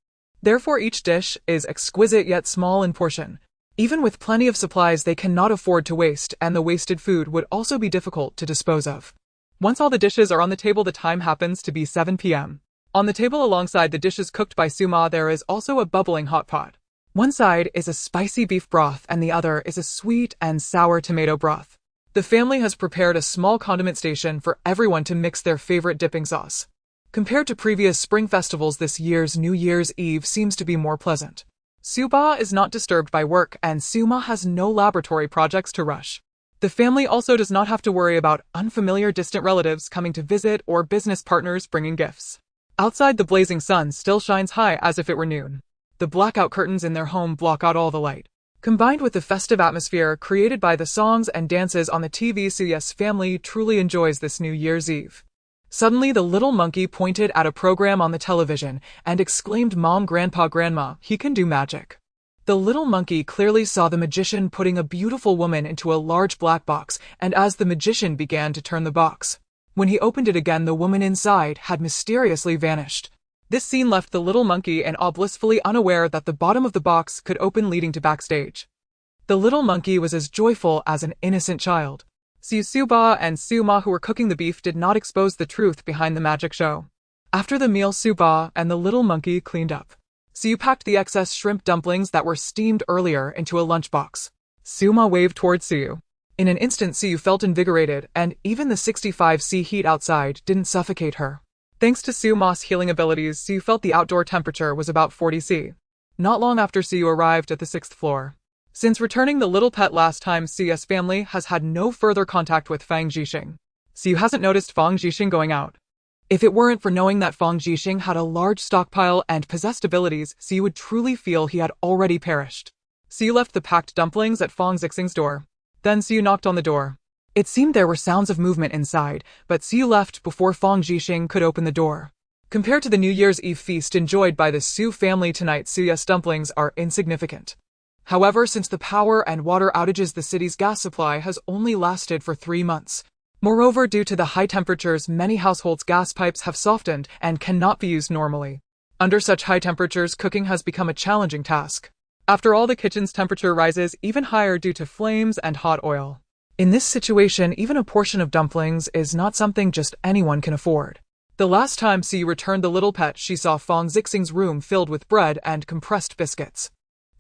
Therefore, each dish is exquisite yet small in portion. Even with plenty of supplies, they cannot afford to waste, and the wasted food would also be difficult to dispose of. Once all the dishes are on the table, the time happens to be 7 p.m. On the table alongside the dishes cooked by Suma, there is also a bubbling hot pot. One side is a spicy beef broth and the other is a sweet and sour tomato broth. The family has prepared a small condiment station for everyone to mix their favorite dipping sauce. Compared to previous spring festivals, this year's New Year's Eve seems to be more pleasant. Suba is not disturbed by work and Suma has no laboratory projects to rush. The family also does not have to worry about unfamiliar distant relatives coming to visit or business partners bringing gifts. Outside, the blazing sun still shines high as if it were noon. The blackout curtains in their home block out all the light. Combined with the festive atmosphere created by the songs and dances on the TV, Suyas family truly enjoys this New Year's Eve. Suddenly, the little monkey pointed at a program on the television and exclaimed, "Mom, Grandpa, Grandma, he can do magic." The little monkey clearly saw the magician putting a beautiful woman into a large black box, and as the magician began to turn the box, when he opened it again, the woman inside had mysteriously vanished. This scene left the little monkey in awe, blissfully unaware that the bottom of the box could open, leading to backstage. The little monkey was as joyful as an innocent child. Suba and Suma, who were cooking the beef, did not expose the truth behind the magic show. After the meal, Suba and the little monkey cleaned up. Siu packed the excess shrimp dumplings that were steamed earlier into a lunchbox. Suma waved towards Siu. In an instant, Siu felt invigorated, and even the 65°C heat outside didn't suffocate her. Thanks to Suma's healing abilities, Siu felt the outdoor temperature was about 40°C. not long after Siyu arrived at the 6th floor. Since returning the little pet last time, Siyu's family has had no further contact with Fang Jixing. Siyu hasn't noticed Fang Jixing going out. If it weren't for knowing that Fang Jixing had a large stockpile and possessed abilities, Siyu would truly feel he had already perished. Siyu left the packed dumplings at Fang Jixing's door. Then Siyu knocked on the door. It seemed there were sounds of movement inside, but Siyu left before Fang Jixing could open the door. Compared to the New Year's Eve feast enjoyed by the Siyu family tonight, Siyu's dumplings are insignificant. However, since the power and water outages, the city's gas supply has only lasted for 3 months. Moreover, due to the high temperatures, many households' gas pipes have softened and cannot be used normally. Under such high temperatures, cooking has become a challenging task. After all, the kitchen's temperature rises even higher due to flames and hot oil. In this situation, even a portion of dumplings is not something just anyone can afford. The last time Siyu returned the little pet, she saw Fang Jixing's room filled with bread and compressed biscuits.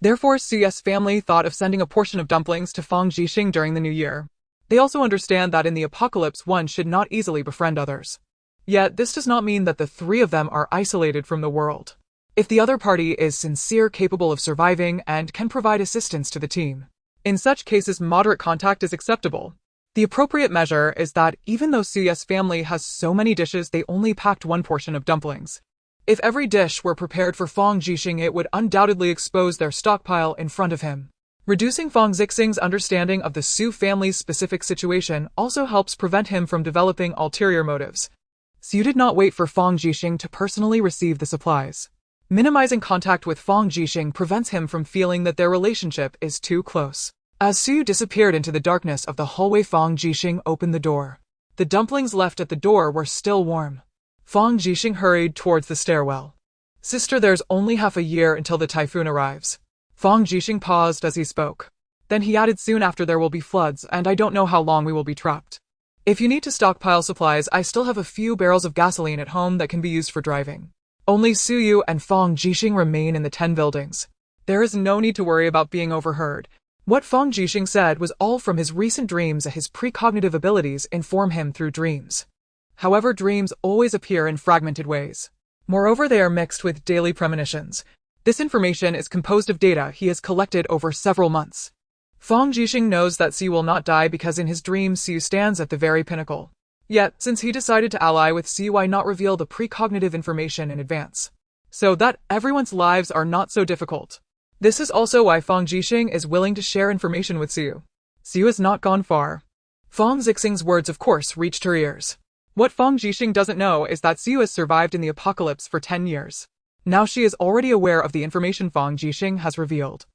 Therefore, Siyu's family thought of sending a portion of dumplings to Fang Jixing during the new year. They also understand that in the apocalypse, one should not easily befriend others. Yet, this does not mean that the 3 of them are isolated from the world. If the other party is sincere, capable of surviving, and can provide assistance to the team, in such cases, moderate contact is acceptable. The appropriate measure is that even though Siyu's family has so many dishes, they only packed 1 portion of dumplings. If every dish were prepared for Fang Jixing, it would undoubtedly expose their stockpile in front of him. Reducing Fang Jixing's understanding of the Siyu family's specific situation also helps prevent him from developing ulterior motives. Siyu did not wait for Fang Jixing to personally receive the supplies. Minimizing contact with Fang Jixing prevents him from feeling that their relationship is too close. As Siyu disappeared into the darkness of the hallway, Fang Jixing opened the door. The dumplings left at the door were still warm. Fang Jixing hurried towards the stairwell. "Sister, there's only half a year until the typhoon arrives." Fang Jixing paused as he spoke. Then he added, "Soon after there will be floods, and I don't know how long we will be trapped. If you need to stockpile supplies, I still have a few barrels of gasoline at home that can be used for driving." Only Siyu and Fang Jixing remain in the 10 buildings. There is no need to worry about being overheard. What Fang Jixing said was all from his recent dreams, and his precognitive abilities inform him through dreams. However, dreams always appear in fragmented ways. Moreover, they are mixed with daily premonitions. This information is composed of data he has collected over several months. Fang Jixing knows that Siyu will not die because in his dreams Siyu stands at the very pinnacle. Yet, since he decided to ally with Siyu, why not reveal the precognitive information in advance? So that everyone's lives are not so difficult. This is also why Fang Jixing is willing to share information with Siyu. Siyu has not gone far. Fang Jixing's words, of course, reached her ears. What Fang Jixing doesn't know is that Siyu has survived in the apocalypse for 10 years. Now she is already aware of the information Fang Jixing has revealed.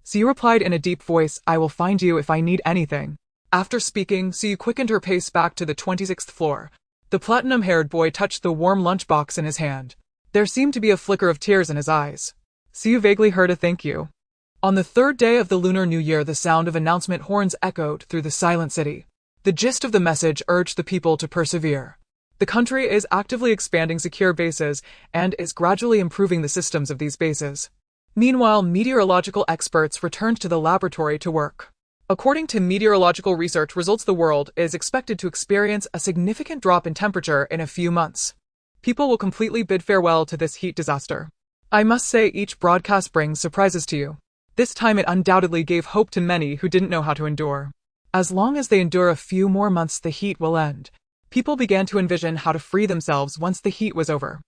Siyu replied in a deep voice, "I will find you if I need anything." After speaking, Siyu quickened her pace back to the 26th floor. The platinum-haired boy touched the warm lunchbox in his hand. There seemed to be a flicker of tears in his eyes. Siyu vaguely heard a "thank you." On the 3rd day of the Lunar New Year, the sound of announcement horns echoed through the silent city. The gist of the message urged the people to persevere. The country is actively expanding secure bases and is gradually improving the systems of these bases. Meanwhile, meteorological experts returned to the laboratory to work. According to meteorological research results, the world is expected to experience a significant drop in temperature in a few months. People will completely bid farewell to this heat disaster. I must say, each broadcast brings surprises to you. This time it undoubtedly gave hope to many who didn't know how to endure. As long as they endure a few more months, the heat will end. People began to envision how to free themselves once the heat was over.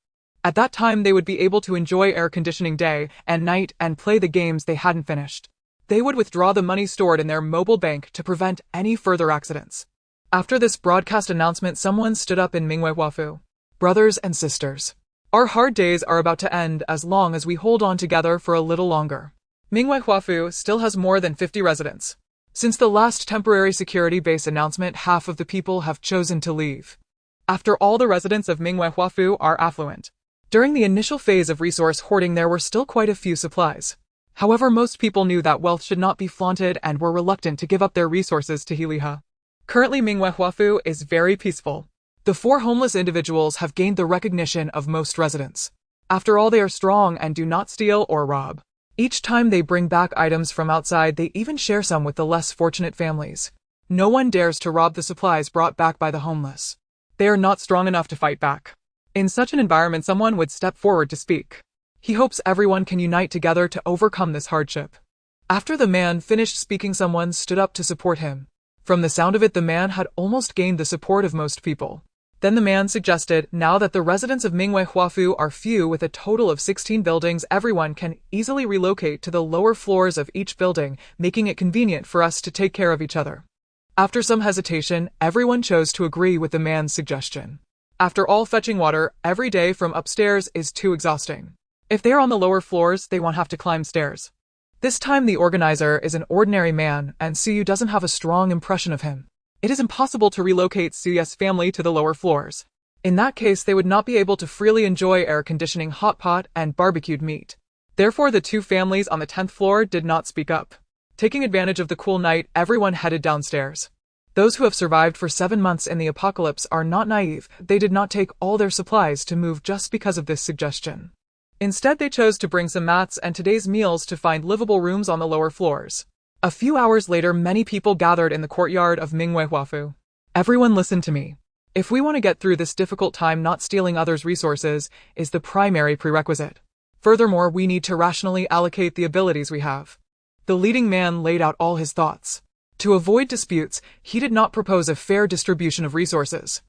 At that time, they would be able to enjoy air conditioning day and night and play the games they hadn't finished. They would withdraw the money stored in their mobile bank to prevent any further accidents. After this broadcast announcement, someone stood up in Mingwei Huafu. "Brothers and sisters, our hard days are about to end as long as we hold on together for a little longer." Mingwei Huafu still has more than 50 residents. Since the last temporary security base announcement, half of the people have chosen to leave. After all, the residents of Mingwei Huafu are affluent. During the initial phase of resource hoarding, there were still quite a few supplies. However, most people knew that wealth should not be flaunted and were reluctant to give up their resources to Hiliha. Currently, Mingwei Huafu is very peaceful. The 4 homeless individuals have gained the recognition of most residents. After all, they are strong and do not steal or rob. Each time they bring back items from outside, they even share some with the less fortunate families. No one dares to rob the supplies brought back by the homeless. They are not strong enough to fight back. In such an environment, someone would step forward to speak. He hopes everyone can unite together to overcome this hardship. After the man finished speaking, someone stood up to support him. From the sound of it, the man had almost gained the support of most people. Then the man suggested, now that the residents of Mingwei Huafu are few with a total of 16 buildings, everyone can easily relocate to the lower floors of each building, making it convenient for us to take care of each other. After some hesitation, everyone chose to agree with the man's suggestion. After all, fetching water every day from upstairs is too exhausting. If they are on the lower floors, they won't have to climb stairs. This time the organizer is an ordinary man, and Suyu doesn't have a strong impression of him. It is impossible to relocate Suyu's family to the lower floors. In that case, they would not be able to freely enjoy air conditioning, hot pot, and barbecued meat. Therefore, the two families on the 10th floor did not speak up. Taking advantage of the cool night, everyone headed downstairs. Those who have survived for 7 months in the apocalypse are not naive. They did not take all their supplies to move just because of this suggestion. Instead, they chose to bring some mats and today's meals to find livable rooms on the lower floors. A few hours later, many people gathered in the courtyard of Mingwei Huafu. Everyone listen to me. If we want to get through this difficult time, not stealing others' resources is the primary prerequisite. Furthermore, we need to rationally allocate the abilities we have. The leading man laid out all his thoughts. To avoid disputes, he did not propose a fair distribution of resources.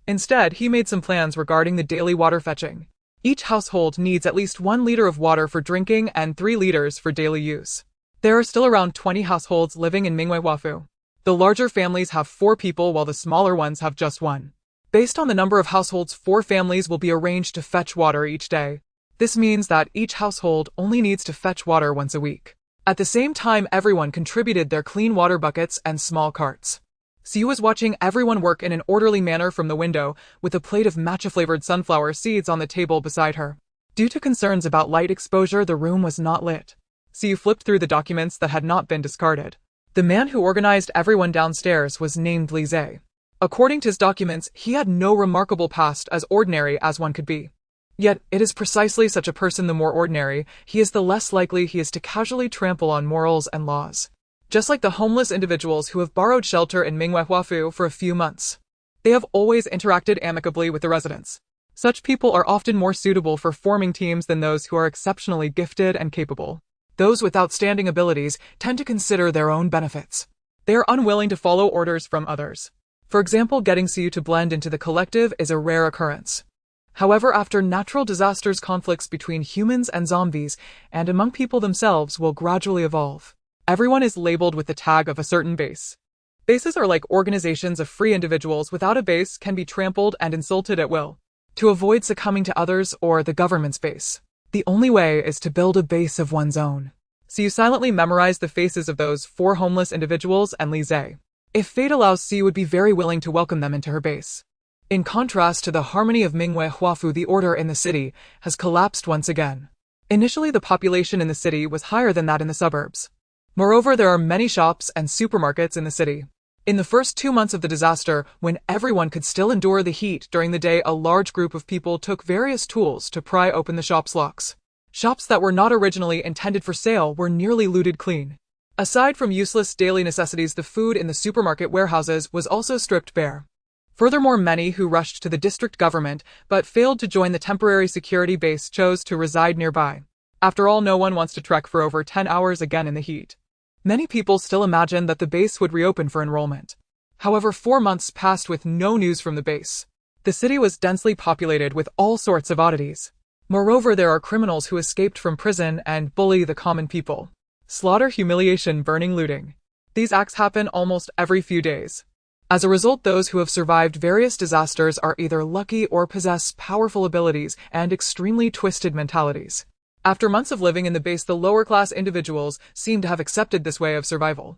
Instead, he made some plans regarding the daily water fetching. Each household needs at least 1 liter of water for drinking and 3 liters for daily use. There are still around 20 households living in Mingwei Huafu. The larger families have 4 people while the smaller ones have just 1. Based on the number of households, 4 families will be arranged to fetch water each day. This means that each household only needs to fetch water once a week. At the same time, everyone contributed their clean water buckets and small carts. Siyu was watching everyone work in an orderly manner from the window, with a plate of matcha-flavored sunflower seeds on the table beside her. Due to concerns about light exposure, the room was not lit. Siyu flipped through the documents that had not been discarded. The man who organized everyone downstairs was named Li Zhe. According to his documents, he had no remarkable past, as ordinary as one could be. Yet, it is precisely such a person, the more ordinary he is, the less likely he is to casually trample on morals and laws. Just like the homeless individuals who have borrowed shelter in Mingwei Huafu for a few months. They have always interacted amicably with the residents. Such people are often more suitable for forming teams than those who are exceptionally gifted and capable. Those with outstanding abilities tend to consider their own benefits. They are unwilling to follow orders from others. For example, getting Siyu to blend into the collective is a rare occurrence. However, after natural disasters, conflicts between humans and zombies and among people themselves will gradually evolve. Everyone is labeled with the tag of a certain base. Bases are like organizations of free individuals. Without a base, can be trampled and insulted at will. To avoid succumbing to others or the government's base, the only way is to build a base of one's own. Siyu silently memorized the faces of those 4 homeless individuals and Li Zhe. If fate allows, Siyu would be very willing to welcome them into her base. In contrast to the harmony of Mingwei Huafu, the order in the city has collapsed once again. Initially, the population in the city was higher than that in the suburbs. Moreover, there are many shops and supermarkets in the city. In the first 2 months of the disaster, when everyone could still endure the heat during the day, a large group of people took various tools to pry open the shop's locks. Shops that were not originally intended for sale were nearly looted clean. Aside from useless daily necessities, the food in the supermarket warehouses was also stripped bare. Furthermore, many who rushed to the district government but failed to join the temporary security base chose to reside nearby. After all, no one wants to trek for over 10 hours again in the heat. Many people still imagined that the base would reopen for enrollment. However, 4 months passed with no news from the base. The city was densely populated with all sorts of oddities. Moreover, there are criminals who escaped from prison and bully the common people. Slaughter, humiliation, burning, looting. These acts happen almost every few days. As a result, those who have survived various disasters are either lucky or possess powerful abilities and extremely twisted mentalities. After months of living in the base, the lower-class individuals seem to have accepted this way of survival.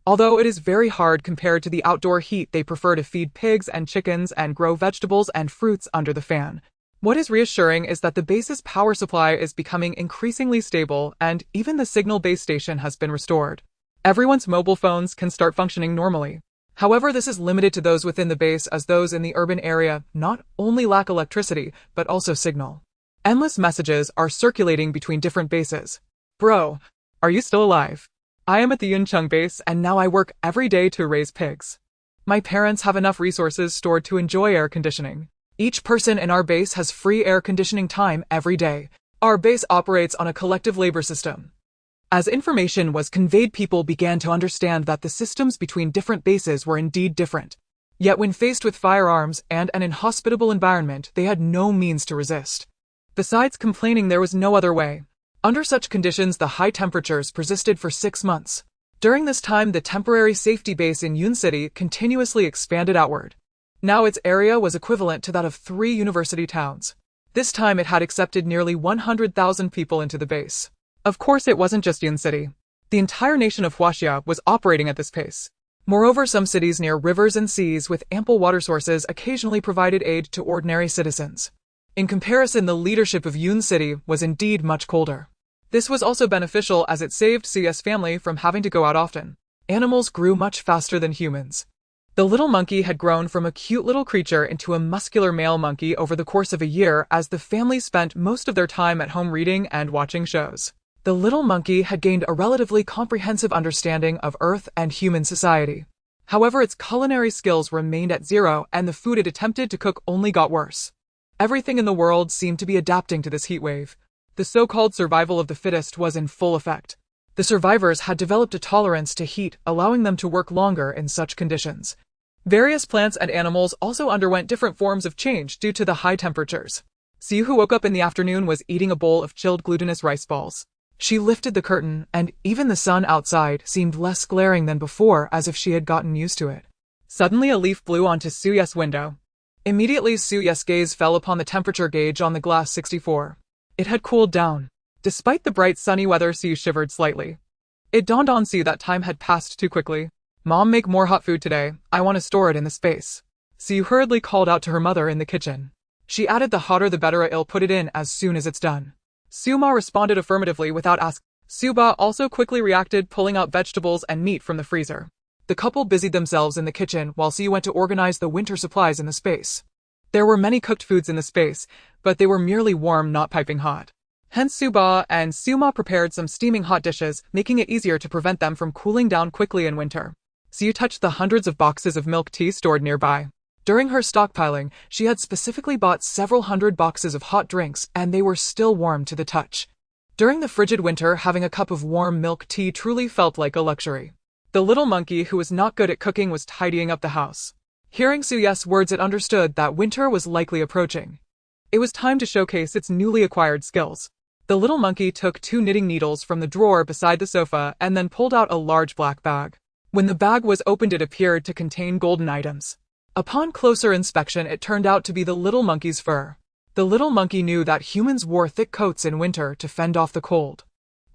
Although it is very hard compared to the outdoor heat, they prefer to feed pigs and chickens and grow vegetables and fruits under the fan. What is reassuring is that the base's power supply is becoming increasingly stable, and even the signal base station has been restored. Everyone's mobile phones can start functioning normally. However, this is limited to those within the base, as those in the urban area not only lack electricity, but also signal. Endless messages are circulating between different bases. Bro, are you still alive? I am at the Yuncheng base, and now I work every day to raise pigs. My parents have enough resources stored to enjoy air conditioning. Each person in our base has free air conditioning time every day. Our base operates on a collective labor system. As information was conveyed, people began to understand that the systems between different bases were indeed different. Yet when faced with firearms and an inhospitable environment, they had no means to resist. Besides complaining, there was no other way. Under such conditions, the high temperatures persisted for 6 months. During this time, the temporary safety base in Yun City continuously expanded outward. Now its area was equivalent to that of 3 university towns. This time it had accepted nearly 100,000 people into the base. Of course, it wasn't just Yun City. The entire nation of Huaxia was operating at this pace. Moreover, some cities near rivers and seas with ample water sources occasionally provided aid to ordinary citizens. In comparison, the leadership of Yun City was indeed much colder. This was also beneficial as it saved Suya's family from having to go out often. Animals grew much faster than humans. The little monkey had grown from a cute little creature into a muscular male monkey over the course of a year as the family spent most of their time at home reading and watching shows. The little monkey had gained a relatively comprehensive understanding of Earth and human society. However, its culinary skills remained at zero, and the food it attempted to cook only got worse. Everything in the world seemed to be adapting to this heat wave. The so-called survival of the fittest was in full effect. The survivors had developed a tolerance to heat, allowing them to work longer in such conditions. Various plants and animals also underwent different forms of change due to the high temperatures. Siyu, who woke up in the afternoon, was eating a bowl of chilled glutinous rice balls. She lifted the curtain, and even the sun outside seemed less glaring than before, as if she had gotten used to it. Suddenly a leaf blew onto Suya's window. Immediately Suya's gaze fell upon the temperature gauge on the glass 64. It had cooled down. Despite the bright sunny weather, Siyu shivered slightly. It dawned on Siyu that time had passed too quickly. "Mom, make more hot food today. I want to store it in the space." Siyu hurriedly called out to her mother in the kitchen. She added, "The hotter the better, I'll put it in as soon as it's done." Suma responded affirmatively without asking. Suba also quickly reacted, pulling out vegetables and meat from the freezer. The couple busied themselves in the kitchen while Siyu went to organize the winter supplies in the space. There were many cooked foods in the space, but they were merely warm, not piping hot. Hence Suba and Suma prepared some steaming hot dishes, making it easier to prevent them from cooling down quickly in winter. Siyu touched the hundreds of boxes of milk tea stored nearby. During her stockpiling, she had specifically bought several hundred boxes of hot drinks, and they were still warm to the touch. During the frigid winter, having a cup of warm milk tea truly felt like a luxury. The little monkey, who was not good at cooking, was tidying up the house. Hearing Suya's words, it understood that winter was likely approaching. It was time to showcase its newly acquired skills. The little monkey took 2 knitting needles from the drawer beside the sofa and then pulled out a large black bag. When the bag was opened, it appeared to contain golden items. Upon closer inspection, it turned out to be the little monkey's fur. The little monkey knew that humans wore thick coats in winter to fend off the cold.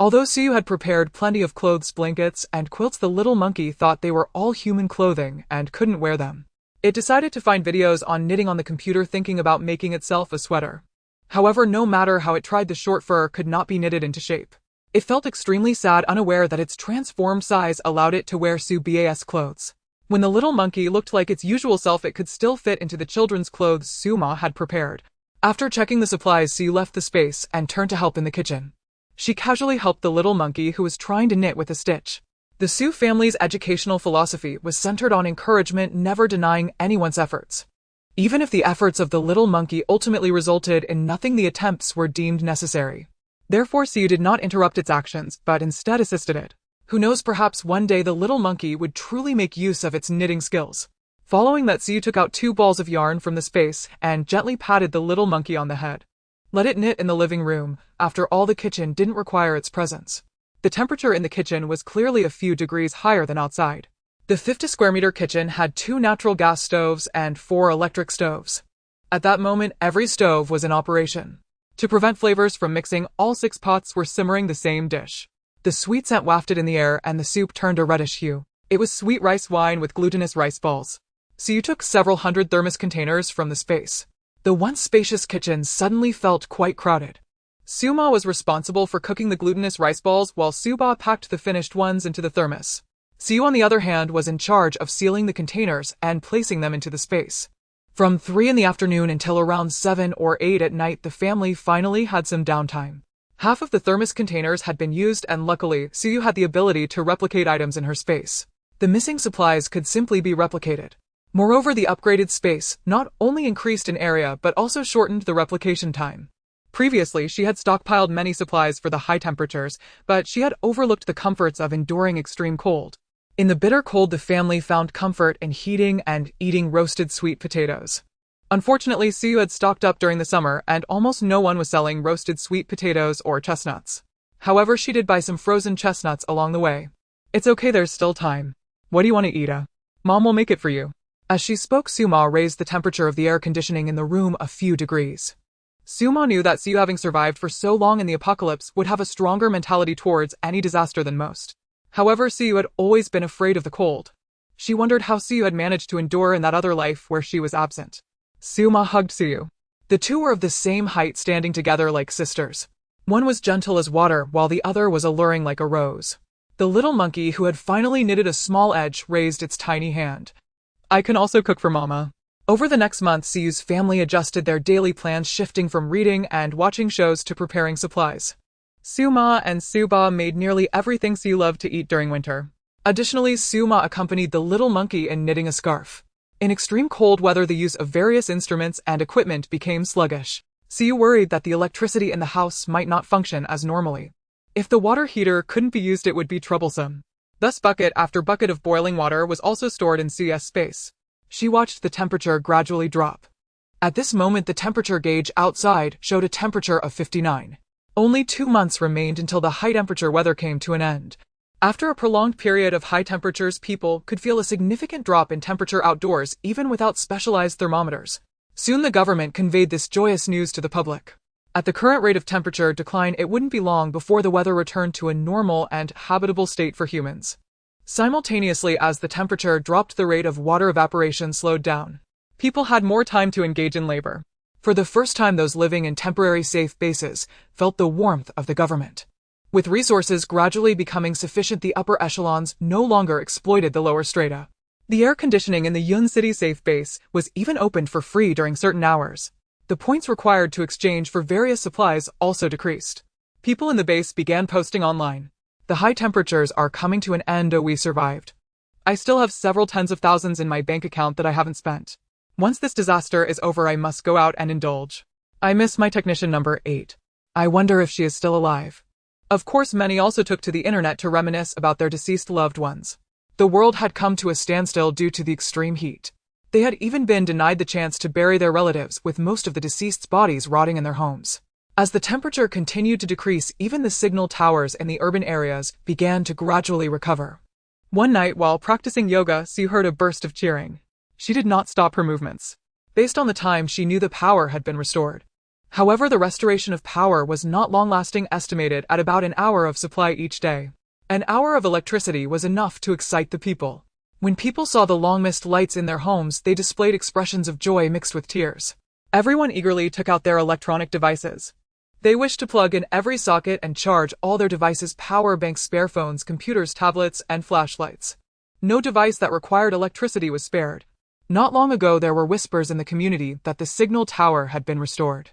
Although Siyu had prepared plenty of clothes, blankets, and quilts, the little monkey thought they were all human clothing and couldn't wear them. It decided to find videos on knitting on the computer, thinking about making itself a sweater. However, no matter how it tried, the short fur could not be knitted into shape. It felt extremely sad, unaware that its transformed size allowed it to wear Suba's clothes. When the little monkey looked like its usual self, it could still fit into the children's clothes Suma had prepared. After checking the supplies, Siyu left the space and turned to help in the kitchen. She casually helped the little monkey, who was trying to knit with a stitch. The Su family's educational philosophy was centered on encouragement, never denying anyone's efforts. Even if the efforts of the little monkey ultimately resulted in nothing, the attempts were deemed necessary. Therefore, Siyu did not interrupt its actions, but instead assisted it. Who knows, perhaps one day the little monkey would truly make use of its knitting skills. Following that, Siyu took out 2 balls of yarn from the space and gently patted the little monkey on the head. Let it knit in the living room. After all, the kitchen didn't require its presence. The temperature in the kitchen was clearly a few degrees higher than outside. The 50 square meter kitchen had 2 natural gas stoves and 4 electric stoves. At that moment, every stove was in operation. To prevent flavors from mixing, all 6 pots were simmering the same dish. The sweet scent wafted in the air, and the soup turned a reddish hue. It was sweet rice wine with glutinous rice balls. Siyu took several hundred thermos containers from the space. The once spacious kitchen suddenly felt quite crowded. Suma was responsible for cooking the glutinous rice balls, while Suba packed the finished ones into the thermos. Siyu, on the other hand, was in charge of sealing the containers and placing them into the space. From 3 in the afternoon until around 7 or 8 at night, the family finally had some downtime. Half of the thermos containers had been used, and luckily, Siyu had the ability to replicate items in her space. The missing supplies could simply be replicated. Moreover, the upgraded space not only increased in area but also shortened the replication time. Previously, she had stockpiled many supplies for the high temperatures, but she had overlooked the comforts of enduring extreme cold. In the bitter cold, the family found comfort in heating and eating roasted sweet potatoes. Unfortunately, Siyu had stocked up during the summer, and almost no one was selling roasted sweet potatoes or chestnuts. However, she did buy some frozen chestnuts along the way. It's okay, there's still time. What do you want to eat, Mom will make it for you. As she spoke, Suma raised the temperature of the air conditioning in the room a few degrees. Suma knew that Siyu, having survived for so long in the apocalypse, would have a stronger mentality towards any disaster than most. However, Siyu had always been afraid of the cold. She wondered how Siyu had managed to endure in that other life where she was absent. Suma hugged Siyu. The two were of the same height, standing together like sisters. One was gentle as water, while the other was alluring like a rose. The little monkey, who had finally knitted a small edge, raised its tiny hand. I can also cook for Mama. Over the next month, Siyu's family adjusted their daily plans, shifting from reading and watching shows to preparing supplies. Suma and Suba made nearly everything Siyu loved to eat during winter. Additionally, Suma accompanied the little monkey in knitting a scarf. In extreme cold weather, the use of various instruments and equipment became sluggish. Siyu worried that the electricity in the house might not function as normally. If the water heater couldn't be used, it would be troublesome. Thus, bucket after bucket of boiling water was also stored in Siyu's space. She watched the temperature gradually drop. At this moment, the temperature gauge outside showed a temperature of 59. Only 2 months remained until the high temperature weather came to an end. After a prolonged period of high temperatures, people could feel a significant drop in temperature outdoors, even without specialized thermometers. Soon the government conveyed this joyous news to the public. At the current rate of temperature decline, it wouldn't be long before the weather returned to a normal and habitable state for humans. Simultaneously, as the temperature dropped, the rate of water evaporation slowed down. People had more time to engage in labor. For the first time, those living in temporary safe bases felt the warmth of the government. With resources gradually becoming sufficient, the upper echelons no longer exploited the lower strata. The air conditioning in the Yun City safe base was even opened for free during certain hours. The points required to exchange for various supplies also decreased. People in the base began posting online. The high temperatures are coming to an end. We survived. I still have several tens of thousands in my bank account that I haven't spent. Once this disaster is over, I must go out and indulge. I miss my technician number 8. I wonder if she is still alive. Of course, many also took to the internet to reminisce about their deceased loved ones. The world had come to a standstill due to the extreme heat. They had even been denied the chance to bury their relatives, with most of the deceased's bodies rotting in their homes. As the temperature continued to decrease, even the signal towers in the urban areas began to gradually recover. One night, while practicing yoga, she heard a burst of cheering. She did not stop her movements. Based on the time, she knew the power had been restored. However, the restoration of power was not long-lasting, estimated at about an hour of supply each day. An hour of electricity was enough to excite the people. When people saw the long-missed lights in their homes, they displayed expressions of joy mixed with tears. Everyone eagerly took out their electronic devices. They wished to plug in every socket and charge all their devices: power banks, spare phones, computers, tablets, and flashlights. No device that required electricity was spared. Not long ago, there were whispers in the community that the signal tower had been restored.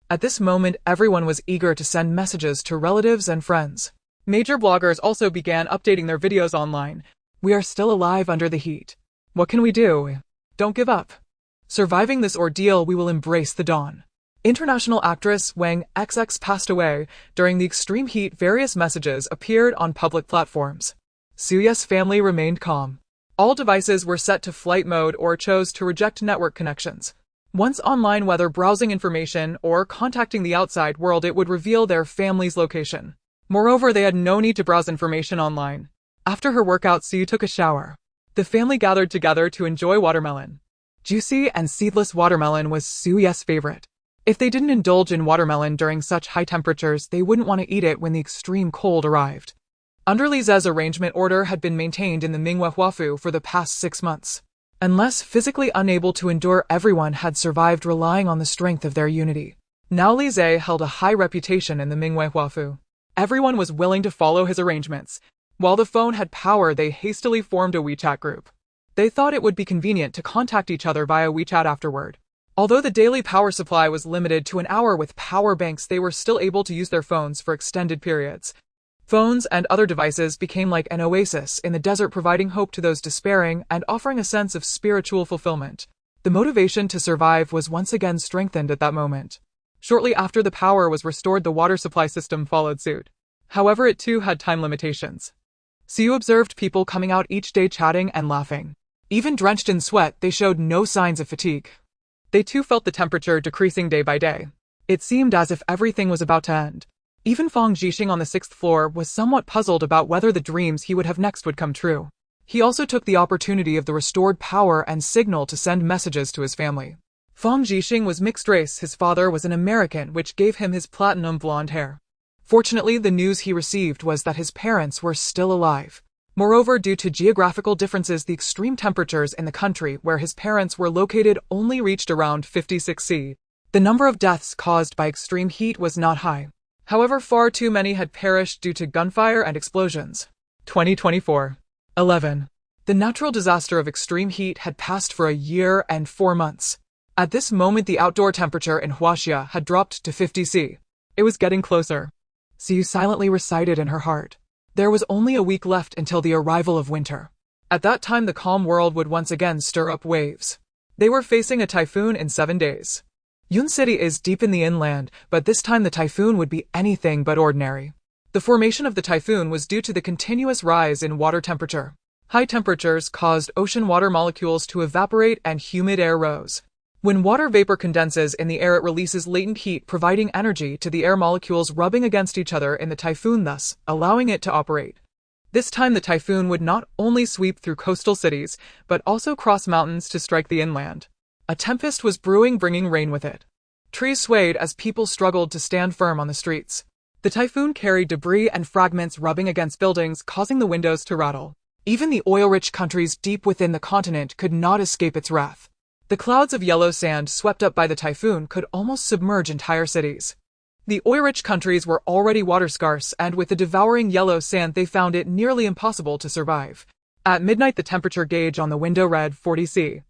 At this moment, everyone was eager to send messages to relatives and friends. Major bloggers also began updating their videos online. We are still alive under the heat. What can we do? Don't give up. Surviving this ordeal, we will embrace the dawn. International actress Wang XX passed away. During the extreme heat, various messages appeared on public platforms. Suyu's family remained calm. All devices were set to flight mode or chose to reject network connections. Once online, whether browsing information or contacting the outside world, it would reveal their family's location. Moreover, they had no need to browse information online. After her workout, Siyu took a shower. The family gathered together to enjoy watermelon. Juicy and seedless watermelon was Suyu's favorite. If they didn't indulge in watermelon during such high temperatures, they wouldn't want to eat it when the extreme cold arrived. Under Lize's arrangement, order had been maintained in the Minghui Huafu for the past 6 months. Unless physically unable to endure, everyone had survived relying on the strength of their unity. Now Lize held a high reputation in the Minghui Huafu. Everyone was willing to follow his arrangements. While the phone had power, they hastily formed a WeChat group. They thought it would be convenient to contact each other via WeChat afterward. Although the daily power supply was limited to an hour with power banks, they were still able to use their phones for extended periods. Phones and other devices became like an oasis in the desert, providing hope to those despairing and offering a sense of spiritual fulfillment. The motivation to survive was once again strengthened at that moment. Shortly after the power was restored, the water supply system followed suit. However, it too had time limitations. Siu observed people coming out each day chatting and laughing. Even drenched in sweat, they showed no signs of fatigue. They too felt the temperature decreasing day by day. It seemed as if everything was about to end. Even Fang Jixing on the 6th floor was somewhat puzzled about whether the dreams he would have next would come true. He also took the opportunity of the restored power and signal to send messages to his family. Fang Jixing was mixed race. His father was an American, which gave him his platinum blonde hair. Fortunately, the news he received was that his parents were still alive. Moreover, due to geographical differences, the extreme temperatures in the country where his parents were located only reached around 56 C. The number of deaths caused by extreme heat was not high. However, far too many had perished due to gunfire and explosions. 2024. 11. The natural disaster of extreme heat had passed for a year and 4 months. At this moment, the outdoor temperature in Huaxia had dropped to 50 C. It was getting closer. Siu silently recited in her heart. There was only a week left until the arrival of winter. At that time, the calm world would once again stir up waves. They were facing a typhoon in 7 days. Yun City is deep in the inland, but this time the typhoon would be anything but ordinary. The formation of the typhoon was due to the continuous rise in water temperature. High temperatures caused ocean water molecules to evaporate and humid air rose. When water vapor condenses in the air, it releases latent heat, providing energy to the air molecules rubbing against each other in the typhoon, thus allowing it to operate. This time the typhoon would not only sweep through coastal cities, but also cross mountains to strike the inland. A tempest was brewing, bringing rain with it. Trees swayed as people struggled to stand firm on the streets. The typhoon carried debris and fragments rubbing against buildings, causing the windows to rattle. Even the oil-rich countries deep within the continent could not escape its wrath. The clouds of yellow sand swept up by the typhoon could almost submerge entire cities. The oil-rich countries were already water-scarce, and with the devouring yellow sand they found it nearly impossible to survive. At midnight, the temperature gauge on the window read 40 C.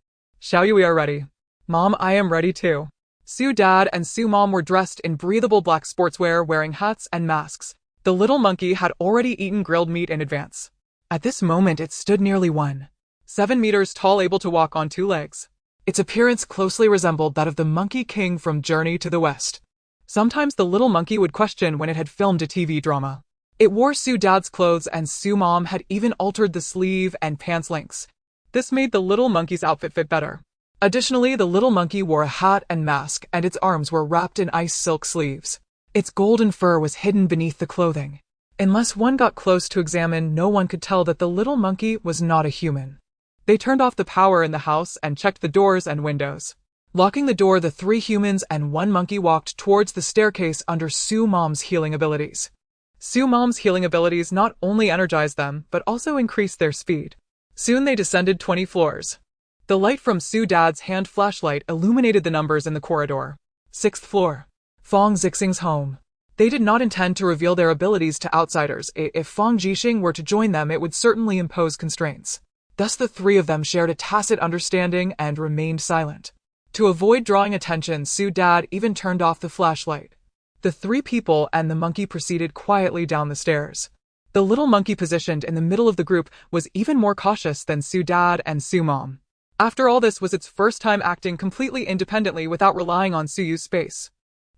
Xiaoyu, we are ready. Mom, I am ready too. Siu Dad and Siu Mom were dressed in breathable black sportswear, wearing hats and masks. The little monkey had already eaten grilled meat in advance. At this moment, it stood nearly 1.7 meters tall, able to walk on 2 legs. Its appearance closely resembled that of the Monkey King from Journey to the West. Sometimes the little monkey would question when it had filmed a TV drama. It wore Siu Dad's clothes, and Siu Mom had even altered the sleeve and pants lengths. This made the little monkey's outfit fit better. Additionally, the little monkey wore a hat and mask, and its arms were wrapped in ice silk sleeves. Its golden fur was hidden beneath the clothing. Unless one got close to examine, no one could tell that the little monkey was not a human. They turned off the power in the house and checked the doors and windows. Locking the door, the 3 humans and 1 monkey walked towards the staircase under Siu Mom's healing abilities. Siu Mom's healing abilities not only energized them, but also increased their speed. Soon they descended 20 floors. The light from Siu Dad's hand flashlight illuminated the numbers in the corridor. 6th floor. Fang Jixing's home. They did not intend to reveal their abilities to outsiders. If Fang Jixing were to join them, it would certainly impose constraints. Thus the 3 of them shared a tacit understanding and remained silent. To avoid drawing attention, Siu Dad even turned off the flashlight. The 3 people and the monkey proceeded quietly down the stairs. The little monkey positioned in the middle of the group was even more cautious than Siu Dad and Siu Mom. After all, this was its first time acting completely independently without relying on Suyu's space.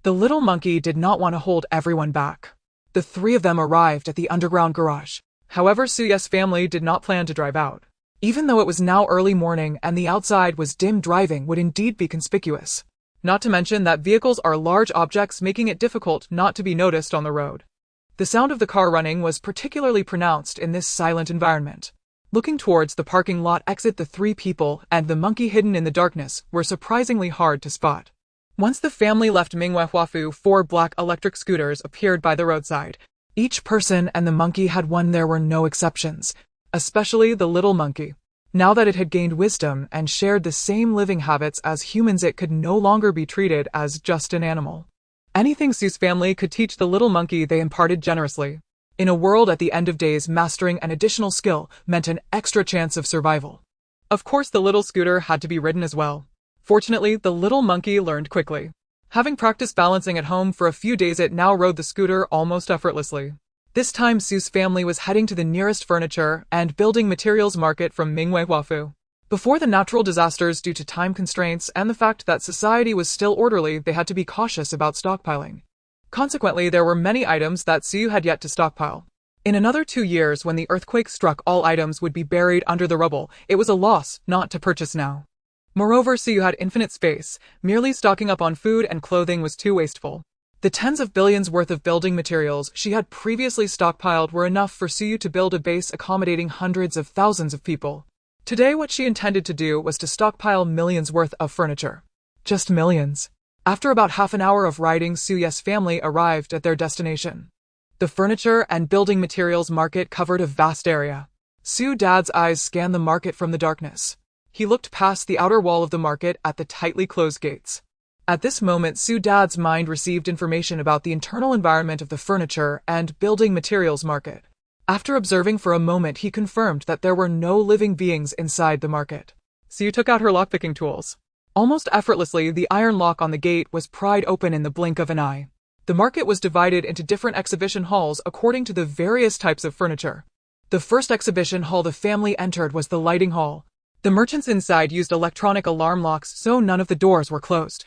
The little monkey did not want to hold everyone back. The 3 of them arrived at the underground garage. However, Suyu's family did not plan to drive out. Even though it was now early morning and the outside was dim, driving would indeed be conspicuous. Not to mention that vehicles are large objects, making it difficult not to be noticed on the road. The sound of the car running was particularly pronounced in this silent environment. Looking towards the parking lot exit, the 3 people and the monkey hidden in the darkness were surprisingly hard to spot. Once the family left Mingwei Huafu, 4 black electric scooters appeared by the roadside. Each person and the monkey had one. There were no exceptions. Especially the little monkey. Now that it had gained wisdom and shared the same living habits as humans, it could no longer be treated as just an animal. Anything Su's family could teach the little monkey, they imparted generously. In a world at the end of days, mastering an additional skill meant an extra chance of survival. Of course, the little scooter had to be ridden as well. Fortunately, the little monkey learned quickly. Having practiced balancing at home for a few days, it now rode the scooter almost effortlessly. This time, Su's family was heading to the nearest furniture and building materials market from Mingwei Huafu. Before the natural disasters due to time constraints and the fact that society was still orderly, they had to be cautious about stockpiling. Consequently, there were many items that Suyu had yet to stockpile. In another 2 years, when the earthquake struck, all items would be buried under the rubble. It was a loss not to purchase now. Moreover, Suyu had infinite space. Merely stocking up on food and clothing was too wasteful. The tens of billions worth of building materials she had previously stockpiled were enough for Suyu to build a base accommodating hundreds of thousands of people. Today, what she intended to do was to stockpile millions worth of furniture. Just millions. After about half an hour of riding, Suyu's family arrived at their destination. The furniture and building materials market covered a vast area. Suyu Dad's eyes scanned the market from the darkness. He looked past the outer wall of the market at the tightly closed gates. At this moment, Suyu Dad's mind received information about the internal environment of the furniture and building materials market. After observing for a moment, he confirmed that there were no living beings inside the market. Suyu took out her lockpicking tools. Almost effortlessly, the iron lock on the gate was pried open in the blink of an eye. The market was divided into different exhibition halls according to the various types of furniture. The first exhibition hall the family entered was the lighting hall. The merchants inside used electronic alarm locks, so none of the doors were closed.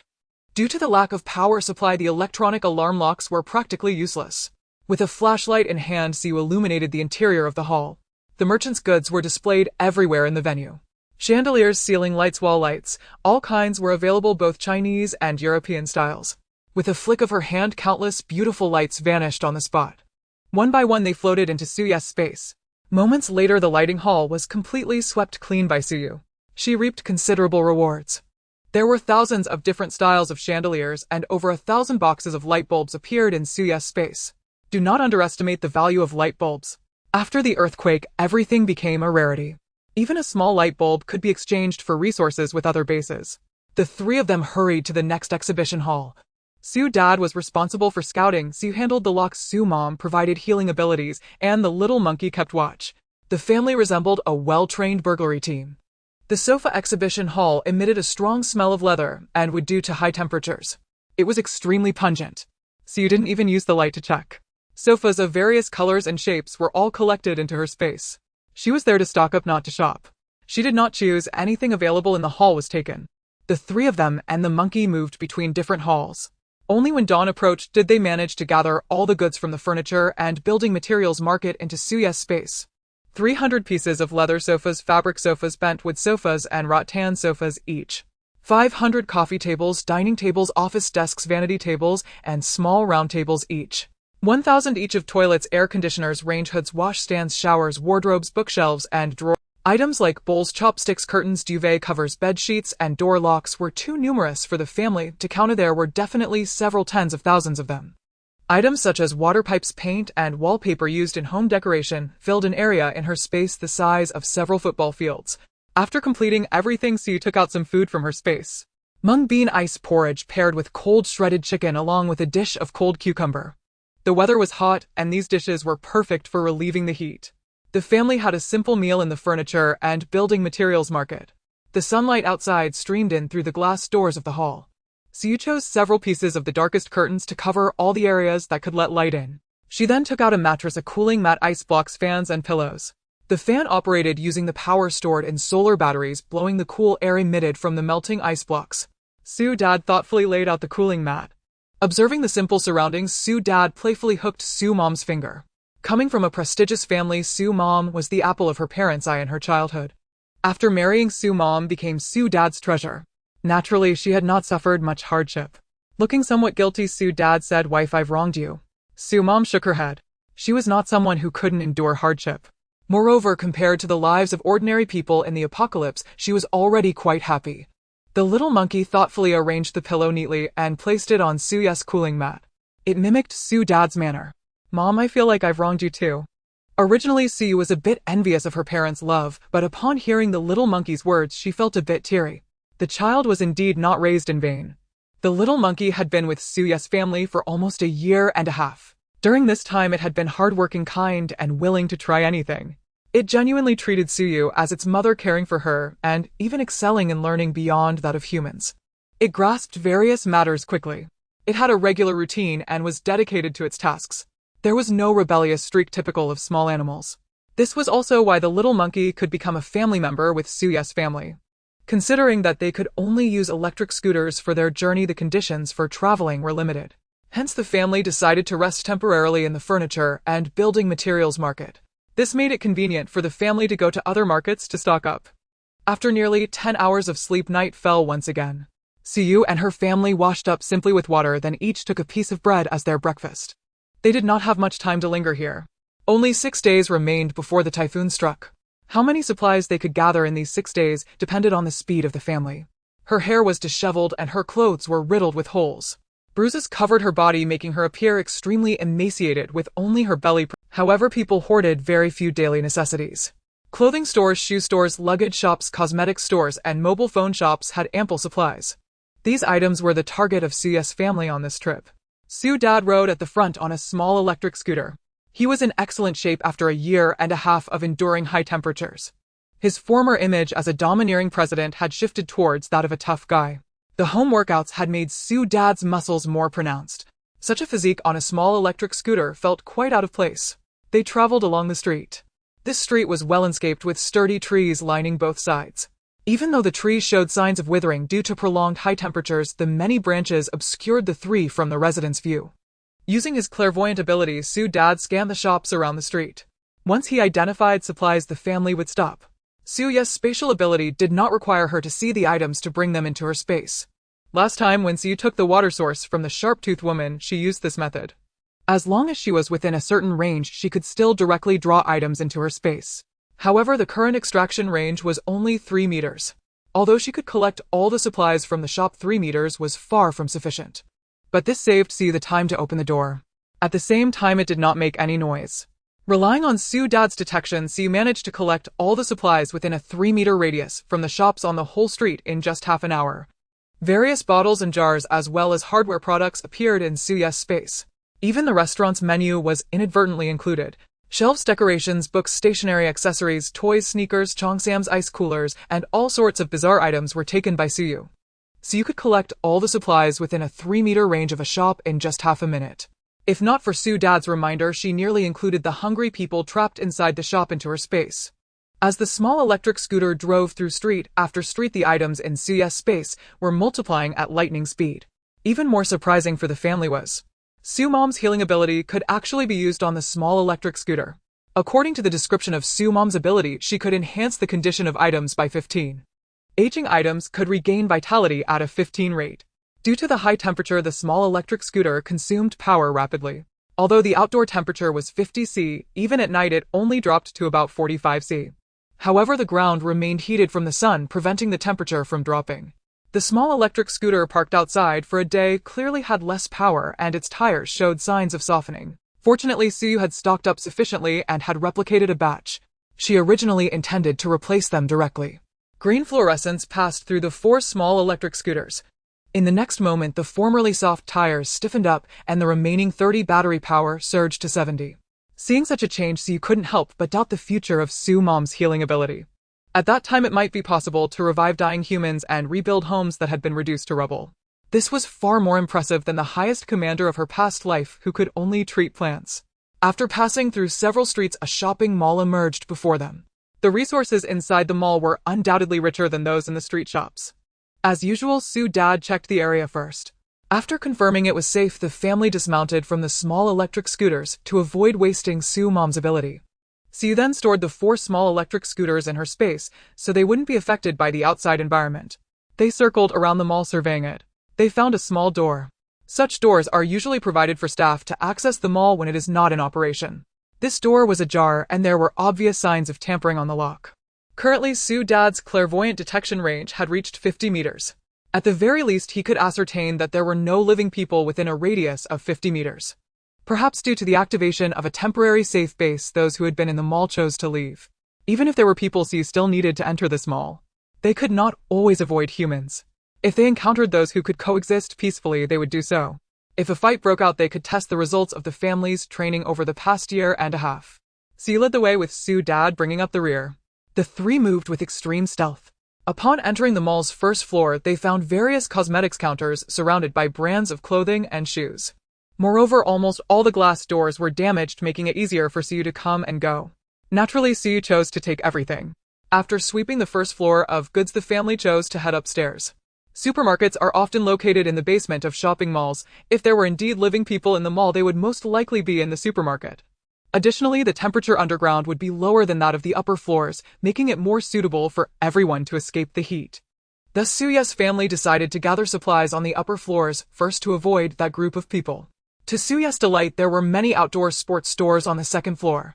Due to the lack of power supply, the electronic alarm locks were practically useless. With a flashlight in hand, Suyu illuminated the interior of the hall. The merchants' goods were displayed everywhere in the venue. Chandeliers, ceiling lights, wall lights, all kinds were available, both Chinese and European styles. With a flick of her hand, countless beautiful lights vanished on the spot. One by one, they floated into Suyu's space. Moments later, the lighting hall was completely swept clean by Suyu. She reaped considerable rewards. There were thousands of different styles of chandeliers, and over 1,000 boxes of light bulbs appeared in Suyu's space. Do not underestimate the value of light bulbs. After the earthquake, everything became a rarity. Even a small light bulb could be exchanged for resources with other bases. The three of them hurried to the next exhibition hall. Suyu Dad was responsible for scouting, Suyu handled the locks, Suyu Mom provided healing abilities, and the little monkey kept watch. The family resembled a well-trained burglary team. The sofa exhibition hall emitted a strong smell of leather and would due to high temperatures. It was extremely pungent. Suyu didn't even use the light to check. Sofas of various colors and shapes were all collected into her space. She was there to stock up, not to shop. She did not choose. Anything available in the hall was taken. The three of them and the monkey moved between different halls. Only when dawn approached did they manage to gather all the goods from the furniture and building materials market into Suyu's space. 300 pieces of leather sofas, fabric sofas, bentwood sofas, and rattan sofas each. 500 coffee tables, dining tables, office desks, vanity tables, and small round tables each. 1,000 each of toilets, air conditioners, range hoods, washstands, showers, wardrobes, bookshelves, and drawers. Items like bowls, chopsticks, curtains, duvet covers, bed sheets, and door locks were too numerous for the family to count. There were definitely several tens of thousands of them. Items such as water pipes, paint, and wallpaper used in home decoration filled an area in her space the size of several football fields. After completing everything, Suyu took out some food from her space. Mung bean ice porridge paired with cold shredded chicken along with a dish of cold cucumber. The weather was hot, and these dishes were perfect for relieving the heat. The family had a simple meal in the furniture and building materials market. The sunlight outside streamed in through the glass doors of the hall. Suyu chose several pieces of the darkest curtains to cover all the areas that could let light in. She then took out a mattress, a cooling mat, ice blocks, fans, and pillows. The fan operated using the power stored in solar batteries, blowing the cool air emitted from the melting ice blocks. Suyu Dad thoughtfully laid out the cooling mat. Observing the simple surroundings, Suyu Dad playfully hooked Suyu Mom's finger. Coming from a prestigious family, Suyu Mom was the apple of her parents' eye in her childhood. After marrying, Suyu Mom became Suyu Dad's treasure. Naturally, she had not suffered much hardship. Looking somewhat guilty, Suyu Dad said, "Wife, I've wronged you." Suyu Mom shook her head. She was not someone who couldn't endure hardship. Moreover, compared to the lives of ordinary people in the apocalypse, she was already quite happy. The little monkey thoughtfully arranged the pillow neatly and placed it on Suyu's cooling mat. It mimicked Suyu Dad's manner. "Mom, I feel like I've wronged you too." Originally, Suyu was a bit envious of her parents' love, but upon hearing the little monkey's words, she felt a bit teary. The child was indeed not raised in vain. The little monkey had been with Suyu's family for almost a year and a half. During this time, it had been hardworking, kind, and willing to try anything. It genuinely treated Suyu as its mother, caring for her, and even excelling in learning beyond that of humans. It grasped various matters quickly. It had a regular routine and was dedicated to its tasks. There was no rebellious streak typical of small animals. This was also why the little monkey could become a family member with Suye's family. Considering that they could only use electric scooters for their journey, the conditions for traveling were limited. Hence the family decided to rest temporarily in the furniture and building materials market. This made it convenient for the family to go to other markets to stock up. After nearly 10 hours of sleep, night fell once again. Suyu and her family washed up simply with water, then each took a piece of bread as their breakfast. They did not have much time to linger here. Only 6 days remained before the typhoon struck. How many supplies they could gather in these 6 days depended on the speed of the family. Her hair was disheveled and her clothes were riddled with holes. Bruises covered her body, making her appear extremely emaciated with only her belly. However, people hoarded very few daily necessities. Clothing stores, shoe stores, luggage shops, cosmetic stores, and mobile phone shops had ample supplies. These items were the target of Suye's family on this trip. Su's dad rode at the front on a small electric scooter. He was in excellent shape after a year and a half of enduring high temperatures. His former image as a domineering president had shifted towards that of a tough guy. The home workouts had made Su's dad's muscles more pronounced. Such a physique on a small electric scooter felt quite out of place. They traveled along the street. This street was well-landscaped with sturdy trees lining both sides. Even though the trees showed signs of withering due to prolonged high temperatures, the many branches obscured the three from the residents' view. Using his clairvoyant abilities, Su's dad scanned the shops around the street. Once he identified supplies, the family would stop. Suye's spatial ability did not require her to see the items to bring them into her space. Last time when Su took the water source from the sharp-toothed woman, she used this method. As long as she was within a certain range, she could still directly draw items into her space. However, the current extraction range was only 3 meters. Although she could collect all the supplies from the shop, 3 meters was far from sufficient. But this saved Su the time to open the door. At the same time, it did not make any noise. Relying on Su's dad's detection, Su managed to collect all the supplies within a 3-meter radius from the shops on the whole street in just half an hour. Various bottles and jars as well as hardware products appeared in Suye's space. Even the restaurant's menu was inadvertently included. Shelves, decorations, books, stationery, accessories, toys, sneakers, Chongsam's ice coolers, and all sorts of bizarre items were taken by Suyu. Su could collect all the supplies within a 3-meter range of a shop in just half a minute. If not for Su's dad's reminder, she nearly included the hungry people trapped inside the shop into her space. As the small electric scooter drove through street after street, the items in Suye's space were multiplying at lightning speed. Even more surprising for the family was Su's mom's healing ability could actually be used on the small electric scooter. According to the description of Su's mom's ability, she could enhance the condition of items by 15. Aging items could regain vitality at a 15 rate. Due to the high temperature, the small electric scooter consumed power rapidly. Although the outdoor temperature was 50 C, even at night it only dropped to about 45 C. However, the ground remained heated from the sun, preventing the temperature from dropping. The small electric scooter parked outside for a day clearly had less power and its tires showed signs of softening. Fortunately, Su had stocked up sufficiently and had replicated a batch. She originally intended to replace them directly. Green fluorescence passed through the 4 small electric scooters. In the next moment, the formerly soft tires stiffened up and the remaining 30 battery power surged to 70. Seeing such a change, Su couldn't help but doubt the future of Su's mom's healing ability. At that time, it might be possible to revive dying humans and rebuild homes that had been reduced to rubble. This was far more impressive than the highest commander of her past life who could only treat plants. After passing through several streets, a shopping mall emerged before them. The resources inside the mall were undoubtedly richer than those in the street shops. As usual, Su's dad checked the area first. After confirming it was safe, the family dismounted from the small electric scooters to avoid wasting Su's mom's ability. Su then stored the 4 small electric scooters in her space so they wouldn't be affected by the outside environment. They circled around the mall surveying it. They found a small door. Such doors are usually provided for staff to access the mall when it is not in operation. This door was ajar and there were obvious signs of tampering on the lock. Currently, Su's dad's clairvoyant detection range had reached 50 meters. At the very least, he could ascertain that there were no living people within a radius of 50 meters. Perhaps due to the activation of a temporary safe base, those who had been in the mall chose to leave. Even if there were people, Su still needed to enter this mall. They could not always avoid humans. If they encountered those who could coexist peacefully, they would do so. If a fight broke out, they could test the results of the family's training over the past year and a half. Su led the way with Su's dad bringing up the rear. The 3 moved with extreme stealth. Upon entering the mall's first floor, they found various cosmetics counters surrounded by brands of clothing and shoes. Moreover, almost all the glass doors were damaged, making it easier for Su to come and go. Naturally, Siyu chose to take everything. After sweeping the first floor of goods, the family chose to head upstairs. Supermarkets are often located in the basement of shopping malls. If there were indeed living people in the mall, they would most likely be in the supermarket. Additionally, the temperature underground would be lower than that of the upper floors, making it more suitable for everyone to escape the heat. Thus, Suyu's family decided to gather supplies on the upper floors, first to avoid that group of people. To Suyu's delight, there were many outdoor sports stores on the second floor.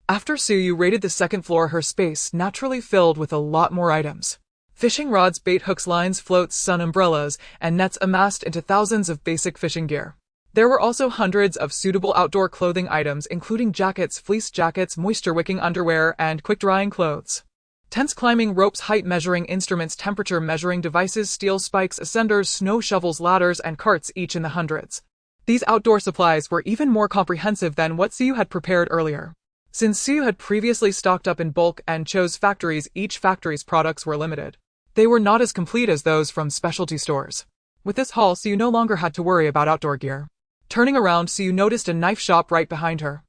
After Suyu raided the second floor, her space naturally filled with a lot more items. Fishing rods, bait hooks, lines, floats, sun umbrellas, and nets amassed into thousands of basic fishing gear. There were also hundreds of suitable outdoor clothing items, including jackets, fleece jackets, moisture-wicking underwear, and quick-drying clothes. Tents, climbing ropes, height measuring instruments, temperature measuring devices, steel spikes, ascenders, snow shovels, ladders, and carts, each in the hundreds. These outdoor supplies were even more comprehensive than what Siyu had prepared earlier. Since Siyu had previously stocked up in bulk and chose factories, each factory's products were limited. They were not as complete as those from specialty stores. With this haul, Siyu no longer had to worry about outdoor gear. Turning around, Siyu noticed a knife shop right behind her.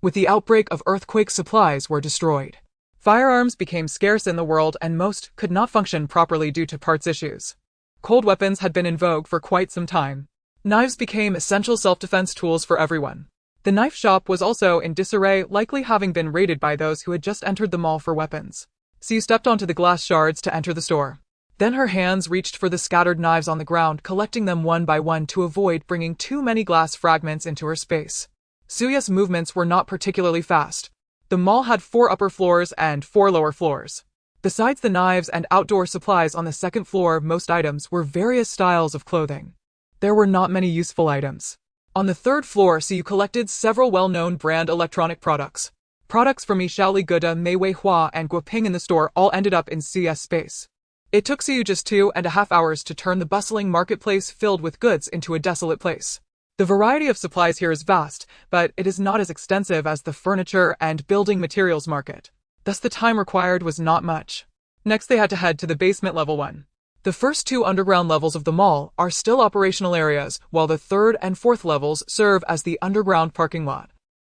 With the outbreak of earthquake, supplies were destroyed. Firearms became scarce in the world, and most could not function properly due to parts issues. Cold weapons had been in vogue for quite some time. Knives became essential self-defense tools for everyone. The knife shop was also in disarray, likely having been raided by those who had just entered the mall for weapons. Siyu stepped onto the glass shards to enter the store. Then her hands reached for the scattered knives on the ground, collecting them one by one to avoid bringing too many glass fragments into her space. Suyu's movements were not particularly fast. The mall had 4 upper floors and 4 lower floors. Besides the knives and outdoor supplies on the second floor, most items were various styles of clothing. There were not many useful items. On the third floor, Siyu collected several well-known brand electronic products. Products from Yishaoli Guda, Meiwei Hua, and Guoping in the store all ended up in Suyu's space. It took Siyu just 2.5 hours to turn the bustling marketplace filled with goods into a desolate place. The variety of supplies here is vast, but it is not as extensive as the furniture and building materials market. Thus the time required was not much. Next they had to head to the basement level 1. The first 2 underground levels of the mall are still operational areas, while the 3rd and 4th levels serve as the underground parking lot.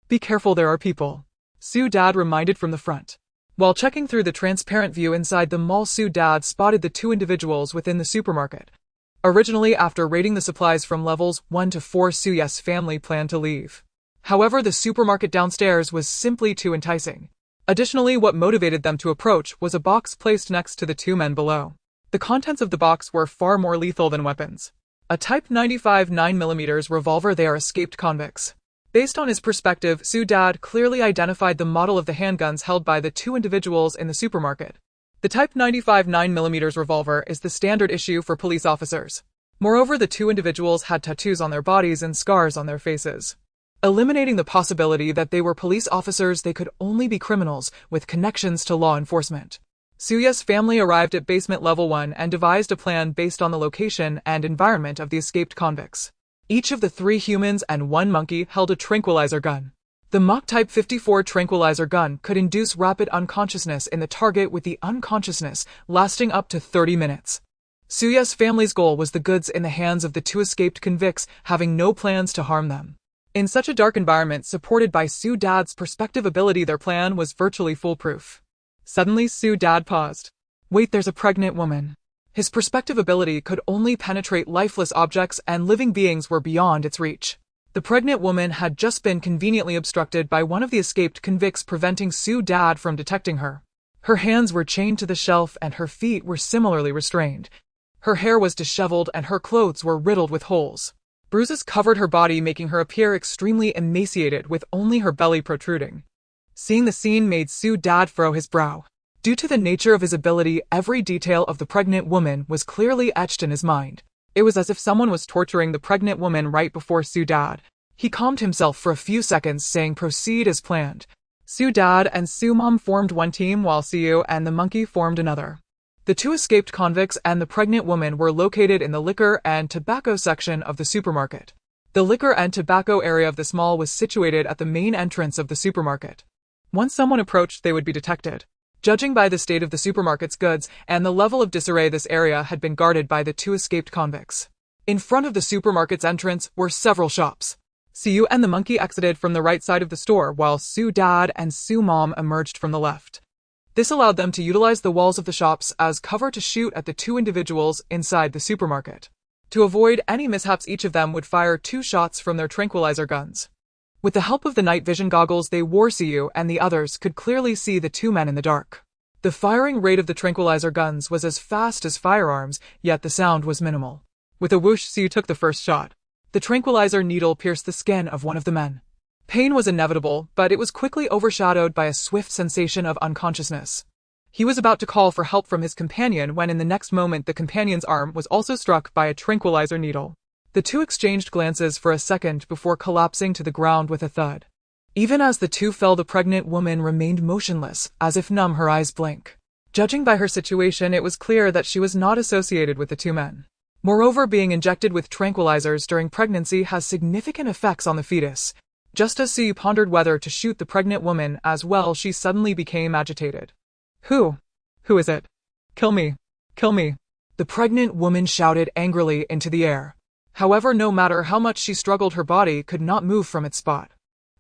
Be careful, there are people. Su Dad reminded from the front. While checking through the transparent view inside the mall, Su Dad spotted the 2 individuals within the supermarket. Originally, after raiding the supplies from levels 1 to 4, Suyu's family planned to leave. However, the supermarket downstairs was simply too enticing. Additionally, what motivated them to approach was a box placed next to the 2 men below. The contents of the box were far more lethal than weapons. A Type 95 9mm revolver. They are escaped convicts. Based on his perspective, Su Dad clearly identified the model of the handguns held by the 2 individuals in the supermarket. The Type 95 9mm revolver is the standard issue for police officers. Moreover, the 2 individuals had tattoos on their bodies and scars on their faces. Eliminating the possibility that they were police officers, they could only be criminals with connections to law enforcement. Suyu's family arrived at basement level 1 and devised a plan based on the location and environment of the escaped convicts. Each of the 3 humans and 1 monkey held a tranquilizer gun. The Mach Type 54 tranquilizer gun could induce rapid unconsciousness in the target, with the unconsciousness lasting up to 30 minutes. Suyu's family's goal was the goods in the hands of the 2 escaped convicts, having no plans to harm them. In such a dark environment, supported by Su Dad's perspective ability, their plan was virtually foolproof. Suddenly, Su Dad paused. Wait, there's a pregnant woman. His perspective ability could only penetrate lifeless objects, and living beings were beyond its reach. The pregnant woman had just been conveniently obstructed by one of the escaped convicts, preventing Su Dad from detecting her. Her hands were chained to the shelf and her feet were similarly restrained. Her hair was disheveled and her clothes were riddled with holes. Bruises covered her body, making her appear extremely emaciated, with only her belly protruding. Seeing the scene made Su Dad furrow his brow. Due to the nature of his ability, every detail of the pregnant woman was clearly etched in his mind. It was as if someone was torturing the pregnant woman right before Su Dad. He calmed himself for a few seconds, saying, "Proceed as planned." Su Dad and Su Mom formed one team, while Siyu and the monkey formed another. The 2 escaped convicts and the pregnant woman were located in the liquor and tobacco section of the supermarket. The liquor and tobacco area of this mall was situated at the main entrance of the supermarket. Once someone approached, they would be detected. Judging by the state of the supermarket's goods and the level of disarray, this area had been guarded by the 2 escaped convicts. In front of the supermarket's entrance were several shops. Siyu and the monkey exited from the right side of the store while Su Dad and Su Mom emerged from the left. This allowed them to utilize the walls of the shops as cover to shoot at the two individuals inside the supermarket. To avoid any mishaps, each of them would fire 2 shots from their tranquilizer guns. With the help of the night vision goggles they wore, Siyu and the others could clearly see the 2 men in the dark. The firing rate of the tranquilizer guns was as fast as firearms, yet the sound was minimal. With a whoosh, Siyu took the first shot. The tranquilizer needle pierced the skin of one of the men. Pain was inevitable, but it was quickly overshadowed by a swift sensation of unconsciousness. He was about to call for help from his companion when in the next moment the companion's arm was also struck by a tranquilizer needle. The two exchanged glances for a second before collapsing to the ground with a thud. Even as the two fell, the pregnant woman remained motionless, as if numb, her eyes blank. Judging by her situation, it was clear that she was not associated with the 2 men. Moreover, being injected with tranquilizers during pregnancy has significant effects on the fetus. Just as Siyu pondered whether to shoot the pregnant woman as well, she suddenly became agitated. Who is it? Kill me. Kill me. The pregnant woman shouted angrily into the air. However, no matter how much she struggled, her body could not move from its spot.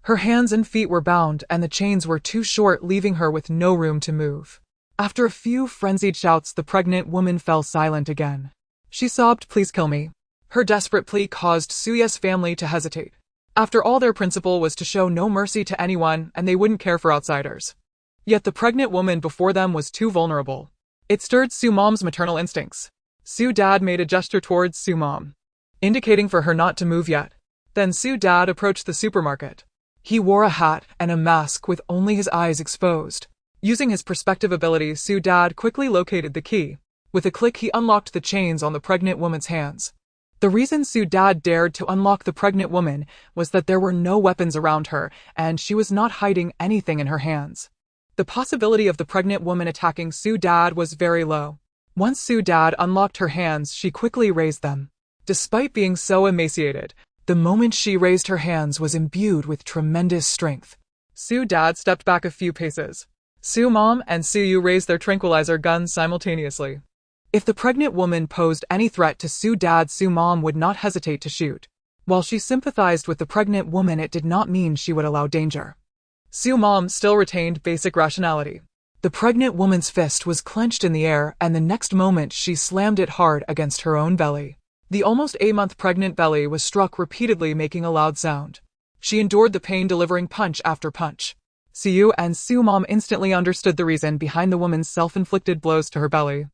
Her hands and feet were bound, and the chains were too short, leaving her with no room to move. After a few frenzied shouts, the pregnant woman fell silent again. She sobbed, "Please kill me." Her desperate plea caused Suya's family to hesitate. After all, their principle was to show no mercy to anyone, and they wouldn't care for outsiders. Yet the pregnant woman before them was too vulnerable. It stirred Su Mom's maternal instincts. Su Dad made a gesture towards Su Mom, indicating for her not to move yet. Then Su Dad approached the supermarket. He wore a hat and a mask with only his eyes exposed. Using his perspective ability, Su Dad quickly located the key. With a click, he unlocked the chains on the pregnant woman's hands. The reason Su Dad dared to unlock the pregnant woman was that there were no weapons around her, and she was not hiding anything in her hands. The possibility of the pregnant woman attacking Su Dad was very low. Once Su Dad unlocked her hands, she quickly raised them. Despite being so emaciated, the moment she raised her hands was imbued with tremendous strength. Su Dad stepped back a few paces. Su Mom and Siyu raised their tranquilizer guns simultaneously. If the pregnant woman posed any threat to Su Dad, Su Mom would not hesitate to shoot. While she sympathized with the pregnant woman, it did not mean she would allow danger. Su Mom still retained basic rationality. The pregnant woman's fist was clenched in the air, and the next moment she slammed it hard against her own belly. The almost 8-month pregnant belly was struck repeatedly, making a loud sound. She endured the pain, delivering punch after punch. Siyu and Su Mom instantly understood the reason behind the woman's self-inflicted blows to her belly.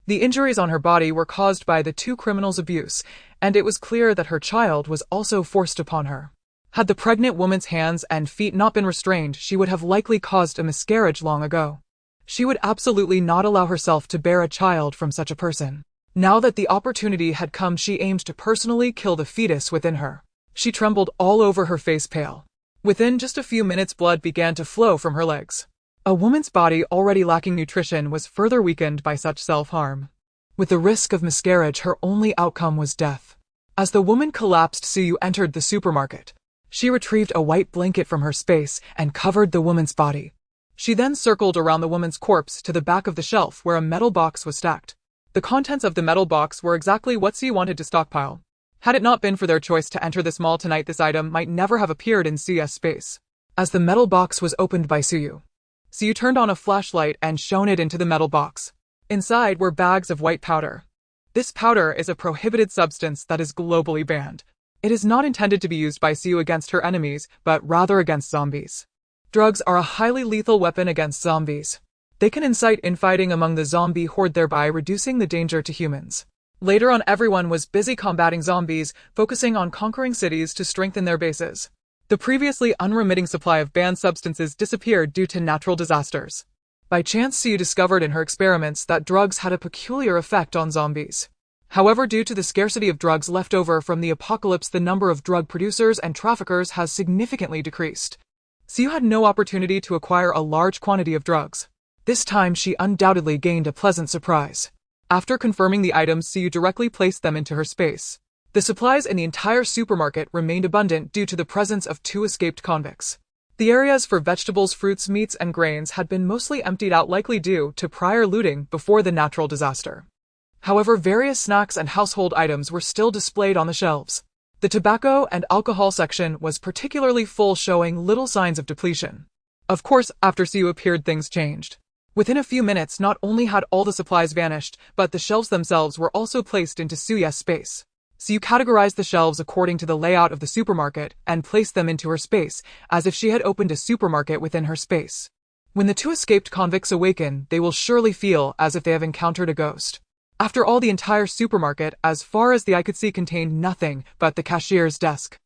The injuries on her body were caused by the 2 criminals' abuse, and it was clear that her child was also forced upon her. Had the pregnant woman's hands and feet not been restrained, she would have likely caused a miscarriage long ago. She would absolutely not allow herself to bear a child from such a person. Now that the opportunity had come, she aimed to personally kill the fetus within her. She trembled all over, her face pale. Within just a few minutes, blood began to flow from her legs. A woman's body already lacking nutrition was further weakened by such self-harm. With the risk of miscarriage, her only outcome was death. As the woman collapsed, Siyu entered the supermarket. She retrieved a white blanket from her space and covered the woman's body. She then circled around the woman's corpse to the back of the shelf where a metal box was stacked. The contents of the metal box were exactly what Siyu wanted to stockpile. Had it not been for their choice to enter this mall tonight, this item might never have appeared in Siyu's space. As the metal box was opened by Siyu turned on a flashlight and shone it into the metal box. Inside were bags of white powder. This powder is a prohibited substance that is globally banned. It is not intended to be used by Siyu against her enemies, but rather against zombies. Drugs are a highly lethal weapon against zombies. They can incite infighting among the zombie horde, thereby reducing the danger to humans. Later on, everyone was busy combating zombies, focusing on conquering cities to strengthen their bases. The previously unremitting supply of banned substances disappeared due to natural disasters. By chance, Siyu discovered in her experiments that drugs had a peculiar effect on zombies. However, due to the scarcity of drugs left over from the apocalypse, the number of drug producers and traffickers has significantly decreased. Siyu had no opportunity to acquire a large quantity of drugs. This time, she undoubtedly gained a pleasant surprise. After confirming the items, Siyu directly placed them into her space. The supplies in the entire supermarket remained abundant due to the presence of 2 escaped convicts. The areas for vegetables, fruits, meats, and grains had been mostly emptied out, likely due to prior looting before the natural disaster. However, various snacks and household items were still displayed on the shelves. The tobacco and alcohol section was particularly full, showing little signs of depletion. Of course, after Siyu appeared, things changed. Within a few minutes, not only had all the supplies vanished, but the shelves themselves were also placed into Suyu's space. Siyu categorized the shelves according to the layout of the supermarket and placed them into her space, as if she had opened a supermarket within her space. When the two escaped convicts awaken, they will surely feel as if they have encountered a ghost. After all, the entire supermarket, as far as the eye could see, contained nothing but the cashier's desk.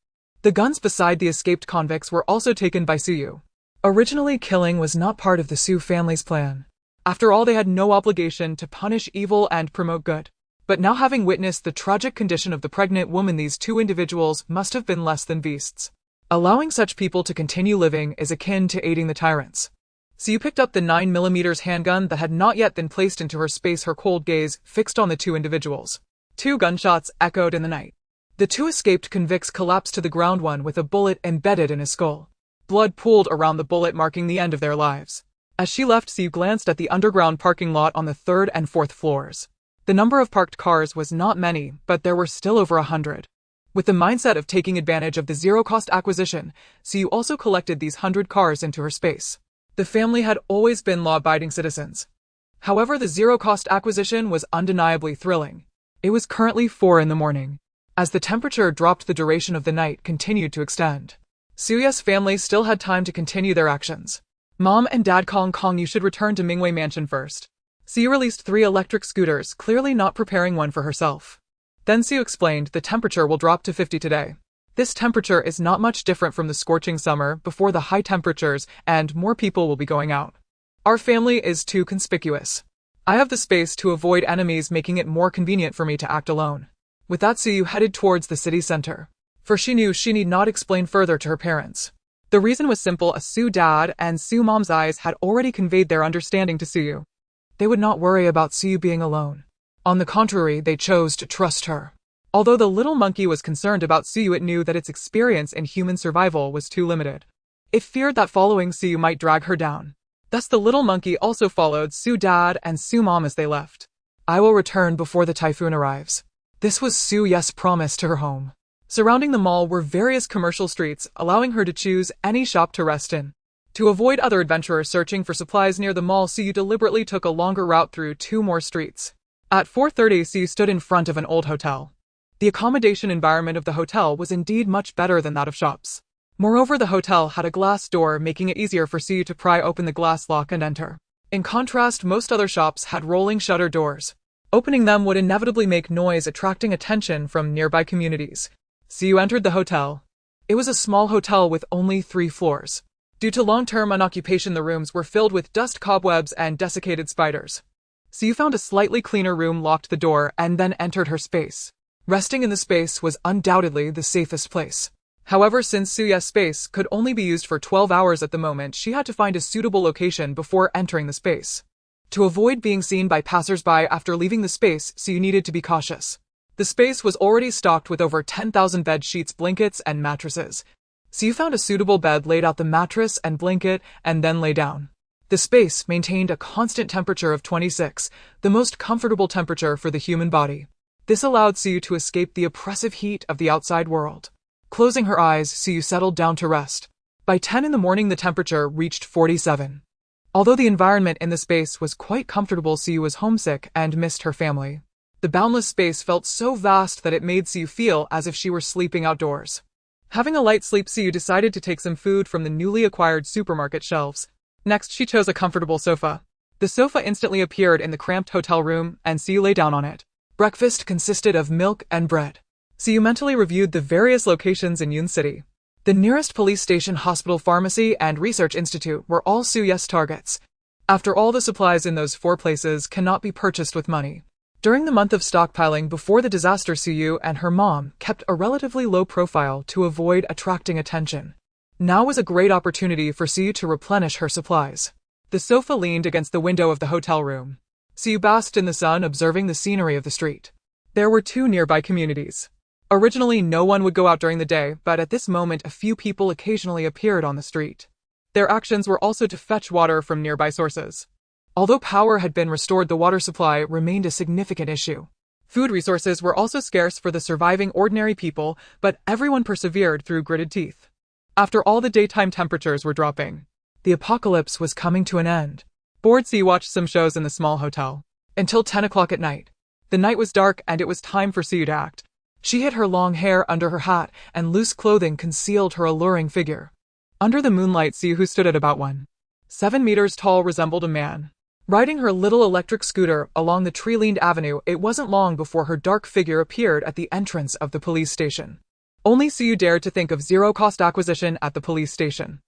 The guns beside the escaped convicts were also taken by Siyu. Originally, killing was not part of the Su family's plan. After all, they had no obligation to punish evil and promote good. But now, having witnessed the tragic condition of the pregnant woman, these two individuals must have been less than beasts. Allowing such people to continue living is akin to aiding the tyrants. Siyu picked up the 9mm handgun that had not yet been placed into her space, her cold gaze fixed on the two individuals. Two gunshots echoed in the night. The two escaped convicts collapsed to the ground, one with a bullet embedded in his skull. Blood pooled around the bullet, marking the end of their lives. As she left, Siyu glanced at the underground parking lot on the 3rd and 4th floors. The number of parked cars was not many, but there were still over 100. With the mindset of taking advantage of the zero-cost acquisition, Siyu also collected these 100 cars into her space. The family had always been law-abiding citizens. However, the zero-cost acquisition was undeniably thrilling. It was currently 4 in the morning. As the temperature dropped, the duration of the night continued to extend. Suyu's family still had time to continue their actions. Mom and Dad, Kong, you should return to Mingwei Mansion first. Siyu released 3 electric scooters, clearly not preparing one for herself. Then Siyu explained, the temperature will drop to 50 today. This temperature is not much different from the scorching summer before the high temperatures, and more people will be going out. Our family is too conspicuous. I have the space to avoid enemies, making it more convenient for me to act alone. With that, Siyu headed towards the city center. For she knew she need not explain further to her parents. The reason was simple: a Su dad and Su mom's eyes had already conveyed their understanding to Siyu. They would not worry about Siyu being alone. On the contrary, they chose to trust her. Although the little monkey was concerned about Siyu, it knew that its experience in human survival was too limited. It feared that following Siyu might drag her down. Thus the little monkey also followed Su dad and Su mom as they left. I will return before the typhoon arrives. This was Suyu's promise to her home. Surrounding the mall were various commercial streets, allowing her to choose any shop to rest in. To avoid other adventurers searching for supplies near the mall, Siyu deliberately took a longer route through 2 more streets. At 4:30, Siyu stood in front of an old hotel. The accommodation environment of the hotel was indeed much better than that of shops. Moreover, the hotel had a glass door, making it easier for Siyu to pry open the glass lock and enter. In contrast, most other shops had rolling shutter doors. Opening them would inevitably make noise, attracting attention from nearby communities. Siyu entered the hotel. It was a small hotel with only 3 floors. Due to long-term unoccupation, the rooms were filled with dust, cobwebs, and desiccated spiders. Siyu found a slightly cleaner room, locked the door, and then entered her space. Resting in the space was undoubtedly the safest place. However, since Suyu's space could only be used for 12 hours at the moment, she had to find a suitable location before entering the space. To avoid being seen by passers-by after leaving the space, Siyu needed to be cautious. The space was already stocked with over 10,000 bed sheets, blankets, and mattresses. Siyu found a suitable bed, laid out the mattress and blanket, and then lay down. The space maintained a constant temperature of 26, the most comfortable temperature for the human body. This allowed Siyu to escape the oppressive heat of the outside world. Closing her eyes, Siyu settled down to rest. By 10 in the morning, the temperature reached 47. Although the environment in the space was quite comfortable, Siyu was homesick and missed her family. The boundless space felt so vast that it made Siyu feel as if she were sleeping outdoors. Having a light sleep, Siyu decided to take some food from the newly acquired supermarket shelves. Next, she chose a comfortable sofa. The sofa instantly appeared in the cramped hotel room, and Siyu lay down on it. Breakfast consisted of milk and bread. Siyu mentally reviewed the various locations in Yun City. The nearest police station, hospital, pharmacy, and research institute were all Suyu's targets. After all, the supplies in those 4 places cannot be purchased with money. During the month of stockpiling before the disaster, Siyu and her mom kept a relatively low profile to avoid attracting attention. Now was a great opportunity for Siyu to replenish her supplies. The sofa leaned against the window of the hotel room. Siyu basked in the sun, observing the scenery of the street. There were 2 nearby communities. Originally, no one would go out during the day, but at this moment, a few people occasionally appeared on the street. Their actions were also to fetch water from nearby sources. Although power had been restored, the water supply remained a significant issue. Food resources were also scarce for the surviving ordinary people, but everyone persevered through gritted teeth. After all the daytime temperatures were dropping, the apocalypse was coming to an end. Bored, Siyu watched some shows in the small hotel. Until 10 o'clock at night. The night was dark and it was time for Siyu to act. She hid her long hair under her hat and loose clothing concealed her alluring figure. Under the moonlight, Siyu, who stood at about 1.7 meters tall, resembled a man. Riding her little electric scooter along the tree-lined avenue, it wasn't long before her dark figure appeared at the entrance of the police station. Only Siyu dared to think of zero-cost acquisition at the police station.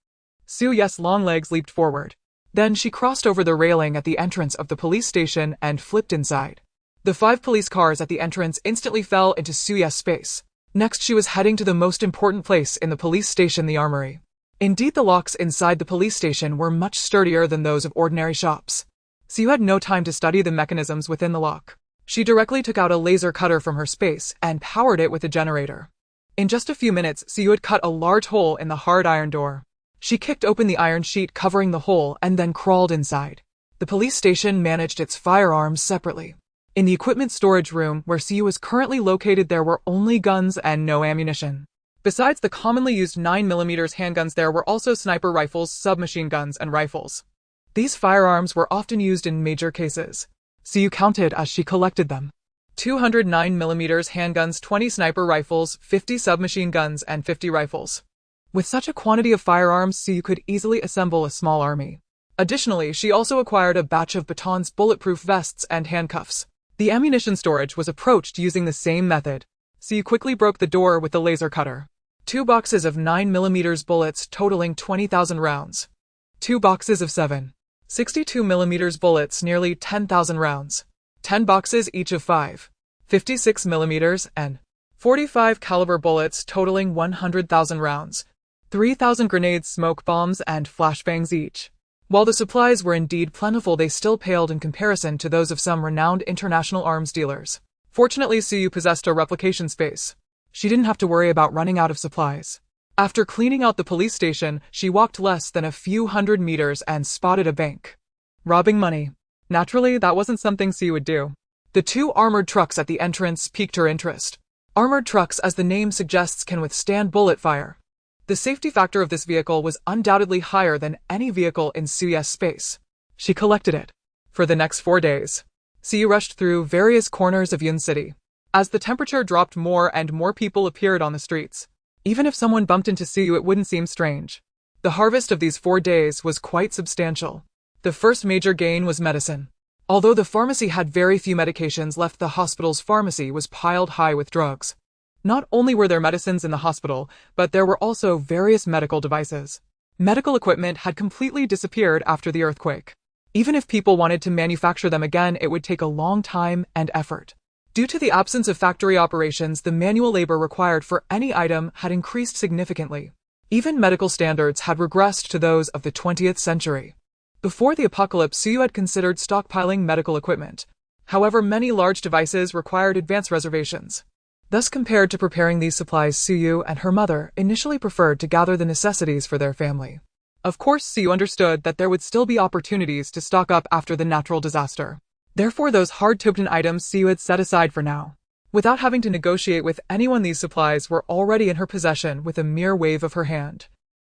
Siyu's long legs leaped forward. Then she crossed over the railing at the entrance of the police station and flipped inside. The 5 police cars at the entrance instantly fell into Siyu's space. Next, she was heading to the most important place in the police station, the armory. Indeed, the locks inside the police station were much sturdier than those of ordinary shops. Siyu had no time to study the mechanisms within the lock. She directly took out a laser cutter from her space and powered it with a generator. In just a few minutes, Siyu had cut a large hole in the hard iron door. She kicked open the iron sheet covering the hole and then crawled inside. The police station managed its firearms separately. In the equipment storage room where Siyu was currently located, there were only guns and no ammunition. Besides the commonly used 9mm handguns, there were also sniper rifles, submachine guns, and rifles. These firearms were often used in major cases. Siyu counted as she collected them. 209mm handguns, 20 sniper rifles, 50 submachine guns, and 50 rifles. With such a quantity of firearms, Siyu could easily assemble a small army. Additionally, she also acquired a batch of batons, bulletproof vests, and handcuffs. The ammunition storage was approached using the same method. Siyu quickly broke the door with the laser cutter. 2 boxes of 9mm bullets totaling 20,000 rounds. 2 boxes of 7.62mm bullets, nearly 10,000 rounds. 10 boxes each of 5.56mm and 45 caliber bullets totaling 100,000 rounds. 3,000 grenades, smoke bombs, and flashbangs each. While the supplies were indeed plentiful, they still paled in comparison to those of some renowned international arms dealers. Fortunately, Siyu possessed a replication space. She didn't have to worry about running out of supplies. After cleaning out the police station, she walked less than a few hundred meters and spotted a bank. Robbing money. Naturally, that wasn't something Siyu would do. The 2 armored trucks at the entrance piqued her interest. Armored trucks, as the name suggests, can withstand bullet fire. The safety factor of this vehicle was undoubtedly higher than any vehicle in Siyu's space. She collected it. For the next 4 days, Siyu rushed through various corners of Yun City. As the temperature dropped, more and more people appeared on the streets. Even if someone bumped into Siyu, it wouldn't seem strange. The harvest of these 4 days was quite substantial. The first major gain was medicine. Although the pharmacy had very few medications left, the hospital's pharmacy was piled high with drugs. Not only were there medicines in the hospital, but there were also various medical devices. Medical equipment had completely disappeared after the earthquake. Even if people wanted to manufacture them again, it would take a long time and effort. Due to the absence of factory operations, the manual labor required for any item had increased significantly. Even medical standards had regressed to those of the 20th century. Before the apocalypse, Siyu had considered stockpiling medical equipment. However, many large devices required advance reservations. Thus, compared to preparing these supplies, Siyu and her mother initially preferred to gather the necessities for their family. Of course, Siyu understood that there would still be opportunities to stock up after the natural disaster. Therefore, those hard-to-obtain items Siyu had set aside for now. Without having to negotiate with anyone, these supplies were already in her possession with a mere wave of her hand.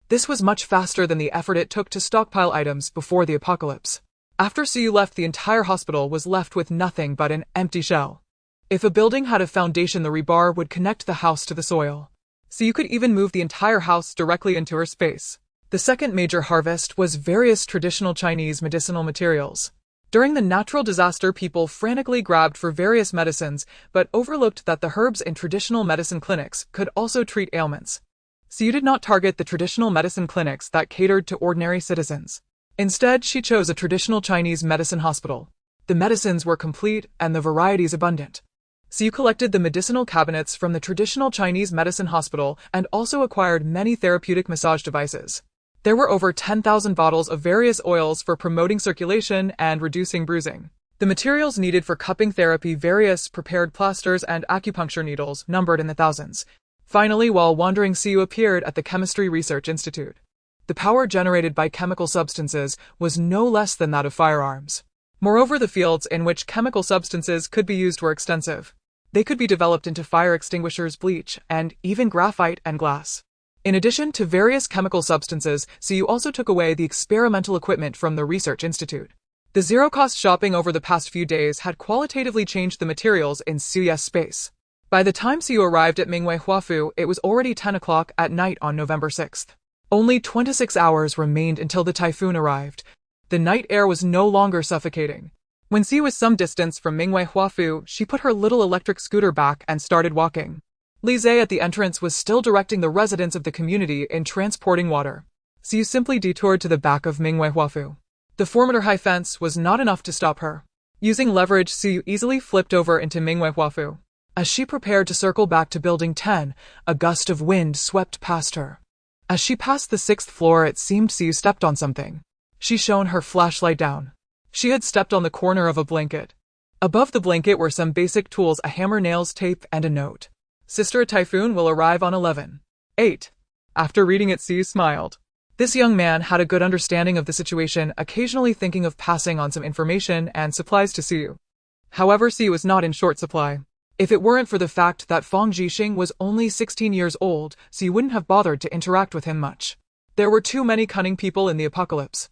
This was much faster than the effort it took to stockpile items before the apocalypse. After Siyu left, the entire hospital was left with nothing but an empty shell. If a building had a foundation, the rebar would connect the house to the soil. Siyu could even move the entire house directly into her space. The second major harvest was various traditional Chinese medicinal materials. During the natural disaster, people frantically grabbed for various medicines, but overlooked that the herbs in traditional medicine clinics could also treat ailments. Siyu did not target the traditional medicine clinics that catered to ordinary citizens. Instead, she chose a traditional Chinese medicine hospital. The medicines were complete and the varieties abundant. Siyu collected the medicinal cabinets from the traditional Chinese medicine hospital and also acquired many therapeutic massage devices. There were over 10,000 bottles of various oils for promoting circulation and reducing bruising. The materials needed for cupping therapy, various prepared plasters, and acupuncture needles numbered in the thousands. Finally, while wandering, Siyu appeared at the Chemistry Research Institute. The power generated by chemical substances was no less than that of firearms. Moreover, the fields in which chemical substances could be used were extensive. They could be developed into fire extinguishers, bleach, and even graphite and glass. In addition to various chemical substances, CU also took away the experimental equipment from the research institute. The zero-cost shopping over the past few days had qualitatively changed the materials in Suyu's space. By the time CU arrived at Mingwei Huafu, it was already 10 o'clock at night on November 6th. Only 26 hours remained until the typhoon arrived. The night air was no longer suffocating. When CU was some distance from Mingwei Huafu, she put her little electric scooter back and started walking. Li Zhe at the entrance was still directing the residents of the community in transporting water. CU simply detoured to the back of Mingwei Huafu. The 4-meter high fence was not enough to stop her. Using leverage, CU easily flipped over into Mingwei Huafu. As she prepared to circle back to Building 10, a gust of wind swept past her. As she passed the 6th floor, it seemed CU stepped on something. She shone her flashlight down. She had stepped on the corner of a blanket. Above the blanket were some basic tools, a hammer, nails, tape, and a note. Sister, a typhoon will arrive on 11/8. After reading it, CU smiled. This young man had a good understanding of the situation, occasionally thinking of passing on some information and supplies to CU. However, CU was not in short supply. If it weren't for the fact that Fang Jixing was only 16 years old, CU wouldn't have bothered to interact with him much. There were too many cunning people in the apocalypse.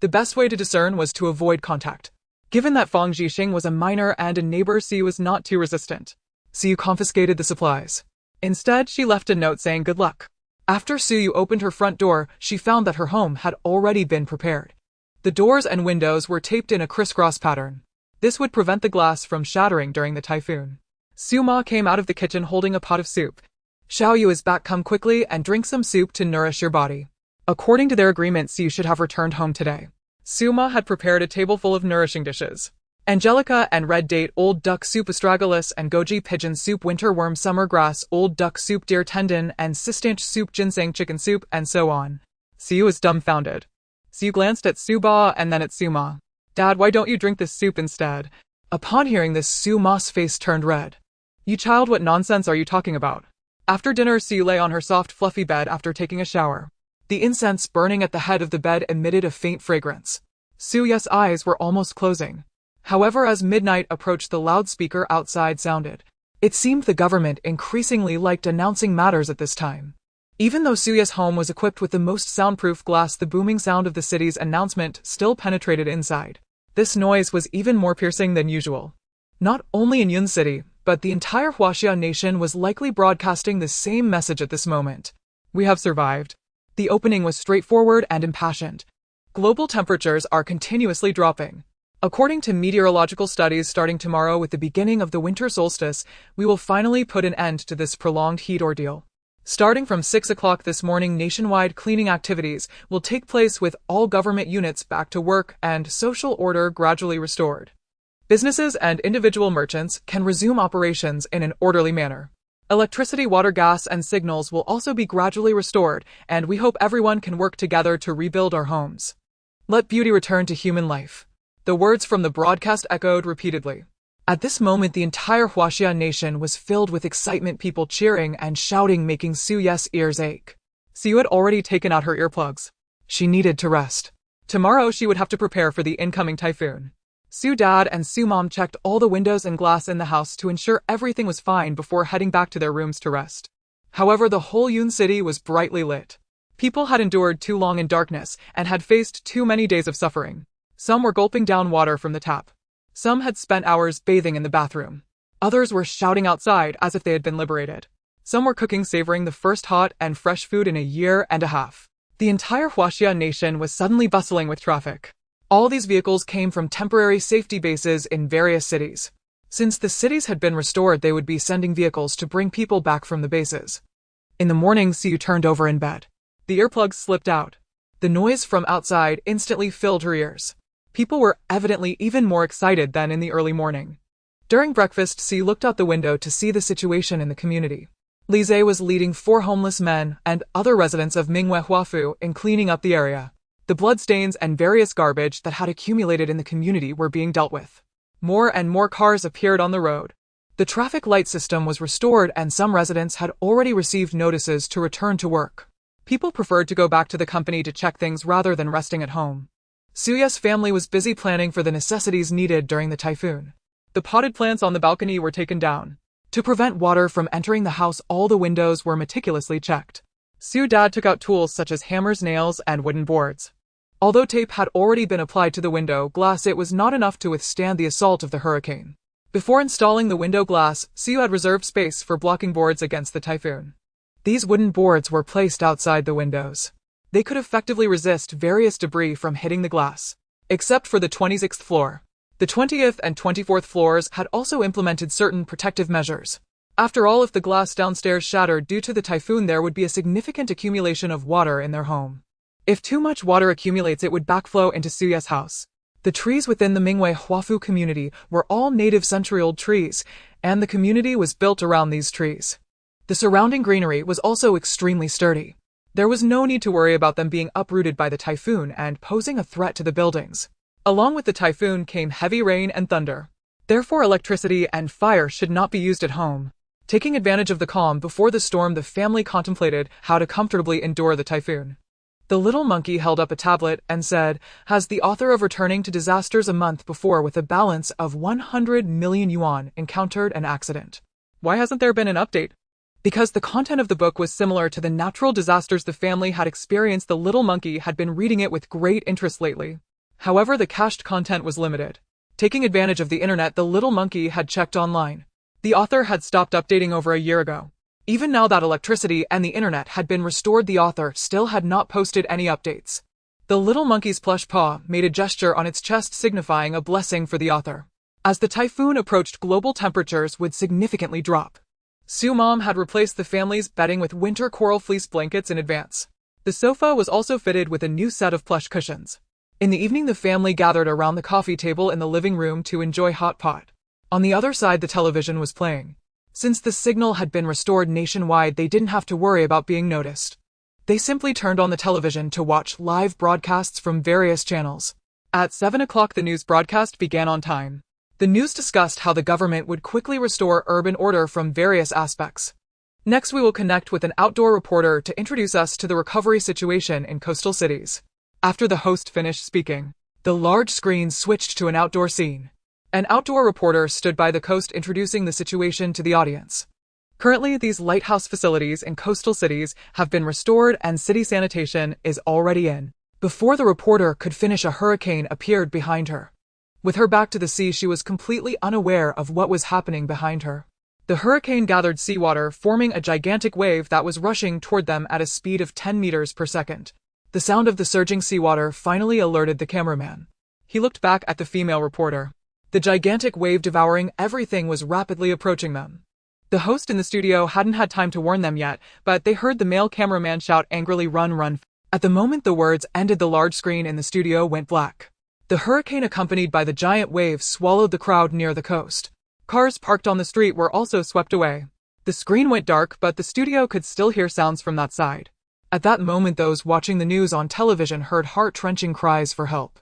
The best way to discern was to avoid contact. Given that Fang Jixing was a minor and a neighbor, CU was not too resistant. CU confiscated the supplies. Instead, she left a note saying good luck. After CU opened her front door, she found that her home had already been prepared. The doors and windows were taped in a crisscross pattern. This would prevent the glass from shattering during the typhoon. Suma came out of the kitchen holding a pot of soup. Xiaoyu is back, come quickly and drink some soup to nourish your body. According to their agreement, Siu should have returned home today. Suma had prepared a table full of nourishing dishes. Angelica and red date, old duck soup, astragalus and goji pigeon soup, winter worm, summer grass, old duck soup, deer tendon and sistanch soup, ginseng chicken soup, and so on. Siu was dumbfounded. Siu glanced at Suba and then at Suma. Dad, why don't you drink this soup instead? Upon hearing this, Suma's face turned red. You child, what nonsense are you talking about? After dinner, Siu lay on her soft, fluffy bed after taking a shower. The incense burning at the head of the bed emitted a faint fragrance. Suyu's eyes were almost closing. However, as midnight approached, the loudspeaker outside sounded. It seemed the government increasingly liked announcing matters at this time. Even though Suyu's home was equipped with the most soundproof glass, the booming sound of the city's announcement still penetrated inside. This noise was even more piercing than usual. Not only in Yun City, but the entire Huaxia nation was likely broadcasting the same message at this moment. We have survived. The opening was straightforward and impassioned. Global temperatures are continuously dropping. According to meteorological studies, starting tomorrow with the beginning of the winter solstice, we will finally put an end to this prolonged heat ordeal. Starting from 6 o'clock this morning, nationwide cleaning activities will take place with all government units back to work and social order gradually restored. Businesses and individual merchants can resume operations in an orderly manner. Electricity, water, gas, and signals will also be gradually restored, and we hope everyone can work together to rebuild our homes. Let beauty return to human life. The words from the broadcast echoed repeatedly. At this moment, the entire Huaxia nation was filled with excitement, people cheering and shouting, making Suyu's ears ache. Siu had already taken out her earplugs. She needed to rest. Tomorrow she would have to prepare for the incoming typhoon. Su Dad and Su Mom checked all the windows and glass in the house to ensure everything was fine before heading back to their rooms to rest. However, the whole Yun city was brightly lit. People had endured too long in darkness and had faced too many days of suffering. Some were gulping down water from the tap. Some had spent hours bathing in the bathroom. Others were shouting outside as if they had been liberated. Some were cooking, savoring the first hot and fresh food in a year and a half. The entire Huaxia nation was suddenly bustling with traffic. All these vehicles came from temporary safety bases in various cities. Since the cities had been restored, they would be sending vehicles to bring people back from the bases. In the morning, Siu turned over in bed. The earplugs slipped out. The noise from outside instantly filled her ears. People were evidently even more excited than in the early morning. During breakfast, Siu looked out the window to see the situation in the community. Li Zhe was leading 4 homeless men and other residents of Mingwei Huafu in cleaning up the area. The bloodstains and various garbage that had accumulated in the community were being dealt with. More and more cars appeared on the road. The traffic light system was restored and some residents had already received notices to return to work. People preferred to go back to the company to check things rather than resting at home. Suyu's family was busy planning for the necessities needed during the typhoon. The potted plants on the balcony were taken down. To prevent water from entering the house, all the windows were meticulously checked. Sue's dad took out tools such as hammers, nails, and wooden boards. Although tape had already been applied to the window glass, it was not enough to withstand the assault of the hurricane. Before installing the window glass, Sue had reserved space for blocking boards against the typhoon. These wooden boards were placed outside the windows. They could effectively resist various debris from hitting the glass, except for the 26th floor. The 20th and 24th floors had also implemented certain protective measures. After all, if the glass downstairs shattered due to the typhoon, there would be a significant accumulation of water in their home. If too much water accumulates, it would backflow into Suya's house. The trees within the Mingwei Huafu community were all native century-old trees, and the community was built around these trees. The surrounding greenery was also extremely sturdy. There was no need to worry about them being uprooted by the typhoon and posing a threat to the buildings. Along with the typhoon came heavy rain and thunder. Therefore, electricity and fire should not be used at home. Taking advantage of the calm before the storm, the family contemplated how to comfortably endure the typhoon. The little monkey held up a tablet and said, "Has the author of Returning to Disasters a month before with a balance of 100 million yuan encountered an accident? Why hasn't there been an update?" Because the content of the book was similar to the natural disasters the family had experienced, the little monkey had been reading it with great interest lately. However, the cached content was limited. Taking advantage of the internet, the little monkey had checked online. The author had stopped updating over a year ago. Even now that electricity and the internet had been restored, the author still had not posted any updates. The little monkey's plush paw made a gesture on its chest, signifying a blessing for the author. As the typhoon approached, global temperatures would significantly drop. Sue's mom had replaced the family's bedding with winter coral fleece blankets in advance. The sofa was also fitted with a new set of plush cushions. In the evening, the family gathered around the coffee table in the living room to enjoy hot pot. On the other side, the television was playing. Since the signal had been restored nationwide, they didn't have to worry about being noticed. They simply turned on the television to watch live broadcasts from various channels. At 7 o'clock, the news broadcast began on time. The news discussed how the government would quickly restore urban order from various aspects. Next, we will connect with an outdoor reporter to introduce us to the recovery situation in coastal cities. After the host finished speaking, the large screen switched to an outdoor scene. An outdoor reporter stood by the coast introducing the situation to the audience. Currently, these lighthouse facilities in coastal cities have been restored and city sanitation is already in. Before the reporter could finish, a hurricane appeared behind her. With her back to the sea, she was completely unaware of what was happening behind her. The hurricane gathered seawater, forming a gigantic wave that was rushing toward them at a speed of 10 meters per second. The sound of the surging seawater finally alerted the cameraman. He looked back at the female reporter. The gigantic wave devouring everything was rapidly approaching them. The host in the studio hadn't had time to warn them yet, but they heard the male cameraman shout angrily, "Run, run." At the moment the words ended, the large screen in the studio went black. The hurricane, accompanied by the giant waves, swallowed the crowd near the coast. Cars parked on the street were also swept away. The screen went dark, but the studio could still hear sounds from that side. At that moment, those watching the news on television heard heart-wrenching cries for help.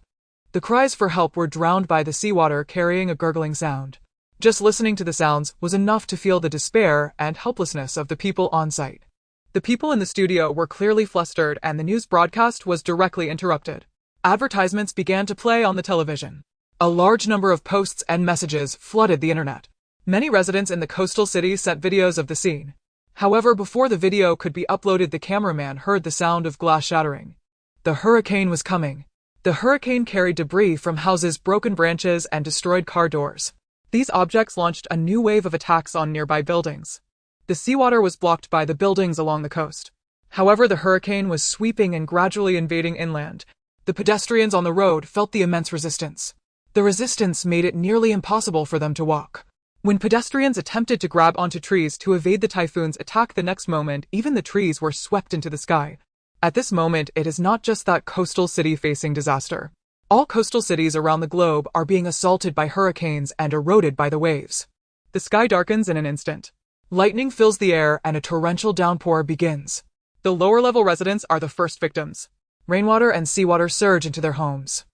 The cries for help were drowned by the seawater carrying a gurgling sound. Just listening to the sounds was enough to feel the despair and helplessness of the people on site. The people in the studio were clearly flustered, and the news broadcast was directly interrupted. Advertisements began to play on the television. A large number of posts and messages flooded the internet. Many residents in the coastal city sent videos of the scene. However, before the video could be uploaded, the cameraman heard the sound of glass shattering. The hurricane was coming. The hurricane carried debris from houses, broken branches, and destroyed car doors. These objects launched a new wave of attacks on nearby buildings. The seawater was blocked by the buildings along the coast. However, the hurricane was sweeping and gradually invading inland. The pedestrians on the road felt the immense resistance. The resistance made it nearly impossible for them to walk. When pedestrians attempted to grab onto trees to evade the typhoon's attack, the next moment, even the trees were swept into the sky. At this moment, it is not just that coastal city facing disaster. All coastal cities around the globe are being assaulted by hurricanes and eroded by the waves. The sky darkens in an instant. Lightning fills the air and a torrential downpour begins. The lower-level residents are the first victims. Rainwater and seawater surge into their homes.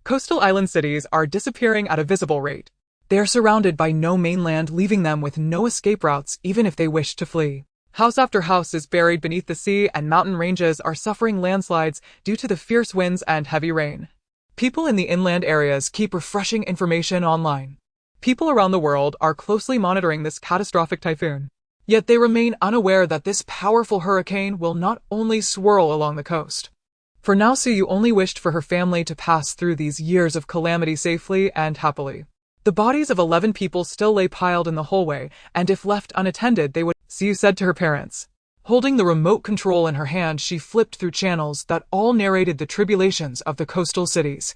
Coastal island cities are disappearing at a visible rate. They are surrounded by no mainland, leaving them with no escape routes even if they wish to flee. House after house is buried beneath the sea, and mountain ranges are suffering landslides due to the fierce winds and heavy rain. People in the inland areas keep refreshing information online. People around the world are closely monitoring this catastrophic typhoon. Yet they remain unaware that this powerful hurricane will not only swirl along the coast. For now, Siyu only wished for her family to pass through these years of calamity safely and happily. The bodies of 11 people still lay piled in the hallway, and if left unattended they would, Siyu said to her parents. Holding the remote control in her hand, she flipped through channels that all narrated the tribulations of the coastal cities.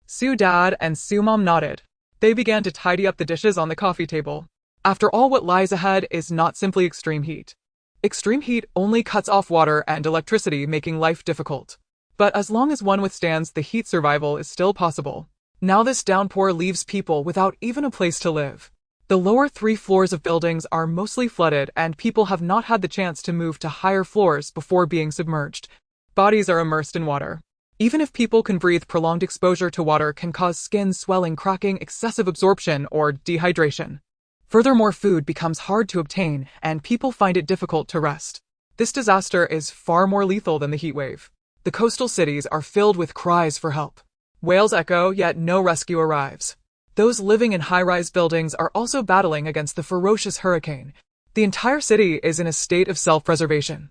Siyu dad and Siyu mom nodded. They began to tidy up the dishes on the coffee table. After all, what lies ahead is not simply extreme heat. Extreme heat only cuts off water and electricity, making life difficult. But as long as one withstands the heat, survival is still possible. Now this downpour leaves people without even a place to live. The lower 3 floors of buildings are mostly flooded, and people have not had the chance to move to higher floors before being submerged. Bodies are immersed in water. Even if people can breathe, prolonged exposure to water can cause skin swelling, cracking, excessive absorption, or dehydration. Furthermore, food becomes hard to obtain, and people find it difficult to rest. This disaster is far more lethal than the heat wave. The coastal cities are filled with cries for help. Wails echo, yet no rescue arrives. Those living in high-rise buildings are also battling against the ferocious hurricane. The entire city is in a state of self-preservation.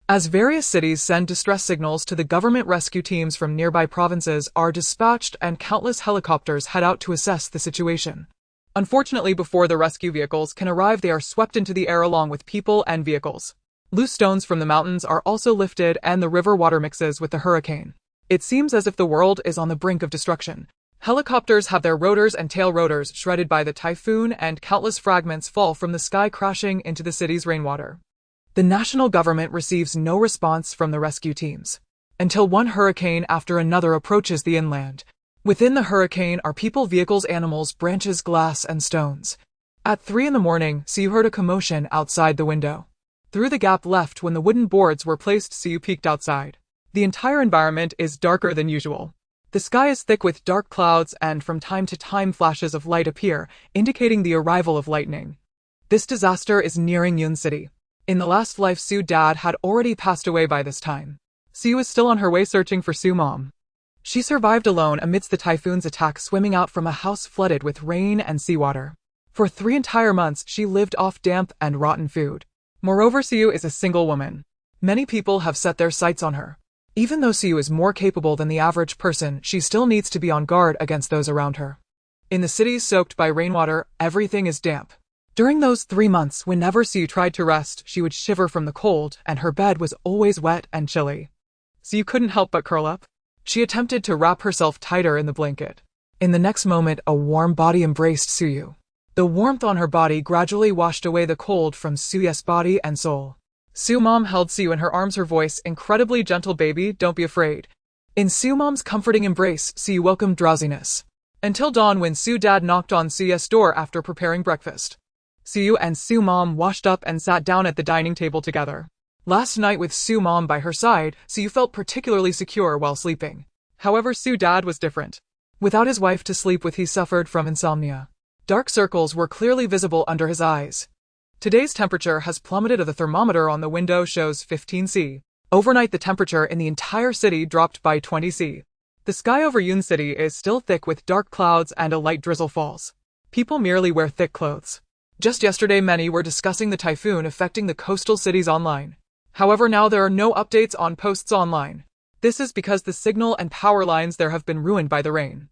As various cities send distress signals to the government, rescue teams from nearby provinces are dispatched and countless helicopters head out to assess the situation. Unfortunately, before the rescue vehicles can arrive, they are swept into the air along with people and vehicles. Loose stones from the mountains are also lifted, and the river water mixes with the hurricane. It seems as if the world is on the brink of destruction. Helicopters have their rotors and tail rotors shredded by the typhoon, and countless fragments fall from the sky, crashing into the city's rainwater. The national government receives no response from the rescue teams until one hurricane after another approaches the inland. Within the hurricane are people, vehicles, animals, branches, glass, and stones. At 3 in the morning, Siyu heard a commotion outside the window. Through the gap left when the wooden boards were placed, Siyu peeked outside. The entire environment is darker than usual. The sky is thick with dark clouds, and from time to time flashes of light appear, indicating the arrival of lightning. This disaster is nearing Yun City. In the last life, Siyu dad had already passed away by this time. Siyu is still on her way searching for Siyu mom. She survived alone amidst the typhoon's attack, swimming out from a house flooded with rain and seawater. For 3 entire months, she lived off damp and rotten food. Moreover, Siyu is a single woman. Many people have set their sights on her. Even though Siyu is more capable than the average person, she still needs to be on guard against those around her. In the cities soaked by rainwater, everything is damp. During those 3 months, whenever Siyu tried to rest, she would shiver from the cold, and her bed was always wet and chilly. Siyu couldn't help but curl up. She attempted to wrap herself tighter in the blanket. In the next moment, a warm body embraced Siyu. The warmth on her body gradually washed away the cold from Siyu's body and soul. Siyu mom held Siyu in her arms, her voice incredibly gentle. "Baby, don't be afraid." In Siyu mom's comforting embrace, Siyu welcomed drowsiness. Until dawn, when Siyu dad knocked on Siyu's door after preparing breakfast. Siyu and Siyu mom washed up and sat down at the dining table together. Last night, with Siyu mom by her side, Siyu felt particularly secure while sleeping. However, Siyu dad was different. Without his wife to sleep with, he suffered from insomnia. Dark circles were clearly visible under his eyes. Today's temperature has plummeted. The thermometer on the window shows 15 C. Overnight, the temperature in the entire city dropped by 20 C. The sky over Yun City is still thick with dark clouds, and a light drizzle falls. People merely wear thick clothes. Just yesterday, many were discussing the typhoon affecting the coastal cities online. However, now there are no updates on posts online. This is because the signal and power lines there have been ruined by the rain.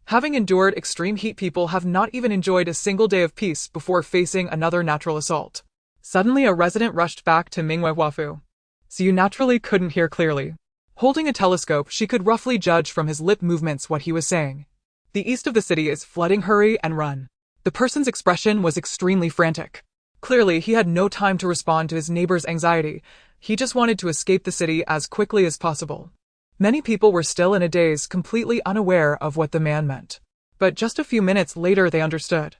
Having endured extreme heat, people have not even enjoyed a single day of peace before facing another natural assault. Suddenly, a resident rushed back to Mingwei Huafu. Siyu naturally couldn't hear clearly. Holding a telescope, she could roughly judge from his lip movements what he was saying. The east of the city is flooding, hurry and run. The person's expression was extremely frantic. Clearly, he had no time to respond to his neighbor's anxiety. He just wanted to escape the city as quickly as possible. Many people were still in a daze, completely unaware of what the man meant. But just a few minutes later, they understood.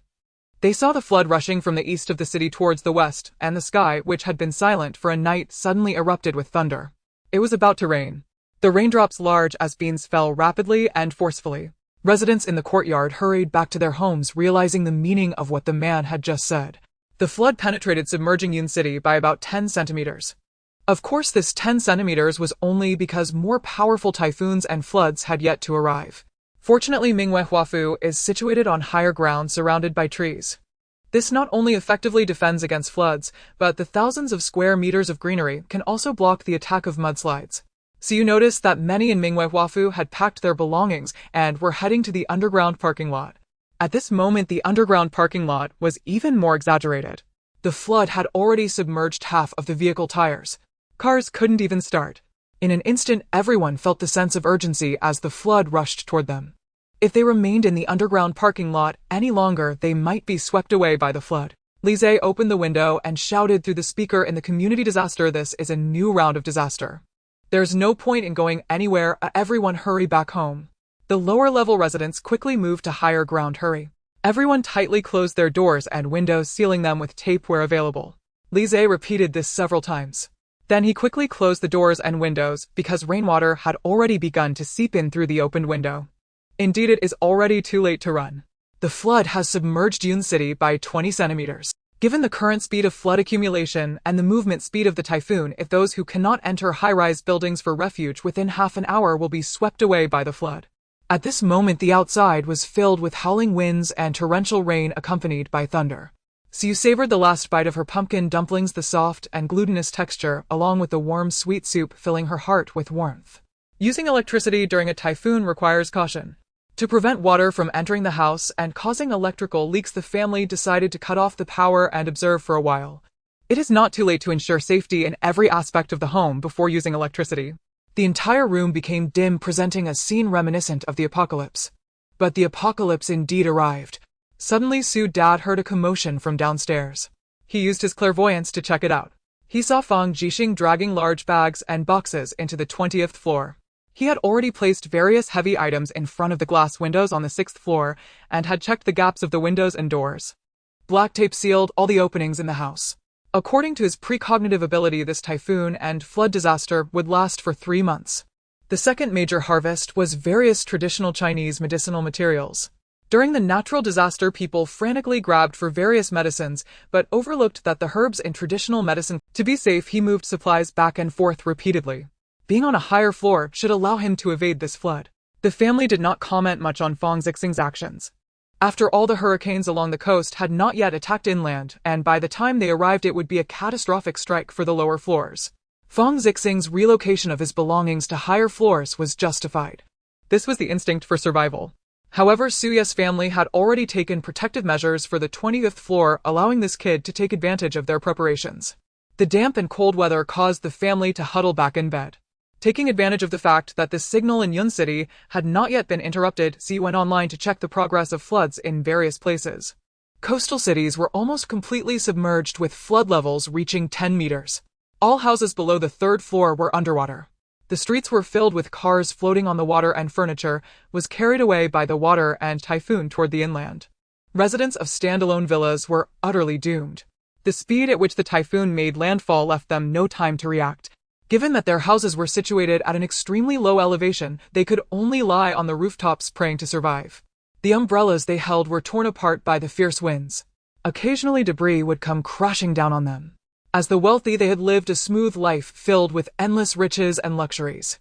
They saw the flood rushing from the east of the city towards the west, and the sky, which had been silent for a night, suddenly erupted with thunder. It was about to rain. The raindrops, large as beans, fell rapidly and forcefully. Residents in the courtyard hurried back to their homes, realizing the meaning of what the man had just said. The flood penetrated, submerging Yun City by about 10 centimeters. Of course, this 10 centimeters was only because more powerful typhoons and floods had yet to arrive. Fortunately, Minghui is situated on higher ground surrounded by trees. This not only effectively defends against floods, but the thousands of square meters of greenery can also block the attack of mudslides. So you notice that many in Minghui had packed their belongings and were heading to the underground parking lot. At this moment, the underground parking lot was even more exaggerated. The flood had already submerged half of the vehicle tires. Cars couldn't even start. In an instant, everyone felt the sense of urgency as the flood rushed toward them. If they remained in the underground parking lot any longer, they might be swept away by the flood. Lise opened the window and shouted through the speaker in the community disaster, "This is a new round of disaster. There's no point in going anywhere, everyone hurry back home." The lower-level residents quickly moved to higher ground. Hurry. Everyone tightly closed their doors and windows, sealing them with tape where available. Lise repeated this several times. Then he quickly closed the doors and windows because rainwater had already begun to seep in through the opened window. Indeed, it is already too late to run. The flood has submerged Yun City by 20 centimeters. Given the current speed of flood accumulation and the movement speed of the typhoon, if those who cannot enter high-rise buildings for refuge within half an hour will be swept away by the flood. At this moment, the outside was filled with howling winds and torrential rain accompanied by thunder. Siu savored the last bite of her pumpkin dumplings, the soft and glutinous texture, along with the warm, sweet soup, filling her heart with warmth. Using electricity during a typhoon requires caution. To prevent water from entering the house and causing electrical leaks, the family decided to cut off the power and observe for a while. It is not too late to ensure safety in every aspect of the home before using electricity. The entire room became dim, presenting a scene reminiscent of the apocalypse. But the apocalypse indeed arrived. Suddenly, Su's dad heard a commotion from downstairs. He used his clairvoyance to check it out. He saw Fang Jixing dragging large bags and boxes into the 20th floor. He had already placed various heavy items in front of the glass windows on the 6th floor and had checked the gaps of the windows and doors. Black tape sealed all the openings in the house. According to his precognitive ability, this typhoon and flood disaster would last for 3 months. The second major harvest was various traditional Chinese medicinal materials. During the natural disaster, people frantically grabbed for various medicines, but overlooked that the herbs in traditional medicine. To be safe, he moved supplies back and forth repeatedly. Being on a higher floor should allow him to evade this flood. The family did not comment much on Fang Jixing's actions. After all, the hurricanes along the coast had not yet attacked inland, and by the time they arrived it would be a catastrophic strike for the lower floors. Fang Jixing's relocation of his belongings to higher floors was justified. This was the instinct for survival. However, Suya's family had already taken protective measures for the 20th floor, allowing this kid to take advantage of their preparations. The damp and cold weather caused the family to huddle back in bed. Taking advantage of the fact that the signal in Yun City had not yet been interrupted, Xi went online to check the progress of floods in various places. Coastal cities were almost completely submerged, with flood levels reaching 10 meters. All houses below the 3rd floor were underwater. The streets were filled with cars floating on the water, and furniture was carried away by the water and typhoon toward the inland. Residents of standalone villas were utterly doomed. The speed at which the typhoon made landfall left them no time to react. Given that their houses were situated at an extremely low elevation, they could only lie on the rooftops praying to survive. The umbrellas they held were torn apart by the fierce winds. Occasionally, debris would come crashing down on them. As the wealthy, they had lived a smooth life filled with endless riches and luxuries.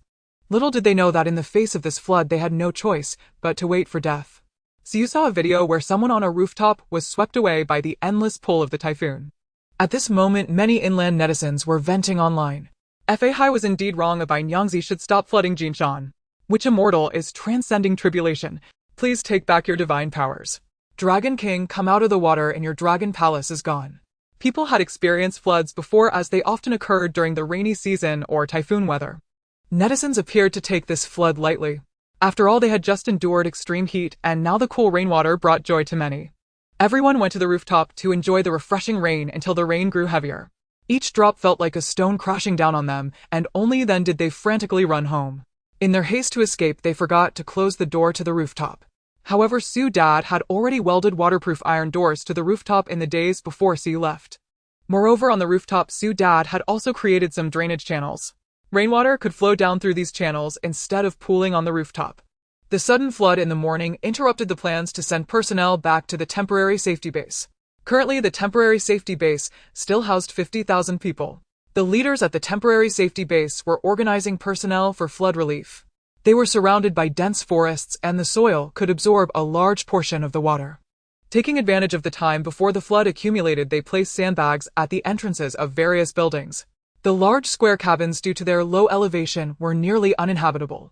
Little did they know that in the face of this flood they had no choice but to wait for death. So you saw a video where someone on a rooftop was swept away by the endless pull of the typhoon. At this moment, many inland netizens were venting online. Fai was indeed wrong. Yangtze should stop flooding Jinshan. Which immortal is transcending tribulation? Please take back your divine powers. Dragon King, come out of the water, and your dragon palace is gone. People had experienced floods before, as they often occurred during the rainy season or typhoon weather. Netizens appeared to take this flood lightly. After all, they had just endured extreme heat, and now the cool rainwater brought joy to many. Everyone went to the rooftop to enjoy the refreshing rain until the rain grew heavier. Each drop felt like a stone crashing down on them, and only then did they frantically run home. In their haste to escape, they forgot to close the door to the rooftop. However, Su's dad had already welded waterproof iron doors to the rooftop in the days before Su left. Moreover, on the rooftop, Su's dad had also created some drainage channels. Rainwater could flow down through these channels instead of pooling on the rooftop. The sudden flood in the morning interrupted the plans to send personnel back to the temporary safety base. Currently, the temporary safety base still housed 50,000 people. The leaders at the temporary safety base were organizing personnel for flood relief. They were surrounded by dense forests and the soil could absorb a large portion of the water. Taking advantage of the time before the flood accumulated, they placed sandbags at the entrances of various buildings. The large square cabins, due to their low elevation, were nearly uninhabitable.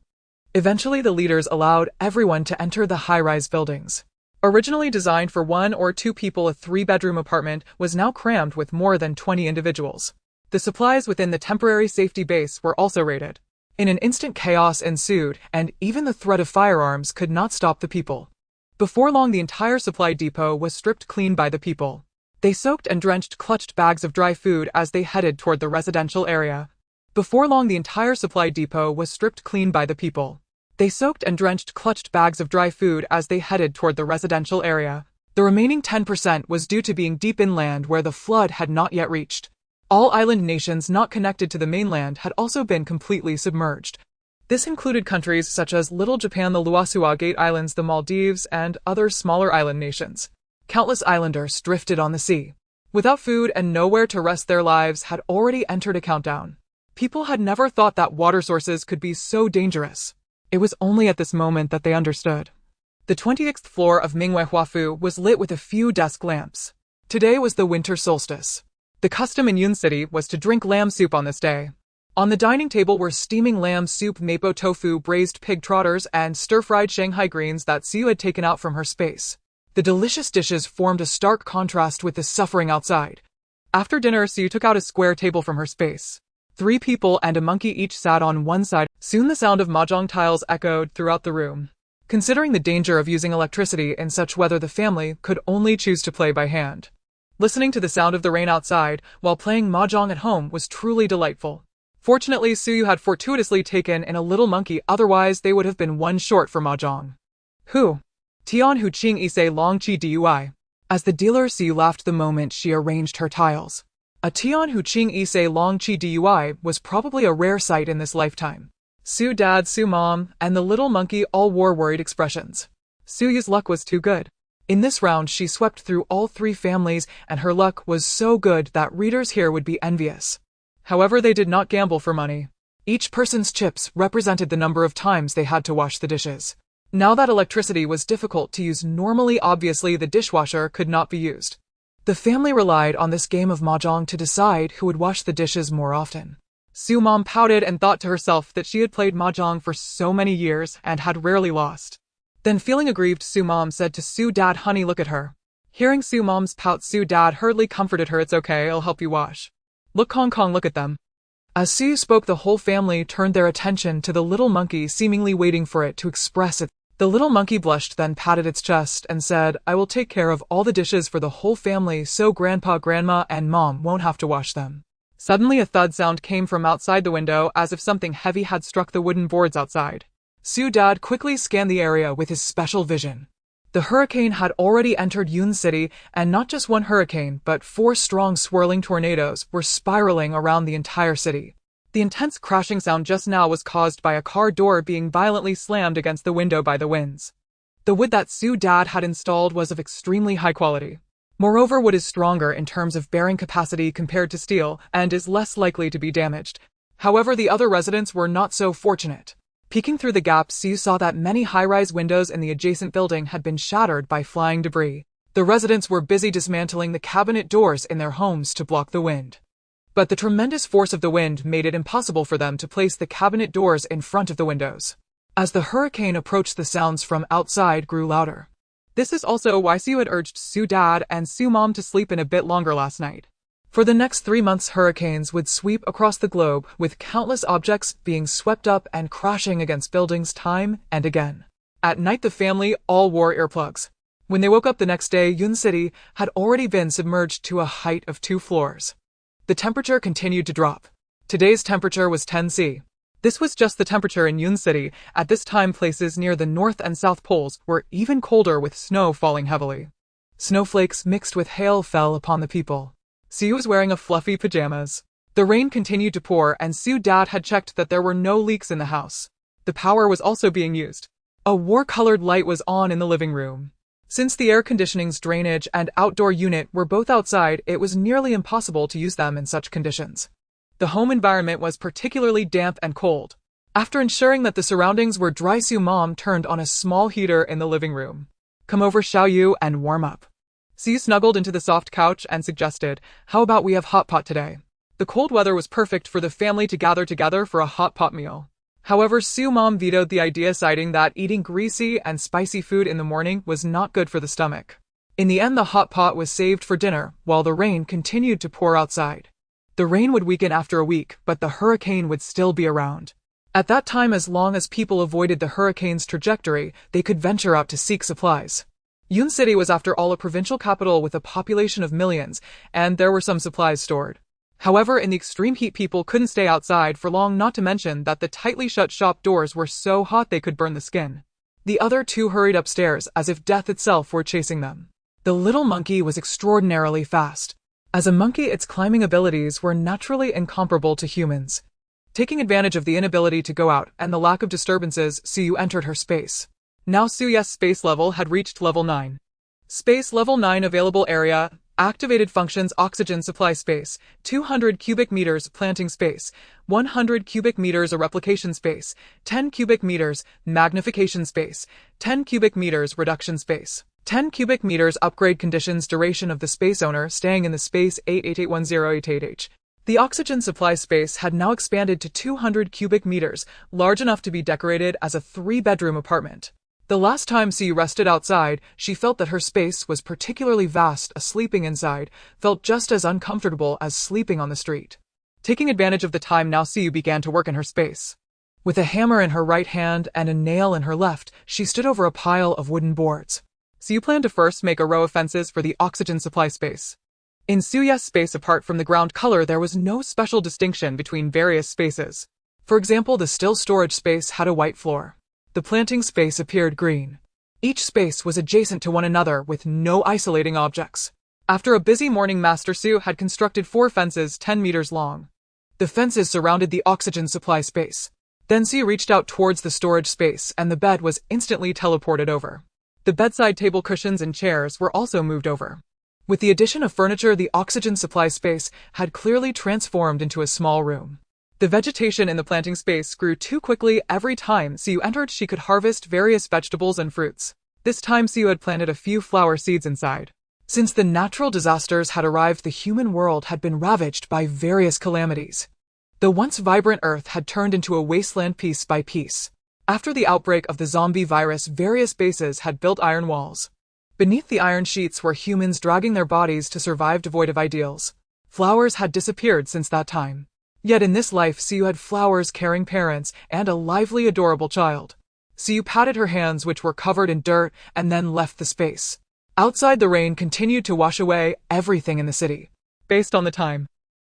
Eventually, the leaders allowed everyone to enter the high-rise buildings. Originally designed for 1 or 2 people, a 3-bedroom apartment was now crammed with more than 20 individuals. The supplies within the temporary safety base were also raided. In an instant, chaos ensued, and even the threat of firearms could not stop the people. Before long, the entire supply depot was stripped clean by the people. They soaked and drenched clutched bags of dry food as they headed toward the residential area. Before long, the entire supply depot was stripped clean by the people. They soaked and drenched clutched bags of dry food as they headed toward the residential area. The remaining 10% was due to being deep inland where the flood had not yet reached. All island nations not connected to the mainland had also been completely submerged. This included countries such as Little Japan, the Luasua Gate Islands, the Maldives, and other smaller island nations. Countless islanders drifted on the sea. Without food and nowhere to rest, their lives had already entered a countdown. People had never thought that water sources could be so dangerous. It was only at this moment that they understood. The 26th floor of Mingwei was lit with a few desk lamps. Today was the winter solstice. The custom in Yun City was to drink lamb soup on this day. On the dining table were steaming lamb soup, mapo tofu, braised pig trotters, and stir-fried Shanghai greens that Siu had taken out from her space. The delicious dishes formed a stark contrast with the suffering outside. After dinner, Siu took out a square table from her space. 3 people and a monkey each sat on one side. Soon the sound of mahjong tiles echoed throughout the room. Considering the danger of using electricity in such weather, the family could only choose to play by hand. Listening to the sound of the rain outside while playing mahjong at home was truly delightful. Fortunately, Suyu had fortuitously taken in a little monkey, otherwise they would have been one short for mahjong. Who? Tian Hu Qing Ise Long Chi Dui. As the dealer, Siu laughed the moment she arranged her tiles. A Tian Hu Qing Ise Long Chi Dui was probably a rare sight in this lifetime. Su Dad, Su Mom, and the little monkey all wore worried expressions. Suyu's luck was too good. In this round, she swept through all 3 families, and her luck was so good that readers here would be envious. However, they did not gamble for money. Each person's chips represented the number of times they had to wash the dishes. Now that electricity was difficult to use normally, obviously the dishwasher could not be used. The family relied on this game of mahjong to decide who would wash the dishes more often. Su Mom pouted and thought to herself that she had played mahjong for so many years and had rarely lost. Then, feeling aggrieved, Su Mom said to Su Dad, "Honey, look at her." Hearing Su Mom's pout, Su Dad hurriedly comforted her. "It's okay, I'll help you wash. Look, Kong Kong, look at them." As Su spoke, the whole family turned their attention to the little monkey, seemingly waiting for it to express it. The little monkey blushed, then patted its chest and said, "I will take care of all the dishes for the whole family so Grandpa, Grandma, and Mom won't have to wash them." Suddenly, a thud sound came from outside the window, as if something heavy had struck the wooden boards outside. Su Dad quickly scanned the area with his special vision. The hurricane had already entered Yun City, and not just one hurricane, but 4 strong swirling tornadoes were spiraling around the entire city. The intense crashing sound just now was caused by a car door being violently slammed against the window by the winds. The wood that Su Dad had installed was of extremely high quality. Moreover, wood is stronger in terms of bearing capacity compared to steel and is less likely to be damaged. However, the other residents were not so fortunate. Peeking through the gap, Siu saw that many high-rise windows in the adjacent building had been shattered by flying debris. The residents were busy dismantling the cabinet doors in their homes to block the wind. But the tremendous force of the wind made it impossible for them to place the cabinet doors in front of the windows. As the hurricane approached, the sounds from outside grew louder. This is also why Siu had urged Su Dad and Su Mom to sleep in a bit longer last night. For the next 3 months, hurricanes would sweep across the globe, with countless objects being swept up and crashing against buildings time and again. At night, the family all wore earplugs. When they woke up the next day, Yun City had already been submerged to a height of 2 floors. The temperature continued to drop. Today's temperature was 10 C. This was just the temperature in Yun City. At this time, places near the North and South Poles were even colder, with snow falling heavily. Snowflakes mixed with hail fell upon the people. Siu was wearing a fluffy pajamas. The rain continued to pour, and Su Dad had checked that there were no leaks in the house. The power was also being used. A war-colored light was on in the living room. Since the air conditioning's drainage and outdoor unit were both outside, it was nearly impossible to use them in such conditions. The home environment was particularly damp and cold. After ensuring that the surroundings were dry, Su's mom turned on a small heater in the living room. Come over, Xiaoyu, and warm up. Su snuggled into the soft couch and suggested, how about we have hot pot today? The cold weather was perfect for the family to gather together for a hot pot meal. However, Su's mom vetoed the idea, citing that eating greasy and spicy food in the morning was not good for the stomach. In the end, the hot pot was saved for dinner, while the rain continued to pour outside. The rain would weaken after a week, but the hurricane would still be around. At that time, as long as people avoided the hurricane's trajectory, they could venture out to seek supplies. Yun City was, after all, a provincial capital with a population of millions, and there were some supplies stored. However, in the extreme heat, people couldn't stay outside for long, not to mention that the tightly shut shop doors were so hot they could burn the skin. The other two hurried upstairs as if death itself were chasing them. The little monkey was extraordinarily fast. As a monkey, its climbing abilities were naturally incomparable to humans. Taking advantage of the inability to go out and the lack of disturbances, Su entered her space. Now Su's space level had reached level 9. Space level 9 available area, activated functions: oxygen supply space, 200 cubic meters planting space, 100 cubic meters a replication space, 10 cubic meters magnification space, 10 cubic meters reduction space. 10 cubic meters upgrade conditions. Duration of the space owner staying in the space 88810888H. The oxygen supply space had now expanded to 200 cubic meters, large enough to be decorated as a 3-bedroom apartment. The last time Su rested outside, she felt that her space was particularly vast. Sleeping inside felt just as uncomfortable as sleeping on the street. Taking advantage of the time now, Su began to work in her space. With a hammer in her right hand and a nail in her left, she stood over a pile of wooden boards. Su planned to first make a row of fences for the oxygen supply space. In Su's space, apart from the ground color, there was no special distinction between various spaces. For example, the still storage space had a white floor. The planting space appeared green. Each space was adjacent to one another with no isolating objects. After a busy morning, Master Su had constructed 4 fences 10 meters long. The fences surrounded the oxygen supply space. Then Su reached out towards the storage space and the bed was instantly teleported over. The bedside table, cushions, and chairs were also moved over. With the addition of furniture, the oxygen supply space had clearly transformed into a small room. The vegetation in the planting space grew too quickly. Every time Su entered, she could harvest various vegetables and fruits. This time Su had planted a few flower seeds inside. Since the natural disasters had arrived, the human world had been ravaged by various calamities. The once vibrant earth had turned into a wasteland piece by piece. After the outbreak of the zombie virus, various bases had built iron walls. Beneath the iron sheets were humans dragging their bodies to survive, devoid of ideals. Flowers had disappeared since that time. Yet in this life, Su had flowers, caring parents, and a lively, adorable child. Su patted her hands, which were covered in dirt, and then left the space. Outside, the rain continued to wash away everything in the city. Based on the time,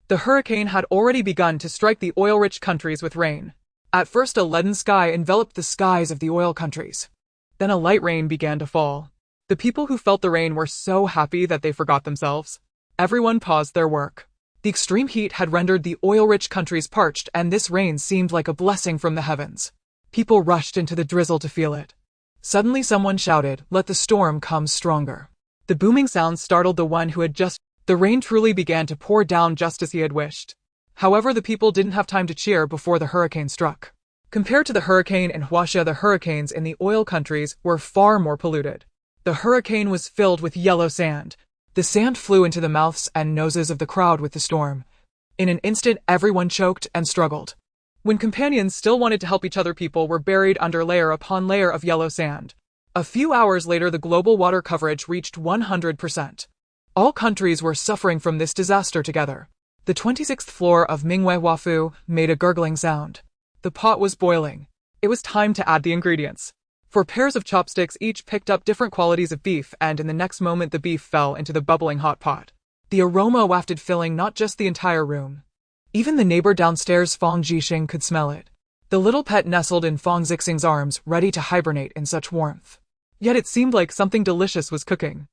the hurricane had already begun to strike the oil-rich countries with rain. At first, a leaden sky enveloped the skies of the oil countries. Then a light rain began to fall. The people who felt the rain were so happy that they forgot themselves. Everyone paused their work. The extreme heat had rendered the oil-rich countries parched, and this rain seemed like a blessing from the heavens. People rushed into the drizzle to feel it. Suddenly someone shouted, "Let the storm come stronger." The booming sound startled the one who had just... The rain truly began to pour down just as he had wished. However, the people didn't have time to cheer before the hurricane struck. Compared to the hurricane in Huaxia, the hurricanes in the oil countries were far more polluted. The hurricane was filled with yellow sand. The sand flew into the mouths and noses of the crowd with the storm. In an instant, everyone choked and struggled. When companions still wanted to help each other, people were buried under layer upon layer of yellow sand. A few hours later, the global water coverage reached 100%. All countries were suffering from this disaster together. The 26th floor of Mingwei Huafu made a gurgling sound. The pot was boiling. It was time to add the ingredients. 4 pairs of chopsticks each picked up different qualities of beef, and in the next moment the beef fell into the bubbling hot pot. The aroma wafted, filling not just the entire room. Even the neighbor downstairs, Fang Jixing, could smell it. The little pet nestled in Fang Zixing's arms, ready to hibernate in such warmth. Yet it seemed like something delicious was cooking.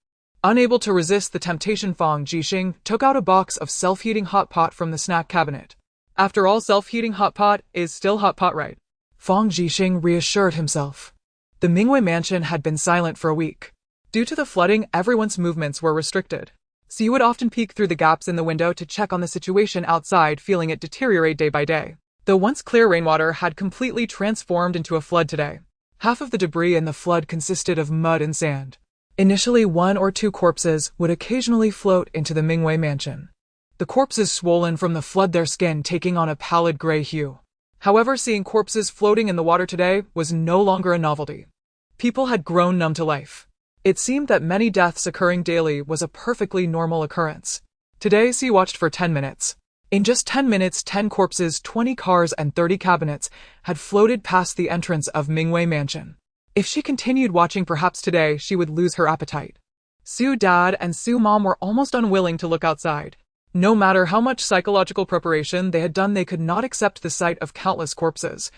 Unable to resist the temptation, Fang Jixing took out a box of self-heating hot pot from the snack cabinet. After all, self-heating hot pot is still hot pot, right? Fang Jixing reassured himself. The Mingwei mansion had been silent for a week. Due to the flooding, everyone's movements were restricted. So you would often peek through the gaps in the window to check on the situation outside, feeling it deteriorate day by day. The once clear rainwater had completely transformed into a flood today. Half of the debris in the flood consisted of mud and sand. Initially, 1 or 2 corpses would occasionally float into the Mingwei mansion. The corpses swollen from the flood, their skin taking on a pallid gray hue. However, seeing corpses floating in the water today was no longer a novelty. People had grown numb to life. It seemed that many deaths occurring daily was a perfectly normal occurrence. Today, Siyu watched for 10 minutes. In just 10 minutes, 10 corpses, 20 cars, and 30 cabinets had floated past the entrance of Mingwei Mansion. If she continued watching, perhaps today she would lose her appetite. Siyu Dad and Siyu Mom were almost unwilling to look outside. No matter how much psychological preparation they had done, they could not accept the sight of countless corpses.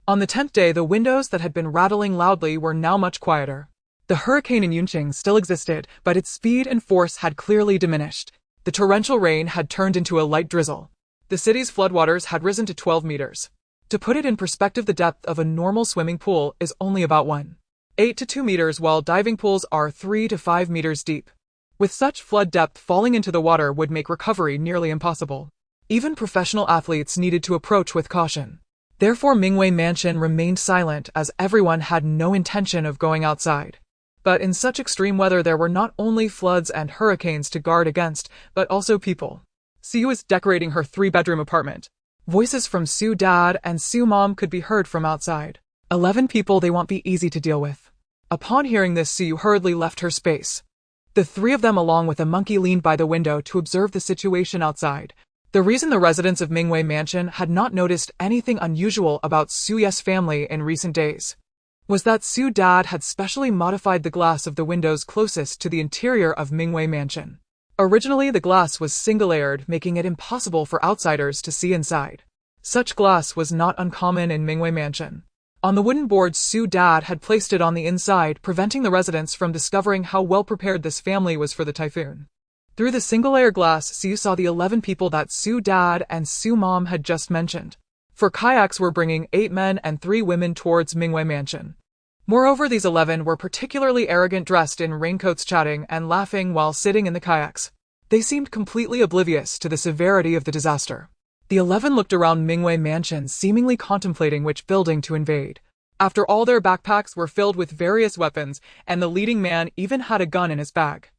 On the 10th day, the windows that had been rattling loudly were now much quieter. The hurricane in Yunqing still existed, but its speed and force had clearly diminished. The torrential rain had turned into a light drizzle. The city's floodwaters had risen to 12 meters. To put it in perspective, the depth of a normal swimming pool is only about 1.8 to 2 meters, while diving pools are 3 to 5 meters deep. With such flood depth, falling into the water would make recovery nearly impossible. Even professional athletes needed to approach with caution. Therefore, Mingwei Mansion remained silent, as everyone had no intention of going outside. But in such extreme weather, there were not only floods and hurricanes to guard against, but also people. Siyu was decorating her 3-bedroom apartment. Voices from Siyu Dad and Siyu Mom could be heard from outside. 11 people, they won't be easy to deal with. Upon hearing this, Siyu hurriedly left her space. The 3 of them, along with a monkey, leaned by the window to observe the situation outside. The reason the residents of Mingwei Mansion had not noticed anything unusual about Suyu's family in recent days was that Siyu Dad had specially modified the glass of the windows closest to the interior of Mingwei Mansion. Originally, the glass was single-layered, making it impossible for outsiders to see inside. Such glass was not uncommon in Mingwei Mansion. On the wooden boards, Siyu Dad had placed it on the inside, preventing the residents from discovering how well prepared this family was for the typhoon. Through the single-layer glass, Siyu saw the 11 people that Siyu Dad and Siyu Mom had just mentioned. 4 kayaks were bringing 8 men and 3 women towards Mingwei Mansion. Moreover, these 11 were particularly arrogant, dressed in raincoats, chatting and laughing while sitting in the kayaks. They seemed completely oblivious to the severity of the disaster. The 11 looked around Mingwei Mansion, seemingly contemplating which building to invade. After all, their backpacks were filled with various weapons, and the leading man even had a gun in his bag.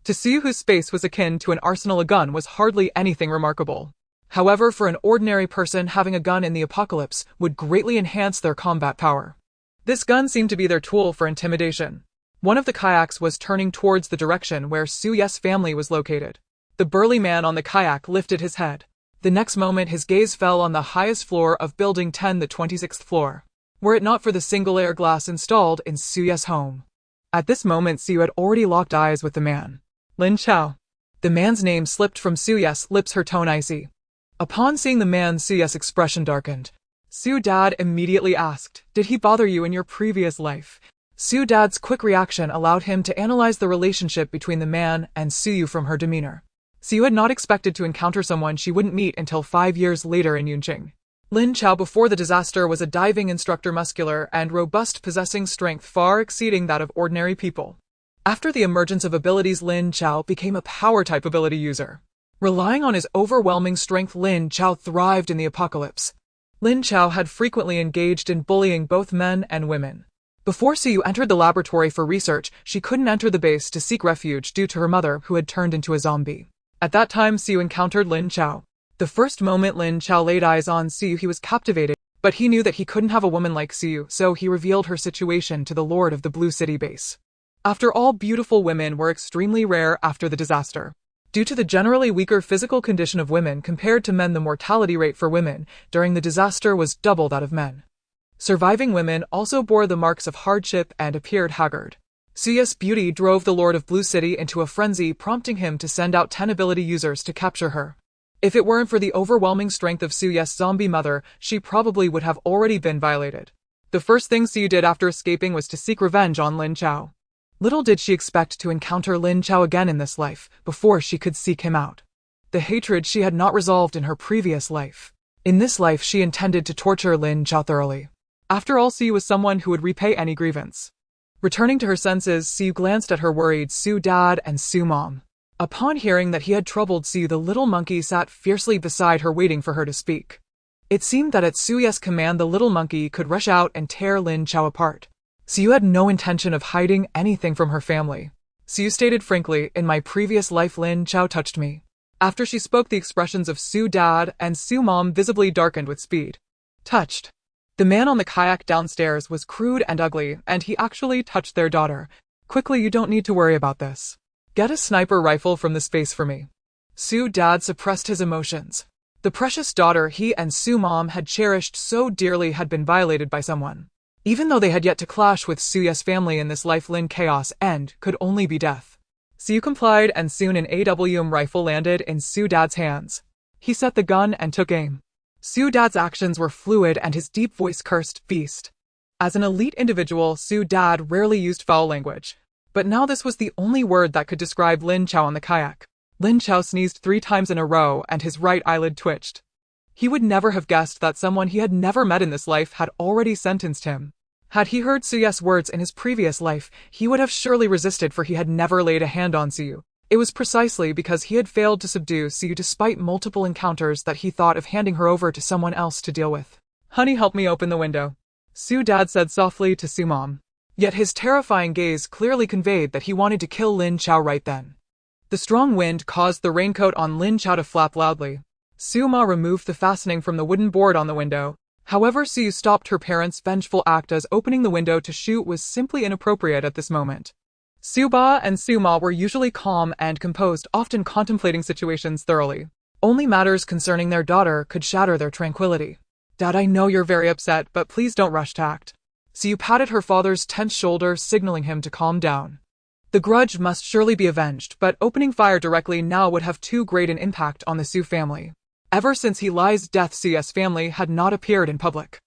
To Siyu, whose space was akin to an arsenal, a gun was hardly anything remarkable. However, for an ordinary person, having a gun in the apocalypse would greatly enhance their combat power. This gun seemed to be their tool for intimidation. One of the kayaks was turning towards the direction where Suyu's family was located. The burly man on the kayak lifted his head. The next moment, his gaze fell on the highest floor of Building 10, the 26th floor. Were it not for the single-layer glass installed in Suyu's home. At this moment, Siyu had already locked eyes with the man. Lin Chao. The man's name slipped from Suyu's lips, her tone icy. Upon seeing the man, Suyu's expression darkened. Siyu Dad immediately asked, "Did he bother you in your previous life?" Siyu Dad's quick reaction allowed him to analyze the relationship between the man and Siyu from her demeanor. Siyu had not expected to encounter someone she wouldn't meet until 5 years later in Yunqing. Lin Chao, before the disaster, was a diving instructor, muscular and robust, possessing strength far exceeding that of ordinary people. After the emergence of abilities, Lin Chao became a power-type ability user. Relying on his overwhelming strength, Lin Chao thrived in the apocalypse. Lin Chao had frequently engaged in bullying both men and women. Before Siyu entered the laboratory for research, she couldn't enter the base to seek refuge due to her mother, who had turned into a zombie. At that time, Siyu encountered Lin Chao. The first moment Lin Chao laid eyes on Siyu, he was captivated, but he knew that he couldn't have a woman like Siyu, so he revealed her situation to the Lord of the Blue City base. After all, beautiful women were extremely rare after the disaster. Due to the generally weaker physical condition of women compared to men, the mortality rate for women during the disaster was double that of men. Surviving women also bore the marks of hardship and appeared haggard. Suyu's beauty drove the Lord of Blue City into a frenzy, prompting him to send out 10 ability users to capture her. If it weren't for the overwhelming strength of Suyu's zombie mother, she probably would have already been violated. The first thing Siyu did after escaping was to seek revenge on Lin Chao. Little did she expect to encounter Lin Chao again in this life, before she could seek him out. The hatred she had not resolved in her previous life. In this life, she intended to torture Lin Chao thoroughly. After all, Siyu was someone who would repay any grievance. Returning to her senses, Siyu glanced at her worried Siyu Dad and Siyu Mom. Upon hearing that he had troubled Siyu, the little monkey sat fiercely beside her, waiting for her to speak. It seemed that at Suyu's command the little monkey could rush out and tear Lin Chao apart. Suyu had no intention of hiding anything from her family. Suyu stated frankly, in my previous life Lin Chao touched me. After she spoke, the expressions of Su dad and Su mom visibly darkened with speed. Touched. The man on the kayak downstairs was crude and ugly, and he actually touched their daughter. Quickly, you don't need to worry about this. Get a sniper rifle from the space for me. Su dad suppressed his emotions. The precious daughter he and Su mom had cherished so dearly had been violated by someone. Even though they had yet to clash with Suyu's family in this life-Lin chaos end could only be death. Suyu complied, and soon an AWM rifle landed in Su dad's hands. He set the gun and took aim. Su dad's actions were fluid and his deep voice cursed feast. As an elite individual, Su dad rarely used foul language. But now this was the only word that could describe Lin Chao on the kayak. Lin Chao sneezed 3 times in a row and his right eyelid twitched. He would never have guessed that someone he had never met in this life had already sentenced him. Had he heard Suyu's words in his previous life, he would have surely resisted, for he had never laid a hand on Suyu. It was precisely because he had failed to subdue Suyu despite multiple encounters that he thought of handing her over to someone else to deal with. Honey, help me open the window, Su dad said softly to Su mom. Yet his terrifying gaze clearly conveyed that he wanted to kill Lin Chao right then. The strong wind caused the raincoat on Lin Chao to flap loudly. Su ma removed the fastening from the wooden board on the window. However, Suyu stopped her parents' vengeful act, as opening the window to shoot was simply inappropriate at this moment. Su ba and Su ma were usually calm and composed, often contemplating situations thoroughly. Only matters concerning their daughter could shatter their tranquility. Dad, I know you're very upset, but please don't rush to act. Suyu patted her father's tense shoulder, signaling him to calm down. The grudge must surely be avenged, but opening fire directly now would have too great an impact on the Su family. Ever since Li's death, Suyu's family had not appeared in public.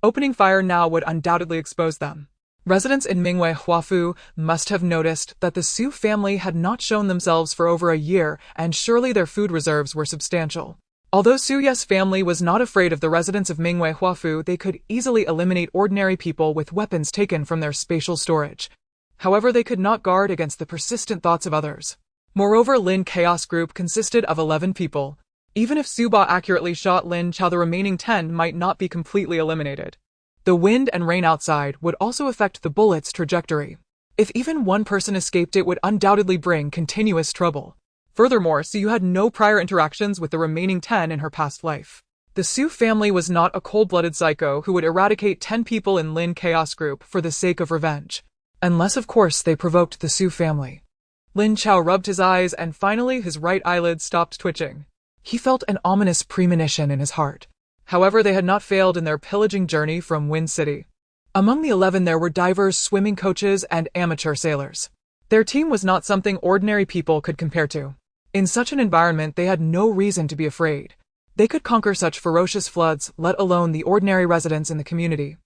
Opening fire now would undoubtedly expose them. Residents in Mingwei Huafu must have noticed that the Su family had not shown themselves for over a year, and surely their food reserves were substantial. Although Suyu's family was not afraid of the residents of Mingwei Huafu, they could easily eliminate ordinary people with weapons taken from their spatial storage. However, they could not guard against the persistent thoughts of others. Moreover, Lin Chaos Group consisted of 11 people. Even if Su ba accurately shot Lin Chao, the remaining 10 might not be completely eliminated. The wind and rain outside would also affect the bullet's trajectory. If even one person escaped, it would undoubtedly bring continuous trouble. Furthermore, Suyu had no prior interactions with the remaining 10 in her past life. The Su family was not a cold-blooded psycho who would eradicate 10 people in Lin Chaos Group for the sake of revenge. Unless, of course, they provoked the Su family. Lin Chao rubbed his eyes, and finally his right eyelid stopped twitching. He felt an ominous premonition in his heart. However, they had not failed in their pillaging journey from Wind City. Among the 11 there were divers, swimming coaches, and amateur sailors. Their team was not something ordinary people could compare to. In such an environment, they had no reason to be afraid. They could conquer such ferocious floods, let alone the ordinary residents in the community.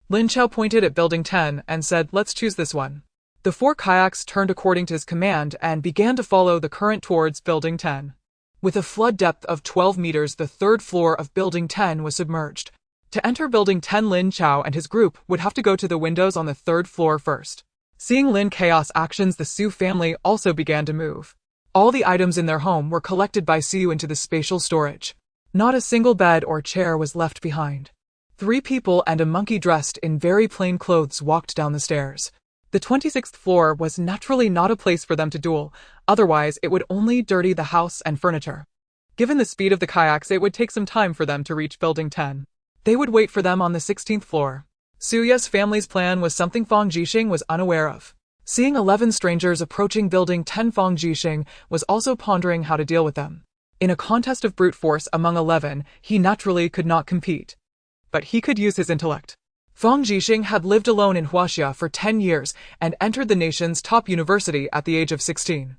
Lin Chao pointed at Building 10 and said, "Let's choose this one." The 4 kayaks turned according to his command and began to follow the current towards Building 10. With a flood depth of 12 meters, the 3rd floor of Building 10 was submerged. To enter Building 10, Lin Chao and his group would have to go to the windows on the 3rd floor first. Seeing Lin Chaos actions, the Su family also began to move. All the items in their home were collected by Su into the spatial storage. Not a single bed or chair was left behind. 3 people and a monkey dressed in very plain clothes walked down the stairs. The 26th floor was naturally not a place for them to duel, otherwise it would only dirty the house and furniture. Given the speed of the kayaks, it would take some time for them to reach Building 10. They would wait for them on the 16th floor. Suyu's family's plan was something Fang Jixing was unaware of. Seeing 11 strangers approaching Building 10, Fang Jixing was also pondering how to deal with them. In a contest of brute force among 11, he naturally could not compete. But he could use his intellect. Fang Jixing had lived alone in Huaxia for 10 years and entered the nation's top university at the age of 16.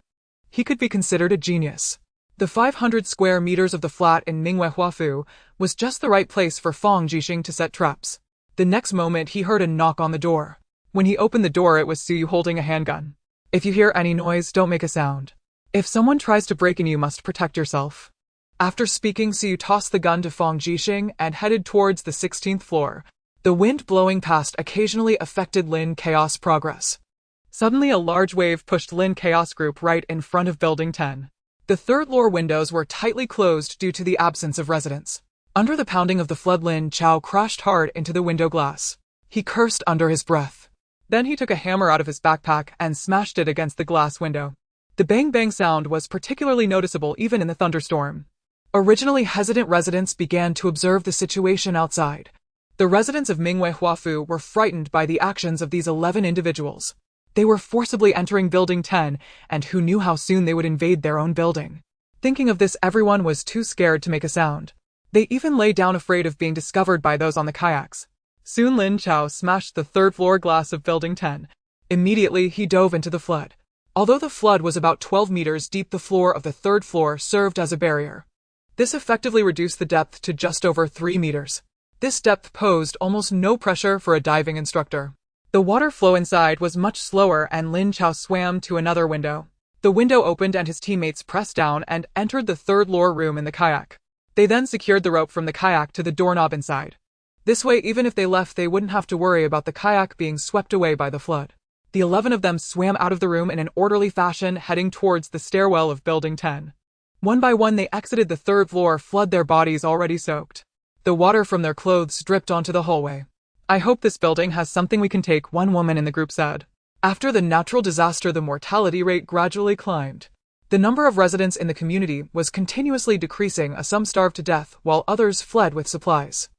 He could be considered a genius. The 500 square meters of the flat in Mingwei Huafu was just the right place for Fang Jixing to set traps. The next moment he heard a knock on the door. When he opened the door, it was Suyu holding a handgun. "If you hear any noise, don't make a sound. If someone tries to break in, you must protect yourself." After speaking, Suyu tossed the gun to Fang Jixing and headed towards the 16th floor. The wind blowing past occasionally affected Lin Chaos progress. Suddenly, a large wave pushed Lin Chaos Group right in front of Building 10. The 3rd floor windows were tightly closed due to the absence of residents. Under the pounding of the flood, Lin Chao crashed hard into the window glass. He cursed under his breath. Then he took a hammer out of his backpack and smashed it against the glass window. The bang-bang sound was particularly noticeable even in the thunderstorm. Originally hesitant residents began to observe the situation outside. The residents of Mingwei Huafu were frightened by the actions of these 11 individuals. They were forcibly entering Building 10, and who knew how soon they would invade their own building. Thinking of this, everyone was too scared to make a sound. They even lay down afraid of being discovered by those on the kayaks. Soon Lin Chao smashed the third-floor glass of Building 10. Immediately, he dove into the flood. Although the flood was about 12 meters deep, the floor of the third floor served as a barrier. This effectively reduced the depth to just over 3 meters. This depth posed almost no pressure for a diving instructor. The water flow inside was much slower, and Lin Chao swam to another window. The window opened and his teammates pressed down and entered the third-floor room in the kayak. They then secured the rope from the kayak to the doorknob inside. This way, even if they left, they wouldn't have to worry about the kayak being swept away by the flood. The 11 of them swam out of the room in an orderly fashion, heading towards the stairwell of Building 10. One by one, they exited the third floor, flood their bodies already soaked. The water from their clothes dripped onto the hallway. "I hope this building has something we can take," one woman in the group said. After the natural disaster, the mortality rate gradually climbed. The number of residents in the community was continuously decreasing, as some starved to death while others fled with supplies.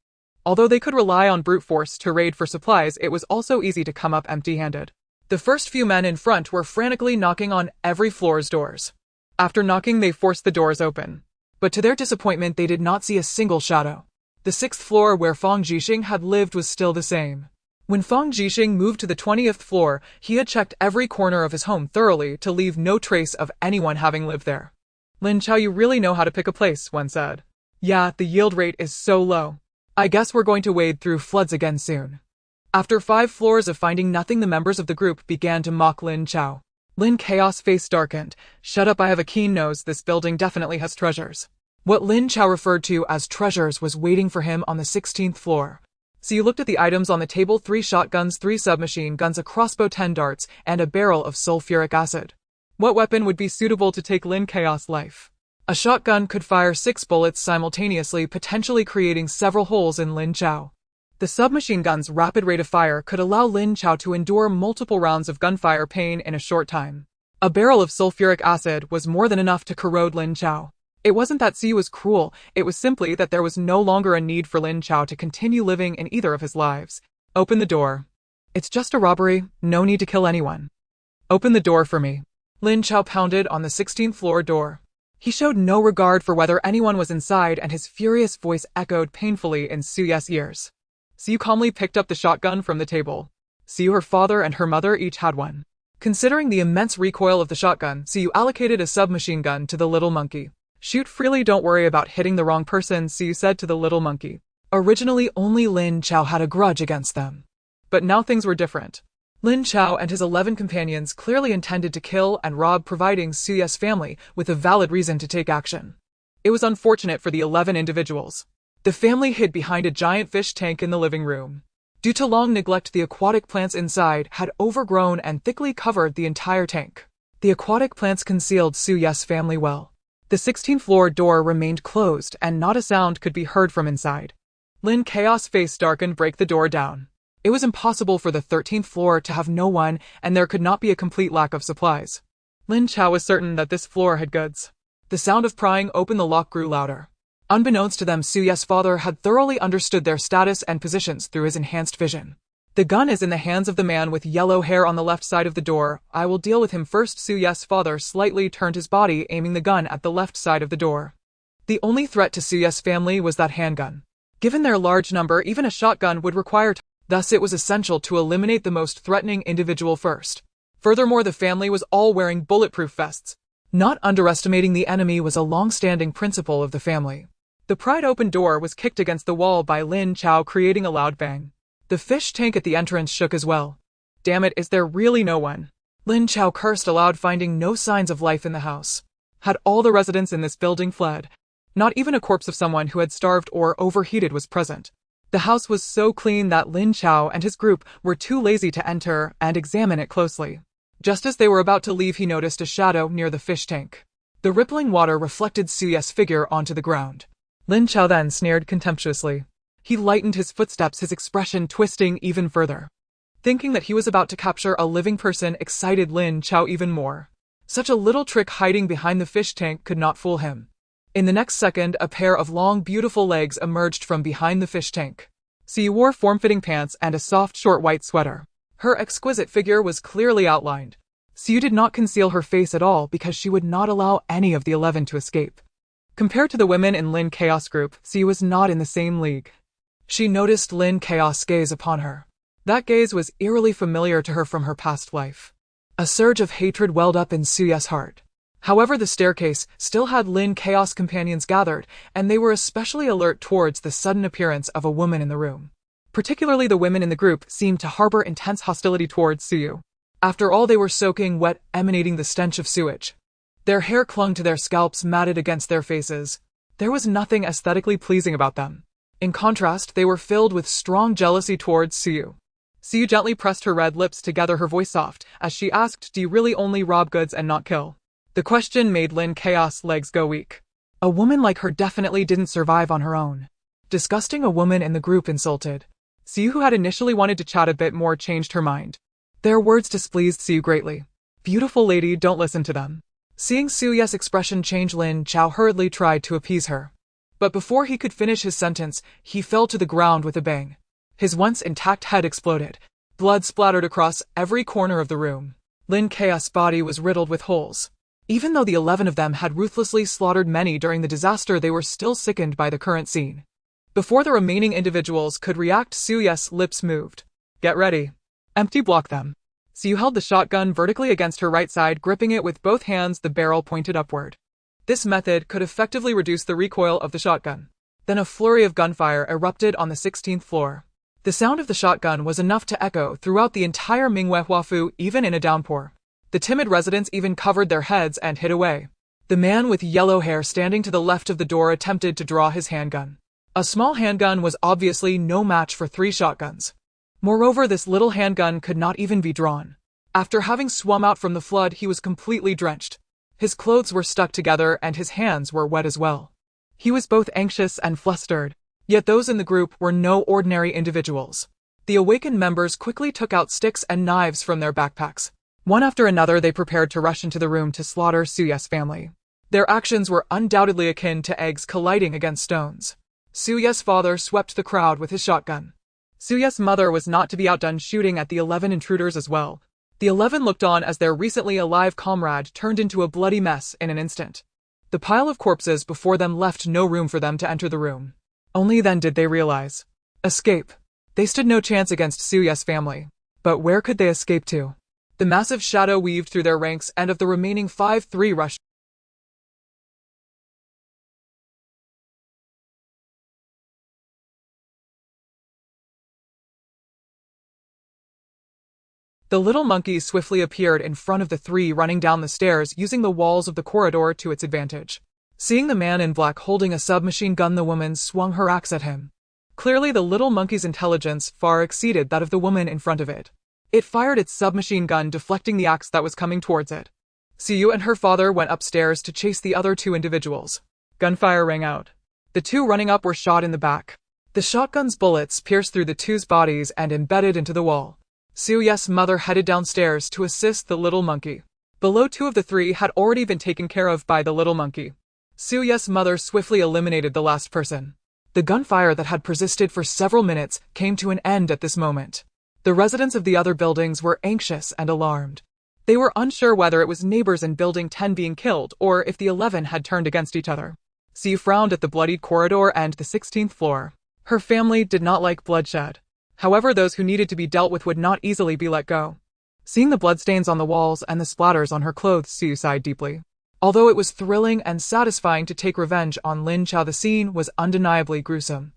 Although they could rely on brute force to raid for supplies, it was also easy to come up empty-handed. The first few men in front were frantically knocking on every floor's doors. After knocking, they forced the doors open. But to their disappointment, they did not see a single shadow. The 6th floor where Fang Jixing had lived was still the same. When Fang Jixing moved to the 20th floor, he had checked every corner of his home thoroughly to leave no trace of anyone having lived there. "Lin Chao, you really know how to pick a place," one said. "Yeah, the yield rate is so low. I guess we're going to wade through floods again soon." After 5 floors of finding nothing, the members of the group began to mock Lin Chao. Lin Chaos' face darkened. "Shut up, I have a keen nose. This building definitely has treasures." What Lin Chao referred to as treasures was waiting for him on the 16th floor. So you looked at the items on the table: 3 shotguns, 3 submachine guns, a crossbow, 10 darts, and a barrel of sulfuric acid. What weapon would be suitable to take Lin Chaos' life? A shotgun could fire 6 bullets simultaneously, potentially creating several holes in Lin Chao. The submachine gun's rapid rate of fire could allow Lin Chao to endure multiple rounds of gunfire pain in a short time. A barrel of sulfuric acid was more than enough to corrode Lin Chao. It wasn't that Siyu was cruel, it was simply that there was no longer a need for Lin Chao to continue living in either of his lives. "Open the door." "It's just a robbery, no need to kill anyone." "Open the door for me." Lin Chao pounded on the 16th floor door. He showed no regard for whether anyone was inside, and his furious voice echoed painfully in Suyu's ears. Siyu calmly picked up the shotgun from the table. Siyu, her father, and her mother each had one. Considering the immense recoil of the shotgun, Siyu allocated a submachine gun to the little monkey. "Shoot freely, don't worry about hitting the wrong person," Siyu said to the little monkey. Originally, only Lin Chao had a grudge against them. But now things were different. Lin Chao and his 11 companions clearly intended to kill and rob, providing Suyu's family with a valid reason to take action. It was unfortunate for the 11 individuals. The family hid behind a giant fish tank in the living room. Due to long neglect, the aquatic plants inside had overgrown and thickly covered the entire tank. The aquatic plants concealed Suyu's family well. The 16th floor door remained closed, and not a sound could be heard from inside. Lin Chaos' face darkened. "Break the door down." It was impossible for the 13th floor to have no one, and there could not be a complete lack of supplies. Lin Chao was certain that this floor had goods. The sound of prying open the lock grew louder. Unbeknownst to them, Suyu's father had thoroughly understood their status and positions through his enhanced vision. "The gun is in the hands of the man with yellow hair on the left side of the door. I will deal with him first." Suyu's father slightly turned his body, aiming the gun at the left side of the door. The only threat to Suyu's family was that handgun. Given their large number, even a shotgun would require time. Thus, it was essential to eliminate the most threatening individual first. Furthermore, the family was all wearing bulletproof vests. Not underestimating the enemy was a long-standing principle of the family. The pried open door was kicked against the wall by Lin Chao, creating a loud bang. The fish tank at the entrance shook as well. "Damn it, is there really no one?" Lin Chao cursed aloud, finding no signs of life in the house. Had all the residents in this building fled? Not even a corpse of someone who had starved or overheated was present. The house was so clean that Lin Chao and his group were too lazy to enter and examine it closely. Just as they were about to leave, he noticed a shadow near the fish tank. The rippling water reflected Suyu's figure onto the ground. Lin Chao then sneered contemptuously. He lightened his footsteps, his expression twisting even further. Thinking that he was about to capture a living person excited Lin Chao even more. Such a little trick hiding behind the fish tank could not fool him. In the next second, a pair of long, beautiful legs emerged from behind the fish tank. Siyu wore form-fitting pants and a soft, short white sweater. Her exquisite figure was clearly outlined. Siyu did not conceal her face at all because she would not allow any of the 11 to escape. Compared to the women in Lin Chaos group, Siyu was not in the same league. She noticed Lin Chaos' gaze upon her. That gaze was eerily familiar to her from her past life. A surge of hatred welled up in Suyu's heart. However, the staircase still had Lin Chaos companions gathered, and they were especially alert towards the sudden appearance of a woman in the room. Particularly the women in the group seemed to harbor intense hostility towards Siyu. After all, they were soaking wet, emanating the stench of sewage. Their hair clung to their scalps, matted against their faces. There was nothing aesthetically pleasing about them. In contrast, they were filled with strong jealousy towards Siyu. Siyu gently pressed her red lips together, her voice soft, as she asked, "Do you really only rob goods and not kill?" The question made Lin Chaos' legs go weak. A woman like her definitely didn't survive on her own. Disgusting, a woman in the group insulted. Siyu, who had initially wanted to chat a bit more, changed her mind. Their words displeased Siyu greatly. "Beautiful lady, don't listen to them." Seeing Suyu's expression change, Lin Chao hurriedly tried to appease her. But before he could finish his sentence, he fell to the ground with a bang. His once intact head exploded. Blood splattered across every corner of the room. Lin Chaos' body was riddled with holes. Even though the 11 of them had ruthlessly slaughtered many during the disaster, they were still sickened by the current scene. Before the remaining individuals could react, Suyu's lips moved. "Get ready. Empty, block them." Siyu held the shotgun vertically against her right side, gripping it with both hands, the barrel pointed upward. This method could effectively reduce the recoil of the shotgun. Then a flurry of gunfire erupted on the 16th floor. The sound of the shotgun was enough to echo throughout the entire Mingwei Huafu, even in a downpour. The timid residents even covered their heads and hid away. The man with yellow hair standing to the left of the door attempted to draw his handgun. A small handgun was obviously no match for 3 shotguns. Moreover, this little handgun could not even be drawn. After having swum out from the flood, he was completely drenched. His clothes were stuck together and his hands were wet as well. He was both anxious and flustered. Yet those in the group were no ordinary individuals. The awakened members quickly took out sticks and knives from their backpacks. One after another, they prepared to rush into the room to slaughter Suyu's family. Their actions were undoubtedly akin to eggs colliding against stones. Suyu's father swept the crowd with his shotgun. Suyu's mother was not to be outdone, shooting at the 11 intruders as well. The 11 looked on as their recently alive comrade turned into a bloody mess in an instant. The pile of corpses before them left no room for them to enter the room. Only then did they realize. Escape. They stood no chance against Suyu's family. But where could they escape to? The massive shadow weaved through their ranks, and of the remaining 5, 3 rushed. The little monkey swiftly appeared in front of the 3, running down the stairs, using the walls of the corridor to its advantage. Seeing the man in black holding a submachine gun, the woman swung her axe at him. Clearly, the little monkey's intelligence far exceeded that of the woman in front of it. It fired its submachine gun, deflecting the axe that was coming towards it. Siyu and her father went upstairs to chase the other 2 individuals. Gunfire rang out. The 2 running up were shot in the back. The shotgun's bullets pierced through the 2's bodies and embedded into the wall. Suyu's mother headed downstairs to assist the little monkey. Below, 2 of the 3 had already been taken care of by the little monkey. Suyu's mother swiftly eliminated the last person. The gunfire that had persisted for several minutes came to an end at this moment. The residents of the other buildings were anxious and alarmed. They were unsure whether it was neighbors in Building 10 being killed or if the 11 had turned against each other. Siyu frowned at the bloodied corridor and the 16th floor. Her family did not like bloodshed. However, those who needed to be dealt with would not easily be let go. Seeing the bloodstains on the walls and the splatters on her clothes, Siyu sighed deeply. Although it was thrilling and satisfying to take revenge on Lin Chao, the scene was undeniably gruesome.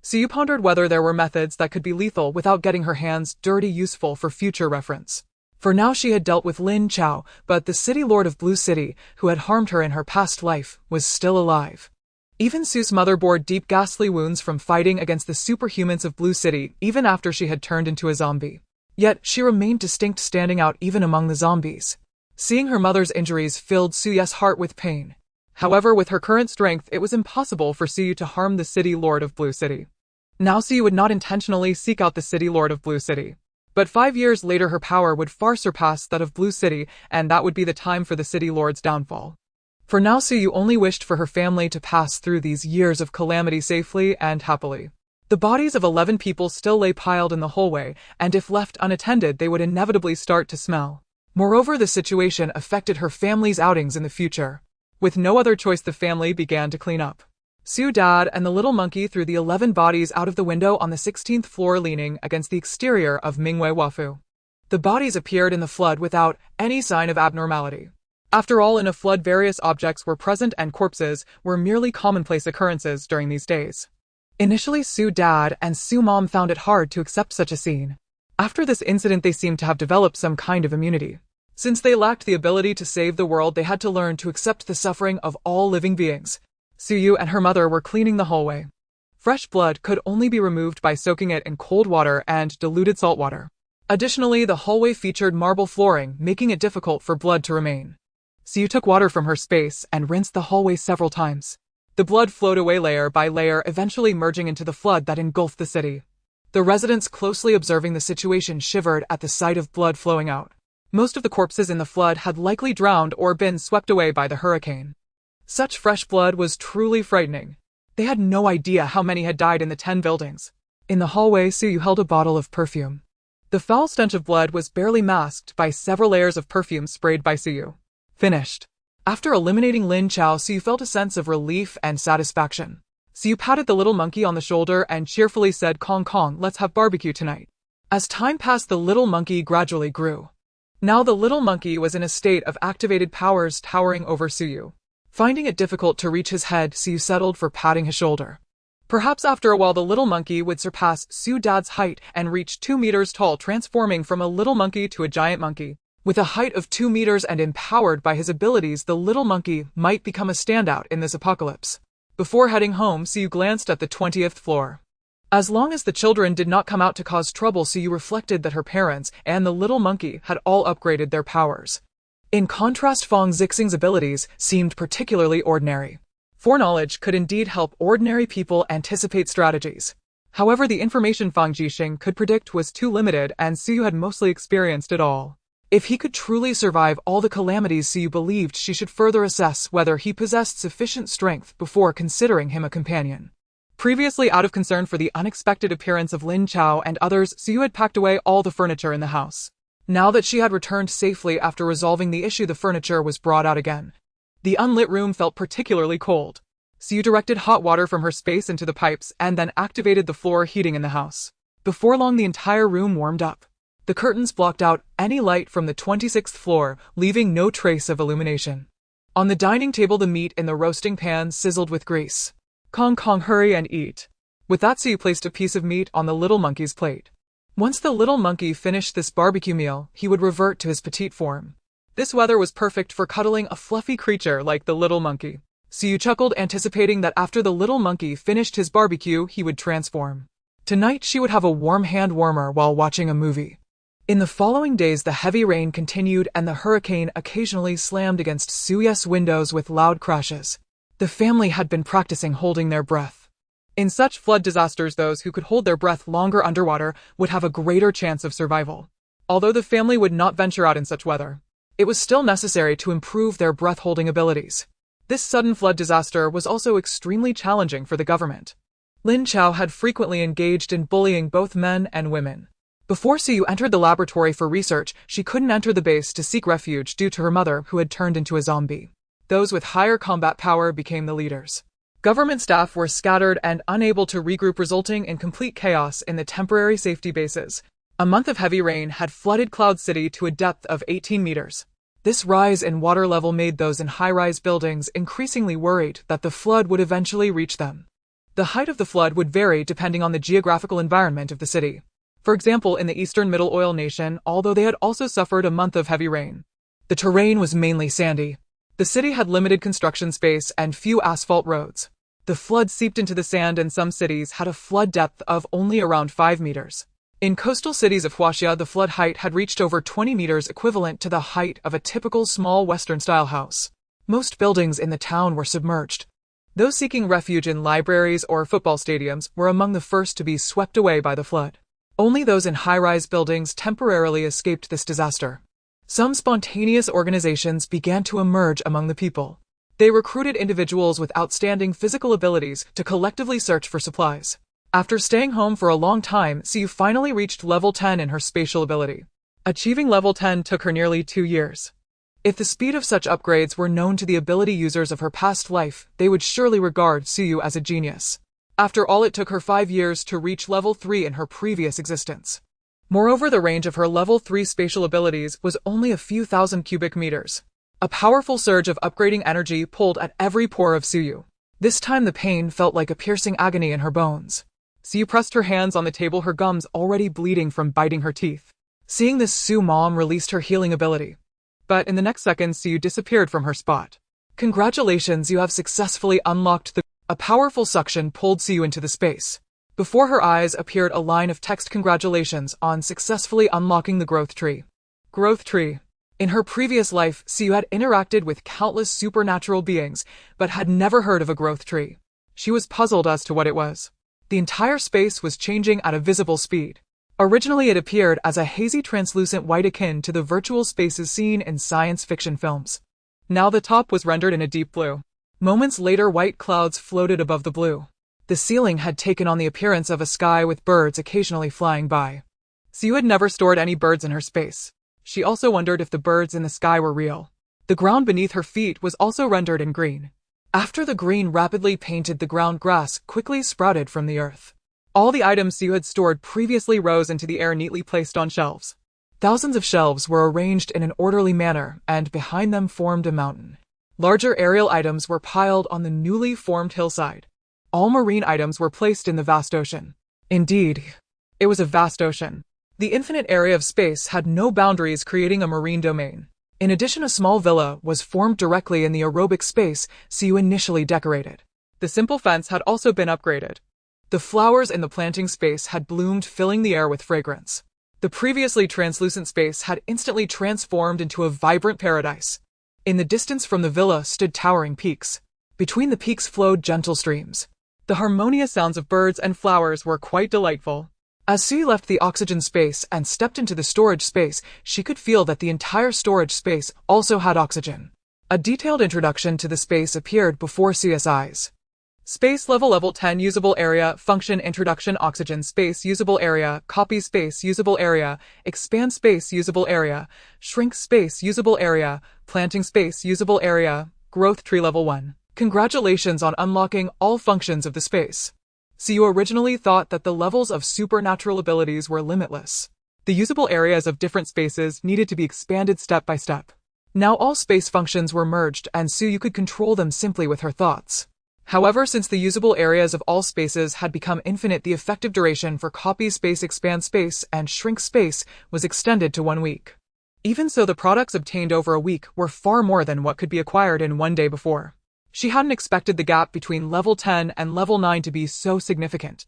Siyu pondered whether there were methods that could be lethal without getting her hands dirty, useful for future reference. For now she had dealt with Lin Chao, but the city lord of Blue City, who had harmed her in her past life, was still alive. Even Sue's mother bore deep, ghastly wounds from fighting against the superhumans of Blue City, even after she had turned into a zombie. Yet she remained distinct, standing out even among the zombies. Seeing her mother's injuries filled Suyu's heart with pain. However, with her current strength, it was impossible for Suyu to harm the City Lord of Blue City. Now Suyu would not intentionally seek out the City Lord of Blue City. But 5 years later her power would far surpass that of Blue City, and that would be the time for the City Lord's downfall. For now Suyu only wished for her family to pass through these years of calamity safely and happily. The bodies of 11 people still lay piled in the hallway, and if left unattended they would inevitably start to smell. Moreover, the situation affected her family's outings in the future. With no other choice, the family began to clean up. Suyu Dad and the little monkey threw the 11 bodies out of the window on the 16th floor leaning against the exterior of Mingwei Wafu. The bodies appeared in the flood without any sign of abnormality. After all, in a flood various objects were present and corpses were merely commonplace occurrences during these days. Initially, Suyu Dad and Suyu Mom found it hard to accept such a scene. After this incident they seemed to have developed some kind of immunity. Since they lacked the ability to save the world, they had to learn to accept the suffering of all living beings. Suyu and her mother were cleaning the hallway. Fresh blood could only be removed by soaking it in cold water and diluted salt water. Additionally, the hallway featured marble flooring, making it difficult for blood to remain. Suyu took water from her space and rinsed the hallway several times. The blood flowed away layer by layer, eventually merging into the flood that engulfed the city. The residents closely observing the situation shivered at the sight of blood flowing out. Most of the corpses in the flood had likely drowned or been swept away by the hurricane. Such fresh blood was truly frightening. They had no idea how many had died in the 10 buildings. In the hallway, Suyu held a bottle of perfume. The foul stench of blood was barely masked by several layers of perfume sprayed by Suyu. Finished. After eliminating Lin Chao, Suyu felt a sense of relief and satisfaction. Suyu patted the little monkey on the shoulder and cheerfully said, "Kong Kong, let's have barbecue tonight." As time passed, the little monkey gradually grew. Now the little monkey was in a state of activated powers towering over Suyu. Finding it difficult to reach his head, Suyu settled for patting his shoulder. Perhaps after a while the little monkey would surpass Suyu Dad's height and reach 2 meters tall, transforming from a little monkey to a giant monkey. With a height of 2 meters and empowered by his abilities, the little monkey might become a standout in this apocalypse. Before heading home, Suyu glanced at the 20th floor. As long as the children did not come out to cause trouble, Suyu reflected that her parents and the little monkey had all upgraded their powers. In contrast, Fang Zixing's abilities seemed particularly ordinary. Foreknowledge could indeed help ordinary people anticipate strategies. However, the information Fang Jixing could predict was too limited, and Suyu had mostly experienced it all. If he could truly survive all the calamities, Suyu believed she should further assess whether he possessed sufficient strength before considering him a companion. Previously, out of concern for the unexpected appearance of Lin Chao and others, Suyu had packed away all the furniture in the house. Now that she had returned safely after resolving the issue, the furniture was brought out again. The unlit room felt particularly cold. Suyu directed hot water from her space into the pipes and then activated the floor heating in the house. Before long, the entire room warmed up. The curtains blocked out any light from the 26th floor, leaving no trace of illumination. On the dining table, the meat in the roasting pan sizzled with grease. Kong Kong, hurry and eat. With that, Suyu placed a piece of meat on the little monkey's plate. Once the little monkey finished this barbecue meal, he would revert to his petite form. This weather was perfect for cuddling a fluffy creature like the little monkey. Suyu chuckled, anticipating that after the little monkey finished his barbecue, he would transform. Tonight, she would have a warm hand warmer while watching a movie. In the following days, the heavy rain continued and the hurricane occasionally slammed against Suyu's windows with loud crashes. The family had been practicing holding their breath. In such flood disasters, those who could hold their breath longer underwater would have a greater chance of survival. Although the family would not venture out in such weather, it was still necessary to improve their breath-holding abilities. This sudden flood disaster was also extremely challenging for the government. Lin Chao had frequently engaged in bullying both men and women. Before Suyu entered the laboratory for research, she couldn't enter the base to seek refuge due to her mother, who had turned into a zombie. Those with higher combat power became the leaders. Government staff were scattered and unable to regroup, resulting in complete chaos in the temporary safety bases. A month of heavy rain had flooded Cloud City to a depth of 18 meters. This rise in water level made those in high-rise buildings increasingly worried that the flood would eventually reach them. The height of the flood would vary depending on the geographical environment of the city. For example, in the eastern Middle Oil Nation, although they had also suffered a month of heavy rain, the terrain was mainly sandy. The city had limited construction space and few asphalt roads. The flood seeped into the sand, and some cities had a flood depth of only around 5 meters. In coastal cities of Huaxia, the flood height had reached over 20 meters, equivalent to the height of a typical small Western-style house. Most buildings in the town were submerged. Those seeking refuge in libraries or football stadiums were among the first to be swept away by the flood. Only those in high-rise buildings temporarily escaped this disaster. Some spontaneous organizations began to emerge among the people. They recruited individuals with outstanding physical abilities to collectively search for supplies. After staying home for a long time, Siyu finally reached level 10 in her spatial ability. Achieving level 10 took her nearly 2 years. If the speed of such upgrades were known to the ability users of her past life, they would surely regard Siyu as a genius. After all, it took her 5 years to reach level 3 in her previous existence. Moreover, the range of her level 3 spatial abilities was only a few thousand cubic meters. A powerful surge of upgrading energy pulled at every pore of Siyu. This time the pain felt like a piercing agony in her bones. Siyu pressed her hands on the table, her gums already bleeding from biting her teeth. Seeing this, Siyu mom released her healing ability. But in the next second, Siyu disappeared from her spot. Congratulations, you have successfully unlocked the... A powerful suction pulled Siyu into the space. Before her eyes appeared a line of text: congratulations on successfully unlocking the growth tree. Growth tree. In her previous life, Siyu had interacted with countless supernatural beings, but had never heard of a growth tree. She was puzzled as to what it was. The entire space was changing at a visible speed. Originally, it appeared as a hazy translucent white akin to the virtual spaces seen in science fiction films. Now the top was rendered in a deep blue. Moments later, white clouds floated above the blue. The ceiling had taken on the appearance of a sky with birds occasionally flying by. Siyu had never stored any birds in her space. She also wondered if the birds in the sky were real. The ground beneath her feet was also rendered in green. After the green rapidly painted the ground, grass quickly sprouted from the earth. All the items Siyu had stored previously rose into the air, neatly placed on shelves. Thousands of shelves were arranged in an orderly manner, and behind them formed a mountain. Larger aerial items were piled on the newly formed hillside. All marine items were placed in the vast ocean. Indeed, it was a vast ocean. The infinite area of space had no boundaries, creating a marine domain. In addition, a small villa was formed directly in the aerobic space Siyu initially decorated. The simple fence had also been upgraded. The flowers in the planting space had bloomed, filling the air with fragrance. The previously translucent space had instantly transformed into a vibrant paradise. In the distance from the villa stood towering peaks. Between the peaks flowed gentle streams. The harmonious sounds of birds and flowers were quite delightful. As Siyu left the oxygen space and stepped into the storage space, she could feel that the entire storage space also had oxygen. A detailed introduction to the space appeared before Siyu's eyes. Space level 10 usable area, function, introduction, oxygen space usable area, copy space usable area, expand space usable area, shrink space usable area, planting space usable area, growth tree level 1. Congratulations on unlocking all functions of the space. Siyu originally thought that the levels of supernatural abilities were limitless. The usable areas of different spaces needed to be expanded step by step. Now all space functions were merged, and Siyu could control them simply with her thoughts. However, since the usable areas of all spaces had become infinite, the effective duration for copy space, expand space, and shrink space was extended to 1 week. Even so, the products obtained over a week were far more than what could be acquired in 1 day before. She hadn't expected the gap between level 10 and level 9 to be so significant.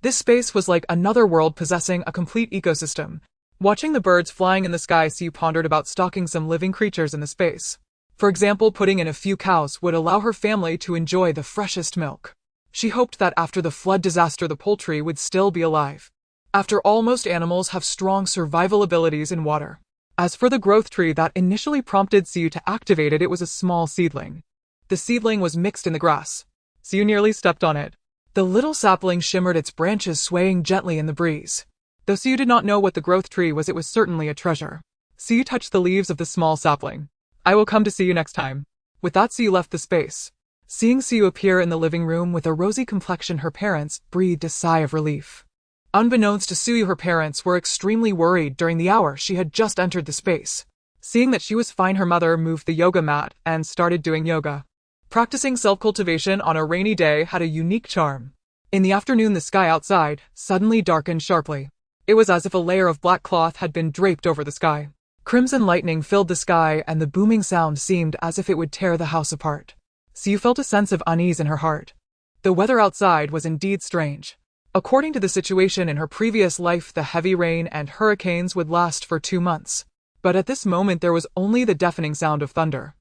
This space was like another world, possessing a complete ecosystem. Watching the birds flying in the sky, Siyu pondered about stocking some living creatures in the space. For example, putting in a few cows would allow her family to enjoy the freshest milk. She hoped that after the flood disaster, the poultry would still be alive. After all, most animals have strong survival abilities in water. As for the growth tree that initially prompted Siyu to activate it, it was a small seedling. The seedling was mixed in the grass. Siyu nearly stepped on it. The little sapling shimmered, its branches swaying gently in the breeze. Though Siyu did not know what the growth tree was, it was certainly a treasure. Siyu touched the leaves of the small sapling. I will come to see you next time. With that, Siyu left the space. Seeing Siyu appear in the living room with a rosy complexion, her parents breathed a sigh of relief. Unbeknownst to Siyu, her parents were extremely worried during the hour she had just entered the space. Seeing that she was fine, her mother moved the yoga mat and started doing yoga. Practicing self-cultivation on a rainy day had a unique charm. In the afternoon, the sky outside suddenly darkened sharply. It was as if a layer of black cloth had been draped over the sky. Crimson lightning filled the sky, and the booming sound seemed as if it would tear the house apart. Siyu felt a sense of unease in her heart. The weather outside was indeed strange. According to the situation in her previous life, the heavy rain and hurricanes would last for 2 months. But at this moment there was only the deafening sound of thunder.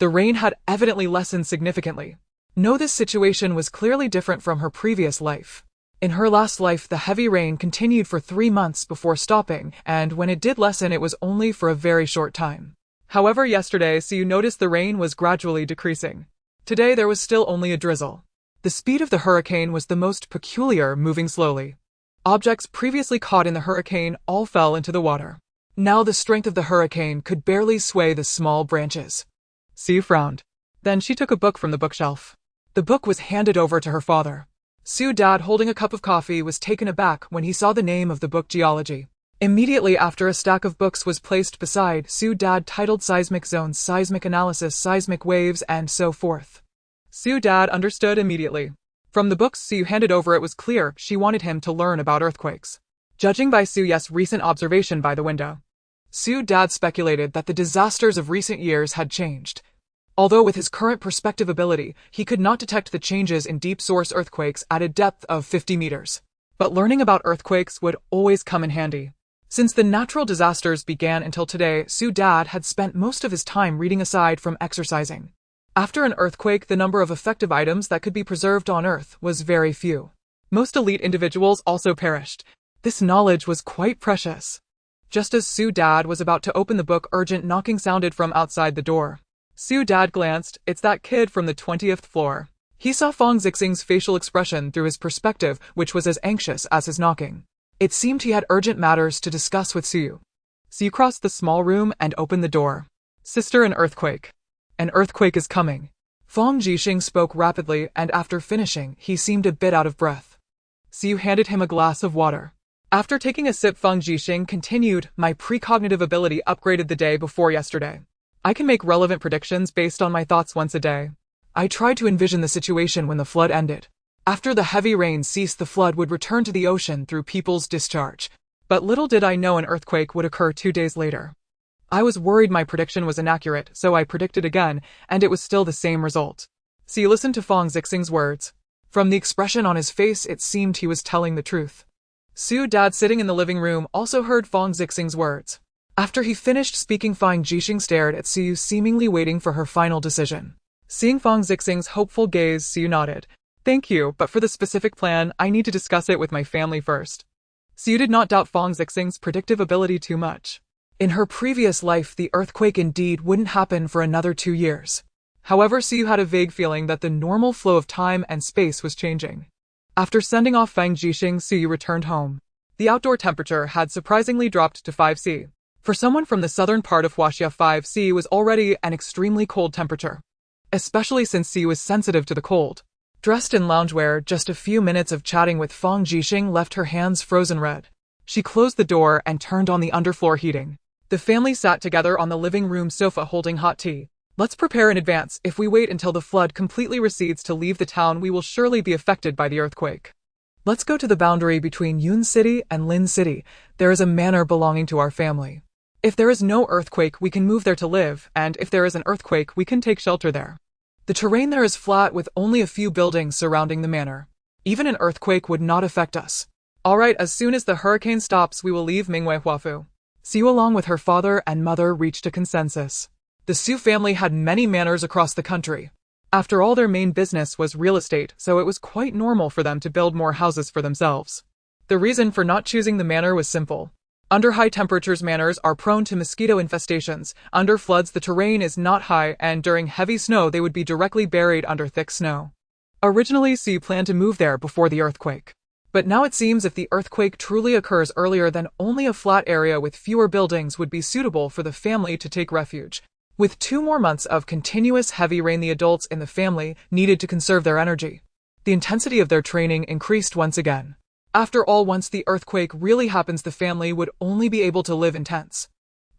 The rain had evidently lessened significantly. No, this situation was clearly different from her previous life. In her last life, the heavy rain continued for 3 months before stopping, and when it did lessen, it was only for a very short time. However, yesterday, Siu noticed the rain was gradually decreasing. Today, there was still only a drizzle. The speed of the hurricane was the most peculiar, moving slowly. Objects previously caught in the hurricane all fell into the water. Now the strength of the hurricane could barely sway the small branches. Siu frowned. Then she took a book from the bookshelf. The book was handed over to her father. Siu's dad, holding a cup of coffee, was taken aback when he saw the name of the book, Geology. Immediately after, a stack of books was placed beside Siu's dad, titled Seismic Zones, Seismic Analysis, Seismic Waves, and so forth. Siu's dad understood immediately. From the books Siu handed over, it was clear she wanted him to learn about earthquakes. Judging by Siu's recent observation by the window, Siu's dad speculated that the disasters of recent years had changed. Although with his current perspective ability, he could not detect the changes in deep source earthquakes at a depth of 50 meters. But learning about earthquakes would always come in handy. Since the natural disasters began until today, Siu's dad had spent most of his time reading aside from exercising. After an earthquake, the number of effective items that could be preserved on Earth was very few. Most elite individuals also perished. This knowledge was quite precious. Just as Siu's dad was about to open the book, urgent knocking sounded from outside the door. Siu's dad glanced. It's that kid from the 20th floor. He saw Fong Zixing's facial expression through his perspective, which was as anxious as his knocking. It seemed he had urgent matters to discuss with Siu. Siu crossed the small room and opened the door. Sister, an earthquake. An earthquake is coming. Fong Zixing spoke rapidly, and after finishing, he seemed a bit out of breath. Siu handed him a glass of water. After taking a sip, Fong Zixing continued, my precognitive ability upgraded the day before yesterday. I can make relevant predictions based on my thoughts once a day. I tried to envision the situation when the flood ended. After the heavy rain ceased, the flood would return to the ocean through people's discharge. But little did I know an earthquake would occur 2 days later. I was worried my prediction was inaccurate, so I predicted again, and it was still the same result. Siu listened to Fong Zixing's words. From the expression on his face, it seemed he was telling the truth. Siu's dad, sitting in the living room, also heard Fong Zixing's words. After he finished speaking, Fong Zixing stared at Siu, seemingly waiting for her final decision. Seeing Fong Zixing's hopeful gaze, Siu nodded. Thank you, but for the specific plan, I need to discuss it with my family first. Siu did not doubt Fong Zixing's predictive ability too much. In her previous life, the earthquake indeed wouldn't happen for another 2 years. However, Siu had a vague feeling that the normal flow of time and space was changing. After sending off Fong Zixing, Siu returned home. The outdoor temperature had surprisingly dropped to 5 C. For someone from the southern part of Huaxia, 5 C was already an extremely cold temperature, especially since Siu was sensitive to the cold. Dressed in loungewear, just a few minutes of chatting with Fong Zixing left her hands frozen red. She closed the door and turned on the underfloor heating. The family sat together on the living room sofa holding hot tea. Let's prepare in advance. If we wait until the flood completely recedes to leave the town, we will surely be affected by the earthquake. Let's go to the boundary between Yun City and Lin City. There is a manor belonging to our family. If there is no earthquake, we can move there to live, and if there is an earthquake, we can take shelter there. The terrain there is flat with only a few buildings surrounding the manor. Even an earthquake would not affect us. All right, as soon as the hurricane stops, we will leave Mingwei Huafu. Siu, along with her father and mother, reached a consensus. The Siu family had many manors across the country. After all, their main business was real estate, so it was quite normal for them to build more houses for themselves. The reason for not choosing the manor was simple. Under high temperatures, manors are prone to mosquito infestations. Under floods, the terrain is not high, and during heavy snow, they would be directly buried under thick snow. Originally, Siu planned to move there before the earthquake. But now it seems if the earthquake truly occurs earlier, then only a flat area with fewer buildings would be suitable for the family to take refuge. With 2 more months of continuous heavy rain, the adults in the family needed to conserve their energy. The intensity of their training increased once again. After all, once the earthquake really happens, the family would only be able to live in tents.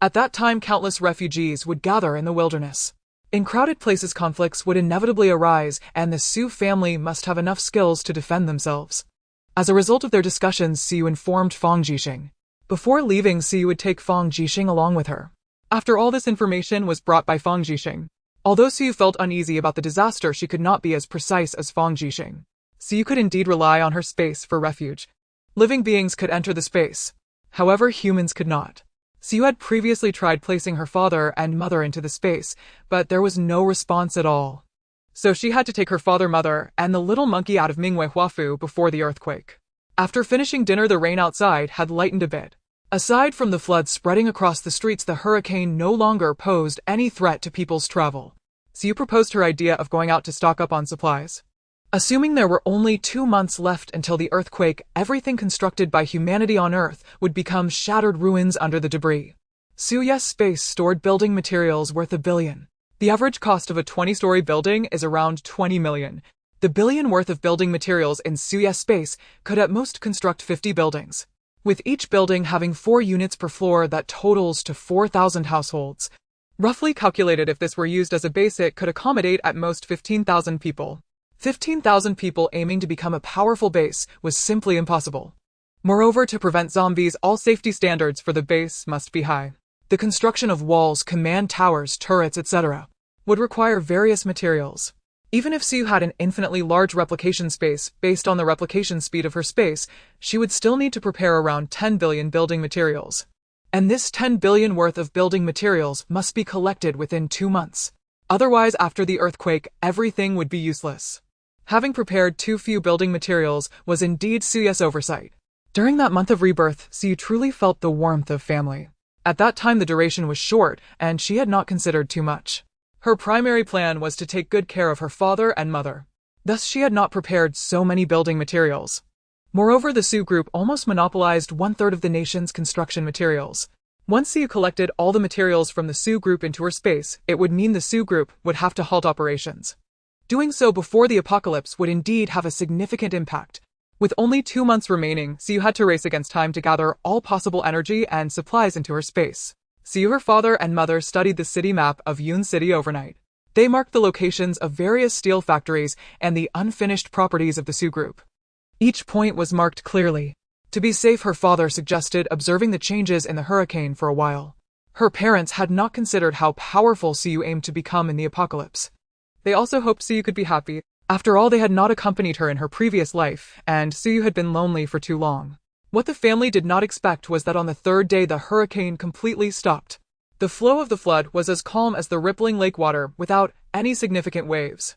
At that time, countless refugees would gather in the wilderness. In crowded places, conflicts would inevitably arise, and the Siu family must have enough skills to defend themselves. As a result of their discussions, Siu informed Fong Zixing. Before leaving, Siu would take Fong Zixing along with her. After all, this information was brought by Fong Zixing. Although Siu felt uneasy about the disaster, she could not be as precise as Fong Zixing. Siu could indeed rely on her space for refuge. Living beings could enter the space. However, humans could not. Siyu had previously tried placing her father and mother into the space, but there was no response at all. So she had to take her father, mother, and the little monkey out of Mingwei Huafu before the earthquake. After finishing dinner, the rain outside had lightened a bit. Aside from the flood spreading across the streets, the hurricane no longer posed any threat to people's travel. Siyu proposed her idea of going out to stock up on supplies. Assuming there were only 2 months left until the earthquake, everything constructed by humanity on Earth would become shattered ruins under the debris. Suyu's space stored building materials worth $1 billion. The average cost of a 20-story building is around $20 million. The $1 billion worth of building materials in Suyu's space could at most construct 50 buildings. With each building having 4 units per floor, that totals to 4,000 households. Roughly calculated, if this were used as a base, it could accommodate at most 15,000 people. 15,000 people aiming to become a powerful base was simply impossible. Moreover, to prevent zombies, all safety standards for the base must be high. The construction of walls, command towers, turrets, etc. would require various materials. Even if Siyu had an infinitely large replication space based on the replication speed of her space, she would still need to prepare around 10 billion building materials. And this 10 billion worth of building materials must be collected within 2 months. Otherwise, after the earthquake, everything would be useless. Having prepared too few building materials was indeed Suyu's oversight. During that month of rebirth, Siyu truly felt the warmth of family. At that time, the duration was short, and she had not considered too much. Her primary plan was to take good care of her father and mother. Thus, she had not prepared so many building materials. Moreover, the Siyu group almost monopolized 1/3 of the nation's construction materials. Once Siyu collected all the materials from the Siyu group into her space, it would mean the Siyu group would have to halt operations. Doing so before the apocalypse would indeed have a significant impact. With only 2 months remaining, Siyu had to race against time to gather all possible energy and supplies into her space. Siyu, her father, and mother studied the city map of Yun City overnight. They marked the locations of various steel factories and the unfinished properties of the Siyu group. Each point was marked clearly. To be safe, her father suggested observing the changes in the hurricane for a while. Her parents had not considered how powerful Siyu aimed to become in the apocalypse. They also hoped Siyu could be happy. After all, they had not accompanied her in her previous life, and Siyu had been lonely for too long. What the family did not expect was that on the 3rd day the hurricane completely stopped. The flow of the flood was as calm as the rippling lake water without any significant waves.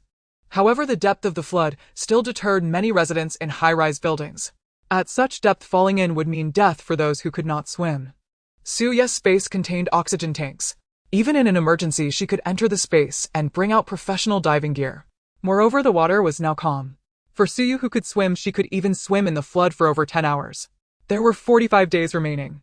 However, the depth of the flood still deterred many residents in high-rise buildings. At such depth, falling in would mean death for those who could not swim. Suyu's space contained oxygen tanks. Even in an emergency, she could enter the space and bring out professional diving gear. Moreover, the water was now calm. For Siyu, who could swim, she could even swim in the flood for over 10 hours. There were 45 days remaining.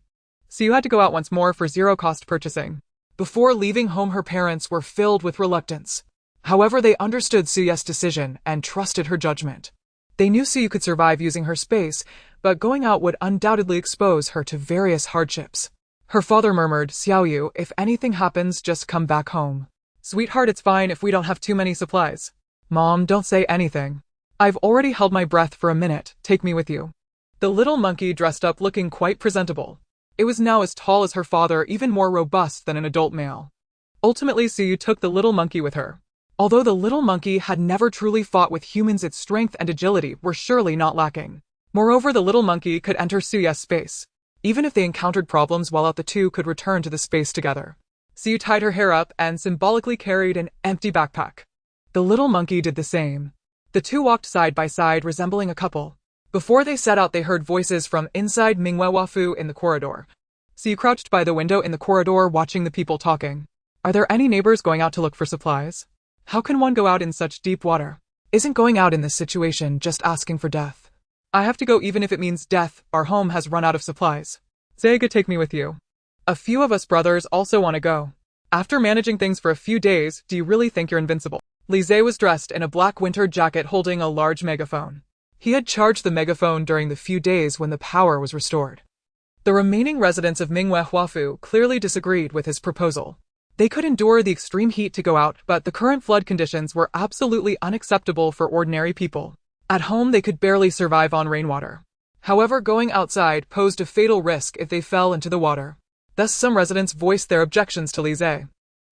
Siyu had to go out once more for zero-cost purchasing. Before leaving home, her parents were filled with reluctance. However, they understood Suyu's decision and trusted her judgment. They knew Siyu could survive using her space, but going out would undoubtedly expose her to various hardships. Her father murmured, "Xiaoyu, if anything happens, just come back home." "Sweetheart, it's fine if we don't have too many supplies." "Mom, don't say anything. I've already held my breath for a minute. Take me with you." The little monkey dressed up looking quite presentable. It was now as tall as her father, even more robust than an adult male. Ultimately, Siyu took the little monkey with her. Although the little monkey had never truly fought with humans, its strength and agility were surely not lacking. Moreover, the little monkey could enter Suyu's space. Even if they encountered problems while out, the two could return to the space together. Siyu tied her hair up and symbolically carried an empty backpack. The little monkey did the same. The two walked side by side, resembling a couple. Before they set out, they heard voices from inside Mingwei Wafu in the corridor. Siyu crouched by the window in the corridor, watching the people talking. Are there any neighbors going out to look for supplies? How can one go out in such deep water? Isn't going out in this situation just asking for death? I have to go even if it means death. Our home has run out of supplies. Zega, take me with you. A few of us brothers also want to go. After managing things for a few days, do you really think you're invincible? Li Zhe was dressed in a black winter jacket holding a large megaphone. He had charged the megaphone during the few days when the power was restored. The remaining residents of Mingwei Huafu clearly disagreed with his proposal. They could endure the extreme heat to go out, but the current flood conditions were absolutely unacceptable for ordinary people. At home, they could barely survive on rainwater. However, going outside posed a fatal risk if they fell into the water. Thus, some residents voiced their objections to Li Zhe.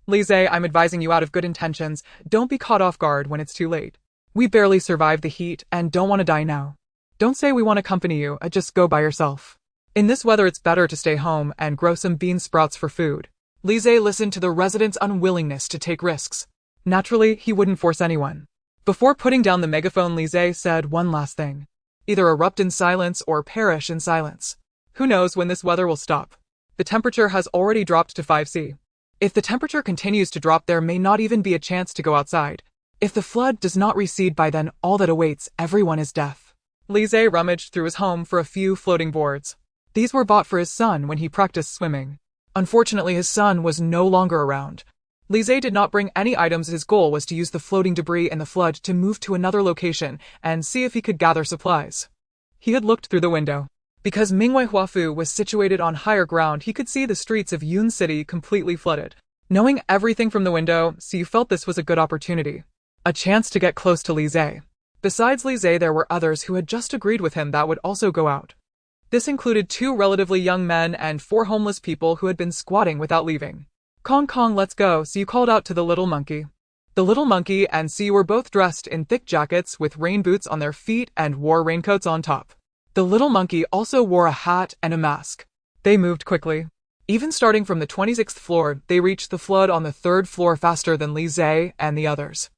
Li Zhe, I'm advising you out of good intentions. Don't be caught off guard when it's too late. We barely survived the heat and don't want to die now. Don't say we want to accompany you, just go by yourself. In this weather it's better to stay home and grow some bean sprouts for food. Lise listened to the residents' unwillingness to take risks. Naturally, he wouldn't force anyone. Before putting down the megaphone, Lise said one last thing. Either erupt in silence or perish in silence. Who knows when this weather will stop? The temperature has already dropped to 5°C. If the temperature continues to drop, there may not even be a chance to go outside. If the flood does not recede by then, all that awaits everyone is death. Lise rummaged through his home for a few floating boards. These were bought for his son when he practiced swimming. Unfortunately, his son was no longer around. Lise did not bring any items. His goal was to use the floating debris in the flood to move to another location and see if he could gather supplies. He had looked through the window. Because Mingwei Huafu was situated on higher ground, he could see the streets of Yun City completely flooded. Knowing everything from the window, Siyu felt this was a good opportunity. A chance to get close to Lise. Besides Lise, there were others who had just agreed with him that would also go out. This included 2 relatively young men and 4 homeless people who had been squatting without leaving. Kong Kong, let's go, Siyu called out to the little monkey. The little monkey and Siyu were both dressed in thick jackets with rain boots on their feet and wore raincoats on top. The little monkey also wore a hat and a mask. They moved quickly. Even starting from the 26th floor, they reached the flood on the 3rd floor faster than Lise and the others.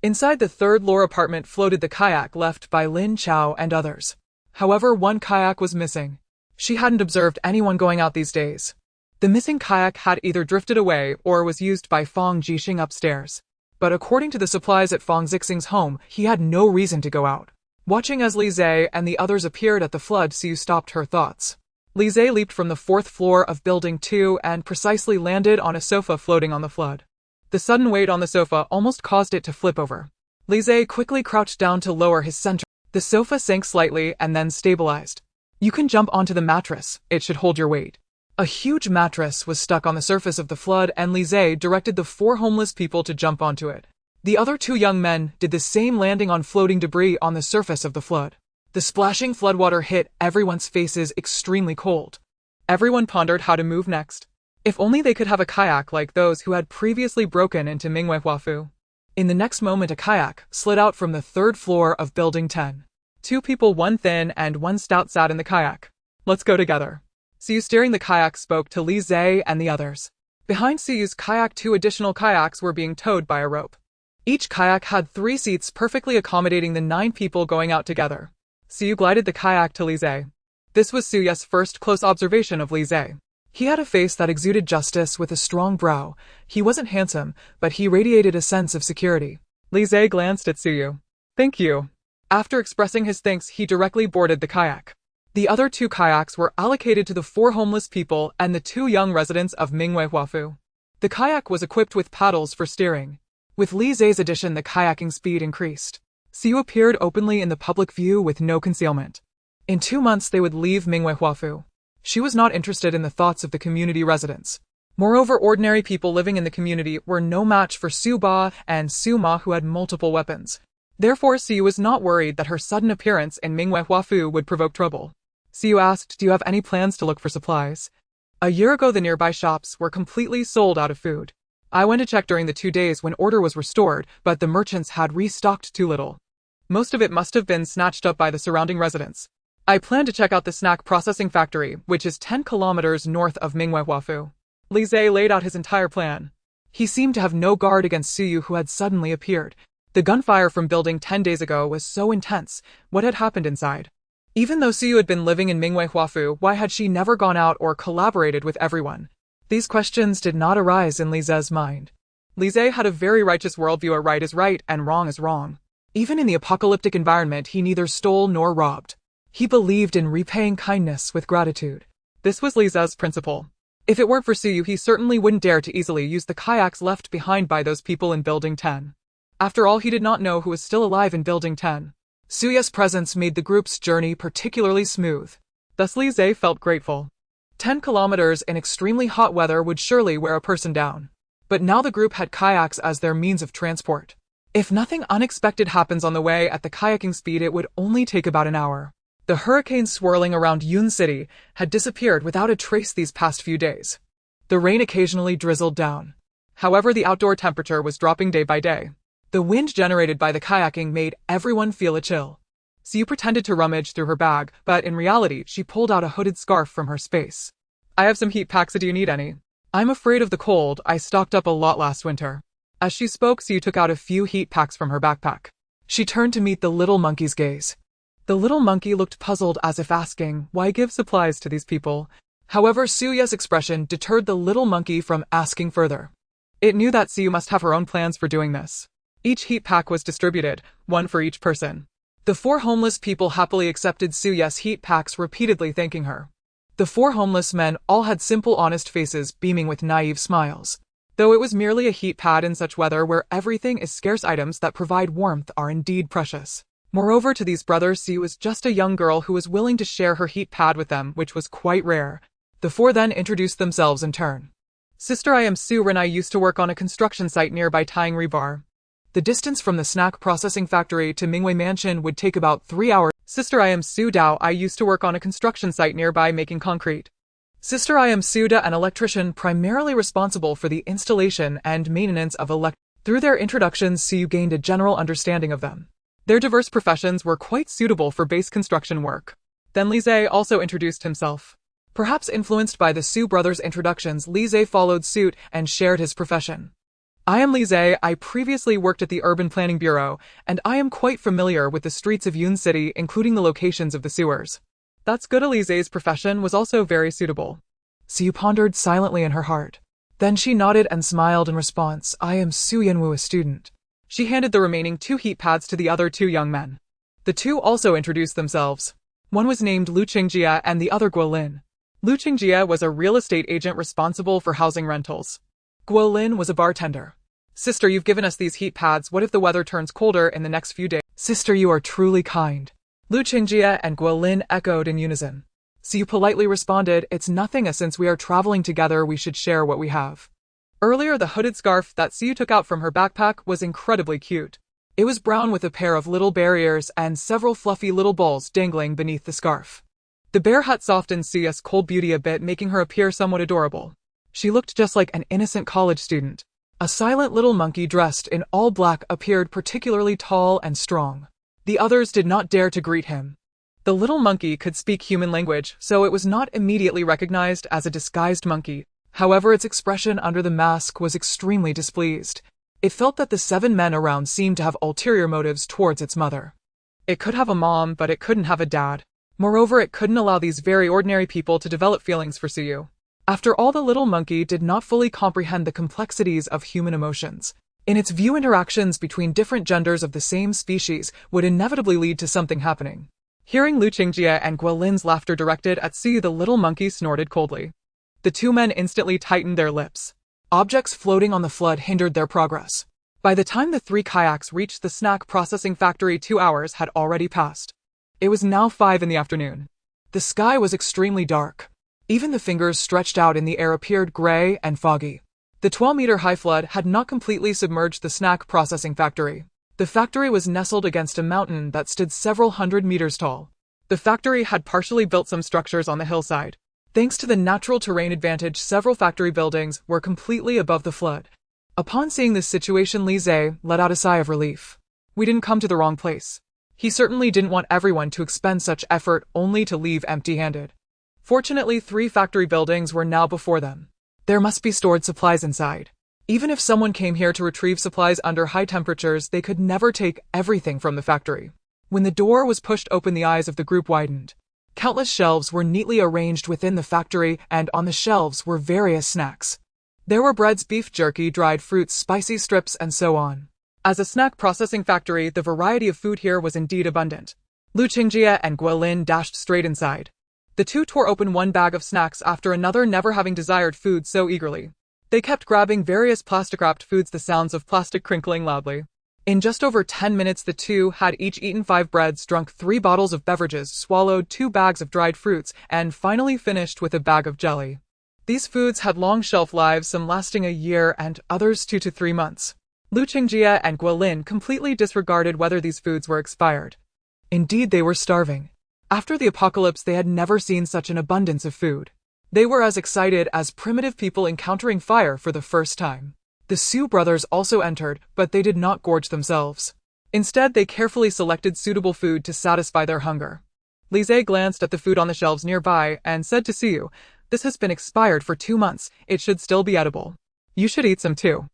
Inside the 3rd floor apartment floated the kayak left by Lin Chao and others. However, one kayak was missing. She hadn't observed anyone going out these days. The missing kayak had either drifted away or was used by Fang Jixing upstairs. But according to the supplies at Fang Jixing's home, he had no reason to go out. Watching as Lise and the others appeared at the flood, Siyu stopped her thoughts. Lise leaped from the 4th floor of Building 2 and precisely landed on a sofa floating on the flood. The sudden weight on the sofa almost caused it to flip over. Lise quickly crouched down to lower his center. The sofa sank slightly and then stabilized. You can jump onto the mattress. It should hold your weight. A huge mattress was stuck on the surface of the flood, and Lise directed the 4 homeless people to jump onto it. The other 2 young men did the same, landing on floating debris on the surface of the flood. The splashing floodwater hit everyone's faces extremely cold. Everyone pondered how to move next. If only they could have a kayak like those who had previously broken into Mingwei Huafu. In the next moment, a kayak slid out from the 3rd floor of Building 10. 2 people, one thin and one stout, sat in the kayak. Let's go together. Siyu, steering the kayak, spoke to Lise and the others. Behind Siyu's kayak, 2 additional kayaks were being towed by a rope. Each kayak had 3 seats, perfectly accommodating the 9 people going out together. Siyu glided the kayak to Lise. This was Suyu's first close observation of Lise. He had a face that exuded justice with a strong brow. He wasn't handsome, but he radiated a sense of security. Lise glanced at Siyu. Thank you. After expressing his thanks, he directly boarded the kayak. The other 2 kayaks were allocated to the 4 homeless people and the 2 young residents of Mingwei Huafu. The kayak was equipped with paddles for steering. With Lise's addition, the kayaking speed increased. Siyu appeared openly in the public view with no concealment. In 2 months, they would leave Mingwei Huafu. She was not interested in the thoughts of the community residents. Moreover, ordinary people living in the community were no match for Su Ba and Su Ma, who had multiple weapons. Therefore, Siyu was not worried that her sudden appearance in Mingwei Huafu would provoke trouble. Siyu asked, do you have any plans to look for supplies? A year ago, the nearby shops were completely sold out of food. I went to check during the 2 days when order was restored, but the merchants had restocked too little. Most of it must have been snatched up by the surrounding residents. I plan to check out the snack processing factory, which is 10 kilometers north of Mingwei Huafu. Lise laid out his entire plan. He seemed to have no guard against Siyu, who had suddenly appeared. The gunfire from Building 10 days ago was so intense. What had happened inside? Even though Siyu had been living in Mingwei Huafu, why had she never gone out or collaborated with everyone? These questions did not arise in Lise's mind. Lise had a very righteous worldview. A right is right and wrong is wrong. Even in the apocalyptic environment, he neither stole nor robbed. He believed in repaying kindness with gratitude. This was Lise's principle. If it weren't for Siyu, he certainly wouldn't dare to easily use the kayaks left behind by those people in Building 10. After all, he did not know who was still alive in Building 10. Suyu's presence made the group's journey particularly smooth. Thus Lise felt grateful. 10 kilometers in extremely hot weather would surely wear a person down. But now the group had kayaks as their means of transport. If nothing unexpected happens on the way at the kayaking speed, it would only take about an hour. The hurricane swirling around Yun City had disappeared without a trace these past few days. The rain occasionally drizzled down. However, the outdoor temperature was dropping day by day. The wind generated by the kayaking made everyone feel a chill. Siu pretended to rummage through her bag, but in reality, she pulled out a hooded scarf from her space. I have some heat packs, do you need any? I'm afraid of the cold, I stocked up a lot last winter. As she spoke, Siu took out a few heat packs from her backpack. She turned to meet the little monkey's gaze. The little monkey looked puzzled as if asking, why give supplies to these people? However, Suyu's expression deterred the little monkey from asking further. It knew that Siu must have her own plans for doing this. Each heat pack was distributed, one for each person. The 4 homeless people happily accepted Suyu's heat packs, repeatedly thanking her. The 4 homeless men all had simple, honest faces beaming with naive smiles. Though it was merely a heat pad in such weather where everything is scarce, items that provide warmth are indeed precious. Moreover, to these brothers, Siu was just a young girl who was willing to share her heat pad with them, which was quite rare. The 4 then introduced themselves in turn. Sister, I am Su and I used to work on a construction site nearby Tying Rebar. The distance from the snack processing factory to Mingwei Mansion would take about 3 hours. Sister, I am Su Dao. I used to work on a construction site nearby making concrete. Sister, I am Su Da, an electrician primarily responsible for the installation and maintenance of Through their introductions, Siu gained a general understanding of them. Their diverse professions were quite suitable for base construction work. Then Li Zhe also introduced himself. Perhaps influenced by the Su brothers' introductions, Li Zhe followed suit and shared his profession. I am Li Zhe. I previously worked at the Urban Planning Bureau, and I am quite familiar with the streets of Yun City, including the locations of the sewers. That's good. Li Zhe's profession was also very suitable. Siu pondered silently in her heart. Then she nodded and smiled in response. I am Su Yanwu, a student. She handed the remaining 2 heat pads to the other 2 young men. The 2 also introduced themselves. One was named Lu Qingjie and the other Guo Lin. Lu Qingjie was a real estate agent responsible for housing rentals. Guo Lin was a bartender. Sister, you've given us these heat pads. What if the weather turns colder in the next few days? Sister, you are truly kind. Lu Qingjie and Guo Lin echoed in unison. Siu politely responded, it's nothing, since we are traveling together we should share what we have. Earlier, the hooded scarf that Siu took out from her backpack was incredibly cute. It was brown with a pair of little bear ears and several fluffy little balls dangling beneath the scarf. The bear hat softened Siu's cold beauty a bit, making her appear somewhat adorable. She looked just like an innocent college student. A silent little monkey dressed in all black appeared particularly tall and strong. The others did not dare to greet him. The little monkey could speak human language, so it was not immediately recognized as a disguised monkey. However, its expression under the mask was extremely displeased. It felt that the 7 men around seemed to have ulterior motives towards its mother. It could have a mom, but it couldn't have a dad. Moreover, it couldn't allow these very ordinary people to develop feelings for Siu. After all, the little monkey did not fully comprehend the complexities of human emotions. In its view, interactions between different genders of the same species would inevitably lead to something happening. Hearing Lu Qingjie and Guo Lin's laughter directed at Siu, the little monkey snorted coldly. The 2 men instantly tightened their lips. Objects floating on the flood hindered their progress. By the time the 3 kayaks reached the snack processing factory, 2 hours had already passed. It was now 5 in the afternoon. The sky was extremely dark. Even the fingers stretched out in the air appeared gray and foggy. The 12-meter-high flood had not completely submerged the snack processing factory. The factory was nestled against a mountain that stood several hundred meters tall. The factory had partially built some structures on the hillside. Thanks to the natural terrain advantage, several factory buildings were completely above the flood. Upon seeing this situation, Li Zhe let out a sigh of relief. We didn't come to the wrong place. He certainly didn't want everyone to expend such effort only to leave empty-handed. Fortunately, 3 factory buildings were now before them. There must be stored supplies inside. Even if someone came here to retrieve supplies under high temperatures, they could never take everything from the factory. When the door was pushed open, the eyes of the group widened. Countless shelves were neatly arranged within the factory, and on the shelves were various snacks. There were breads, beef jerky, dried fruits, spicy strips, and so on. As a snack processing factory, the variety of food here was indeed abundant. Lu Qingjie and Guo Lin dashed straight inside. The 2 tore open one bag of snacks after another, never having desired food so eagerly. They kept grabbing various plastic-wrapped foods, the sounds of plastic crinkling loudly. In just over 10 minutes, the 2 had each eaten 5 breads, drunk 3 bottles of beverages, swallowed 2 bags of dried fruits, and finally finished with a bag of jelly. These foods had long shelf lives, some lasting a year and others 2 to 3 months. Lu Qingjie and Guo Lin completely disregarded whether these foods were expired. Indeed, they were starving. After the apocalypse, they had never seen such an abundance of food. They were as excited as primitive people encountering fire for the first time. The Su brothers also entered, but they did not gorge themselves. Instead, they carefully selected suitable food to satisfy their hunger. Lise glanced at the food on the shelves nearby and said to Siyu, "This has been expired for 2 months. It should still be edible. You should eat some too."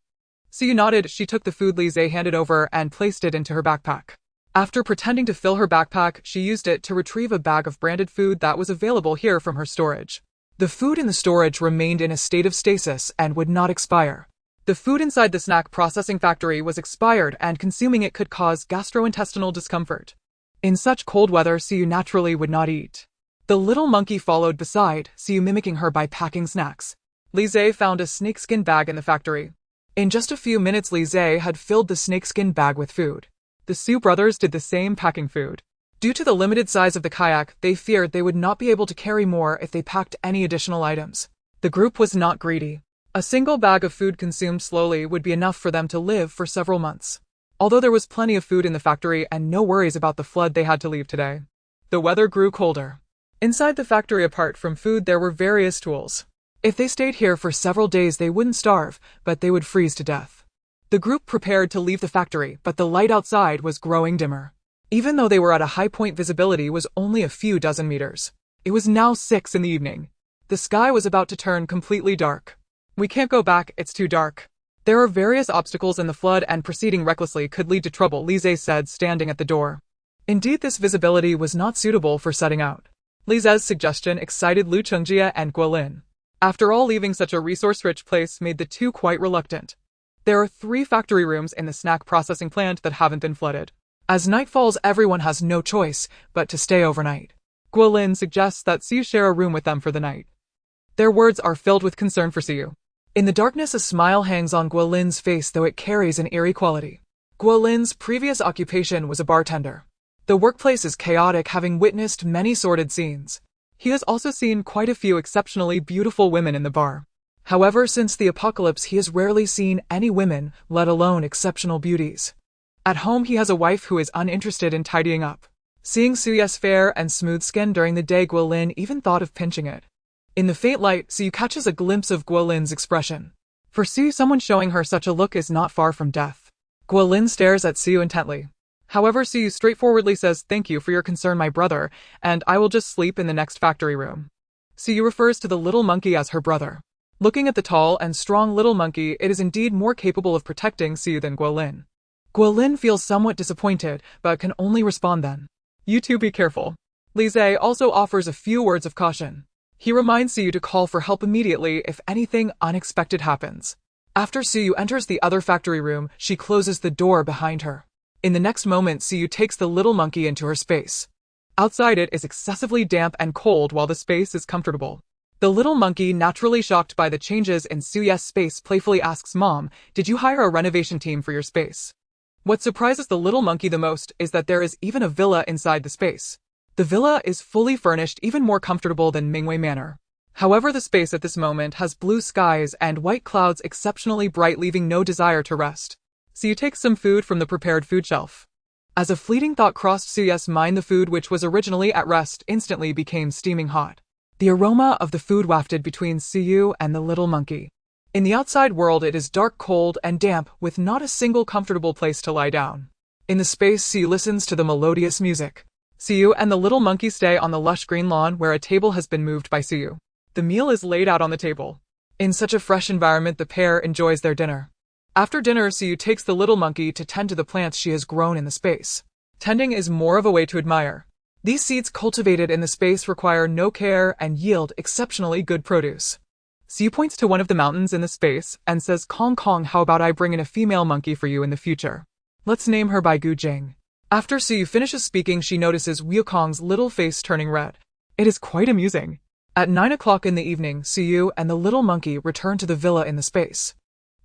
Siyu nodded. She took the food Lise handed over and placed it into her backpack. After pretending to fill her backpack, she used it to retrieve a bag of branded food that was available here from her storage. The food in the storage remained in a state of stasis and would not expire. The food inside the snack processing factory was expired, and consuming it could cause gastrointestinal discomfort. In such cold weather, Siyu naturally would not eat. The little monkey followed beside, Siyu mimicking her by packing snacks. Lise found a snakeskin bag in the factory. In just a few minutes, Lise had filled the snakeskin bag with food. The Siyu brothers did the same, packing food. Due to the limited size of the kayak, they feared they would not be able to carry more if they packed any additional items. The group was not greedy. A single bag of food consumed slowly would be enough for them to live for several months. Although there was plenty of food in the factory and no worries about the flood they had to leave today. The weather grew colder. Inside the factory, apart from food, there were various tools. If they stayed here for several days, they wouldn't starve, but they would freeze to death. The group prepared to leave the factory, but the light outside was growing dimmer. Even though they were at a high point, visibility was only a few dozen meters. It was now 6 in the evening. The sky was about to turn completely dark. "We can't go back, it's too dark. There are various obstacles in the flood and proceeding recklessly could lead to trouble," Lise said, standing at the door. Indeed, this visibility was not suitable for setting out. Lise's suggestion excited Lu Chengjie and Guolin. After all, leaving such a resource-rich place made the two quite reluctant. There are 3 factory rooms in the snack processing plant that haven't been flooded. As night falls, everyone has no choice but to stay overnight. Guolin suggests that Siyu share a room with them for the night. Their words are filled with concern for Siyu. In the darkness, a smile hangs on Guolin's face, though it carries an eerie quality. Guolin's previous occupation was a bartender. The workplace is chaotic, having witnessed many sordid scenes. He has also seen quite a few exceptionally beautiful women in the bar. However, since the apocalypse, he has rarely seen any women, let alone exceptional beauties. At home, he has a wife who is uninterested in tidying up. Seeing Suyu's fair and smooth skin during the day, Guolin even thought of pinching it. In the faint light, Siyu catches a glimpse of Guolin's expression. For Siyu, someone showing her such a look is not far from death. Guolin stares at Siyu intently. However, Siyu straightforwardly says, "Thank you for your concern, my brother, and I will just sleep in the next factory room." Siyu refers to the little monkey as her brother. Looking at the tall and strong little monkey, it is indeed more capable of protecting Siyu than Guolin. Guolin feels somewhat disappointed, but can only respond then. "You two be careful." Lise also offers a few words of caution. He reminds Siyu to call for help immediately if anything unexpected happens. After Siyu enters the other factory room, she closes the door behind her. In the next moment, Siyu takes the little monkey into her space. Outside, it is excessively damp and cold while the space is comfortable. The little monkey, naturally shocked by the changes in Suyu's space, playfully asks, "Mom, did you hire a renovation team for your space?" What surprises the little monkey the most is that there is even a villa inside the space. The villa is fully furnished, even more comfortable than Mingwei Manor. However, the space at this moment has blue skies and white clouds, exceptionally bright, leaving no desire to rest. Siyu takes some food from the prepared food shelf. As a fleeting thought crossed Suyu's mind, the food, which was originally at rest, instantly became steaming hot. The aroma of the food wafted between Siyu and the little monkey. In the outside world, it is dark, cold, and damp, with not a single comfortable place to lie down. In the space, Siyu listens to the melodious music. Siyu and the little monkey stay on the lush green lawn where a table has been moved by Siyu. The meal is laid out on the table. In such a fresh environment, the pair enjoys their dinner. After dinner, Siyu takes the little monkey to tend to the plants she has grown in the space. Tending is more of a way to admire. These seeds cultivated in the space require no care and yield exceptionally good produce. Siyu points to one of the mountains in the space and says, "Kong Kong, how about I bring in a female monkey for you in the future? Let's name her by Gu Jing." After Siyu finishes speaking, she notices Wukong's little face turning red. It is quite amusing. At 9 o'clock in the evening, Siyu and the little monkey return to the villa in the space.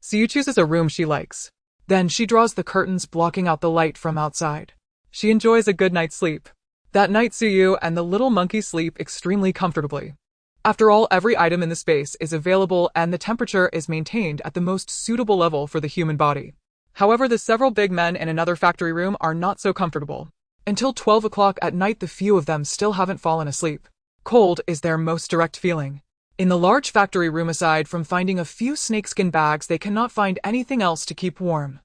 Siyu chooses a room she likes. Then she draws the curtains, blocking out the light from outside. She enjoys a good night's sleep. That night, Siyu and the little monkey sleep extremely comfortably. After all, every item in the space is available and the temperature is maintained at the most suitable level for the human body. However, the several big men in another factory room are not so comfortable. Until 12 o'clock at night, the few of them still haven't fallen asleep. Cold is their most direct feeling. In the large factory room, aside from finding a few snakeskin bags, they cannot find anything else to keep warm.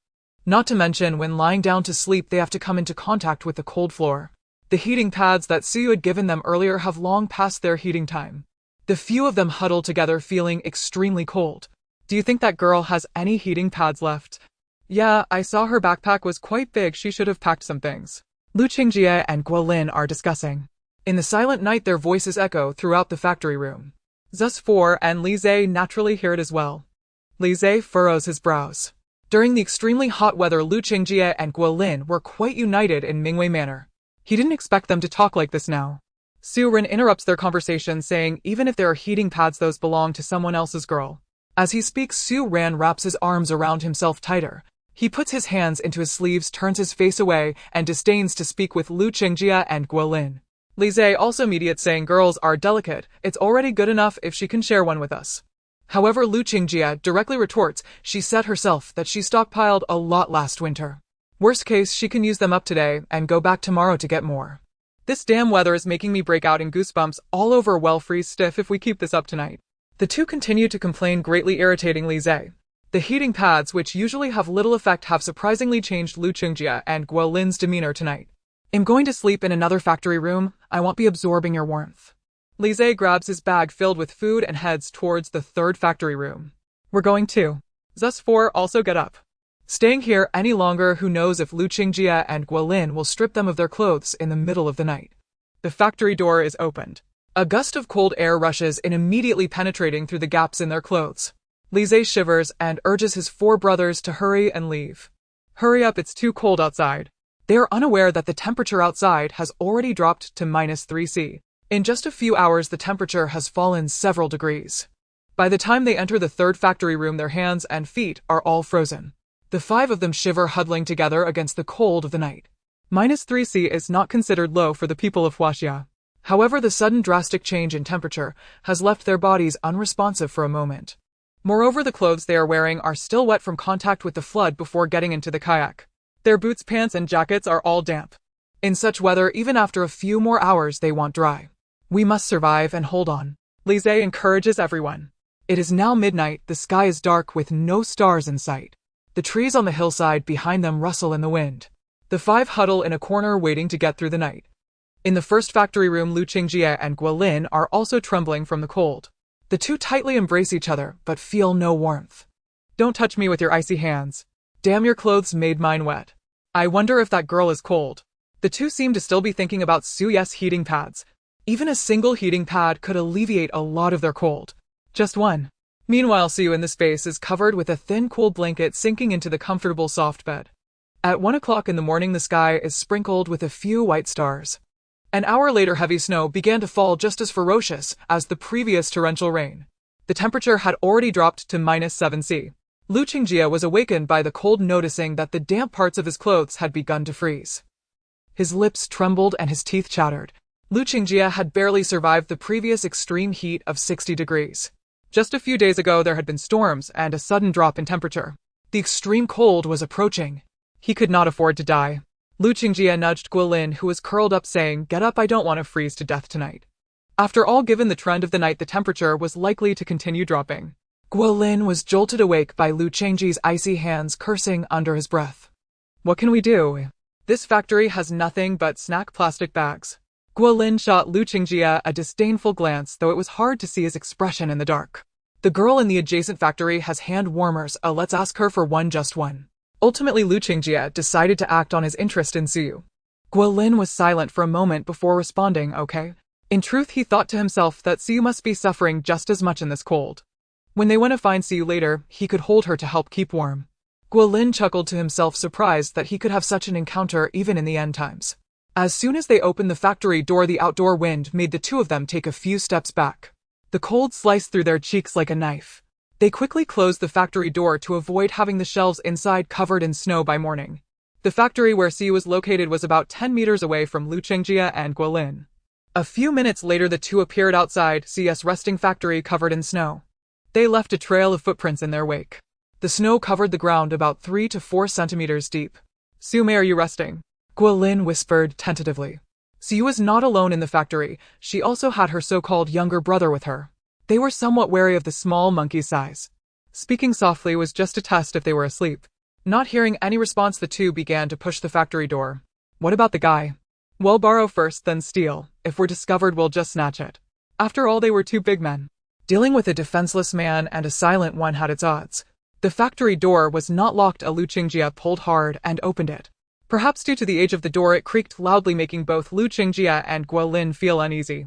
Not to mention, when lying down to sleep, they have to come into contact with the cold floor. The heating pads that Siyu had given them earlier have long passed their heating time. The few of them huddle together feeling extremely cold. Do you think that girl has any heating pads left? Yeah, I saw her backpack was quite big, she should have packed some things. Lu Qingjie and Guolin are discussing. In the silent night, their voices echo throughout the factory room. Zus 4 and Li Zhe naturally hear it as well. Li Zhe furrows his brows. During the extremely hot weather, Lu Qingjie and Guolin were quite united in Mingwei manner. He didn't expect them to talk like this now. Su Ren interrupts their conversation, saying even if there are heating pads, those belong to someone else's girl. As he speaks, Su Ren wraps his arms around himself tighter. He puts his hands into his sleeves, turns his face away, and disdains to speak with Lu Qingjie and Guolin. Li Zhe also mediates, saying girls are delicate, it's already good enough if she can share one with us. However, Lu Qingjie directly retorts, she said herself that she stockpiled a lot last winter. Worst case, she can use them up today and go back tomorrow to get more. This damn weather is making me break out in goosebumps all over, well, freeze stiff if we keep this up tonight. The two continue to complain, greatly irritating Li Zhe. The heating pads, which usually have little effect, have surprisingly changed Lu Qingjie and Guolin's demeanor tonight. I'm going to sleep in another factory room, I won't be absorbing your warmth. Li Zhe grabs his bag filled with food and heads towards the third factory room. We're going too. Zus 4 also get up. Staying here any longer, who knows if Lu Qingjie and Guolin will strip them of their clothes in the middle of the night. The factory door is opened. A gust of cold air rushes in, immediately penetrating through the gaps in their clothes. Li Zhe shivers and urges his 4 brothers to hurry and leave. Hurry up, it's too cold outside. They are unaware that the temperature outside has already dropped to -3°C. In just a few hours, the temperature has fallen several degrees. By the time they enter the third factory room, their hands and feet are all frozen. The 5 of them shiver, huddling together against the cold of the night. -3°C is not considered low for the people of Huaxia. However, the sudden drastic change in temperature has left their bodies unresponsive for a moment. Moreover, the clothes they are wearing are still wet from contact with the flood before getting into the kayak. Their boots, pants, and jackets are all damp. In such weather, even after a few more hours, they want dry. We must survive and hold on. Li Zhe encourages everyone. It is now midnight, the sky is dark with no stars in sight. The trees on the hillside behind them rustle in the wind. The 5 huddle in a corner waiting to get through the night. In the first factory room, Lu Qingjie and Guolin are also trembling from the cold. The two tightly embrace each other, but feel no warmth. Don't touch me with your icy hands. Damn, your clothes made mine wet. I wonder if that girl is cold. The two seem to still be thinking about Suye's heating pads. Even a single heating pad could alleviate a lot of their cold. Just one. Meanwhile, Siyu in the space is covered with a thin, cool blanket, sinking into the comfortable, soft bed. At 1 o'clock in the morning, the sky is sprinkled with a few white stars. An hour later, heavy snow began to fall, just as ferocious as the previous torrential rain. The temperature had already dropped to -7°C. Lu Qingjie was awakened by the cold, noticing that the damp parts of his clothes had begun to freeze. His lips trembled and his teeth chattered. Lu Qingjie had barely survived the previous extreme heat of 60 degrees. Just a few days ago, there had been storms and a sudden drop in temperature. The extreme cold was approaching. He could not afford to die. Lu Qingjie nudged Guolin, who was curled up, saying, "Get up, I don't want to freeze to death tonight." After all, given the trend of the night, the temperature was likely to continue dropping. Guolin was jolted awake by Lu Qingjie's icy hands, cursing under his breath. What can we do? This factory has nothing but snack plastic bags. Guolin shot Lu Qingjie a disdainful glance, though it was hard to see his expression in the dark. The girl in the adjacent factory has hand warmers, let's ask her for one, just one. Ultimately, Lu Qingjie decided to act on his interest in Siyu. Guolin was silent for a moment before responding, okay. In truth, he thought to himself that Siyu must be suffering just as much in this cold. When they went to find Siyu later, he could hold her to help keep warm. Guolin chuckled to himself, surprised that he could have such an encounter even in the end times. As soon as they opened the factory door, the outdoor wind made the two of them take a few steps back. The cold sliced through their cheeks like a knife. They quickly closed the factory door to avoid having the shelves inside covered in snow by morning. The factory where Siyu was located was about 10 meters away from Lu Qingjie and Guolin. A few minutes later, the two appeared outside Siu's resting factory covered in snow. They left a trail of footprints in their wake. The snow covered the ground about 3 to 4 centimeters deep. "Siyu, are you resting?" Guolin whispered tentatively. Siyu was not alone in the factory. She also had her so-called younger brother with her. They were somewhat wary of the small monkey's size. Speaking softly was just a test if they were asleep. Not hearing any response, the two began to push the factory door. What about the guy? We'll borrow first, then steal. If we're discovered, we'll just snatch it. After all, they were two big men. Dealing with a defenseless man and a silent one had its odds. The factory door was not locked. Lu Qingjie pulled hard and opened it. Perhaps due to the age of the door, it creaked loudly, making both Lu Qingjie and Guolin feel uneasy.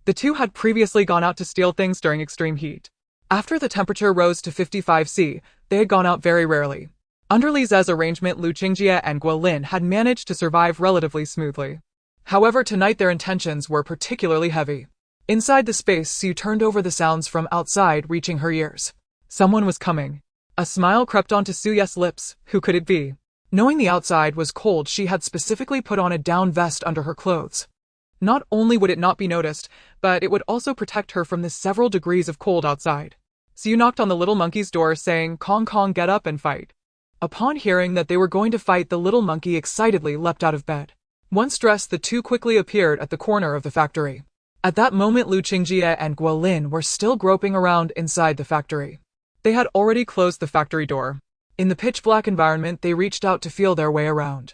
The two had previously gone out to steal things during extreme heat. After the temperature rose to 55°C, they had gone out very rarely. Under Li Ze's arrangement, Lu Qingjie and Guolin had managed to survive relatively smoothly. However, tonight their intentions were particularly heavy. Inside the space, Su turned over the sounds from outside reaching her ears. Someone was coming. A smile crept onto Suye's lips. Who could it be? Knowing the outside was cold, she had specifically put on a down vest under her clothes. Not only would it not be noticed, but it would also protect her from the several degrees of cold outside. Su knocked on the little monkey's door, saying, "Kong Kong, get up and fight." Upon hearing that they were going to fight, the little monkey excitedly leapt out of bed. Once dressed, the two quickly appeared at the corner of the factory. At that moment, Lu Qingjie and Guolin were still groping around inside the factory. They had already closed the factory door. In the pitch-black environment, they reached out to feel their way around.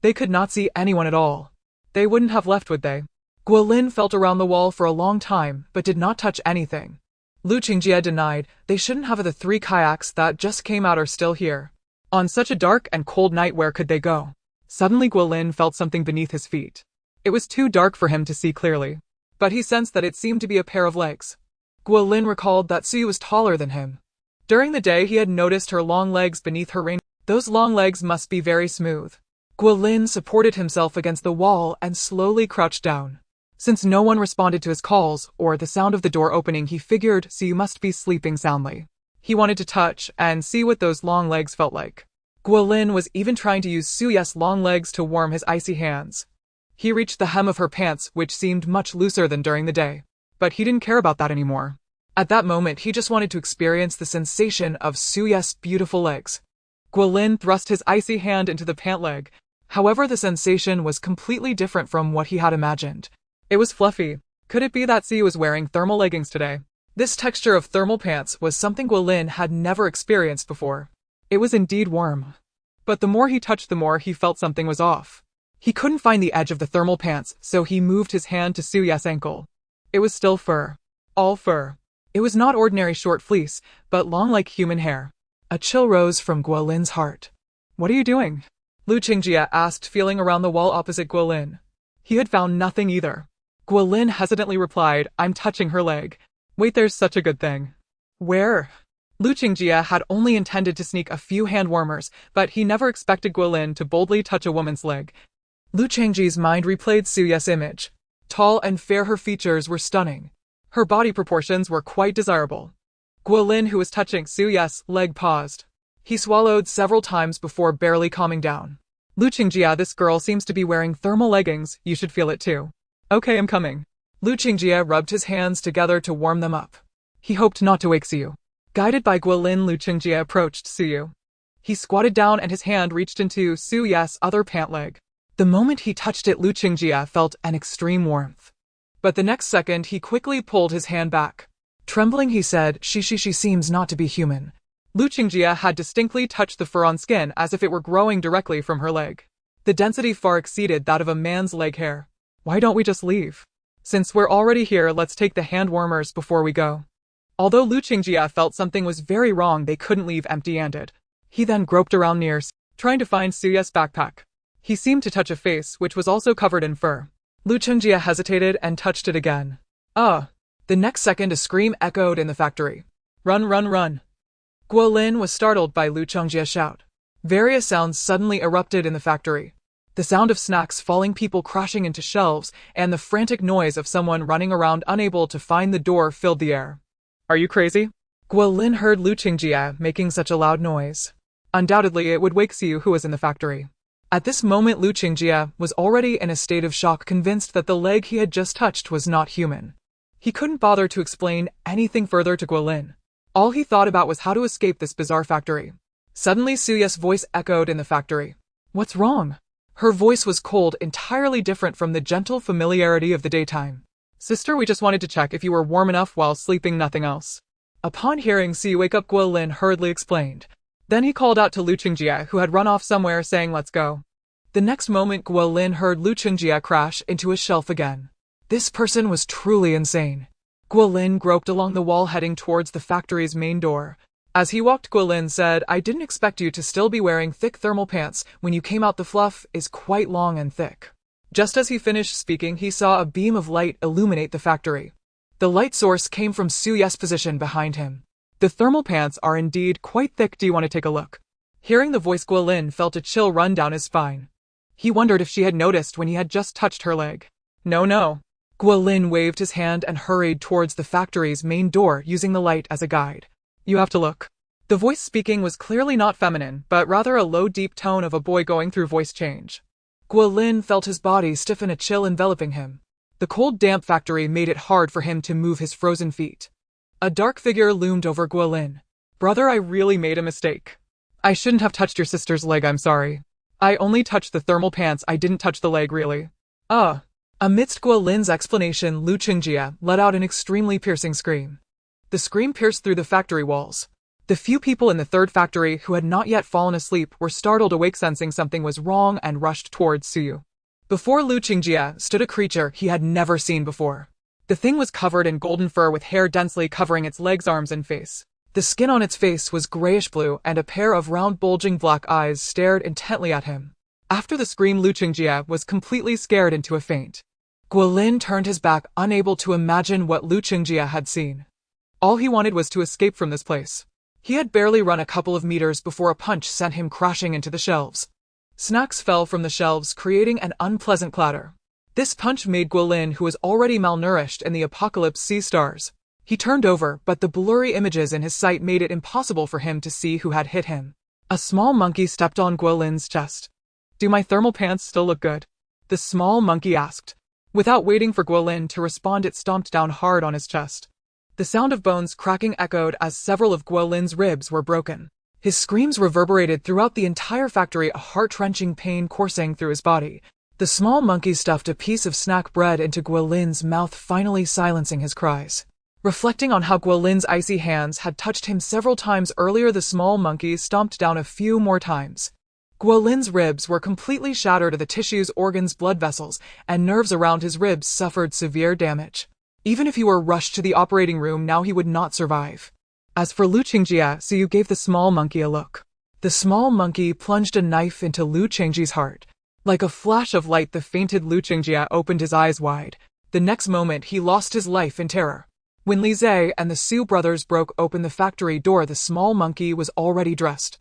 They could not see anyone at all. They wouldn't have left, would they? Guolin felt around the wall for a long time, but did not touch anything. Lu Qingjie denied. They shouldn't have. The three kayaks that just came out are still here. On such a dark and cold night, where could they go? Suddenly Guolin felt something beneath his feet. It was too dark for him to see clearly, but he sensed that it seemed to be a pair of legs. Guolin recalled that Su was taller than him. During the day, he had noticed her long legs beneath her rain. Those long legs must be very smooth. Guolin supported himself against the wall and slowly crouched down. Since no one responded to his calls or the sound of the door opening, he figured Su must be sleeping soundly. He wanted to touch and see what those long legs felt like. Guolin was even trying to use Suye's long legs to warm his icy hands. He reached the hem of her pants, which seemed much looser than during the day. But he didn't care about that anymore. At that moment, he just wanted to experience the sensation of Suye's beautiful legs. Guolin thrust his icy hand into the pant leg. However, the sensation was completely different from what he had imagined. It was fluffy. Could it be that Su was wearing thermal leggings today? This texture of thermal pants was something Guolin had never experienced before. It was indeed warm. But the more he touched, the more he felt something was off. He couldn't find the edge of the thermal pants, so he moved his hand to Suye's ankle. It was still fur. All fur. It was not ordinary short fleece, but long like human hair. A chill rose from Guolin's heart. "What are you doing?" Lu Qingjie asked, feeling around the wall opposite Guolin. He had found nothing either. Guolin hesitantly replied, "I'm touching her leg." "Wait, there's such a good thing." "Where?" Lu Qingjie had only intended to sneak a few hand warmers, but he never expected Guolin to boldly touch a woman's leg. Lu Qingjie's mind replayed Suye's image. Tall and fair, her features were stunning. Her body proportions were quite desirable. Guolin, who was touching Suye's leg, paused. He swallowed several times before barely calming down. "Lu Qingjie, this girl seems to be wearing thermal leggings. You should feel it too." "Okay, I'm coming." Lu Qingjie rubbed his hands together to warm them up. He hoped not to wake Su. Guided by Guolin, Lu Qingjie approached Su. He squatted down and his hand reached into Suye's other pant leg. The moment he touched it, Lu Qingjie felt an extreme warmth. But the next second, he quickly pulled his hand back. Trembling, he said, She seems not to be human." Lu Qingjie had distinctly touched the fur on skin as if it were growing directly from her leg. The density far exceeded that of a man's leg hair. "Why don't we just leave? Since we're already here, let's take the hand warmers before we go." Although Lu Qingjie felt something was very wrong, they couldn't leave empty-handed. He then groped around near, trying to find Suye's backpack. He seemed to touch a face, which was also covered in fur. Lu Qingjie hesitated and touched it again. "Ah!" The next second, a scream echoed in the factory. "Run, run, run!" Guolin was startled by Lu Qingjie's shout. Various sounds suddenly erupted in the factory. The sound of snacks falling, people crashing into shelves, and the frantic noise of someone running around unable to find the door filled the air. "Are you crazy?" Guolin heard Lu Qingjie making such a loud noise. Undoubtedly, it would wake Su, who was in the factory. At this moment, Lu Qingjie was already in a state of shock, convinced that the leg he had just touched was not human. He couldn't bother to explain anything further to Guolin. All he thought about was how to escape this bizarre factory. Suddenly, Suye's voice echoed in the factory. "What's wrong?" Her voice was cold, entirely different from the gentle familiarity of the daytime. "Sister, we just wanted to check if you were warm enough while sleeping, nothing else." Upon hearing Su wake up, Guolin hurriedly explained. Then he called out to Lu Qingjie, who had run off somewhere, saying let's go. The next moment Guolin heard Lu Qingjie crash into a shelf again. This person was truly insane. Guolin groped along the wall heading towards the factory's main door. As he walked, Guolin said, I didn't expect you to still be wearing thick thermal pants when you came out. The fluff is quite long and thick. Just as he finished speaking, he saw a beam of light illuminate the factory. The light source came from Su Ye's position behind him. The thermal pants are indeed quite thick. Do you want to take a look? Hearing the voice, Guolin felt a chill run down his spine. He wondered if she had noticed when he had just touched her leg. No. Guolin waved his hand and hurried towards the factory's main door, using the light as a guide. You have to look. The voice speaking was clearly not feminine, but rather a low, deep tone of a boy going through voice change. Guolin felt his body stiffen, a chill enveloping him. The cold, damp factory made it hard for him to move his frozen feet. A dark figure loomed over Guolin. Brother, I really made a mistake. I shouldn't have touched your sister's leg, I'm sorry. I only touched the thermal pants, I didn't touch the leg, really. Amidst Guolin's explanation, Lu Qingjie let out an extremely piercing scream. The scream pierced through the factory walls. The few people in the third factory who had not yet fallen asleep were startled awake, sensing something was wrong, and rushed towards Suyu. Before Lu Qingjie stood a creature he had never seen before. The thing was covered in golden fur with hair densely covering its legs, arms, and face. The skin on its face was grayish-blue, and a pair of round, bulging black eyes stared intently at him. After the scream, Lu Qingjie was completely scared into a faint. Guolin turned his back, unable to imagine what Lu Qingjie had seen. All he wanted was to escape from this place. He had barely run a couple of meters before a punch sent him crashing into the shelves. Snacks fell from the shelves, creating an unpleasant clatter. This punch made Guolin, who was already malnourished in the apocalypse, see stars. He turned over, but the blurry images in his sight made it impossible for him to see who had hit him. A small monkey stepped on Guolin's chest. Do my thermal pants still look good? The small monkey asked. Without waiting for Guolin to respond, it stomped down hard on his chest. The sound of bones cracking echoed as several of Guolin's ribs were broken. His screams reverberated throughout the entire factory, a heart-wrenching pain coursing through his body. The small monkey stuffed a piece of snack bread into Guolin's mouth, finally silencing his cries. Reflecting on how Guolin's icy hands had touched him several times earlier, the small monkey stomped down a few more times. Guolin's ribs were completely shattered. The tissues, organs, blood vessels, and nerves around his ribs suffered severe damage. Even if he were rushed to the operating room now, he would not survive. As for Lu Qingjie, Suyu gave the small monkey a look. The small monkey plunged a knife into Lu Qingjie's heart. Like a flash of light, the fainted Lu Qingjie opened his eyes wide. The next moment, he lost his life in terror. When Li Zhe and the Su brothers broke open the factory door, the small monkey was already dressed.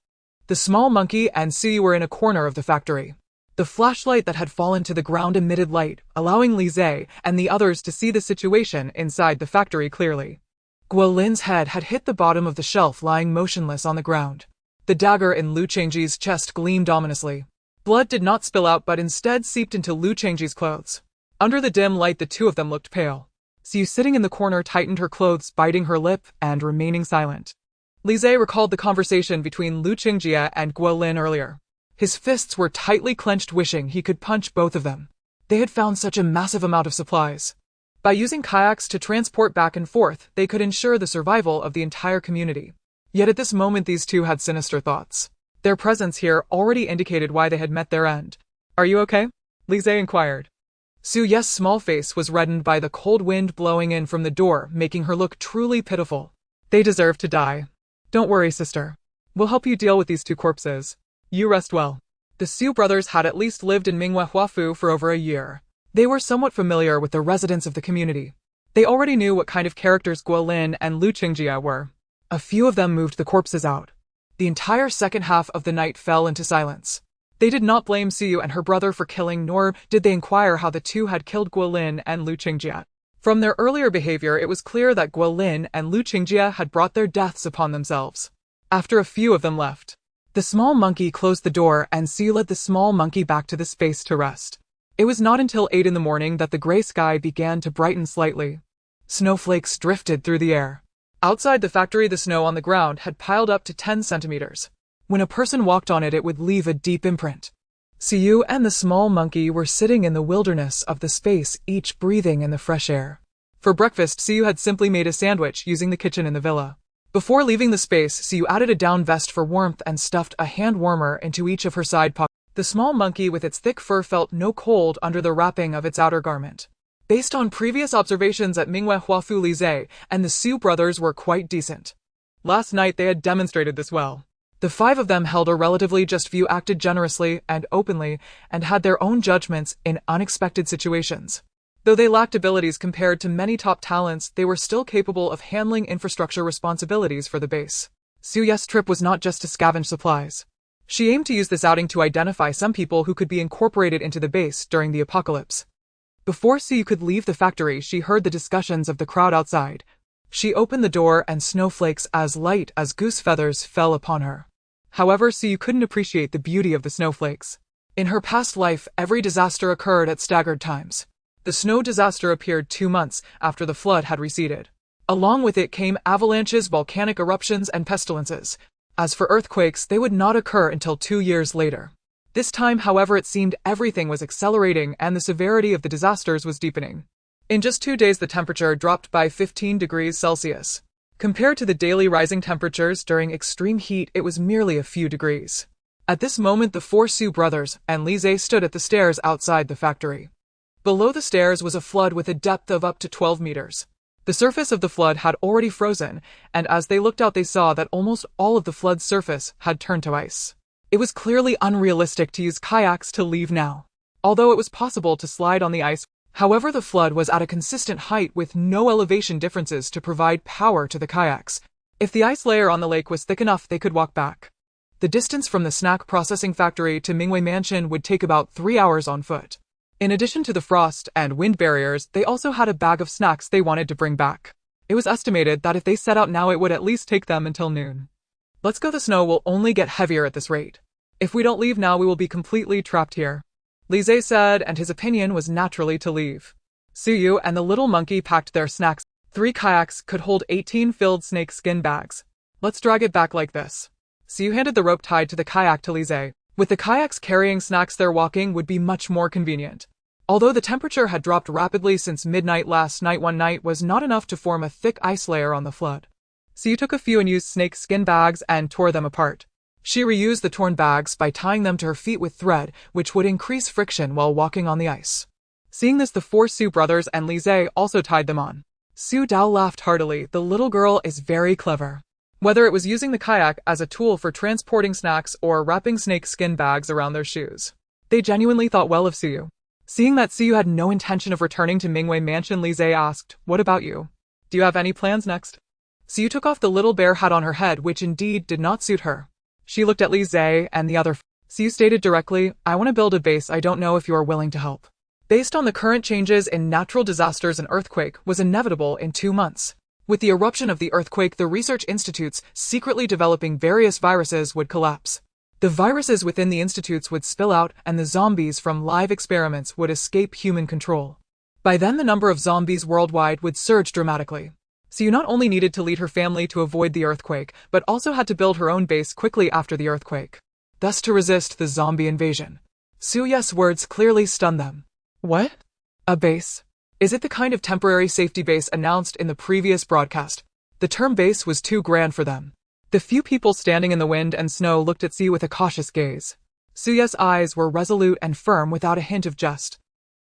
The small monkey and Suyu were in a corner of the factory. The flashlight that had fallen to the ground emitted light, allowing Li Zhe and the others to see the situation inside the factory clearly. Guolin's head had hit the bottom of the shelf, lying motionless on the ground. The dagger in Lu Qingjie's chest gleamed ominously. Blood did not spill out, but instead seeped into Lu Qingjie's clothes. Under the dim light, the two of them looked pale. Suyu, sitting in the corner, tightened her clothes, biting her lip and remaining silent. Li Zhe recalled the conversation between Lu Qingjie and Guolin earlier. His fists were tightly clenched, wishing he could punch both of them. They had found such a massive amount of supplies. By using kayaks to transport back and forth, they could ensure the survival of the entire community. Yet at this moment, these two had sinister thoughts. Their presence here already indicated why they had met their end. Are you okay? Li Zhe inquired. Su Ye's small face was reddened by the cold wind blowing in from the door, making her look truly pitiful. They deserve to die. Don't worry, sister. We'll help you deal with these two corpses. You rest well. The Su brothers had at least lived in Mingwe Huafu for over a year. They were somewhat familiar with the residents of the community. They already knew what kind of characters Guolin and Lu Qingjie were. A few of them moved the corpses out. The entire second half of the night fell into silence. They did not blame Suyu and her brother for killing, nor did they inquire how the two had killed Guolin and Lu Qingjie. From their earlier behavior, it was clear that Guolin and Lu Qingjie had brought their deaths upon themselves. After a few of them left, the small monkey closed the door and Suyu led the small monkey back to the space to rest. It was not until 8 in the morning that the gray sky began to brighten slightly. Snowflakes drifted through the air. Outside the factory, the snow on the ground had piled up to 10 centimeters. When a person walked on it, it would leave a deep imprint. Suyu and the small monkey were sitting in the wilderness of the space, each breathing in the fresh air. For breakfast, Suyu had simply made a sandwich using the kitchen in the villa. Before leaving the space, Siyu added a down vest for warmth and stuffed a hand warmer into each of her side pockets. The small monkey with its thick fur felt no cold under the wrapping of its outer garment. Based on previous observations at Mingwei Huafu Lizhe and the Su brothers were quite decent. Last night they had demonstrated this well. The 5 of them held a relatively just view, acted generously and openly, and had their own judgments in unexpected situations. Though they lacked abilities compared to many top talents, they were still capable of handling infrastructure responsibilities for the base. Suye's trip was not just to scavenge supplies. She aimed to use this outing to identify some people who could be incorporated into the base during the apocalypse. Before Siyu could leave the factory, she heard the discussions of the crowd outside. She opened the door and snowflakes as light as goose feathers fell upon her. However, Siyu couldn't appreciate the beauty of the snowflakes. In her past life, every disaster occurred at staggered times. The snow disaster appeared 2 months after the flood had receded. Along with it came avalanches, volcanic eruptions, and pestilences. As for earthquakes, they would not occur until 2 years later. This time, however, it seemed everything was accelerating and the severity of the disasters was deepening. In just 2 days, the temperature dropped by 15 degrees Celsius. Compared to the daily rising temperatures during extreme heat, it was merely a few degrees. At this moment, the 4 Su brothers and Lizhe stood at the stairs outside the factory. Below the stairs was a flood with a depth of up to 12 meters. The surface of the flood had already frozen, and as they looked out they saw that almost all of the flood's surface had turned to ice. It was clearly unrealistic to use kayaks to leave now. Although it was possible to slide on the ice, however, the flood was at a consistent height with no elevation differences to provide power to the kayaks. If the ice layer on the lake was thick enough, they could walk back. The distance from the snack processing factory to Mingwei Mansion would take about 3 hours on foot. In addition to the frost and wind barriers, they also had a bag of snacks they wanted to bring back. It was estimated that if they set out now, it would at least take them until noon. Let's go, the snow will only get heavier at this rate. If we don't leave now, we will be completely trapped here, Lizhe said, and his opinion was naturally to leave. Siyu and the little monkey packed their snacks. 3 kayaks could hold 18 filled snake skin bags. Let's drag it back like this. Siyu handed the rope tied to the kayak to Lizhe. With the kayaks carrying snacks, their walking would be much more convenient. Although the temperature had dropped rapidly since midnight last night, one night was not enough to form a thick ice layer on the flood. Siyu took a few unused snake skin bags and tore them apart. She reused the torn bags by tying them to her feet with thread, which would increase friction while walking on the ice. Seeing this, the 4 Su brothers and Lizhe also tied them on. Su Dao laughed heartily. The little girl is very clever. Whether it was using the kayak as a tool for transporting snacks or wrapping snake skin bags around their shoes, they genuinely thought well of Siyu. Seeing that Siyu had no intention of returning to Mingwei Mansion, Lizhe asked, "What about you? Do you have any plans next?" Siyu took off the little bear hat on her head, which indeed did not suit her. She looked at Lizhe and the other. Siyu stated directly, "I want to build a base. I don't know if you are willing to help." Based on the current changes in natural disasters, an earthquake was inevitable in 2 months. With the eruption of the earthquake, the research institutes secretly developing various viruses would collapse. The viruses within the institutes would spill out, and the zombies from live experiments would escape human control. By then, the number of zombies worldwide would surge dramatically. Siyu not only needed to lead her family to avoid the earthquake, but also had to build her own base quickly after the earthquake, thus to resist the zombie invasion. Suye's words clearly stunned them. What? A base? Is it the kind of temporary safety base announced in the previous broadcast? The term base was too grand for them. The few people standing in the wind and snow looked at Siyu with a cautious gaze. Suye's eyes were resolute and firm without a hint of jest.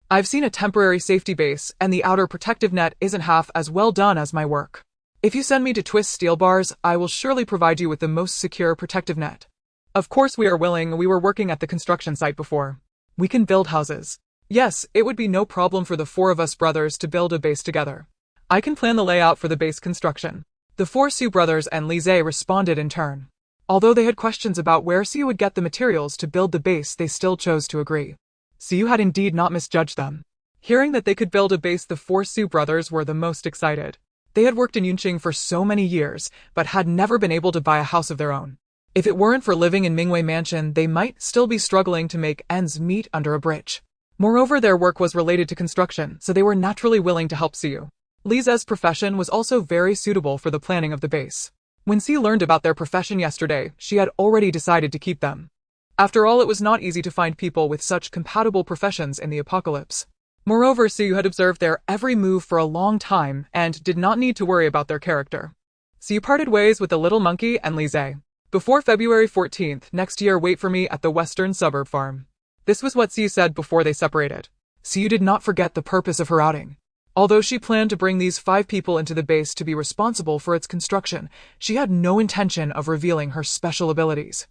I've seen a temporary safety base, and the outer protective net isn't half as well done as my work. If you send me to twist steel bars, I will surely provide you with the most secure protective net. Of course we are willing. We were working at the construction site before. We can build houses. Yes, it would be no problem for the 4 of us brothers to build a base together. I can plan the layout for the base construction." The 4 Su brothers and Lizhe responded in turn. Although they had questions about where Siyu would get the materials to build the base, they still chose to agree. Siyu had indeed not misjudged them. Hearing that they could build a base, the 4 Su brothers were the most excited. They had worked in Yunqing for so many years, but had never been able to buy a house of their own. If it weren't for living in Mingwei Mansion, they might still be struggling to make ends meet under a bridge. Moreover, their work was related to construction, so they were naturally willing to help Siyu. Lizhe's profession was also very suitable for the planning of the base. When Siyu learned about their profession yesterday, she had already decided to keep them. After all, it was not easy to find people with such compatible professions in the apocalypse. Moreover, Siyu had observed their every move for a long time and did not need to worry about their character. So you parted ways with the little monkey and Lise. Before February 14th next year, wait for me at the western suburb farm. This was what Siyu said before they separated. Siyu did not forget the purpose of her outing. Although she planned to bring these 5 people into the base to be responsible for its construction, she had no intention of revealing her special abilities.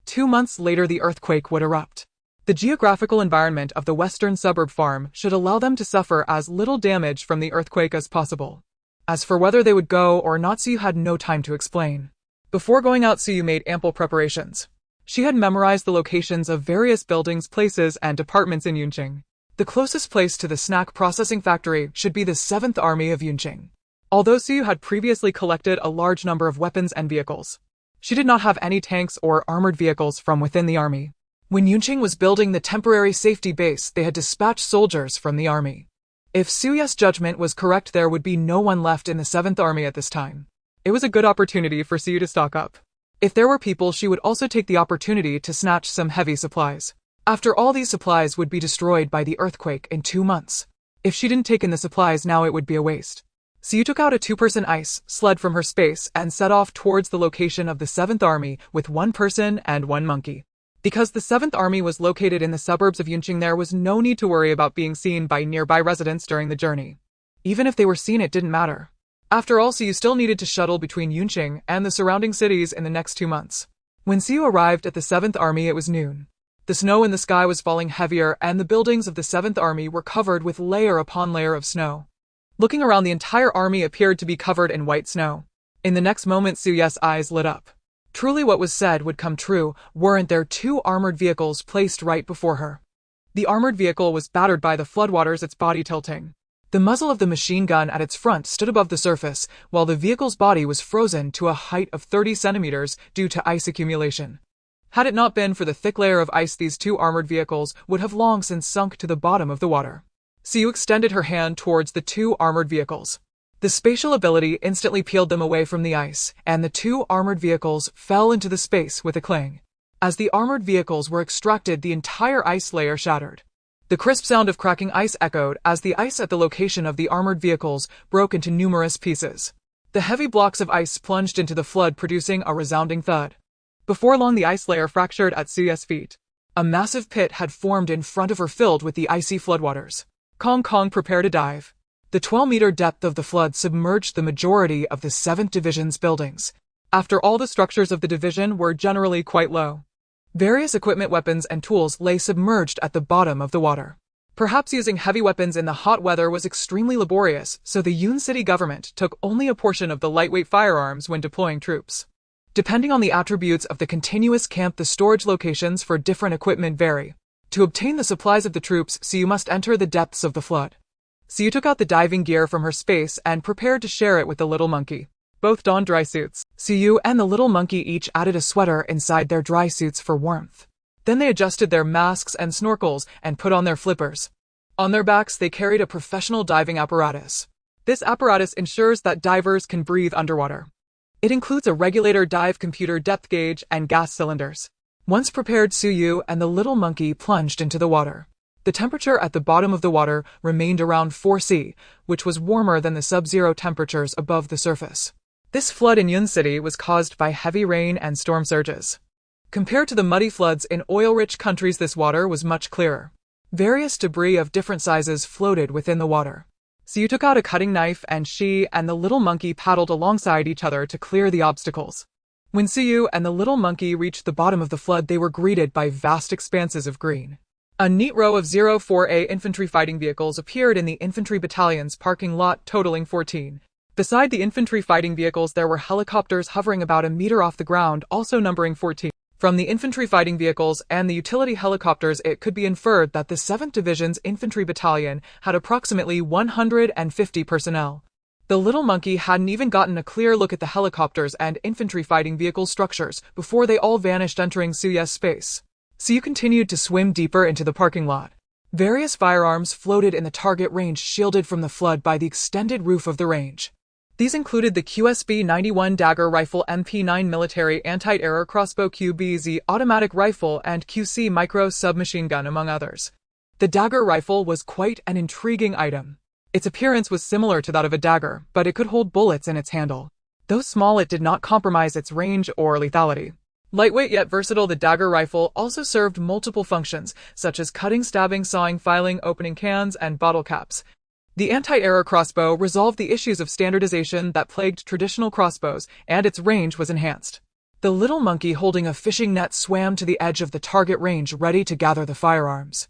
2 months later, the earthquake would erupt. The geographical environment of the western suburb farm should allow them to suffer as little damage from the earthquake as possible. As for whether they would go or not, Siyu had no time to explain. Before going out, Siyu made ample preparations. She had memorized the locations of various buildings, places, and departments in Yunqing. The closest place to the snack processing factory should be the 7th Army of Yunqing. Although Siyu had previously collected a large number of weapons and vehicles, she did not have any tanks or armored vehicles from within the army. When Yunqing was building the temporary safety base, they had dispatched soldiers from the army. If Suyu's judgment was correct, there would be no one left in the 7th Army at this time. It was a good opportunity for Siyu to stock up. If there were people, she would also take the opportunity to snatch some heavy supplies. After all, these supplies would be destroyed by the earthquake in 2 months. If she didn't take in the supplies now, it would be a waste. Siyu took out a 2-person ice sled from her space and set off towards the location of the 7th Army with 1 person and 1 monkey. Because the 7th Army was located in the suburbs of Yunqing, there was no need to worry about being seen by nearby residents during the journey. Even if they were seen, it didn't matter. After all, Siyu still needed to shuttle between Yunqing and the surrounding cities in the next 2 months. When Siyu arrived at the 7th Army, it was noon. The snow in the sky was falling heavier, and the buildings of the 7th Army were covered with layer upon layer of snow. Looking around, the entire army appeared to be covered in white snow. In the next moment, Suyu's eyes lit up. Truly, what was said would come true. Weren't there 2 armored vehicles placed right before her? The armored vehicle was battered by the floodwaters, its body tilting. The muzzle of the machine gun at its front stood above the surface, while the vehicle's body was frozen to a height of 30 centimeters due to ice accumulation. Had it not been for the thick layer of ice, these 2 armored vehicles would have long since sunk to the bottom of the water. Siyu extended her hand towards the 2 armored vehicles. The spatial ability instantly peeled them away from the ice, and the 2 armored vehicles fell into the space with a clang. As the armored vehicles were extracted, the entire ice layer shattered. The crisp sound of cracking ice echoed as the ice at the location of the armored vehicles broke into numerous pieces. The heavy blocks of ice plunged into the flood, producing a resounding thud. Before long, the ice layer fractured at Suyu's feet. A massive pit had formed in front of her, filled with the icy floodwaters. Kong Kong, prepare to dive. The 12-meter depth of the flood submerged the majority of the 7th Division's buildings. After all, the structures of the division were generally quite low. Various equipment, weapons, and tools lay submerged at the bottom of the water. Perhaps using heavy weapons in the hot weather was extremely laborious, so the Yun City government took only a portion of the lightweight firearms when deploying troops. Depending on the attributes of the continuous camp, the storage locations for different equipment vary. To obtain the supplies of the troops, Siyu must enter the depths of the flood. Siyu took out the diving gear from her space and prepared to share it with the little monkey. Both donned dry suits. Siyu and the little monkey each added a sweater inside their dry suits for warmth. Then they adjusted their masks and snorkels and put on their flippers. On their backs, they carried a professional diving apparatus. This apparatus ensures that divers can breathe underwater. It includes a regulator, dive computer, depth gauge, and gas cylinders. Once prepared, Siyu and the little monkey plunged into the water. The temperature at the bottom of the water remained around 4°C, which was warmer than the sub-zero temperatures above the surface. This flood in Yun City was caused by heavy rain and storm surges. Compared to the muddy floods in oil-rich countries, this water was much clearer. Various debris of different sizes floated within the water. Siyu took out a cutting knife, and she and the little monkey paddled alongside each other to clear the obstacles. When Siyu and the little monkey reached the bottom of the flood, they were greeted by vast expanses of green. A neat row of 04A infantry fighting vehicles appeared in the infantry battalion's parking lot, totaling 14. Beside the infantry fighting vehicles, there were helicopters hovering about a meter off the ground, also numbering 14. From the infantry fighting vehicles and the utility helicopters, it could be inferred that the 7th Division's infantry battalion had approximately 150 personnel. The little monkey hadn't even gotten a clear look at the helicopters and infantry fighting vehicle structures before they all vanished, entering Suyu's space. Siyu continued to swim deeper into the parking lot. Various firearms floated in the target range, shielded from the flood by the extended roof of the range. These included the QSB-91 dagger rifle, MP9 military anti-air crossbow, QBZ automatic rifle, and QC micro submachine gun, among others. The dagger rifle was quite an intriguing item. Its appearance was similar to that of a dagger, but it could hold bullets in its handle. Though small, it did not compromise its range or lethality. Lightweight yet versatile, the dagger rifle also served multiple functions, such as cutting, stabbing, sawing, filing, opening cans, and bottle caps. The anti-error crossbow resolved the issues of standardization that plagued traditional crossbows, and its range was enhanced. The little monkey holding a fishing net swam to the edge of the target range, ready to gather the firearms.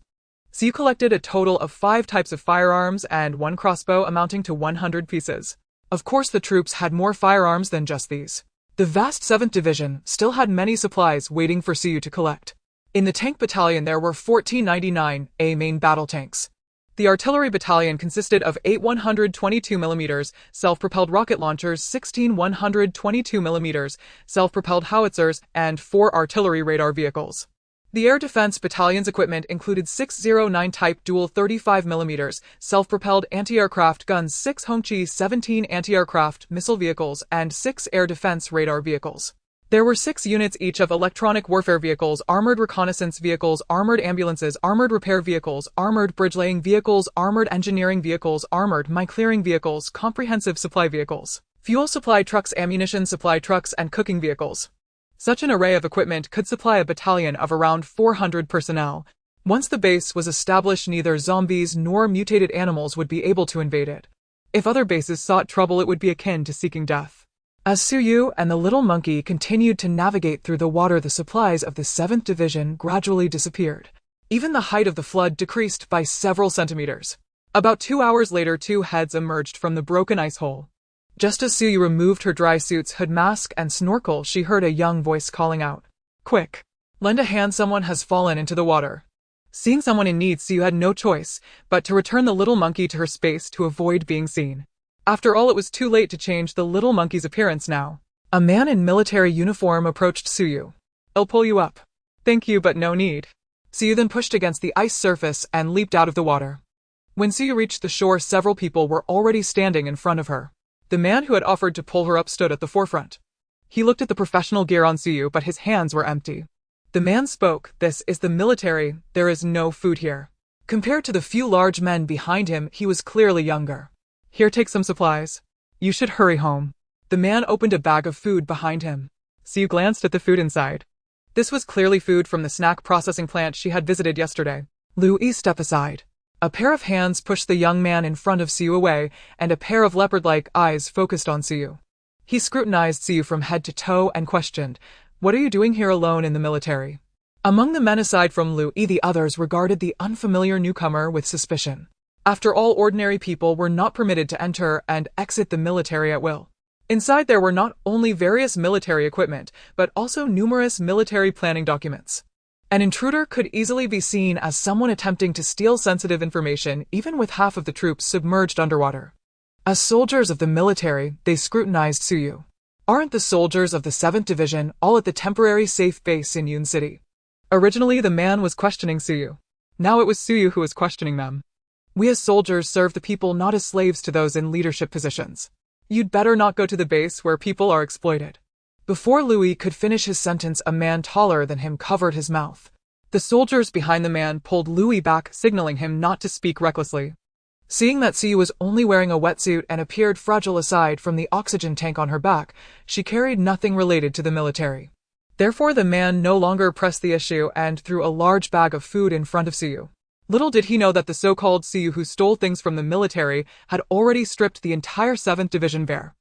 So you collected a total of 5 types of firearms and 1 crossbow, amounting to 100 pieces. Of course, the troops had more firearms than just these. The vast 7th Division still had many supplies waiting for Suyu to collect. In the tank battalion, there were 1499 main battle tanks. The artillery battalion consisted of 8 122mm self-propelled rocket launchers, 16 122mm self-propelled howitzers, and 4 artillery radar vehicles. The air defense battalion's equipment included 609 Type dual 35mm self-propelled anti-aircraft guns, 6 Hongqi 17 anti-aircraft missile vehicles, and 6 air defense radar vehicles. There were 6 units each of electronic warfare vehicles, armored reconnaissance vehicles, armored ambulances, armored repair vehicles, armored bridge-laying vehicles, armored engineering vehicles, armored mine-clearing vehicles, comprehensive supply vehicles, fuel supply trucks, ammunition supply trucks, and cooking vehicles. Such an array of equipment could supply a battalion of around 400 personnel. Once the base was established, neither zombies nor mutated animals would be able to invade it. If other bases sought trouble, it would be akin to seeking death. As Suyu and the little monkey continued to navigate through the water, the supplies of the 7th Division gradually disappeared. Even the height of the flood decreased by several centimeters. About 2 hours later, 2 heads emerged from the broken ice hole. Just as Suyu removed her dry suit's hood, mask, and snorkel, she heard a young voice calling out, "Quick! Lend a hand, someone has fallen into the water." Seeing someone in need, Suyu had no choice but to return the little monkey to her space to avoid being seen. After all, it was too late to change the little monkey's appearance now. A man in military uniform approached Suyu. "I'll pull you up." "Thank you, but no need." Suyu then pushed against the ice surface and leaped out of the water. When Suyu reached the shore, several people were already standing in front of her. The man who had offered to pull her up stood at the forefront. He looked at the professional gear on Suyu, but his hands were empty. The man spoke. "This is the military. There is no food here." Compared to the few large men behind him, he was clearly younger. "Here, take some supplies. You should hurry home." The man opened a bag of food behind him. Suyu glanced at the food inside. This was clearly food from the snack processing plant she had visited yesterday. "Louis, step aside." A pair of hands pushed the young man in front of Suyu away, and a pair of leopard-like eyes focused on Suyu. He scrutinized Suyu from head to toe and questioned, "What are you doing here alone in the military?" Among the men aside from Louis, the others regarded the unfamiliar newcomer with suspicion. After all, ordinary people were not permitted to enter and exit the military at will. Inside there were not only various military equipment, but also numerous military planning documents. An intruder could easily be seen as someone attempting to steal sensitive information, even with half of the troops submerged underwater. As soldiers of the military, they scrutinized Suyu. Aren't the soldiers of the 7th Division all at the temporary safe base in Yun City? Originally, the man was questioning Suyu. Now it was Suyu who was questioning them. "We as soldiers serve the people, not as slaves to those in leadership positions. You'd better not go to the base where people are exploited." Before Louis could finish his sentence, a man taller than him covered his mouth. The soldiers behind the man pulled Louis back, signaling him not to speak recklessly. Seeing that Suyu was only wearing a wetsuit and appeared fragile aside from the oxygen tank on her back, she carried nothing related to the military. Therefore, the man no longer pressed the issue and threw a large bag of food in front of Suyu. Little did he know that the so-called Suyu who stole things from the military had already stripped the entire 7th Division bare.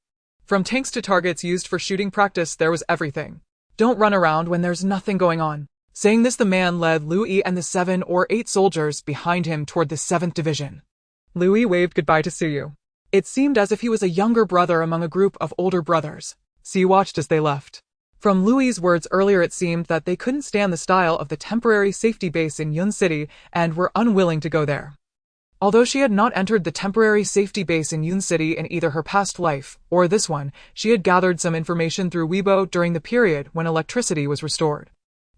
From tanks to targets used for shooting practice, there was everything. "Don't run around when there's nothing going on." Saying this, the man led Louis and the 7 or 8 soldiers behind him toward the 7th Division. Louis waved goodbye to Suyu. It seemed as if he was a younger brother among a group of older brothers. Suyu watched as they left. From Louis's words earlier, it seemed that they couldn't stand the style of the temporary safety base in Yun City and were unwilling to go there. Although she had not entered the temporary safety base in Yun City in either her past life or this one, she had gathered some information through Weibo during the period when electricity was restored.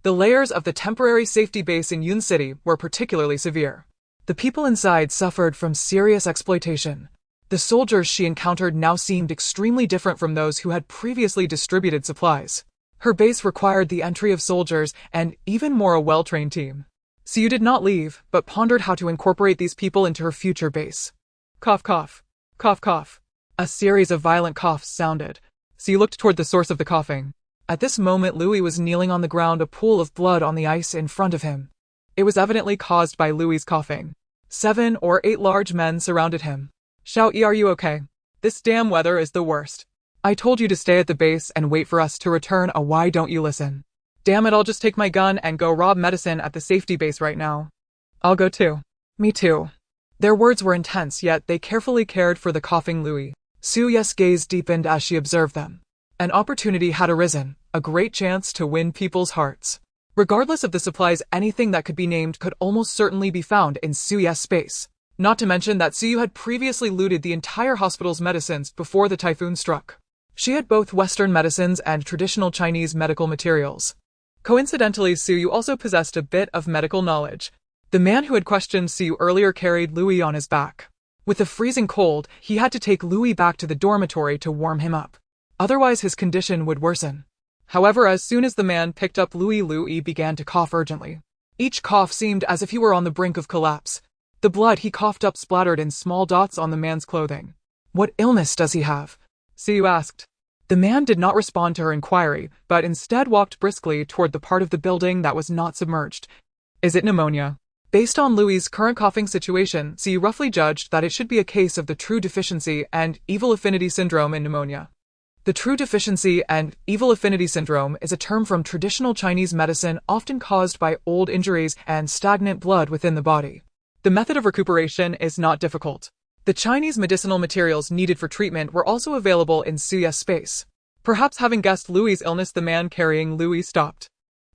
The layers of the temporary safety base in Yun City were particularly severe. The people inside suffered from serious exploitation. The soldiers she encountered now seemed extremely different from those who had previously distributed supplies. Her base required the entry of soldiers and even more a well-trained team. Suyu did not leave, but pondered how to incorporate these people into her future base. Cough, cough. Cough, cough. A series of violent coughs sounded. Siyu looked toward the source of the coughing. At this moment, Louis was kneeling on the ground, a pool of blood on the ice in front of him. It was evidently caused by Louis's coughing. 7 or 8 large men surrounded him. Shout, "Are you okay? This damn weather is the worst. I told you to stay at the base and wait for us to return. Why don't you listen? Damn it, I'll just take my gun and go rob medicine at the safety base right now." "I'll go too." "Me too." Their words were intense, yet they carefully cared for the coughing Louis. Suyu's gaze deepened as she observed them. An opportunity had arisen, a great chance to win people's hearts. Regardless of the supplies, anything that could be named could almost certainly be found in Suyu's space. Not to mention that Siyu had previously looted the entire hospital's medicines before the typhoon struck. She had both Western medicines and traditional Chinese medical materials. Coincidentally, Siyu also possessed a bit of medical knowledge. The man who had questioned Siyu earlier carried Louis on his back. With the freezing cold, he had to take Louis back to the dormitory to warm him up. Otherwise, his condition would worsen. However, as soon as the man picked up Louis, Louis began to cough urgently. Each cough seemed as if he were on the brink of collapse. The blood he coughed up splattered in small dots on the man's clothing. "What illness does he have?" Siyu asked. The man did not respond to her inquiry, but instead walked briskly toward the part of the building that was not submerged. "Is it pneumonia?" Based on Louis's current coughing situation, Siyu roughly judged that it should be a case of the true deficiency and evil affinity syndrome in pneumonia. The true deficiency and evil affinity syndrome is a term from traditional Chinese medicine often caused by old injuries and stagnant blood within the body. The method of recuperation is not difficult. The Chinese medicinal materials needed for treatment were also available in Suyu's space. Perhaps having guessed Louis's illness, the man carrying Louis stopped.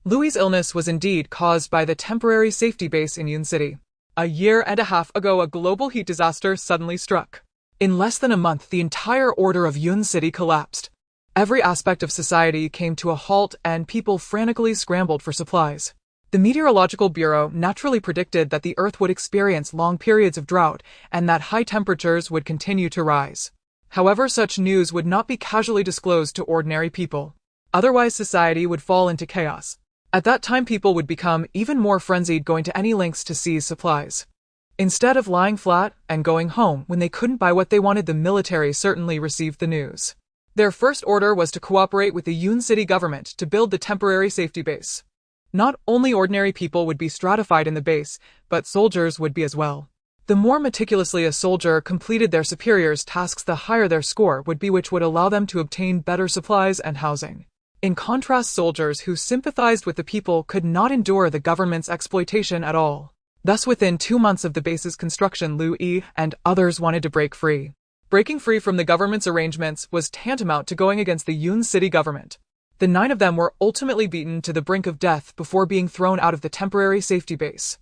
Louis's illness was indeed caused by the temporary safety base in Yun City. A year and a half ago, a global heat disaster suddenly struck. In less than a month, the entire order of Yun City collapsed. Every aspect of society came to a halt and people frantically scrambled for supplies. The Meteorological Bureau naturally predicted that the Earth would experience long periods of drought and that high temperatures would continue to rise. However, such news would not be casually disclosed to ordinary people. Otherwise, society would fall into chaos. At that time, people would become even more frenzied, going to any lengths to seize supplies. Instead of lying flat and going home when they couldn't buy what they wanted, the military certainly received the news. Their first order was to cooperate with the Yun City government to build the temporary safety base. Not only ordinary people would be stratified in the base, but soldiers would be as well. The more meticulously a soldier completed their superiors' tasks, the higher their score would be, which would allow them to obtain better supplies and housing. In contrast, soldiers who sympathized with the people could not endure the government's exploitation at all. Thus, within 2 months of the base's construction, Louis and others wanted to break free. Breaking free from the government's arrangements was tantamount to going against the Yun City government. The 9 of them were ultimately beaten to the brink of death before being thrown out of the temporary safety base.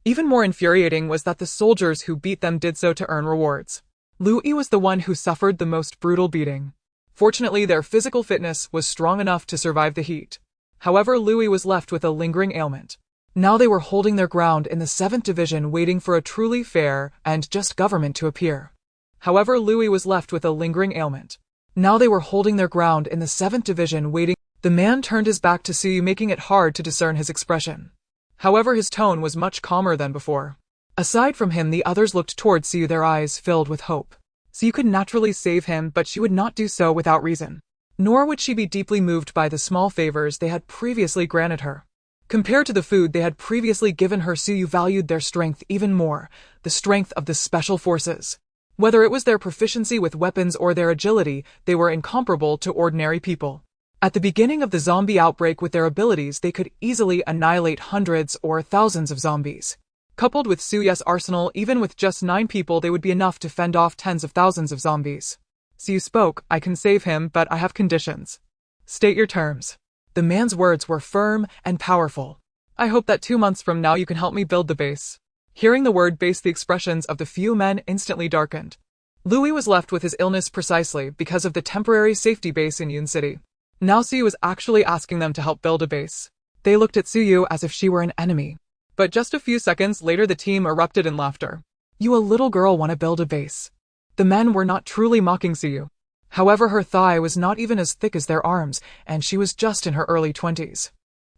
Even more infuriating was that the soldiers who beat them did so to earn rewards. Louis was the one who suffered the most brutal beating. Fortunately, their physical fitness was strong enough to survive the heat. However, Louis was left with a lingering ailment. Now they were holding their ground in the 7th Division, waiting for a truly fair and just government to appear. However, Louis was left with a lingering ailment. Now they were holding their ground in the 7th Division, waiting. The man turned his back to Siyu, making it hard to discern his expression. However, his tone was much calmer than before. Aside from him, the others looked toward Siyu, their eyes filled with hope. Siyu could naturally save him, but she would not do so without reason. Nor would she be deeply moved by the small favors they had previously granted her. Compared to the food they had previously given her, Siyu valued their strength even more, the strength of the special forces. Whether it was their proficiency with weapons or their agility, they were incomparable to ordinary people. At the beginning of the zombie outbreak, with their abilities, they could easily annihilate hundreds or thousands of zombies. Coupled with Suyu's arsenal, even with just 9 people, they would be enough to fend off tens of thousands of zombies. Siyu spoke. "I can save him, but I have conditions." "State your terms." The man's words were firm and powerful. "I hope that 2 months from now you can help me build the base." Hearing the word base, the expressions of the few men instantly darkened. Louis was left with his illness precisely because of the temporary safety base in Yun City. Now Siyu was actually asking them to help build a base. They looked at Siyu as if she were an enemy. But just a few seconds later, the team erupted in laughter. "You, a little girl, want to build a base?" The men were not truly mocking Siyu. However, her thigh was not even as thick as their arms, and she was just in her early 20s.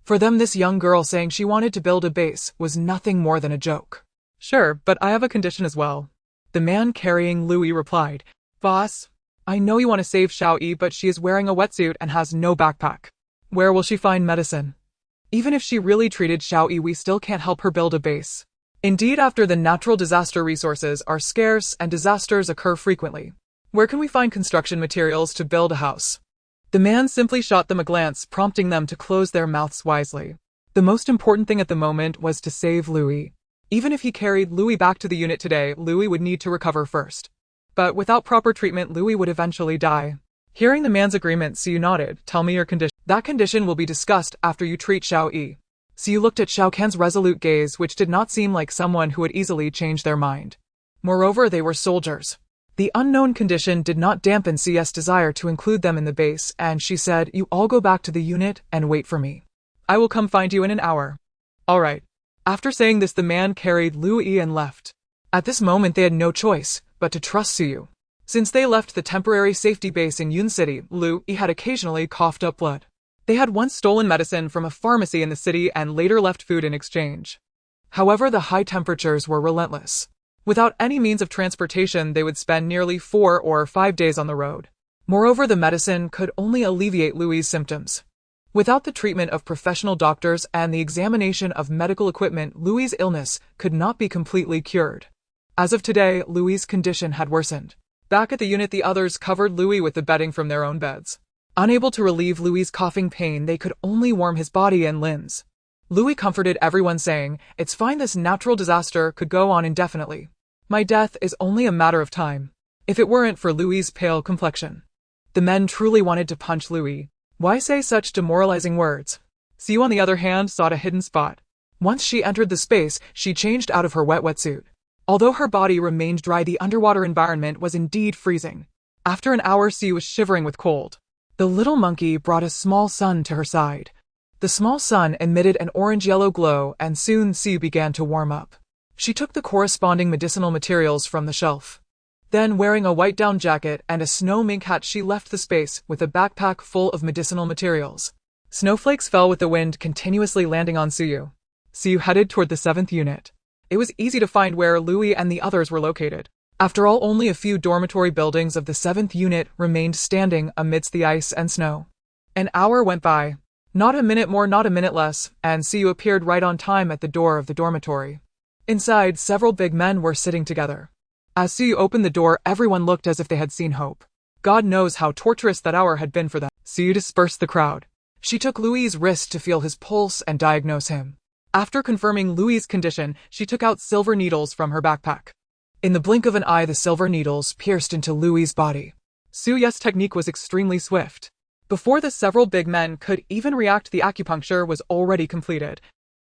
For them, this young girl saying she wanted to build a base was nothing more than a joke. "Sure, but I have a condition as well," the man carrying Louis replied. "Boss, I know you want to save Xiao-Yi, but she is wearing a wetsuit and has no backpack. Where will she find medicine? Even if she really treated Xiao-Yi, we still can't help her build a base. Indeed, after the natural disaster, resources are scarce and disasters occur frequently. Where can we find construction materials to build a house? The man simply shot them a glance, prompting them to close their mouths wisely. The most important thing at the moment was to save Louis. Even if he carried Louis back to the unit today, Louis would need to recover first. But without proper treatment, Louis would eventually die. Hearing the man's agreement, Siyu nodded. Tell me your condition. That condition will be discussed after you treat Xiao-Yi. Siyu looked at Shao Kahn's resolute gaze, which did not seem like someone who would easily change their mind. Moreover, they were soldiers. The unknown condition did not dampen Siyu's desire to include them in the base, and she said, you all go back to the unit and wait for me. I will come find you in an hour. All right. After saying this, the man carried Louis and left. At this moment, they had no choice but to trust Siyu. Since they left the temporary safety base in Yun City, Louis had occasionally coughed up blood. They had once stolen medicine from a pharmacy in the city and later left food in exchange. However, the high temperatures were relentless. Without any means of transportation, they would spend nearly 4 or 5 days on the road. Moreover, the medicine could only alleviate Louis' symptoms. Without the treatment of professional doctors and the examination of medical equipment, Louis' illness could not be completely cured. As of today, Louis' condition had worsened. Back at the unit, the others covered Louis with the bedding from their own beds. Unable to relieve Louis' coughing pain, they could only warm his body and limbs. Louis comforted everyone, saying, it's fine, this natural disaster could go on indefinitely. My death is only a matter of time. If it weren't for Louis' pale complexion. The men truly wanted to punch Louis. Why say such demoralizing words? Siyu, on the other hand, sought a hidden spot. Once she entered the space, she changed out of her wetsuit. Although her body remained dry, the underwater environment was indeed freezing. After an hour, Siyu was shivering with cold. The little monkey brought a small sun to her side. The small sun emitted an orange-yellow glow, and soon Siyu began to warm up. She took the corresponding medicinal materials from the shelf. Then, wearing a white down jacket and a snow mink hat, she left the space with a backpack full of medicinal materials. Snowflakes fell with the wind, continuously landing on Siyu. Siyu headed toward the 7th unit. It was easy to find where Louis and the others were located. After all, only a few dormitory buildings of the 7th unit remained standing amidst the ice and snow. An hour went by. Not a minute more, not a minute less, and Siyu appeared right on time at the door of the dormitory. Inside, several big men were sitting together. As Siyu opened the door, everyone looked as if they had seen hope. God knows how torturous that hour had been for them. Siyu dispersed the crowd. She took Louis' wrist to feel his pulse and diagnose him. After confirming Louis' condition, she took out silver needles from her backpack. In the blink of an eye, the silver needles pierced into Louis' body. Suyu's technique was extremely swift. Before the several big men could even react, the acupuncture was already completed.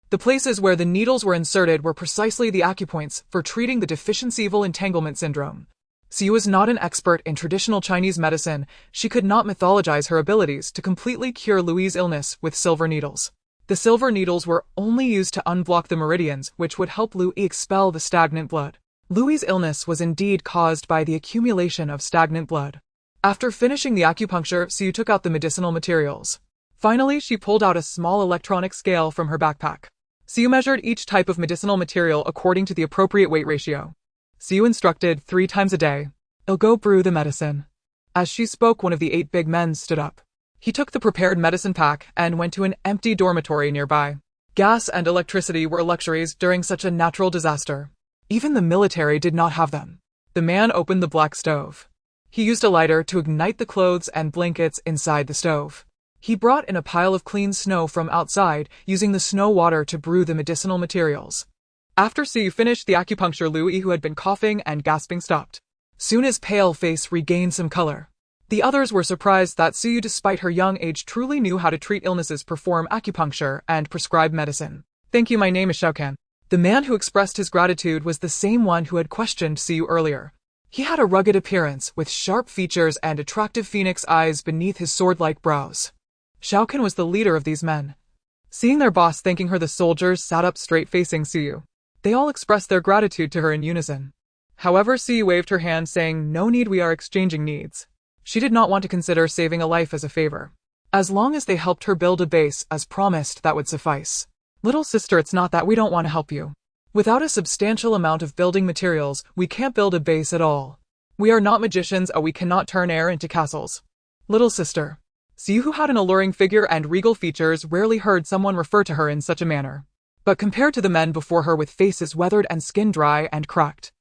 The places where the needles were inserted were precisely the acupoints for treating the deficiency-evil entanglement syndrome. Siyu was not an expert in traditional Chinese medicine. She could not mythologize her abilities to completely cure Louis' illness with silver needles. The silver needles were only used to unblock the meridians, which would help Louis expel the stagnant blood. Louis' illness was indeed caused by the accumulation of stagnant blood. After finishing the acupuncture, Siyu took out the medicinal materials. Finally, she pulled out a small electronic scale from her backpack. Siyu measured each type of medicinal material according to the appropriate weight ratio. Siyu instructed 3 times a day. "I'll go brew the medicine." As she spoke, one of the 8 big men stood up. He took the prepared medicine pack and went to an empty dormitory nearby. Gas and electricity were luxuries during such a natural disaster. Even the military did not have them. The man opened the black stove. He used a lighter to ignite the clothes and blankets inside the stove. He brought in a pile of clean snow from outside, using the snow water to brew the medicinal materials. After Siyu finished the acupuncture, Louis, who had been coughing and gasping, stopped. Soon his pale face regained some color. The others were surprised that Siyu, despite her young age, truly knew how to treat illnesses, perform acupuncture, and prescribe medicine. "Thank you, my name is Shao Kahn." The man who expressed his gratitude was the same one who had questioned Siyu earlier. He had a rugged appearance, with sharp features and attractive phoenix eyes beneath his sword-like brows. Shao Kahn was the leader of these men. Seeing their boss thanking her, the soldiers sat up straight facing Siyu. They all expressed their gratitude to her in unison. However, Siyu waved her hand, saying, "No need, we are exchanging needs." She did not want to consider saving a life as a favor. As long as they helped her build a base, as promised, that would suffice. "Little sister, it's not that we don't want to help you. Without a substantial amount of building materials, we can't build a base at all. We are not magicians, we cannot turn air into castles. Little sister. Siyu, who had an alluring figure and regal features, rarely heard someone refer to her in such a manner. But compared to the men before her with faces weathered and skin dry and cracked,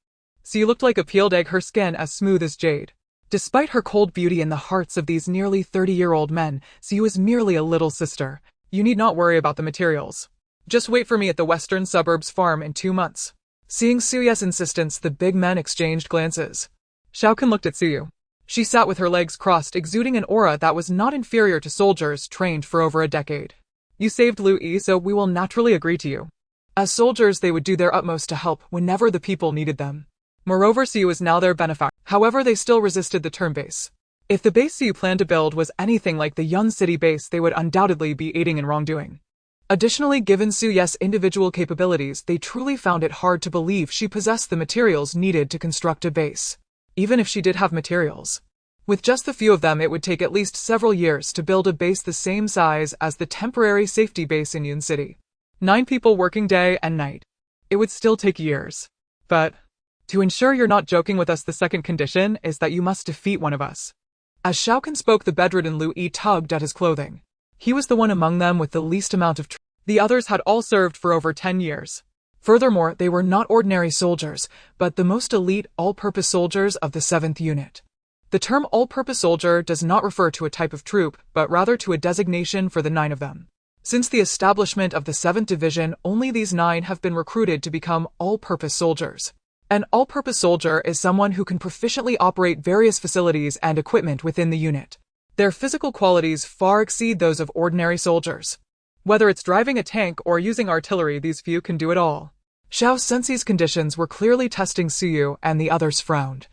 Siyu looked like a peeled egg, her skin as smooth as jade. Despite her cold beauty in the hearts of these nearly 30-year-old men, Siyu is merely a little sister. You need not worry about the materials. Just wait for me at the western suburbs farm in 2 months. Seeing Suyu's insistence, the big men exchanged glances. Shao Kahn looked at Siyu. She sat with her legs crossed, exuding an aura that was not inferior to soldiers trained for over a decade. You saved Lu Yi, so we will naturally agree to you. As soldiers, they would do their utmost to help whenever the people needed them. Moreover, Siyu is now their benefactor. However, they still resisted the term base. If the base Siyu planned to build was anything like the Yun City base, they would undoubtedly be aiding in wrongdoing. Additionally, given Suyu's individual capabilities, they truly found it hard to believe she possessed the materials needed to construct a base. Even if she did have materials. With just the few of them, it would take at least several years to build a base the same size as the temporary safety base in Yun City. 9 people working day and night. It would still take years. But to ensure you're not joking with us, the second condition is that you must defeat one of us. As Shao Kahn spoke, the bedridden Lu Yi tugged at his clothing. He was the one among them with the least amount of The others had all served for over 10 years. Furthermore, they were not ordinary soldiers, but the most elite all-purpose soldiers of the 7th unit. The term all-purpose soldier does not refer to a type of troop, but rather to a designation for the 9 of them. Since the establishment of the 7th Division, only these 9 have been recruited to become all-purpose soldiers. An all-purpose soldier is someone who can proficiently operate various facilities and equipment within the unit. Their physical qualities far exceed those of ordinary soldiers. Whether it's driving a tank or using artillery, these few can do it all. Xiao Sensei's conditions were clearly testing Siyu, and the others frowned.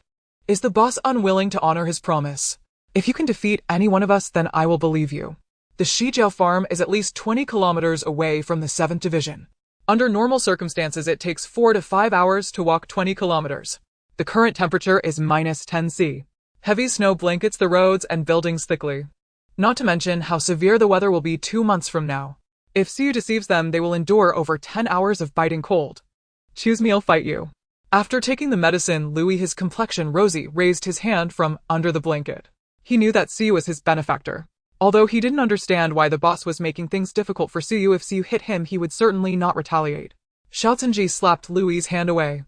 Is the boss unwilling to honor his promise? If you can defeat any one of us, then I will believe you. The Shijiao farm is at least 20 kilometers away from the 7th Division. Under normal circumstances, it takes 4 to 5 hours to walk 20 kilometers. The current temperature is -10°C. Heavy snow blankets the roads and buildings thickly. Not to mention how severe the weather will be 2 months from now. If Siyu deceives them, they will endure over 10 hours of biting cold. Choose me, I'll fight you. After taking the medicine, Louis, his complexion rosy, raised his hand from under the blanket. He knew that Siyu was his benefactor. Although he didn't understand why the boss was making things difficult for Siyu, if Siyu hit him, he would certainly not retaliate. Xiao Zhenji slapped Louis' hand away.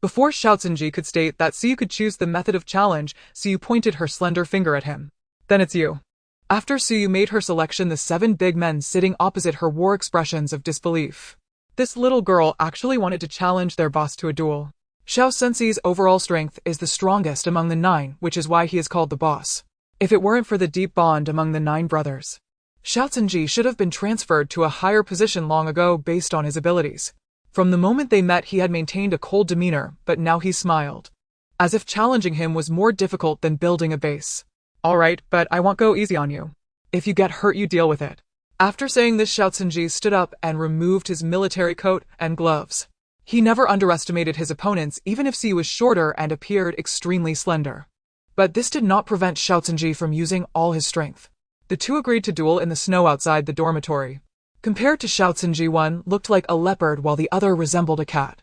Before Xiao Zhenji could state that Siyu could choose the method of challenge, Siyu pointed her slender finger at him. Then it's you. After Siyu made her selection, the 7 big men sitting opposite her wore expressions of disbelief. This little girl actually wanted to challenge their boss to a duel. Xiao Sensei's overall strength is the strongest among the 9, which is why he is called the boss. If it weren't for the deep bond among the 9 brothers, Xiao Zhenji should have been transferred to a higher position long ago based on his abilities. From the moment they met, he had maintained a cold demeanor, but now he smiled. As if challenging him was more difficult than building a base. Alright, but I won't go easy on you. If you get hurt, you deal with it. After saying this, Xiao Zhenji stood up and removed his military coat and gloves. He never underestimated his opponents, even if Siyu was shorter and appeared extremely slender. But this did not prevent Xiao Zhenji from using all his strength. The 2 agreed to duel in the snow outside the dormitory. Compared to Xiao Zhenji, one looked like a leopard while the other resembled a cat.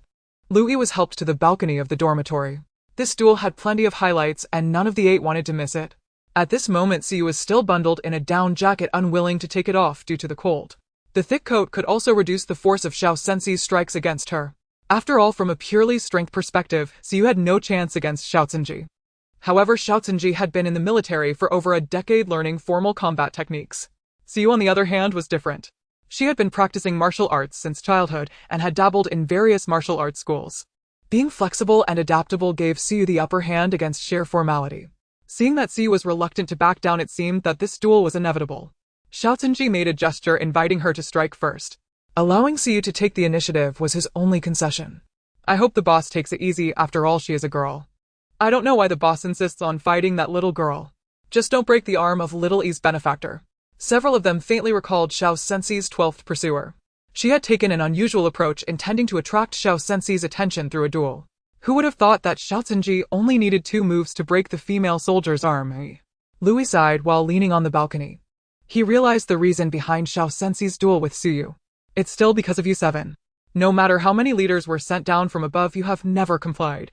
Lu Yi was helped to the balcony of the dormitory. This duel had plenty of highlights and none of the 8 wanted to miss it. At this moment, Siyu was still bundled in a down jacket, unwilling to take it off due to the cold. The thick coat could also reduce the force of Xiao Sensei's strikes against her. After all, from a purely strength perspective, Siyu had no chance against Xiao Zhenji. However, Xiao Zhenji had been in the military for over a decade learning formal combat techniques. Siyu, on the other hand, was different. She had been practicing martial arts since childhood and had dabbled in various martial arts schools. Being flexible and adaptable gave Siyu the upper hand against sheer formality. Seeing that Siyu was reluctant to back down, it seemed that this duel was inevitable. Xiao Zhenji made a gesture inviting her to strike first. Allowing Siyu to take the initiative was his only concession. I hope the boss takes it easy, after all she is a girl. I don't know why the boss insists on fighting that little girl. Just don't break the arm of Little E's benefactor. Several of them faintly recalled Xiao Sensei's 12th pursuer. She had taken an unusual approach, intending to attract Xiao Sensei's attention through a duel. Who would have thought that Xiao Zhenji only needed 2 moves to break the female soldier's arm? Louis sighed while leaning on the balcony. He realized the reason behind Xiao Sensei's duel with Siyu. It's still because of you 7. No matter how many leaders were sent down from above, you have never complied.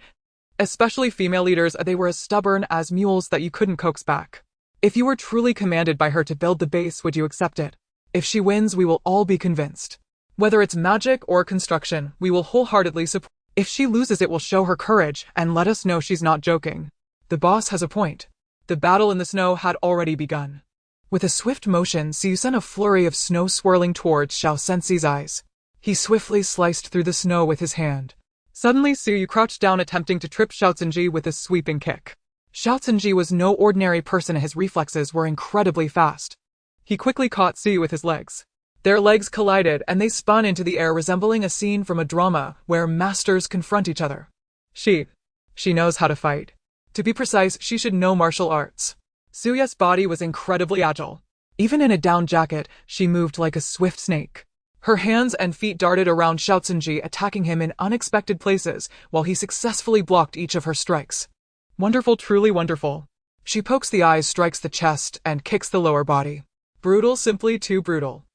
Especially female leaders, they were as stubborn as mules that you couldn't coax back. If you were truly commanded by her to build the base, would you accept it? If she wins, we will all be convinced. Whether it's magic or construction, we will wholeheartedly support. If she loses, it will show her courage and let us know she's not joking. The boss has a point. The battle in the snow had already begun. With a swift motion, Siyu sent a flurry of snow swirling towards Xiao Sensei's eyes. He swiftly sliced through the snow with his hand. Suddenly, Siyu crouched down, attempting to trip Xiao Zhenji with a sweeping kick. Xiao Zhenji was no ordinary person. His reflexes were incredibly fast. He quickly caught Siyu with his legs. Their legs collided and they spun into the air, resembling a scene from a drama where masters confront each other. She knows how to fight. To be precise, she should know martial arts. Suyu's body was incredibly agile. Even in a down jacket, she moved like a swift snake. Her hands and feet darted around Xiao Zhenji, attacking him in unexpected places while he successfully blocked each of her strikes. Wonderful, truly wonderful. She pokes the eyes, strikes the chest, and kicks the lower body. Brutal, simply too brutal.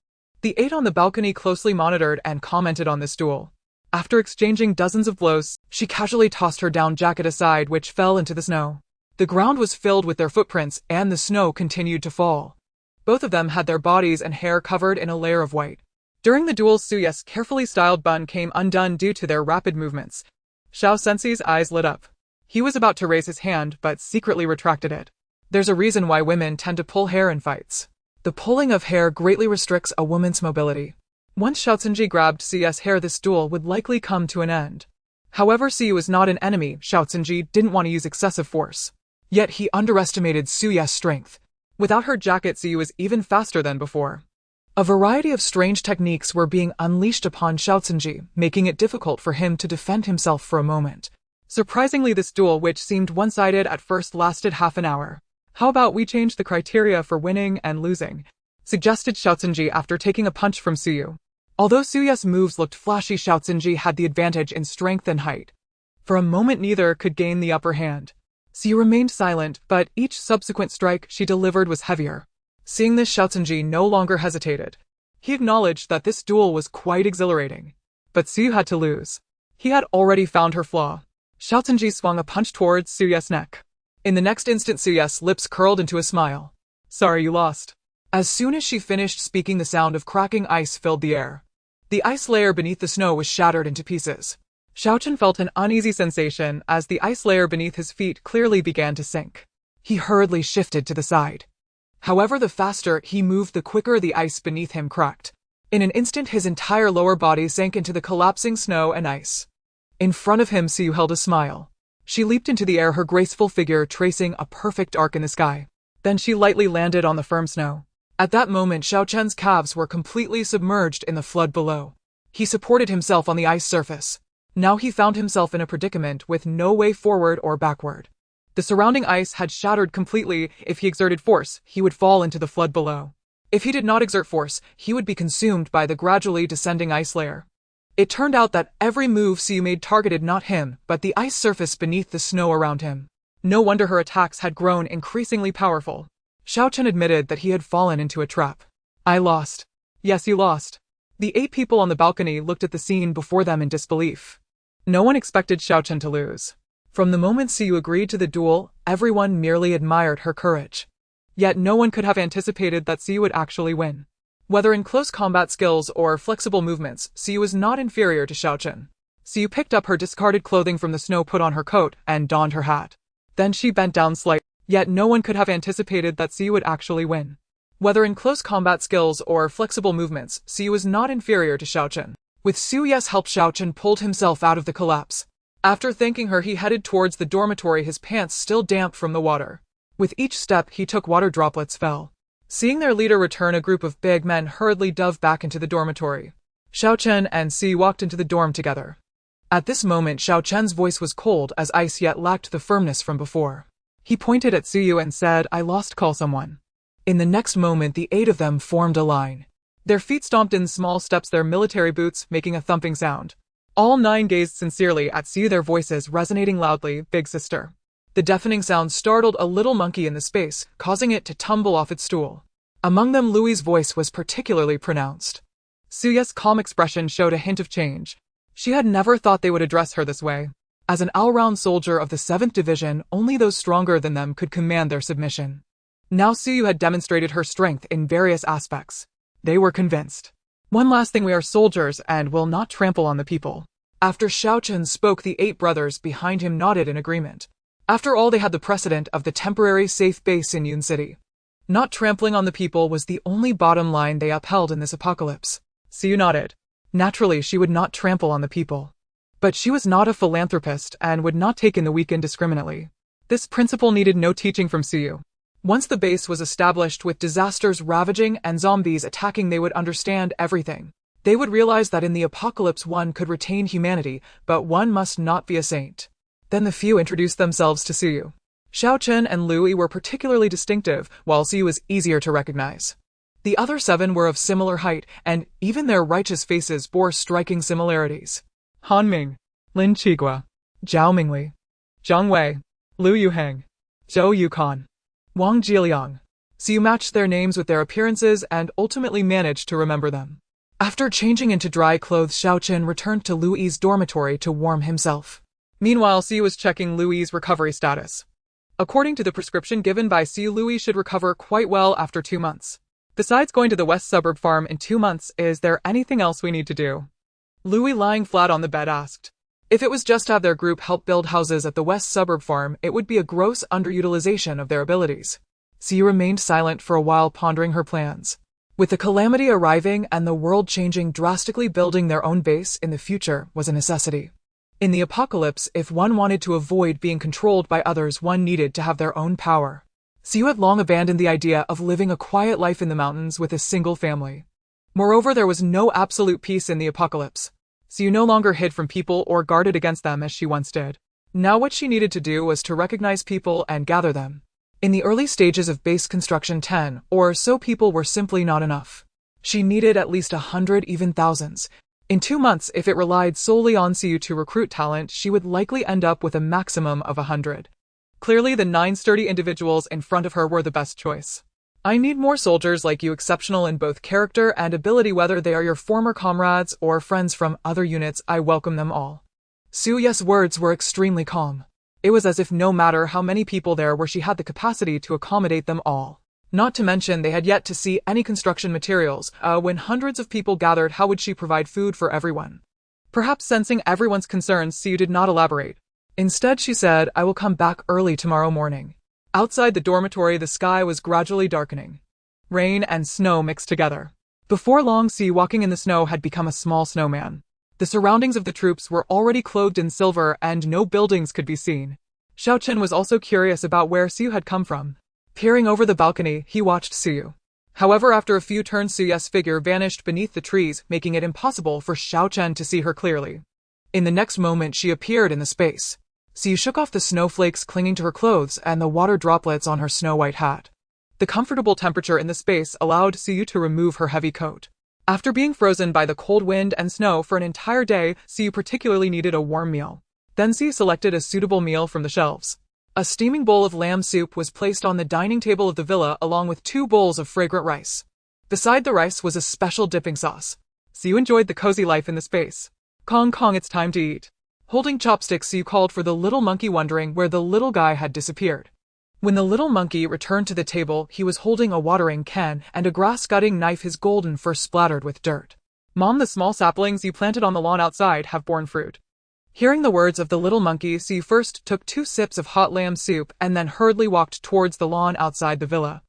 The 8 on the balcony closely monitored and commented on this duel. After exchanging dozens of blows, she casually tossed her down jacket aside, which fell into the snow. The ground was filled with their footprints, and the snow continued to fall. Both of them had their bodies and hair covered in a layer of white. During the duel, Suyu's carefully styled bun came undone due to their rapid movements. Xiao Sensei's eyes lit up. He was about to raise his hand, but secretly retracted it. There's a reason why women tend to pull hair in fights. The pulling of hair greatly restricts a woman's mobility. Once Xiao Zhenji grabbed Suyu's hair, this duel would likely come to an end. However, Siyu is not an enemy. Xiao Zhenji didn't want to use excessive force. Yet he underestimated Suyu's strength. Without her jacket, Siyu was even faster than before. A variety of strange techniques were being unleashed upon Xiao Zhenji, making it difficult for him to defend himself for a moment. Surprisingly, this duel, which seemed one-sided at first, lasted half an hour. How about we change the criteria for winning and losing? Suggested Xiao Zhenji after taking a punch from Siyu. Although Suyu's moves looked flashy, Xiao Zhenji had the advantage in strength and height. For a moment, neither could gain the upper hand. Siyu remained silent, but each subsequent strike she delivered was heavier. Seeing this, Xiao Zhenji no longer hesitated. He acknowledged that this duel was quite exhilarating. But Siyu had to lose. He had already found her flaw. Xiao Zhenji swung a punch towards Suyu's neck. In the next instant, Suyu's lips curled into a smile. Sorry, you lost. As soon as she finished speaking, the sound of cracking ice filled the air. The ice layer beneath the snow was shattered into pieces. Xiao Chen felt an uneasy sensation as the ice layer beneath his feet clearly began to sink. He hurriedly shifted to the side. However, the faster he moved, the quicker the ice beneath him cracked. In an instant, his entire lower body sank into the collapsing snow and ice. In front of him, Siyu held a smile. She leaped into the air, her graceful figure tracing a perfect arc in the sky. Then she lightly landed on the firm snow. At that moment, Xiao Chen's calves were completely submerged in the flood below. He supported himself on the ice surface. Now he found himself in a predicament with no way forward or backward. The surrounding ice had shattered completely. If he exerted force, he would fall into the flood below. If he did not exert force, he would be consumed by the gradually descending ice layer. It turned out that every move Siyu made targeted not him, but the ice surface beneath the snow around him. No wonder her attacks had grown increasingly powerful. Xiao Chen admitted that he had fallen into a trap. I lost. Yes, you lost. The 8 people on the balcony looked at the scene before them in disbelief. No one expected Xiao Chen to lose. From the moment Siyu agreed to the duel, everyone merely admired her courage. Yet no one could have anticipated that Siyu would actually win. Whether in close combat skills or flexible movements, Siyu was not inferior to Xiao Chen. Siyu picked up her discarded clothing from the snow, put on her coat, and donned her hat. Then she bent down slightly. Yet no one could have anticipated that Siyu would actually win. Whether in close combat skills or flexible movements, Siyu was not inferior to Xiao Chen. With Suyu's help, Xiao Chen pulled himself out of the collapse. After thanking her, he headed towards the dormitory, his pants still damp from the water. With each step he took, water droplets fell. Seeing their leader return, a group of big men hurriedly dove back into the dormitory. Xiao Chen and Siyu walked into the dorm together. At this moment, Xiao Chen's voice was cold as ice, yet lacked the firmness from before. He pointed at Siyu and said, I lost, call someone. In the next moment, the 8 of them formed a line. Their feet stomped in small steps, their military boots making a thumping sound. All 9 gazed sincerely at Siyu, their voices resonating loudly, big sister. The deafening sound startled a little monkey in the space, causing it to tumble off its stool. Among them, Louis's voice was particularly pronounced. Suyu's calm expression showed a hint of change. She had never thought they would address her this way. As an all-round soldier of the 7th Division, only those stronger than them could command their submission. Now Suyu had demonstrated her strength in various aspects. They were convinced. One last thing, we are soldiers and will not trample on the people. After Xiaochen spoke, the 8 brothers behind him nodded in agreement. After all, they had the precedent of the temporary safe base in Yun City. Not trampling on the people was the only bottom line they upheld in this apocalypse. Suyu nodded. Naturally, she would not trample on the people. But she was not a philanthropist and would not take in the weak indiscriminately. This principle needed no teaching from Suyu. Once the base was established with disasters ravaging and zombies attacking, they would understand everything. They would realize that in the apocalypse one could retain humanity, but one must not be a saint. Then the few introduced themselves to Suyu. Xiaochen and Lui were particularly distinctive, while Suyu was easier to recognize. The other 7 were of similar height, and even their righteous faces bore striking similarities. Han Ming, Lin Qigua, Zhao Mingli, Zhang Wei, Lu Yuheng, Zhou Yukon, Wang Jiliang. Suyu matched their names with their appearances and ultimately managed to remember them. After changing into dry clothes, Xiaochen returned to Lui's dormitory to warm himself. Meanwhile, Suyu was checking Lui's recovery status. According to the prescription given by Suyu, Lui should recover quite well after 2 months. Besides going to the West Suburb farm in 2 months, is there anything else we need to do? Lui, lying flat on the bed, asked. If it was just to have their group help build houses at the West Suburb farm, it would be a gross underutilization of their abilities. Suyu remained silent for a while, pondering her plans. With the calamity arriving and the world changing drastically, building their own base in the future was a necessity. In the apocalypse, if one wanted to avoid being controlled by others, one needed to have their own power. Suyu had long abandoned the idea of living a quiet life in the mountains with a single family. Moreover, there was no absolute peace in the apocalypse. Suyu no longer hid from people or guarded against them as she once did. Now what she needed to do was to recognize people and gather them. In the early stages of base construction, 10 or so people were simply not enough. She needed at least 100, even thousands. In 2 months, if it relied solely on Suyu to recruit talent, she would likely end up with a maximum of 100. Clearly, the 9 sturdy individuals in front of her were the best choice. I need more soldiers like you, exceptional in both character and ability, whether they are your former comrades or friends from other units. I welcome them all. Suyu's words were extremely calm. It was as if no matter how many people there were, she had the capacity to accommodate them all. Not to mention, they had yet to see any construction materials. When hundreds of people gathered, how would she provide food for everyone? Perhaps sensing everyone's concerns, Suyu did not elaborate. Instead, she said, I will come back early tomorrow morning. Outside the dormitory, the sky was gradually darkening. Rain and snow mixed together. Before long, Suyu, walking in the snow, had become a small snowman. The surroundings of the troops were already clothed in silver and no buildings could be seen. Xiaochen was also curious about where Suyu had come from. Peering over the balcony, he watched Suyu. However, after a few turns, Suyu's figure vanished beneath the trees, making it impossible for Xiaochen to see her clearly. In the next moment, she appeared in the space. Suyu shook off the snowflakes clinging to her clothes and the water droplets on her snow-white hat. The comfortable temperature in the space allowed Suyu to remove her heavy coat. After being frozen by the cold wind and snow for an entire day, Suyu particularly needed a warm meal. Then Suyu selected a suitable meal from the shelves. A steaming bowl of lamb soup was placed on the dining table of the villa along with 2 bowls of fragrant rice. Beside the rice was a special dipping sauce. Suyu enjoyed the cozy life in the space. Kong Kong, it's time to eat. Holding chopsticks, Suyu called for the little monkey, wondering where the little guy had disappeared. When the little monkey returned to the table, he was holding a watering can and a grass-cutting knife, his golden fur splattered with dirt. Mom, the small saplings you planted on the lawn outside have borne fruit. Hearing the words of the little monkey, Suyu first took 2 sips of hot lamb soup and then hurriedly walked towards the lawn outside the villa.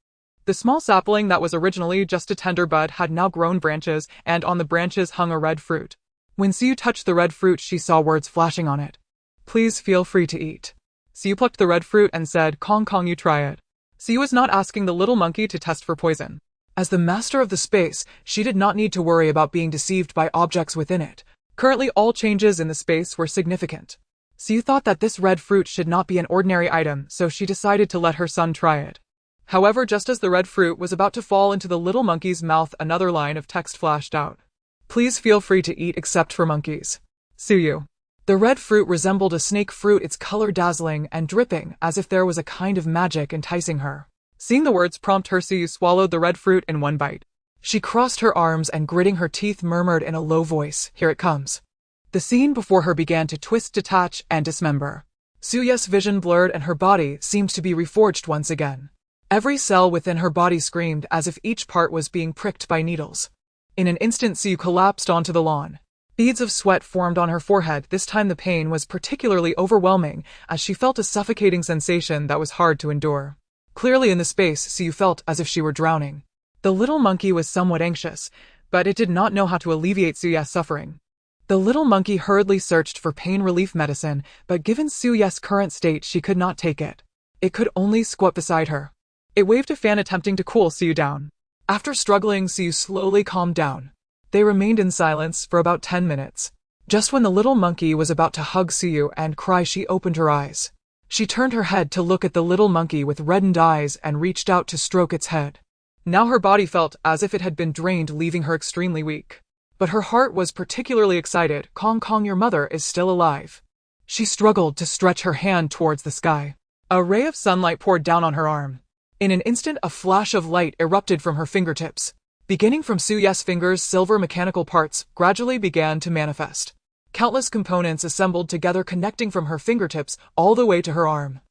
The small sapling that was originally just a tender bud had now grown branches, and on the branches hung a red fruit. When Suyu touched the red fruit, she saw words flashing on it. Please feel free to eat. Suyu plucked the red fruit and said, Kong Kong, you try it. Suyu was not asking the little monkey to test for poison. As the master of the space, she did not need to worry about being deceived by objects within it. Currently, all changes in the space were significant. Suyu thought that this red fruit should not be an ordinary item, so she decided to let her son try it. However, just as the red fruit was about to fall into the little monkey's mouth, another line of text flashed out. Please feel free to eat except for monkeys. Suyu. The red fruit resembled a snake fruit, its color dazzling and dripping, as if there was a kind of magic enticing her. Seeing the words prompt her, Suyu swallowed the red fruit in one bite. She crossed her arms and, gritting her teeth, murmured in a low voice, Here it comes. The scene before her began to twist, detach, and dismember. Suye's vision blurred and her body seemed to be reforged once again. Every cell within her body screamed as if each part was being pricked by needles. In an instant, Suyu collapsed onto the lawn. Beads of sweat formed on her forehead. This time the pain was particularly overwhelming as she felt a suffocating sensation that was hard to endure. Clearly in the space, Suyu felt as if she were drowning. The little monkey was somewhat anxious, but it did not know how to alleviate Suye's suffering. The little monkey hurriedly searched for pain relief medicine, but given Suye's current state, she could not take it. It could only squat beside her. It waved a fan attempting to cool Suyu down. After struggling, Suyu slowly calmed down. They remained in silence for about 10 minutes. Just when the little monkey was about to hug Suyu and cry, she opened her eyes. She turned her head to look at the little monkey with reddened eyes and reached out to stroke its head. Now her body felt as if it had been drained, leaving her extremely weak. But her heart was particularly excited. Kong Kong, your mother is still alive. She struggled to stretch her hand towards the sky. A ray of sunlight poured down on her arm. In an instant, a flash of light erupted from her fingertips. Beginning from Suye's fingers, silver mechanical parts gradually began to manifest. Countless components assembled together, connecting from her fingertips all the way to her arm.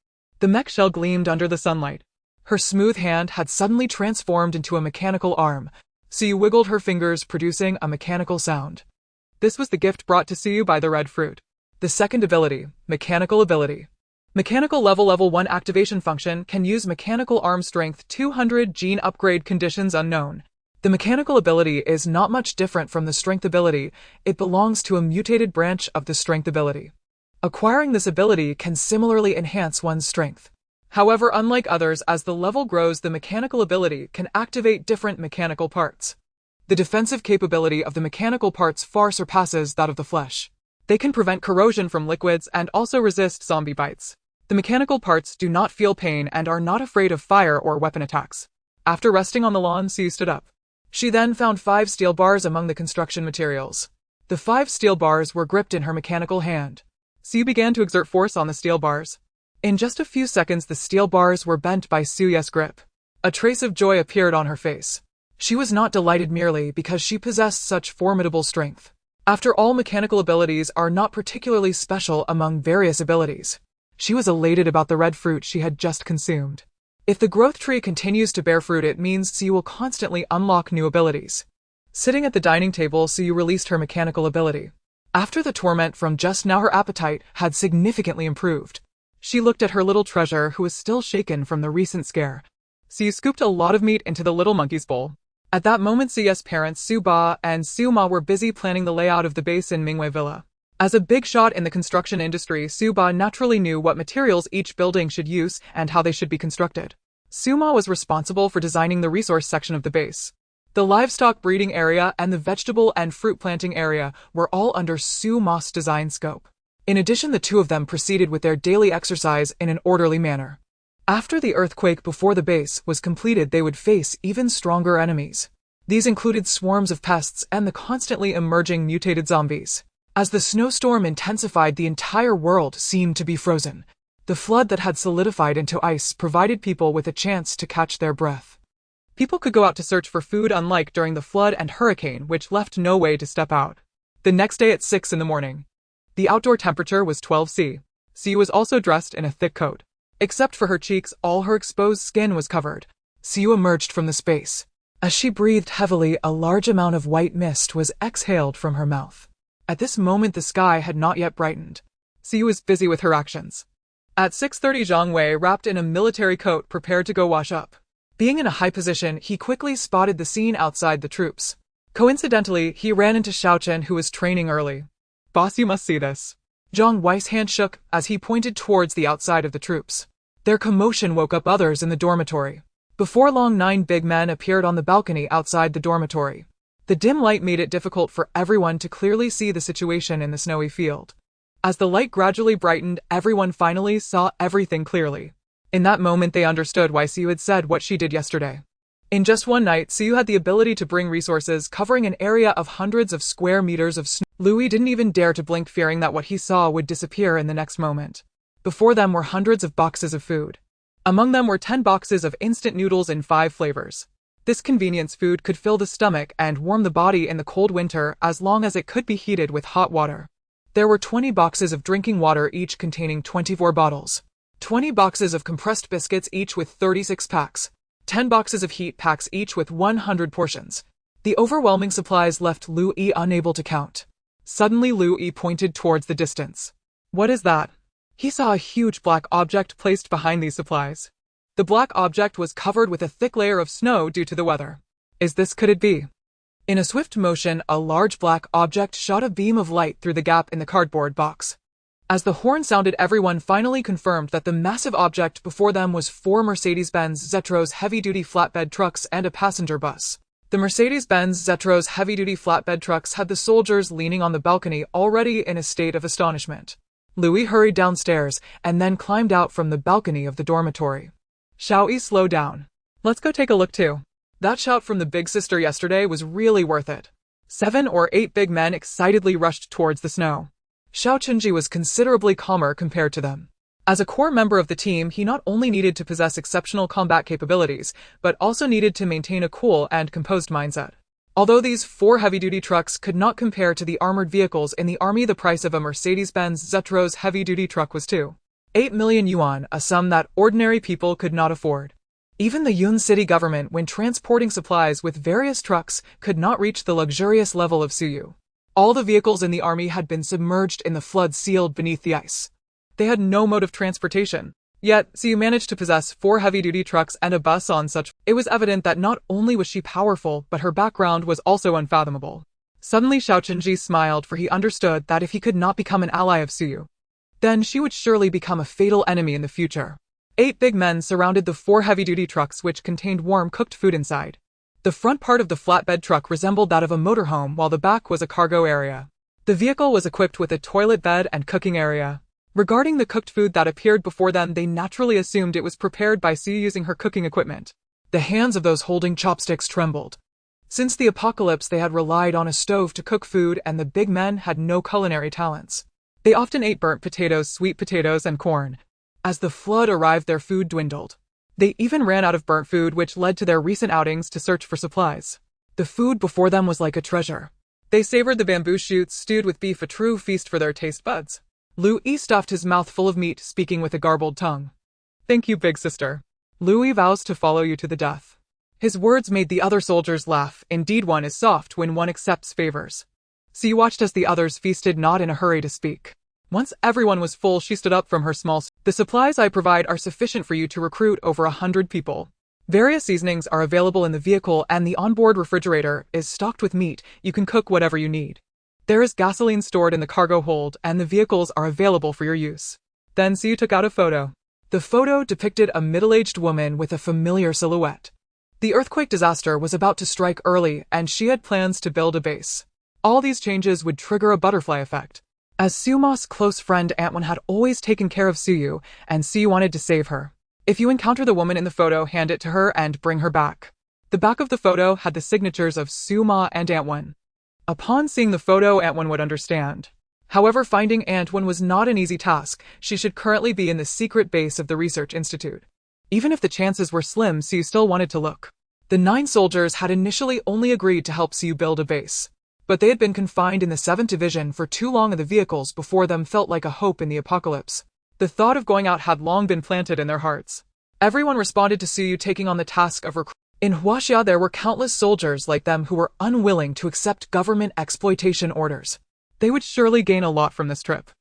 The mech shell gleamed under the sunlight. Her smooth hand had suddenly transformed into a mechanical arm. Suyu wiggled her fingers, producing a mechanical sound. This was the gift brought to Suyu by the red fruit. The second ability, mechanical ability. Mechanical level 1 activation function can use mechanical arm strength 200 gene upgrade conditions unknown. The mechanical ability is not much different from the strength ability. It belongs to a mutated branch of the strength ability. Acquiring this ability can similarly enhance one's strength. However, unlike others, as the level grows, the mechanical ability can activate different mechanical parts. The defensive capability of the mechanical parts far surpasses that of the flesh. They can prevent corrosion from liquids and also resist zombie bites. The mechanical parts do not feel pain and are not afraid of fire or weapon attacks. After resting on the lawn, Suyu stood up. She then found 5 steel bars among the construction materials. The 5 steel bars were gripped in her mechanical hand. Suyu began to exert force on the steel bars. In just a few seconds, the steel bars were bent by Suye's grip. A trace of joy appeared on her face. She was not delighted merely because she possessed such formidable strength. After all, mechanical abilities are not particularly special among various abilities. She was elated about the red fruit she had just consumed. If the growth tree continues to bear fruit, it means Suyu will constantly unlock new abilities. Sitting at the dining table, Suyu released her mechanical ability. After the torment from just now, her appetite had significantly improved. She looked at her little treasure, who was still shaken from the recent scare. Suyu scooped a lot of meat into the little monkey's bowl. At that moment, Suyu's parents, Su Ba and Su Ma, were busy planning the layout of the base in Mingwei Villa. As a big shot in the construction industry, Su Ba naturally knew what materials each building should use and how they should be constructed. Su Ma was responsible for designing the resource section of the base. The livestock breeding area and the vegetable and fruit planting area were all under Su Ma's design scope. In addition, the two of them proceeded with their daily exercise in an orderly manner. After the earthquake before the base was completed, they would face even stronger enemies. These included swarms of pests and the constantly emerging mutated zombies. As the snowstorm intensified, the entire world seemed to be frozen. The flood that had solidified into ice provided people with a chance to catch their breath. People could go out to search for food, unlike during the flood and hurricane, which left no way to step out. The next day at 6 in the morning, the outdoor temperature was 12 C. Suyu was also dressed in a thick coat. Except for her cheeks, all her exposed skin was covered. Suyu emerged from the space. As she breathed heavily, a large amount of white mist was exhaled from her mouth. At this moment, the sky had not yet brightened. Suyu was busy with her actions. At 6:30, Zhang Wei, wrapped in a military coat, prepared to go wash up. Being in a high position, he quickly spotted the scene outside the troops. Coincidentally, he ran into Xiaochen, who was training early. "Boss, you must see this." Zhang Wei's hand shook as he pointed towards the outside of the troops. Their commotion woke up others in the dormitory. Before long, 9 big men appeared on the balcony outside the dormitory. The dim light made it difficult for everyone to clearly see the situation in the snowy field. As the light gradually brightened, everyone finally saw everything clearly. In that moment, they understood why Suyu had said what she did yesterday. In just one night, Suyu had the ability to bring resources covering an area of hundreds of square meters of snow. Louis didn't even dare to blink, fearing that what he saw would disappear in the next moment. Before them were hundreds of boxes of food. Among them were 10 boxes of instant noodles in 5 flavors. This convenience food could fill the stomach and warm the body in the cold winter as long as it could be heated with hot water. There were 20 boxes of drinking water, each containing 24 bottles. 20 boxes of compressed biscuits, each with 36 packs. 10 boxes of heat packs, each with 100 portions. The overwhelming supplies left Lu Yi unable to count. Suddenly Lu Yi pointed towards the distance. What is that? He saw a huge black object placed behind these supplies. The black object was covered with a thick layer of snow due to the weather. Could it be? In a swift motion, a large black object shot a beam of light through the gap in the cardboard box. As the horn sounded, everyone finally confirmed that the massive object before them was 4 Mercedes-Benz Zetros heavy-duty flatbed trucks and a passenger bus. The Mercedes-Benz Zetros heavy-duty flatbed trucks had the soldiers leaning on the balcony already in a state of astonishment. Louis hurried downstairs and then climbed out from the balcony of the dormitory. Xiaoyi, slow down. Let's go take a look too. That shout from the big sister yesterday was really worth it. 7 or 8 big men excitedly rushed towards the snow. Xiao Qinji was considerably calmer compared to them. As a core member of the team, he not only needed to possess exceptional combat capabilities, but also needed to maintain a cool and composed mindset. Although these 4 heavy-duty trucks could not compare to the armored vehicles in the army, the price of a Mercedes-Benz Zetros heavy-duty truck was 2.8 million yuan, a sum that ordinary people could not afford. Even the Yun city government, when transporting supplies with various trucks, could not reach the luxurious level of Suyu. All the vehicles in the army had been submerged in the flood sealed beneath the ice. They had no mode of transportation. Yet, Suyu managed to possess 4 heavy-duty trucks and a bus on such. It was evident that not only was she powerful, but her background was also unfathomable. Suddenly Xiao Qinji smiled, for he understood that if he could not become an ally of Suyu, then she would surely become a fatal enemy in the future. 8 big men surrounded the 4 heavy-duty trucks, which contained warm cooked food inside. The front part of the flatbed truck resembled that of a motorhome, while the back was a cargo area. The vehicle was equipped with a toilet bed and cooking area. Regarding the cooked food that appeared before them, they naturally assumed it was prepared by Su using her cooking equipment. The hands of those holding chopsticks trembled. Since the apocalypse, they had relied on a stove to cook food, and the big men had no culinary talents. They often ate burnt potatoes, sweet potatoes, and corn. As the flood arrived, their food dwindled. They even ran out of burnt food, which led to their recent outings to search for supplies. The food before them was like a treasure. They savored the bamboo shoots stewed with beef, a true feast for their taste buds. Lu Yi stuffed his mouth full of meat, speaking with a garbled tongue. Thank you, big sister. Louis vows to follow you to the death. His words made the other soldiers laugh. Indeed, one is soft when one accepts favors. She watched as the others feasted, not in a hurry to speak. Once everyone was full, she stood up from her small. The supplies I provide are sufficient for you to recruit over 100 people. Various seasonings are available in the vehicle, and the onboard refrigerator is stocked with meat. You can cook whatever you need. There is gasoline stored in the cargo hold, and the vehicles are available for your use. Then Siu took out a photo. The photo depicted a middle-aged woman with a familiar silhouette. The earthquake disaster was about to strike early, and she had plans to build a base. All these changes would trigger a butterfly effect. As Suma's close friend Antwon had always taken care of Suyu, and Siu wanted to save her. If you encounter the woman in the photo, hand it to her and bring her back. The back of the photo had the signatures of Suma and Antwon. Upon seeing the photo, Antwon would understand. However, finding Antwon was not an easy task. She should currently be in the secret base of the research institute. Even if the chances were slim, Siu still wanted to look. The 9 soldiers had initially only agreed to help Siu build a base. But they had been confined in the 7th Division for too long, and the vehicles before them felt like a hope in the apocalypse. The thought of going out had long been planted in their hearts. Everyone responded to Suyu taking on the task of recruiting. In Huaxia, there were countless soldiers like them who were unwilling to accept government exploitation orders. They would surely gain a lot from this trip.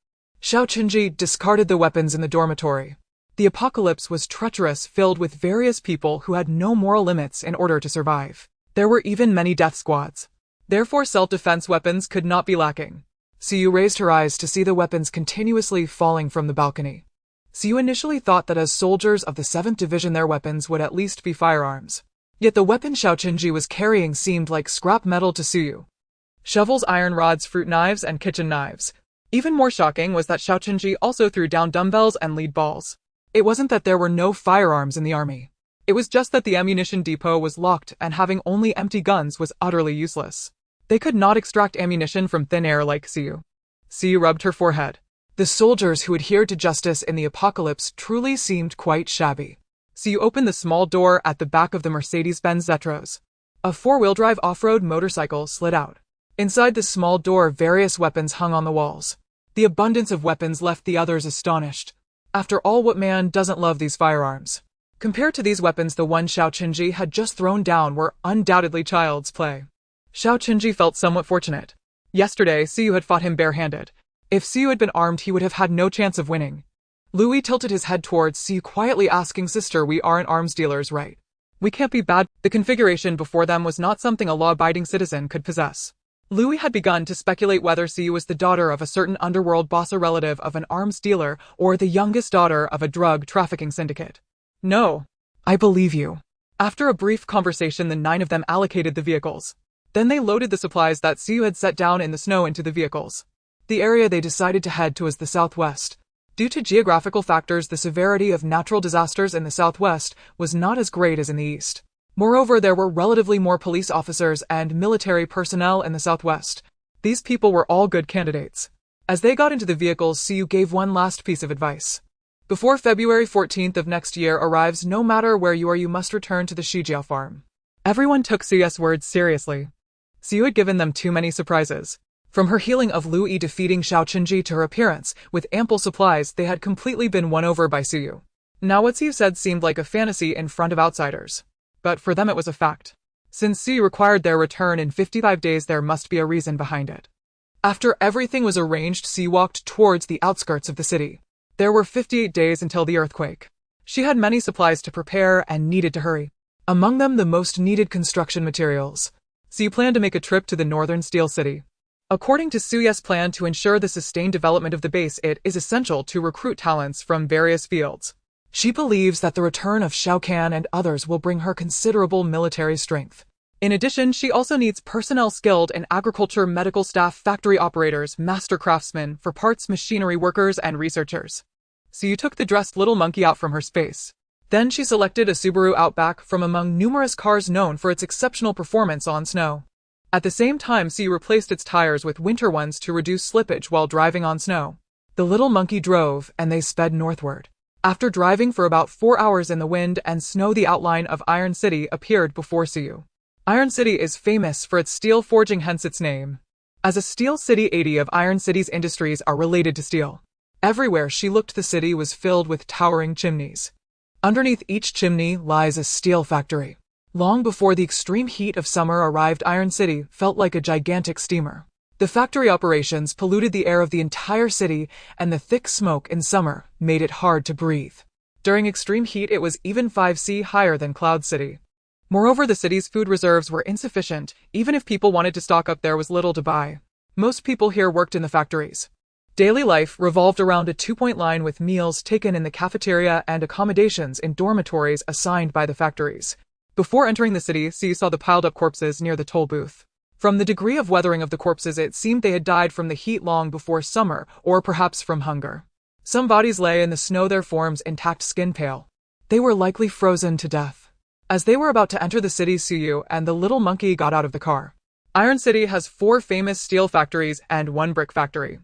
Xiao Qinji discarded the weapons in the dormitory. The apocalypse was treacherous, filled with various people who had no moral limits in order to survive. There were even many death squads. Therefore, self-defense weapons could not be lacking. Siu raised her eyes to see the weapons continuously falling from the balcony. Siu initially thought that as soldiers of the 7th Division, their weapons would at least be firearms. Yet the weapon Xiao Qinji was carrying seemed like scrap metal to Suyu. Shovels, iron rods, fruit knives, and kitchen knives. Even more shocking was that Xiao Qinji also threw down dumbbells and lead balls. It wasn't that there were no firearms in the army. It was just that the ammunition depot was locked, and having only empty guns was utterly useless. They could not extract ammunition from thin air like Siu. Siu rubbed her forehead. The soldiers who adhered to justice in the apocalypse truly seemed quite shabby. Siu opened the small door at the back of the Mercedes-Benz Zetros. A 4-wheel drive off-road motorcycle slid out. Inside the small door, various weapons hung on the walls. The abundance of weapons left the others astonished. After all, what man doesn't love these firearms? Compared to these weapons, the one Xiao Qinji had just thrown down were undoubtedly child's play. Xiao Qinji felt somewhat fortunate. Yesterday, Siyu had fought him barehanded. If Siyu had been armed, he would have had no chance of winning. Louis tilted his head towards Siyu, quietly asking, "Sister, we aren't arms dealers, right? We can't be bad." The configuration before them was not something a law-abiding citizen could possess. Louis had begun to speculate whether Siyu was the daughter of a certain underworld boss, a relative of an arms dealer, or the youngest daughter of a drug trafficking syndicate. "No, I believe you." After a brief conversation, the 9 of them allocated the vehicles. Then they loaded the supplies that Siyu had set down in the snow into the vehicles. The area they decided to head to was the southwest. Due to geographical factors, the severity of natural disasters in the southwest was not as great as in the east. Moreover, there were relatively more police officers and military personnel in the southwest. These people were all good candidates. As they got into the vehicles, Siyu gave one last piece of advice. Before February 14th of next year arrives, no matter where you are, you must return to the Shijiao farm. Everyone took Siyu's words seriously. Siyu had given them too many surprises. From her healing of Lu Yi defeating Xiao Qinji to her appearance, with ample supplies, they had completely been won over by Siyu. Now what Siyu said seemed like a fantasy in front of outsiders. But for them it was a fact. Since Siyu required their return in 55 days, there must be a reason behind it. After everything was arranged, Siyu walked towards the outskirts of the city. There were 58 days until the earthquake. She had many supplies to prepare and needed to hurry. Among them, the most needed construction materials. Siyu planned to make a trip to the northern steel city. According to Suyu's plan to ensure the sustained development of the base, it is essential to recruit talents from various fields. She believes that the return of Shao Kan and others will bring her considerable military strength. In addition, she also needs personnel skilled in agriculture, medical staff, factory operators, master craftsmen, for parts, machinery workers, and researchers. Siyu took the dressed little monkey out from her space. Then she selected a Subaru Outback from among numerous cars known for its exceptional performance on snow. At the same time, Siyu replaced its tires with winter ones to reduce slippage while driving on snow. The little monkey drove, and they sped northward. After driving for about 4 hours in the wind and snow, the outline of Iron City appeared before Siyu. Iron City is famous for its steel forging, hence its name. As a steel city, 80 of Iron City's industries are related to steel. Everywhere she looked, the city was filled with towering chimneys. Underneath each chimney lies a steel factory. Long before the extreme heat of summer arrived, Iron City felt like a gigantic steamer. The factory operations polluted the air of the entire city, and the thick smoke in summer made it hard to breathe. During extreme heat, it was even 5°C higher than Cloud City. Moreover, the city's food reserves were insufficient. Even if people wanted to stock up, there was little to buy. Most people here worked in the factories. Daily life revolved around a 2-point line, with meals taken in the cafeteria and accommodations in dormitories assigned by the factories. Before entering the city, Siyu saw the piled-up corpses near the toll booth. From the degree of weathering of the corpses, it seemed they had died from the heat long before summer, or perhaps from hunger. Some bodies lay in the snow, their forms intact, skin pale. They were likely frozen to death. As they were about to enter the city, Siyu and the little monkey got out of the car. Iron City has 4 famous steel factories and 1 brick factory.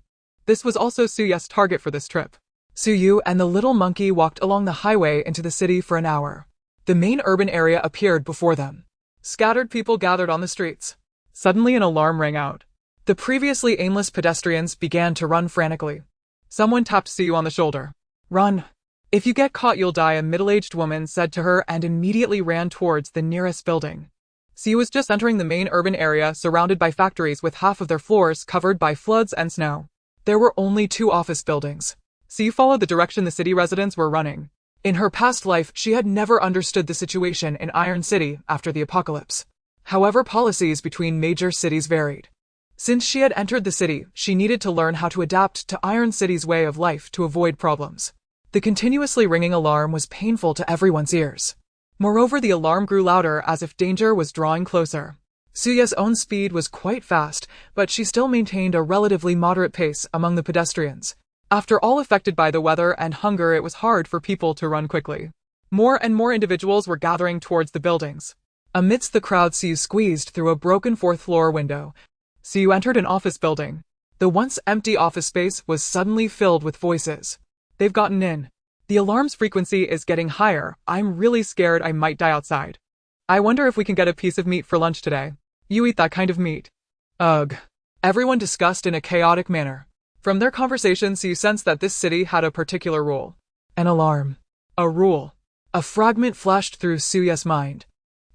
This was also Suyu's target for this trip. Siyu and the little monkey walked along the highway into the city for an hour. The main urban area appeared before them. Scattered people gathered on the streets. Suddenly an alarm rang out. The previously aimless pedestrians began to run frantically. Someone tapped Siyu on the shoulder. "Run. If you get caught, you'll die," a middle-aged woman said to her, and immediately ran towards the nearest building. Siyu was just entering the main urban area, surrounded by factories with half of their floors covered by floods and snow. There were only 2 office buildings. Siyu followed the direction the city residents were running. In her past life, she had never understood the situation in Iron City after the apocalypse. However, policies between major cities varied. Since she had entered the city, she needed to learn how to adapt to Iron City's way of life to avoid problems. The continuously ringing alarm was painful to everyone's ears. Moreover, the alarm grew louder, as if danger was drawing closer. Suyu's own speed was quite fast, but she still maintained a relatively moderate pace among the pedestrians. After all, affected by the weather and hunger, it was hard for people to run quickly. More and more individuals were gathering towards the buildings. Amidst the crowd, Siyu squeezed through a broken 4th-floor window. Siyu entered an office building. The once empty office space was suddenly filled with voices. "They've gotten in. The alarm's frequency is getting higher. I'm really scared I might die outside. I wonder if we can get a piece of meat for lunch today. You eat that kind of meat?" Ugh. Everyone discussed in a chaotic manner. From their conversations, you sensed that this city had a particular rule. An alarm. A rule. A fragment flashed through Suyu's mind.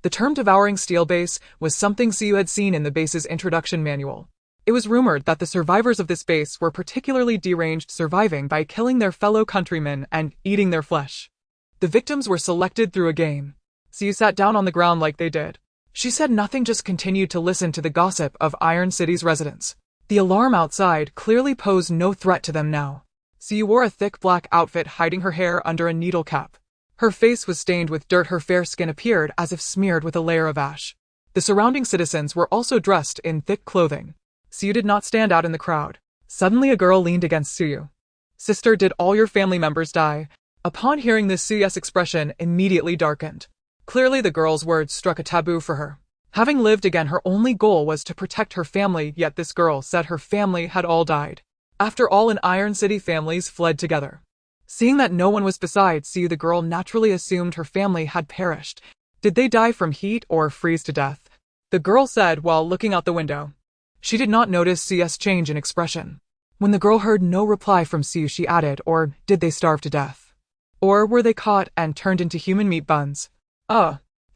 The term devouring steel base was something Suyu had seen in the base's introduction manual. It was rumored that the survivors of this base were particularly deranged, surviving by killing their fellow countrymen and eating their flesh. The victims were selected through a game. Suyu sat down on the ground like they did. She said nothing, just continued to listen to the gossip of Iron City's residents. The alarm outside clearly posed no threat to them now. Suyu wore a thick black outfit, hiding her hair under a needle cap. Her face was stained with dirt, her fair skin appeared as if smeared with a layer of ash. The surrounding citizens were also dressed in thick clothing. Suyu did not stand out in the crowd. Suddenly a girl leaned against Suyu. "Sister, did all your family members die?" Upon hearing this, Suyu's expression immediately darkened. Clearly the girl's words struck a taboo for her. Having lived again, her only goal was to protect her family, yet this girl said her family had all died. After all, in Iron City, families fled together. Seeing that no one was beside Suyu, the girl naturally assumed her family had perished. Did they die from heat or freeze to death? The girl said while looking out the window. She did not notice Suyu's change in expression. When the girl heard no reply from Suyu, she added, "Or did they starve to death? Or were they caught and turned into human meat buns?"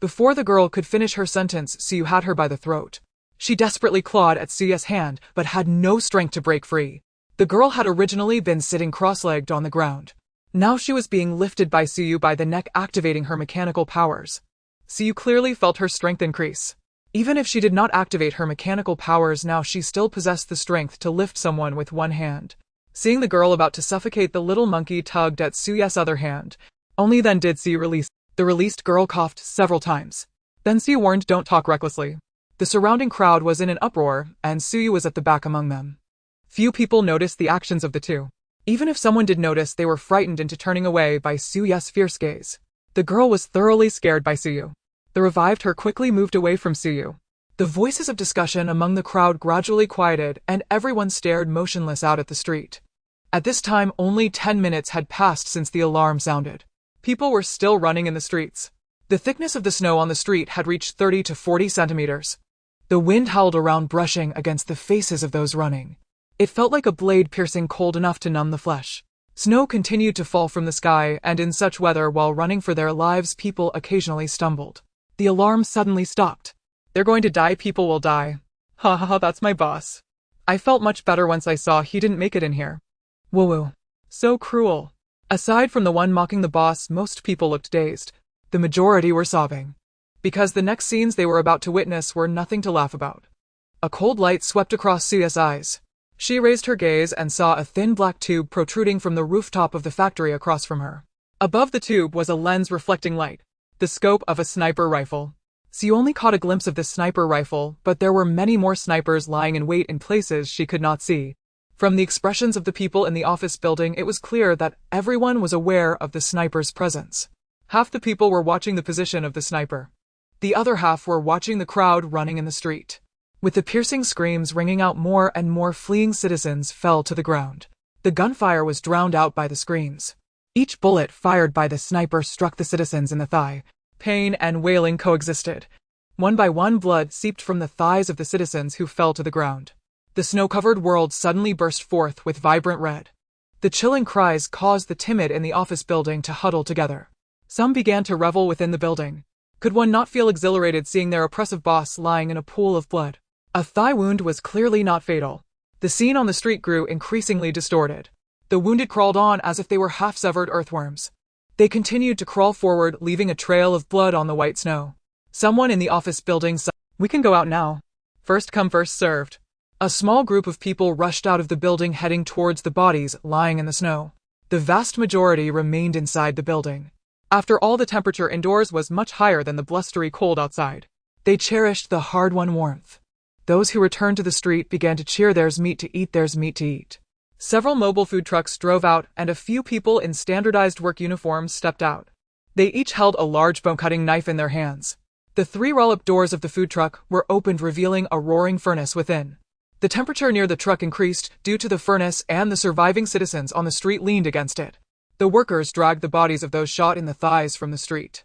Before the girl could finish her sentence, Suyu had her by the throat. She desperately clawed at Suyu's hand, but had no strength to break free. The girl had originally been sitting cross-legged on the ground. Now she was being lifted by Suyu by the neck, activating her mechanical powers. Suyu clearly felt her strength increase. Even if she did not activate her mechanical powers now, she still possessed the strength to lift someone with one hand. Seeing the girl about to suffocate, the little monkey tugged at Suyu's other hand. Only then did Suyu release. The released girl coughed several times. Then Suyu warned, "Don't talk recklessly." The surrounding crowd was in an uproar, and Suyu was at the back among them. Few people noticed the actions of the two. Even if someone did notice, they were frightened into turning away by Suyu's fierce gaze. The girl was thoroughly scared by Suyu. The revived her quickly moved away from Suyu. The voices of discussion among the crowd gradually quieted, and everyone stared motionless out at the street. At this time, only 10 minutes had passed since the alarm sounded. People were still running in the streets. The thickness of the snow on the street had reached 30 to 40 centimeters. The wind howled around, brushing against the faces of those running. It felt like a blade, piercing, cold enough to numb the flesh. Snow continued to fall from the sky, and in such weather, while running for their lives, people occasionally stumbled. The alarm suddenly stopped. "They're going to die, people will die. Ha ha ha, that's my boss. I felt much better once I saw he didn't make it in here. Woo-woo. So cruel." Aside from the one mocking the boss, most people looked dazed. The majority were sobbing. Because the next scenes they were about to witness were nothing to laugh about. A cold light swept across Suyu's eyes. She raised her gaze and saw a thin black tube protruding from the rooftop of the factory across from her. Above the tube was a lens reflecting light, the scope of a sniper rifle. Suyu only caught a glimpse of this sniper rifle, but there were many more snipers lying in wait in places she could not see. From the expressions of the people in the office building, it was clear that everyone was aware of the sniper's presence. Half the people were watching the position of the sniper. The other half were watching the crowd running in the street. With the piercing screams ringing out, more and more fleeing citizens fell to the ground. The gunfire was drowned out by the screams. Each bullet fired by the sniper struck the citizens in the thigh. Pain and wailing coexisted. One by one, blood seeped from the thighs of the citizens who fell to the ground. The snow-covered world suddenly burst forth with vibrant red. The chilling cries caused the timid in the office building to huddle together. Some began to revel within the building. Could one not feel exhilarated seeing their oppressive boss lying in a pool of blood? A thigh wound was clearly not fatal. The scene on the street grew increasingly distorted. The wounded crawled on as if they were half-severed earthworms. They continued to crawl forward, leaving a trail of blood on the white snow. Someone in the office building said, "We can go out now. First come, first served." A small group of people rushed out of the building, heading towards the bodies lying in the snow. The vast majority remained inside the building. After all, the temperature indoors was much higher than the blustery cold outside. They cherished the hard-won warmth. Those who returned to the street began to cheer. "There's meat to eat, there's meat to eat." Several mobile food trucks drove out, and a few people in standardized work uniforms stepped out. They each held a large bone-cutting knife in their hands. The 3 roll-up doors of the food truck were opened, revealing a roaring furnace within. The temperature near the truck increased due to the furnace, and the surviving citizens on the street leaned against it. The workers dragged the bodies of those shot in the thighs from the street.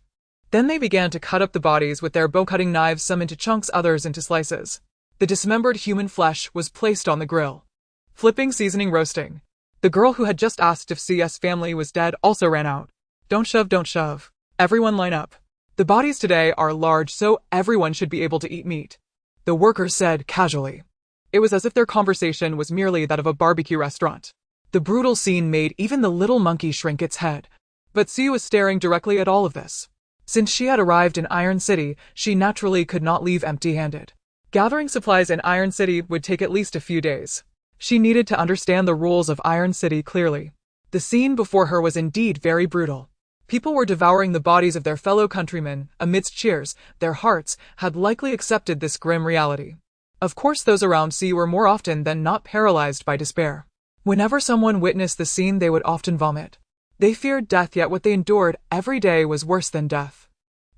Then they began to cut up the bodies with their bone-cutting knives, some into chunks, others into slices. The dismembered human flesh was placed on the grill. Flipping, seasoning, roasting. The girl who had just asked if CS family was dead also ran out. Don't shove, don't shove. Everyone line up. The bodies today are large, so everyone should be able to eat meat. The worker said casually. It was as if their conversation was merely that of a barbecue restaurant. The brutal scene made even the little monkey shrink its head. But Sue was staring directly at all of this. Since she had arrived in Iron City, she naturally could not leave empty-handed. Gathering supplies in Iron City would take at least a few days. She needed to understand the rules of Iron City clearly. The scene before her was indeed very brutal. People were devouring the bodies of their fellow countrymen. Amidst cheers, their hearts had likely accepted this grim reality. Of course, those around Sue were more often than not paralyzed by despair. Whenever someone witnessed the scene, they would often vomit. They feared death, yet what they endured every day was worse than death.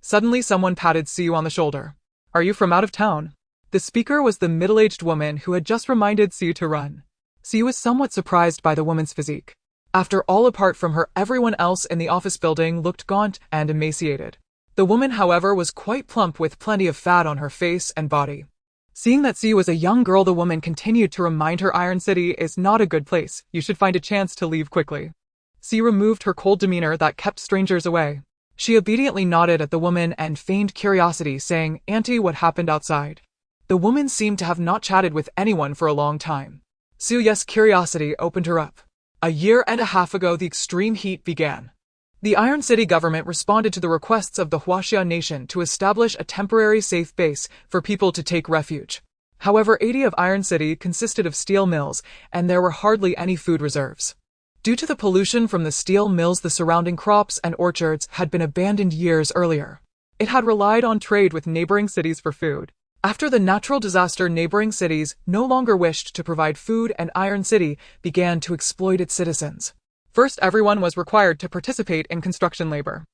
Suddenly, someone patted Sue on the shoulder. Are you from out of town? The speaker was the middle-aged woman who had just reminded Sue to run. Sue was somewhat surprised by the woman's physique. After all, apart from her, everyone else in the office building looked gaunt and emaciated. The woman, however, was quite plump with plenty of fat on her face and body. Seeing that Sue was a young girl, the woman continued to remind her Iron City is not a good place. You should find a chance to leave quickly. Sue removed her cold demeanor that kept strangers away. She obediently nodded at the woman and feigned curiosity, saying, Auntie, what happened outside? The woman seemed to have not chatted with anyone for a long time. Sue's curiosity opened her up. A year and a half ago, the extreme heat began. The Iron City government responded to the requests of the Huaxia Nation to establish a temporary safe base for people to take refuge. However, 80 of Iron City consisted of steel mills, and there were hardly any food reserves. Due to the pollution from the steel mills, the surrounding crops and orchards had been abandoned years earlier. It had relied on trade with neighboring cities for food. After the natural disaster, neighboring cities no longer wished to provide food, and Iron City began to exploit its citizens. First, everyone was required to participate in construction labor.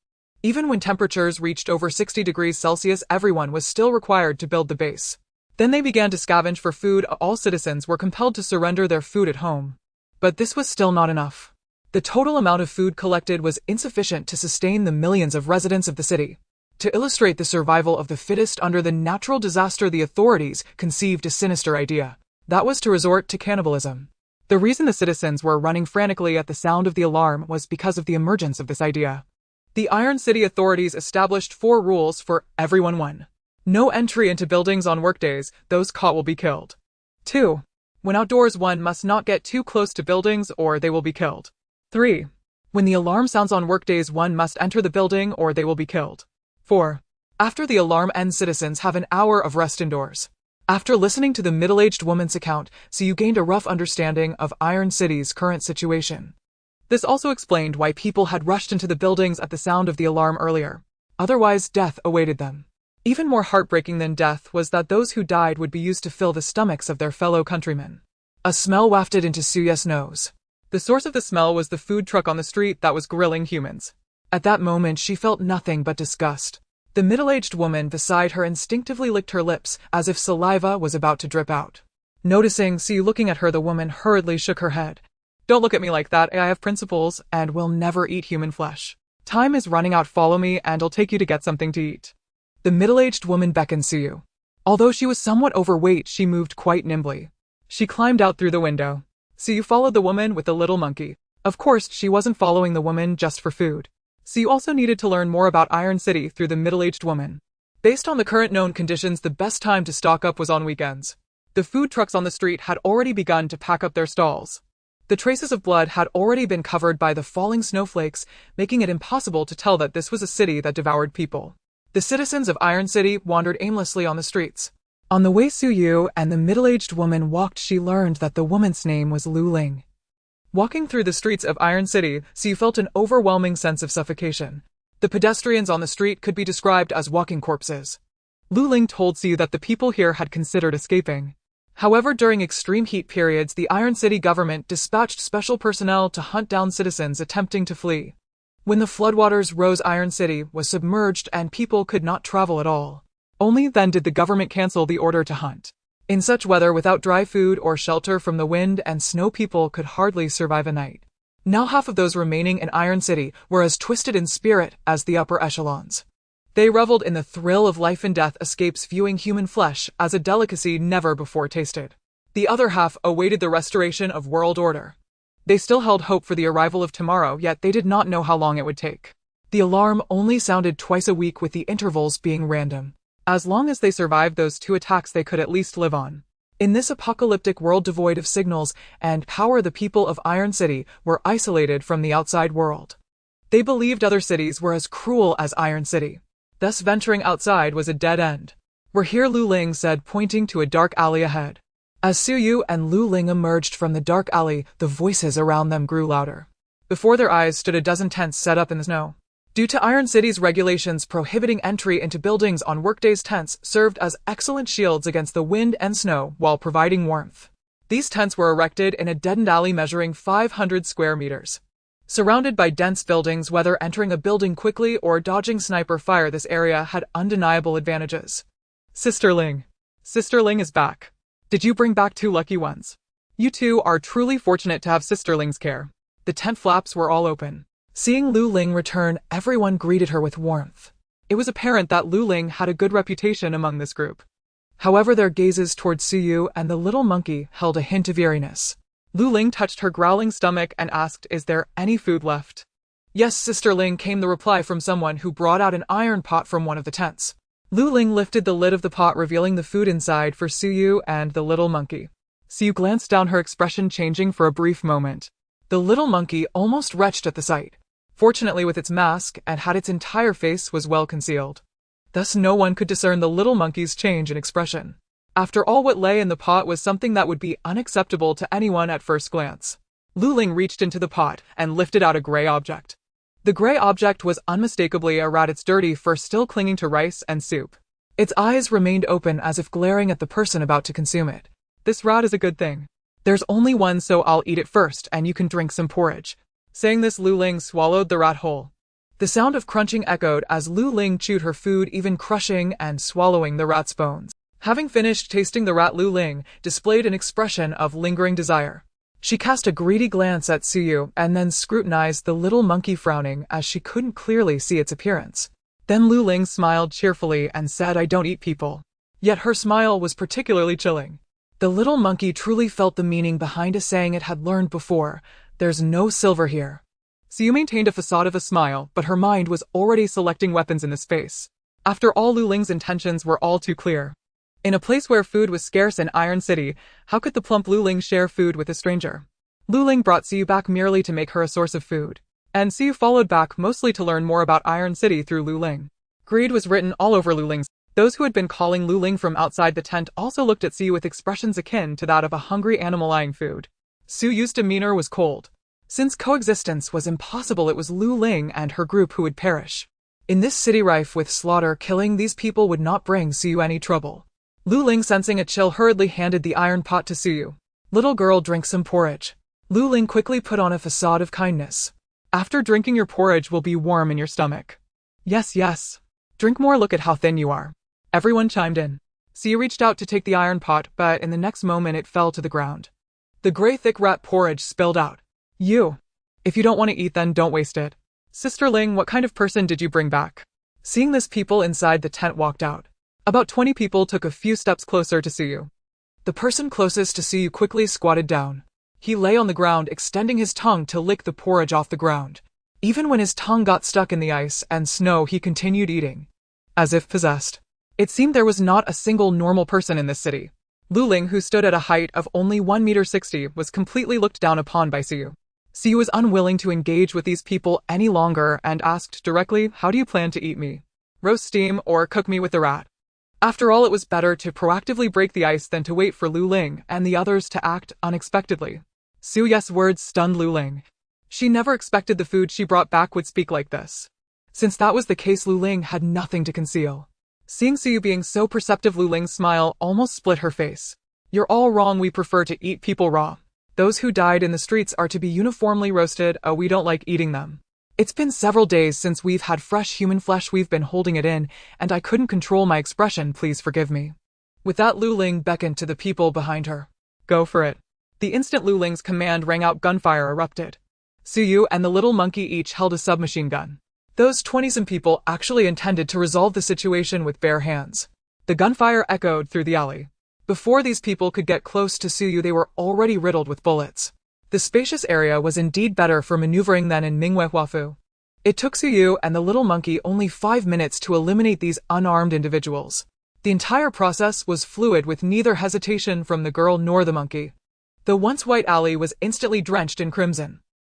Even when temperatures reached over 60 degrees Celsius, everyone was still required to build the base. Then they began to scavenge for food. All citizens were compelled to surrender their food at home. But this was still not enough. The total amount of food collected was insufficient to sustain the millions of residents of the city. To illustrate the survival of the fittest under the natural disaster, the authorities conceived a sinister idea. That was to resort to cannibalism. The reason the citizens were running frantically at the sound of the alarm was because of the emergence of this idea. The Iron City authorities established 4 rules for everyone. 1. No entry into buildings on workdays, those caught will be killed. 2. When outdoors, one must not get too close to buildings or they will be killed. 3. When the alarm sounds on workdays, one must enter the building or they will be killed. 4. After the alarm ends, citizens have an hour of rest indoors. After listening to the middle-aged woman's account, Sue gained a rough understanding of Iron City's current situation. This also explained why people had rushed into the buildings at the sound of the alarm earlier. Otherwise, death awaited them. Even more heartbreaking than death was that those who died would be used to fill the stomachs of their fellow countrymen. A smell wafted into Sue's nose. The source of the smell was the food truck on the street that was grilling humans. At that moment, she felt nothing but disgust. The middle-aged woman beside her instinctively licked her lips as if saliva was about to drip out. Noticing Sue looking at her, the woman hurriedly shook her head. Don't look at me like that. I have principles and will never eat human flesh. Time is running out. Follow me and I'll take you to get something to eat. The middle-aged woman beckoned Sue. Although she was somewhat overweight, she moved quite nimbly. She climbed out through the window. Sue followed the woman with the little monkey. Of course, she wasn't following the woman just for food. Sue also needed to learn more about Iron City through the middle-aged woman. Based on the current known conditions, the best time to stock up was on weekends. The food trucks on the street had already begun to pack up their stalls. The traces of blood had already been covered by the falling snowflakes, making it impossible to tell that this was a city that devoured people. The citizens of Iron City wandered aimlessly on the streets. On the way Sue and the middle-aged woman walked, she learned that the woman's name was Lu Ling. Walking through the streets of Iron City, Sue felt an overwhelming sense of suffocation. The pedestrians on the street could be described as walking corpses. Lu Ling told Sue that the people here had considered escaping. However, during extreme heat periods, the Iron City government dispatched special personnel to hunt down citizens attempting to flee. When the floodwaters rose, Iron City was submerged and people could not travel at all. Only then did the government cancel the order to hunt. In such weather, without dry food or shelter from the wind and snow, people could hardly survive a night. Now half of those remaining in Iron City were as twisted in spirit as the upper echelons. They reveled in the thrill of life and death escapes, viewing human flesh as a delicacy never before tasted. The other half awaited the restoration of world order. They still held hope for the arrival of tomorrow, yet they did not know how long it would take. The alarm only sounded twice a week, with the intervals being random. As long as they survived those 2 attacks, they could at least live on. In this apocalyptic world devoid of signals and power, the people of Iron City were isolated from the outside world. They believed other cities were as cruel as Iron City. Thus venturing outside was a dead end. "We're here," Lu Ling said, pointing to a dark alley ahead. As Su Yu and Lu Ling emerged from the dark alley, the voices around them grew louder. Before their eyes stood a dozen tents set up in the snow. Due to Iron City's regulations prohibiting entry into buildings on workdays, tents served as excellent shields against the wind and snow while providing warmth. These tents were erected in a deadened alley measuring 500 square meters. Surrounded by dense buildings, whether entering a building quickly or dodging sniper fire, this area had undeniable advantages. Sister Ling. Sister Ling is back. Did you bring back 2 lucky ones? You two are truly fortunate to have Sister Ling's care. The tent flaps were all open. Seeing Lu Ling return, everyone greeted her with warmth. It was apparent that Lu Ling had a good reputation among this group. However, their gazes towards Su Yu and the little monkey held a hint of eeriness. Lu Ling touched her growling stomach and asked, "Is there any food left?" "Yes, Sister Ling," came the reply from someone who brought out an iron pot from one of the tents. Lu Ling lifted the lid of the pot, revealing the food inside for Su Yu and the little monkey. Su Yu glanced down, her expression changing for a brief moment. The little monkey almost retched at the sight. Fortunately, with its mask and had its entire face was well concealed. Thus no one could discern the little monkey's change in expression. After all, what lay in the pot was something that would be unacceptable to anyone at first glance. Lu Ling reached into the pot and lifted out a gray object. The gray object was unmistakably a rat, its dirty fur still clinging to rice and soup. Its eyes remained open as if glaring at the person about to consume it. "This rat is a good thing. There's only one, so I'll eat it first and you can drink some porridge." Saying this, Lu Ling swallowed the rat whole. The sound of crunching echoed as Lu Ling chewed her food, even crushing and swallowing the rat's bones. Having finished tasting the rat, Lu Ling displayed an expression of lingering desire. She cast a greedy glance at Su Yu and then scrutinized the little monkey, frowning as she couldn't clearly see its appearance. Then Lu Ling smiled cheerfully and said, "I don't eat people." Yet her smile was particularly chilling. The little monkey truly felt the meaning behind a saying it had learned before: "There's no silver here." Su Yu maintained a facade of a smile, but her mind was already selecting weapons in this space. After all, Lu Ling's intentions were all too clear. In a place where food was scarce in Iron City, how could the plump Lu Ling share food with a stranger? Lu Ling brought Su Yu back merely to make her a source of food. And Su Yu followed back mostly to learn more about Iron City through Lu Ling. Greed was written all over Lu Ling's. Those who had been calling Lu Ling from outside the tent also looked at Su Yu with expressions akin to that of a hungry animal eyeing food. Su Yu's demeanor was cold. Since coexistence was impossible, it was Lu Ling and her group who would perish. In this city rife with slaughter, killing these people would not bring Su Yu any trouble. Lu Ling, sensing a chill, hurriedly handed the iron pot to Su Yu. "Little girl, drink some porridge." Lu Ling quickly put on a facade of kindness. "After drinking, your porridge will be warm in your stomach." Yes, yes. Drink more, look at how thin you are." Everyone chimed in. Su Yu reached out to take the iron pot, but in the next moment it fell to the ground. The gray thick rat porridge spilled out. "You. If you don't want to eat, then don't waste it." "Sister Ling, what kind of person did you bring back?" Seeing this, people inside the tent walked out. About 20 people took a few steps closer to Su Yu. The person closest to Su Yu quickly squatted down. He lay on the ground, extending his tongue to lick the porridge off the ground. Even when his tongue got stuck in the ice and snow, he continued eating. As if possessed. It seemed there was not a single normal person in this city. Lu Ling, who stood at a height of only 1.60 meters, was completely looked down upon by Su Yu. Su Yu was unwilling to engage with these people any longer and asked directly, "How do you plan to eat me? Roast, steam, or cook me with the rat?" After all, it was better to proactively break the ice than to wait for Lu Ling and the others to act unexpectedly. Su Yu's words stunned Lu Ling. She never expected the food she brought back would speak like this. Since that was the case, Lu Ling had nothing to conceal. Seeing Su Yu being so perceptive, Lu Ling's smile almost split her face. "You're all wrong. We prefer to eat people raw. Those who died in the streets are to be uniformly roasted. We don't like eating them. It's been several days since we've had fresh human flesh. We've been holding it in, and I couldn't control my expression. Please forgive me." With that, Lu Ling beckoned to the people behind her. "Go for it." The instant Lu Ling's command rang out, gunfire erupted. Su Yu and the little monkey each held a submachine gun. Those 20-some people actually intended to resolve the situation with bare hands. The gunfire echoed through the alley. Before these people could get close to Suyu, they were already riddled with bullets. The spacious area was indeed better for maneuvering than in Mingwei Huafu. It took Suyu and the little monkey only 5 minutes to eliminate these unarmed individuals. The entire process was fluid, with neither hesitation from the girl nor the monkey. The once white alley was instantly drenched in crimson.